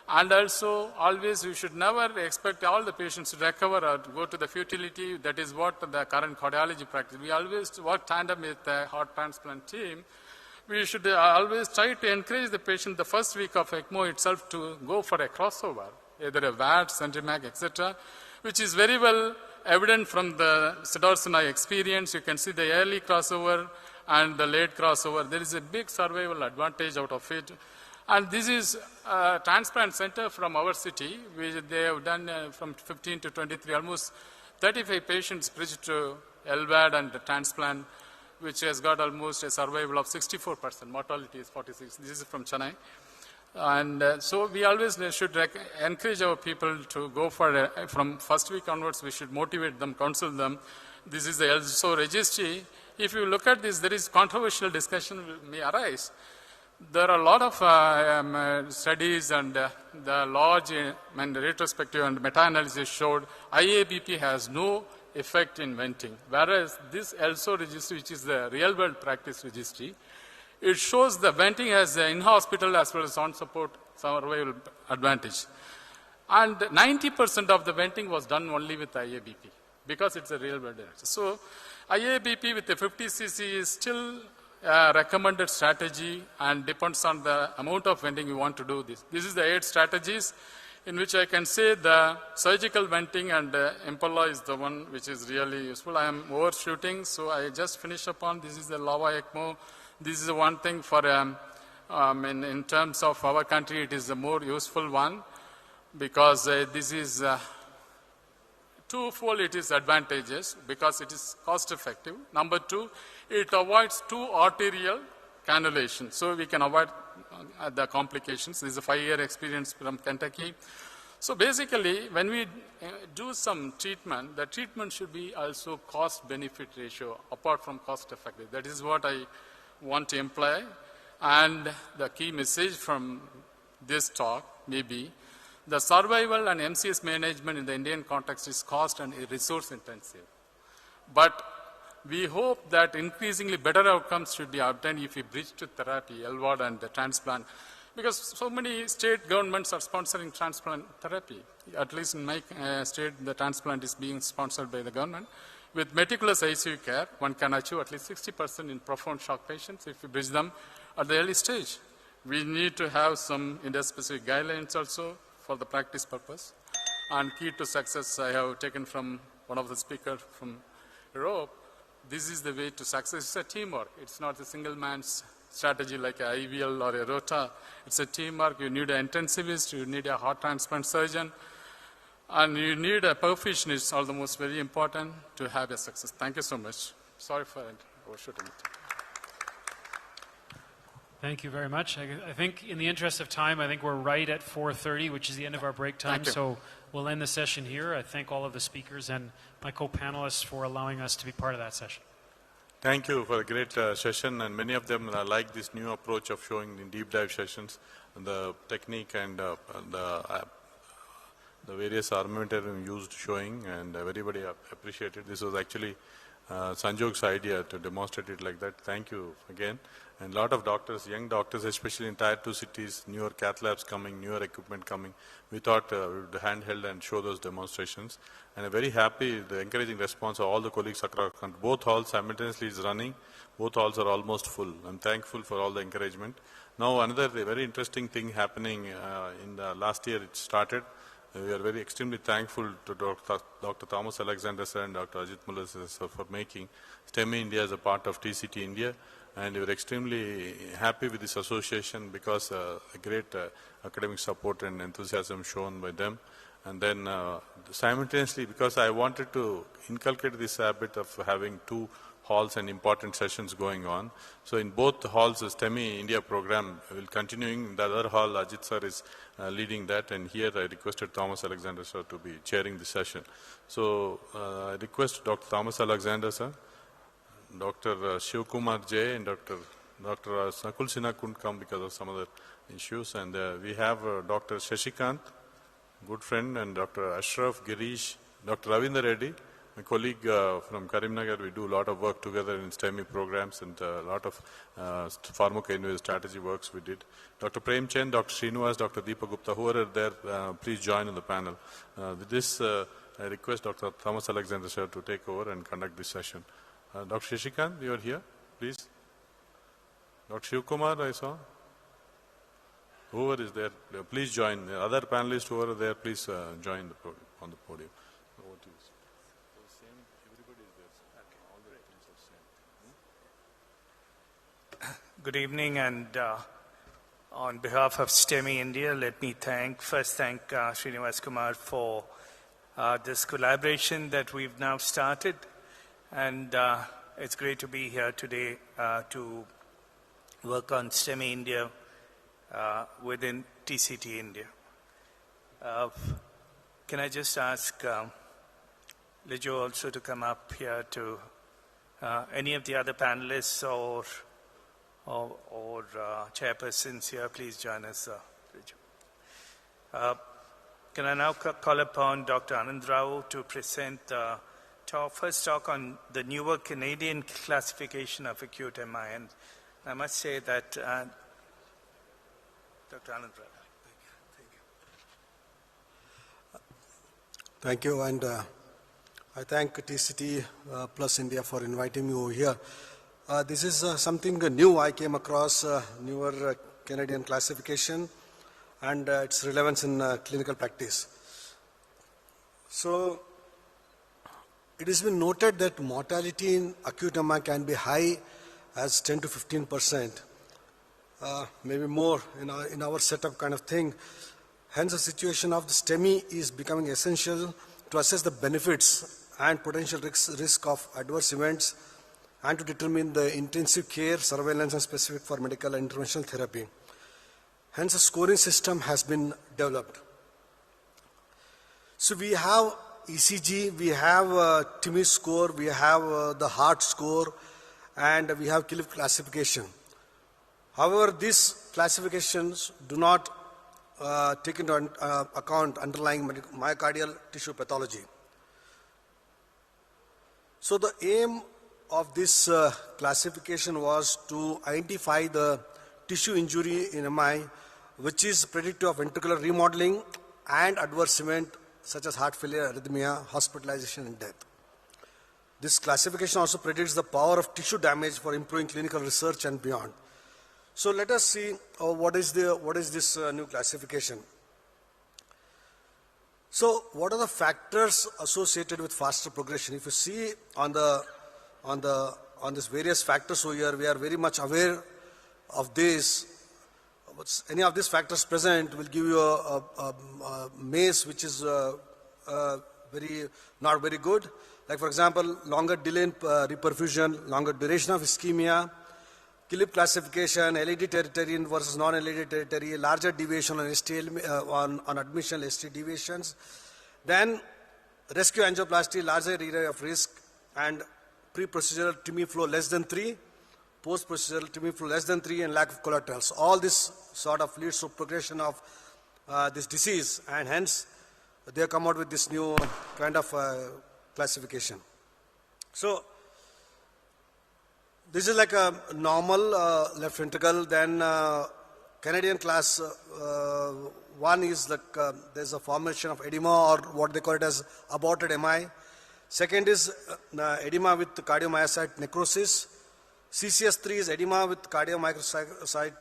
And also, always you should never expect all the patients to recover or to go to the futility. That is what the current cardiology practice. We always work tandem with the heart transplant team. We should always try to encourage the patient the first week of ECMO itself to go for a crossover, either a VAT, Centrimac, etc., which is very well evident from the Siddharthana experience. You can see the early crossover and the late crossover. There is a big survival advantage out of it. And this is a transplant center from our city, which they have done from 15 to 23, almost 35 patients bridged to LVAD and the transplant, which has got almost a survival of 64%. Mortality is 46. This is from Chennai. And so we always should encourage our people to go for, from first week onwards, we should motivate them, counsel them. This is the ELSO registry. If you look at this, there is controversial discussion may arise. There are a lot of studies and the large retrospective and meta-analysis showed IABP has no effect in venting. Whereas this ELSO registry, which is the real-world practice registry, it shows the venting has an in-hospital as well as on-support survival advantage. And 90% of the venting was done only with IABP because it's a real-world registry. So IABP with the 50 cc is still recommended strategy and depends on the amount of venting you want to do this. This is the 8 strategies in which I can say the surgical venting and Impella is the one which is really useful. I am overshooting, so I just finish upon this is the LAVA ECMO. This is the one thing for, in terms of our country, it is the more useful one because this is twofold it is advantageous because it is cost effective. Number 2, it avoids 2 arterial cannulation. So we can avoid the complications. This is a 5-year experience from Kentucky. So basically, when we do some treatment, the treatment should be also cost-benefit ratio apart from cost-effective. That is what I want to imply. And the key message from this talk may be the survival and MCS management in the Indian context is cost and resource intensive. But we hope that increasingly better outcomes should be obtained if we bridge to therapy, LVAD and the transplant. Because so many state governments are sponsoring transplant therapy. At least in my state, the transplant is being sponsored by the government. With meticulous ICU care, one can achieve at least 60% in profound shock patients if we bridge them at the early stage. We need to have some India-specific guidelines also for the practice purpose. And key to success, I have taken from one of the speakers from Europe. This is the way to success. It's a teamwork. It's not a single man's strategy like an IVL or a ROTA. It's a teamwork. You need an intensivist, you need a heart transplant surgeon, and you need a perfusionist, all the most very important to have a success. Thank you so much. Sorry for overshooting it. Thank you very much. I think in the interest of time, I think we're right at 4:30, which is the end of our break time. So we'll end the session here. I thank all of the speakers and my co-panelists for allowing us to be part of that session. Thank you for a great session, and many of them like this new approach of showing in deep dive sessions the technique and the various armamentarium used showing, and everybody appreciated. This was actually Sanjog's idea to demonstrate it like that. Thank you again. And a lot of doctors, young doctors, especially in Tier 2 cities, newer cath labs coming, newer equipment coming. We thought we would handheld and show those demonstrations. And I'm very happy, the encouraging response of all the colleagues across the country. Both halls simultaneously is running. Both halls are almost full. I'm thankful for all the encouragement. Now another very interesting thing happening in the last year it started. We are very extremely thankful to Dr. Thomas Alexander sir and Dr. Ajit Muller sir for making STEMI India as a part of TCT India. And we are extremely happy with this association because a great academic support and enthusiasm shown by them. And then simultaneously, because I wanted to inculcate this habit of having two halls and important sessions going on. So in both halls, the STEMI India program will continuing. In the other hall, Ajit sir is leading that, and here I requested Thomas Alexander sir to be chairing the session. So I request Dr. Thomas Alexander sir, Dr. Shiv Kumar J, and Dr. Nakul Sinha couldn't come because of some other issues, and we have Dr. Shashikant, good friend, and Dr. Ashraf, Girish, Dr. Ravindra Reddy, my colleague from Karimnagar. We do a lot of work together in STEMI programs and a lot of pharmacoinnovation strategy works we did. Dr. Prem Chen, Dr. Srinivas, Dr. Deepa Gupta, who are there, please join in the panel. With this, I request Dr. Thomas Alexander sir to take over and conduct this session. Dr. Shashikant, you are here, please. Dr. Shiv Kumar, I saw. Whoever is there, please join. The other panelists who are there, please join on the podium. Over to you. Good evening, and on behalf of STEMI India, let me first thank Srinivas Kumar for this collaboration that we've now started. And it's great to be here today to work on STEMI India within TCT India. Can I just ask Lijo also to come up here to any of the other panelists or chairpersons here, please join us, Lijo. Can I now call upon Dr. Anand Rao to present first talk on the newer Canadian classification of acute MI. And I must say that Dr. Anand Rao. Thank you, and I thank TCT Plus India for inviting me over here. This is something new I came across, newer Canadian classification and its relevance in clinical practice. So, it has been noted that mortality in acute MI can be high as 10 to 15%, maybe more in our setup kind of thing. Hence, the situation of the STEMI is becoming essential to assess the benefits and potential risk of adverse events and to determine the intensive care, surveillance, and specific for medical and interventional therapy. Hence, a scoring system has been developed. So, we have ECG, we have TIMI score, we have the heart score, and we have Cliff classification. However, these classifications do not take into account underlying myocardial tissue pathology. So the aim of this classification was to identify the tissue injury in MI, which is predictive of ventricular remodeling and adverse event such as heart failure, arrhythmia, hospitalization, and death. This classification also predicts the power of tissue damage for improving clinical research and beyond. So let us see what is this new classification. So what are the factors associated with faster progression? If you see on these various factors over here, we are very much aware of this. Any of these factors present will give you a maze which is not very good. Like for example, longer delay in reperfusion, longer duration of ischemia, Kilip classification, LED territory versus non-LED territory, larger deviation on ST, on admission ST deviations. Then rescue angioplasty, larger area of risk, and pre-procedural TIMI flow less than 3, post-procedural TIMI flow less than 3, and lack of collaterals. All this sort of leads to progression of this disease, and hence they come out with this new kind of classification. So this is like a normal left ventricle. Then Canadian class 1 is like there's a formation of edema, or what they call it as aborted MI. Second is edema with cardiomyocyte necrosis. CCS3 is edema with cardiomyocyte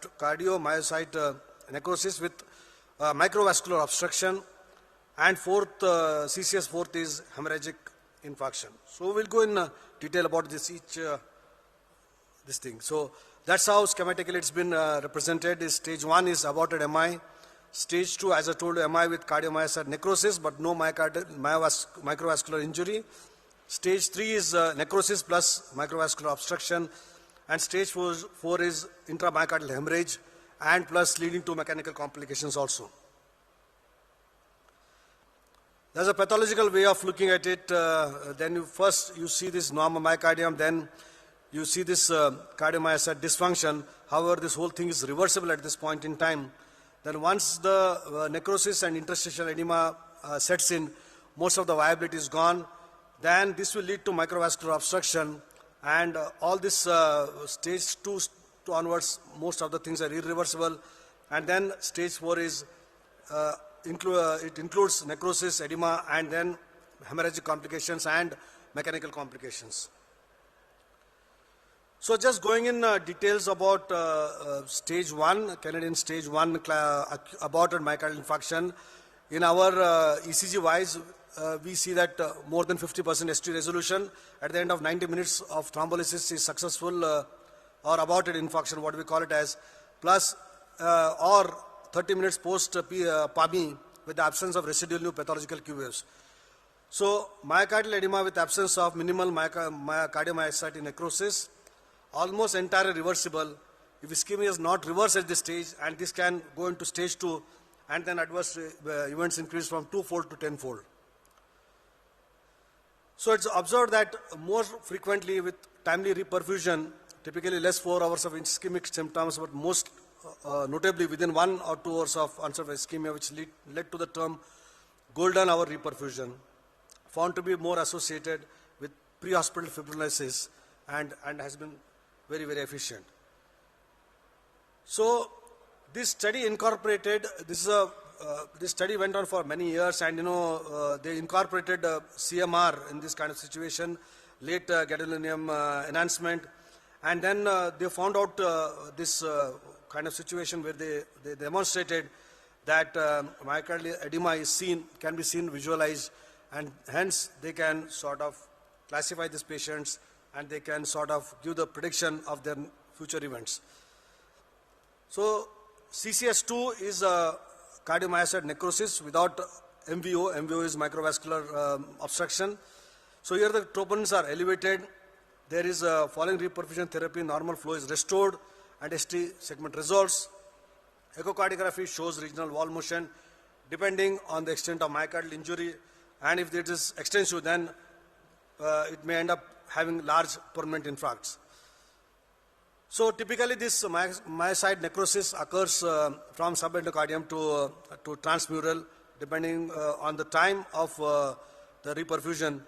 necrosis with microvascular obstruction. And fourth, CCS4 is hemorrhagic infarction. So we'll go in detail about this this thing. So that's how schematically it's been represented. Is stage 1 is aborted MI. Stage 2, as I told you, MI with cardiomyocyte necrosis, but no microvascular injury. Stage 3 is necrosis plus microvascular obstruction. And stage 4 is intramyocardial hemorrhage, and plus leading to mechanical complications also. There's a pathological way of looking at it. Then first you see this normal myocardium, then you see this cardiomyocyte dysfunction. However, this whole thing is reversible at this point in time. Then once the necrosis and interstitial edema sets in, most of the viability is gone. Then this will lead to microvascular obstruction, and all this stage 2 onwards, most of the things are irreversible. And then stage 4 is it includes necrosis, edema, and then hemorrhagic complications and mechanical complications. So just going in details about stage 1, Canadian stage 1 aborted myocardial infarction. In our ECG wise, we see that more than 50% ST resolution at the end of 90 minutes of thrombolysis is successful or aborted infarction, what we call it as, plus or 30 minutes post PAMI with the absence of residual new pathological Q waves. So myocardial edema with absence of minimal cardiomyocyte necrosis, almost entirely reversible. If ischemia is not reversed at this stage, and this can go into stage 2, and then adverse events increase from 2-fold to 10-fold. So it's observed that more frequently with timely reperfusion, typically less 4 hours of ischemic symptoms, but most notably within 1 or 2 hours of onset of ischemia, which led to the term golden hour reperfusion, found to be more associated with pre-hospital fibrinolysis and has been very, very efficient. So this study incorporated, this study went on for many years, and they incorporated CMR in this kind of situation, late gadolinium enhancement, and then they found out this kind of situation where they demonstrated that myocardial edema is can be seen, visualized, and hence they can sort of classify these patients, and they can sort of give the prediction of their future events. So CCS2 is cardiomyocyte necrosis without MVO. MVO is microvascular obstruction. So here the troponins are elevated. There is following reperfusion therapy, normal flow is restored, and ST segment resolves. Echocardiography shows regional wall motion depending on the extent of myocardial injury, and if it is extensive, then it may end up having large permanent infarcts. So typically this myocyte necrosis occurs from subendocardium to transmural, depending on the time of the reperfusion.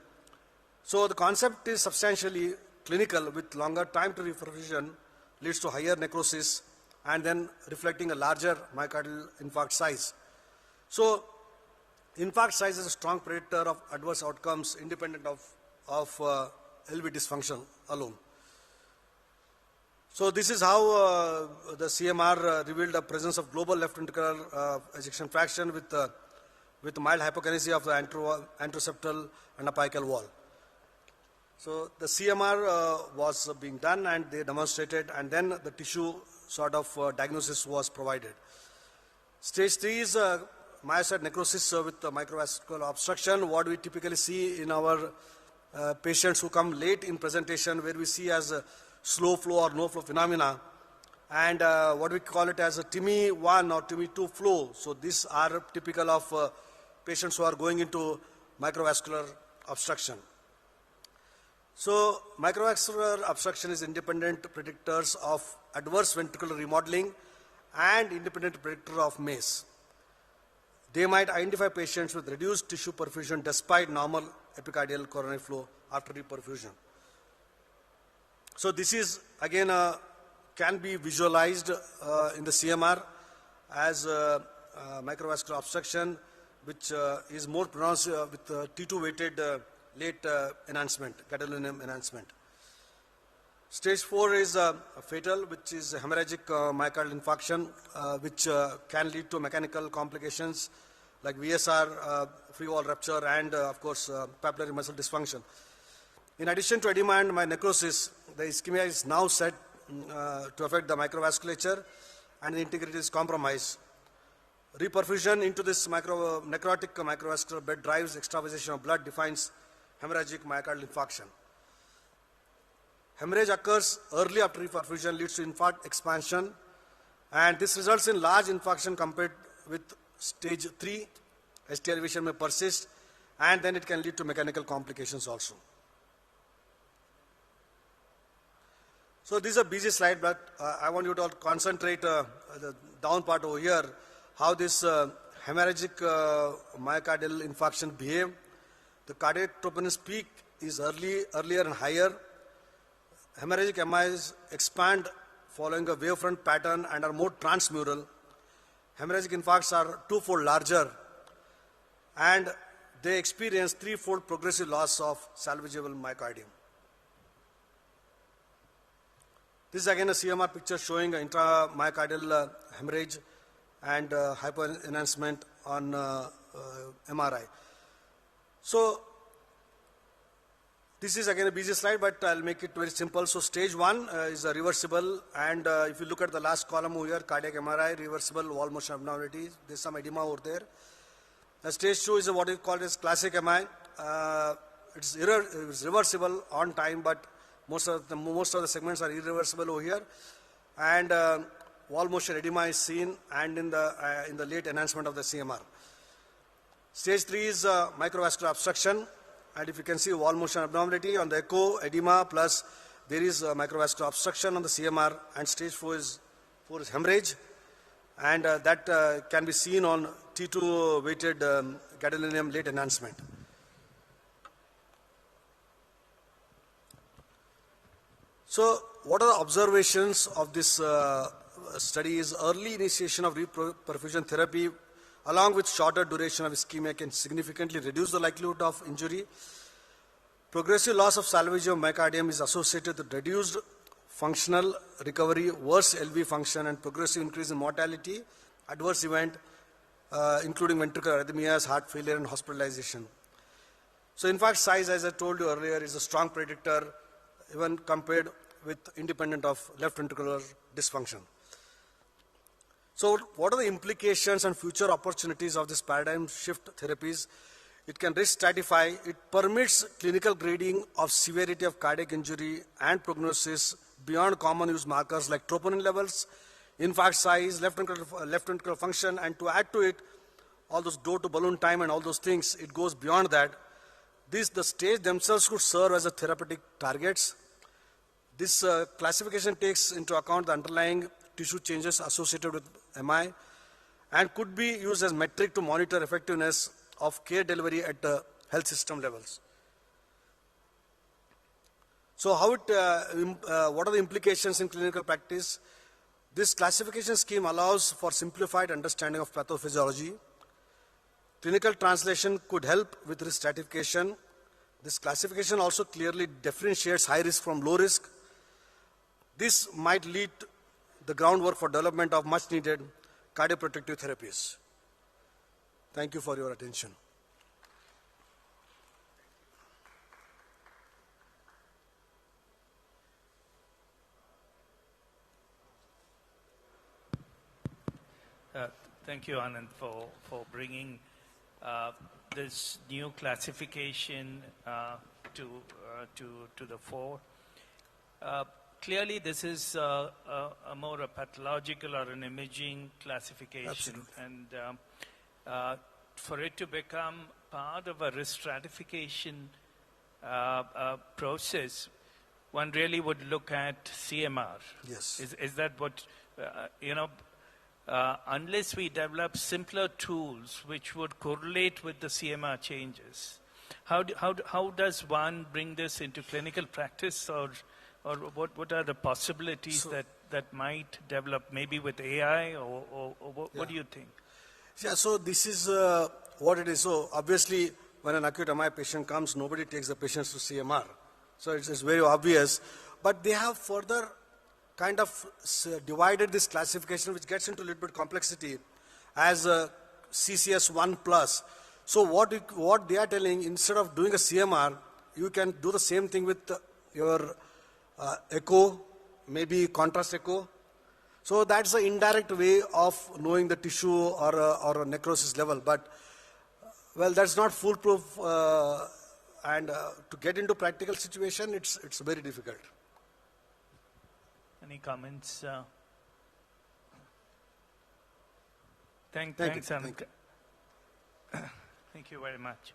So the concept is substantially clinical, with longer time to reperfusion leads to higher necrosis and then reflecting a larger myocardial infarct size. So infarct size is a strong predictor of adverse outcomes independent of LV dysfunction alone. So this is how the CMR revealed the presence of global left ventricular ejection fraction with mild hypokinesia of the anteroseptal and apical wall. So the CMR was being done, and they demonstrated, and then the tissue sort of diagnosis was provided. Stage 3 is myocyte necrosis with microvascular obstruction. What we typically see in our patients who come late in presentation, where we see as slow flow or no flow phenomena, and what we call it as a TIMI 1 or TIMI 2 flow. So these are typical of patients who are going into microvascular obstruction. So microvascular obstruction is independent predictors of adverse ventricular remodeling and independent predictor of MACE. They might identify patients with reduced tissue perfusion despite normal epicardial coronary flow after reperfusion. So this is again can be visualized in the CMR as microvascular obstruction, which is more pronounced with T2 weighted late enhancement, gadolinium enhancement. Stage 4 is fatal, which is hemorrhagic myocardial infarction, which can lead to mechanical complications like VSR, free wall rupture, and of course papillary muscle dysfunction. In addition to edema and necrosis, the ischemia is now set to affect the microvasculature, and the integrity is compromised. Reperfusion into this necrotic microvascular bed drives extravasation of blood, defines hemorrhagic myocardial infarction. Hemorrhage occurs early after reperfusion, leads to infarct expansion, and this results in large infarction compared with stage 3. ST elevation may persist, and then it can lead to mechanical complications also. So this is a busy slide, but I want you to all concentrate the down part over here, how this hemorrhagic myocardial infarction behave. The cardiac troponins peak is earlier and higher. Hemorrhagic MIs expand following a wavefront pattern and are more transmural. Hemorrhagic infarcts are twofold larger, and they experience threefold progressive loss of salvageable myocardium. This is again a CMR picture showing intramyocardial hemorrhage and hypoenhancement on MRI. So this is again a busy slide, but I'll make it very simple. So stage 1 is reversible, and if you look at the last column over here, cardiac MRI, reversible wall motion abnormalities, there's some edema over there. Stage 2 is what is called as classic MI. It's reversible on time, but most of the segments are irreversible over here, and wall motion edema is seen, and in the late enhancement of the CMR. Stage 3 is microvascular obstruction, and if you can see wall motion abnormality on the echo, edema, plus there is microvascular obstruction on the CMR, and stage 4 is hemorrhage, and that can be seen on T2 weighted gadolinium late enhancement. So what are the observations of this study is early initiation of reperfusion therapy along with shorter duration of ischemia can significantly reduce the likelihood of injury. Progressive loss of salvage of myocardium is associated with reduced functional recovery, worse LV function, and progressive increase in mortality, adverse event, including ventricular arrhythmias, heart failure, and hospitalization. So infarct size, as I told you earlier, is a strong predictor even compared with independent of left ventricular dysfunction. So what are the implications and future opportunities of this paradigm shift therapies? It can risk stratify. It permits clinical grading of severity of cardiac injury and prognosis beyond common use markers like troponin levels, infarct size, left ventricular function, and to add to it, all those door to balloon time and all those things, it goes beyond that. The stage themselves could serve as a therapeutic targets. This classification takes into account the underlying tissue changes associated with MI and could be used as metric to monitor effectiveness of care delivery at health system levels. So what are the implications in clinical practice? This classification scheme allows for simplified understanding of pathophysiology. Clinical translation could help with risk stratification. This classification also clearly differentiates high risk from low risk. This might lead the groundwork for development of much needed cardioprotective therapies. Thank you for your attention. Thank you, Anand, for bringing this new classification to the fore. clearly this is a more a pathological or an imaging classification. Absolutely. And for it to become part of a risk stratification process, one really would look at CMR. Yes. Is that what, unless we develop simpler tools which would correlate with the CMR changes, how does one bring this into clinical practice, or what are the possibilities that might develop, maybe with AI, or what do you think? Yeah, so this is what it is. So obviously, when an acute MI patient comes, nobody takes the patients to CMR. So it's very obvious. But they have further kind of divided this classification, which gets into a little bit complexity, as a CCS 1+. So what they are telling, instead of doing a CMR, you can do the same thing with your echo, maybe contrast echo. So that's an indirect way of knowing the tissue or a necrosis level. But, well, that's not foolproof. And to get into practical situation, it's very difficult. Any comments? Thank thanks, you. Anand. Thank you very much.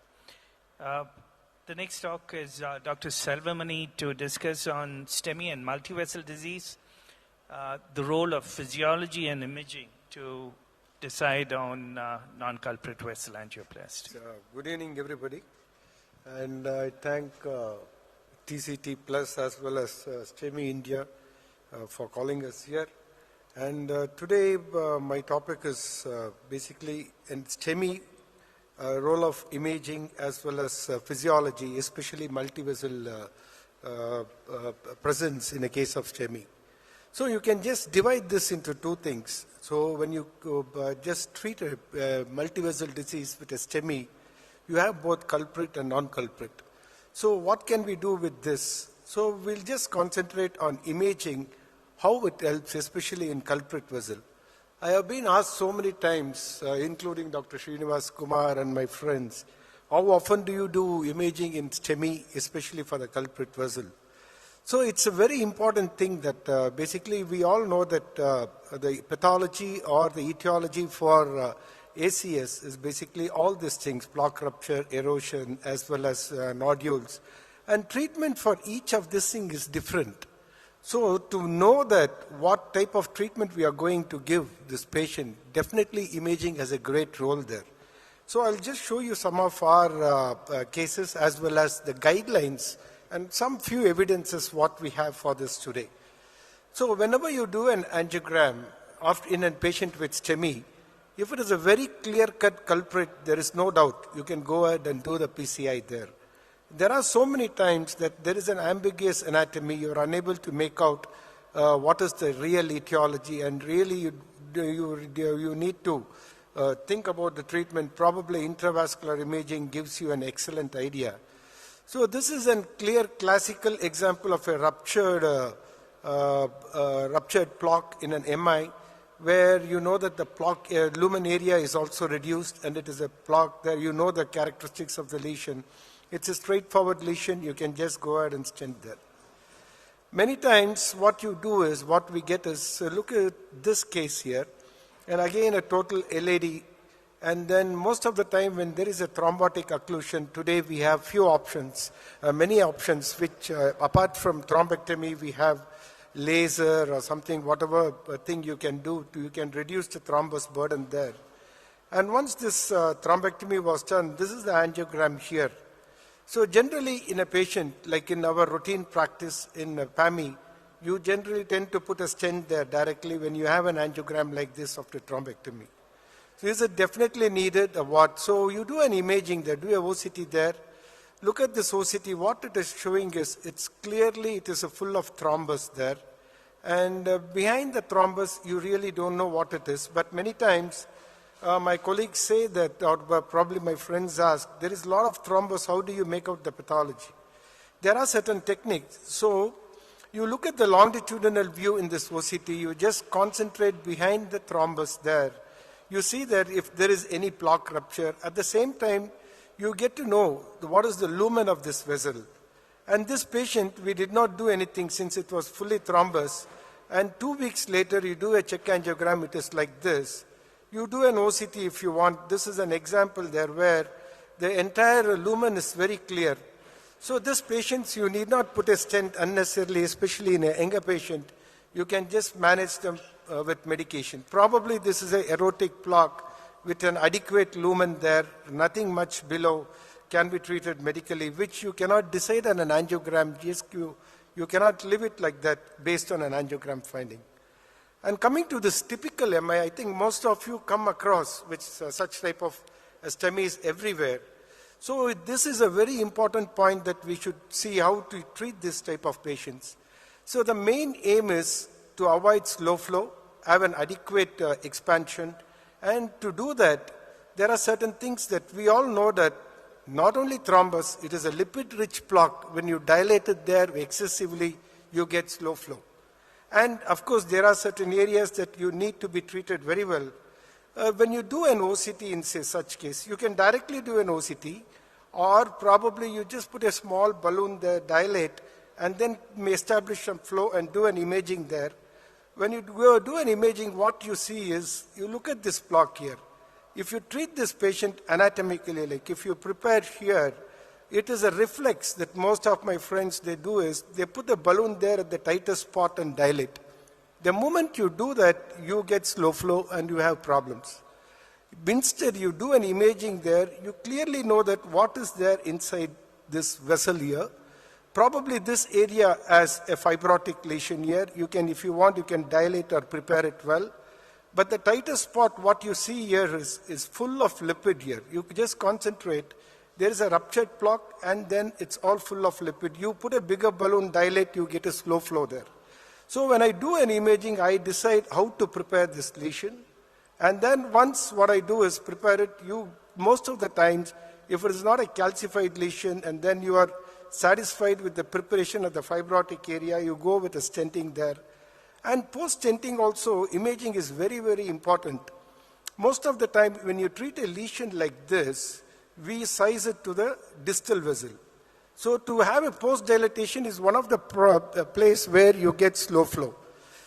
The next talk is Dr. Selvamani to discuss on STEMI and multivessel disease, the role of physiology and imaging to decide on non-culprit vessel angioplasty. Good evening, everybody. And I thank TCT Plus as well as STEMI India for calling us here. And today my topic is basically in STEMI, role of imaging as well as physiology, especially multivessel presence in a case of STEMI. So you can just divide this into two things. So when you just treat a multivessel disease with a STEMI, you have both culprit and non-culprit. So what can we do with this? So we'll just concentrate on imaging, how it helps, especially in culprit vessel. I have been asked so many times, including Dr. Srinivas Kumar and my friends, how often do you do imaging in STEMI, especially for the culprit vessel? So it's a very important thing that basically we all know that the pathology or the etiology for ACS is basically all these things, plaque rupture, erosion, as well as nodules. And treatment for each of these things is different. So to know that what type of treatment we are going to give this patient, definitely imaging has a great role there. So I'll just show you some of our cases as well as the guidelines and some few evidences what we have for this today. So whenever you do an angiogram in a patient with STEMI, if it is a very clear-cut culprit, there is no doubt you can go ahead and do the PCI there. There are so many times that there is an ambiguous anatomy, you are unable to make out what is the real etiology, and really you need to think about the treatment. Probably intravascular imaging gives you an excellent idea. So this is a clear classical example of a ruptured plaque in an MI, where you know that the plaque lumen area is also reduced and it is a plaque there. You know the characteristics of the lesion. It's a straightforward lesion. You can just go ahead and stent there. Many times what you do is, what we get is, look at this case here, and again a total LAD. And then most of the time when there is a thrombotic occlusion, today we have few options, many options, which apart from thrombectomy, we have laser or something, whatever thing you can do, you can reduce the thrombus burden there. And once this thrombectomy was done, this is the angiogram here. So generally in a patient, like in our routine practice in PAMI, you generally tend to put a stent there directly when you have an angiogram like this after thrombectomy. So is it definitely needed or what? So you do an imaging there, do a OCT there. Look at this OCT, what it is showing is, it's clearly, it is a full of thrombus there. And behind the thrombus, you really don't know what it is. But many times, my colleagues say that, or probably my friends ask, there is a lot of thrombus, how do you make out the pathology? There are certain techniques. So you look at the longitudinal view in this OCT, you just concentrate behind the thrombus there. You see that if there is any plaque rupture, at the same time, you get to know what is the lumen of this vessel. And this patient, we did not do anything since it was fully thrombus. And 2 weeks later, you do a check angiogram, it is like this. You do an OCT if you want. This is an example there where the entire lumen is very clear. So this patients, you need not put a stent unnecessarily, especially in a younger patient. You can just manage them with medication. Probably this is an erotic plaque with an adequate lumen there, nothing much below, can be treated medically, which you cannot decide on an angiogram. You cannot leave it like that based on an angiogram finding. And coming to this typical MI, I think most of you come across with such type of STEMIs everywhere. So this is a very important point that we should see how to treat this type of patients. So the main aim is to avoid slow flow, have an adequate expansion, and to do that, there are certain things that we all know that not only thrombus, it is a lipid-rich plaque. When you dilate it there excessively, you get slow flow. And of course, there are certain areas that you need to be treated very well. When you do an OCT in say, such case, you can directly do an OCT, or probably you just put a small balloon there, dilate, and then may establish some flow and do an imaging there. When you do an imaging, what you see is, you look at this plaque here. If you treat this patient anatomically, like if you prepare here, it is a reflex that most of my friends, they do is, they put the balloon there at the tightest spot and dilate. The moment you do that, you get slow flow and you have problems. Instead, you do an imaging there, you clearly know that what is there inside this vessel here. Probably this area has a fibrotic lesion here. You can, if you want, you can dilate or prepare it well. But the tightest spot, what you see here is full of lipid here. You just concentrate. There is a ruptured plaque, and then it's all full of lipid. You put a bigger balloon, dilate, you get a slow flow there. So when I do an imaging, I decide how to prepare this lesion. And then once what I do is prepare it, most of the times, if it is not a calcified lesion, and then you are satisfied with the preparation of the fibrotic area, you go with a stenting there. And post-stenting also, imaging is very, very important. Most of the time, when you treat a lesion like this, we size it to the distal vessel. So to have a post-dilatation is one of the place where you get slow flow.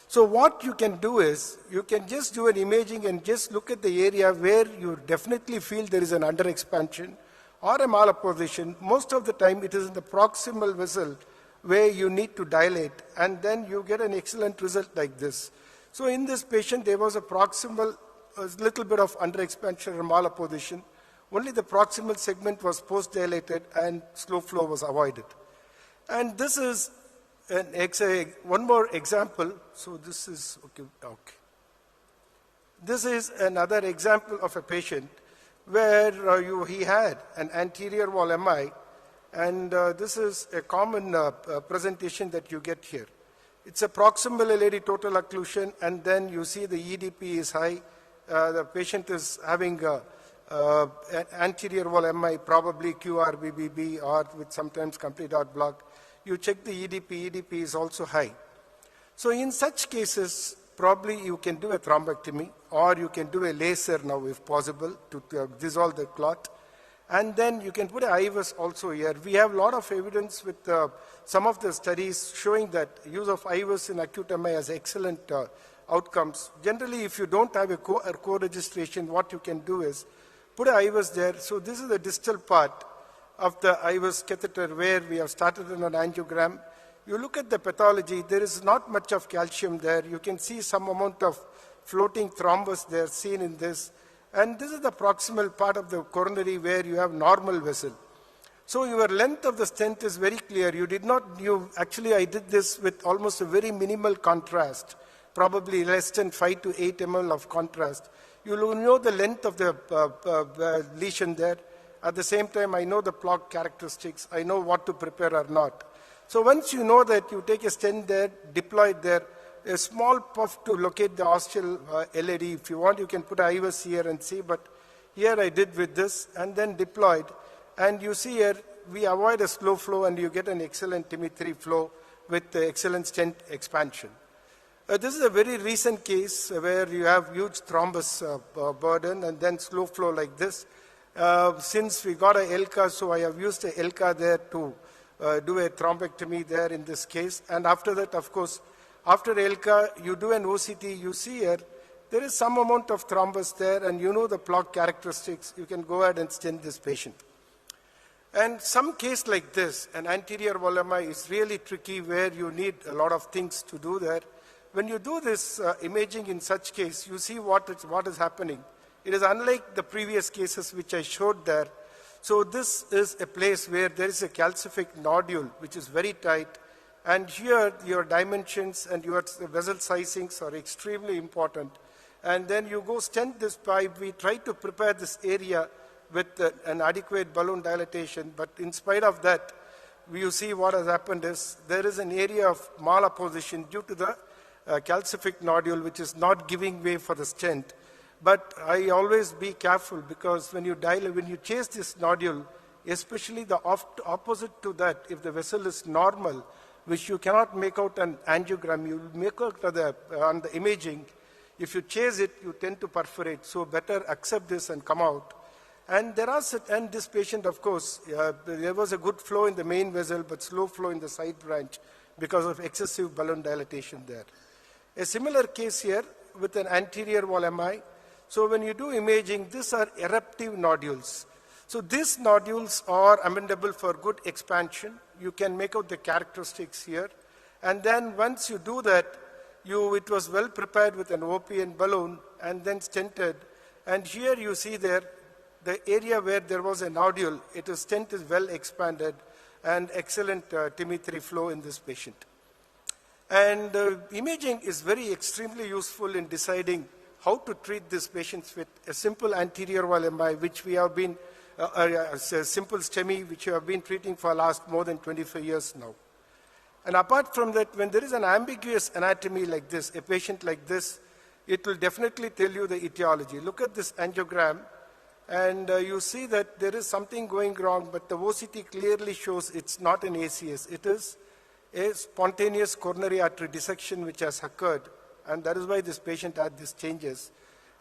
So what you can do is, you can just do an imaging and just look at the area where you definitely feel there is an underexpansion or a malapposition. Most of the time, it is in the proximal vessel where you need to dilate, and then you get an excellent result like this. So in this patient, there was a proximal, a little bit of underexpansion or malapposition. Only the proximal segment was post-dilated and slow flow was avoided. And this is one more example. So this is, okay. This is another example of a patient where he had an anterior wall MI, and this is a common presentation that you get here. It's a proximal LAD total occlusion, and then you see the EDP is high. The patient is having an anterior wall MI, probably QRBBB, or with sometimes complete dot block. You check the EDP, EDP is also high. So in such cases, probably you can do a thrombectomy, or you can do a laser now if possible to dissolve the clot. And then you can put an IVUS also here. We have a lot of evidence with some of the studies showing that use of IVUS in acute MI has excellent outcomes. Generally, if you don't have a co-registration, what you can do is put an IVUS there. So this is the distal part of the IVUS catheter where we have started in an angiogram. You look at the pathology, there is not much of calcium there. You can see some amount of floating thrombus there seen in this. And this is the proximal part of the coronary where you have normal vessel. So your length of the stent is very clear. Actually I did this with almost a very minimal contrast, probably less than 5 to 8 ml of contrast. You will know the length of the lesion there. At the same time, I know the plaque characteristics. I know what to prepare or not. So once you know that, you take a stent there, deploy it there, a small puff to locate the ostial LAD. If you want, you can put IVUS here and see, but here I did with this and then deployed. And you see here, we avoid a slow flow and you get an excellent TIMI3 flow with the excellent stent expansion. This is a very recent case where you have huge thrombus burden and then slow flow like this. Since we got a ELCA, so I have used a ELCA there to do a thrombectomy there in this case. And after that, of course, after ELCA, you do an OCT, you see here, there is some amount of thrombus there, and you know the plaque characteristics. You can go ahead and stent this patient. And some case like this, an anterior wall MI is really tricky where you need a lot of things to do there. When you do this imaging in such case, you see what is happening. It is unlike the previous cases which I showed there. So this is a place where there is a calcific nodule which is very tight, and here your dimensions and your vessel sizings are extremely important. And then you go stent this pipe. We try to prepare this area with an adequate balloon dilatation, but in spite of that, you see what has happened is there is an area of malapposition due to the calcific nodule which is not giving way for the stent. But I always be careful, because when you chase this nodule, especially the opposite to that, if the vessel is normal, which you cannot make out an angiogram, you make out on the imaging. If you chase it, you tend to perforate. So better accept this and come out. And this patient, of course, there was a good flow in the main vessel, but slow flow in the side branch because of excessive balloon dilatation there. A similar case here with an anterior wall MI. So when you do imaging, these are eruptive nodules. So these nodules are amendable for good expansion. You can make out the characteristics here. And then once you do that, it was well prepared with an OPN balloon and then stented. And here you see there, the area where there was a nodule, stent is well expanded and excellent TIMI3 flow in this patient. And imaging is very extremely useful in deciding how to treat these patients with a simple anterior wall MI, which we have been, a simple STEMI, which we have been treating for the last more than 25 years now. And apart from that, when there is an ambiguous anatomy like this, a patient like this, it will definitely tell you the etiology. Look at this angiogram, and you see that there is something going wrong, but the OCT clearly shows it's not an ACS. It is a spontaneous coronary artery dissection which has occurred, and that is why this patient had these changes.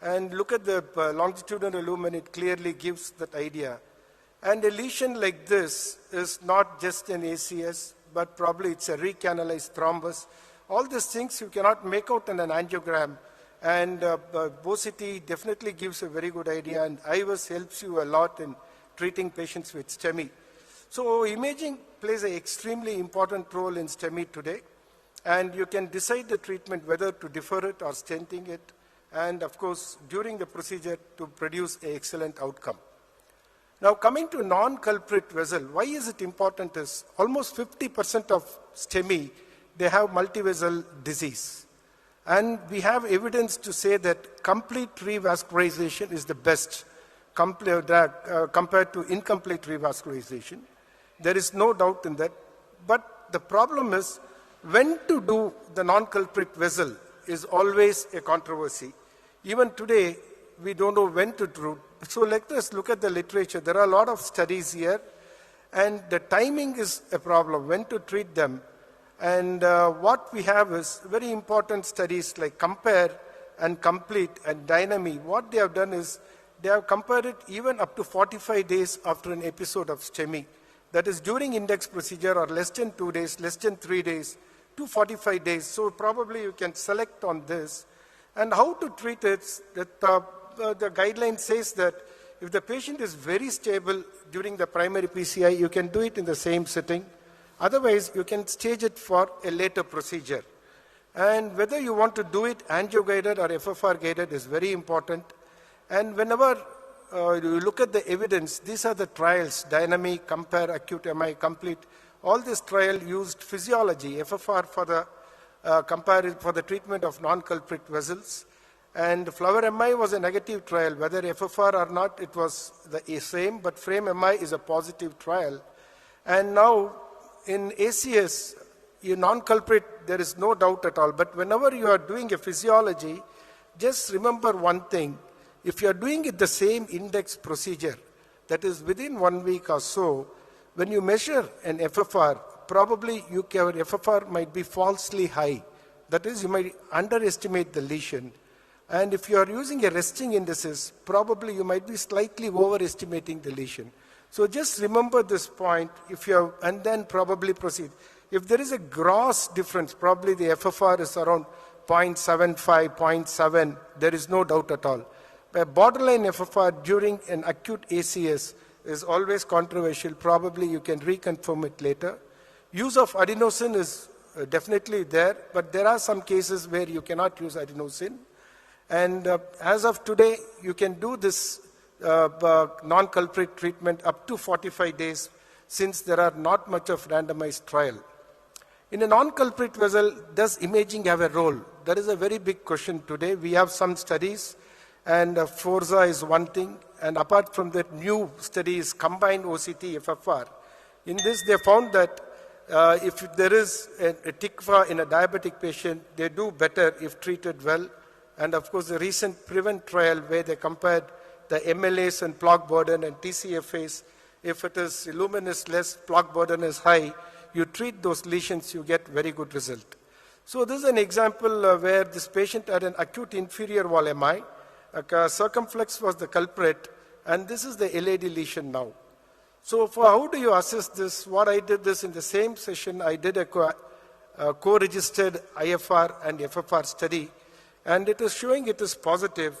And look at the longitudinal lumen, it clearly gives that idea. And a lesion like this is not just an ACS, but probably it's a recanalized thrombus. All these things you cannot make out in an angiogram, and OCT definitely gives a very good idea, and HyBiz helps you a lot in treating patients with STEMI. So imaging plays an extremely important role in STEMI today, and you can decide the treatment whether to defer it or stenting it, and of course during the procedure to produce an excellent outcome. Now coming to non-culprit vessel, why is it important is almost 50% of STEMI, they have multivessel disease. And we have evidence to say that complete revascularization is the best compared to incomplete revascularization. There is no doubt in that. But the problem is when to do the non-culprit vessel is always a controversy. Even today, we don't know when to do. So let us look at the literature. There are a lot of studies here, and the timing is a problem, when to treat them. And what we have is very important studies like COMPARE and COMPLETE and DYNAMI. What they have done is they have compared it even up to 45 days after an episode of STEMI. That is during index procedure or less than 2 days, less than 3 days, to 45 days. So probably you can select on this. And how to treat it, the guideline says that if the patient is very stable during the primary PCI, you can do it in the same sitting. Otherwise, you can stage it for a later procedure. And whether you want to do it angio-guided or FFR-guided is very important. And whenever you look at the evidence, these are the trials, DYNAMI, COMPARE, acute MI, COMPLETE. All this trial used physiology, FFR for the treatment of non-culprit vessels. And FLOWER MI was a negative trial. Whether FFR or not, it was the same, but FRAME MI is a positive trial. And now, in ACS, non-culprit, there is no doubt at all. But whenever you are doing a physiology, just remember one thing. If you are doing it the same index procedure, that is within 1 week or so, when you measure an FFR, probably your FFR might be falsely high. That is, you might underestimate the lesion. And if you are using a resting indices, probably you might be slightly overestimating the lesion. So just remember this point, if you have, and then probably proceed. If there is a gross difference, probably the FFR is around 0.75, 0.7, there is no doubt at all. But borderline FFR during an acute ACS is always controversial. Probably you can reconfirm it later. Use of adenosine is definitely there, but there are some cases where you cannot use adenosine. And as of today, you can do this non-culprit treatment up to 45 days since there are not much of randomized trial. In a non-culprit vessel, does imaging have a role? That is a very big question today. We have some studies, and Forza is one thing, and apart from that, new studies combined OCT, FFR. In this, they found that if there is a TICFA in a diabetic patient, they do better if treated well. And of course, the recent PREVENT trial where they compared the MLAs and plaque burden and TCFAs, if it is lumen is less, plaque burden is high, you treat those lesions, you get very good result. So this is an example where this patient had an acute inferior wall MI. Circumflex was the culprit, and this is the LAD lesion now. So for how do you assess this? What I did this in the same session, I did a co-registered IFR and FFR study, and it is showing it is positive.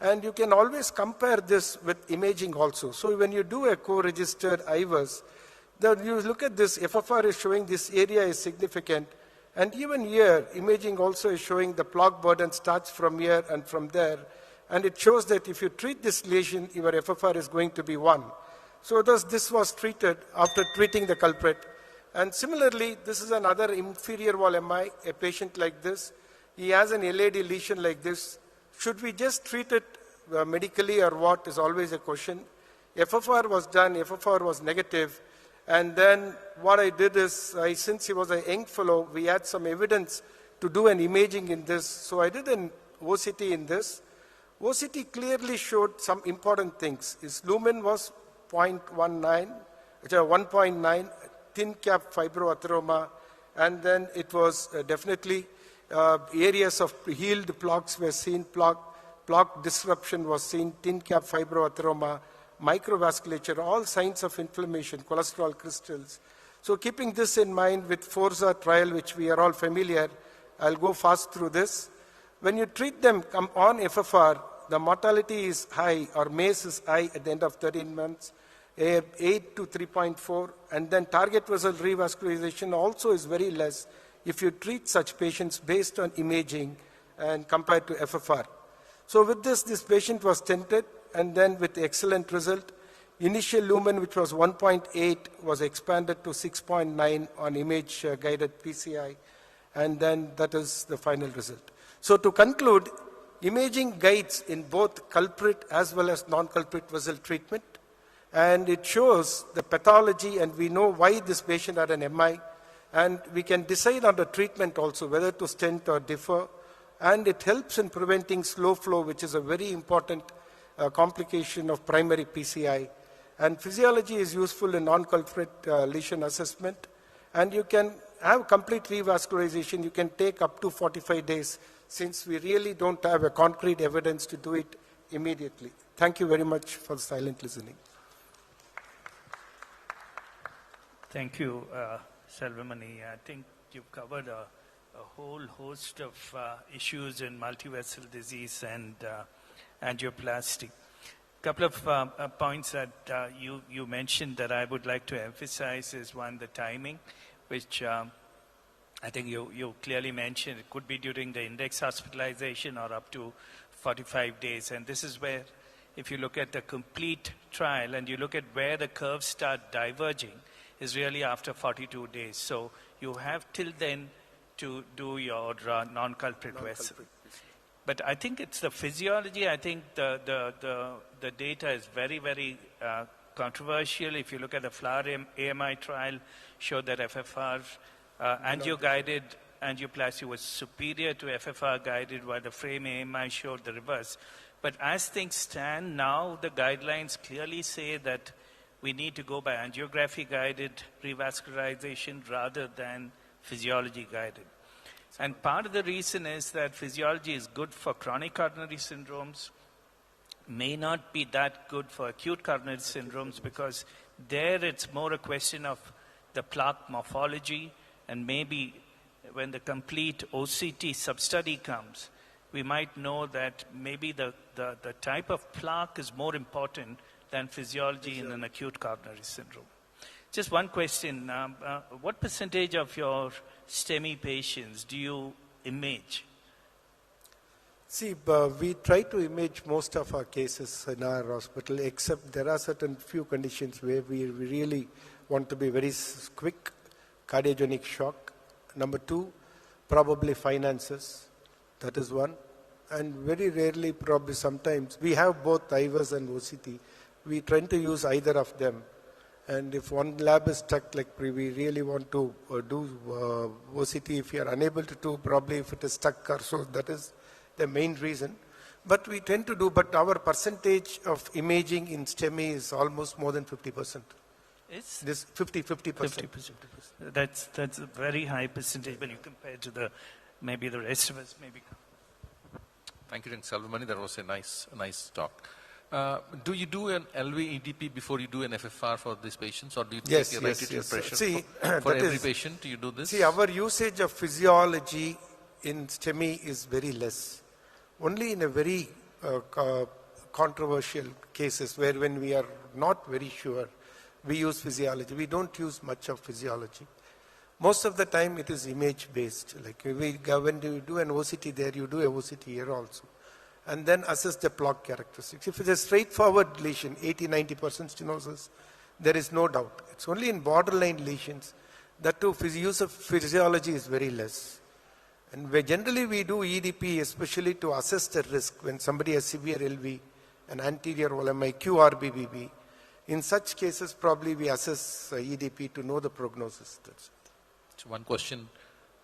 And you can always compare this with imaging also. So when you do a co-registered IVAS, you look at this, FFR is showing this area is significant. And even here, imaging also is showing the plaque burden starts from here and from there. And it shows that if you treat this lesion, your FFR is going to be 1. So thus this was treated after treating the culprit. And similarly, this is another inferior wall MI, a patient like this. He has an LAD lesion like this. Should we just treat it medically or what is always a question. FFR was done, FFR was negative. And then what I did is, since he was a young fellow, we had some evidence to do an imaging in this. So I did an OCT in this. OCT clearly showed some important things. His lumen was 0.19, 1.9, thin cap fibroatheroma, and then it was definitely areas of healed plaques were seen, plaque disruption was seen, thin cap fibroatheroma, microvasculature, all signs of inflammation, cholesterol crystals. So keeping this in mind with Forza trial, which we are all familiar, I'll go fast through this. When you treat them on FFR, the mortality is high, or MACE is high at the end of 13 months, 8 to 3.4, and then target vessel revascularization also is very less if you treat such patients based on imaging and compared to FFR. So with this patient was stented, and then with excellent result, initial lumen, which was 1.8, was expanded to 6.9 on image-guided PCI, and then that is the final result. So to conclude, imaging guides in both culprit as well as non-culprit vessel treatment, and it shows the pathology, and we know why this patient had an MI, and we can decide on the treatment also, whether to stent or defer, and it helps in preventing slow flow, which is a very important complication of primary PCI. And physiology is useful in non-culprit lesion assessment, and you can have complete revascularization. You can take up to 45 days, since we really don't have a concrete evidence to do it immediately. Thank you very much for the silent listening. Thank you, Selvamani. I think you've covered a whole host of issues in multivessel disease and angioplasty. A couple of points that you mentioned that I would like to emphasize is one, the timing, which I think you clearly mentioned. It could be during the index hospitalization or up to 45 days. And this is where, if you look at the complete trial and you look at where the curves start diverging, is really after 42 days. So you have till then to do your non-culprit vessel. But I think it's the physiology. I think the data is very, very controversial. If you look at the FLOWER AMI trial, showed that FFR angio-guided angioplasty was superior to FFR-guided, while the FRAME AMI showed the reverse. But as things stand now, the guidelines clearly say that we need to go by angiography-guided revascularization rather than physiology-guided. And part of the reason is that physiology is good for chronic coronary syndromes, may not be that good for acute coronary syndromes, because there it's more a question of the plaque morphology, and maybe when the complete OCT sub-study comes, we might know that maybe the type of plaque is more important than physiology in an acute coronary syndrome. Just one question. What percentage of your STEMI patients do you image? See, we try to image most of our cases in our hospital, except there are certain few conditions where we really want to be very quick. Cardiogenic shock. Number 2, probably finances. That is one. And very rarely, probably sometimes, we have both IVAS and OCT. We try to use either of them. And if one lab is stuck, like we really want to do OCT, if we are unable to do, probably if it is stuck or so, that is the main reason. But we tend to do, but our percentage of imaging in STEMI is almost more than 50%. It's this 50%. That's a very high percentage when you compare to maybe the rest of us. Maybe. Thank you, Dr. Selvamani. That was a nice talk. Do you do an LV EDP before you do an FFR for these patients, or do you take a right atrial pressure See, for every patient? Do you do this? See, our usage of physiology in STEMI is very less. Only in a very controversial cases where when we are not very sure, we use physiology. We don't use much of physiology. Most of the time it is image based. Like when you do an OCT there, you do a OCT here also. And then assess the plaque characteristics. If it's a straightforward lesion, 80-90% stenosis, there is no doubt. It's only in borderline lesions that too use of physiology is very less. And generally we do EDP especially to assess the risk when somebody has severe LV, an anterior OLMI, QRBBB. In such cases, probably we assess EDP to know the prognosis. That's it. So one question,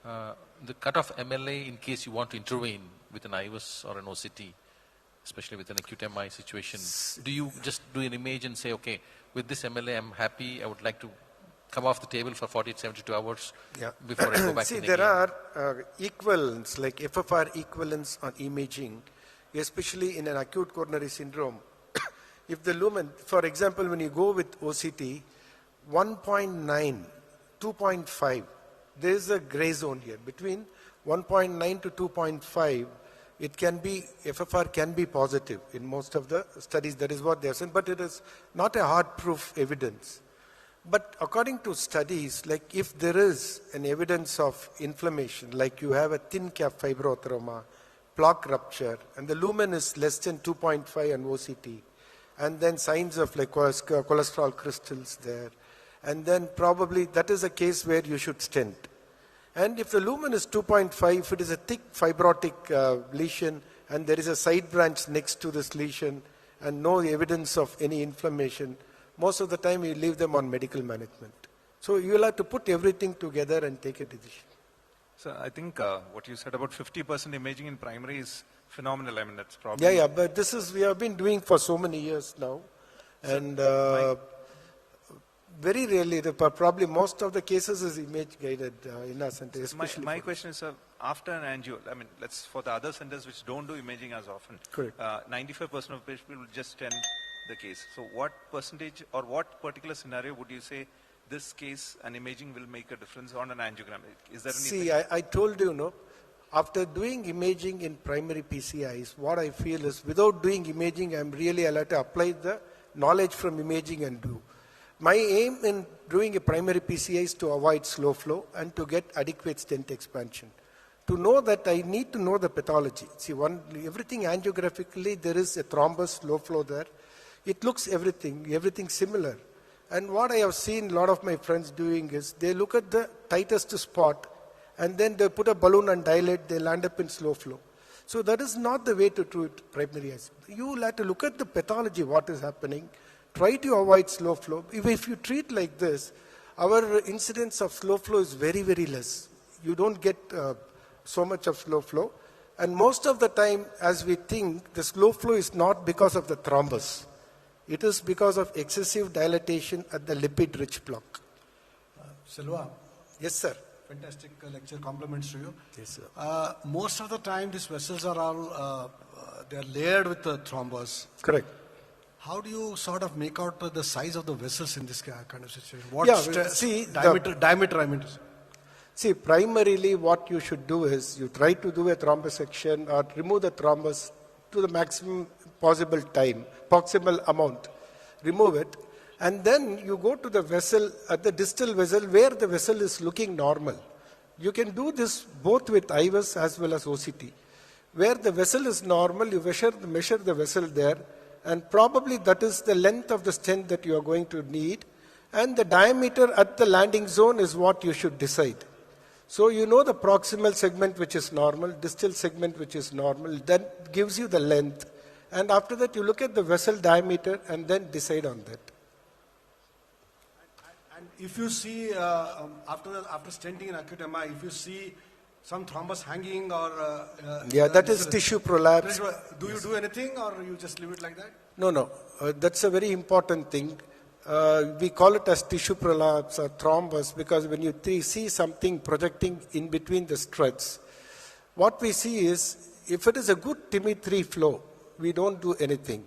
the cutoff MLA in case you want to intervene with an IVAS or an OCT, especially with an acute MI situation, do you just do an image and say, okay, with this MLA I'm happy, I would like to come off the table for 48, 72 hours before I go back See, in there again? are equivalents, like FFR equivalents on imaging, especially in an acute coronary syndrome. If the lumen, for example, when you go with OCT, 1.9, 2.5, there is a gray zone here. Between 1.9 to 2.5, it can be, FFR can be positive in most of the studies. That is what they are saying, but it is not a hard proof evidence. But according to studies, like if there is an evidence of inflammation, like you have a thin cap fibroateroma, plaque rupture, and the lumen is less than 2.5 on OCT, and then signs of like cholesterol crystals there, and then probably that is a case where you should stent. And if the lumen is 2.5, if it is a thick fibrotic lesion, and there is a side branch next to this lesion, and no evidence of any inflammation, most of the time you leave them on medical management. So you will have to put everything together and take a decision. So I think what you said about 50% imaging in primary is phenomenal. I mean, that's probably... Yeah, but this is, we have been doing for so many years now. And very rarely, probably most of the cases is image guided in our center. Especially my question is, after an angio, I mean, let's for the other centers which don't do imaging as often, 95% of people will just stent the case. So what percentage or what particular scenario would you say this case and imaging will make a difference on an angiogram? Is there anything? See, I told you, no, after doing imaging in primary PCIs, what I feel is without doing imaging, I'm really allowed to apply the knowledge from imaging and do. My aim in doing a primary PCI is to avoid slow flow and to get adequate stent expansion. To know that, I need to know the pathology. See, everything angiographically, there is a thrombus, low flow there. It looks everything similar. And what I have seen a lot of my friends doing is they look at the tightest spot and then they put a balloon and dilate, they land up in slow flow. So that is not the way to treat primary IC. You will have to look at the pathology, what is happening, try to avoid slow flow. If you treat like this, our incidence of slow flow is very, very less. You don't get so much of slow flow. And most of the time, as we think, the slow flow is not because of the thrombus. It is because of excessive dilatation at the lipid-rich plaque. Silva. Yes, sir. Fantastic lecture. Compliments to you. Yes, sir. Most of the time, these vessels are all they're layered with the thrombus. Correct. How do you sort of make out the size of the vessels in this kind of situation? Diameter, I mean. See, primarily what you should do is you try to do a thrombosection or remove the thrombus to the maximum possible time, proximal amount. Remove it, and then you go to the vessel, at the distal vessel, where the vessel is looking normal. You can do this both with IVUS as well as OCT. Where the vessel is normal, you measure the vessel there, and probably that is the length of the stent that you are going to need, and the diameter at the landing zone is what you should decide. So you know the proximal segment which is normal, distal segment which is normal, that gives you the length. And after that you look at the vessel diameter and then decide on that. And if you see, after stenting in acute MI, if you see some thrombus hanging or... that is tissue prolapse. Do you do anything or you just leave it like that? No. That's a very important thing. We call it as tissue prolapse or thrombus because when you see something projecting in between the struts, what we see is if it is a good TIMI-3 flow, we don't do anything.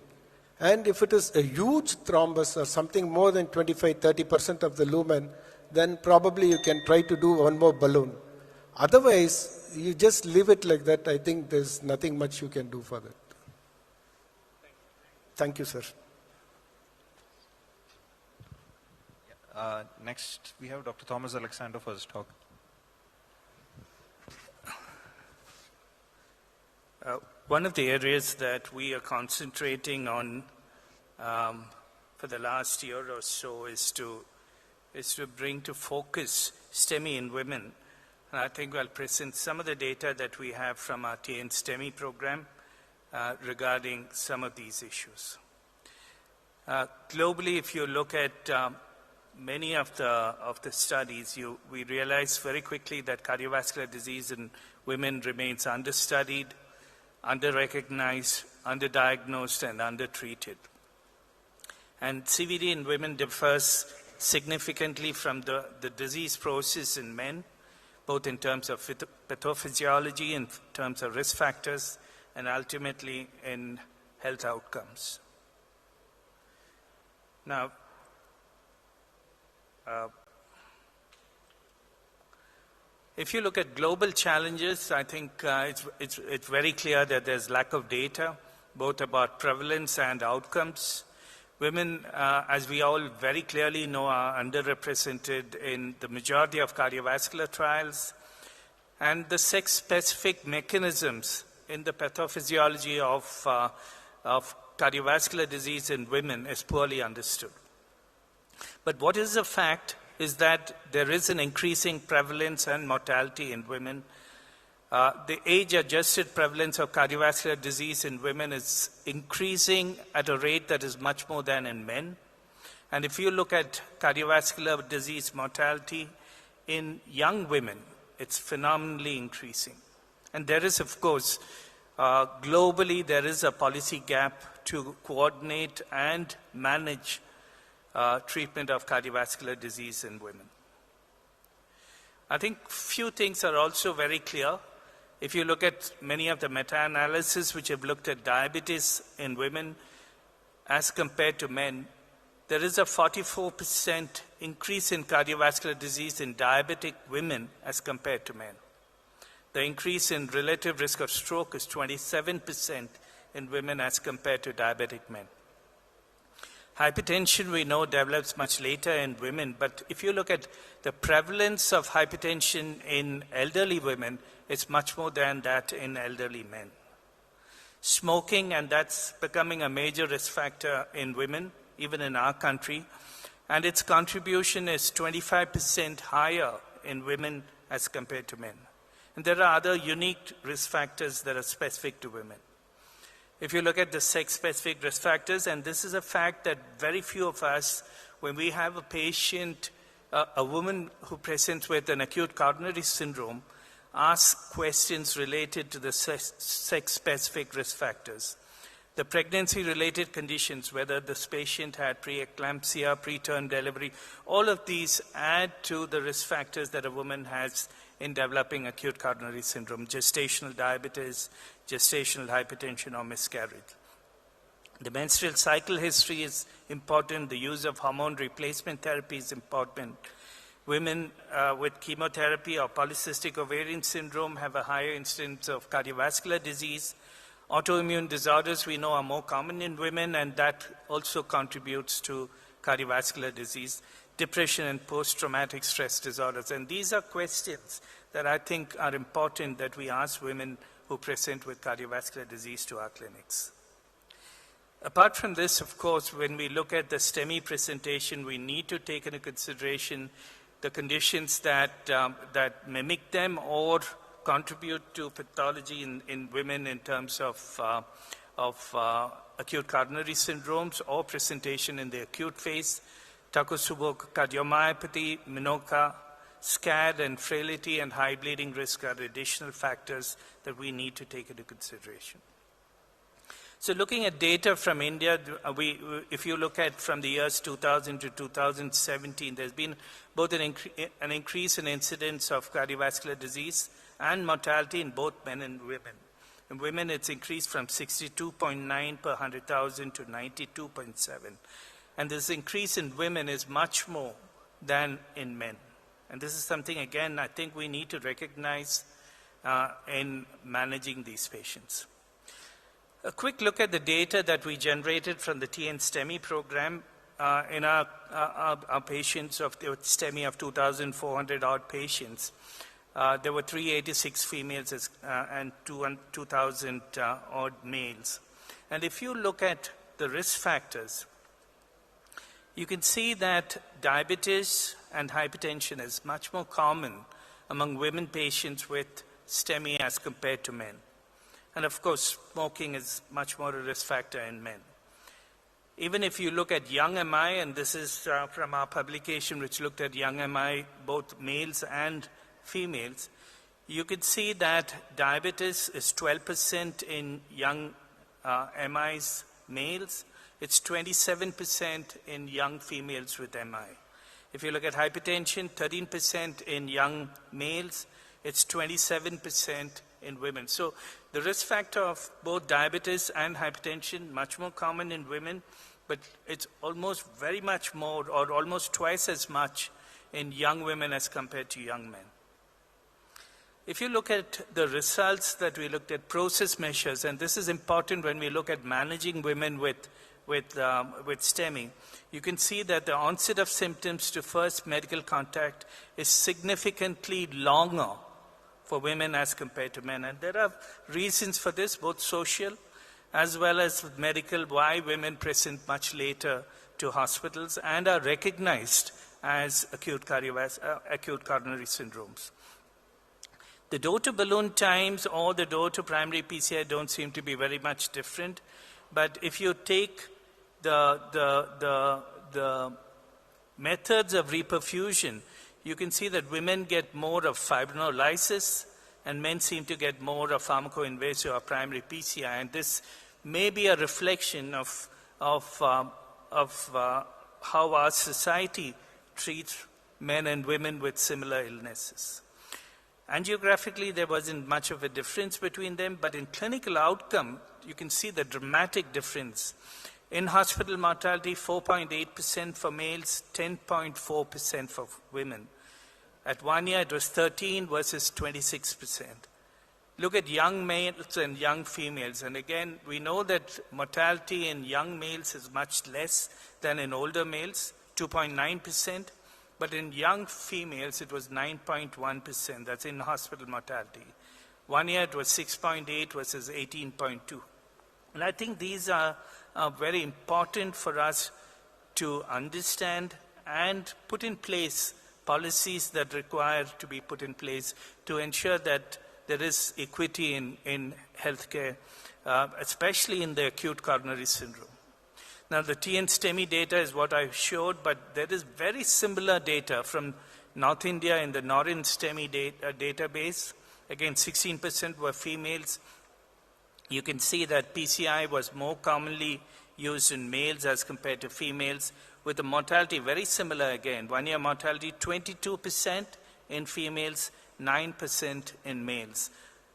And if it is a huge thrombus or something more than 25-30% of the lumen, then probably you can try to do one more balloon. Otherwise, you just leave it like that. I think there's nothing much you can do for that. Thank you, sir. Next, we have Dr. Thomas Alexander for his talk. One of the areas that we are concentrating on for the last year or so is to bring to focus STEMI in women. And I think I'll present some of the data that we have from our TN STEMI program regarding some of these issues. Globally, if you look at many of the studies, we realize very quickly that cardiovascular disease in women remains understudied, under-recognized, underdiagnosed, and undertreated. And CVD in women differs significantly from the disease process in men, both in terms of pathophysiology, in terms of risk factors, and ultimately in health outcomes. Now, if you look at global challenges, I think it's very clear that there's lack of data, both about prevalence and outcomes. Women, as we all very clearly know, are underrepresented in the majority of cardiovascular trials, and the sex-specific mechanisms in the pathophysiology of cardiovascular disease in women is poorly understood. But what is a fact is that there is an increasing prevalence and mortality in women. The age-adjusted prevalence of cardiovascular disease in women is increasing at a rate that is much more than in men. And if you look at cardiovascular disease mortality in young women, it's phenomenally increasing. And there is, of course, globally, there is a policy gap to coordinate and manage treatment of cardiovascular disease in women. I think few things are also very clear. If you look at many of the meta-analyses which have looked at diabetes in women as compared to men, there is a 44% increase in cardiovascular disease in diabetic women as compared to men. The increase in relative risk of stroke is 27% in women as compared to diabetic men. Hypertension, we know, develops much later in women, but if you look at the prevalence of hypertension in elderly women, it's much more than that in elderly men. Smoking, and that's becoming a major risk factor in women, even in our country, and its contribution is 25% higher in women as compared to men. And there are other unique risk factors that are specific to women. If you look at the sex-specific risk factors, and this is a fact that very few of us, when we have a patient, a woman who presents with an acute coronary syndrome, ask questions related to the sex-specific risk factors. The pregnancy-related conditions, whether this patient had preeclampsia, preterm delivery, all of these add to the risk factors that a woman has in developing acute coronary syndrome, gestational diabetes, gestational hypertension, or miscarriage. The menstrual cycle history is important. The use of hormone replacement therapy is important. Women with chemotherapy or polycystic ovarian syndrome have a higher incidence of cardiovascular disease. Autoimmune disorders, we know, are more common in women, and that also contributes to cardiovascular disease. Depression and post-traumatic stress disorders. And these are questions that I think are important that we ask women who present with cardiovascular disease to our clinics. Apart from this, of course, when we look at the STEMI presentation, we need to take into consideration the conditions that mimic them or contribute to pathology in women in terms of acute coronary syndromes or presentation in the acute phase. Takotsubo cardiomyopathy, MINOCA, SCAD, and frailty and high bleeding risk are additional factors that we need to take into consideration. So looking at data from India, if you look at from the years 2000 to 2017, there's been both an increase in incidence of cardiovascular disease and mortality in both men and women. In women, it's increased from 62.9 per 100,000 to 92.7. And this increase in women is much more than in men. And this is something, again, I think we need to recognize in managing these patients. A quick look at the data that we generated from the TN STEMI program in our patients of the STEMI of 2,400 odd patients. There were 386 females and 2,000 odd males. And if you look at the risk factors, you can see that diabetes and hypertension is much more common among women patients with STEMI as compared to men. And of course, smoking is much more a risk factor in men. Even if you look at young MI, and this is from our publication which looked at young MI, both males and females, you could see that diabetes is 12% in young MIs males. It's 27% in young females with MI. If you look at hypertension, 13% in young males. It's 27% in women. So the risk factor of both diabetes and hypertension, much more common in women, but it's almost very much more or almost twice as much in young women as compared to young men. If you look at the results that we looked at, process measures, and this is important when we look at managing women with STEMI, you can see that the onset of symptoms to first medical contact is significantly longer for women as compared to men. And there are reasons for this, both social as well as medical, why women present much later to hospitals and are recognized as acute coronary syndromes. The door to balloon times or the door to primary PCI don't seem to be very much different. But if you take the methods of reperfusion, you can see that women get more of fibrinolysis and men seem to get more of pharmacoinvasive or primary PCI. And this may be a reflection of how our society treats men and women with similar illnesses. Angiographically, there wasn't much of a difference between them, but in clinical outcome, you can see the dramatic difference. In hospital mortality, 4.8% for males, 10.4% for women. At 1 year, it was 13 versus 26%. Look at young males and young females. And again, we know that mortality in young males is much less than in older males, 2.9%. But in young females, it was 9.1%. That's in hospital mortality. 1 year, it was 6.8 versus 18.2. And I think these are very important for us to understand and put in place policies that require to be put in place to ensure that there is equity in healthcare, especially in the acute coronary syndrome. Now, the TN STEMI data is what I showed, but there is very similar data from North India in the Northern STEMI database. Again, 16% were females. You can see that PCI was more commonly used in males as compared to females, with the mortality very similar again. 1 year mortality, 22% in females 9% in males.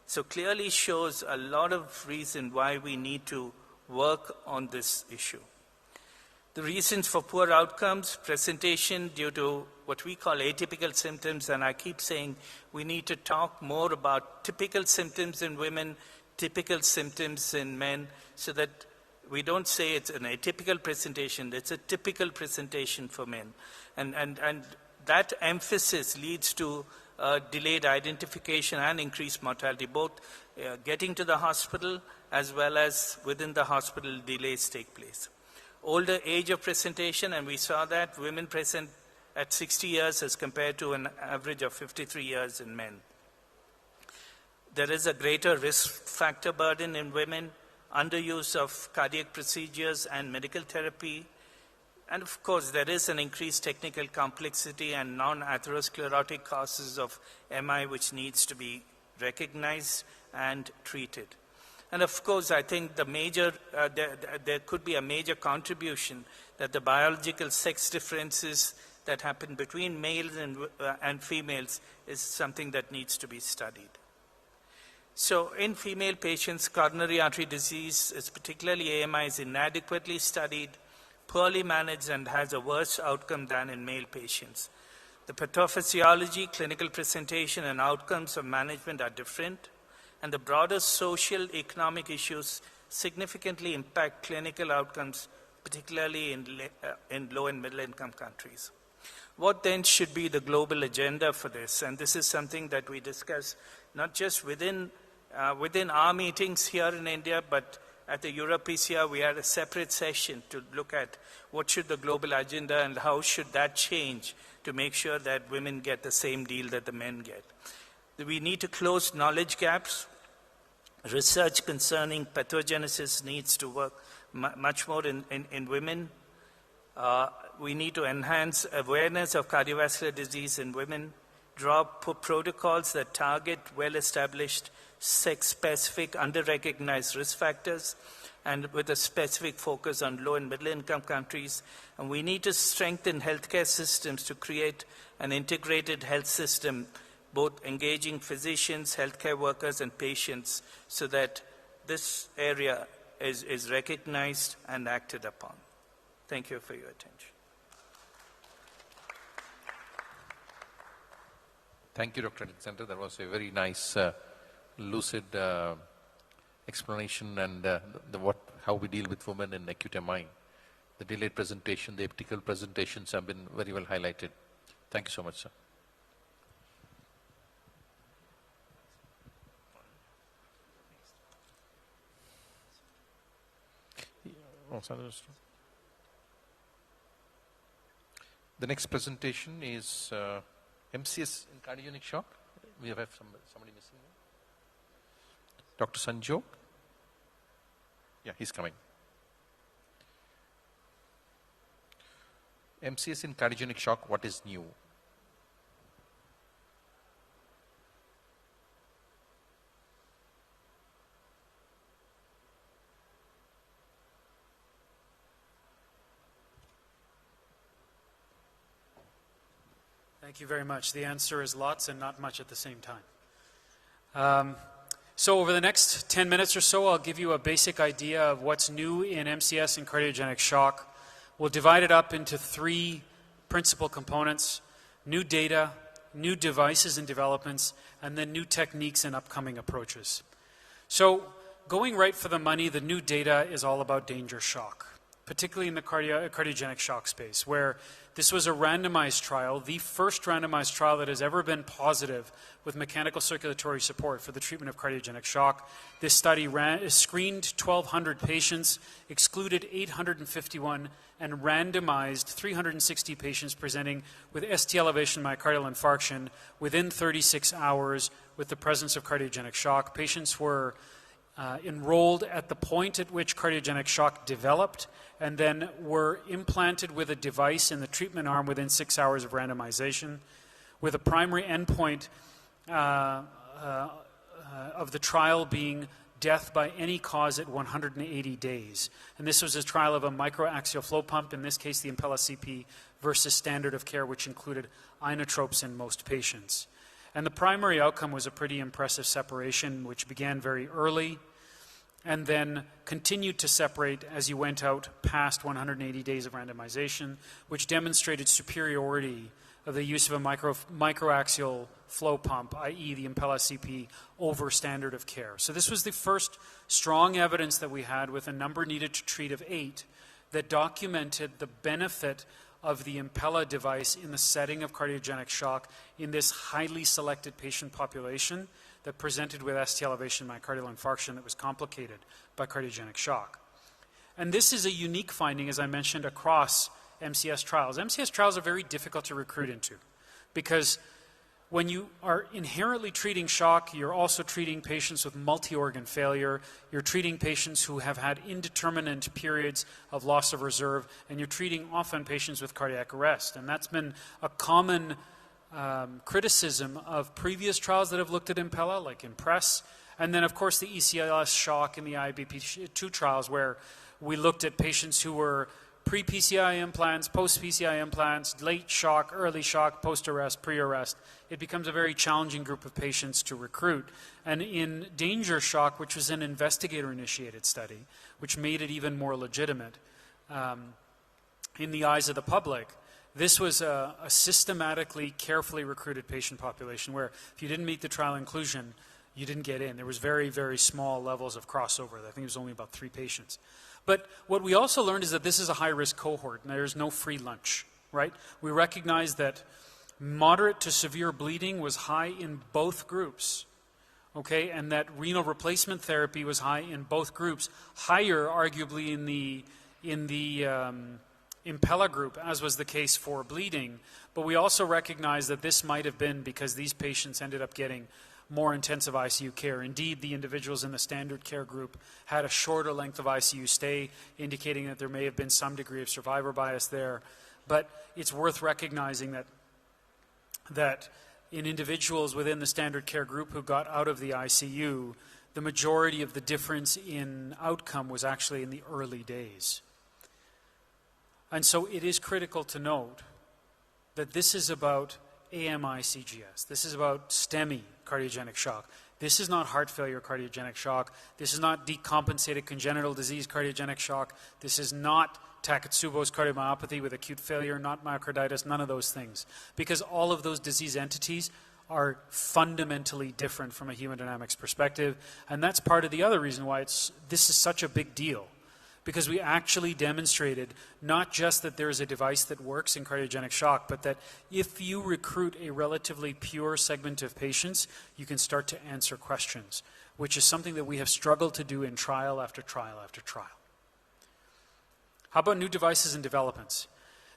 So clearly shows a lot of reason why we need to work on this issue. The reasons for poor outcomes, presentation due to what we call atypical symptoms, and I keep saying we need to talk more about typical symptoms in women, typical symptoms in men, so that we don't say it's an atypical presentation, it's a typical presentation for men. And that emphasis leads to delayed identification and increased mortality, both getting to the hospital as well as within the hospital delays take place. Older age of presentation, and we saw that women present at 60 years as compared to an average of 53 years in men. There is a greater risk factor burden in women, underuse of cardiac procedures and medical therapy, and of course there is an increased technical complexity and non-atherosclerotic causes of MI which needs to be recognized and treated. And of course, I think the major, there could be a major contribution that the biological sex differences that happen between males and females is something that needs to be studied. So in female patients, coronary artery disease, particularly AMI, is inadequately studied, poorly managed, and has a worse outcome than in male patients. The pathophysiology, clinical presentation, and outcomes of management are different, and the broader social economic issues significantly impact clinical outcomes, particularly in low and middle income countries. What then should be the global agenda for this? And this is something that we discuss not just within our meetings here in India, but at the EuroPCR we had a separate session to look at what should the global agenda and how should that change to make sure that women get the same deal that the men get. We need to close knowledge gaps. Research concerning pathogenesis needs to work much more in women. We need to enhance awareness of cardiovascular disease in women, draw protocols that target well-established sex-specific, under-recognized risk factors, and with a specific focus on low and middle-income countries. And we need to strengthen healthcare systems to create an integrated health system, both engaging physicians, healthcare workers, and patients, so that this area is recognized and acted upon. Thank you for your attention. Thank you, Dr. Alexander. That was a very nice, lucid explanation and how we deal with women in acute MI. The delayed presentation, the atypical presentations have been very well highlighted. Thank you so much, sir. The next presentation is MCS in cardiogenic shock. We have somebody missing there. Dr. Sanjog. Yeah, he's coming. MCS in cardiogenic shock, what is new? Thank you very much. The answer is lots and not much at the same time. So over the next 10 minutes or so, I'll give you a basic idea of what's new in MCS and cardiogenic shock. We'll divide it up into 3 principal components: new data, new devices and developments, and then new techniques and upcoming approaches. So going right for the money, the new data is all about danger shock, particularly in the cardiogenic shock space, where this was a randomized trial, the first randomized trial that has ever been positive with mechanical circulatory support for the treatment of cardiogenic shock. This study screened 1,200 patients, excluded 851, and randomized 360 patients presenting with ST elevation myocardial infarction within 36 hours with the presence of cardiogenic shock. Patients were enrolled at the point at which cardiogenic shock developed and then were implanted with a device in the treatment arm within 6 hours of randomization, with a primary endpoint of the trial being death by any cause at 180 days. And this was a trial of a microaxial flow pump, in this case the Impella CP, versus standard of care, which included inotropes in most patients. And the primary outcome was a pretty impressive separation, which began very early and then continued to separate as you went out past 180 days of randomization, which demonstrated superiority of the use of a microaxial flow pump, i.e. the Impella CP, over standard of care. So this was the first strong evidence that we had with a number needed to treat of 8 that documented the benefit of the Impella device in the setting of cardiogenic shock in this highly selected patient population that presented with ST elevation myocardial infarction that was complicated by cardiogenic shock. And this is a unique finding, as I mentioned, across MCS trials. MCS trials are very difficult to recruit into because when you are inherently treating shock, you're also treating patients with multi-organ failure, you're treating patients who have had indeterminate periods of loss of reserve, and you're treating often patients with cardiac arrest. And that's been a common criticism of previous trials that have looked at Impella, like IMPRESS, and then of course the ECLS shock and the IBP2 trials where we looked at patients who were pre-PCI implants, post-PCI implants, late shock, early shock, post-arrest, pre-arrest. It becomes a very challenging group of patients to recruit. And in danger shock, which was an investigator-initiated study, which made it even more legitimate in the eyes of the public, this was a systematically, carefully recruited patient population where if you didn't meet the trial inclusion, you didn't get in. There was very, very small levels of crossover. I think it was only about 3 patients. But what we also learned is that this is a high-risk cohort, and there's no free lunch, right? We recognize that moderate to severe bleeding was high in both groups, okay, and that renal replacement therapy was high in both groups, higher arguably in the Impella group, as was the case for bleeding. But we also recognize that this might have been because these patients ended up getting more intensive ICU care. Indeed, the individuals in the standard care group had a shorter length of ICU stay, indicating that there may have been some degree of survivor bias there. But it's worth recognizing that in individuals within the standard care group who got out of the ICU, the majority of the difference in outcome was actually in the early days. And so it is critical to note that this is about AMI CGS. This is about STEMI, cardiogenic shock. This is not heart failure cardiogenic shock. This is not decompensated congenital disease cardiogenic shock. This is not Takotsubo's cardiomyopathy with acute failure, not myocarditis, none of those things. Because all of those disease entities are fundamentally different from a hemodynamics perspective. And that's part of the other reason why this is such a big deal. Because we actually demonstrated not just that there is a device that works in cardiogenic shock, but that if you recruit a relatively pure segment of patients, you can start to answer questions, which is something that we have struggled to do in trial after trial after trial. How about new devices and developments?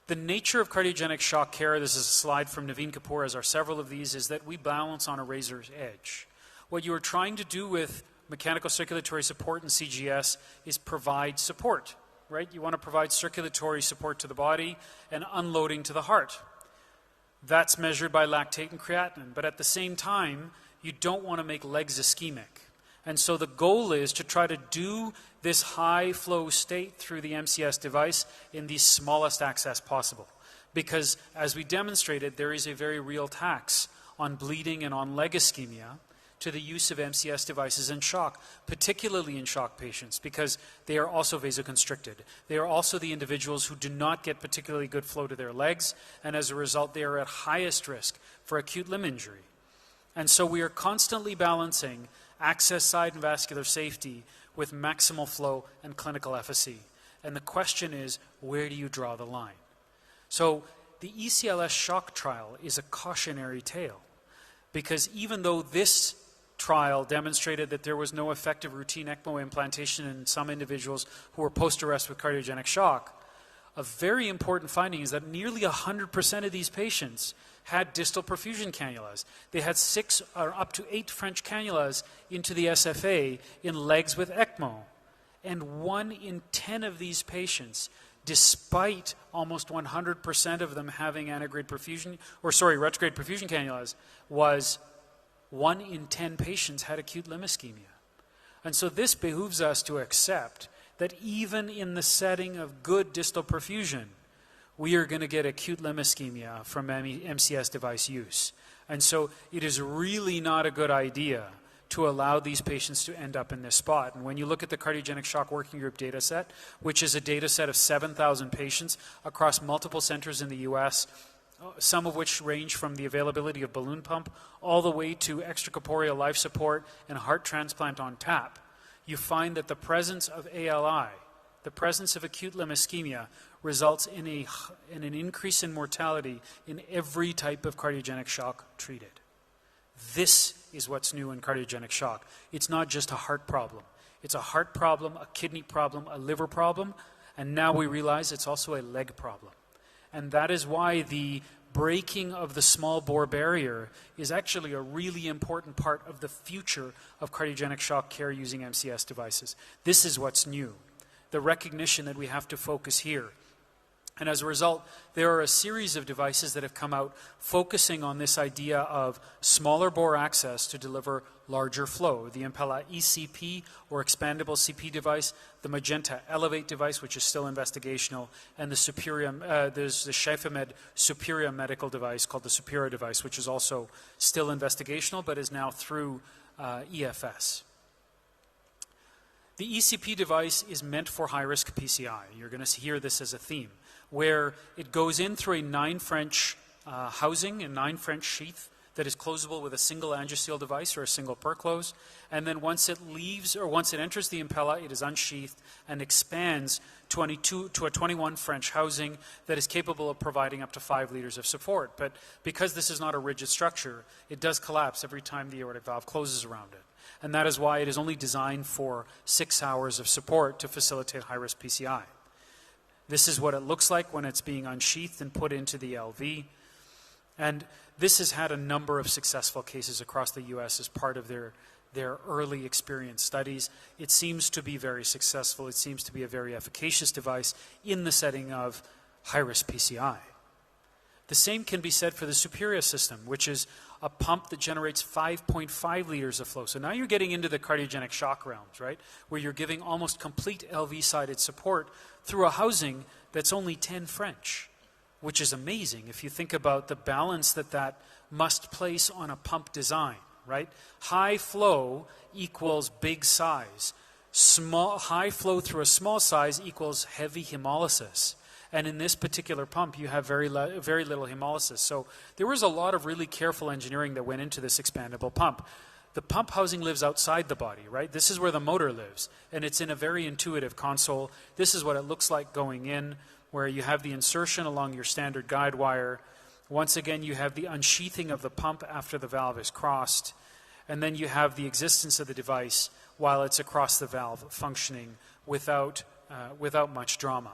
The nature of cardiogenic shock care, this is a slide from Naveen Kapoor, as are several of these, is that we balance on a razor's edge. What you are trying to do with mechanical circulatory support in CGS is provide support, right? You want to provide circulatory support to the body and unloading to the heart. That's measured by lactate and creatinine, but at the same time, you don't want to make legs ischemic. And so the goal is to try to do this high flow state through the MCS device in the smallest access possible. Because as we demonstrated, there is a very real tax on bleeding and on leg ischemia to the use of MCS devices in shock, particularly in shock patients, because they are also vasoconstricted. They are also the individuals who do not get particularly good flow to their legs, and as a result, they are at highest risk for acute limb injury. And so we are constantly balancing access side and vascular safety with maximal flow and clinical efficacy. And the question is, where do you draw the line? So the ECLS shock trial is a cautionary tale, because even though this trial demonstrated that there was no effective routine ECMO implantation in some individuals who were post-arrest with cardiogenic shock, a very important finding is that nearly 100% of these patients had distal perfusion cannulas. They had 6 or up to 8 French cannulas into the SFA in legs with ECMO. And 1 in 10 of these patients, despite almost 100% of them having retrograde perfusion cannulas, was 1 in 10 patients had acute limb ischemia. And so this behooves us to accept that even in the setting of good distal perfusion, we are going to get acute limb ischemia from MCS device use. And so it is really not a good idea to allow these patients to end up in this spot. And when you look at the cardiogenic shock working group data set, which is a data set of 7,000 patients across multiple centers in the US, some of which range from the availability of balloon pump all the way to extracorporeal life support and heart transplant on tap, you find that the presence of ALI, the presence of acute limb ischemia, results in an increase in mortality in every type of cardiogenic shock treated. This is what's new in cardiogenic shock. It's not just a heart problem. It's a heart problem, a kidney problem, a liver problem, and now we realize it's also a leg problem. And that is why the breaking of the small bore barrier is actually a really important part of the future of cardiogenic shock care using MCS devices. This is what's new, the recognition that we have to focus here. And as a result, there are a series of devices that have come out focusing on this idea of smaller bore access to deliver larger flow. The Impella ECP, or expandable CP device, the Magenta Elevate device, which is still investigational, and the there's the Scheifemed Superior medical device called the Superior device, which is also still investigational, but is now through EFS. The ECP device is meant for high-risk PCI. You're going to hear this as a theme, where it goes in through a 9 French housing, a 9 French sheath that is closable with a single angioseal device or a single perclose. And then once it leaves, or once it enters the Impella, it is unsheathed and expands to a 21 French housing that is capable of providing up to 5 liters of support. But because this is not a rigid structure, it does collapse every time the aortic valve closes around it. And that is why it is only designed for 6 hours of support to facilitate high-risk PCI. This is what it looks like when it's being unsheathed and put into the LV. And this has had a number of successful cases across the US as part of their early experience studies. It seems to be very successful. It seems to be a very efficacious device in the setting of high-risk PCI. The same can be said for the Superior system, which is a pump that generates 5.5 liters of flow. So now you're getting into the cardiogenic shock realms, right? Where you're giving almost complete LV-sided support through a housing that's only 10 French, which is amazing if you think about the balance that must place on a pump design, right? High flow equals big size. High flow through a small size equals heavy hemolysis. And in this particular pump, you have very little hemolysis. So there was a lot of really careful engineering that went into this expandable pump. The pump housing lives outside the body, right? This is where the motor lives, and it's in a very intuitive console. This is what it looks like going in, where you have the insertion along your standard guide wire. Once again, you have the unsheathing of the pump after the valve is crossed, and then you have the existence of the device while it's across the valve functioning without much drama.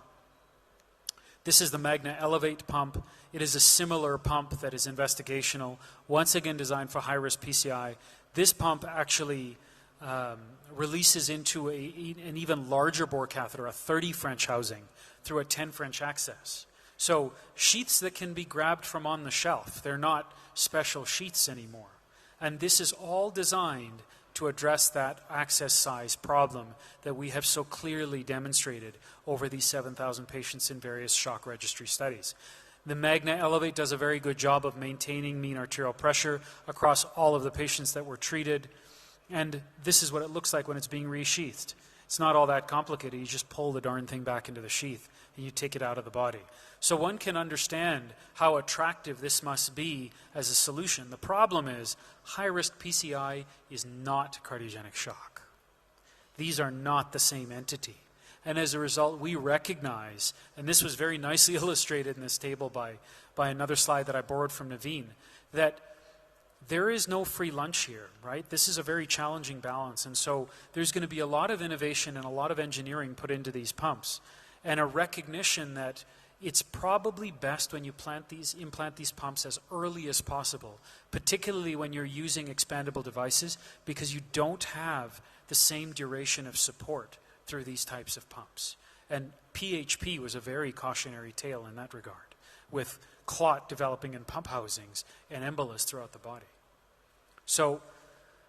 This is the Magna Elevate pump. It is a similar pump that is investigational, once again designed for high-risk PCI. This pump actually releases into an even larger bore catheter, a 30 French housing, through a 10 French access. So sheaths that can be grabbed from on the shelf. They're not special sheaths anymore. And this is all designed to address that access size problem that we have so clearly demonstrated over these 7,000 patients in various shock registry studies. The Magna Elevate does a very good job of maintaining mean arterial pressure across all of the patients that were treated. And this is what it looks like when it's being resheathed. It's not all that complicated. You just pull the darn thing back into the sheath and you take it out of the body. So one can understand how attractive this must be as a solution. The problem is high-risk PCI is not cardiogenic shock. These are not the same entity. And as a result, we recognize, and this was very nicely illustrated in this table by another slide that I borrowed from Naveen, that there is no free lunch here, right? This is a very challenging balance. And so there's going to be a lot of innovation and a lot of engineering put into these pumps, and a recognition that it's probably best when you implant these pumps as early as possible, particularly when you're using expandable devices, because you don't have the same duration of support through these types of pumps. And PHP was a very cautionary tale in that regard, with clot developing in pump housings and embolus throughout the body. So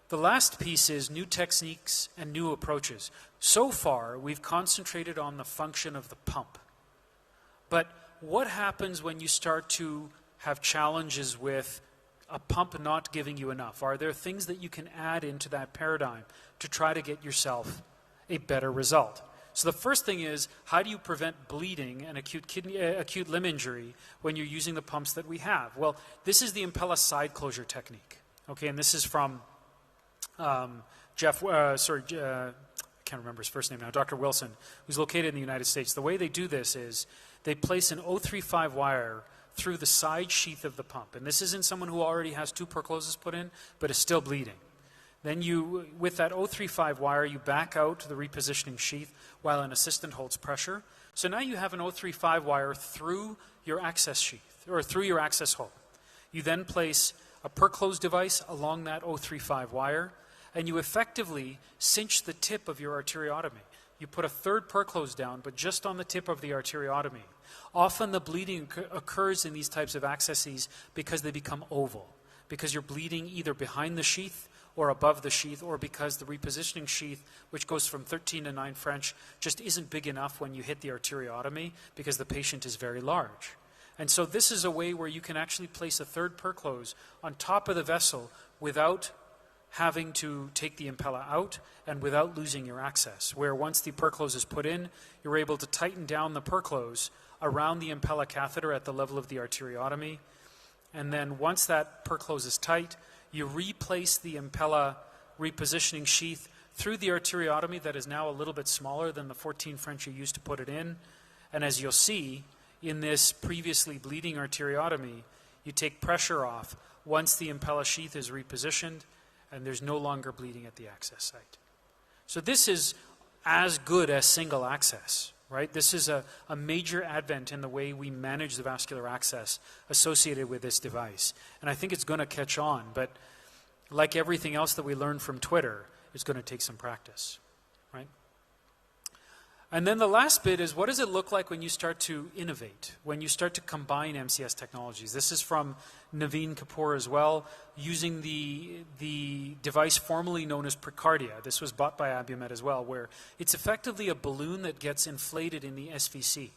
the last piece is new techniques and new approaches. So far, we've concentrated on the function of the pump. But what happens when you start to have challenges with a pump not giving you enough? Are there things that you can add into that paradigm to try to get yourself a better result? So the first thing is, how do you prevent bleeding and acute limb injury when you're using the pumps that we have? Well, this is the Impella side closure technique. Okay, and this is from I can't remember his first name now, Dr. Wilson, who's located in the United States. The way they do this is they place an 035 wire through the side sheath of the pump. And this isn't someone who already has 2 percloses put in, but is still bleeding. Then you, with that 035 wire, you back out the repositioning sheath while an assistant holds pressure. So now you have an 035 wire through your access sheath, or through your access hole. You then place a perclose device along that 035 wire, and you effectively cinch the tip of your arteriotomy. You put a third perclose down, but just on the tip of the arteriotomy. Often the bleeding occurs in these types of accesses because they become oval, because you're bleeding either behind the sheath or above the sheath, or because the repositioning sheath, which goes from 13 to 9 French, just isn't big enough when you hit the arteriotomy because the patient is very large. And so this is a way where you can actually place a third perclose on top of the vessel without having to take the Impella out and without losing your access, where once the perclose is put in, you're able to tighten down the perclose around the Impella catheter at the level of the arteriotomy. And then once that perclose is tight, you replace the Impella repositioning sheath through the arteriotomy that is now a little bit smaller than the 14 French you used to put it in. And as you'll see, in this previously bleeding arteriotomy, you take pressure off once the Impella sheath is repositioned and there's no longer bleeding at the access site. So this is as good as single access, right? This is a major advent in the way we manage the vascular access associated with this device. And I think it's going to catch on, but like everything else that we learned from Twitter, it's going to take some practice, right? And then the last bit is, what does it look like when you start to innovate, when you start to combine MCS technologies? This is from Naveen Kapoor as well, using the device formerly known as Precardia. This was bought by Abiomed as well, where it's effectively a balloon that gets inflated in the SVC.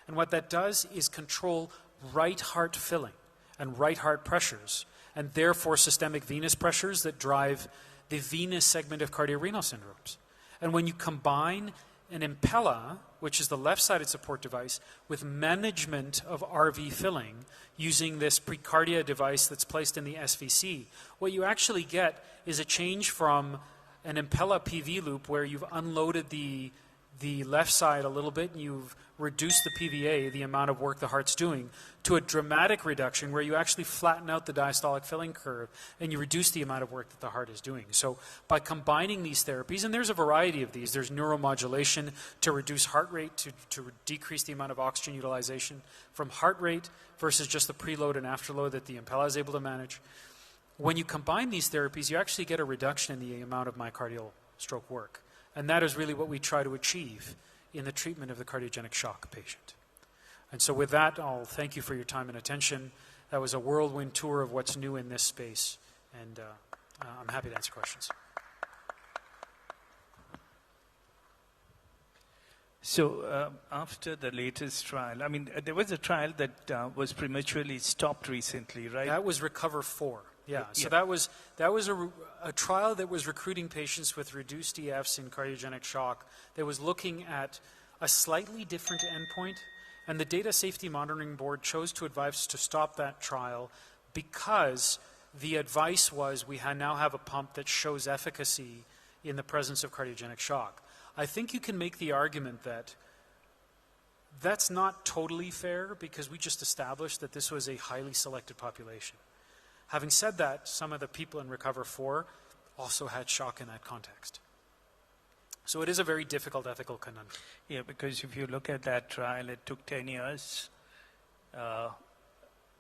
And what that does is control right heart filling and right heart pressures, and therefore systemic venous pressures that drive the venous segment of cardiorenal syndromes. And when you combine an Impella, which is the left-sided support device, with management of RV filling using this Precardia device that's placed in the SVC, what you actually get is a change from an Impella PV loop where you've unloaded the left side a little bit and you've reduced the PVA, the amount of work the heart's doing, to a dramatic reduction where you actually flatten out the diastolic filling curve and you reduce the amount of work that the heart is doing. So by combining these therapies, and there's a variety of these, there's neuromodulation to reduce heart rate, to decrease the amount of oxygen utilization from heart rate versus just the preload and afterload that the Impella is able to manage. When you combine these therapies, you actually get a reduction in the amount of myocardial stroke work. And that is really what we try to achieve in the treatment of the cardiogenic shock patient. And so with that, I'll thank you for your time and attention. That was a whirlwind tour of what's new in this space, and I'm happy to answer questions. So after the latest trial, I mean, there was a trial that was prematurely stopped recently, right? That was Recover 4. Yeah, so that was a trial that was recruiting patients with reduced EFs in cardiogenic shock that was looking at a slightly different endpoint, and the Data Safety Monitoring Board chose to advise to stop that trial because the advice was we now have a pump that shows efficacy in the presence of cardiogenic shock. I think you can make the argument that that's not totally fair because we just established that this was a highly selected population. Having said that, some of the people in Recover 4 also had shock in that context. So it is a very difficult ethical conundrum. Yeah, because if you look at that trial, it took 10 years.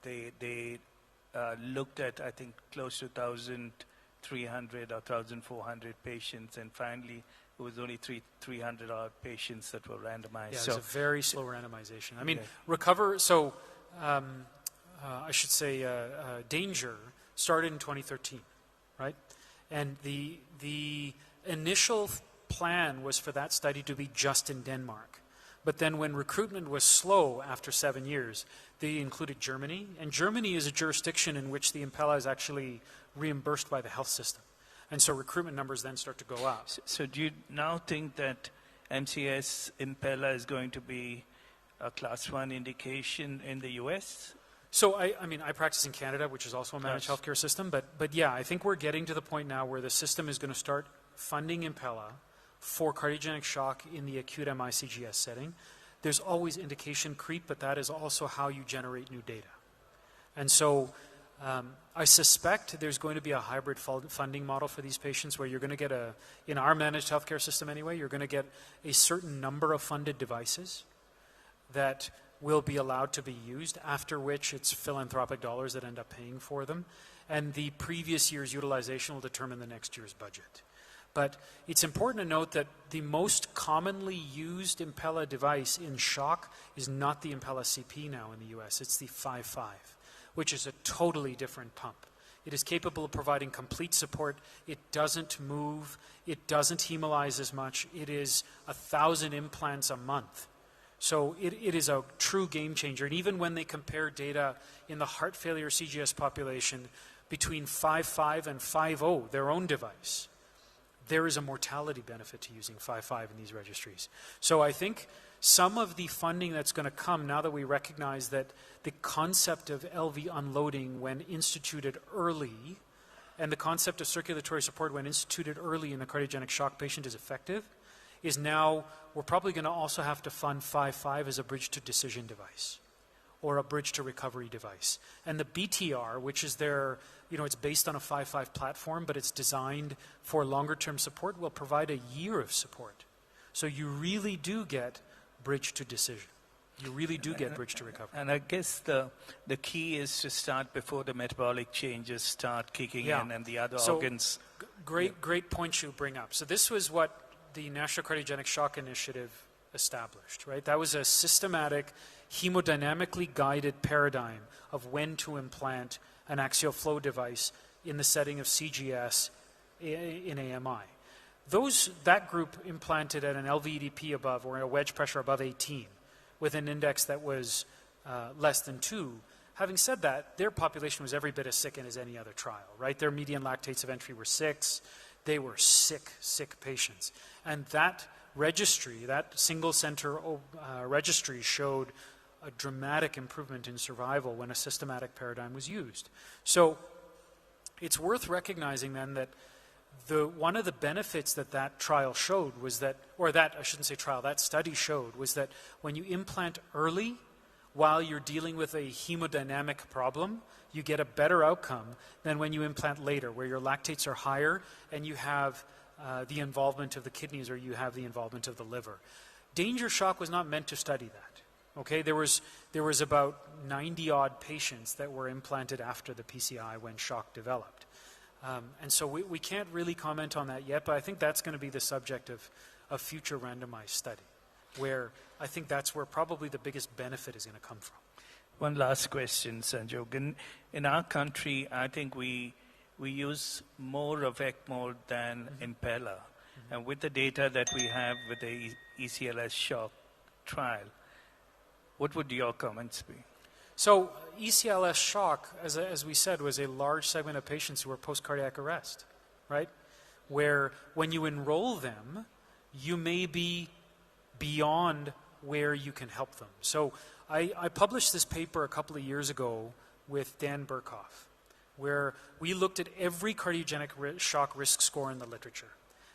They looked at, I think, close to 1,300 or 1,400 patients, and finally it was only 300 odd patients that were randomized. Yeah, so it was a very slow randomization. I mean, Recover, so I should say Danger started in 2013, right? And the initial plan was for that study to be just in Denmark. But then when recruitment was slow after 7 years, they included Germany. And Germany is a jurisdiction in which the Impella is actually reimbursed by the health system. And so recruitment numbers then start to go up. So do you now think that MCS Impella is going to be a class 1 indication in the US? So I mean, I practice in Canada, which is also a managed healthcare system. But yeah, I think we're getting to the point now where the system is going to start funding Impella for cardiogenic shock in the acute MI-CGS setting. There's always indication creep, but that is also how you generate new data. And so I suspect there's going to be a hybrid funding model for these patients where you're going to get in our managed healthcare system anyway, you're going to get a certain number of funded devices that will be allowed to be used, after which it's philanthropic dollars that end up paying for them. And the previous year's utilization will determine the next year's budget. But it's important to note that the most commonly used Impella device in shock is not the Impella CP now in the US, it's the 5.5, which is a totally different pump. It is capable of providing complete support. It doesn't move. It doesn't hemolyze as much. It is 1,000 implants a month. So it is a true game changer. And even when they compare data in the heart failure CGS population between 5.5 and 5.0, their own device, there is a mortality benefit to using 5.5 in these registries. So I think some of the funding that's going to come now that we recognize that the concept of LV unloading when instituted early and the concept of circulatory support when instituted early in a cardiogenic shock patient is effective, is now we're probably going to also have to fund 5.5 as a bridge to decision device or a bridge to recovery device. And the BTR, which is their, it's based on a 5.5 platform, but it's designed for longer term support, will provide a year of support. So you really do get bridge to decision. You really do get bridge to recovery. And I guess the key is to start before the metabolic changes start kicking in and the other organs. Great point you bring up. So this was what the National Cardiogenic Shock Initiative established, right? That was a systematic, hemodynamically guided paradigm of when to implant an axial flow device in the setting of CGS in AMI. That group implanted at an LVEDP above or a wedge pressure above 18 with an index that was less than 2. Having said that, their population was every bit as sick as any other trial, right? Their median lactates of entry were 6. They were sick patients. And that registry, that single center registry showed a dramatic improvement in survival when a systematic paradigm was used. So it's worth recognizing then that one of the benefits that trial showed was that, or that, I shouldn't say trial, that study showed was that when you implant early while you're dealing with a hemodynamic problem, you get a better outcome than when you implant later, where your lactates are higher and you have the involvement of the kidneys or you have the involvement of the liver. Danger shock was not meant to study that. Okay, there was about 90-odd patients that were implanted after the PCI when shock developed. And so we can't really comment on that yet, but I think that's going to be the subject of a future randomized study, where I think that's where probably the biggest benefit is going to come from. One last question, Sanjog. In our country, I think we use more of ECMO than Impella. And with the data that we have with the ECLS shock trial, what would your comments be? So ECLS shock, as we said, was a large segment of patients who were post-cardiac arrest, right? Where when you enroll them, you may be beyond where you can help them. So I published this paper a couple of years ago with Dan Burkhoff, where we looked at every cardiogenic shock risk score in the literature.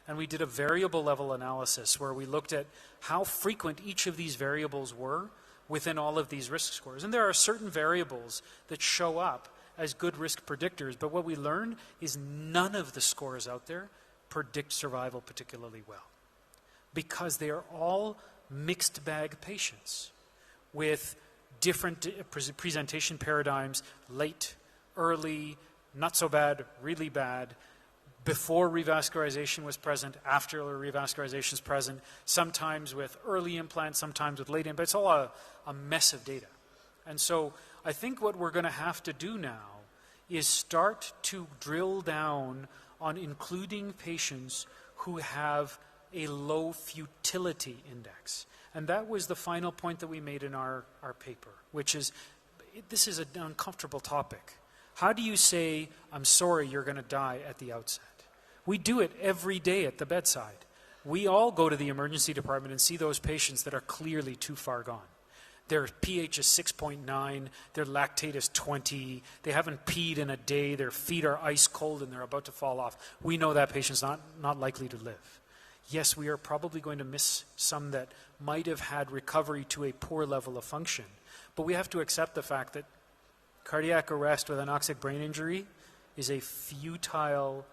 And we did a variable level analysis where we looked at how frequent each of these variables were within all of these risk scores. And there are certain variables that show up as good risk predictors, but what we learned is none of the scores out there predict survival particularly well, because they are all mixed bag patients with different presentation paradigms, late, early, not so bad, really bad, before revascularization was present, after revascularization is present, sometimes with early implants, sometimes with late implants. It's all a mess of data. And so I think what we're going to have to do now is start to drill down on including patients who have a low futility index. And that was the final point that we made in our paper, which is, this is an uncomfortable topic. How do you say, I'm sorry, you're going to die at the outset? We do it every day at the bedside. We all go to the emergency department and see those patients that are clearly too far gone. Their pH is 6.9, their lactate is 20, they haven't peed in a day, their feet are ice cold and they're about to fall off. We know that patient's not likely to live. Yes, we are probably going to miss some that might have had recovery to a poor level of function, but we have to accept the fact that cardiac arrest with anoxic brain injury is a futile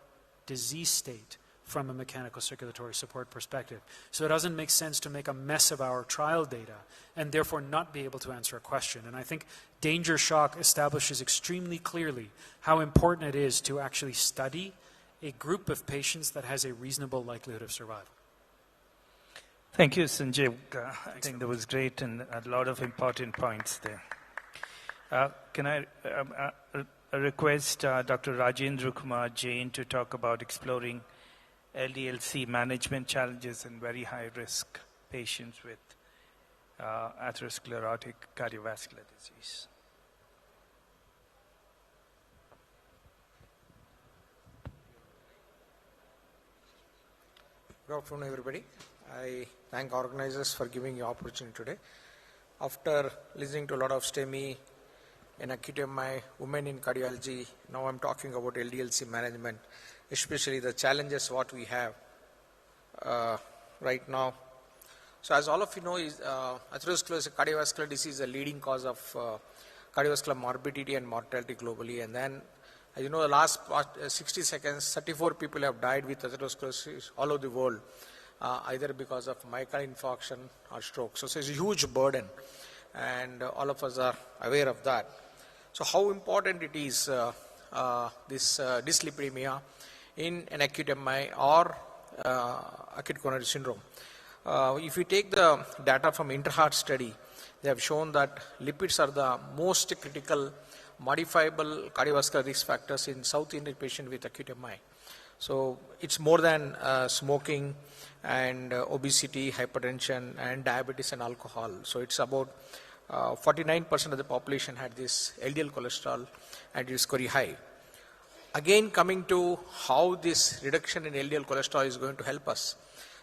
disease state from a mechanical circulatory support perspective. So it doesn't make sense to make a mess of our trial data and therefore not be able to answer a question. And I think danger shock establishes extremely clearly how important it is to actually study a group of patients that has a reasonable likelihood of survival. Thank you, Sanjay. I think that was great and a lot of important points there. Can I request Dr. Rajendra Kumar Jain to talk about exploring LDLC management challenges in very high-risk patients with atherosclerotic cardiovascular disease. Good afternoon, everybody. I thank organizers for giving the opportunity today. After listening to a lot of STEMI in acute MI, women in cardiology, now I'm talking about LDLC management, especially the challenges what we have right now. So as all of you know, atherosclerosis cardiovascular disease is a leading cause of cardiovascular morbidity and mortality globally. And then, as you know, the last 60 seconds, 34 people have died with atherosclerosis all over the world, either because of myocardial infarction or stroke. So it's a huge burden, and all of us are aware of that. So how important it is, this dyslipidemia in an acute MI or acute coronary syndrome. If you take the data from Interheart study, they have shown that lipids are the most critical modifiable cardiovascular risk factors in South Indian patient with acute MI. So it's more than smoking and obesity, hypertension, and diabetes and alcohol. So it's about 49% of the population had this LDL cholesterol, and it is very high. Again, coming to how this reduction in LDL cholesterol is going to help us.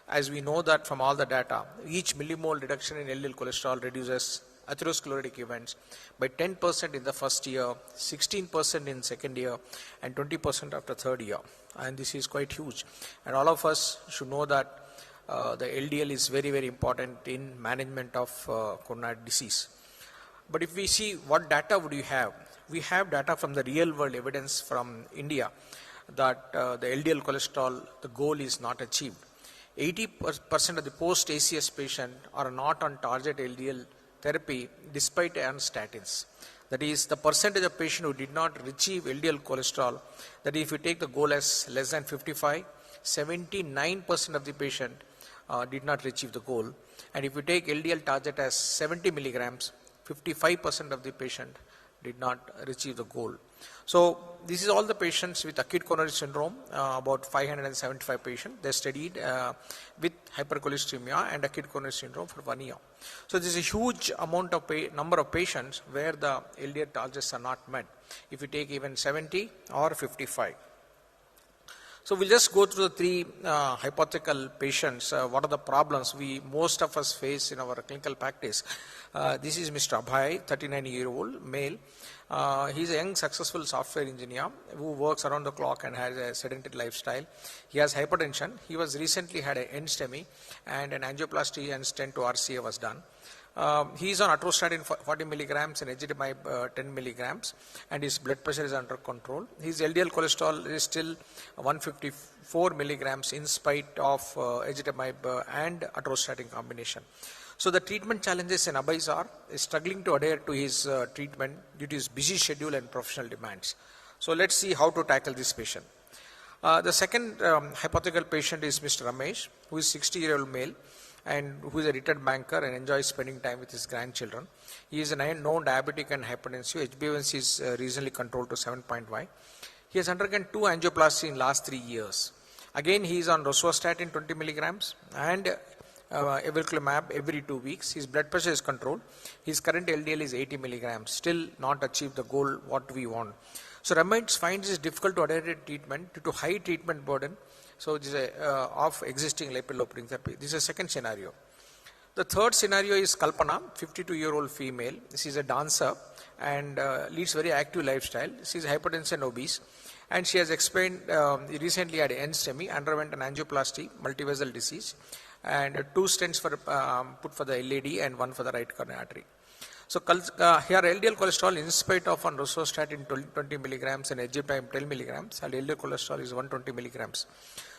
As we know that from all the data, each millimole reduction in LDL cholesterol reduces atherosclerotic events by 10% in the first year, 16% in second year, and 20% after third year. And this is quite huge. And all of us should know that the LDL is very, very important in management of coronary disease. But if we see what data would you have, we have data from the real world evidence from India that the LDL cholesterol, the goal is not achieved. 80% of the post-ACS patient are not on target LDL therapy despite on statins. That is, the percentage of patients who did not achieve LDL cholesterol, that if you take the goal as less than 55, 79% of the patient did not achieve the goal. And if you take LDL target as 70 milligrams, 55% of the patient did not achieve the goal. So this is all the patients with acute coronary syndrome, about 575 patients. They studied with hypercholesteremia and acute coronary syndrome for 1 year. So there is a huge amount of number of patients where the LDL targets are not met, if you take even 70 or 55. So we'll just go through the three hypothetical patients. What are the problems most of us face in our clinical practice? This is Mr. Abhay, 39-year-old male. He's a young, successful software engineer who works around the clock and has a sedentary lifestyle. He has hypertension. He was recently had an end-STEMI, and an angioplasty and stent to RCA was done. He is on atorvastatin 40 milligrams and ezetimibe 10 milligrams, and his blood pressure is under control. His LDL cholesterol is still 154 milligrams in spite of ezetimibe and atorvastatin combination. So the treatment challenges in Abhay's are struggling to adhere to his treatment due to his busy schedule and professional demands. So let's see how to tackle this patient. The second hypothetical patient is Mr. Ramesh, who is 60-year-old male and who is a retired banker and enjoys spending time with his grandchildren. He is a known diabetic and hypertensive. HbA1c is reasonably controlled to 7.5. He has undergone 2 angioplasties in last 3 years. Again, he is on rosuvastatin 20 milligrams and evolocumab every 2 weeks. His blood pressure is controlled. His current LDL is 80 milligrams. Still not achieved the goal what we want. So Ramesh finds it difficult to adhere to treatment due to high treatment burden. So this is of existing lipid-lowering therapy. This is a second scenario. The third scenario is Kalpana, 52-year-old female. She is a dancer and leads very active lifestyle. She is hypertensive and obese. And she has explained recently had an STEMI, underwent an angioplasty, multivessel disease, and 2 stents for put for the LAD and 1 for the right coronary artery. So here LDL cholesterol in spite of on rosuvastatin 20 milligrams and ezetimibe 10 milligrams, her LDL cholesterol is 120 milligrams.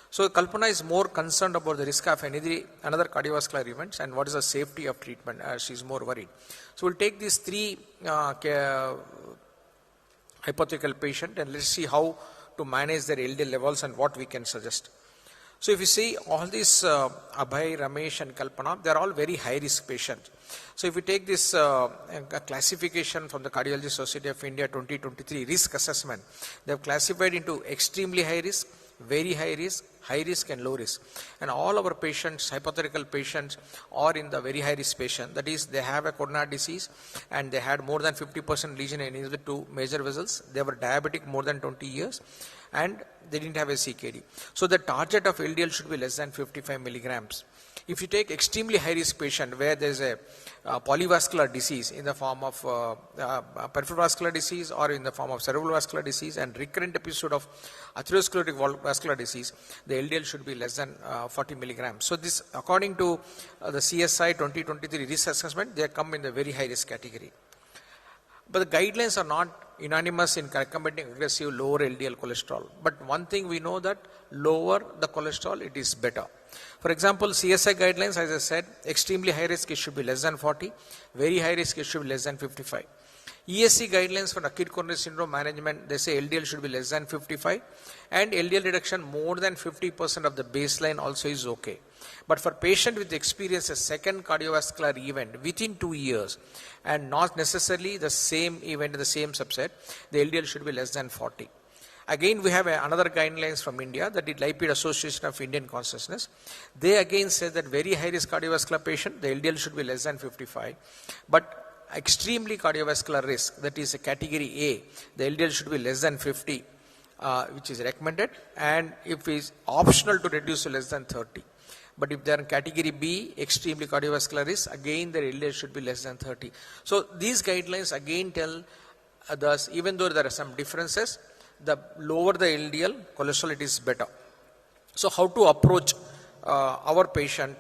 So Kalpana is more concerned about the risk of another cardiovascular events and what is the safety of treatment. She is more worried. So we'll take these 3 hypothetical patient and let's see how to manage their LDL levels and what we can suggest. So if you see all these Abhay, Ramesh and Kalpana, they are all very high risk patients. So if we take this classification from the Cardiology Society of India 2023 risk assessment, they have classified into extremely high risk, very high risk and low risk. And all our patients, hypothetical patients, are in the very high risk patient. That is, they have a coronary disease and they had more than 50% lesion in either 2 major vessels. They were diabetic more than 20 years and they didn't have a CKD. So the target of LDL should be less than 55 milligrams. If you take extremely high risk patient where there is a polyvascular disease in the form of peripheral vascular disease or in the form of cerebral vascular disease and recurrent episode of atherosclerotic vascular disease, the LDL should be less than 40 milligrams. So this, according to the CSI 2023 risk assessment, they come in the very high risk category. But the guidelines are not unanimous in recommending aggressive lower LDL cholesterol. But one thing we know that lower the cholesterol, it is better. For example, CSI guidelines, as I said, extremely high risk, it should be less than 40. Very high risk, it should be less than 55. ESC guidelines for acute coronary syndrome management, they say LDL should be less than 55. And LDL reduction more than 50% of the baseline also is okay. But for patient with experience a second cardiovascular event within 2 years and not necessarily the same event in the same subset, the LDL should be less than 40. Again, we have another guidelines from India, that is Lipid Association of Indian Consciousness. They again say that very high risk cardiovascular patient, the LDL should be less than 55. But extremely cardiovascular risk, that is a category A, the LDL should be less than 50, which is recommended. And if it is optional to reduce to less than 30. But if they are in category B, extremely cardiovascular risk, again their LDL should be less than 30. So these guidelines again tell us, even though there are some differences, the lower the LDL cholesterol, it is better. So how to approach our patient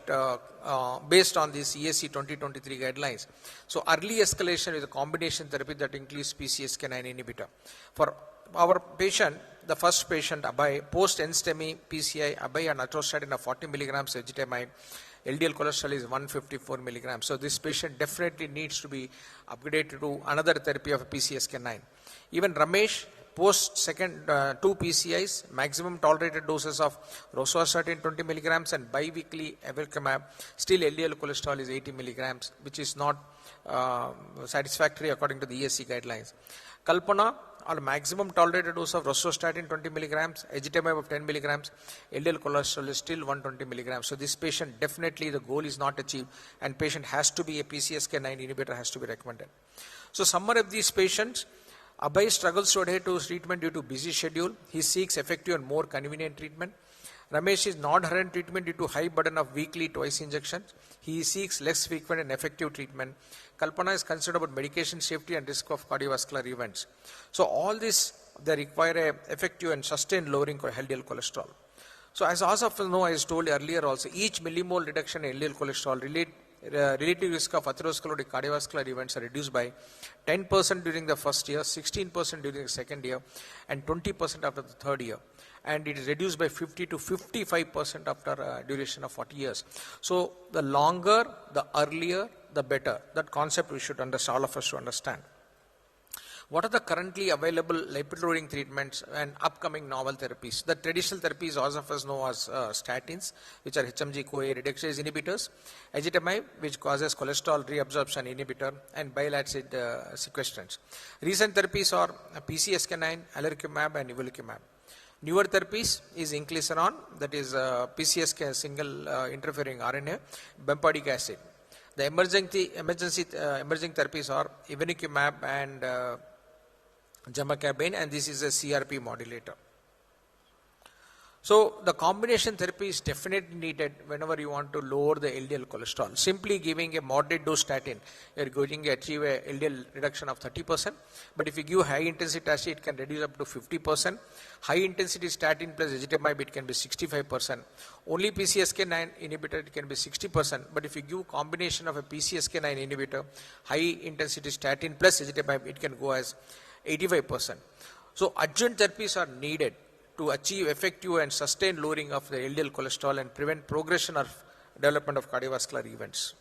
based on this ESC 2023 guidelines? So early escalation with a combination therapy that includes PCSK9 inhibitor. For our patient, the first patient, Abhay, post-NSTEMI PCI, Abhay and atorvastatin of 40 milligrams ezetimibe, LDL cholesterol is 154 milligrams. So this patient definitely needs to be upgraded to another therapy of PCSK9. Even Ramesh, post second 2 PCIs, maximum tolerated doses of rosuvastatin 20 milligrams and biweekly evolocumab, still LDL cholesterol is 80 milligrams, which is not satisfactory according to the ESC guidelines. Kalpana, or maximum tolerated dose of rosuvastatin 20 milligrams, ezetimibe of 10 milligrams, LDL cholesterol is still 120 milligrams. So this patient, definitely the goal is not achieved and patient has to be a PCSK9 inhibitor has to be recommended. So summary of these patients, Abhay struggles to adhere to his treatment due to busy schedule. He seeks effective and more convenient treatment. Ramesh is not adherent treatment due to high burden of weekly twice injections. He seeks less frequent and effective treatment. Kalpana is concerned about medication safety and risk of cardiovascular events. So all this, they require a effective and sustained lowering of LDL cholesterol. So as of know, as told earlier also, each millimole reduction in LDL cholesterol relative risk of atherosclerotic cardiovascular events are reduced by 10% during the first year, 16% during the second year, and 20% after the third year. And it is reduced by 50 to 55% after a duration of 40 years. So the longer, the earlier, the better. That concept we should understand, all of us should understand. What are the currently available lipid-lowering treatments and upcoming novel therapies? The traditional therapies, all of us know as statins, which are HMG-CoA reductase inhibitors, ezetimibe, which causes cholesterol reabsorption inhibitor, and bile acid sequestrants. Recent therapies are PCSK9, alirocumab, and evolocumab. Newer therapies is inclisiran, that is PCSK single interfering RNA, bempedoic acid. The emerging therapies are evenocumab and gemcitabine, and this is a CRP modulator. So the combination therapy is definitely needed whenever you want to lower the LDL cholesterol. Simply giving a moderate dose statin, you are going to achieve a LDL reduction of 30%. But if you give high intensity statin, it can reduce up to 50%. High intensity statin plus ezetimibe, it can be 65%. Only PCSK9 inhibitor, it can be 60%. But if you give combination of a PCSK9 inhibitor, high intensity statin plus ezetimibe, it can go as 85%. So adjunct therapies are needed to achieve effective and sustained lowering of the LDL cholesterol and prevent progression or development of cardiovascular events.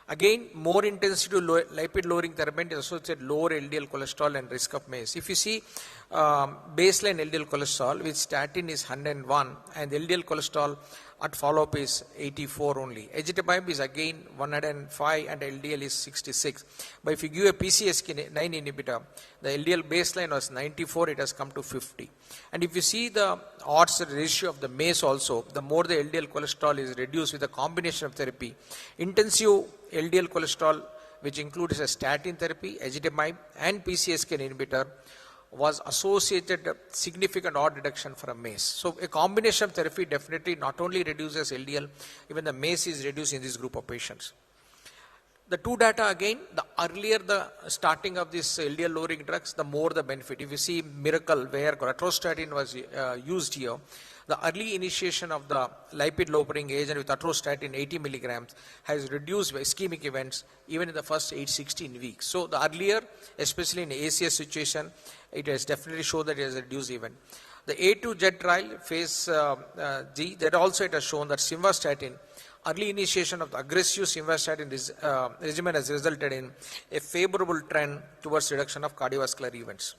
Again, more intensity lipid lowering therapy is associated with lower LDL cholesterol and risk of MACE. If you see baseline LDL cholesterol with statin is 101 and LDL cholesterol at follow-up is 84 only. Ezetimibe is again 105 and LDL is 66. But if you give a PCSK9 inhibitor, the LDL baseline was 94, it has come to 50. And if you see the odds ratio of the MACE also, the more the LDL cholesterol is reduced with a combination of therapy. Intensive LDL cholesterol, which includes a statin therapy, ezetimibe and PCSK9 inhibitor, was associated significant odd reduction for a MACE. So a combination of therapy definitely not only reduces LDL, even the MACE is reduced in this group of patients. The two data again, the earlier the starting of this LDL lowering drugs, the more the benefit. If you see Miracle where atorvastatin was used here, the early initiation of the lipid lowering agent with atorvastatin 80 milligrams has reduced ischemic events even in the first 8-16 weeks. So the earlier, especially in ACS situation, it has definitely shown that it has reduced event. The A2Z trial phase G, that also it has shown that simvastatin, early initiation of the aggressive simvastatin regimen has resulted in a favorable trend towards reduction of cardiovascular events.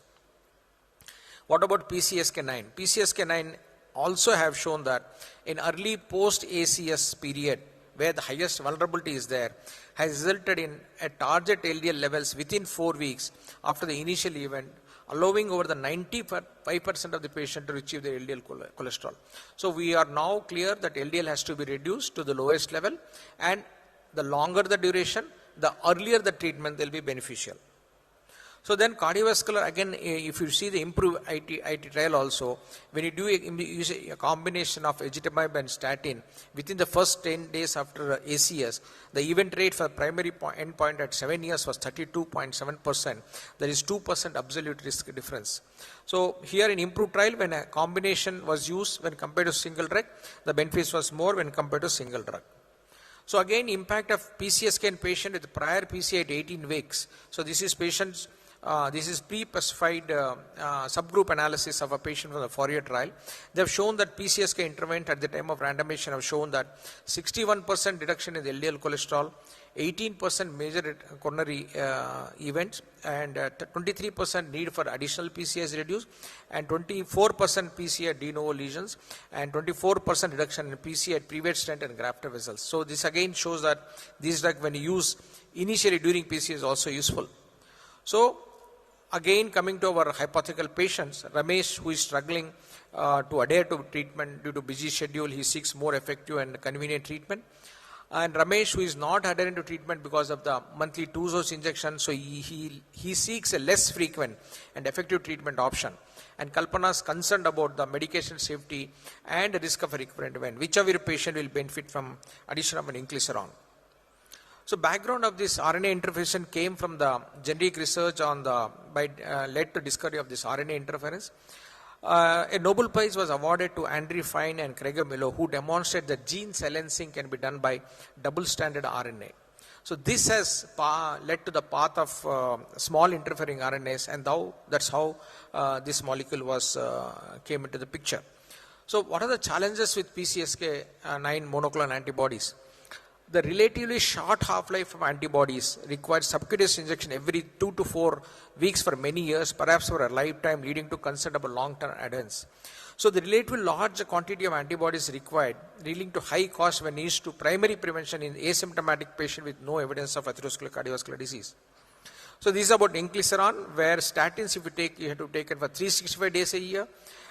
What about PCSK9? PCSK9 also have shown that in early post-ACS period, where the highest vulnerability is there, has resulted in a target LDL levels within 4 weeks after the initial event, allowing over the 95% of the patient to achieve the LDL cholesterol. So we are now clear that LDL has to be reduced to the lowest level, and the longer the duration, the earlier the treatment will be beneficial. So then cardiovascular, again, if you see the improved IT trial also, when you do use a combination of ezetimibe and statin, within the first 10 days after ACS, the event rate for primary endpoint at 7 years was 32.7%. There is 2% absolute risk difference. So here in improved trial, when a combination was used when compared to single drug, the benefits was more when compared to single drug. So again, impact of PCSK9 patient with prior PCI at 18 weeks. So this is patients. This is pre-specified subgroup analysis of a patient from the Fourier trial. They have shown that PCSK intervened at the time of randomization have shown that 61% reduction in the LDL cholesterol, 18% major coronary events, and 23% need for additional PCI is reduced, and 24% PCI de novo lesions, and 24% reduction in PCI at previous stent and grafted vessels. So this again shows that this drug when used initially during PCI is also useful. So again, coming to our hypothetical patients, Ramesh, who is struggling to adhere to treatment due to busy schedule, he seeks more effective and convenient treatment. And Ramesh, who is not adhering to treatment because of the monthly 2-dose injection, so he seeks a less frequent and effective treatment option. And Kalpana is concerned about the medication safety and the risk of a recurrent event. Whichever patient will benefit from addition of an inclisiran. So background of this RNA interference came from the generic research on the led to discovery of this RNA interference. A Nobel Prize was awarded to Andrew Fine and Craig Miller, who demonstrated that gene silencing can be done by double-stranded RNA. So this has led to the path of small interfering RNAs, and that's how this molecule came into the picture. So what are the challenges with PCSK9 monoclonal antibodies? The relatively short half-life of antibodies requires subcutaneous injection every 2 to 4 weeks for many years, perhaps for a lifetime, leading to considerable long-term adherence. So the relatively large quantity of antibodies required, leading to high cost when used to primary prevention in asymptomatic patient with no evidence of atherosclerotic cardiovascular disease. So this is about inclisiran, where statins, if you take, you have to take it for 365 days a year,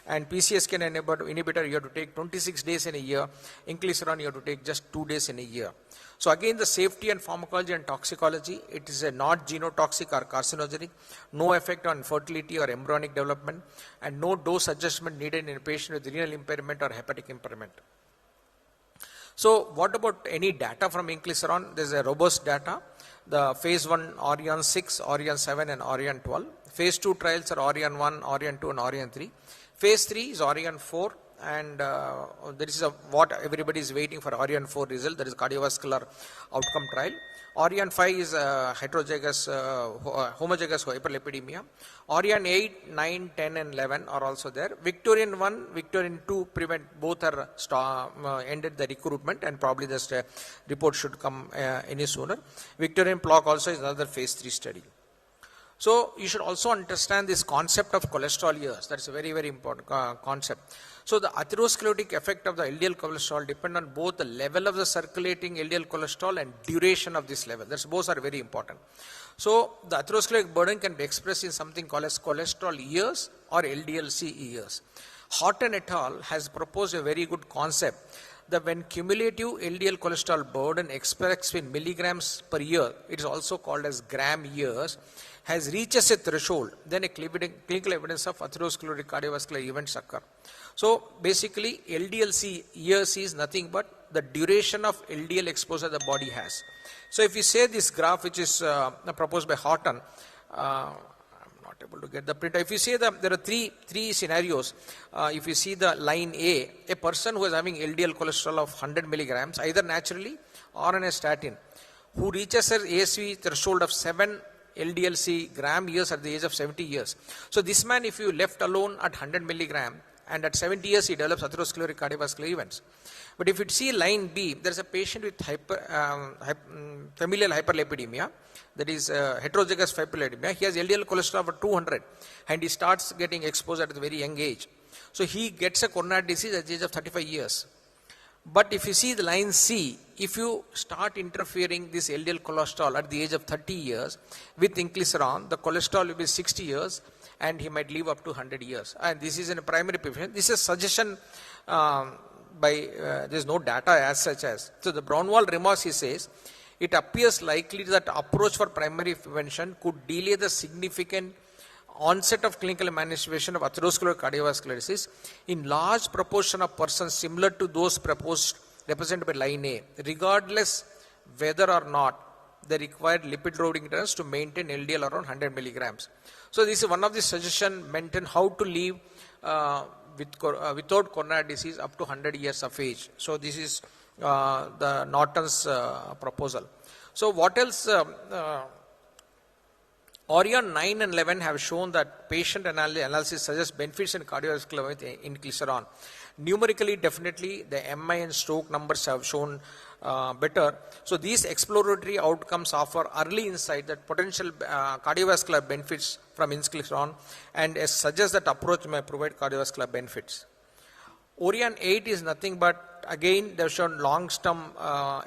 and PCSK9 inhibitor, you have to take 26 days in a year. Inclisiran, you have to take just 2 days in a year. So again, the safety and pharmacology and toxicology, it is a not genotoxic or carcinogenic, no effect on fertility or embryonic development, and no dose adjustment needed in a patient with renal impairment or hepatic impairment. So what about any data from inclisiran? There is a robust data. The phase 1 Orion 6, Orion 7 and Orion 12. Phase 2 trials are Orion 1, Orion 2 and Orion 3. Phase 3 is Orion 4, and this is what everybody is waiting for, Orion 4 result, that is cardiovascular outcome trial. Orion 5 is homozygous hyperlipidemia. Orion 8, 9, 10 and 11 are also there. Victorian 1, Victorian 2 prevent, both are ended the recruitment, and probably the report should come any sooner. Victorian Block also is another phase 3 study. So you should also understand this concept of cholesterol years. That's a very, very important concept. So the atherosclerotic effect of the LDL cholesterol depend on both the level of the circulating LDL cholesterol and duration of this level. That's both are very important. So the atherosclerotic burden can be expressed in something called as cholesterol years or LDLC years. Horton et al. Has proposed a very good concept that when cumulative LDL cholesterol burden expressed in milligrams per year, it is also called as gram years, has reaches a threshold, then a clinical evidence of atherosclerotic cardiovascular events occur. So basically, LDLC years is nothing but the duration of LDL exposure the body has. So if you say this graph, which is proposed by Horton, I'm not able to get the print. If you say that there are three scenarios, if you see the line A, a person who is having LDL cholesterol of 100 milligrams, either naturally or on a statin, who reaches an ASV threshold of 7 LDLC gram years at the age of 70 years. So this man, if you left alone at 100 milligram, and at 70 years he develops atherosclerotic cardiovascular events. But if you see line B, there is a patient with familial hyperlipidemia, that is heterozygous hyperlipidemia. He has LDL cholesterol of 200, and he starts getting exposed at a very young age. So he gets a coronary disease at the age of 35 years. But if you see the line C, if you start interfering this LDL cholesterol at the age of 30 years with inclisiran, the cholesterol will be 60 years and he might live up to 100 years. And this is in a primary prevention. This is a suggestion there is no data as such as. So the Brownwall remarks, he says, it appears likely that approach for primary prevention could delay the significant onset of clinical manifestation of atherosclerotic cardiovascular disease in large proportion of persons similar to those proposed represented by line A, regardless whether or not they required lipid loading intervals to maintain LDL around 100 milligrams. So this is one of the suggestions maintain how to live without coronary disease up to 100 years of age. So this is the Norton's proposal. So what else? Orion 9 and 11 have shown that patient analysis suggests benefits in cardiovascular with inclisiran. Numerically, definitely, the MI and stroke numbers have shown better. So these exploratory outcomes offer early insight that potential cardiovascular benefits from inclisiran and suggest that approach may provide cardiovascular benefits. Orion 8 is nothing but, again, they have shown long-term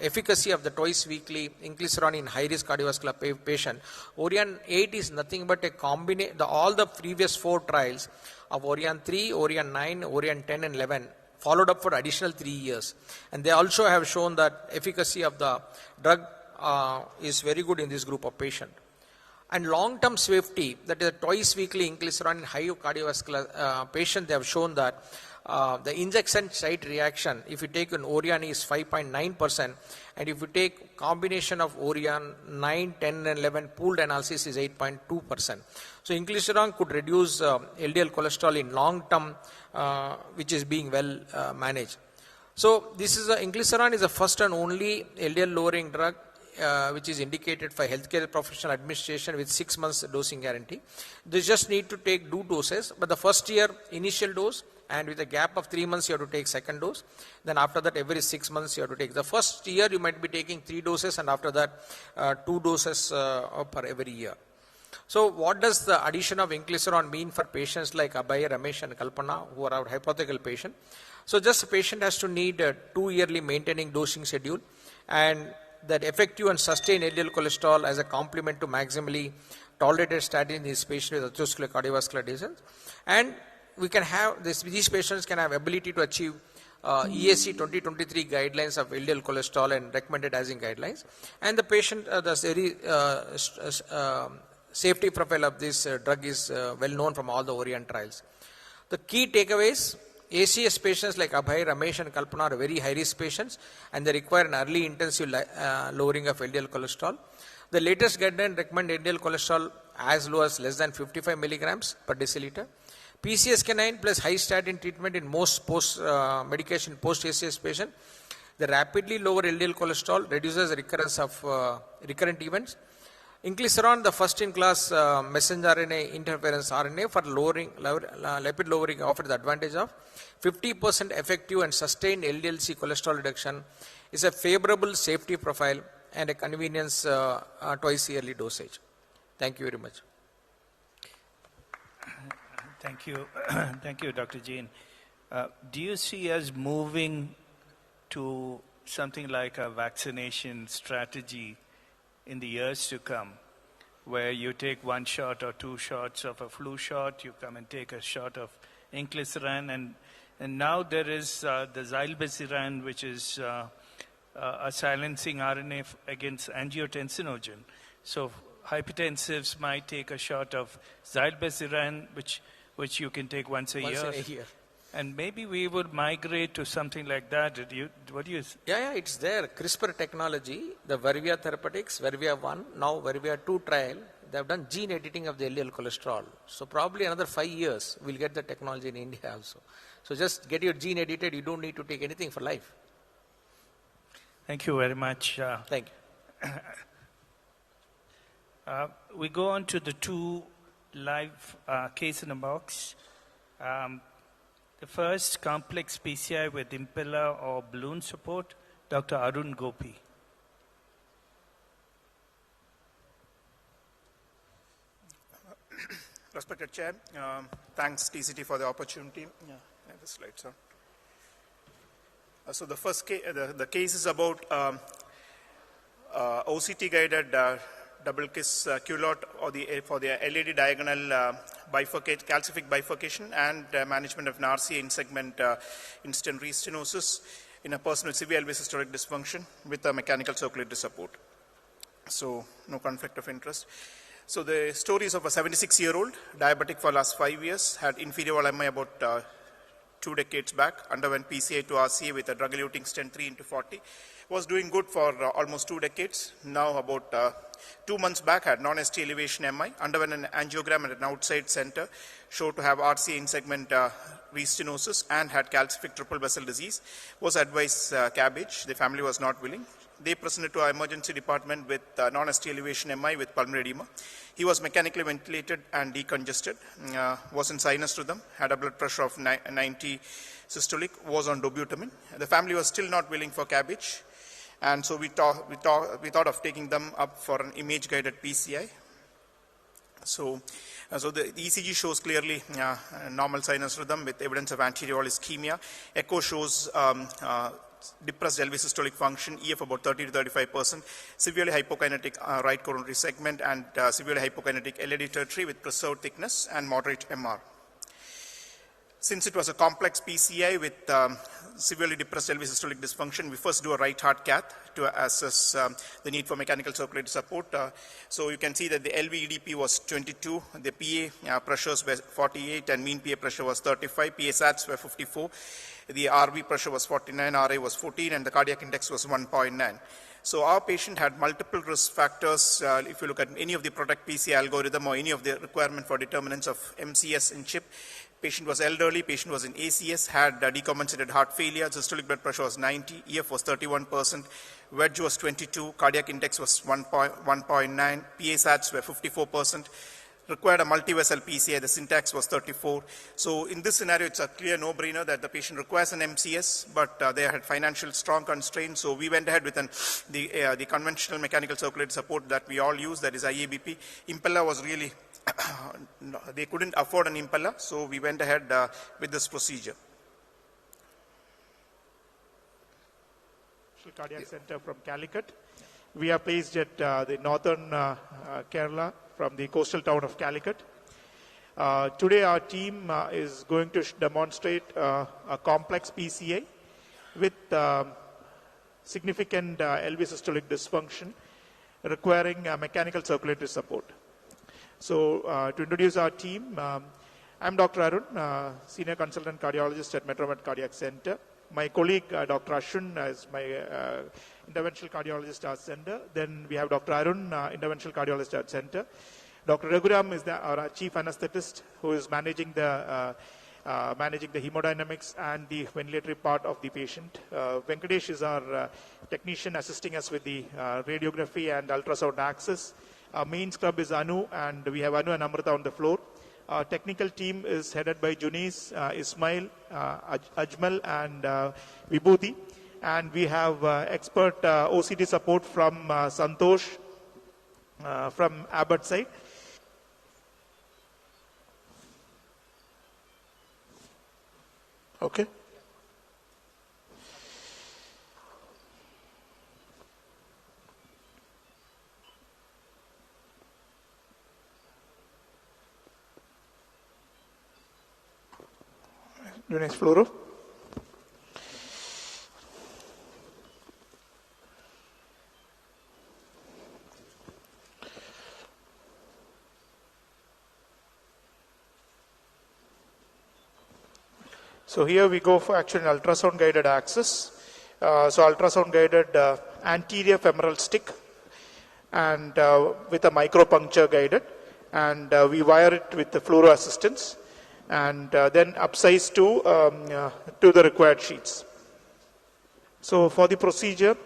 efficacy of the twice-weekly inclisiran in high-risk cardiovascular patient. Orion 8 is nothing but a combination, all the previous 4 trials of Orion 3, Orion 9, Orion 10 and 11 followed up for additional 3 years. And they also have shown that efficacy of the drug is very good in this group of patients. And long-term safety, that is a twice-weekly inclisiran in high cardiovascular patient, they have shown that the injection site reaction, if you take an Orion, is 5.9%, and if you take combination of Orion 9, 10 and 11 pooled analysis is 8.2%. So inclisiran could reduce LDL cholesterol in long term, which is being well managed. So this is inclisiran is the first and only LDL lowering drug which is indicated for healthcare professional administration with 6 months dosing guarantee. They just need to take 2 doses, but the first year initial dose, and with a gap of 3 months you have to take second dose. Then after that every 6 months you have to take. The first year you might be taking 3 doses, and after that 2 doses per every year. So what does the addition of inclisiran mean for patients like Abhay, Ramesh and Kalpana, who are our hypothetical patient? So just a patient has to need a 2-yearly maintaining dosing schedule, and that effective and sustained LDL cholesterol as a complement to maximally tolerated statin in these patients with atherosclerotic cardiovascular disease. And we can have, these patients can have ability to achieve ESC 2023 guidelines of LDL cholesterol and recommended dosing guidelines. And the patient, safety profile of this drug is well known from all the Orient trials. The key takeaways: ACS patients like Abhay, Ramesh and Kalpana are very high risk patients and they require an early intensive lowering of LDL cholesterol. The latest guideline recommend LDL cholesterol as low as less than 55 milligrams per deciliter. PCSK9 plus high statin treatment in most medication post-ACS patient. The rapidly lower LDL cholesterol reduces the recurrence of recurrent events. Inclisiran, the first-in-class messenger RNA interference RNA for lowering lipid lowering, offers the advantage of 50% effective and sustained LDL-C cholesterol reduction, is a favorable safety profile and a convenience twice yearly dosage. Thank you very much. Thank you. Thank you, Dr. Jain. Do you see us moving to something like a vaccination strategy in the years to come, where you take 1 shot or 2 shots of a flu shot, you come and take a shot of inclisiran, and now there is the zilebesiran, which is a silencing RNA against angiotensinogen. So hypertensives might take a shot of zilebesiran, which you can take once a year. And maybe we would migrate to something like that. What do you? Yeah, it's there. CRISPR technology, the Vervia Therapeutics, Vervia 1, now Vervia 2 trial, they have done gene editing of the LDL cholesterol. So probably another 5 years, we'll get the technology in India also. So just get your gene edited, you don't need to take anything for life. Thank you very much. Thank you. We go on to the 2 live case in a box. The first, complex PCI with impeller or balloon support, Dr. Arun Gopi. Respected Chair, thanks TCT for the opportunity. The slides on. So the first case, the case is about OCT guided double kiss culotte for the LED diagonal calcific bifurcation and management of RCA in segment instant restenosis in a person with severe LV systolic dysfunction with a mechanical circulatory support. So no conflict of interest. So the story is of a 76-year-old diabetic for last 5 years, had inferior wall MI about 2 decades back, underwent PCI to RCA with a drug-eluting stent 3x40, was doing good for almost 2 decades. Now about 2 months back had non-ST elevation MI, underwent an angiogram at an outside center, showed to have RCA in segment restenosis and had calcific triple vessel disease, was advised cabbage. The family was not willing. They presented to our emergency department with non-ST elevation MI with pulmonary edema. He was mechanically ventilated and decongested, was in sinus rhythm, had a blood pressure of 90 systolic, was on dobutamine. The family was still not willing for cabbage, and so we thought of taking them up for an image-guided PCI. So the ECG shows clearly normal sinus rhythm with evidence of anterior wall ischemia. Echo shows depressed LV systolic function, EF about 30 to 35%, severely hypokinetic right coronary segment, and severely hypokinetic LAD tertiary with preserved thickness and moderate MR. Since it was a complex PCI with severely depressed LV systolic dysfunction, we first do a right heart cath to assess the need for mechanical circulatory support. So you can see that the LV EDP was 22, the PA pressures were 48, and mean PA pressure was 35, PA SATs were 54, the RV pressure was 49, RA was 14, and the cardiac index was 1.9. So our patient had multiple risk factors. If you look at any of the PROTECT PCI algorithm or any of the requirement for determinants of MCS in CHIP, patient was elderly, patient was in ACS, had decompensated heart failure, systolic blood pressure was 90, EF was 31%, wedge was 22, cardiac index was 1.9, PA SATs were 54%, required a multi-vessel PCI, the syntax was 34. So in this scenario, it's a clear no-brainer that the patient requires an MCS, but they had financial strong constraints. So we went ahead with the conventional mechanical circulatory support that we all use, that is IABP. Impeller was really, they couldn't afford an impeller, so we went ahead with this procedure. Cardiac Center from Calicut. We are placed at the northern Kerala from the coastal town of Calicut. Today our team is going to demonstrate a complex PCA with significant LV systolic dysfunction requiring mechanical circulatory support. So to introduce our team, I'm Dr. Arun, Senior Consultant Cardiologist at Metromed Cardiac Center. My colleague, Dr. Ashwin, is my Interventional Cardiologist at Center. Then we have Dr. Arun, Interventional Cardiologist at Center. Dr. Raghuram is our Chief Anesthetist, who is managing the hemodynamics and the ventilatory part of the patient. Venkatesh is our technician assisting us with the radiography and ultrasound access. Our main scrub is Anu, and we have Anu and Amrita on the floor. Our technical team is headed by Junis, Ismail, Ajmal, and Vibhuti. And we have expert OCT support from Santosh from Abbott side. Okay. The next fluoro. So here we go for actually ultrasound guided access. So ultrasound guided anterior femoral stick and with a micropuncture guided, and we wire it with the fluoro assistance, and then upsize to the required sheets. So for the procedure,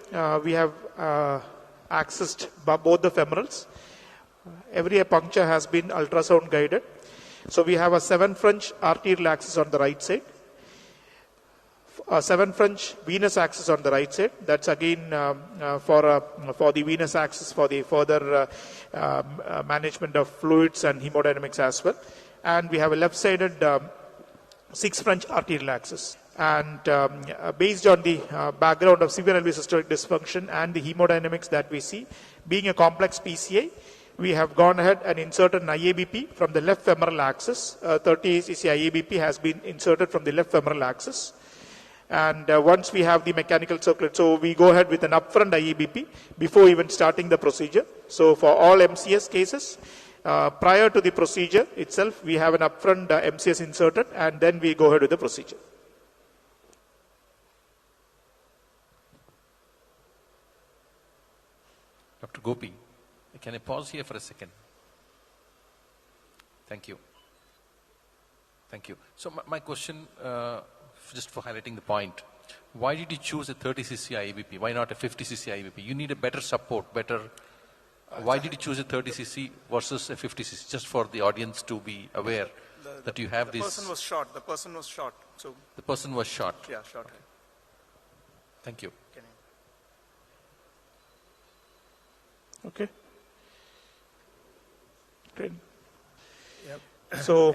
we have accessed both the femorals. Every puncture has been ultrasound guided. So we have a 7 French arterial axis on the right side, a 7 French venous axis on the right side. That's again for the venous axis for the further management of fluids and hemodynamics as well. And we have a left-sided 6 French arterial axis. And based on the background of severe LV systolic dysfunction and the hemodynamics that we see, being a complex PCA, we have gone ahead and inserted an IABP from the left femoral axis. 30 ACC IABP has been inserted from the left femoral axis. And once we have the mechanical circulate, so we go ahead with an upfront IABP before even starting the procedure. So for all MCS cases, prior to the procedure itself, we have an upfront MCS inserted, and then we go ahead with the procedure. Dr. Gopi, can I pause here for a second? Thank you. Thank you. So my question, just for highlighting the point, why did you choose a 30 cc IABP? Why not a 50 cc IABP? You need a better support, better. Why did you choose a 30 cc versus a 50 cc? Just for the audience to be aware that you have the this. person was short. The person was short. So the person was short. Yeah, short. Thank you. Okay. Great. Yep. So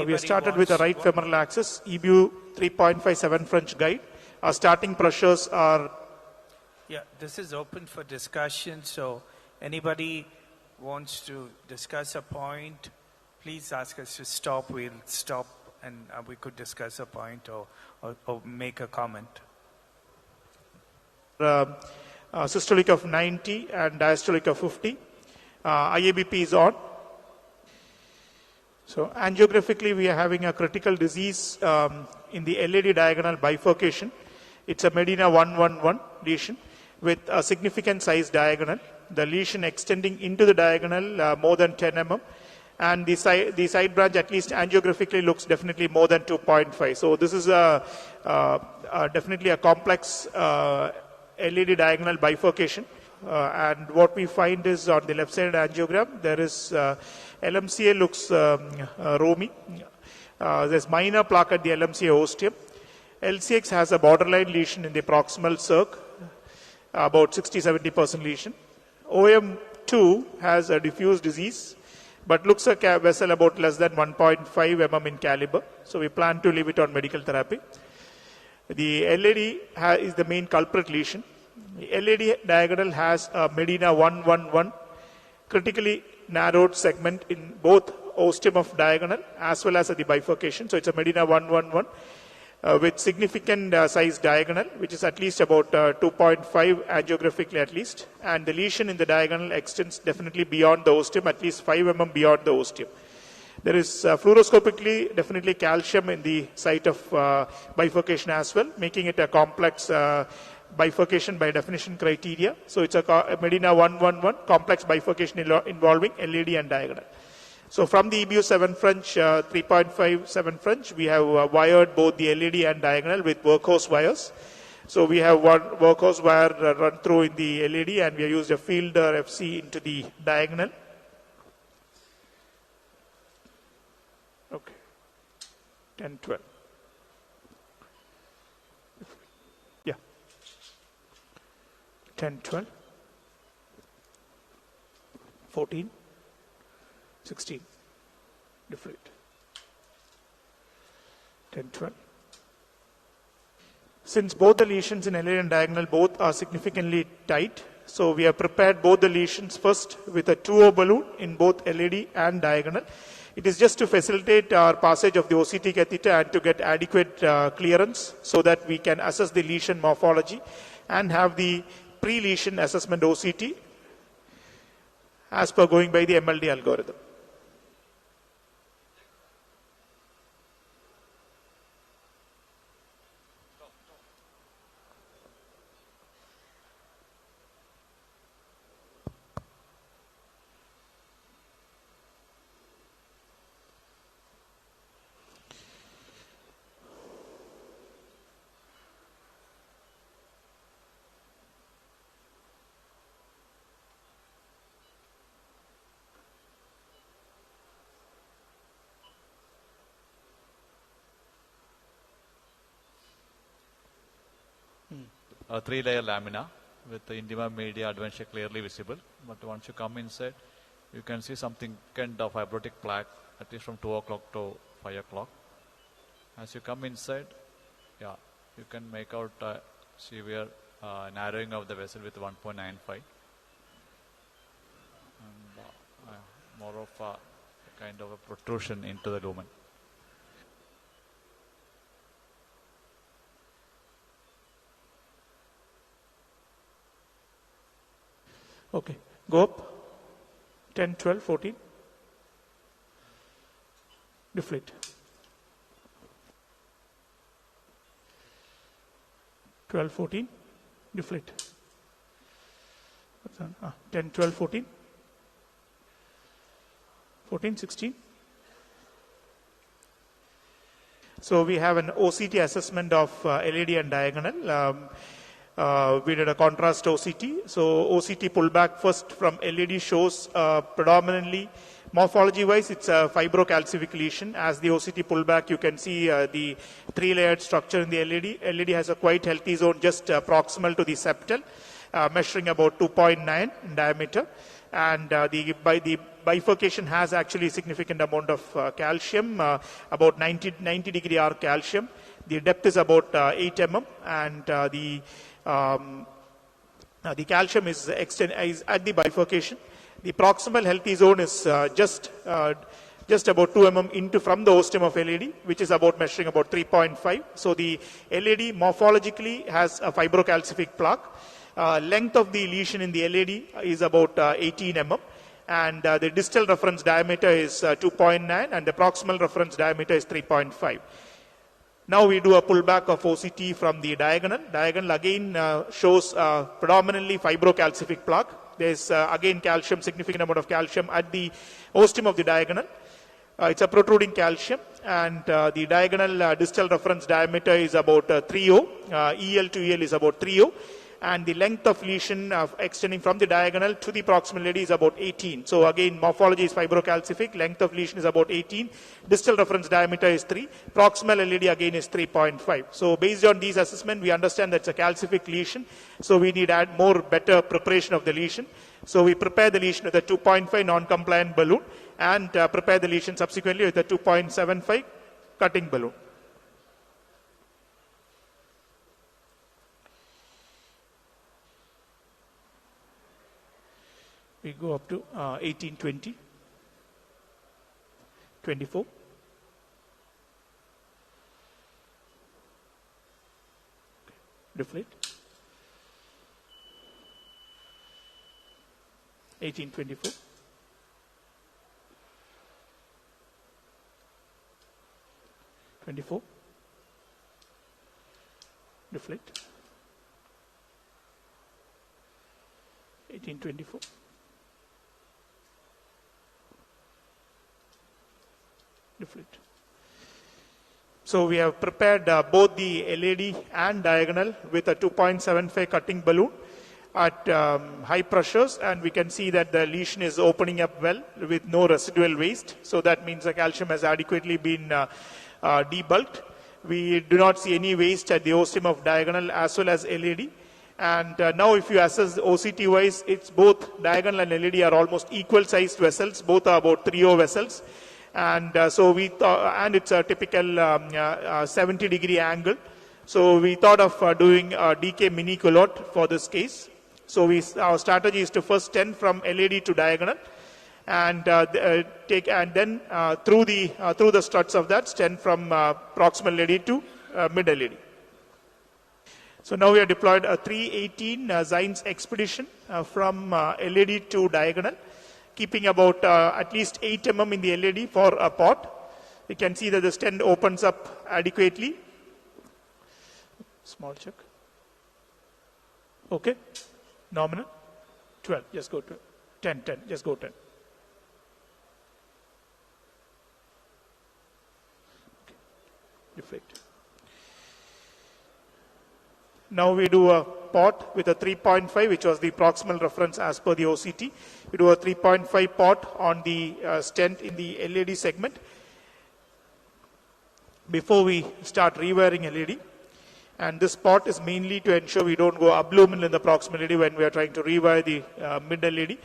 we started with the right femoral axis, EBU 3.57 French guide. Our starting pressures are. Yeah, this is open for discussion. So anybody wants to discuss a point, please ask us to stop. We'll stop, and we could discuss a point or make a comment. Systolic of 90 and diastolic of 50. IABP is on. So angiographically, we are having a critical disease in the LAD diagonal bifurcation. It's a Medina 111 lesion with a significant size diagonal. The lesion extending into the diagonal more than 10 mm. And the side branch, at least angiographically, looks definitely more than 2.5. So this is definitely a complex LAD diagonal bifurcation. And what we find is on the left side angiogram, there is LMCA looks roomy. There's minor plaque at the LMCA ostium. LCX has a borderline lesion in the proximal circ, about 60-70% lesion. OM2 has a diffuse disease, but looks a vessel about less than 1.5 mm in caliber. So we plan to leave it on medical therapy. The LAD is the main culprit lesion. The LAD diagonal has a Medina 111, critically narrowed segment in both ostium of diagonal as well as at the bifurcation. So it's a Medina 111 with significant size diagonal, which is at least about 2.5 angiographically at least. And the lesion in the diagonal extends definitely beyond the ostium, at least 5 mm beyond the ostium. There is fluoroscopically definitely calcium in the site of bifurcation as well, making it a complex bifurcation by definition criteria. So it's a Medina 111 complex bifurcation involving LAD and diagonal. So from the EBU 7 French, 3.5 7 French, we have wired both the LAD and diagonal with workhorse wires. So we have one workhorse wire run through in the LAD, and we have used a fielder FC into the diagonal. Okay, 10, 12. Yeah. 10, 12, 14, 16, deflate. 10, 12. Since both the lesions in LAD and diagonal both are significantly tight, so we have prepared both the lesions first with a 2O balloon in both LAD and diagonal. It is just to facilitate our passage of the OCT catheter and to get adequate clearance so that we can assess the lesion morphology and have the pre-lesion assessment OCT as per going by the MLD algorithm. A 3-layer lamina with the intima media adventure clearly visible. But once you come inside, you can see something kind of fibrotic plaque, at least from 2 o'clock to 5 o'clock. As you come inside, yeah, you can make out severe narrowing of the vessel with 1.95. And more of a kind of a protrusion into the lumen. Okay, go up, 10, 12, 14, deflate. 12, 14, deflate. 10, 12, 14, 14, 16. So we have an OCT assessment of LAD and diagonal. We did a contrast OCT. So OCT pullback first from LAD shows predominantly, morphology-wise, it's a fibrocalcific lesion. As the OCT pullback, you can see the 3-layered structure in the LAD. LAD has a quite healthy zone just proximal to the septal, measuring about 2.9 in diameter. And the bifurcation has actually significant amount of calcium, about 90 degree arc calcium. The depth is about 8 mm, and the calcium is at the bifurcation. The proximal healthy zone is just about 2 mm from the ostium of LAD, which is about measuring about 3.5. So the LAD morphologically has a fibrocalcific plaque. Length of the lesion in the LAD is about 18 mm. And the distal reference diameter is 2.9 and the proximal reference diameter is 3.5. Now we do a pullback of OCT from the diagonal. Diagonal again shows predominantly fibrocalcific plaque. There's again calcium, significant amount of calcium at the ostium of the diagonal. It's a protruding calcium, and the diagonal distal reference diameter is about 3O. EL to EL is about 3O. And the length of lesion extending from the diagonal to the proximal LAD is about 18. So again, morphology is fibrocalcific, length of lesion is about 18, distal reference diameter is 3, proximal LAD again is 3.5. So based on these assessments, we understand that it's a calcific lesion, so we need add more better preparation of the lesion. So we prepare the lesion with a 2.5 non-compliant balloon and prepare the lesion subsequently with a 2.75 cutting balloon. We go up to 18, 20, 24, 18, 24, 24, deflate, 18, 24, deflate. So we have prepared both the LED and diagonal with a 2.75 cutting balloon at high pressures, and we can see that the lesion is opening up well with no residual waste. So that means the calcium has adequately been debulked. We do not see any waste at the ostem of diagonal as well as LED. And now if you assess OCT wise, it's both diagonal and LED are almost equal sized vessels. Both are about 3O vessels. And so we thought, and it's a typical 70-degree angle. So we thought of doing a DK mini culotte for this case. So our strategy is to first stent from LED to diagonal, and take and then through the struts of that stent from proximal LED to mid LED. So now we have deployed a 318 Zines expedition from LED to diagonal, keeping about at least 8 mm in the LED for a pot. You can see that the stent opens up adequately. Small check. Okay. Nominal. 12. Just go to 10. 10. Just go 10. Okay. Deflect. Now we do a pot with a 3.5, which was the proximal reference as per the OCT. We do a 3.5 pot on the stent in the LED segment before we start rewiring LED. And this pot is mainly to ensure we don't go abluminal in the proximal LED when we are trying to rewire the mid LED.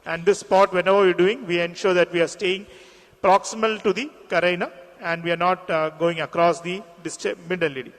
And this pot, whenever we're doing, we ensure that we are staying proximal to the carina and we are not going across the mid LED.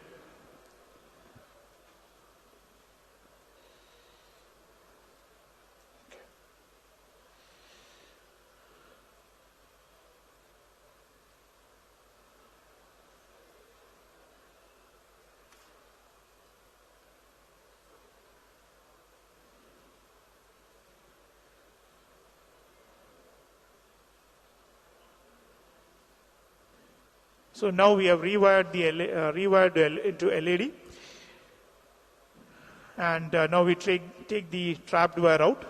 So now we have rewired into LED, and now we take the trapped wire out.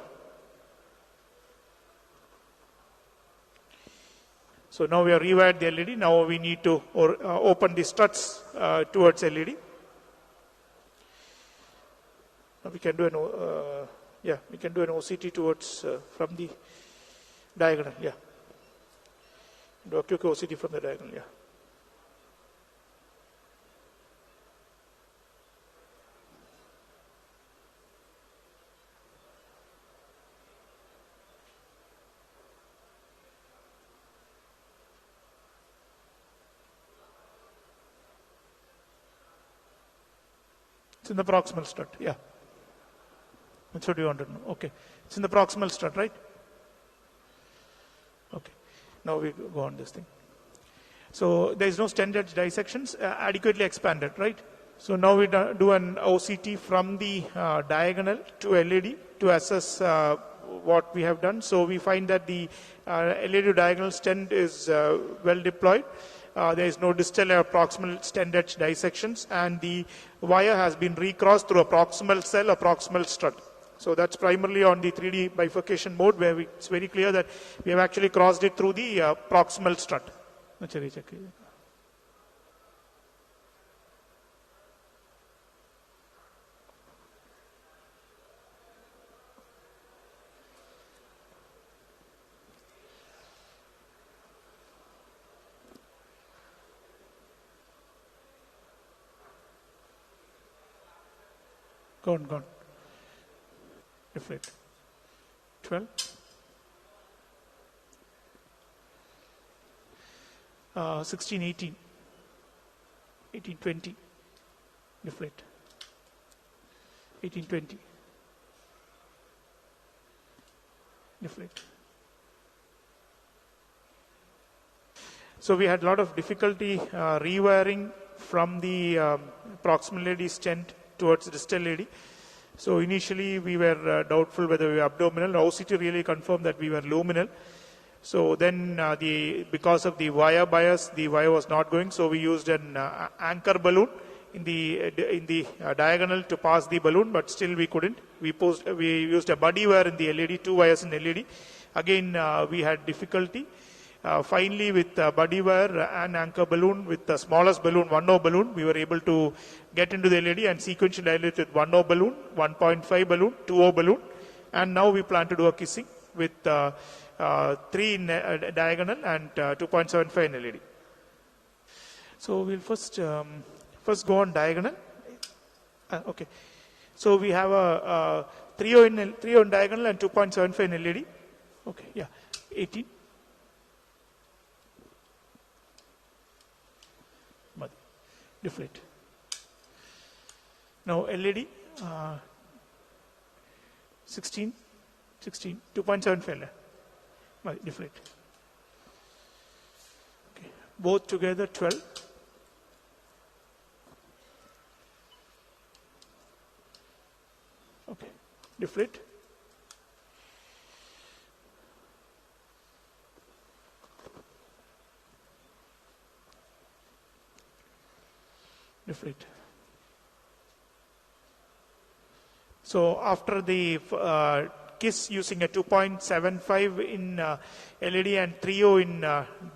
So now we have rewired the LED. Now we need to open the struts towards LED. Now we can do an OCT towards from the diagonal. Yeah, do a quick OCT from the diagonal. Yeah. It's in the proximal strut, yeah. That's what you want to know. Okay. It's in the proximal strut, right? Okay. Now we go on this thing. So there is no stent edge dissections, adequately expanded, right? So now we do an OCT from the diagonal to LED to assess what we have done. So we find that the LED diagonal stent is well deployed. There is no distal or proximal stent edge dissections, and the wire has been recrossed through a proximal cell, a proximal strut. So that's primarily on the 3D bifurcation mode, where it's very clear that we have actually crossed it through the proximal strut. Gone. Deflate. 12. 16, 18. 18, 20. Deflate. 18, 20. Deflate. So we had a lot of difficulty rewiring from the proximal LED stent towards distal LED. So initially we were doubtful whether we were abdominal. OCT really confirmed that we were luminal. So then because of the wire bias, the wire was not going. So we used an anchor balloon in the diagonal to pass the balloon, but still we couldn't. We used a buddy wire in the LED, 2 wires in LED. Again, we had difficulty. Finally, with buddy wire and anchor balloon, with the smallest balloon, 1/0 balloon, we were able to get into the LED and sequentially dilate with 1/0 balloon, 1.5 balloon, 2/0 balloon, and now we plan to do a kissing with 3 in diagonal and 2.75 in LED. So we'll first go on diagonal. Okay. So we have a 3/0 in diagonal and 2.75 in LED. Okay, yeah, 18. Deflate. Now LED 16, 2.75. Deflate. Okay. Both together 12. Okay. Deflate. Deflate. So after the KISS using a 2.75 in LED and 3/0 in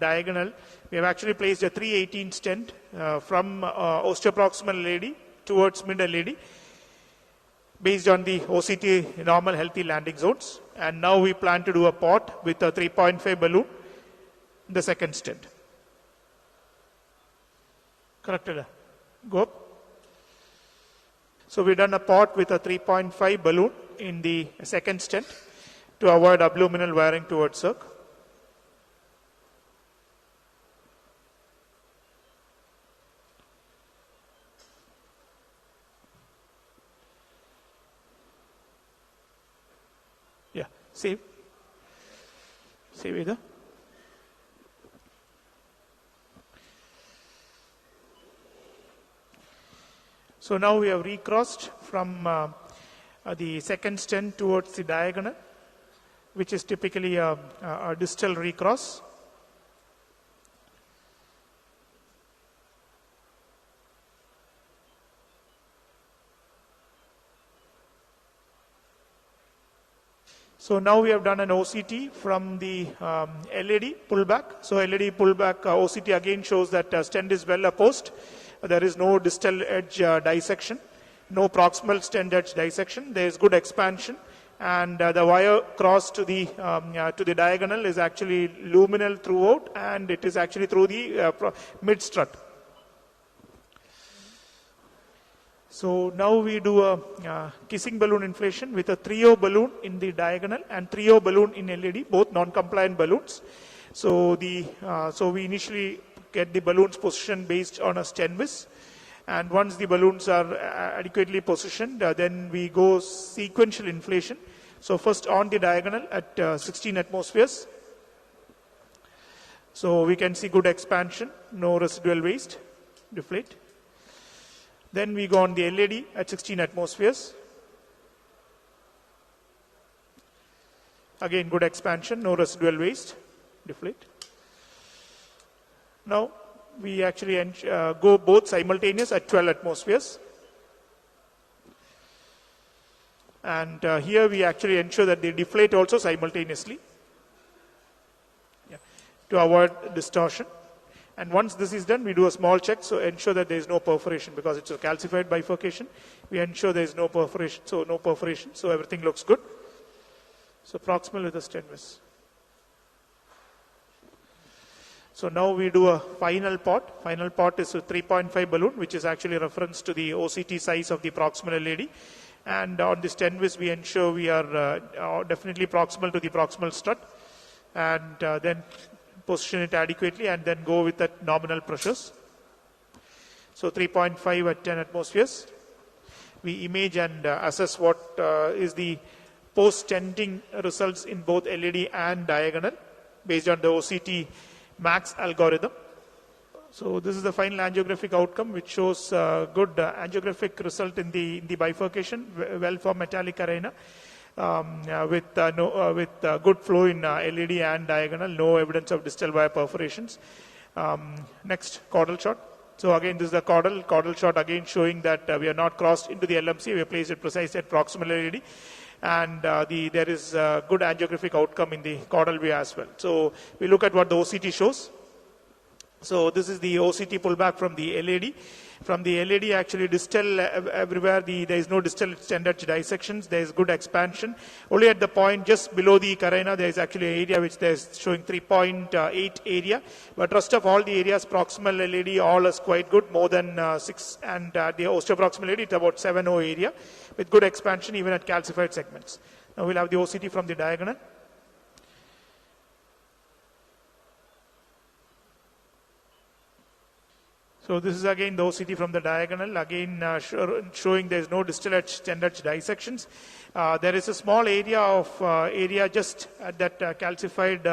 diagonal, we have actually placed a 318 stent from osteoproximal LED towards mid LED based on the OCT normal healthy landing zones. And now we plan to do a pot with a 3.5 balloon in the second stent. Corrected? Go up. So we've done a pot with a 3.5 balloon in the second stent to avoid abdominal wiring towards circ. Yeah, save. Save either. So now we have recrossed from the second stent towards the diagonal, which is typically a distal recross. So now we have done an OCT from the LED pullback. So LED pullback OCT again shows that stent is well opposed. There is no distal edge dissection, no proximal stent edge dissection. There is good expansion, and the wire cross to the diagonal is actually luminal throughout, and it is actually through the mid strut. So now we do a kissing balloon inflation with a 3/0 balloon in the diagonal and 3/0 balloon in LED, both non-compliant balloons. So we initially get the balloons positioned based on a Stenvis, and once the balloons are adequately positioned, then we go sequential inflation. So first on the diagonal at 16 atmospheres. So we can see good expansion, no residual waste. Deflate. Then we go on the LED at 16 atmospheres. Again, good expansion, no residual waste. Deflate. Now, we actually go both simultaneous at 12 atmospheres. And here we actually ensure that they deflate also simultaneously to avoid distortion. And once this is done, we do a small check, so ensure that there is no perforation, because it's a calcified bifurcation. We ensure there is no perforation, so everything looks good. So proximal with a Stenvis. So now we do a final pot. Final pot is a 3.5 balloon, which is actually reference to the OCT size of the proximal LED. And on this Stenvis, we ensure we are definitely proximal to the proximal strut, and then position it adequately, and then go with that nominal pressures. So 3.5 at 10 atmospheres. We image and assess what is the post-stenting results in both LED and diagonal based on the OCT max algorithm. So this is the final angiographic outcome, which shows good angiographic result in the bifurcation, well-formed metallic arena with good flow in LED and diagonal, no evidence of distal wire perforations. Next, caudal shot. So again, this is the caudal shot again showing that we are not crossed into the LMC, we are placed it precisely at proximal LED. And there is good angiographic outcome in the caudal view as well. So we look at what the OCT shows. So this is the OCT pullback from the LED. From the LED, actually distal everywhere, there is no distal standard dissections. There is good expansion. Only at the point just below the carina, there is actually an area which there is showing 3.8 area. But rest of all the areas, proximal LED, all is quite good, more than 6. And the osteoproximal LED, it's about 7.0 area with good expansion even at calcified segments. Now we'll have the OCT from the diagonal. So this is again the OCT from the diagonal, again showing there is no distal edge standard dissections. There is a small area of just at that calcified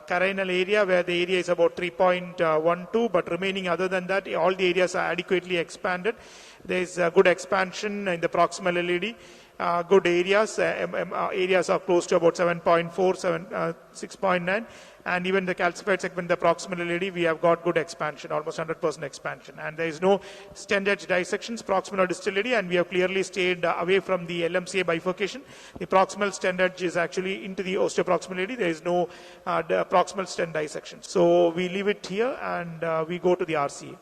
carinal area where the area is about 3.12, but remaining other than that, all the areas are adequately expanded. There is good expansion in the proximal LED. Good areas, areas are close to about 7.4, 6.9, and even the calcified segment, the proximal LED, we have got good expansion, almost 100% expansion. And there is no stent edge dissections, proximal or distal LED, and we have clearly stayed away from the LMCA bifurcation. The proximal stent edge is actually into the osteoproximal LED. There is no proximal stent dissection. So we leave it here and we go to the RCA.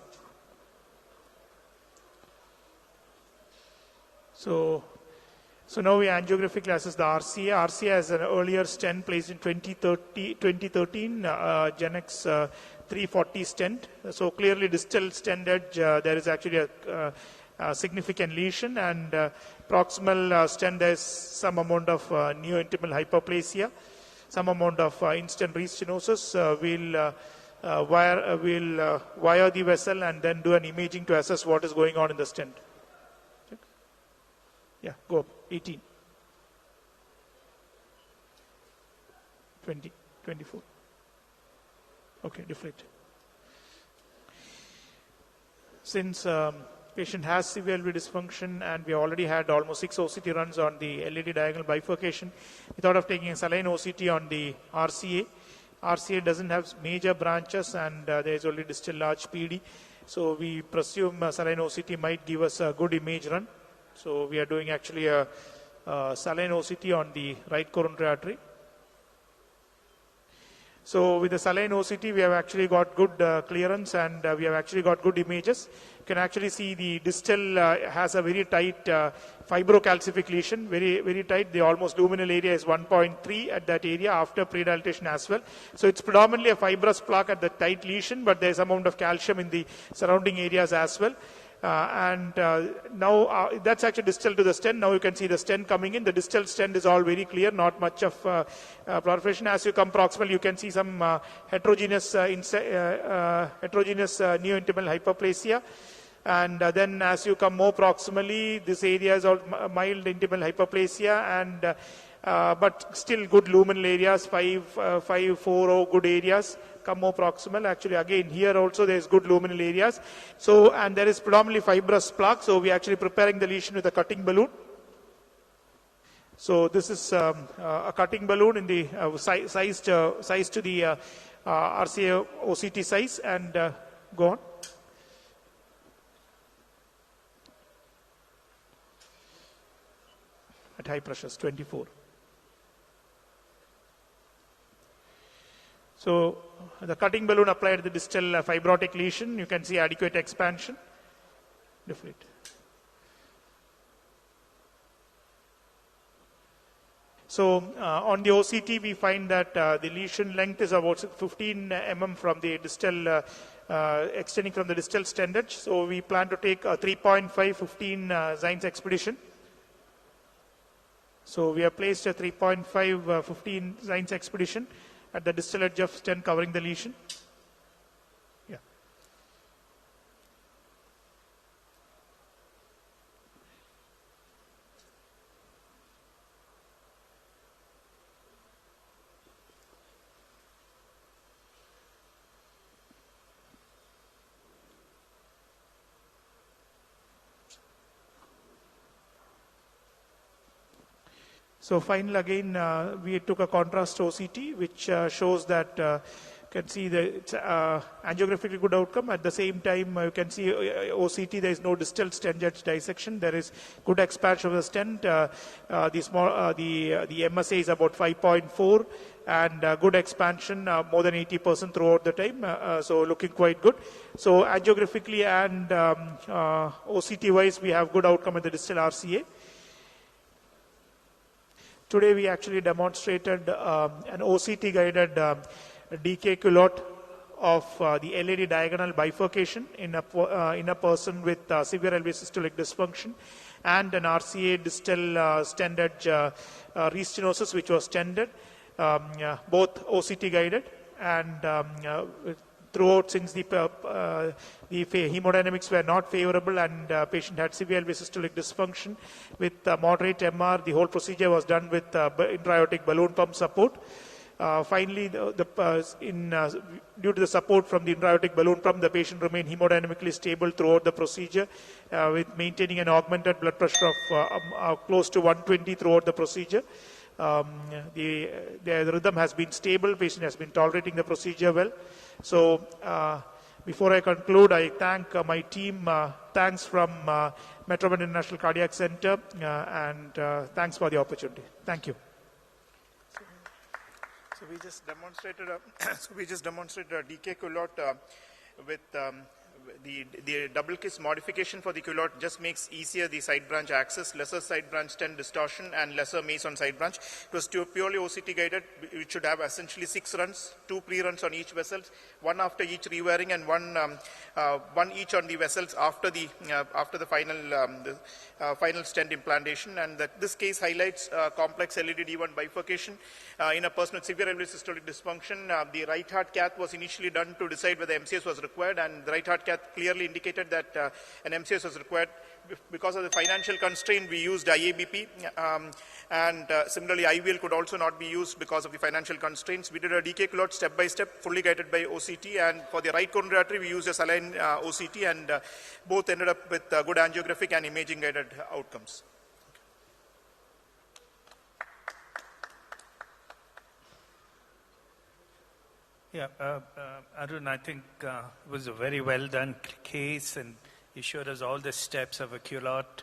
So now we angiographically assess the RCA. RCA has an earlier stent placed in 2013, Genex 340 stent. So clearly distal stent edge, there is actually a significant lesion, and proximal stent, there is some amount of neointimal hyperplasia, some amount of instant restenosis. We'll wire the vessel and then do an imaging to assess what is going on in the stent. Yeah, go up. 18, 20, 24. Okay, deflate. Since patient has severe LV dysfunction and we already had almost 6 OCT runs on the LED diagonal bifurcation, we thought of taking a saline OCT on the RCA. RCA doesn't have major branches and there is only distal large PD. So we presume saline OCT might give us a good image run. So we are doing actually a saline OCT on the right coronary artery. So with the saline OCT, we have actually got good clearance and we have actually got good images. You can actually see the distal has a very tight fibrocalcific lesion, very tight. The almost luminal area is 1.3 at that area after predilatation as well. So it's predominantly a fibrous plaque at the tight lesion, but there's amount of calcium in the surrounding areas as well. Now that's actually distal to the stent. Now you can see the stent coming in. The distal stent is all very clear, not much of proliferation. As you come proximal, you can see some heterogeneous neointimal hyperplasia. And then as you come more proximally, this area is all mild intimal hyperplasia, and but still good luminal areas, 540 good areas. Come more proximal. Actually, again, here also there is good luminal areas. So, and there is predominantly fibrous plaque. So, we are actually preparing the lesion with a cutting balloon. So, this is a cutting balloon in the size to the RCA OCT size, and go on. At high pressures, 24. So the cutting balloon applied the distal fibrotic lesion. You can see adequate expansion. Deflate. So on the OCT, we find that the lesion length is about 15 mm from the distal, extending from the distal stent edge. So we plan to take a 3.5 15 Zions expedition. So we have placed a 3.5 15 Zions expedition at the distal edge of stent covering the lesion. Yeah. So final again, we took a contrast OCT, which shows that you can see the angiographically good outcome. At the same time, you can see OCT, there is no distal stent edge dissection. There is good expansion of the stent. The MSA is about 5.4 and good expansion, more than 80% throughout the time. So looking quite good. So angiographically and OCT wise, we have good outcome in the distal RCA. Today we actually demonstrated an OCT guided DK culotte of the LAD diagonal bifurcation in a person with severe LV systolic dysfunction and an RCA distal stent edge restenosis which was stented, both OCT guided and throughout since the hemodynamics were not favorable and patient had severe LV systolic dysfunction with moderate MR. The whole procedure was done with intra-aortic balloon pump support. Finally, due to the support from the intra-aortic balloon pump, the patient remained hemodynamically stable throughout the procedure with maintaining an augmented blood pressure of close to 120 throughout the procedure. The rhythm has been stable, patient has been tolerating the procedure well. So before I conclude, I thank my team, thanks from Metromed International Cardiac Center, and thanks for the opportunity. Thank you. So we just demonstrated a DK culotte with the double kiss modification for the culotte just makes easier the side branch access, lesser side branch stent distortion and lesser maze on side branch. It was purely OCT guided. It should have essentially 6 runs, 2 pre-runs on each vessel, 1 after each rewiring and one each on the vessels after the final stent implantation. And this case highlights complex LED-D1 bifurcation in a person with severe LV systolic dysfunction. The right heart cath was initially done to decide whether MCS was required, and the right heart cath clearly indicated that an MCS was required. Because of the financial constraint, we used IABP, and similarly IVL could also not be used because of the financial constraints. We did a DK culotte step by step, fully guided by OCT, and for the right coronary artery we used a saline OCT, and both ended up with good angiographic and imaging guided outcomes. Yeah, Arun, I think it was a very well done case, and you showed us all the steps of a culotte,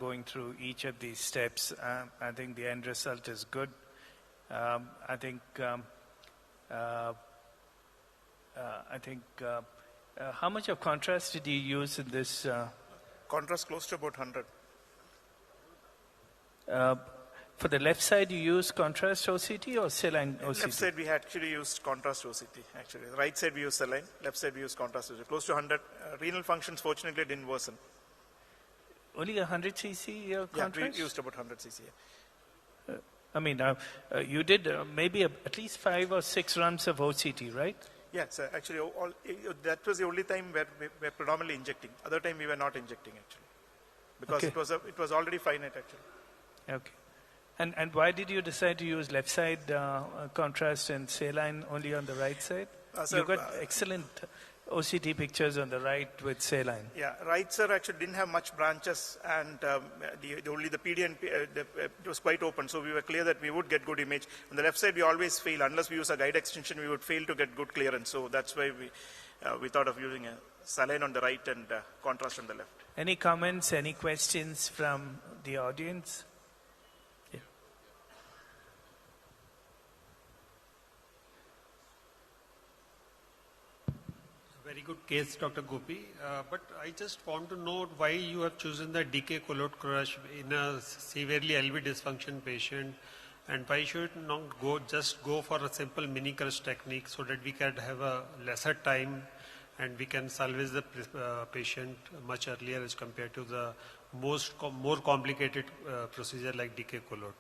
going through each of these steps. I think the end result is good. I think how much of contrast did you use in this? Contrast close to about 100. For the left side, you use contrast OCT or saline OCT? Left side, we actually used contrast OCT. Actually, the right side we used saline. Left side we used contrast OCT. Close to 100. Renal functions fortunately didn't worsen. Only 100 cc contrast? Yeah, we used about 100 cc. I mean, you did maybe at least 5 or 6 runs of OCT, right? Yes, actually, that was the only time where we were predominantly injecting. Other time we were not injecting actually, because it was already finite actually. Okay. And why did you decide to use left side contrast and saline only on the right side? You got excellent OCT pictures on the right with saline. Yeah, right sir actually didn't have much branches, and only the PD and it was quite open, so we were clear that we would get good image. On the left side we always fail, unless we use a guide extension we would fail to get good clearance, so that's why we thought of using a saline on the right and contrast on the left. Any comments, any questions from the audience? Very good case, Dr. Gopi. But I just want to know why you have chosen the DK culotte crush in a severely LV dysfunction patient, and why should not just go for a simple mini crush technique so that we can have a lesser time and we can salvage the patient much earlier as compared to the more complicated procedure like DK culotte.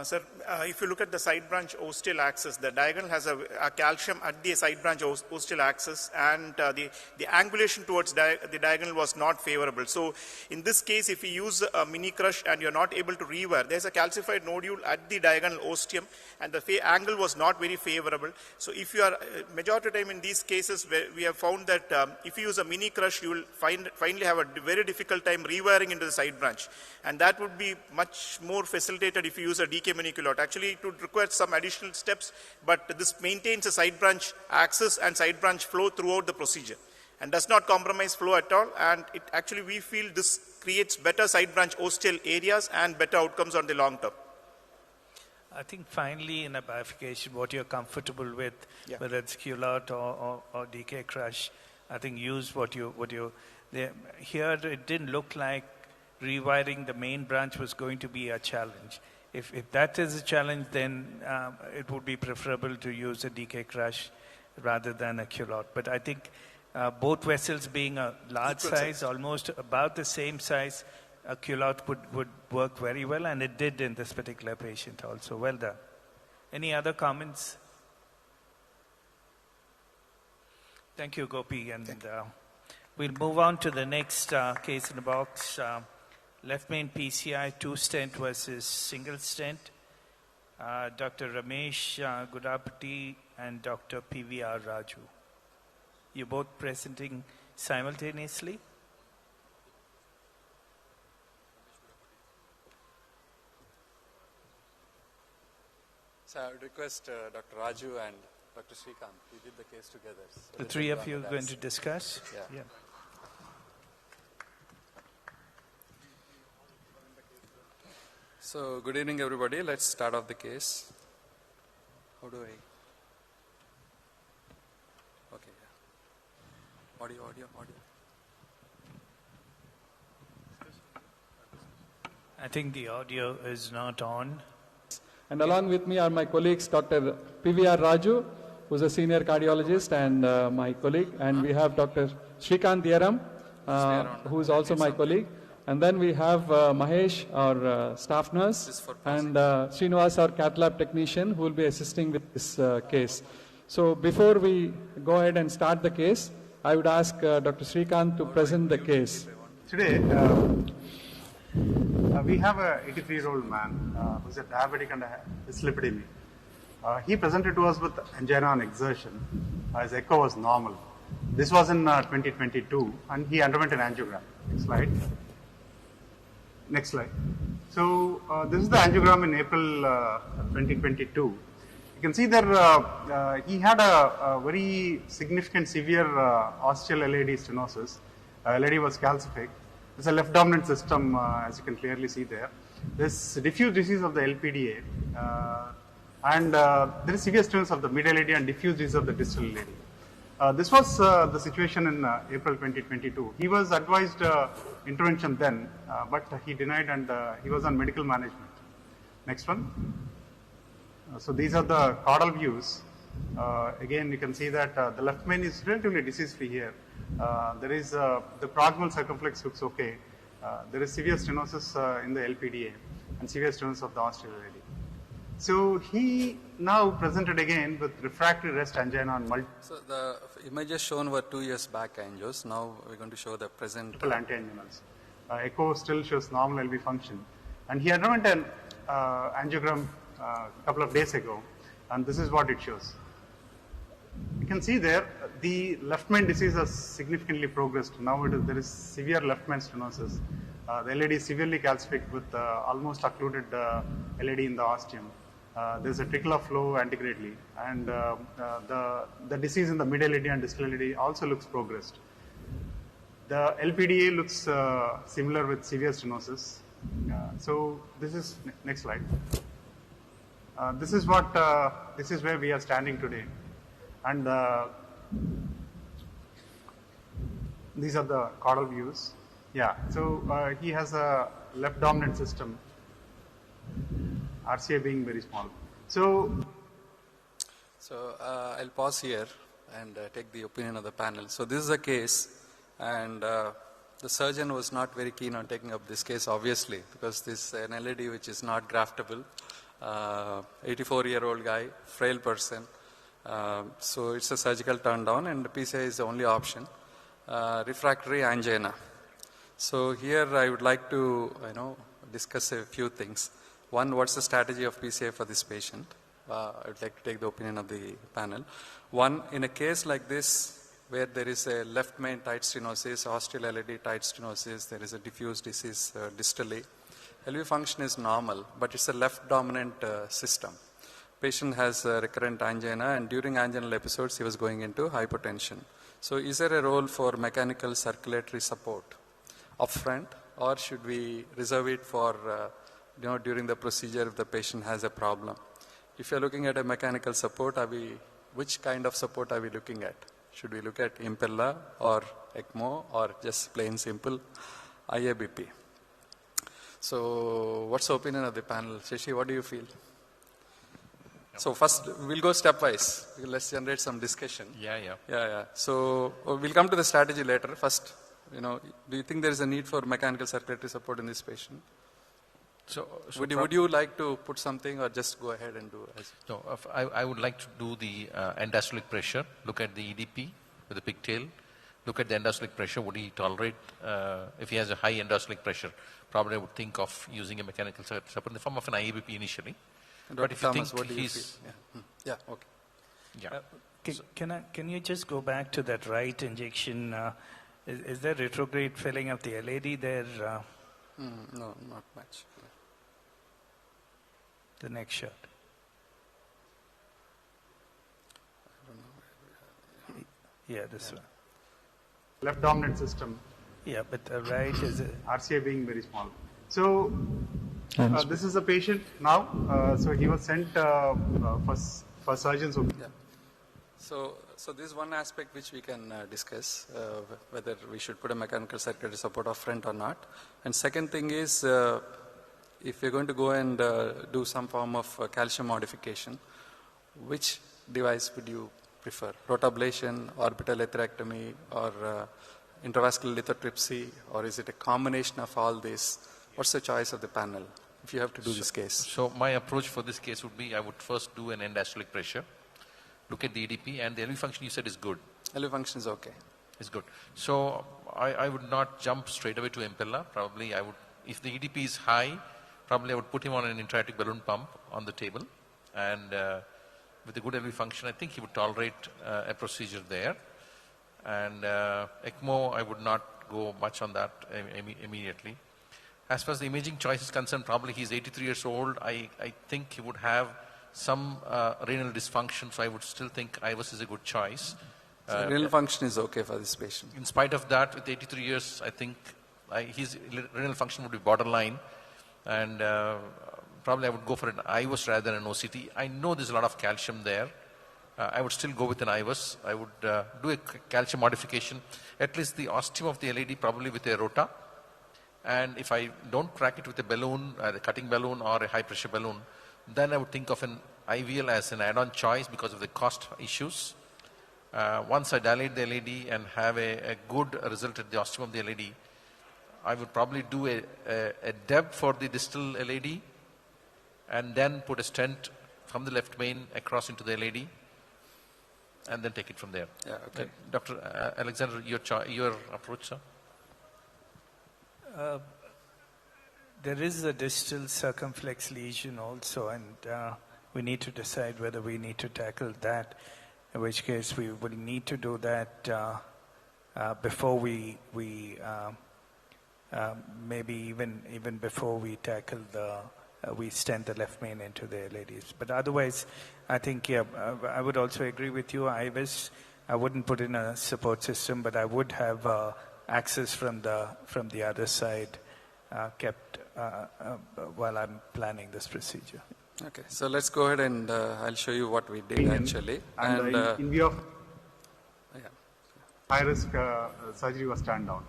Sir, if you look at the side branch ostial axis, the diagonal has a calcium at the side branch ostial axis, and the angulation towards the diagonal was not favorable. So in this case, if you use a mini crush and you're not able to rewire, there's a calcified nodule at the diagonal ostium, and the angle was not very favorable. So if you are, majority of the time in these cases, where we have found that if you use a mini crush, you will finally have a very difficult time rewiring into the side branch. And that would be much more facilitated if you use a DK mini culotte. Actually, it would require some additional steps, but this maintains a side branch axis and side branch flow throughout the procedure and does not compromise flow at all. And it actually, we feel this creates better side branch ostial areas and better outcomes on the long term. I think finally in a bifurcation, what you're comfortable with, whether it's culotte or DK crush, I think use what you here it didn't look like rewiring the main branch was going to be a challenge. If that is a challenge, then it would be preferable to use a DK crush rather than a culotte. But I think both vessels being a large size, almost about the same size, a culotte would work very well, and it did in this particular patient also. Well done. Any other comments? Thank you, Gopi. And we'll move on to the next case in the box. Left main PCI 2 stent versus single stent. Dr. Ramesh Gudapati and Dr. PVR Raju. You're both presenting simultaneously? So I would request Dr. Raju and Dr. Srikanth, we did the case together. So The three of you are going to discuss? Yeah. So good evening everybody, let's start off the case. How do I? Okay, yeah. Audio. I think the audio is not on. And along with me are my colleagues, Dr. PVR Raju, who's a senior cardiologist and my colleague, and we have Dr. Srikanth Dyaram, who's also my colleague. And then we have Mahesh, our staff nurse, and Srinivas, our cath lab technician, who will be assisting with this case. So before we go ahead and start the case, I would ask Dr. Srikanth to present the case. Today, we have a 83-year-old man who's a diabetic and a dyslipidemia. He presented to us with angina on exertion. His echo was normal. This was in 2022, and he underwent an angiogram. Next slide. Next slide. So this is the angiogram in April 2022. You can see there he had a very significant severe ostial LAD stenosis. LAD was calcific. It's a left dominant system, as you can clearly see there. There's diffuse disease of the LPDA, and there is severe stenosis of the mid LAD and diffuse disease of the distal LAD. This was the situation in April 2022. He was advised intervention then, but he denied, and he was on medical management. Next one. So these are the caudal views. Again, you can see that the left main is relatively disease-free here. There is the proximal circumflex looks okay. There is severe stenosis in the LPDA and severe stenosis of the ostial LAD. So he now presented again with refractory rest angina on multiple. So the images shown were 2 years back angios. Now we're going to show the present. Anti-anginals. Echo still shows normal LV function. And he underwent an angiogram a couple of days ago, and this is what it shows. You can see there the left main disease has significantly progressed. Now there is severe left main stenosis. The LAD is severely calcific with almost occluded LAD in the ostium. There's a trickle of flow antegradally, and the disease in the mid LAD and distal LAD also looks progressed. The LPDA looks similar with severe stenosis. So this is next slide. This is what this is where we are standing today, and these are the caudal views. Yeah, so he has a left dominant system, RCA being very small. So I'll pause here and take the opinion of the panel. So this is a case, and the surgeon was not very keen on taking up this case, obviously, because this is an LAD which is not graftable, 84-year-old guy, frail person. So it's a surgical turn down, and PCI is the only option. Refractory angina. So here I would like to discuss a few things. One, what's the strategy of PCI for this patient? I would like to take the opinion of the panel. One, in a case like this, where there is a left main tight stenosis, ostial LAD tight stenosis, there is a diffuse disease distally. LV function is normal, but it's a left dominant system. Patient has recurrent angina, and during anginal episodes, he was going into hypotension. So is there a role for mechanical circulatory support upfront, or should we reserve it for during the procedure if the patient has a problem? If you're looking at a mechanical support, which kind of support are we looking at? Should we look at Impella or ECMO or just plain simple IABP? So what's the opinion of the panel? Shashi, what do you feel? So first, we'll go stepwise. Let's generate some discussion. Yeah. So we'll come to the strategy later. First, do you think there is a need for mechanical circulatory support in this patient? So would you like to put something, or just go ahead and do it? No, I would like to do the endostolic pressure, look at the EDP with the pigtail, look at the endostolic pressure, would he tolerate, if he has a high endostolic pressure, probably I would think of using a mechanical support in the form of an IABP initially. But if Thomas, you think he's... Can you just go back to that right injection? Is there retrograde filling of the LAD there? No, not much. The next shot. Yeah, this one. Left dominant system. Yeah, but the right is RCA being very small. So this is a patient now. So he was sent for surgeon's opinion. So this is one aspect which we can discuss, whether we should put a mechanical circulatory support up front or not. And second thing is, if you're going to go and do some form of calcium modification, which device would you prefer? Rotablation, orbital atherectomy, or intravascular lithotripsy, or is it a combination of all these? What's the choice of the panel if you have to do this case? So my approach for this case would be, I would first do an endostolic pressure, look at the EDP, and the LV function you said is good. LV function is okay. It's good. So I would not jump straight away to Impella. Probably I would, if the EDP is high, probably I would put him on an intra-aortic balloon pump on the table, and with a good LV function, I think he would tolerate a procedure there. And ECMO, I would not go much on that immediately. As far as the imaging choice is concerned, probably he's 83 years old. I think he would have some renal dysfunction, so I would still think IVUS is a good choice. So renal function is okay for this patient. In spite of that, with 83 years, I think his renal function would be borderline, and probably I would go for an IVUS rather than an OCT. I know there's a lot of calcium there. I would still go with an IVUS. I would do a calcium modification, at least the ostium of the LAD probably with a rota. And if I don't crack it with a balloon, a cutting balloon or a high pressure balloon, then I would think of an IVL as an add-on choice because of the cost issues. Once I dilate the LAD and have a good result at the ostium of the LAD, I would probably do a DEB for the distal LAD and then put a stent from the left main across into the LAD and then take it from there. Yeah, okay. Dr. Alexander, your approach, sir? There is a distal circumflex lesion also, and we need to decide whether we need to tackle that, in which case we will need to do that before we maybe even before we tackle we stent the left main into the LADs. But otherwise, I think, I would also agree with you. IVUS, I wouldn't put in a support system, but I would have access from the other side kept while I'm planning this procedure. Okay, so let's go ahead and I'll show you what we did actually. And in view of high risk surgery was turned down.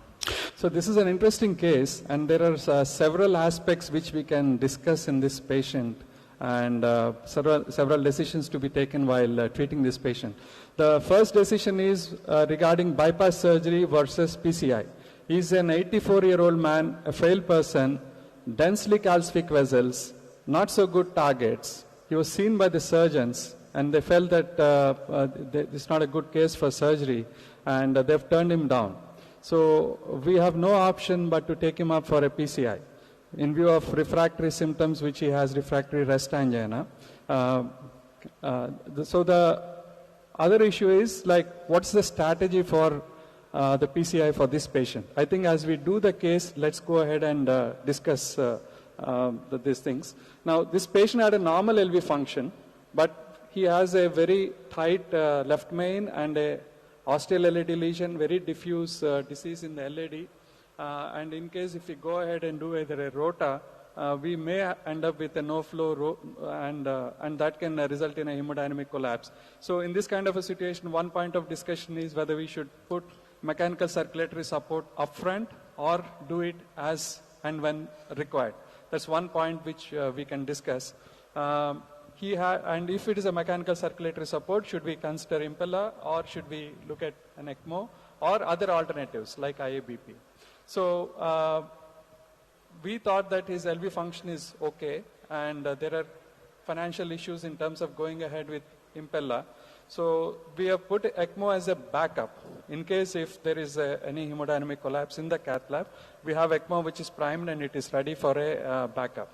So this is an interesting case, and there are several aspects which we can discuss in this patient, and several decisions to be taken while treating this patient. The first decision is regarding bypass surgery versus PCI. He's an 84-year-old man, a frail person, densely calcific vessels, not so good targets. He was seen by the surgeons, and they felt that it's not a good case for surgery, and they've turned him down. So we have no option but to take him up for a PCI. In view of refractory symptoms, which he has refractory rest angina. So the other issue is, like, what's the strategy for the PCI for this patient? I think as we do the case, let's go ahead and discuss these things. Now, this patient had a normal LV function, but he has a very tight left main and a osteal LAD lesion, very diffuse disease in the LAD. And in case if we go ahead and do either a rota, we may end up with a no-flow and that can result in a hemodynamic collapse. So in this kind of a situation, one point of discussion is whether we should put mechanical circulatory support upfront or do it as and when required. That's one point which we can discuss. And if it is a mechanical circulatory support, should we consider Impella or should we look at an ECMO or other alternatives like IABP? So we thought that his LV function is okay, and there are financial issues in terms of going ahead with Impella. So we have put ECMO as a backup. In case if there is any hemodynamic collapse in the cath lab, we have ECMO which is primed and it is ready for a backup.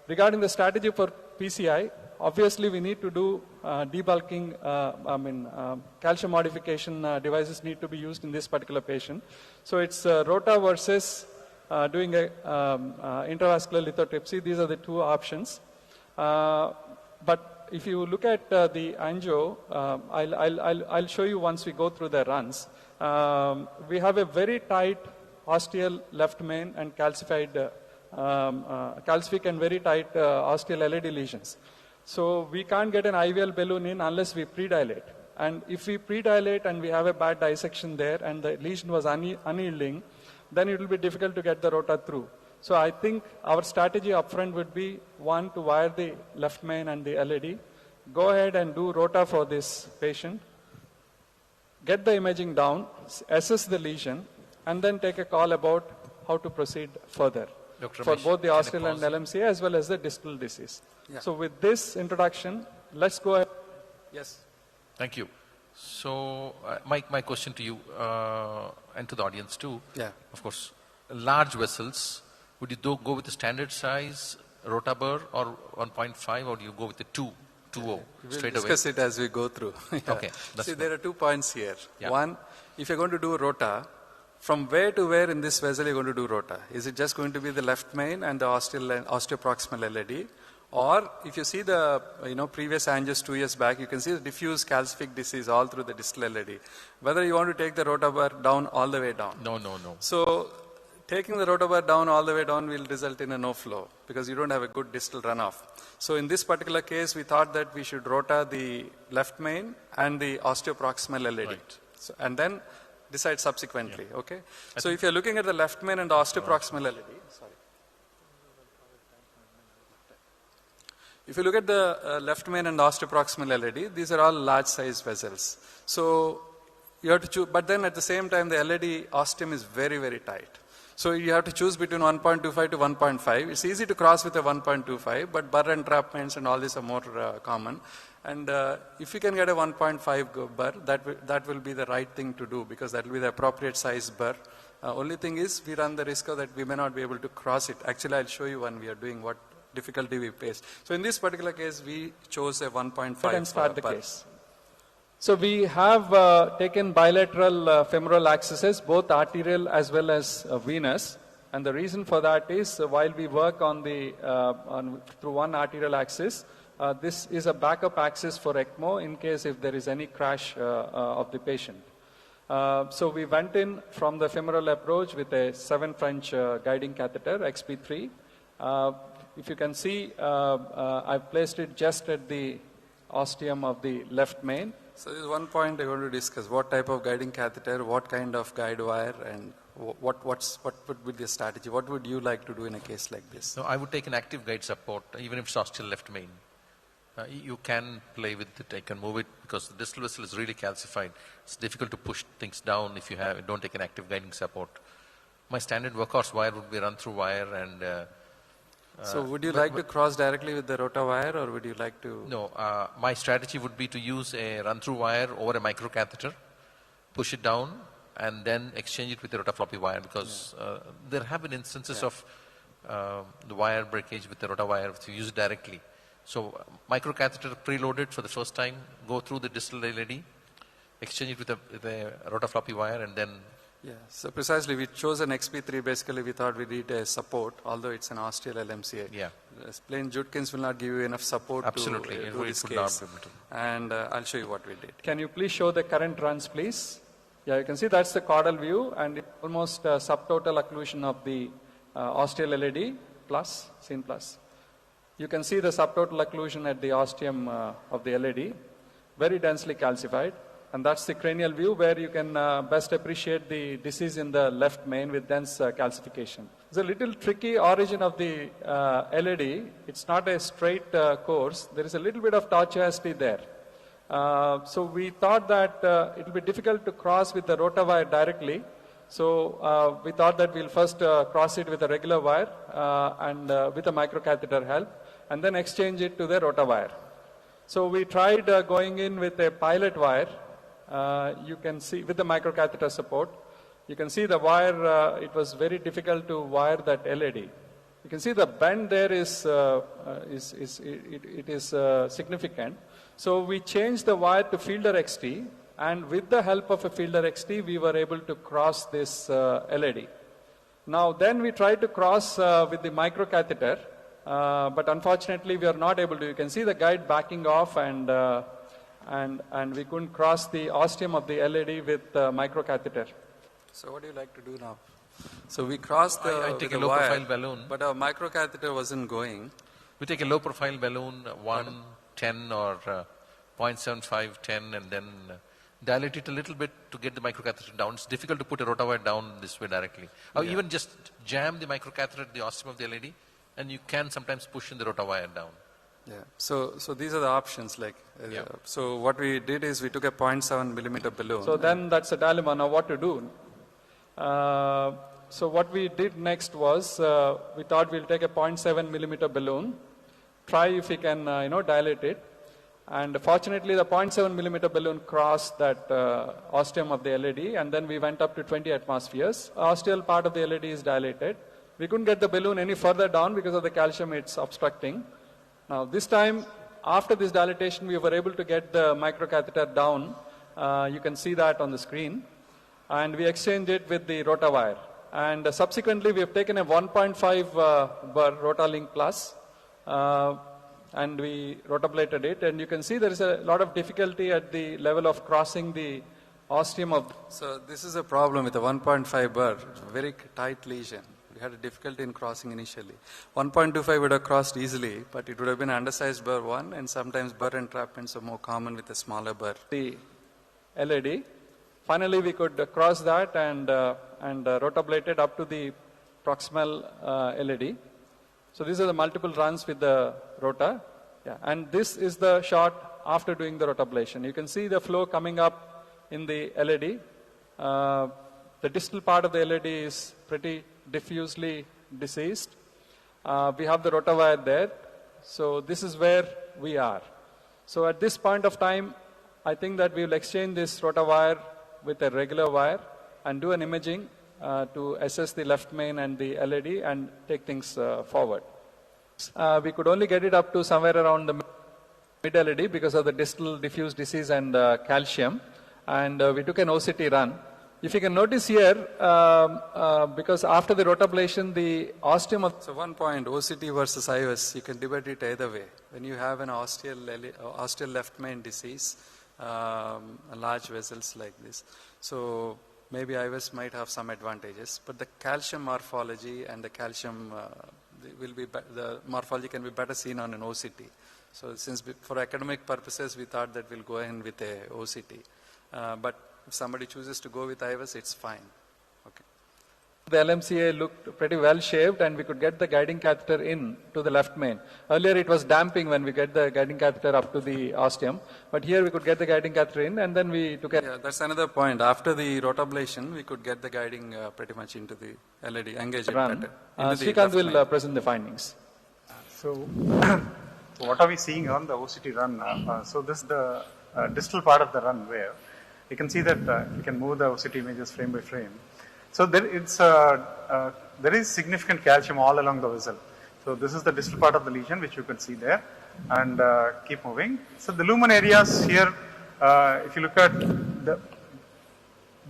Regarding the strategy for PCI, obviously we need to do debulking, calcium modification devices need to be used in this particular patient. So it's rota versus doing a intravascular lithotripsy. These are the two options. But if you look at the angio, I'll show you once we go through the runs. We have a very tight osteal left main and calcified calcific and very tight osteal LAD lesions. So we can't get an IVL balloon in unless we predilate. And if we predilate and we have a bad dissection there and the lesion was unyielding, then it will be difficult to get the rota through. So I think our strategy upfront would be, one, to wire the left main and the LAD, go ahead and do rota for this patient, get the imaging down, assess the lesion, and then take a call about how to proceed further. Dr. For Ramesh, both the osteal and LMCA as well as the distal disease. Yeah. So with this introduction, let's go ahead. Yes. Thank you. So my question to you and to the audience too. Yeah. Of course, large vessels, would you go with the standard size rotabur or 1.5 or do you go with the 2.0 We'll straight discuss away? it as we go through. Yeah. Okay. See, there are 2 points here. Yeah. One, if you're going to do rota, from where to where in this vessel you're going to do rota? Is it just going to be the left main and the osteoproximal LAD? Or if you see the previous angios 2 years back, you can see the diffuse calcific disease all through the distal LAD. Whether you want to take the rotabar down all the way down. No. So taking the rotabar down all the way down will result in a no flow because you don't have a good distal runoff. So in this particular case, we thought that we should rota the left main and the osteoproximal LAD. Right. So, and then decide subsequently, okay? So if you're looking at the left main and the osteoproximal LAD, if you look at the left main and the osteoproximal LAD, these are all large size vessels. So you have to choose, but then at the same time the LAD ostium is very, very tight. So you have to choose between 1.25 to 1.5. It's easy to cross with a 1.25, but burr entrapments and all these are more common. And if you can get a 1.5 burr, that will be the right thing to do because that will be the appropriate size burr. Only thing is we run the risk of that we may not be able to cross it. Actually, I'll show you when we are doing what difficulty we face. So in this particular case, we chose a 1.5 and start the burr. case. So we have taken bilateral femoral accesses, both arterial as well as venous. And the reason for that is while we work on the through one arterial axis, this is a backup axis for ECMO in case if there is any crash of the patient. So we went in from the femoral approach with a 7 French guiding catheter, XP3. If you can see, I've placed it just at the ostium of the left main. So this is one point I want to discuss. What type of guiding catheter, what kind of guide wire, and what would be the strategy? What would you like to do in a case like this? No, I would take an active guide support, even if it's osteal left main. You can play with it, I can move it because the distal vessel is really calcified. It's difficult to push things down if you don't take an active guiding support. My standard workhorse wire would be run through wire and So would you like to cross directly with the rota wire, or would you like to? No, my strategy would be to use a run-through wire over a microcatheter, push it down, and then exchange it with the rotafloppy wire, because there have been instances of the wire breakage with the rota wire if you use it directly. So microcatheter preloaded for the first time, go through the distal LED, exchange it with the rotafloppy wire, and then... Yeah, so precisely we chose an XP3. Basically, we thought we need a support, although it's an osteal LMCA. Yeah. Plain Judkins will not give you enough support Absolutely. to do this would case. not be able to. And I'll show you what we did. Can you please show the current runs, please? Yeah, you can see that's the caudal view, and almost subtotal occlusion of the osteal LED plus, seen plus. You can see the subtotal occlusion at the ostium of the LED, very densely calcified. And that's the cranial view where you can best appreciate the disease in the left main with dense calcification. It's a little tricky origin of the LED. It's not a straight course. There is a little bit of tortuosity there. So we thought that it will be difficult to cross with the rota wire directly. So we thought that we'll first cross it with a regular wire and with a microcatheter help, and then exchange it to the rota wire. So we tried going in with a pilot wire. You can see with the microcatheter support, you can see the wire, it was very difficult to wire that LED. You can see the bend there is significant. So we changed the wire to Fielder XT, and with the help of a Fielder XT, we were able to cross this LED. Now then we tried to cross with the microcatheter, but unfortunately we are not able to. You can see the guide backing off, and we couldn't cross the ostium of the LED with the microcatheter. So what do you like to do now? So we crossed the I take a low-profile balloon. But our microcatheter wasn't going. We take a low-profile balloon, 1, 10 or 0.75, 10, and then dilate it a little bit to get the microcatheter down. It's difficult to put a rotawire down this way directly. Or even just jam the microcatheter at the ostium of the LED, and you can sometimes push in the rotawire down. Yeah. So these are the options. So what we did is we took a 0.7 millimeter balloon. So then that's a dilemma. Now what to do? So what we did next was we thought we'll take a 0.7 millimeter balloon, try if we can dilate it, and fortunately the 0.7 millimeter balloon crossed that ostium of the LED, and then we went up to 20 atmospheres. Ostial part of the LED is dilated. We couldn't get the balloon any further down because of the calcium it's obstructing. Now this time, after this dilatation, we were able to get the microcatheter down. You can see that on the screen. And we exchanged it with the rotawire. And subsequently, we have taken a 1.5 bar Rotalink Plus, and we rotablated it. And you can see there is a lot of difficulty at the level of crossing the ostium of... So this is a problem with the 1.5 bar, very tight lesion. We had a difficulty in crossing initially. 1.25 would have crossed easily, but it would have been undersized burr 1, and sometimes burr entrapments are more common with a smaller burr. The LED. Finally, we could cross that and rotablate it up to the proximal LED. So these are the multiple runs with the rota. Yeah. And this is the shot after doing the rotablation. You can see the flow coming up in the LED. The distal part of the LED is pretty diffusely diseased. We have the rotawire there. So this is where we are. So at this point of time, I think that we will exchange this rotawire with a regular wire and do an imaging to assess the left main and the LED and take things forward. We could only get it up to somewhere around the mid LED because of the distal diffuse disease and calcium, and we took an OCT run. If you can notice here, because after the rotablation, the ostium of... So one point, OCT versus IVS, you can debate it either way. When you have an osteal left main disease, large vessels like this, so maybe IVS might have some advantages, but the calcium morphology and the calcium the morphology can be better seen on an OCT. So since for academic purposes, we thought that we'll go in with a OCT. But if somebody chooses to go with IVS, it's fine. Okay. The LMCA looked pretty well shaped, and we could get the guiding catheter in to the left main. Earlier it was damping when we get the guiding catheter up to the ostium, but here we could get the guiding catheter in, and then we took a... Yeah, that's another point. After the rotablation, we could get the guiding pretty much into the LED, engage it better. Srikanth will present the findings. So, what are we seeing on the OCT run? So this is the distal part of the run where you can see that you can move the OCT images frame by frame. So there is significant calcium all along the vessel. So this is the distal part of the lesion which you can see there, and keep moving. So the lumen areas here, if you look at the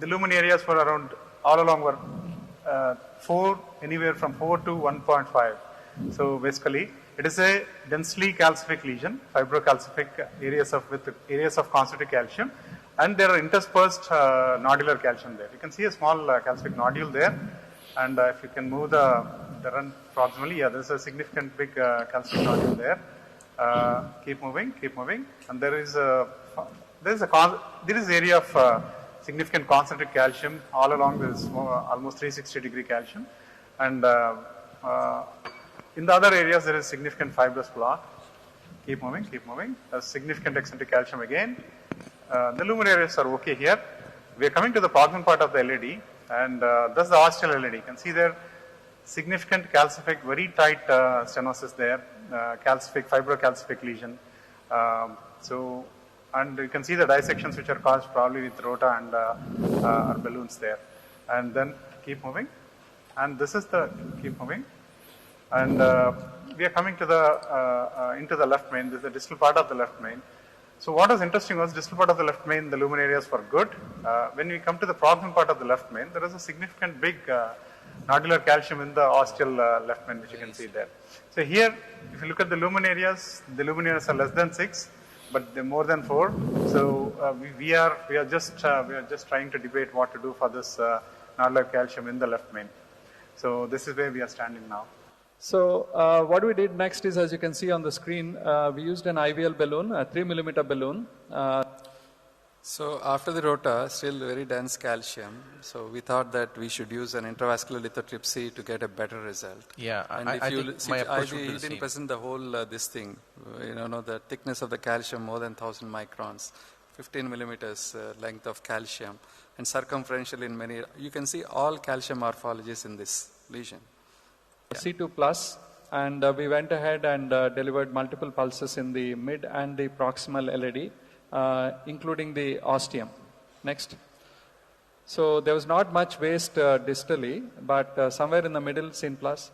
lumen areas for around all along were anywhere from 4 to 1.5. So basically, it is a densely calcific lesion, fibrocalcific with areas of concentric calcium, and there are interspersed nodular calcium there. You can see a small calcific nodule there, and if you can move the run proximally, yeah, there's a significant big calcific nodule there. Keep moving, and there is area of significant concentric calcium all along this almost 360-degree calcium, and in the other areas there is significant fibrous block. Keep moving. There's significant eccentric calcium again. The lumen areas are okay here. We are coming to the proximal part of the LAD, and that's the ostial LAD. You can see there significant calcific, very tight stenosis there, fibrocalcific lesion. And you can see the dissections which are caused probably with rota and or balloons there. And then keep moving. And this is the keep moving. And we are coming to the into the left main. This is the distal part of the left main. So what is interesting was distal part of the left main, the lumen areas were good. When we come to the proximal part of the left main, there is a significant big nodular calcium in the ostial left main, which you can see there. So here, if you look at the lumen areas are less than 6, but they're more than 4. So we are just trying to debate what to do for this nodular calcium in the left main. So this is where we are standing now. So what we did next is, as you can see on the screen, we used an IVL balloon, a 3 millimeter balloon. So after the rota, still very dense calcium. So we thought that we should use an intravascular lithotripsy to get a better result. Yeah, and I think my approach would be the he didn't same. present the whole this thing. The thickness of the calcium more than 1,000 microns, 15 millimeters length of calcium, and circumferential in many. You can see all calcium morphologies in this lesion. C2 plus, and we went ahead and delivered multiple pulses in the mid and the proximal LAD, including the ostium. Next. So there was not much waste distally, but somewhere in the middle, seen plus.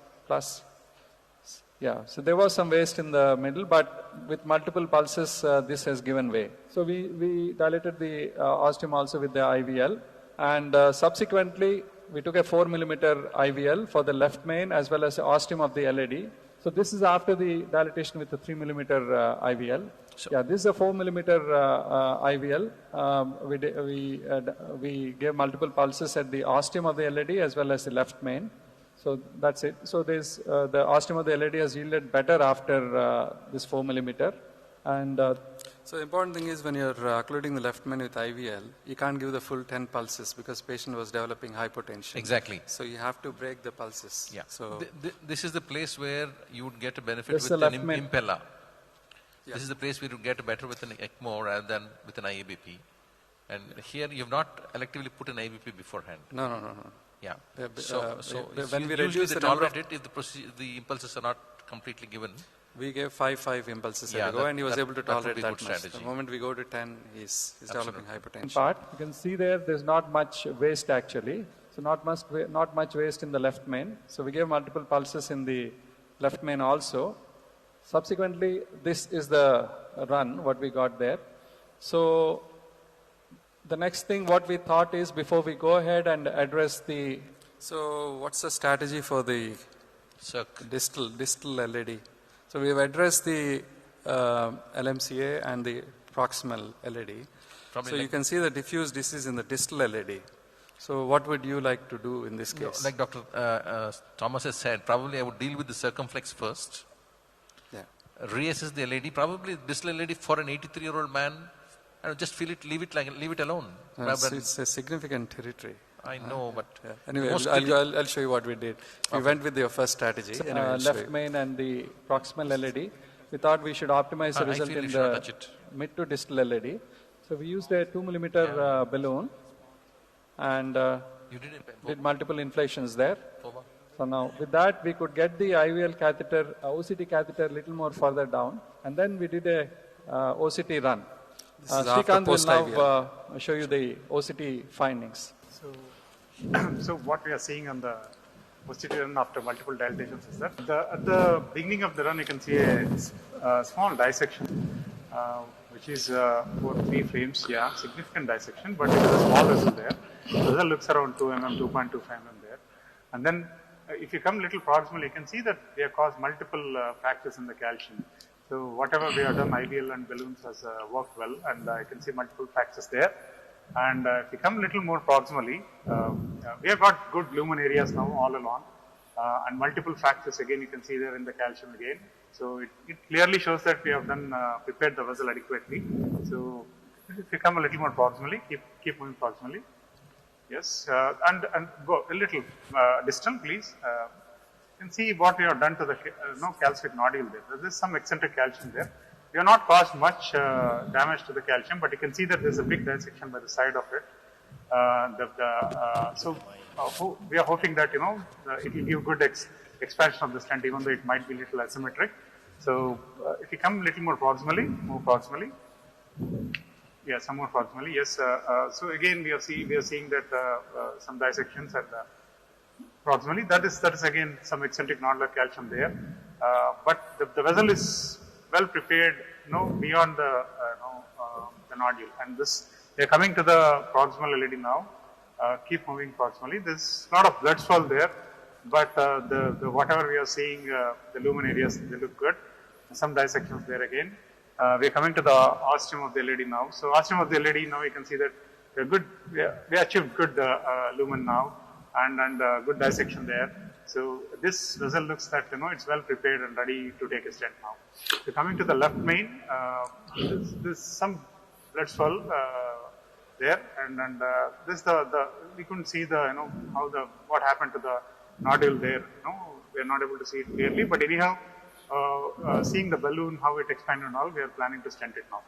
Yeah, so there was some waste in the middle, but with multiple pulses, this has given way. So we dilated the ostium also with the IVL, and subsequently, we took a 4 millimeter IVL for the left main as well as the ostium of the LAD. So this is after the dilatation with the 3 millimeter IVL. Yeah, this is a 4 millimeter IVL. We gave multiple pulses at the ostium of the LAD as well as the left main. So that's it. So there's the ostium of the LAD has yielded better after this 4 millimeter. And so the important thing is when you're occluding the left main with IVL, you can't give the full 10 pulses because patient was developing hypotension. Exactly. So you have to break the pulses. Yeah. So this is the place where you would get a benefit with an impella. Yeah. This is the place where you get better with an ECMO rather than with an IABP. And here you have not electively put an IABP beforehand. No. Yeah. So when we reduce the tolerate it, if the impulses are not completely given. We gave 5 impulses at a go, and he was able to tolerate that much. Strategy. The moment we go to 10, he's developing hypertension. Part, you can see there's not much waste actually. So not much waste in the left main. So we gave multiple pulses in the left main also. Subsequently, this is the run, what we got there. So the next thing what we thought is, before we go ahead and address the... So what's the strategy for the distal LAD? So we have addressed the LMCA and the proximal LAD. So you can see the diffuse disease in the distal LAD. So what would you like to do in this case? Like Dr. Thomas has said, probably I would deal with the circumflex first. Yeah. Reassess the LAD, probably distal LAD for an 83-year-old man. I would just leave it alone. It's a significant territory. I know, but anyway, I'll show you what we did. We went with your first strategy. Left main and the proximal LAD. We thought we should optimize the result in the mid to distal LAD. So we used a 2 millimeter balloon and did multiple inflations there. So now with that, we could get the IVL catheter, OCT catheter a little more further down, and then we did a OCT run. This is after Srikanth will post-IVL. now show you the OCT findings. So what we are seeing on the posterior run after multiple dilatations is that at the beginning of the run, you can see a small dissection, which is for 3 frames. Yeah, significant dissection, but it is a small vessel there. The vessel looks around 2 mm, 2.25 mm there. And then if you come little proximal, you can see that they have caused multiple fractures in the calcium. So whatever we have done, IVL and balloons has worked well, and I can see multiple fractures there. And if you come a little more proximally, we have got good lumen areas now all along, and multiple fractures again you can see there in the calcium again. So it clearly shows that we have done prepared the vessel adequately. So if you come a little more proximally, keep moving proximally. Yes, and go a little distal, please. You can see what we have done to the calcific nodule there. There is some eccentric calcium there. We have not caused much damage to the calcium, but you can see that there is a big dissection by the side of it. We are hoping that it will give good expansion of the stent, even though it might be a little asymmetric. So if you come a little more proximally, move proximally. Yeah, some more proximally. Yes. So again, we are seeing that some dissections and proximally. That is again some eccentric nodular calcium there. But the vessel is well prepared, beyond the nodule. And they are coming to the proximal LED now. Keep moving proximally. There's a lot of blood swell there, but the whatever we are seeing, the lumen areas, they look good. Some dissections there again. We are coming to the ostium of the LED now. So ostium of the LED now, you can see that we are good. We achieved good lumen now, and good dissection there. So this vessel looks that it's well prepared and ready to take a stent now. So coming to the left main, there's some blood swell there, and this we couldn't see what happened to the nodule there. We are not able to see it clearly, but anyhow, seeing the balloon, how it expanded and all, we are planning to stent it now.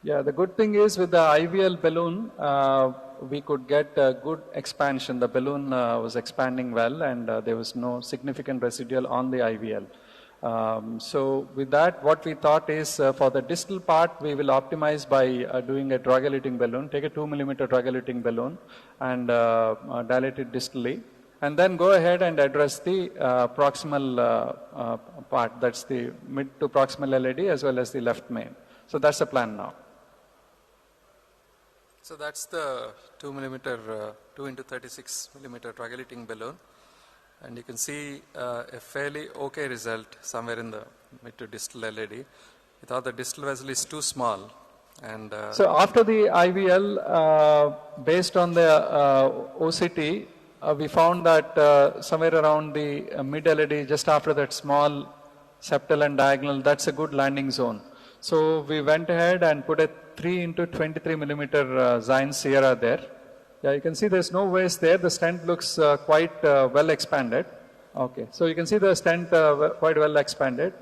Yeah, the good thing is with the IVL balloon, we could get a good expansion. The balloon was expanding well, and there was no significant residual on the IVL. So with that, what we thought is for the distal part, we will optimize by doing a drug-eluting balloon, take a 2 mm drug-eluting balloon and dilate it distally, and then go ahead and address the proximal part, that's the mid to proximal LED as well as the left main. So that's the plan now. So that's the 2 mm, 2 into 36 mm drug-eluting balloon, and you can see a fairly okay result somewhere in the mid to distal LED. We thought the distal vessel is too small, and so after the IVL, based on the OCT, we found that somewhere around the mid LED, just after that small septal and diagonal, that's a good landing zone. So we went ahead and put a 3 into 23 mm Zine Sierra there. Yeah, you can see there's no waste there. The stent looks quite well expanded. Okay, so you can see the stent quite well expanded.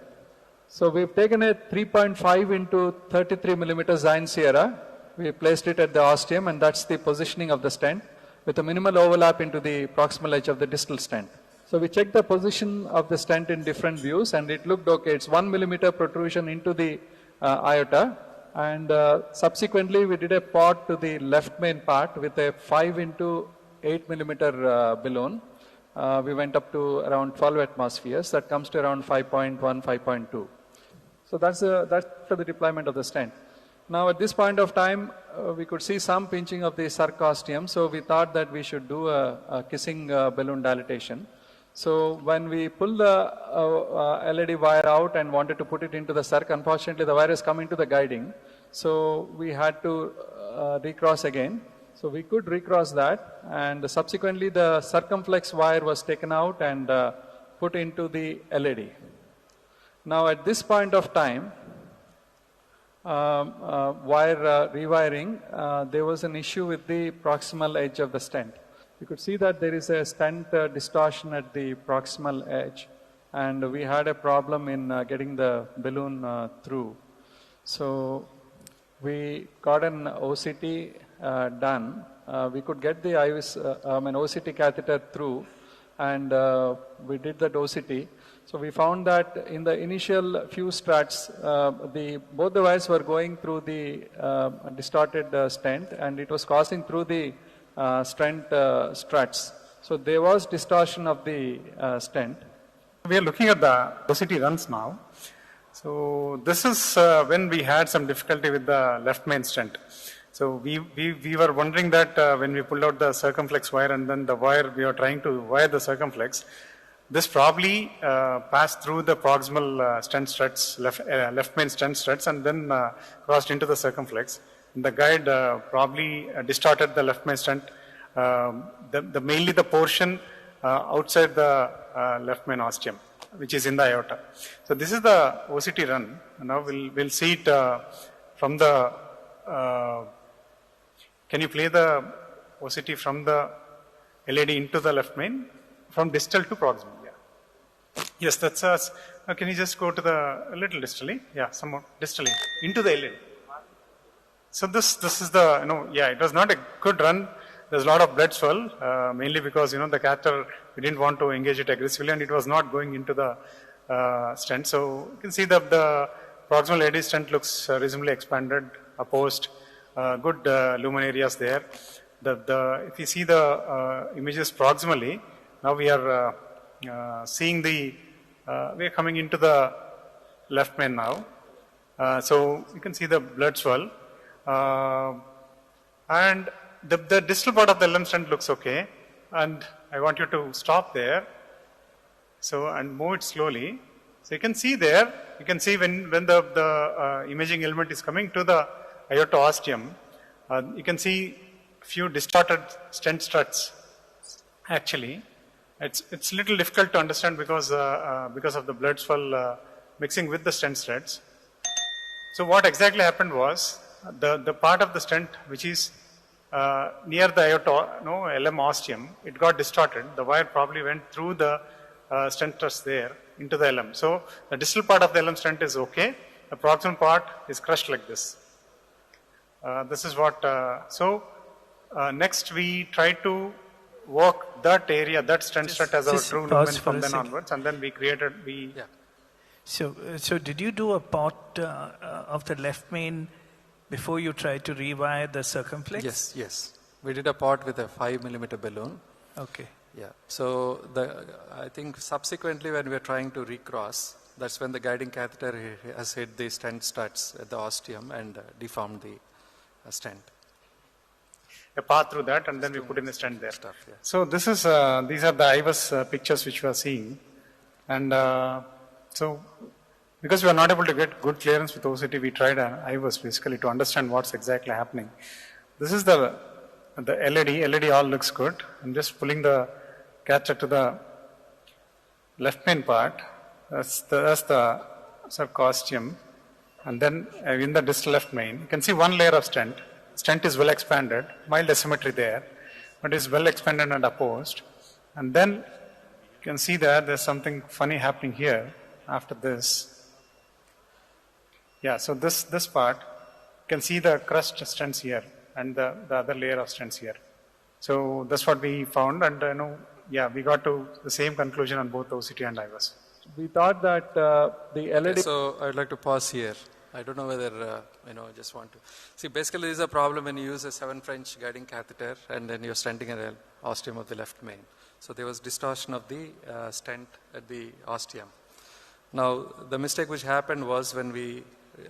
So we've taken a 3.5 into 33 mm Zine Sierra. We placed it at the ostium, and that's the positioning of the stent with a minimal overlap into the proximal edge of the distal stent. So we checked the position of the stent in different views, and it looked okay. It's 1 mm protrusion into the aorta, and subsequently we did a pot to the left main part with a 5 into 8 mm balloon. We went up to around 12 atmospheres. That comes to around 5.1, 5.2. So that's for the deployment of the stent. Now at this point of time, we could see some pinching of the sarcostium, so we thought that we should do a kissing balloon dilatation. So when we pulled the LED wire out and wanted to put it into the circ, unfortunately the wire is coming to the guiding. So we had to recross again. So we could recross that, and subsequently the circumflex wire was taken out and put into the LED. Now at this point of time, wire rewiring, there was an issue with the proximal edge of the stent. You could see that there is a stent distortion at the proximal edge, and we had a problem in getting the balloon through. So we got an OCT done. We could get the OCT catheter through, and we did the dosity. So we found that in the initial few struts, both the wires were going through the distorted stent, and it was causing through the stent struts. So there was distortion of the stent. We are looking at the dosity runs now. So this is when we had some difficulty with the left main stent. So we were wondering that when we pulled out the circumflex wire and then the wire, we are trying to wire the circumflex, this probably passed through the proximal stent struts, left main stent struts, and then crossed into the circumflex. And the guide probably distorted the left main stent, mainly the portion outside the left main ostium, which is in the aorta. So this is the OCT run. Now we'll see it from the. Can you play the OCT from the LAD into the left main, from distal to proximal? Yeah. Yes, that's us. Now can you just go to a little distally? Yeah, some more distally into the LAD. So this is the it was not a good run. There's a lot of blood swell, mainly because the catheter, we didn't want to engage it aggressively, and it was not going into the stent. So you can see that the proximal AD stent looks reasonably expanded, opposed, good lumen areas there. If you see the images proximally, now we are seeing we are coming into the left main now. So you can see the blood swell, and the distal part of the LM stent looks okay, and I want you to stop there. So, and move it slowly. So you can see there, you can see when the imaging element is coming to the aorta ostium, you can see few distorted stent struts. Actually, it's little difficult to understand because of the blood swell mixing with the stent struts. So what exactly happened was the part of the stent which is near the aorta, LM ostium, it got distorted. The wire probably went through the stent struts there into the LM. So the distal part of the LM stent is okay. The proximal part is crushed like this. This is what. Next we try to work that area, that stent strut as our true lumen from then onwards, and then we created Yeah. So did you do a part of the left main before you tried to rewire the circumflex? Yes. We did a part with a 5 millimeter balloon. Okay. Yeah. So I think subsequently when we are trying to recross, that's when the guiding catheter has hit the stent struts at the ostium and deformed the stent. A path through that, and then we put in the stent there. Yeah. So this is these are the HyBiz pictures which we are seeing, and so because we are not able to get good clearance with OCT, we tried HyBiz basically to understand what's exactly happening. This is the LAD. LAD all looks good. I'm just pulling the catheter to the left main part. That's the subcostium, and then in the distal left main, you can see one layer of stent. Stent is well expanded, mild asymmetry there, but is well expanded and opposed. And then you can see that there's something funny happening here after this. Yeah, so this part, you can see the crushed stents here and the other layer of stents here. So that's what we found, and we got to the same conclusion on both OCT and HyBiz. We thought that the LED... So I'd like to pause here. I don't know whether, I just want to... See, basically this is a problem when you use a 7 French guiding catheter and then you're stenting an ostium of the left main. So there was distortion of the stent at the ostium. Now, the mistake which happened was when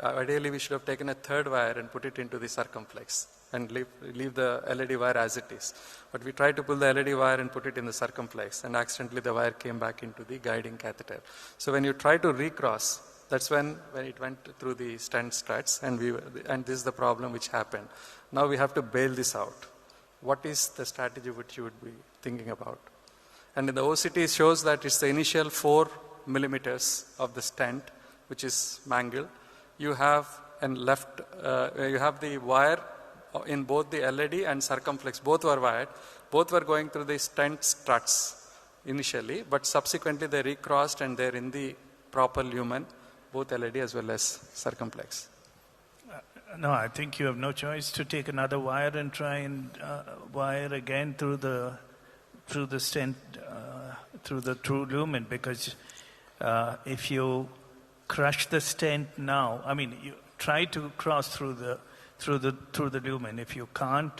ideally we should have taken a third wire and put it into the circumflex and leave the LED wire as it is. But we tried to pull the LED wire and put it in the circumflex, and accidentally the wire came back into the guiding catheter. So when you try to recross, that's when it went through the stent struts, and this is the problem which happened. Now we have to bail this out. What is the strategy which you would be thinking about? And in the OCT it shows that it's the initial 4 millimeters of the stent which is mangled. You have you have the wire in both the LED and circumflex. Both were wired. Both were going through the stent struts initially, but subsequently they recrossed and they're in the proper lumen, both LED as well as circumflex. No, I think you have no choice to take another wire and try and wire again through the stent through the true lumen, because if you crush the stent now, I mean, you try to cross through the lumen. If you can't,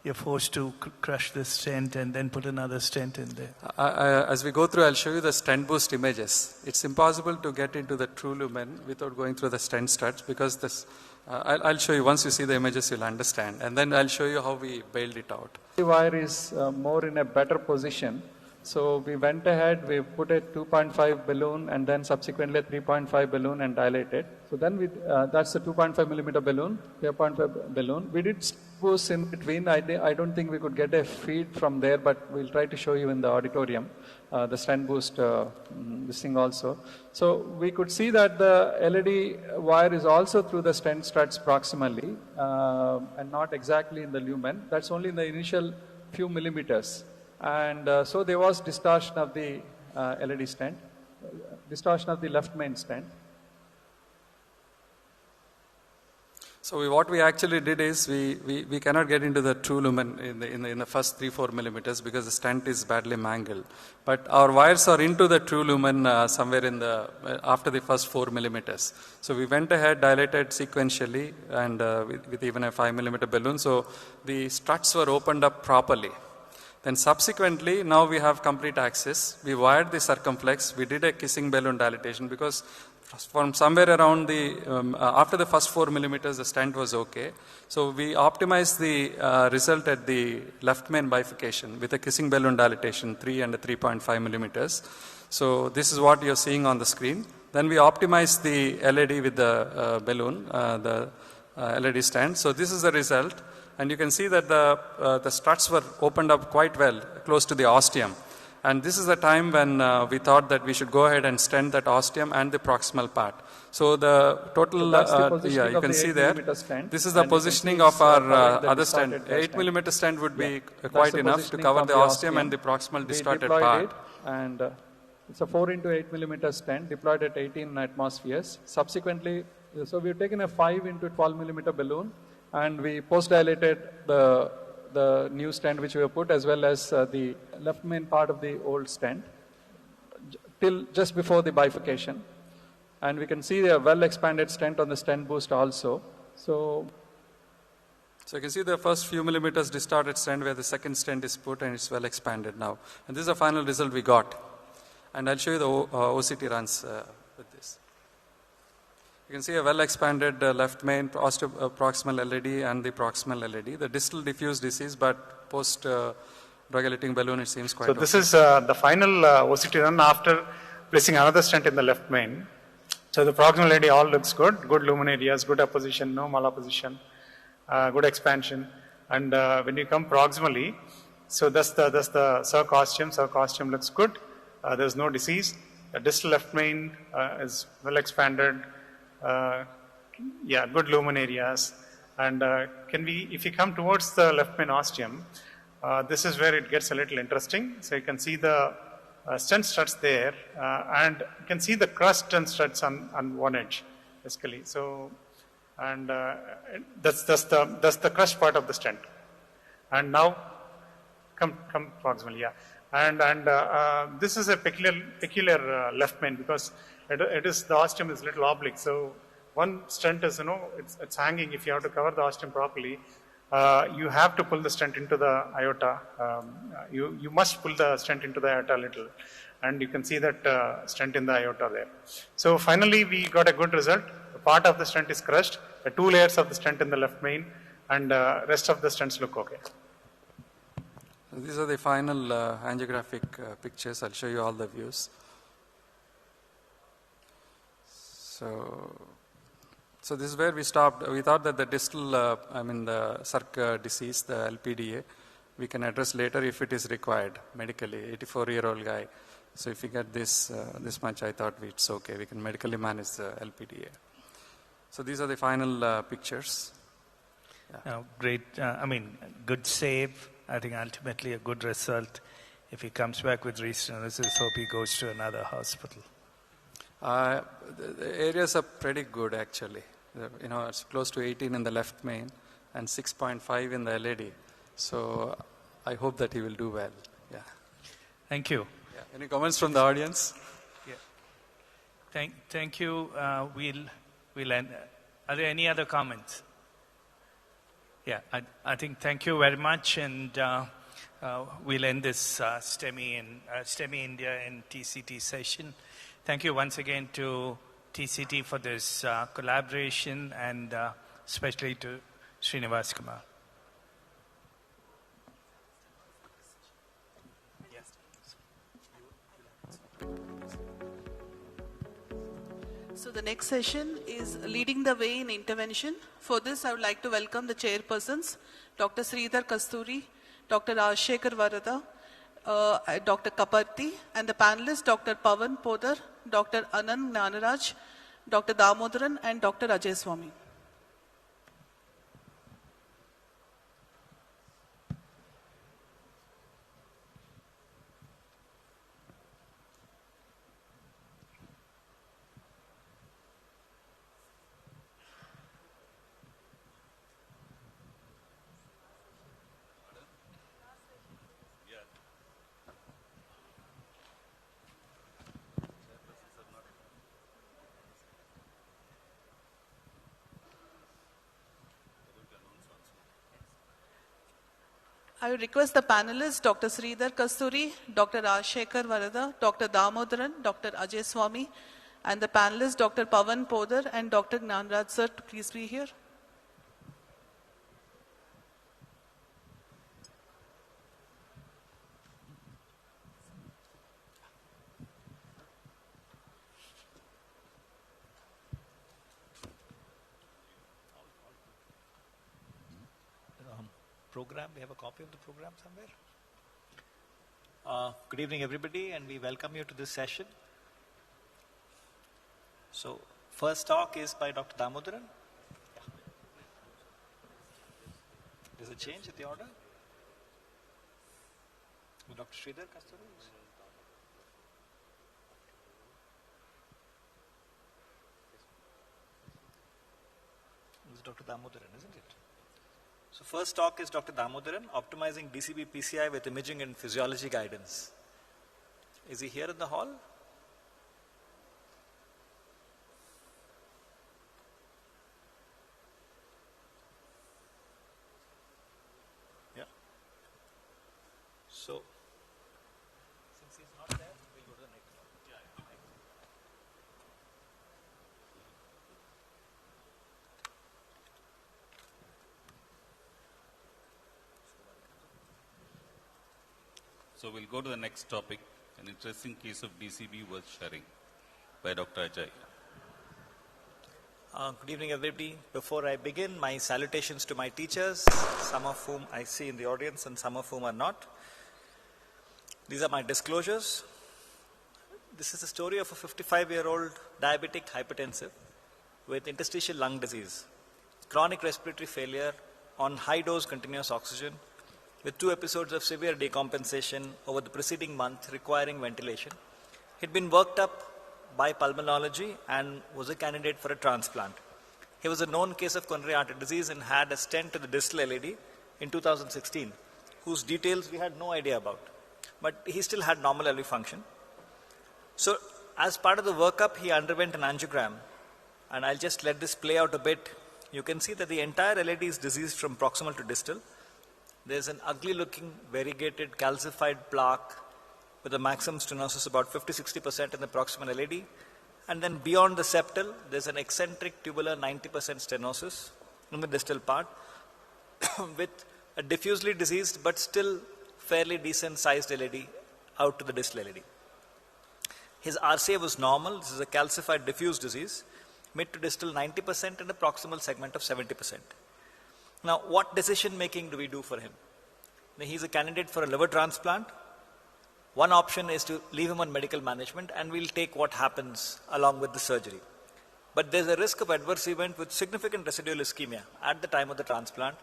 you're forced to crush the stent and then put another stent in there. As we go through, I'll show you the stent boost images. It's impossible to get into the true lumen without going through the stent struts, because this, I'll show you, once you see the images, you'll understand. And then I'll show you how we bailed it out. The wire is more in a better position. So we went ahead, we put a 2.5 balloon and then subsequently a 3.5 balloon and dilated. So then that's the 2.5 millimeter balloon, 0.5 balloon. We did boost in between. I don't think we could get a feed from there, but we'll try to show you in the auditorium, the stent boost, this thing also. So we could see that the LED wire is also through the stent struts proximally and not exactly in the lumen. That's only in the initial few millimeters. And so there was distortion of the LED stent, distortion of the left main stent. So what we actually did is we cannot get into the true lumen in the first 3-4 millimeters because the stent is badly mangled. But our wires are into the true lumen somewhere in the after the first 4 millimeters. So we went ahead, dilated sequentially, and with even a 5 millimeter balloon. So the struts were opened up properly. Then subsequently, now we have complete access. We wired the circumflex. We did a kissing balloon dilatation because from somewhere around the, after the first 4 millimeters, the stent was okay. So we optimized the result at the left main bifurcation with a kissing balloon dilatation, 3 and 3.5 millimeters. So this is what you're seeing on the screen. Then we optimized the LED with the balloon, the LED stand. So this is the result. And you can see that the struts were opened up quite well, close to the ostium. And this is the time when we thought that we should go ahead and stent that ostium and the proximal part. So the total, yeah, you can see there. This is the positioning of our other stent. 8 millimeter stent would be quite enough to cover the ostium and the proximal distorted part. And it's a 4 into 8 millimeter stent deployed at 18 atmospheres. Subsequently, so we've taken a 5 into 12 millimeter balloon, and we post-dilated the new stent which we have put, as well as the left main part of the old stent till just before the bifurcation. And we can see a well-expanded stent on the stent boost also. So you can see the first few millimeters distorted stent where the second stent is put, and it's well expanded now. And this is the final result we got. And I'll show you the OCT runs with this. You can see a well-expanded left main proximal LED and the proximal LED. The distal diffuse disease, but post drug-eluting balloon, it seems quite okay. This is the final OCT run after placing another stent in the left main. So the proximal LED all looks good lumen areas, good apposition, no malapposition, good expansion. And when you come proximally, so that's the circ ostium looks good. There's no disease. The distal left main is well expanded. Yeah, good lumen areas. And if you come towards the left main ostium, this is where it gets a little interesting. So you can see the stent struts there, and you can see the crushed stent struts on one edge, basically. So, and that's the crushed part of the stent. And now, come proximally, yeah. And this is a peculiar left main because the ostium is a little oblique. So one stent is, it's hanging. If you have to cover the ostium properly, you have to pull the stent into the aorta. You must pull the stent into the aorta a little. And you can see that stent in the aorta there. So finally, we got a good result. The part of the stent is crushed. The 2 layers of the stent in the left main, and rest of the stents look okay. These are the final angiographic pictures. I'll show you all the views. So this is where we stopped. We thought that the distal, the circ disease, the LPDA, we can address later if it is required medically. 84-year-old guy. So if we get this much, I thought it's okay. We can medically manage the LPDA. So these are the final pictures. Yeah. Great. Good save. I think ultimately a good result. If he comes back with restenosis, hope he goes to another hospital. The areas are pretty good actually. It's close to 18 in the left main and 6.5 in the LED. So I hope that he will do well. Yeah. Thank you. Yeah. Yeah. Any comments from the audience? Yeah. Thank you. We'll end. Are there any other comments? Yeah, I think thank you very much, and we'll end this STEMI India and TCT session. Thank you once again to TCT for this collaboration, and especially to Srinivas Kumar. So the next session is Leading the Way in Intervention. For this, I would like to welcome the chairpersons, Dr. Sridhar Kasturi, Dr. Rajshekar Varada, Dr. Kaparti, and the panelists, Dr. Pavan Podar, Dr. Anand Gnanaraj, Dr. Damodaran, and Dr. Ajay Swami. I would request the panelists, Dr. Sridhar Kasturi, Dr. Rajshekar Varada, Dr. Damodaran, Dr. Ajay Swami, and the panelists, Dr. Pavan Podar and Dr. Gnanaraj sir, to please be here. Program. We have a copy of the program somewhere. Good evening, everybody, and we welcome you to this session. So, first talk is by Dr. Damodaran. There's a change in the order. Dr. Sridhar Kasturi. This is Dr. Damodaran, isn't it? So first talk is Dr. Damodaran, optimizing DCB PCI with imaging and physiology guidance. Is he here in the hall? Yeah. So, since he's not there, we'll go to the next one. So we'll go to the next topic, an interesting case of DCB worth sharing by Dr. Ajay. Good evening, everybody. Before I begin, my salutations to my teachers, some of whom I see in the audience and some of whom are not. These are my disclosures. This is the story of a 55-year-old diabetic hypertensive with interstitial lung disease, chronic respiratory failure on high-dose continuous oxygen, with 2 episodes of severe decompensation over the preceding month requiring ventilation. He'd been worked up by pulmonology and was a candidate for a transplant. He was a known case of coronary artery disease and had a stent to the distal LAD in 2016, whose details we had no idea about. But he still had normal LV function. So as part of the workup, he underwent an angiogram. And I'll just let this play out a bit. You can see that the entire LAD is diseased from proximal to distal. There's an ugly looking variegated calcified plaque with a maximum stenosis about 50-60% in the proximal LAD. And then beyond the septal, there's an eccentric tubular 90% stenosis in the distal part with a diffusely diseased but still fairly decent sized LAD out to the distal LAD. His RCA was normal. This is a calcified diffuse disease, mid to distal 90% and a proximal segment of 70%. Now, what decision making do we do for him? Now, he's a candidate for a liver transplant. One option is to leave him on medical management and we'll take what happens along with the surgery. But there's a risk of adverse event with significant residual ischemia at the time of the transplant.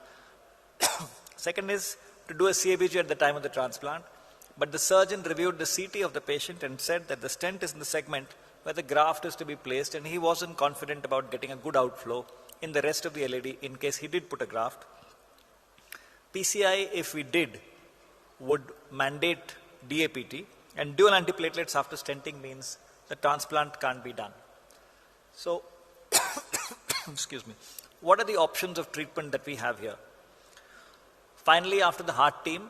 Second is to do a CABG at the time of the transplant. But the surgeon reviewed the CT of the patient and said that the stent is in the segment where the graft is to be placed, and he wasn't confident about getting a good outflow in the rest of the LAD in case he did put a graft. PCI, if we did, would mandate DAPT, And dual antiplatelets after stenting means the transplant can't be done. So, excuse me, what are the options of treatment that we have here? Finally, after the heart team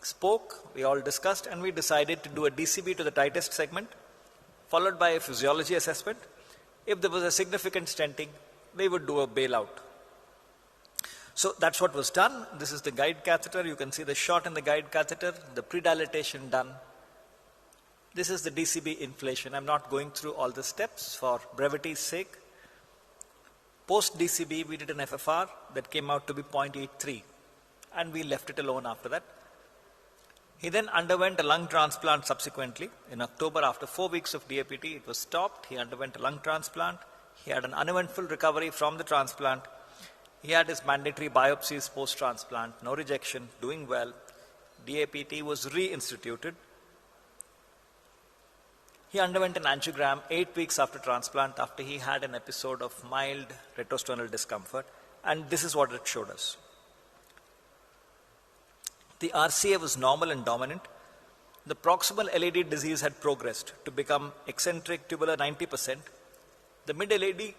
spoke, we all discussed, and we decided to do a DCB to the tightest segment, followed by a physiology assessment. If there was a significant stenting, we would do a bailout. So that's what was done. This is the guide catheter. You can see the shot in the guide catheter, the pre-dilatation done. This is the DCB inflation. I'm not going through all the steps for brevity's sake. Post DCB, we did an FFR that came out to be 0.83, and we left it alone after that. He then underwent a lung transplant subsequently. In October, after 4 weeks of DAPT, it was stopped. He underwent a lung transplant. He had an uneventful recovery from the transplant. He had his mandatory biopsies post-transplant, no rejection, doing well. DAPT was reinstituted. He underwent an angiogram 8 weeks after transplant, after he had an episode of mild retrosternal discomfort, and this is what it showed us. The RCA was normal and dominant. The proximal LAD disease had progressed to become eccentric tubular 90%. The mid-LAD,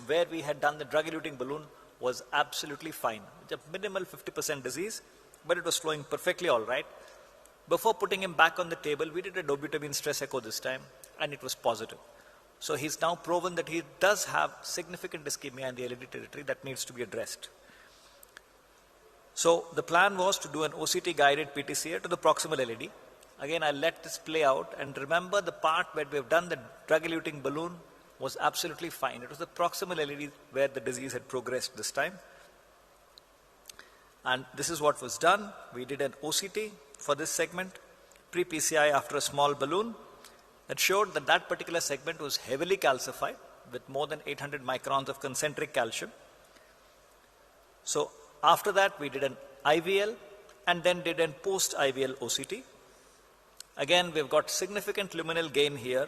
where we had done the drug-eluting balloon, was absolutely fine. It's a minimal 50% disease, but it was flowing perfectly all right. Before putting him back on the table, we did a dobutamine stress echo this time, and it was positive. So he's now proven that he does have significant ischemia in the LAD territory that needs to be addressed. So the plan was to do an OCT-guided PTCA to the proximal LAD. Again, I'll let this play out, and remember the part where we've done the drug-eluting balloon was absolutely fine. It was the proximal LAD where the disease had progressed this time. And this is what was done. We did an OCT for this segment, pre-PCI after a small balloon, that showed that that particular segment was heavily calcified with more than 800 microns of concentric calcium. So after that, we did an IVL and then did a post-IVL OCT. Again, we've got significant luminal gain here.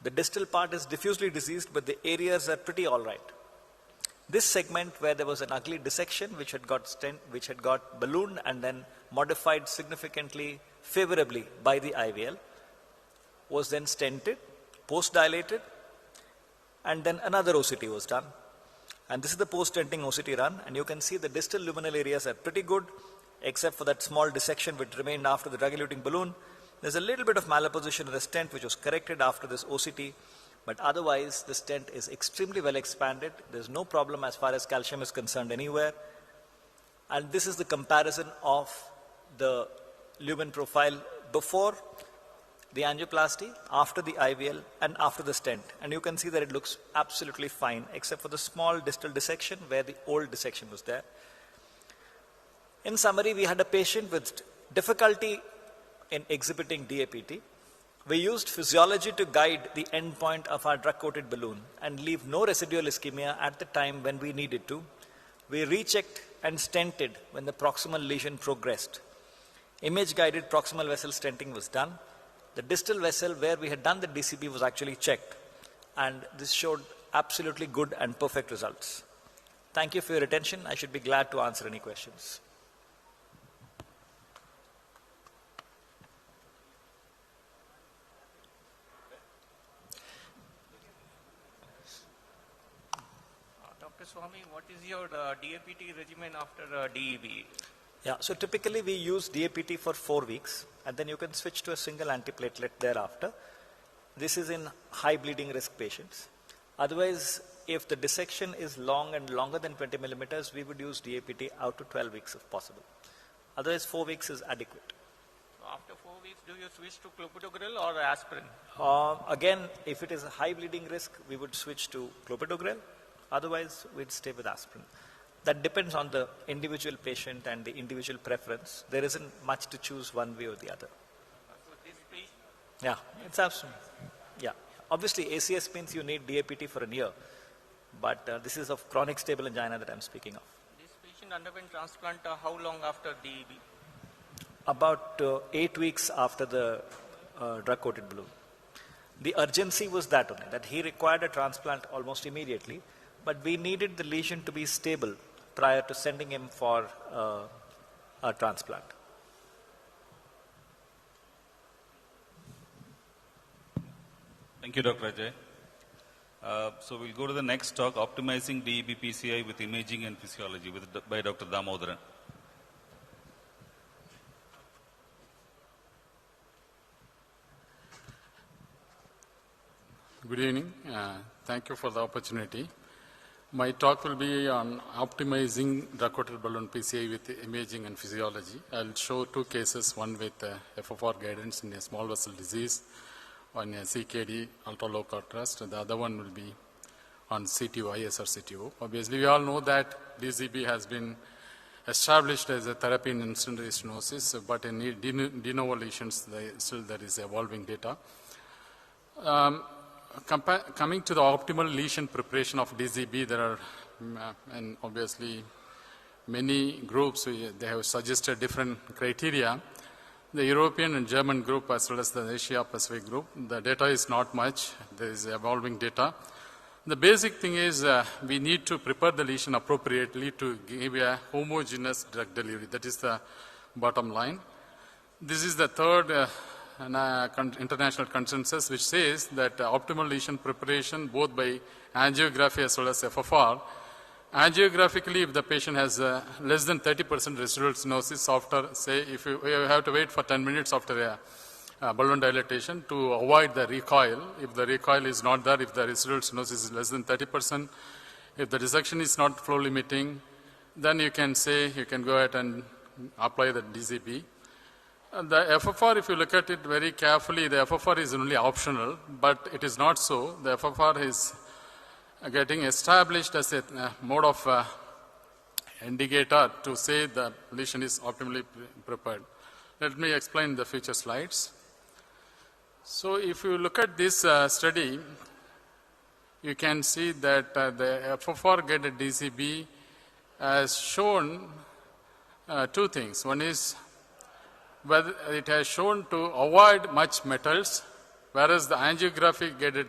The distal part is diffusely diseased, but the areas are pretty all right. This segment where there was an ugly dissection which had got ballooned and then modified significantly favorably by the IVL was then stented, post-dilated, and then another OCT was done. And this is the post-stenting OCT run, and you can see the distal luminal areas are pretty good, except for that small dissection which remained after the drug-eluting balloon. There's a little bit of malposition in the stent which was corrected after this OCT, but otherwise the stent is extremely well expanded. There's no problem as far as calcium is concerned anywhere. And this is the comparison of the lumen profile before the angioplasty, after the IVL, and after the stent. And you can see that it looks absolutely fine, except for the small distal dissection where the old dissection was there. In summary, we had a patient with difficulty in exhibiting DAPT. We used physiology to guide the endpoint of our drug-coated balloon and leave no residual ischemia at the time when we needed to. We rechecked and stented when the proximal lesion progressed. Image-guided proximal vessel stenting was done. The distal vessel where we had done the DCB was actually checked, and this showed absolutely good and perfect results. Thank you for your attention. I should be glad to answer any questions. Dr. Swami, what is your DAPT regimen after DEB? Yeah, so typically we use DAPT for 4 weeks, and then you can switch to a single antiplatelet thereafter. This is in high bleeding risk patients. Otherwise, if the dissection is long and longer than 20 millimeters, we would use DAPT out to 12 weeks if possible. Otherwise, 4 weeks is adequate. So after 4 weeks, do you switch to clopidogrel or aspirin? Again, if it is a high bleeding risk, we would switch to clopidogrel. Otherwise, we'd stay with aspirin. That depends on the individual patient and the individual preference. There isn't much to choose one way or the other. So this patient? Yeah, it's absolutely. Yeah. Obviously, ACS means you need DAPT for a year, but this is of chronic stable angina that I'm speaking of. This patient underwent transplant how long after DEB? About 8 weeks after the drug-coated balloon. The urgency was that only, that he required a transplant almost immediately, but we needed the lesion to be stable prior to sending him for a transplant. Thank you, Dr. Ajay. So we'll go to the next talk, Optimizing DEB PCI with Imaging and Physiology by Dr. Damodaran. Good evening. Thank you for the opportunity. My talk will be on optimizing drug-coated balloon PCI with imaging and physiology. I'll show two cases, one with FFR guidance in a small vessel disease, on a CKD, ultra-low contrast, and the other one will be on CTO, ISR CTO. Obviously, we all know that DCB has been established as a therapy in instant restenosis, but in de novo lesions, still there is evolving data. Coming to the optimal lesion preparation of DCB, there are, and obviously many groups, they have suggested different criteria. The European and German group as well as the Asia Pacific group, the data is not much, there is evolving data. The basic thing is we need to prepare the lesion appropriately to give a homogeneous drug delivery. That is the bottom line. This is the third international consensus which says that optimal lesion preparation both by angiography as well as FFR. Angiographically, if the patient has less than 30% residual stenosis after, say, if you have to wait for 10 minutes after a balloon dilatation to avoid the recoil. If the recoil is not there, if the residual stenosis is less than 30%, if the dissection is not flow limiting, then you can say you can go ahead and apply the DCB. The FFR, if you look at it very carefully, the FFR is only optional, but it is not so. The FFR is getting established as a mode of indicator to say the lesion is optimally prepared. Let me explain the future slides. So if you look at this study, you can see that the FFR-guided DCB has shown two things. One is whether it has shown to avoid much metals, whereas the angiographic-guided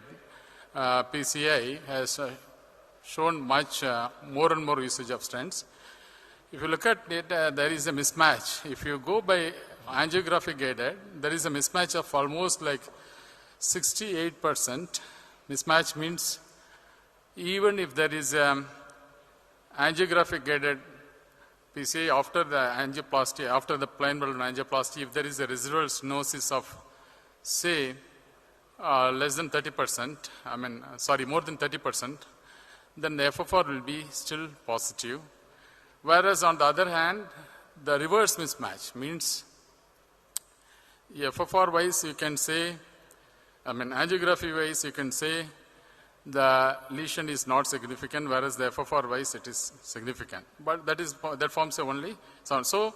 PCI has shown much more and more usage of stents. If you look at it, there is a mismatch. If you go by angiographic-guided, there is a mismatch of almost like 68%. Mismatch means even if there is angiographic-guided PCI after the angioplasty, after the plain balloon angioplasty, if there is a residual stenosis of, say, less than 30%, more than 30%, then the FFR will be still positive. Whereas on the other hand, the reverse mismatch means FFR-wise you can say, angiography-wise you can say the lesion is not significant, whereas the FFR-wise it is significant. But that forms the only sound. So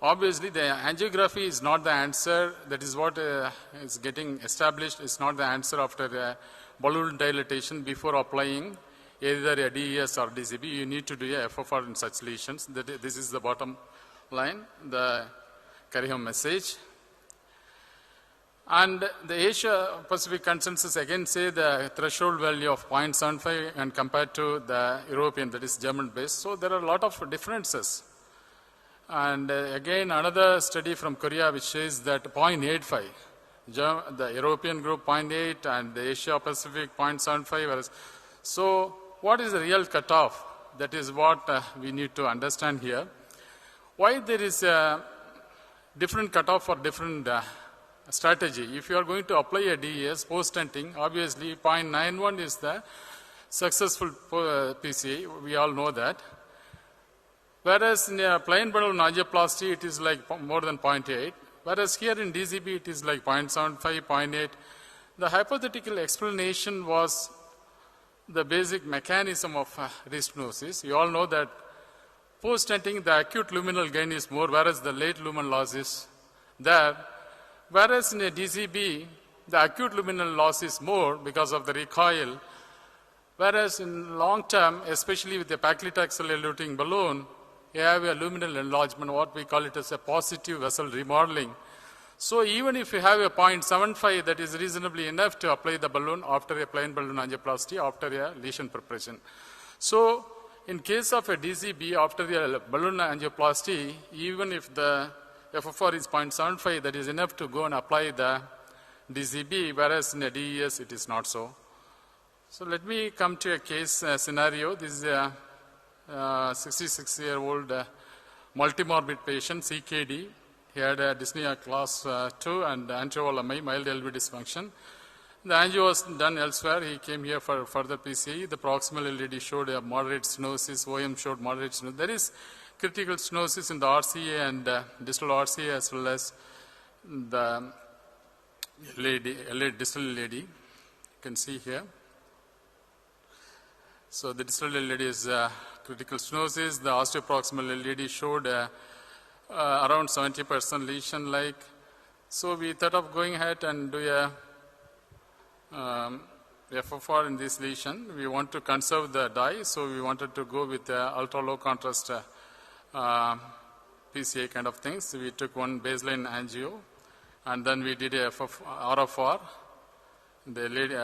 obviously the angiography is not the answer. That is what is getting established. It's not the answer after balloon dilatation before applying either a DES or DCB. You need to do a FFR in such lesions. This is the bottom line, the carry-home message. And the Asia Pacific consensus again say the threshold value of 0.75 and compared to the European, that is German based. So there are a lot of differences. And again another study from Korea which says that 0.85, the European group 0.8 and the Asia Pacific 0.75. So what is the real cutoff? That is what we need to understand here. Why there is a different cutoff for different strategy. If you are going to apply a DES post-stenting, obviously 0.91 is the successful PCA, we all know that. Whereas in a plain balloon angioplasty, it is like more than 0.8. Whereas here in DCB, it is like 0.75, 0.8. The hypothetical explanation was the basic mechanism of restenosis. You all know that post-stenting, the acute luminal gain is more, whereas the late lumen loss is there. Whereas in a DCB, the acute luminal loss is more because of the recoil. Whereas in long term, especially with the paclitaxel eluting balloon, you have a luminal enlargement, what we call it as a positive vessel remodeling. So even if you have a 0.75, that is reasonably enough to apply the balloon after a plain balloon angioplasty, after a lesion preparation. So in case of a DCB, after a balloon angioplasty, even if the FFR is 0.75, that is enough to go and apply the DCB, whereas in a DES it is not so. So let me come to a case scenario. This is a 66-year-old multimorbid patient, CKD. He had a dyspnea class 2 and angiovolemi, mild LV dysfunction. The angio was done elsewhere. He came here for further PCI. The proximal LAD showed a moderate stenosis. OM showed moderate stenosis. There is critical stenosis in the RCA and distal RCA as well as the distal LAD. You can see here. So the distal LAD is critical stenosis. The osteoproximal LAD showed around 70% lesion-like. So we thought of going ahead and do a FFR in this lesion. We want to conserve the dye, so we wanted to go with ultra-low contrast PCA kind of things. So we took one baseline angio, and then we did a RFR,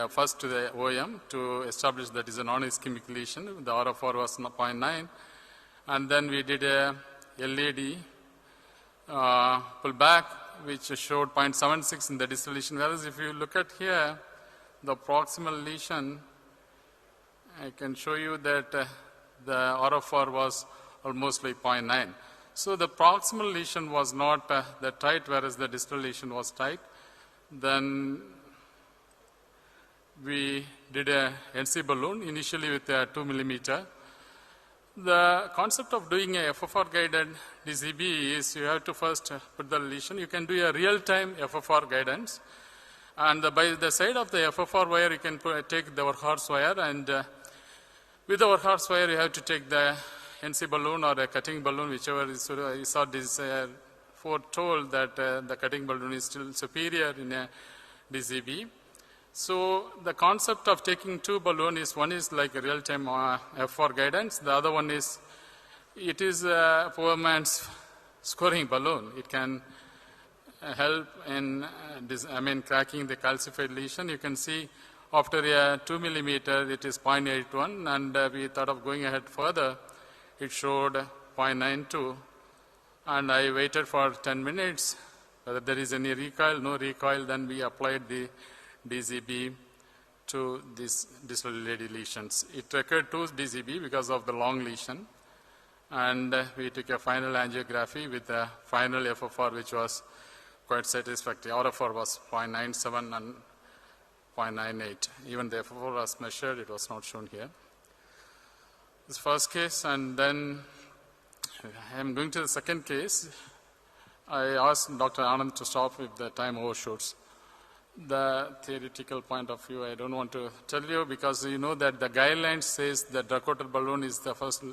first to the OM to establish that is a non-ischemic lesion. The RFR was 0.9, and then we did a LAD pullback, which showed 0.76 in the distal lesion. Whereas if you look at here, the proximal lesion, I can show you that the RFR was almost like 0.9. So the proximal lesion was not that tight, whereas the distal lesion was tight. Then we did a NC balloon, initially with a 2 millimeter. The concept of doing a FFR guided DCB is you have to first put the lesion. You can do a real-time FFR guidance. And by the side of the FFR wire, you can take the workhorse wire, and with the workhorse wire, you have to take the NC balloon or a cutting balloon, whichever is. You saw this foretold that the cutting balloon is still superior in a DCB. So the concept of taking two balloons is, one is like a real-time FFR guidance. The other one is, it is a poor man's scoring balloon. It can help in cracking the calcified lesion. You can see after a 2 millimeter, it is 0.81, and we thought of going ahead further. It showed 0.92, and I waited for 10 minutes. Whether there is any recoil, no recoil, then we applied the DCB to these distal LAD lesions. It required 2 DCB because of the long lesion, and we took a final angiography with a final FFR, which was quite satisfactory. RFR was 0.97 and 0.98. Even the FFR was measured, it was not shown here. This first case, and then I am going to the second case. I asked Dr. Anand to stop if the time overshoots. The theoretical point of view, I don't want to tell you, because you know that the guidelines says that drug-coated balloon is the first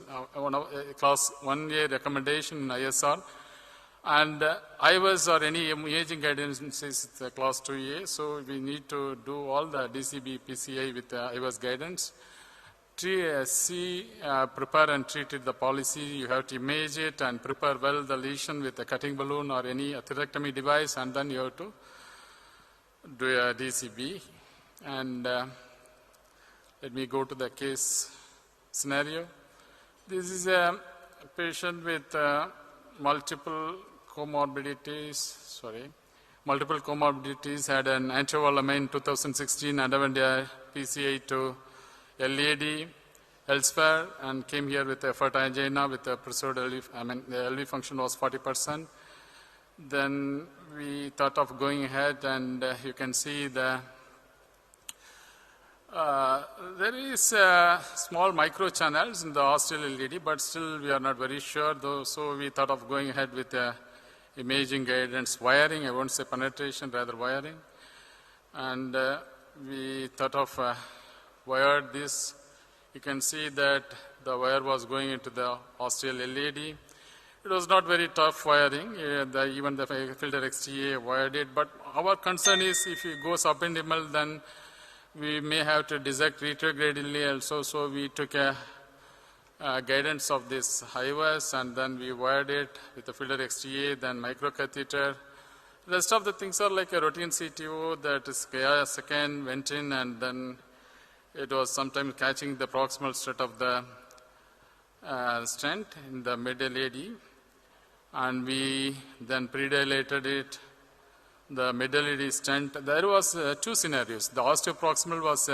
class 1A recommendation in ISR. And IVAS or any imaging guidance is the class 2A, so we need to do all the DCB PCI with the IVAS guidance. Prepare and treat it the policy. You have to image it and prepare well the lesion with a cutting balloon or any atherectomy device, and then you have to do a DCB. And let me go to the case scenario. This is a patient with multiple comorbidities, had an angiovolemi in 2016, underwent a PCI to LAD elsewhere, and came here with effort angina with a preserved LV, the LV function was 40%. Then we thought of going ahead, and you can see the there is small micro channels in the osteal LAD, but still we are not very sure though, so we thought of going ahead with imaging guidance wiring. I won't say penetration, rather wiring. And we thought of wired this. You can see that the wire was going into the osteal LAD. It was not very tough wiring. Even the filter XTA wired it. But our concern is if it goes subintimal, then we may have to dissect retrogradally also. So we took a guidance of this HyBiz, and then we wired it with the filter XTA, then microcatheter. The rest of the things are like a routine CTO, that is second went in, and then it was sometimes catching the proximal strut of the stent in the mid LAD, and we then pre-dilated it the mid-LED stent, there was two scenarios. The osteoproximal was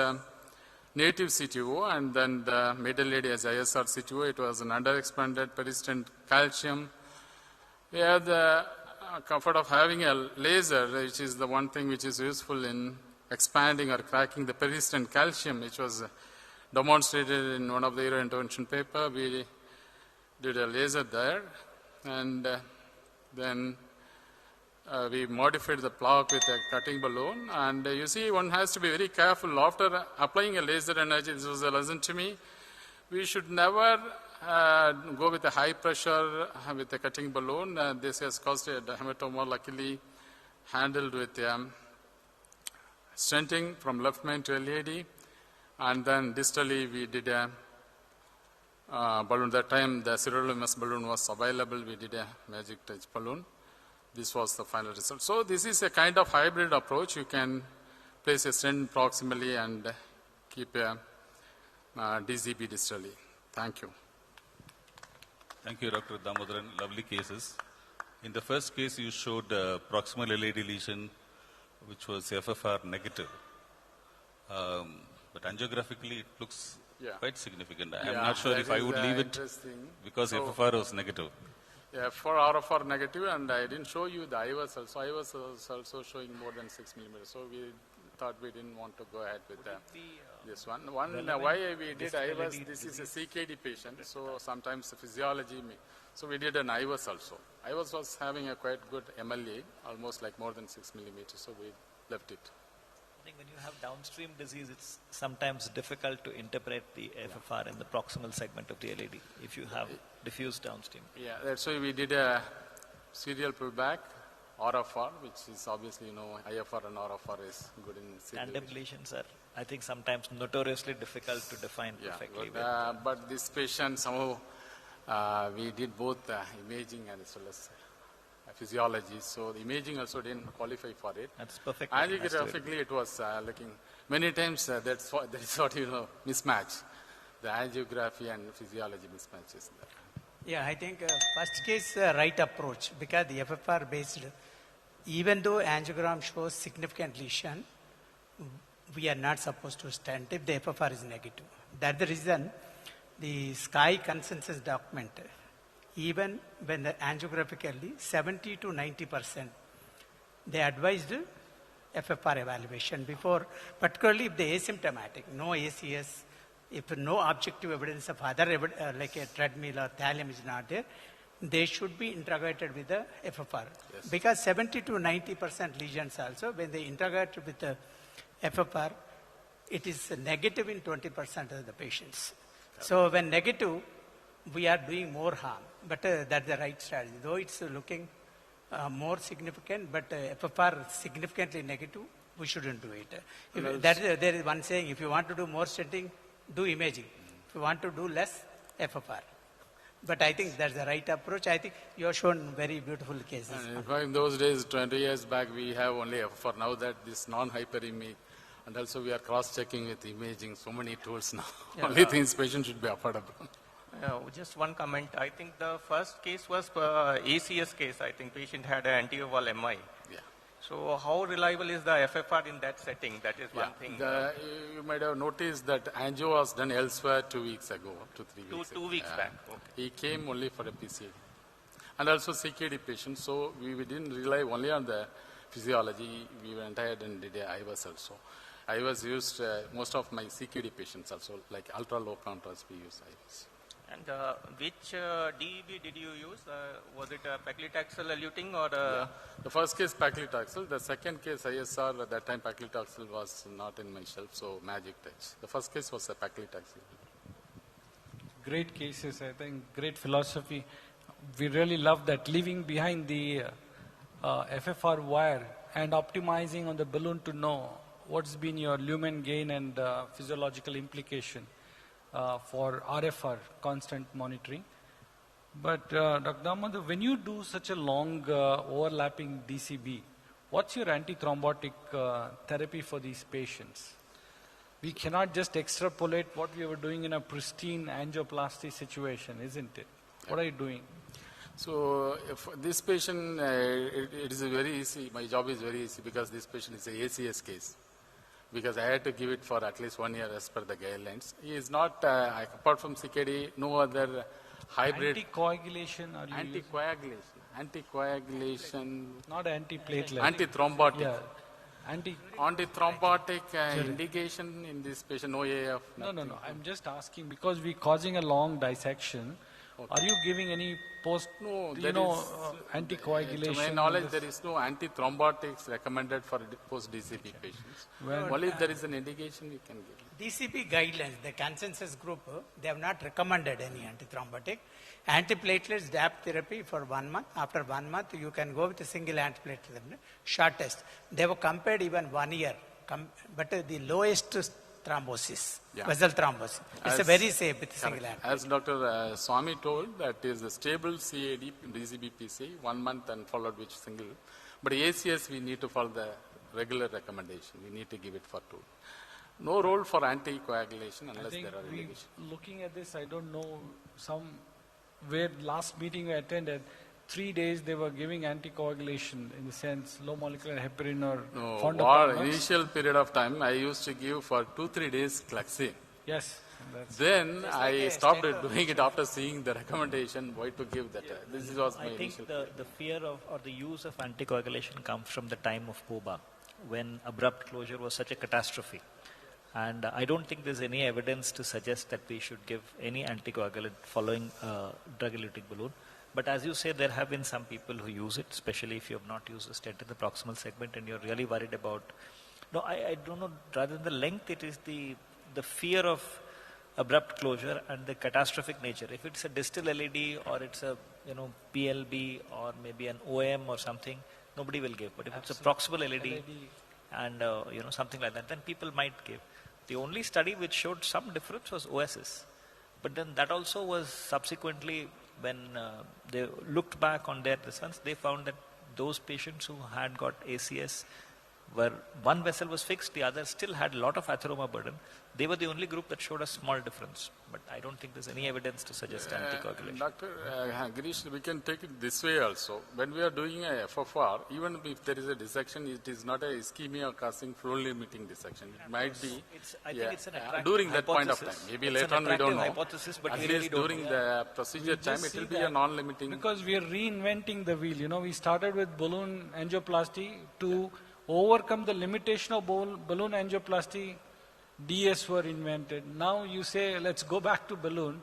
native CTO, and then the mid-LED as ISR CTO. It was an underexpanded peristent calcium. We had the comfort of having a laser, which is the one thing which is useful in expanding or cracking the peristent calcium, which was demonstrated in one of the ear intervention paper. We did a laser there, and then we modified the plaque with a cutting balloon. And you see, one has to be very careful. After applying a laser energy, this was a lesson to me, we should never go with a high pressure with a cutting balloon. This has caused a hematoma, luckily handled with stenting from left main to LED. And then distally we did a balloon. That time the sirolimus balloon was available. We did a magic touch balloon. This was the final result. So this is a kind of hybrid approach. You can place a stent proximally and keep a DZB distally. Thank you. Thank you, Dr. Damodaran. Lovely cases. In the first case, you showed proximal LED lesion, which was FFR negative. But angiographically, it looks quite significant. I'm not sure if I would leave it because so, FFR was negative. Yeah, for RFR negative, and I didn't show you the IVAS also. IVAS was also showing more than 6 millimeters. So we thought we didn't want to go ahead with this one. Why we did IVAS, this is a CKD patient, so sometimes the physiology, so we did an IVAS also. IVAS was having a quite good MLA, almost like more than 6 millimeters, so we left it. I think when you have downstream disease, it's sometimes difficult to interpret the FFR in the proximal segment of the LED if you have diffuse downstream. Yeah, that's why we did a serial pullback, RFR, which is obviously, IFR and RFR is good in serial. Tandem lesions are, I think, sometimes notoriously difficult to define perfectly. But this patient, somehow, we did both imaging and as well as physiology, so the imaging also didn't qualify for it. That's perfect. Angiographically, it was looking many times. That is what mismatch. The angiography and physiology mismatches there. Yeah, I think first case right approach, because the FFR based, even though angiogram shows significant lesion, we are not supposed to stent if the FFR is negative. That's the reason the SKY consensus document, even when the angiographically 70 to 90%, they advised FFR evaluation before, particularly if the asymptomatic, no ACS, if no objective evidence of other like a treadmill or thallium is not there, they should be integrated with the FFR. Yes. Because 70 to 90% lesions also, when they integrate with the FFR, it is negative in 20% of the patients. So when negative, we are doing more harm, but that's the right strategy. Though it's looking more significant, but FFR significantly negative, we shouldn't do it. There is one saying, if you want to do more stenting, do imaging. If you want to do less, FFR. But I think that's the right approach. I think you have shown very beautiful cases. In those days, 20 years back, we have only FFR. Now that this non-hyperemic, and also we are cross-checking with imaging, so many tools now. Yeah. Only things patient should be affordable. Just one comment. I think the first case was ACS case. I think patient had an anterior wall MI. Yeah. So how reliable is the FFR in that setting? That is one thing. You might have noticed that angio was done elsewhere 2 weeks ago, 2 3 weeks ago. 2 weeks back. Okay. He came only for a PCA. And also CKD patient, so we didn't rely only on the physiology. We went ahead and did a IVAS also. I was used, most of my CKD patients also, like ultra-low contrast, we use IVAS. And which DEB did you use? Was it paclitaxel eluting or? The first case paclitaxel. The second case ISR. At that time paclitaxel was not in my shelf, so magic touch. The first case was a paclitaxel. Great cases, I think. Great philosophy. We really love that. Leaving behind the FFR wire and optimizing on the balloon to know what's been your lumen gain and physiological implication. For RFR, constant monitoring. But Dr. Damodar, when you do such a long overlapping DCB, what's your antithrombotic therapy for these patients? We cannot just extrapolate what we were doing in a pristine angioplasty situation, isn't it? What are you doing? So if this patient, it is very easy, my job is very easy because this patient is a ACS case. Because I had to give it for at least 1 year as per the guidelines. He is not, apart from CKD, no other hybrid. Anticoagulation are you Anticoagulation. Not antiplatelet. Antithrombotic. Yeah. Antithrombotic indication in this patient, no AF. No. I'm just asking because we're causing a long dissection. Okay. Are you giving any anticoagulation? To my knowledge, there is no antithrombotics recommended for post-DCB patients. Only if there is an indication, we can give. DCB guidelines, the consensus group, they have not recommended any antithrombotic. Antiplatelets, DAP therapy for 1 month. After 1 month, you can go with a single antiplatelet, short test. They have compared even 1 year, but the lowest thrombosis, vessel thrombosis. It's a very safe with single antiplatelet. As Dr. Swami told, that is a stable CAD, DCB PC, 1 month and followed with single. But ACS, we need to follow the regular recommendation. We need to give it for 2. No role for anticoagulation unless there are indications. Looking at this, I don't know, where last meeting we attended, 3 days they were giving anticoagulation in the sense low molecular heparin or fondaparinux. Initial period of time, I used to give for 2-3 days Claxine. Yes. Then I stopped doing it after seeing the recommendation, why to give that. This was my I think the fear of or the use of anticoagulation comes from the time of POBA, when abrupt closure was such a catastrophe. And I don't think there's any evidence to suggest that we should give any anticoagulant following drug-eluting balloon. But as you say, there have been some people who use it, especially if you have not used a stent in the proximal segment and you're really worried about... No, I don't know, rather than the length, it is the fear of abrupt closure and the catastrophic nature. If it's a distal LED or it's a PLB or maybe an OM or something, nobody will give. But if it's a proximal LED and something like that, then people might give. The only study which showed some difference was OSS. But then that also was subsequently, when they looked back on their results, they found that those patients who had got ACS, where one vessel was fixed, the other still had a lot of atheroma burden. They were the only group that showed a small difference. But I don't think there's any evidence to suggest anticoagulation. Dr. Girish, we can take it this way also. When we are doing a FFR, even if there is a dissection, it is not a ischemia causing flow-limiting dissection. It might be I think it's an during that point of time. Maybe later on we don't know. Hypothesis, but at we least really don't during know. the procedure time, it will be a non-limiting. Because we are reinventing the wheel. We started with balloon angioplasty to overcome the limitation of balloon angioplasty. DS were invented. Now you say, let's go back to balloon.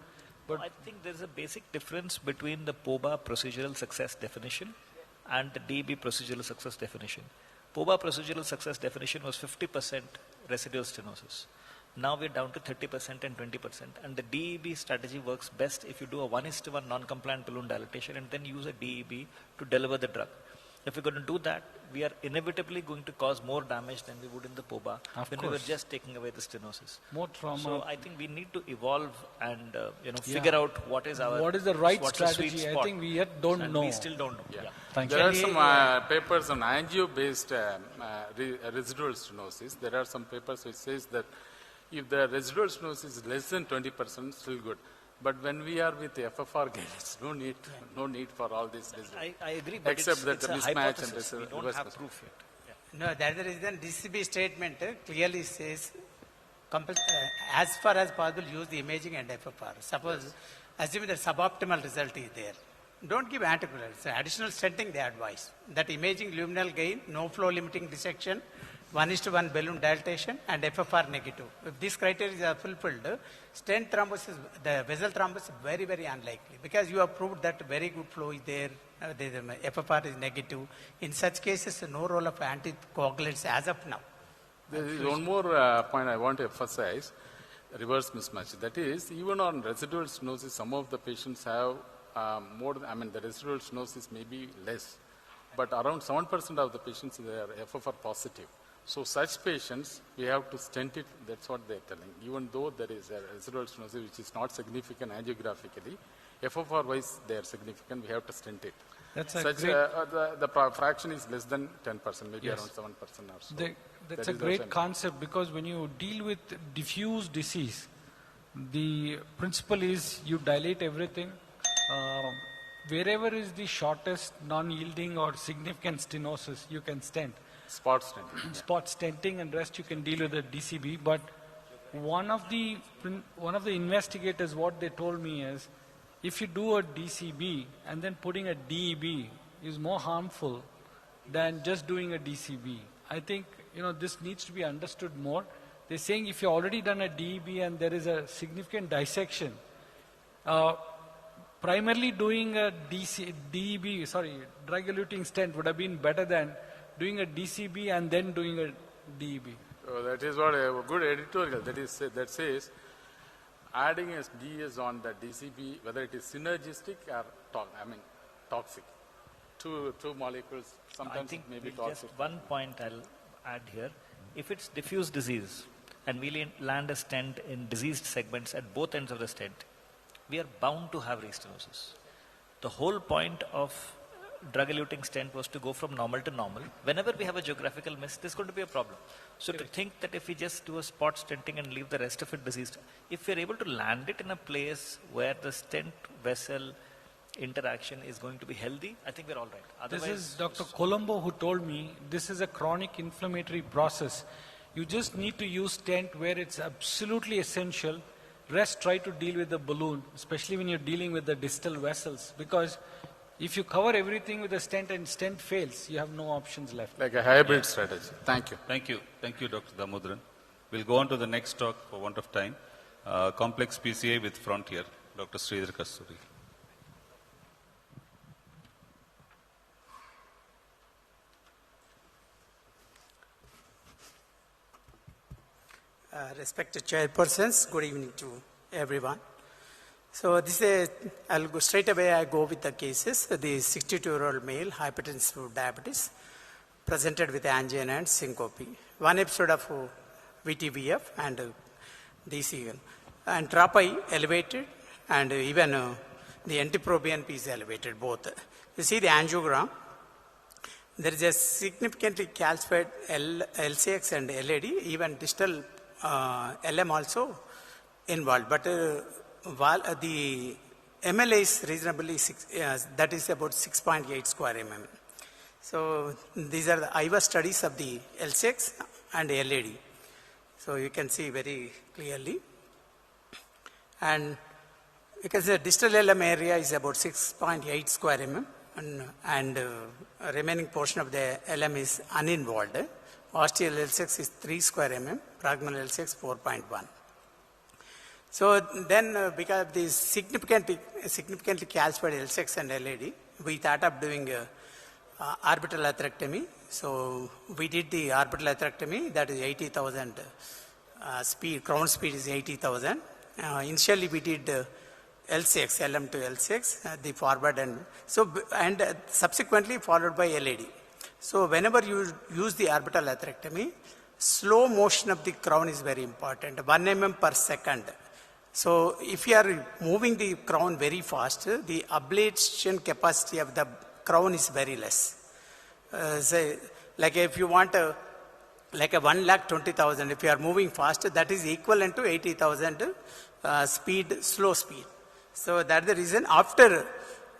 But I think there's a basic difference between the POBA procedural success definition and the DEB procedural success definition. POBA procedural success definition was 50% residual stenosis. Now we're down to 30% and 20%. And the DEB strategy works best if you do a 1:1 non-compliant balloon dilatation and then use a DEB to deliver the drug. If we're going to do that, we are inevitably going to cause more damage than we would in the POBA when we were just taking away the stenosis. More trauma. So I think we need to evolve and figure out what is the right strategy. I think we yet don't know. We still don't know. Thank there you. are some papers on angio-based residual stenosis. There are some papers which says that if the residual stenosis is less than 20%, still good. But when we are with the FFR guidelines, no need for all this. I agree, but except that it's the a mismatch hypothesis. and We don't have proof yet. No, that's the reason DCB statement clearly says, as far as possible, use the imaging and FFR. Suppose, assuming the suboptimal result is there, don't give anticoagulants. Additional stenting they advise. That imaging luminal gain, no flow limiting dissection, 1:1 balloon dilatation and FFR negative. If these criteria are fulfilled, stent thrombosis, the vessel thrombosis is very, very unlikely because you have proved that very good flow is there, the FFR is negative. In such cases, no role of anticoagulants as of now. There is one more point I want to emphasize, reverse mismatch. That is, even on residual stenosis, some of the patients have the residual stenosis may be less, but around 7% of the patients they are FFR positive. So such patients, we have to stent it, that's what they're telling. Even though there is a residual stenosis which is not significant angiographically, FFR-wise they are significant, we have to stent it. That's the fraction is less than 10%, maybe around 7% or so. That's a great concept because when you deal with diffuse disease, the principle is you dilate everything, wherever is the shortest non-yielding or significant stenosis, you can stent. Spot stenting. Spot stenting and rest you can deal with the DCB. But one of the investigators, what they told me is, if you do a DCB and then putting a DEB is more harmful than just doing a DCB. I think, this needs to be understood more. They're saying if you've already done a DEB and there is a significant dissection, primarily doing a drug-eluting stent would have been better than doing a DCB and then doing a DEB. That is what a good editorial that says adding a DS on the DCB, whether it is synergistic or toxic. Two molecules, sometimes it may be toxic. Just one point I'll add here. If it's diffuse disease and we land a stent in diseased segments at both ends of the stent, we are bound to have restenosis. The whole point of drug-eluting stent was to go from normal to normal. Whenever we have a geographical miss, there's going to be a problem. So to think that if we just do a spot stenting and leave the rest of it diseased, if we're able to land it in a place where the stent vessel interaction is going to be healthy, I think we're all right. Otherwise, this is Dr. Colombo who told me this is a chronic inflammatory process. You just need to use stent where it's absolutely essential. Rest, try to deal with the balloon, especially when you're dealing with the distal vessels, because if you cover everything with a stent and stent fails, you have no options left. Like a hybrid strategy. Thank you. Thank you. Thank you, Dr. Damodaran. We'll go on to the next talk for want of time. Complex PCA with Frontier, Dr. Sridhar Kasturi. Respected chairpersons, good evening to everyone. So I'll go straight away. I go with the cases. The 62-year-old male, hypertensive diabetes, presented with angina and syncope. One episode of VTVF and DCL. And TRAPI elevated, and even the NT-proBNP is elevated, both. You see the angiogram. There is a significantly calcified LCX and LAD, even distal LM also involved. But the MLA is reasonably, that is about 6.8 square mm. So these are the IVA studies of the LCX and LAD. So you can see very clearly. And because the distal LM area is about 6.8 square mm, and remaining portion of the LM is uninvolved. Ostial L6 is 3 square mm, proximal L6 4.1. So then because of this significantly calcified L6 and LAD, we thought of doing orbital atherectomy. So we did the orbital atherectomy, that is 80,000 speed, crown speed is 80,000. Initially we did L6, LM to L6, the forward and subsequently followed by LAD. So whenever you use the orbital atherectomy, slow motion of the crown is very important, 1 mm per second. So if you are moving the crown very fast, the ablation capacity of the crown is very less. Say, like if you want like a 1,20,000, if you are moving fast, that is equivalent to 80,000 speed, slow speed. So that's the reason after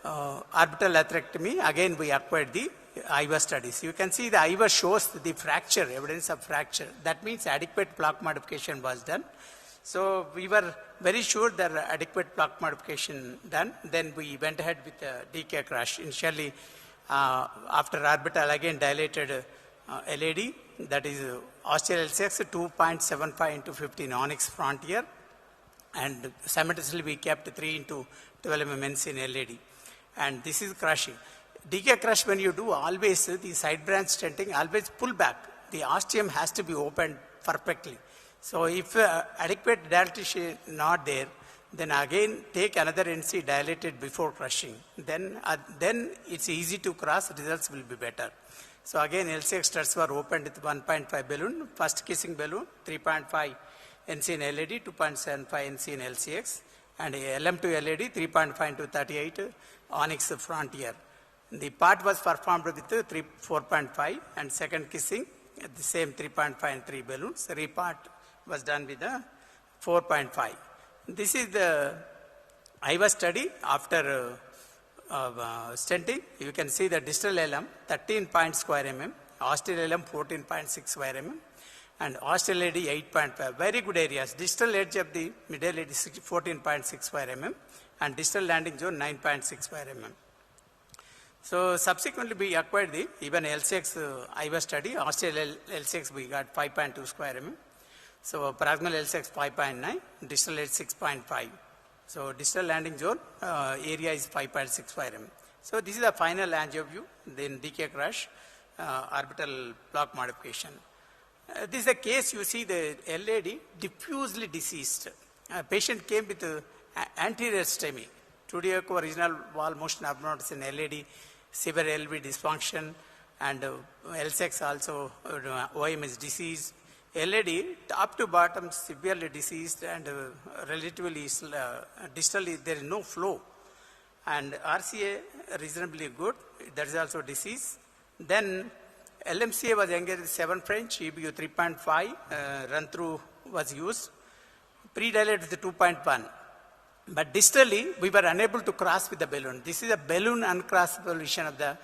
orbital atherectomy, again we acquired the IVA studies. You can see the IVA shows the fracture, evidence of fracture. That means adequate plaque modification was done. So we were very sure that adequate plaque modification done. Then we went ahead with DK crash. Initially, after orbital, again dilated LAD, that is ostial L6, 2.75 into 15 onyx frontier. And simultaneously we kept 3 into 12 mm in LAD. And this is crushing. DK crush, when you do, always the side branch stenting, always pull back. The ostium has to be opened perfectly. So if adequate dilatation not there, then again take another NC dilated before crushing. Then it's easy to cross, results will be better. So again LCX studs were opened with 1.5 balloon, first kissing balloon, 3.5 NC in LAD, 2.75 NC in LCX, and LM to LAD, 3.5 into 38 onyx frontier. The part was performed with 4.5 and second kissing at the same 3.5 and 3 balloons. The repart was done with the 4.5. This is the IVA study after stenting, you can see the distal LM 13 point square mm, ostial LM 14.6 square mm, and ostial AD 8.5. Very good areas. Distal edge of the middle AD 14.6 square mm and distal landing zone 9.6 square mm. So subsequently we acquired the even LCX IVA study, ostial LCX we got 5.2 square mm. So proximal LCX 5.9, distal edge 6.5. So distal landing zone area is 5.6 square mm. So this is the final angio view, then decay crush, orbital block modification. This is the case you see the LAD diffusely deceased. Patient came with anterior STEMI, 2D echo regional wall motion abnormalities in LAD, severe LV dysfunction, and LCX also OM is diseased. LAD top to bottom severely diseased and relatively distally there is no flow. And RCA reasonably good, that is also disease. Then LMCA was engaged with 7 French, EBU 3.5, run through was used, pre-dilated with 2.1. But distally, we were unable to cross with the balloon. This is a balloon uncrossable lesion of the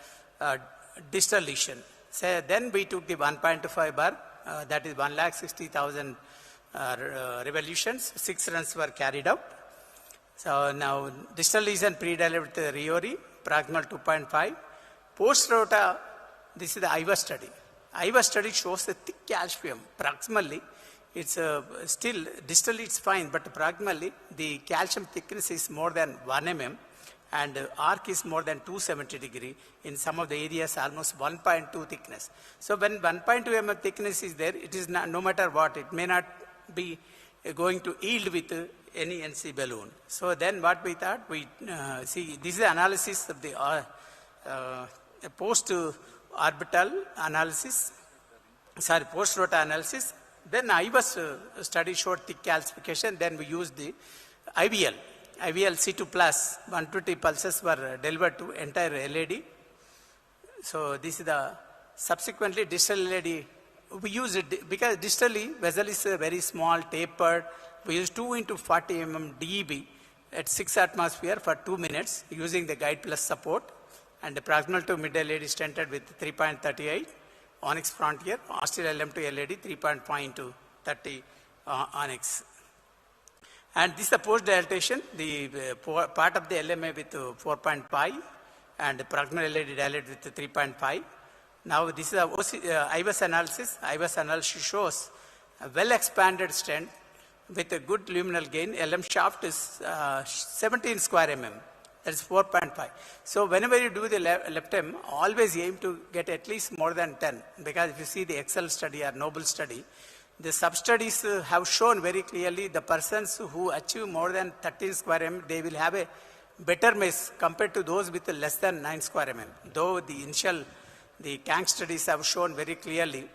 distal lesion. So then we took the 1.25 bar, that is 1,60,000 revolutions. 6 runs were carried out. So now distal lesion pre-dilated with the Riori, proximal 2.5. Post-rota, this is the IVA study. IVA study shows a thick calcium. Proximally, it's still, distally it's fine, but proximally the calcium thickness is more than 1 mm and arc is more than 270 degree. In some of the areas almost 1.2 thickness. So when 1.2 mm thickness is there, it is not, no matter what, it may not be going to yield with any NC balloon. So then what we thought, we see this is the analysis of the post-orbital analysis, sorry, post-rota analysis. Then IVAS study showed thick calcification. Then we used the IVL C2 plus 120 pulses were delivered to entire LAD. So this is the subsequently distal LAD. We use it because distally vessel is very small, tapered. We use 2 into 40 mm DEB at 6 atmosphere for 2 minutes using the guide plus support. And the proximal to mid LAD stented with 3.38 onyx frontier, ostial LM to LAD 3.5 into 30 onyx. And this is the post dilatation, the part of the LMA with 4.5 and the proximal LAD dilated with 3.5. Now this is a IVAS analysis. IVAS analysis shows a well expanded stent with a good luminal gain. LM shaft is 17 square mm. That is 4.5. So whenever you do the left M, always aim to get at least more than 10. Because if you see the Excel study or Noble study, the sub-studies have shown very clearly the persons who achieve more than 13 square mm, they will have a better miss compared to those with less than 9 square mm. Though the initial, the Kang studies have shown very clearly,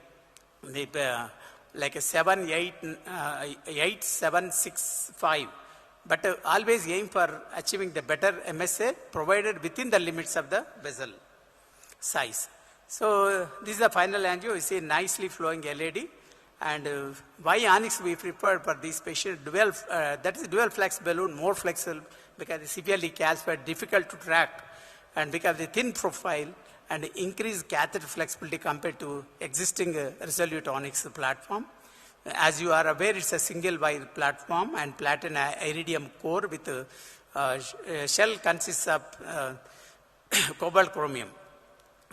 the, like a 7, 8, 7, 6, 5. But always aim for achieving the better MSA provided within the limits of the vessel size. So this is the final angio. You see nicely flowing LAD. And why onyx we prefer for these patients? That is dual flex balloon, more flexible because it's severely calcified, difficult to track, and because the thin profile and increased catheter flexibility compared to existing resolute onyx platform. As you are aware, it's a single wire platform and platinum iridium core with shell consists of cobalt chromium.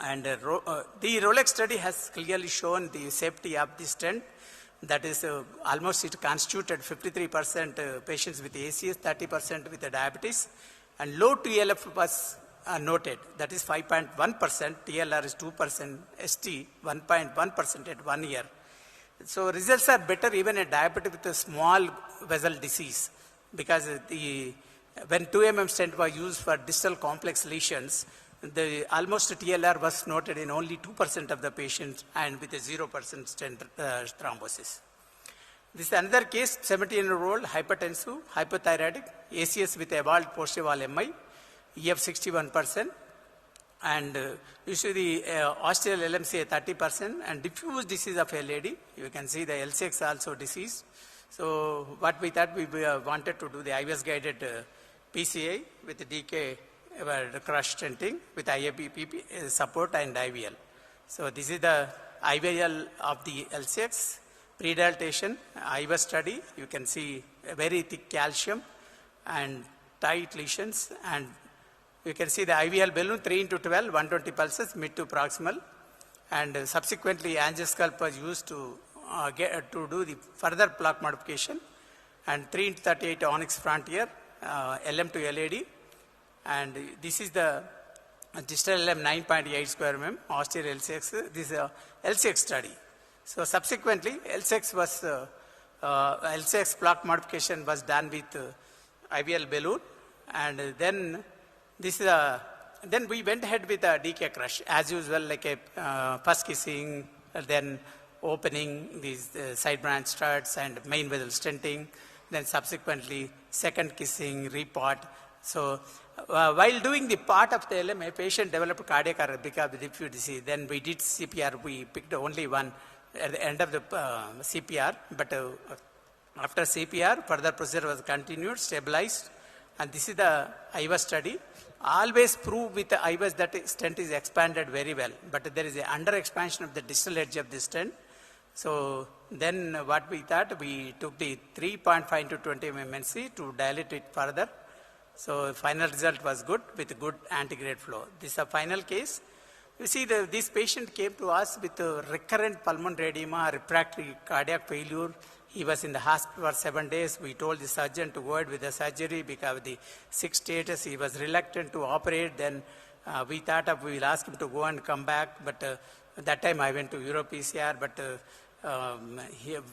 And the Rolex study has clearly shown the safety of this stent. That is almost it constituted 53% patients with ACS, 30% with diabetes. And low TLF was noted. That is 5.1%, TLR is 2%, ST 1.1% at 1 year. So results are better even in diabetic with a small vessel disease because when 2 mm stent was used for distal complex lesions, the almost TLR was noted in only 2% of the patients and with a 0% stent thrombosis. This is another case, 17-year-old hypertensive, hypothyroidic, ACS with evolved posterior wall MI, EF 61%. And you see the ostial LMCA 30% and diffuse disease of LAD. You can see the LCX also disease. So what we thought we wanted to do the IVS guided PCA with the DK crush stenting with IABP support and IVL. So this is the IVL of the LCX. Predilatation, IVA study, you can see a very thick calcium and tight lesions, and you can see the IVL balloon 3 into 12, 120 pulses, mid to proximal, and subsequently angiosculp was used to do the further plaque modification, and 3 into 38 onyx frontier, LM to LAD, and this is the distal LM 9.8 square mm, austere LCX, this is a LCX study. So subsequently, LCX plaque modification was done with IVL balloon, and then then we went ahead with a DK crush as usual, like a first kissing, then opening these side branch struts and main vessel stenting, then subsequently second kissing, report. So while doing the part of the LMA, patient developed cardiac arrest because of the diffuse disease. Then we did CPR. We picked only one at the end of the CPR, but after CPR, further procedure was continued, stabilized, and this is the IVA study. Always prove with the IVAs that stent is expanded very well, but there is an under expansion of the distal edge of the stent. So then what we thought, we took the 3.5 into 20 mmNC to dilate it further. So final result was good with good antegrade flow. This is a final case. You see, this patient came to us with a recurrent pulmonary edema, refractory cardiac failure. He was in the hospital for 7 days. We told the surgeon to go ahead with the surgery because of the sick status. He was reluctant to operate. Then we thought we will ask him to go and come back. But at that time I went to Euro PCR. But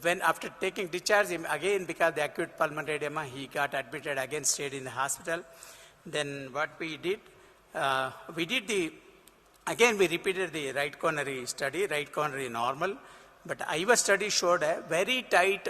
when after taking discharge, again because of the acute pulmonary edema, he got admitted again, stayed in the hospital. Then what we did, again we repeated the right coronary study, right coronary normal. But IVA study showed a very tight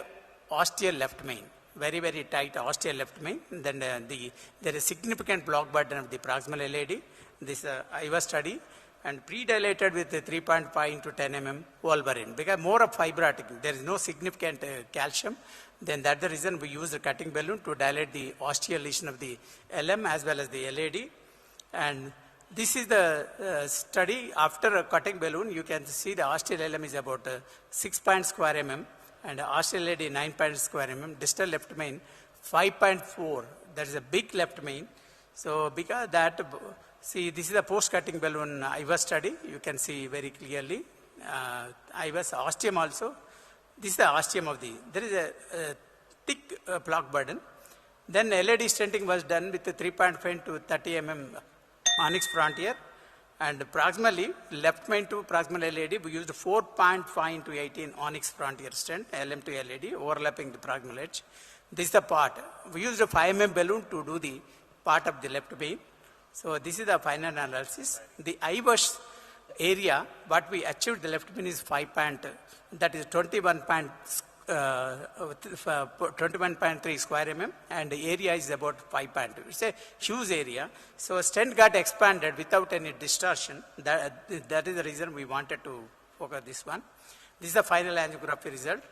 ostial left main, very, very tight ostial left main. Then there is significant block burden of the proximal LAD. This IVA study, and pre-dilated with the 3.5 into 10 mm Wolverine, because more of fibrotic, there is no significant calcium. Then that's the reason we use the cutting balloon to dilate the ostial lesion of the LM as well as the LAD. And this is the study after a cutting balloon. You can see the ostial LM is about 6 square mm and ostial LAD 9 square mm, distal left main 5.4. There is a big left main. So because that, see, this is a post-cutting balloon IVA study. You can see very clearly. IVA's ostium also. This is the ostium of the, there is a thick plaque burden. Then LAD stenting was done with the 3.5 to 30 mm onyx frontier, and proximally, left main to proximal LAD, we used 4.5 into 18 onyx frontier stent, LM to LAD, overlapping the proximal edge. This is the part. We used a 5 mm balloon to do the part of the left main. So this is the final analysis. The IVA's area, what we achieved the left main is 21.3 square mm, and the area is about 5.2. It's a huge area. So stent got expanded without any distortion. That is the reason we wanted to focus this one. This is the final angiography result.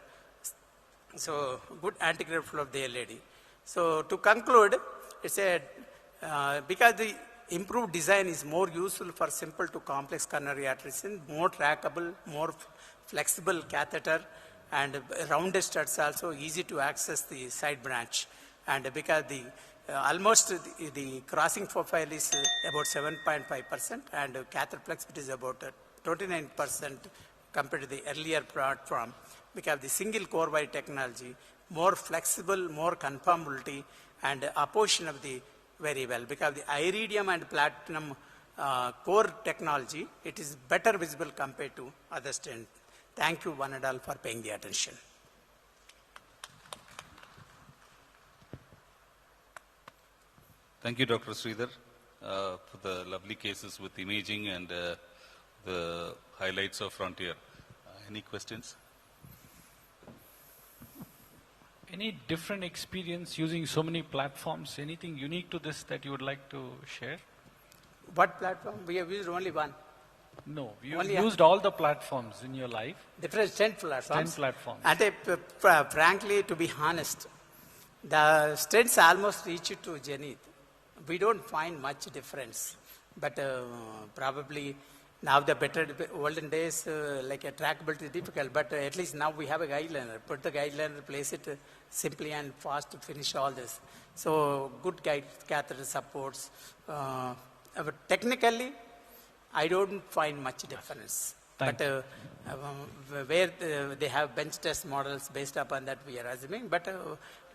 So good antegrade flow of the LAD. So to conclude, it's a because the improved design is more useful for simple to complex coronary artery stents, more trackable, more flexible catheter, and rounded studs also easy to access the side branch. And because the almost the crossing profile is about 7.5% and catheter flexibility is about 29% compared to the earlier platform, because the single core wire technology, more flexible, more conformability, and opposition of the very well. Because the iridium and platinum core technology, it is better visible compared to other stents. Thank you one and all for paying the attention. Thank you, Dr. Sridhar, for the lovely cases with imaging and the highlights of Frontier. Any questions? Any different experience using so many platforms? Anything unique to this that you would like to share? What platform? We have used only one. No, you used all the platforms in your life. Different stent platforms. 10 platforms. And frankly, to be honest, the stents almost reached to zenith. we don't find much difference. But probably now the better olden days, like a trackability is difficult, but at least now we have a guideliner. Put the guideliner, place it simply and fast to finish all this. So good guide catheter supports. But technically, I don't find much difference. But where they have bench test models based upon that, we are assuming. But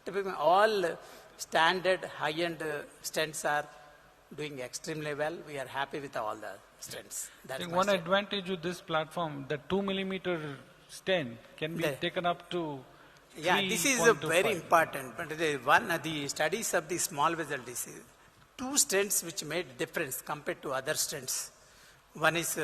typically all standard high-end stents are doing extremely well. We are happy with all the stents. I think one advantage with this platform, the 2 millimeter stent can be taken up to 3. Yeah, this is very important. But the studies of the small vessel disease, 2 stents which made difference compared to other stents. One is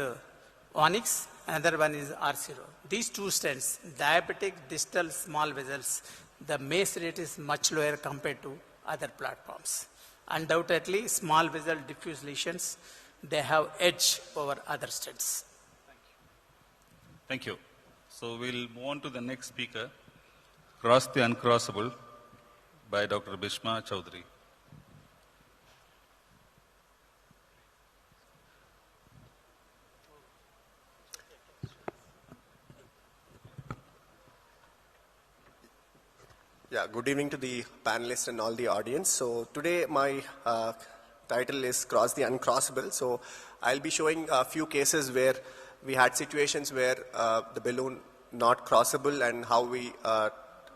Onyx, another one is R0. These 2 stents, diabetic distal small vessels, the MACE rate is much lower compared to other platforms. Undoubtedly, small vessel diffuse lesions, they have edge over other stents. Thank you. So we'll move on to the next speaker, Cross the Uncrossable by Dr. Bhishma Chaudhary. Yeah, good evening to the panelists and all the audience. So today my title is Cross the Uncrossable. So I'll be showing a few cases where we had situations where the balloon not crossable and how we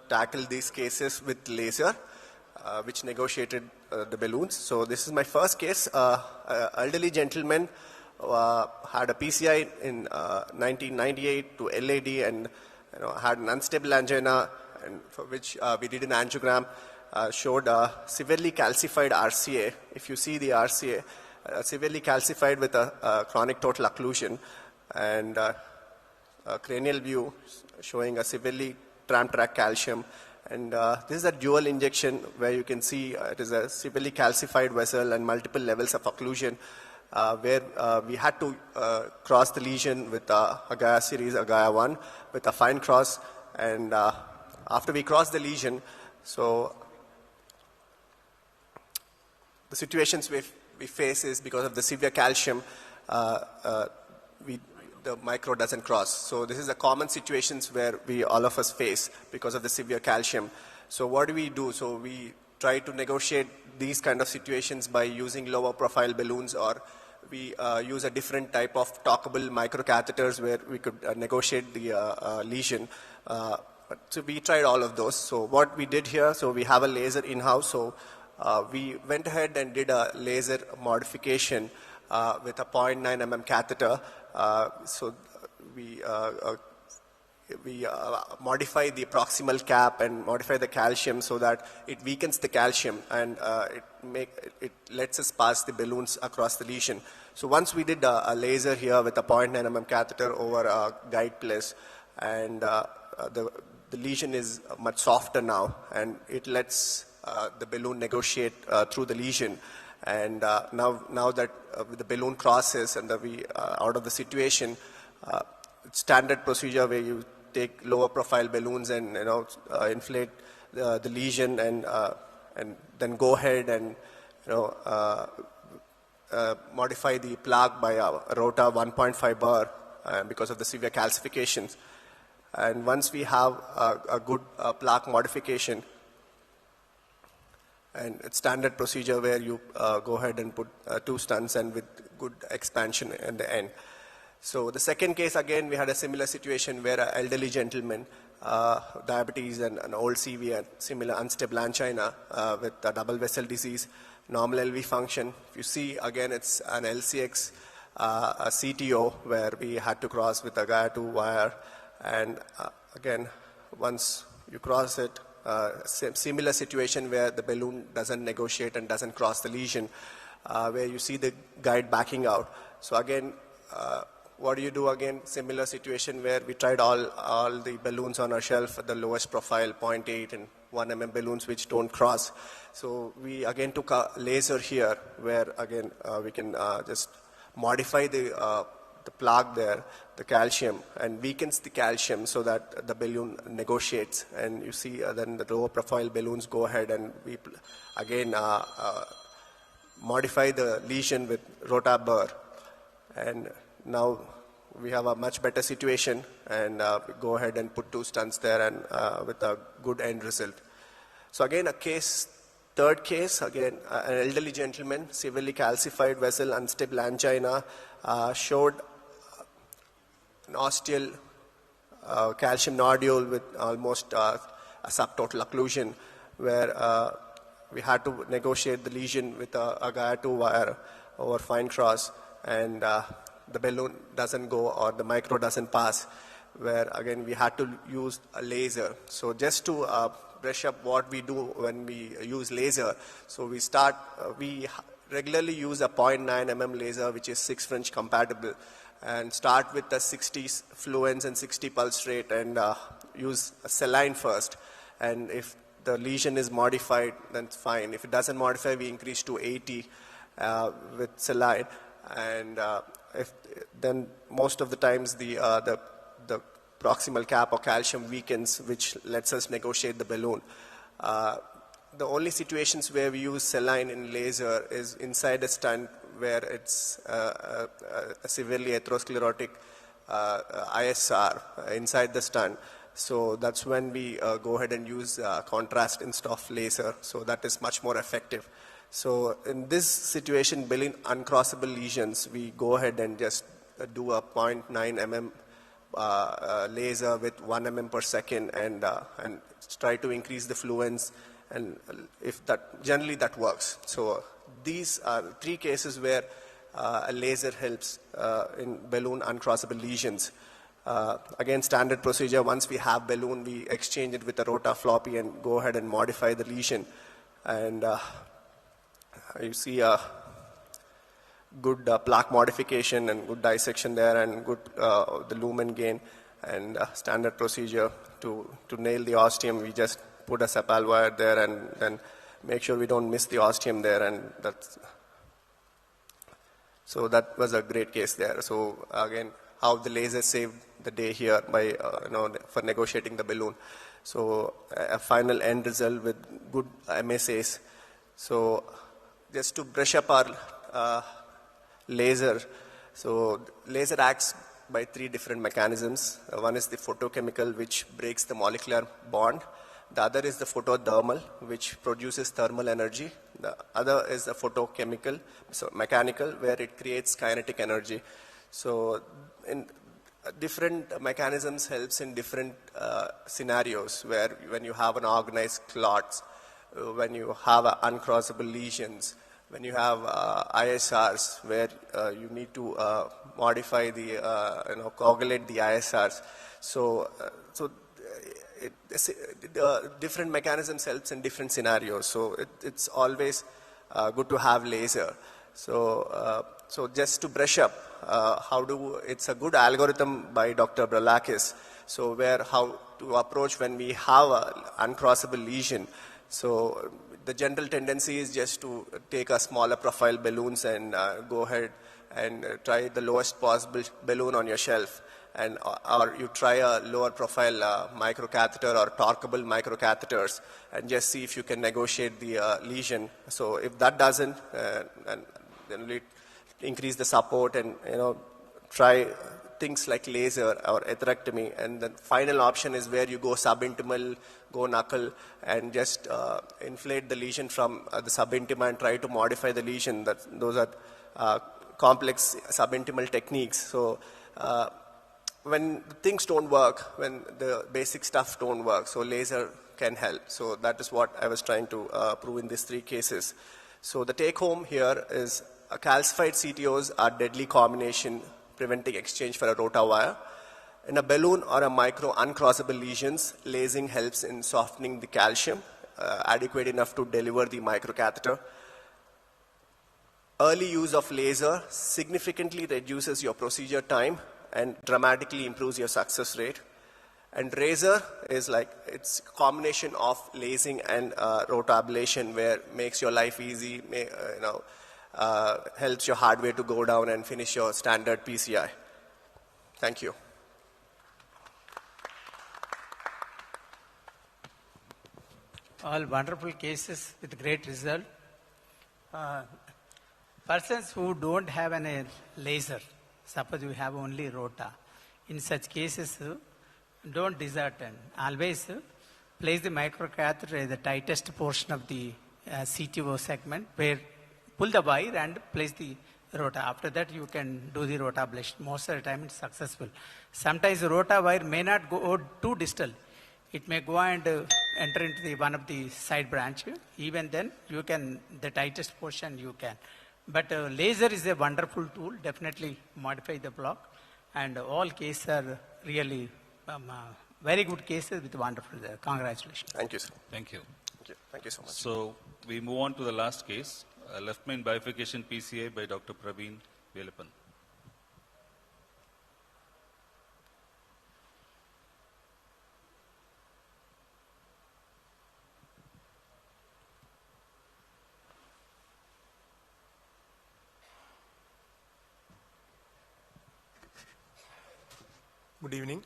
tackle these cases with laser, which negotiated the balloons. So this is my first case. Elderly gentleman had a PCI in 1998 to LAD and had an unstable angina, and for which we did an angiogram, showed a severely calcified RCA. If you see the RCA, severely calcified with a chronic total occlusion, and a cranial view showing a severely tram track calcium. And this is a dual injection where you can see it is a severely calcified vessel and multiple levels of occlusion, where we had to cross the lesion with a Gaia series, a Gaia 1, with a fine cross. And after we cross the lesion, so the situations we face is because of the severe calcium, the micro doesn't cross. So this is a common situations where all of us face because of the severe calcium. So what do we do? So we try to negotiate these kind of situations by using lower profile balloons, or we use a different type of talkable microcatheters where we could negotiate the lesion. So we tried all of those. So what we did here, so we have a laser in-house. So we went ahead and did a laser modification with a 0.9 mm catheter. So we modify the proximal cap and modify the calcium so that it weakens the calcium, and it lets us pass the balloons across the lesion. So once we did a laser here with a 0.9 mm catheter over a guide place, and the lesion is much softer now, and it lets the balloon negotiate through the lesion. And now that the balloon crosses and we out of the situation, standard procedure where you take lower profile balloons and inflate the lesion and then go ahead and modify the plaque by a rota 1.5 bar because of the severe calcifications. And once we have a good plaque modification, and it's standard procedure where you go ahead and put 2 stents and with good expansion in the end. So the second case, again, we had a similar situation where an elderly gentleman, diabetes and an old CV and similar unstable angina with a double vessel disease, normal LV function. If you see, again, it's an LCX, a CTO, where we had to cross with a Gaia 2 wire. And again, once you cross it, similar situation where the balloon doesn't negotiate and doesn't cross the lesion, where you see the guide backing out. So again, what do you do again? Similar situation where we tried all the balloons on our shelf at the lowest profile, 0.8 and 1 mm balloons which don't cross. So we again took a laser here where again we can just modify the plaque there, the calcium, and weakens the calcium so that the balloon negotiates. And you see then the lower profile balloons go ahead and we again modify the lesion with rotabur, and now we have a much better situation, and we go ahead and put 2 stents there, and with a good end result. So again, third case, again, an elderly gentleman, severely calcified vessel, unstable angina, showed an osteal calcium nodule with almost a subtotal occlusion, where we had to negotiate the lesion with a Gaia-2 wire over fine cross, and the balloon doesn't go or the micro doesn't pass, where again we had to use a laser. So just to brush up what we do when we use laser, so we regularly use a 0.9 mm laser, which is 6 French compatible, and start with the 60 fluence and 60 pulse rate, and use a saline first. And if the lesion is modified, then it's fine. If it doesn't modify, we increase to 80 with saline, and then most of the times the proximal cap or calcium weakens, which lets us negotiate the balloon. The only situations where we use saline in laser is inside a stent where it's a severely atherosclerotic ISR inside the stent. So that's when we go ahead and use contrast instead of laser. So that is much more effective. So in this situation, balloon uncrossable lesions, we go ahead and just do a 0.9 mm laser with 1 mm per second, and try to increase the fluence, and if that, generally that works. So these are 3 cases where a laser helps in balloon uncrossable lesions. Again, standard procedure, once we have balloon, we exchange it with a rota floppy and go ahead and modify the lesion. And you see a good plaque modification and good dissection there, and good the lumen gain, and standard procedure to nail the ostium. We just put a sepal wire there and then make sure we don't miss the ostium there, and so that was a great case there. So again, how the laser saved the day here by for negotiating the balloon. So a final end result with good MSAs. So just to brush up our laser. So laser acts by 3 different mechanisms. One is the photochemical, which breaks the molecular bond. The other is the photothermal, which produces thermal energy. The other is the photochemical, so mechanical, where it creates kinetic energy. So in different mechanisms helps in different scenarios, where when you have an organized clots, when you have uncrossable lesions, when you have ISRs, where you need to modify the, coagulate the ISRs. So different mechanisms helps in different scenarios. So it's always good to have laser. So just to brush up, it's a good algorithm by Dr. Bralakis. So how to approach when we have an uncrossable lesion. So the general tendency is just to take a smaller profile balloons and go ahead and try the lowest possible balloon on your shelf, and or you try a lower profile microcatheter or torqueable microcatheters, and just see if you can negotiate the lesion. So if that doesn't, then we increase the support, and try things like laser or atherectomy. And the final option is where you go subintimal, go knuckle, and just inflate the lesion from the subintima and try to modify the lesion. Those are complex subintimal techniques. So when things don't work, when the basic stuff don't work, so laser can help. So that is what I was trying to prove in these 3 cases. So the take home here is calcified CTOs are deadly combination preventing exchange for a rota wire. In a balloon or a micro uncrossable lesions, lasing helps in softening the calcium, adequate enough to deliver the microcatheter. Early use of laser significantly reduces your procedure time and dramatically improves your success rate. And razor is it's a combination of lasing and rota ablation, where makes your life easy, helps your hardware to go down and finish your standard PCI. Thank you. All wonderful cases with great result. persons who don't have a laser, suppose you have only rota, in such cases, don't desert and always place the microcatheter at the tightest portion of the CTO segment, where pull the wire and place the rota. After that, you can do the rota ablation. Most of the time, it's successful. Sometimes the rota wire may not go too distal. It may go and enter into one of the side branch. Even then, you can, the tightest portion you can. But laser is a wonderful tool. Definitely modify the block. And all cases are really very good cases with wonderful. Congratulations. Thank you, sir. Thank you. Thank you. Thank you so much. So we move on to the last case, left main bifurcation PCI by Dr. Praveen Velapan. Good evening.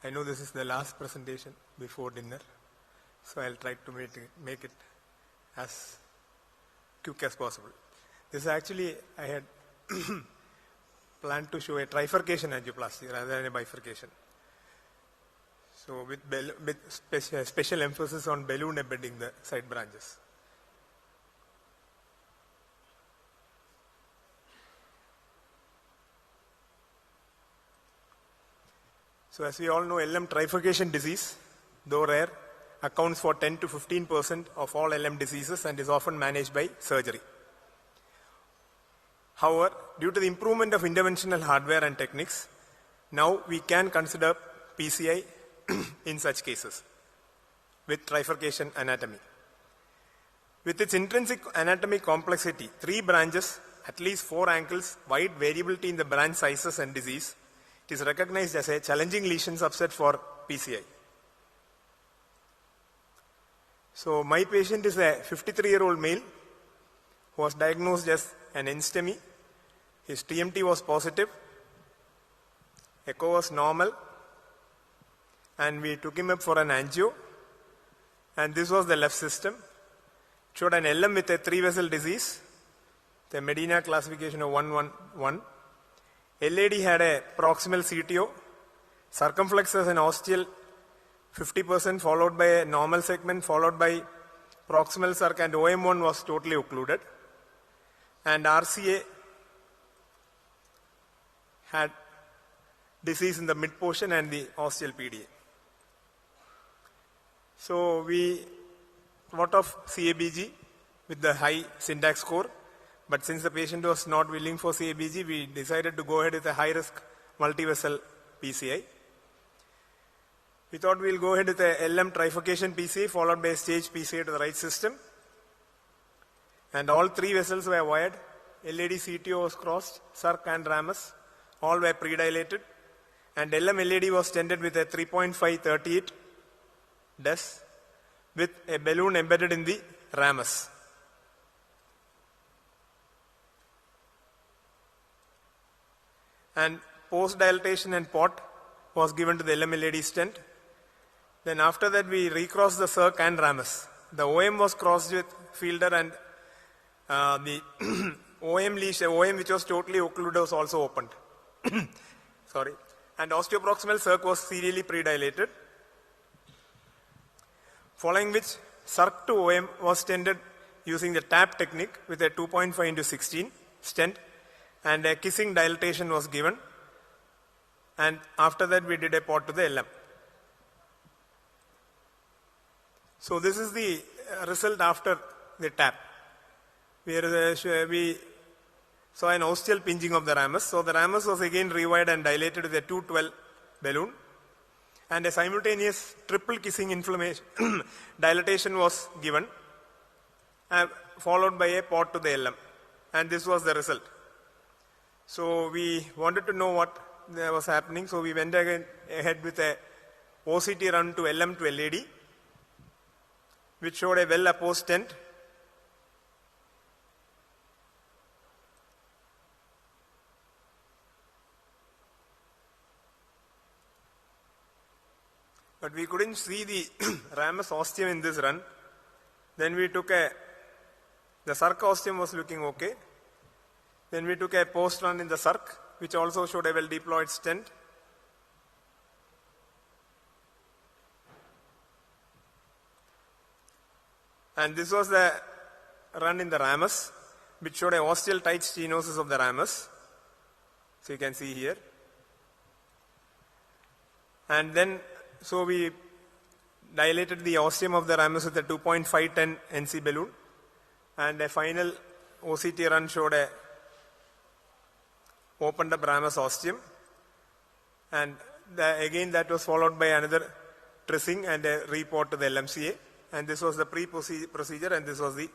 I know this is the last presentation before dinner, so I'll try to make it as quick as possible. This actually, I had planned to show a trifurcation angioplasty rather than a bifurcation. So with special emphasis on balloon embedding the side branches. So as we all know, LM trifurcation disease, though rare, accounts for 10 to 15% of all LM diseases and is often managed by surgery. However, due to the improvement of interventional hardware and techniques, now we can consider PCI in such cases with trifurcation anatomy. With its intrinsic anatomy complexity, 3 branches, at least 4 ankles, wide variability in the branch sizes and disease, it is recognized as a challenging lesion subset for PCI. So my patient is a 53-year-old male who was diagnosed as an NSTEMI. His TMT was positive, echo was normal, and we took him up for an angio. And this was the left system. It showed an LM with a 3-vessel disease, the Medina classification of 111. LAD had a proximal CTO, circumflexus and ostial 50%, followed by a normal segment, followed by proximal circ, and OM1 was totally occluded. And RCA had disease in the mid portion and the ostial PDA. So we thought of CABG with the high syntax score. But since the patient was not willing for CABG, we decided to go ahead with a high-risk multi-vessel PCI. We thought we'll go ahead with a LM trifurcation PCI followed by a stage PCI to the right system. And all 3 vessels were wired. LAD CTO was crossed, circ and ramus. All were pre-dilated. And LM LAD was stented with a 3.538 DES with a balloon embedded in the ramus. And post-dilatation and pot was given to the LM-LAD stent. Then after that we recrossed the circ and ramus. The OM was crossed with fielder, and the OM lesion, OM which was totally occluded was also opened. Sorry. And osteoproximal circ was serially pre-dilated. Following which circ to OM was stented using the TAP technique with a 2.5x16 stent. And a kissing dilatation was given, and after that we did a pot to the LM. So this is the result after the TAP. We saw an ostial pinging of the ramus. So the ramus was again rewired and dilated with a 212 balloon, and a simultaneous triple kissing inflammation dilatation was given, followed by a pot to the LM, and this was the result. So we wanted to know what was happening, so we went ahead with a OCT run to LM to LAD, which showed a well-opposed stent. But we couldn't see the ramus ostium in this run. Then we took the circ ostium was looking okay. Then we took a post run in the circ, which also showed a well-deployed stent. And this was the run in the ramus, which showed a ostial tight stenosis of the ramus. So you can see here. And then, so we dilated the ostium of the ramus with a 2.510 NC balloon. And a final OCT run showed a opened up ramus ostium. And again that was followed by another tracing and a report to the LMCA. And this was the pre-procedure and this was the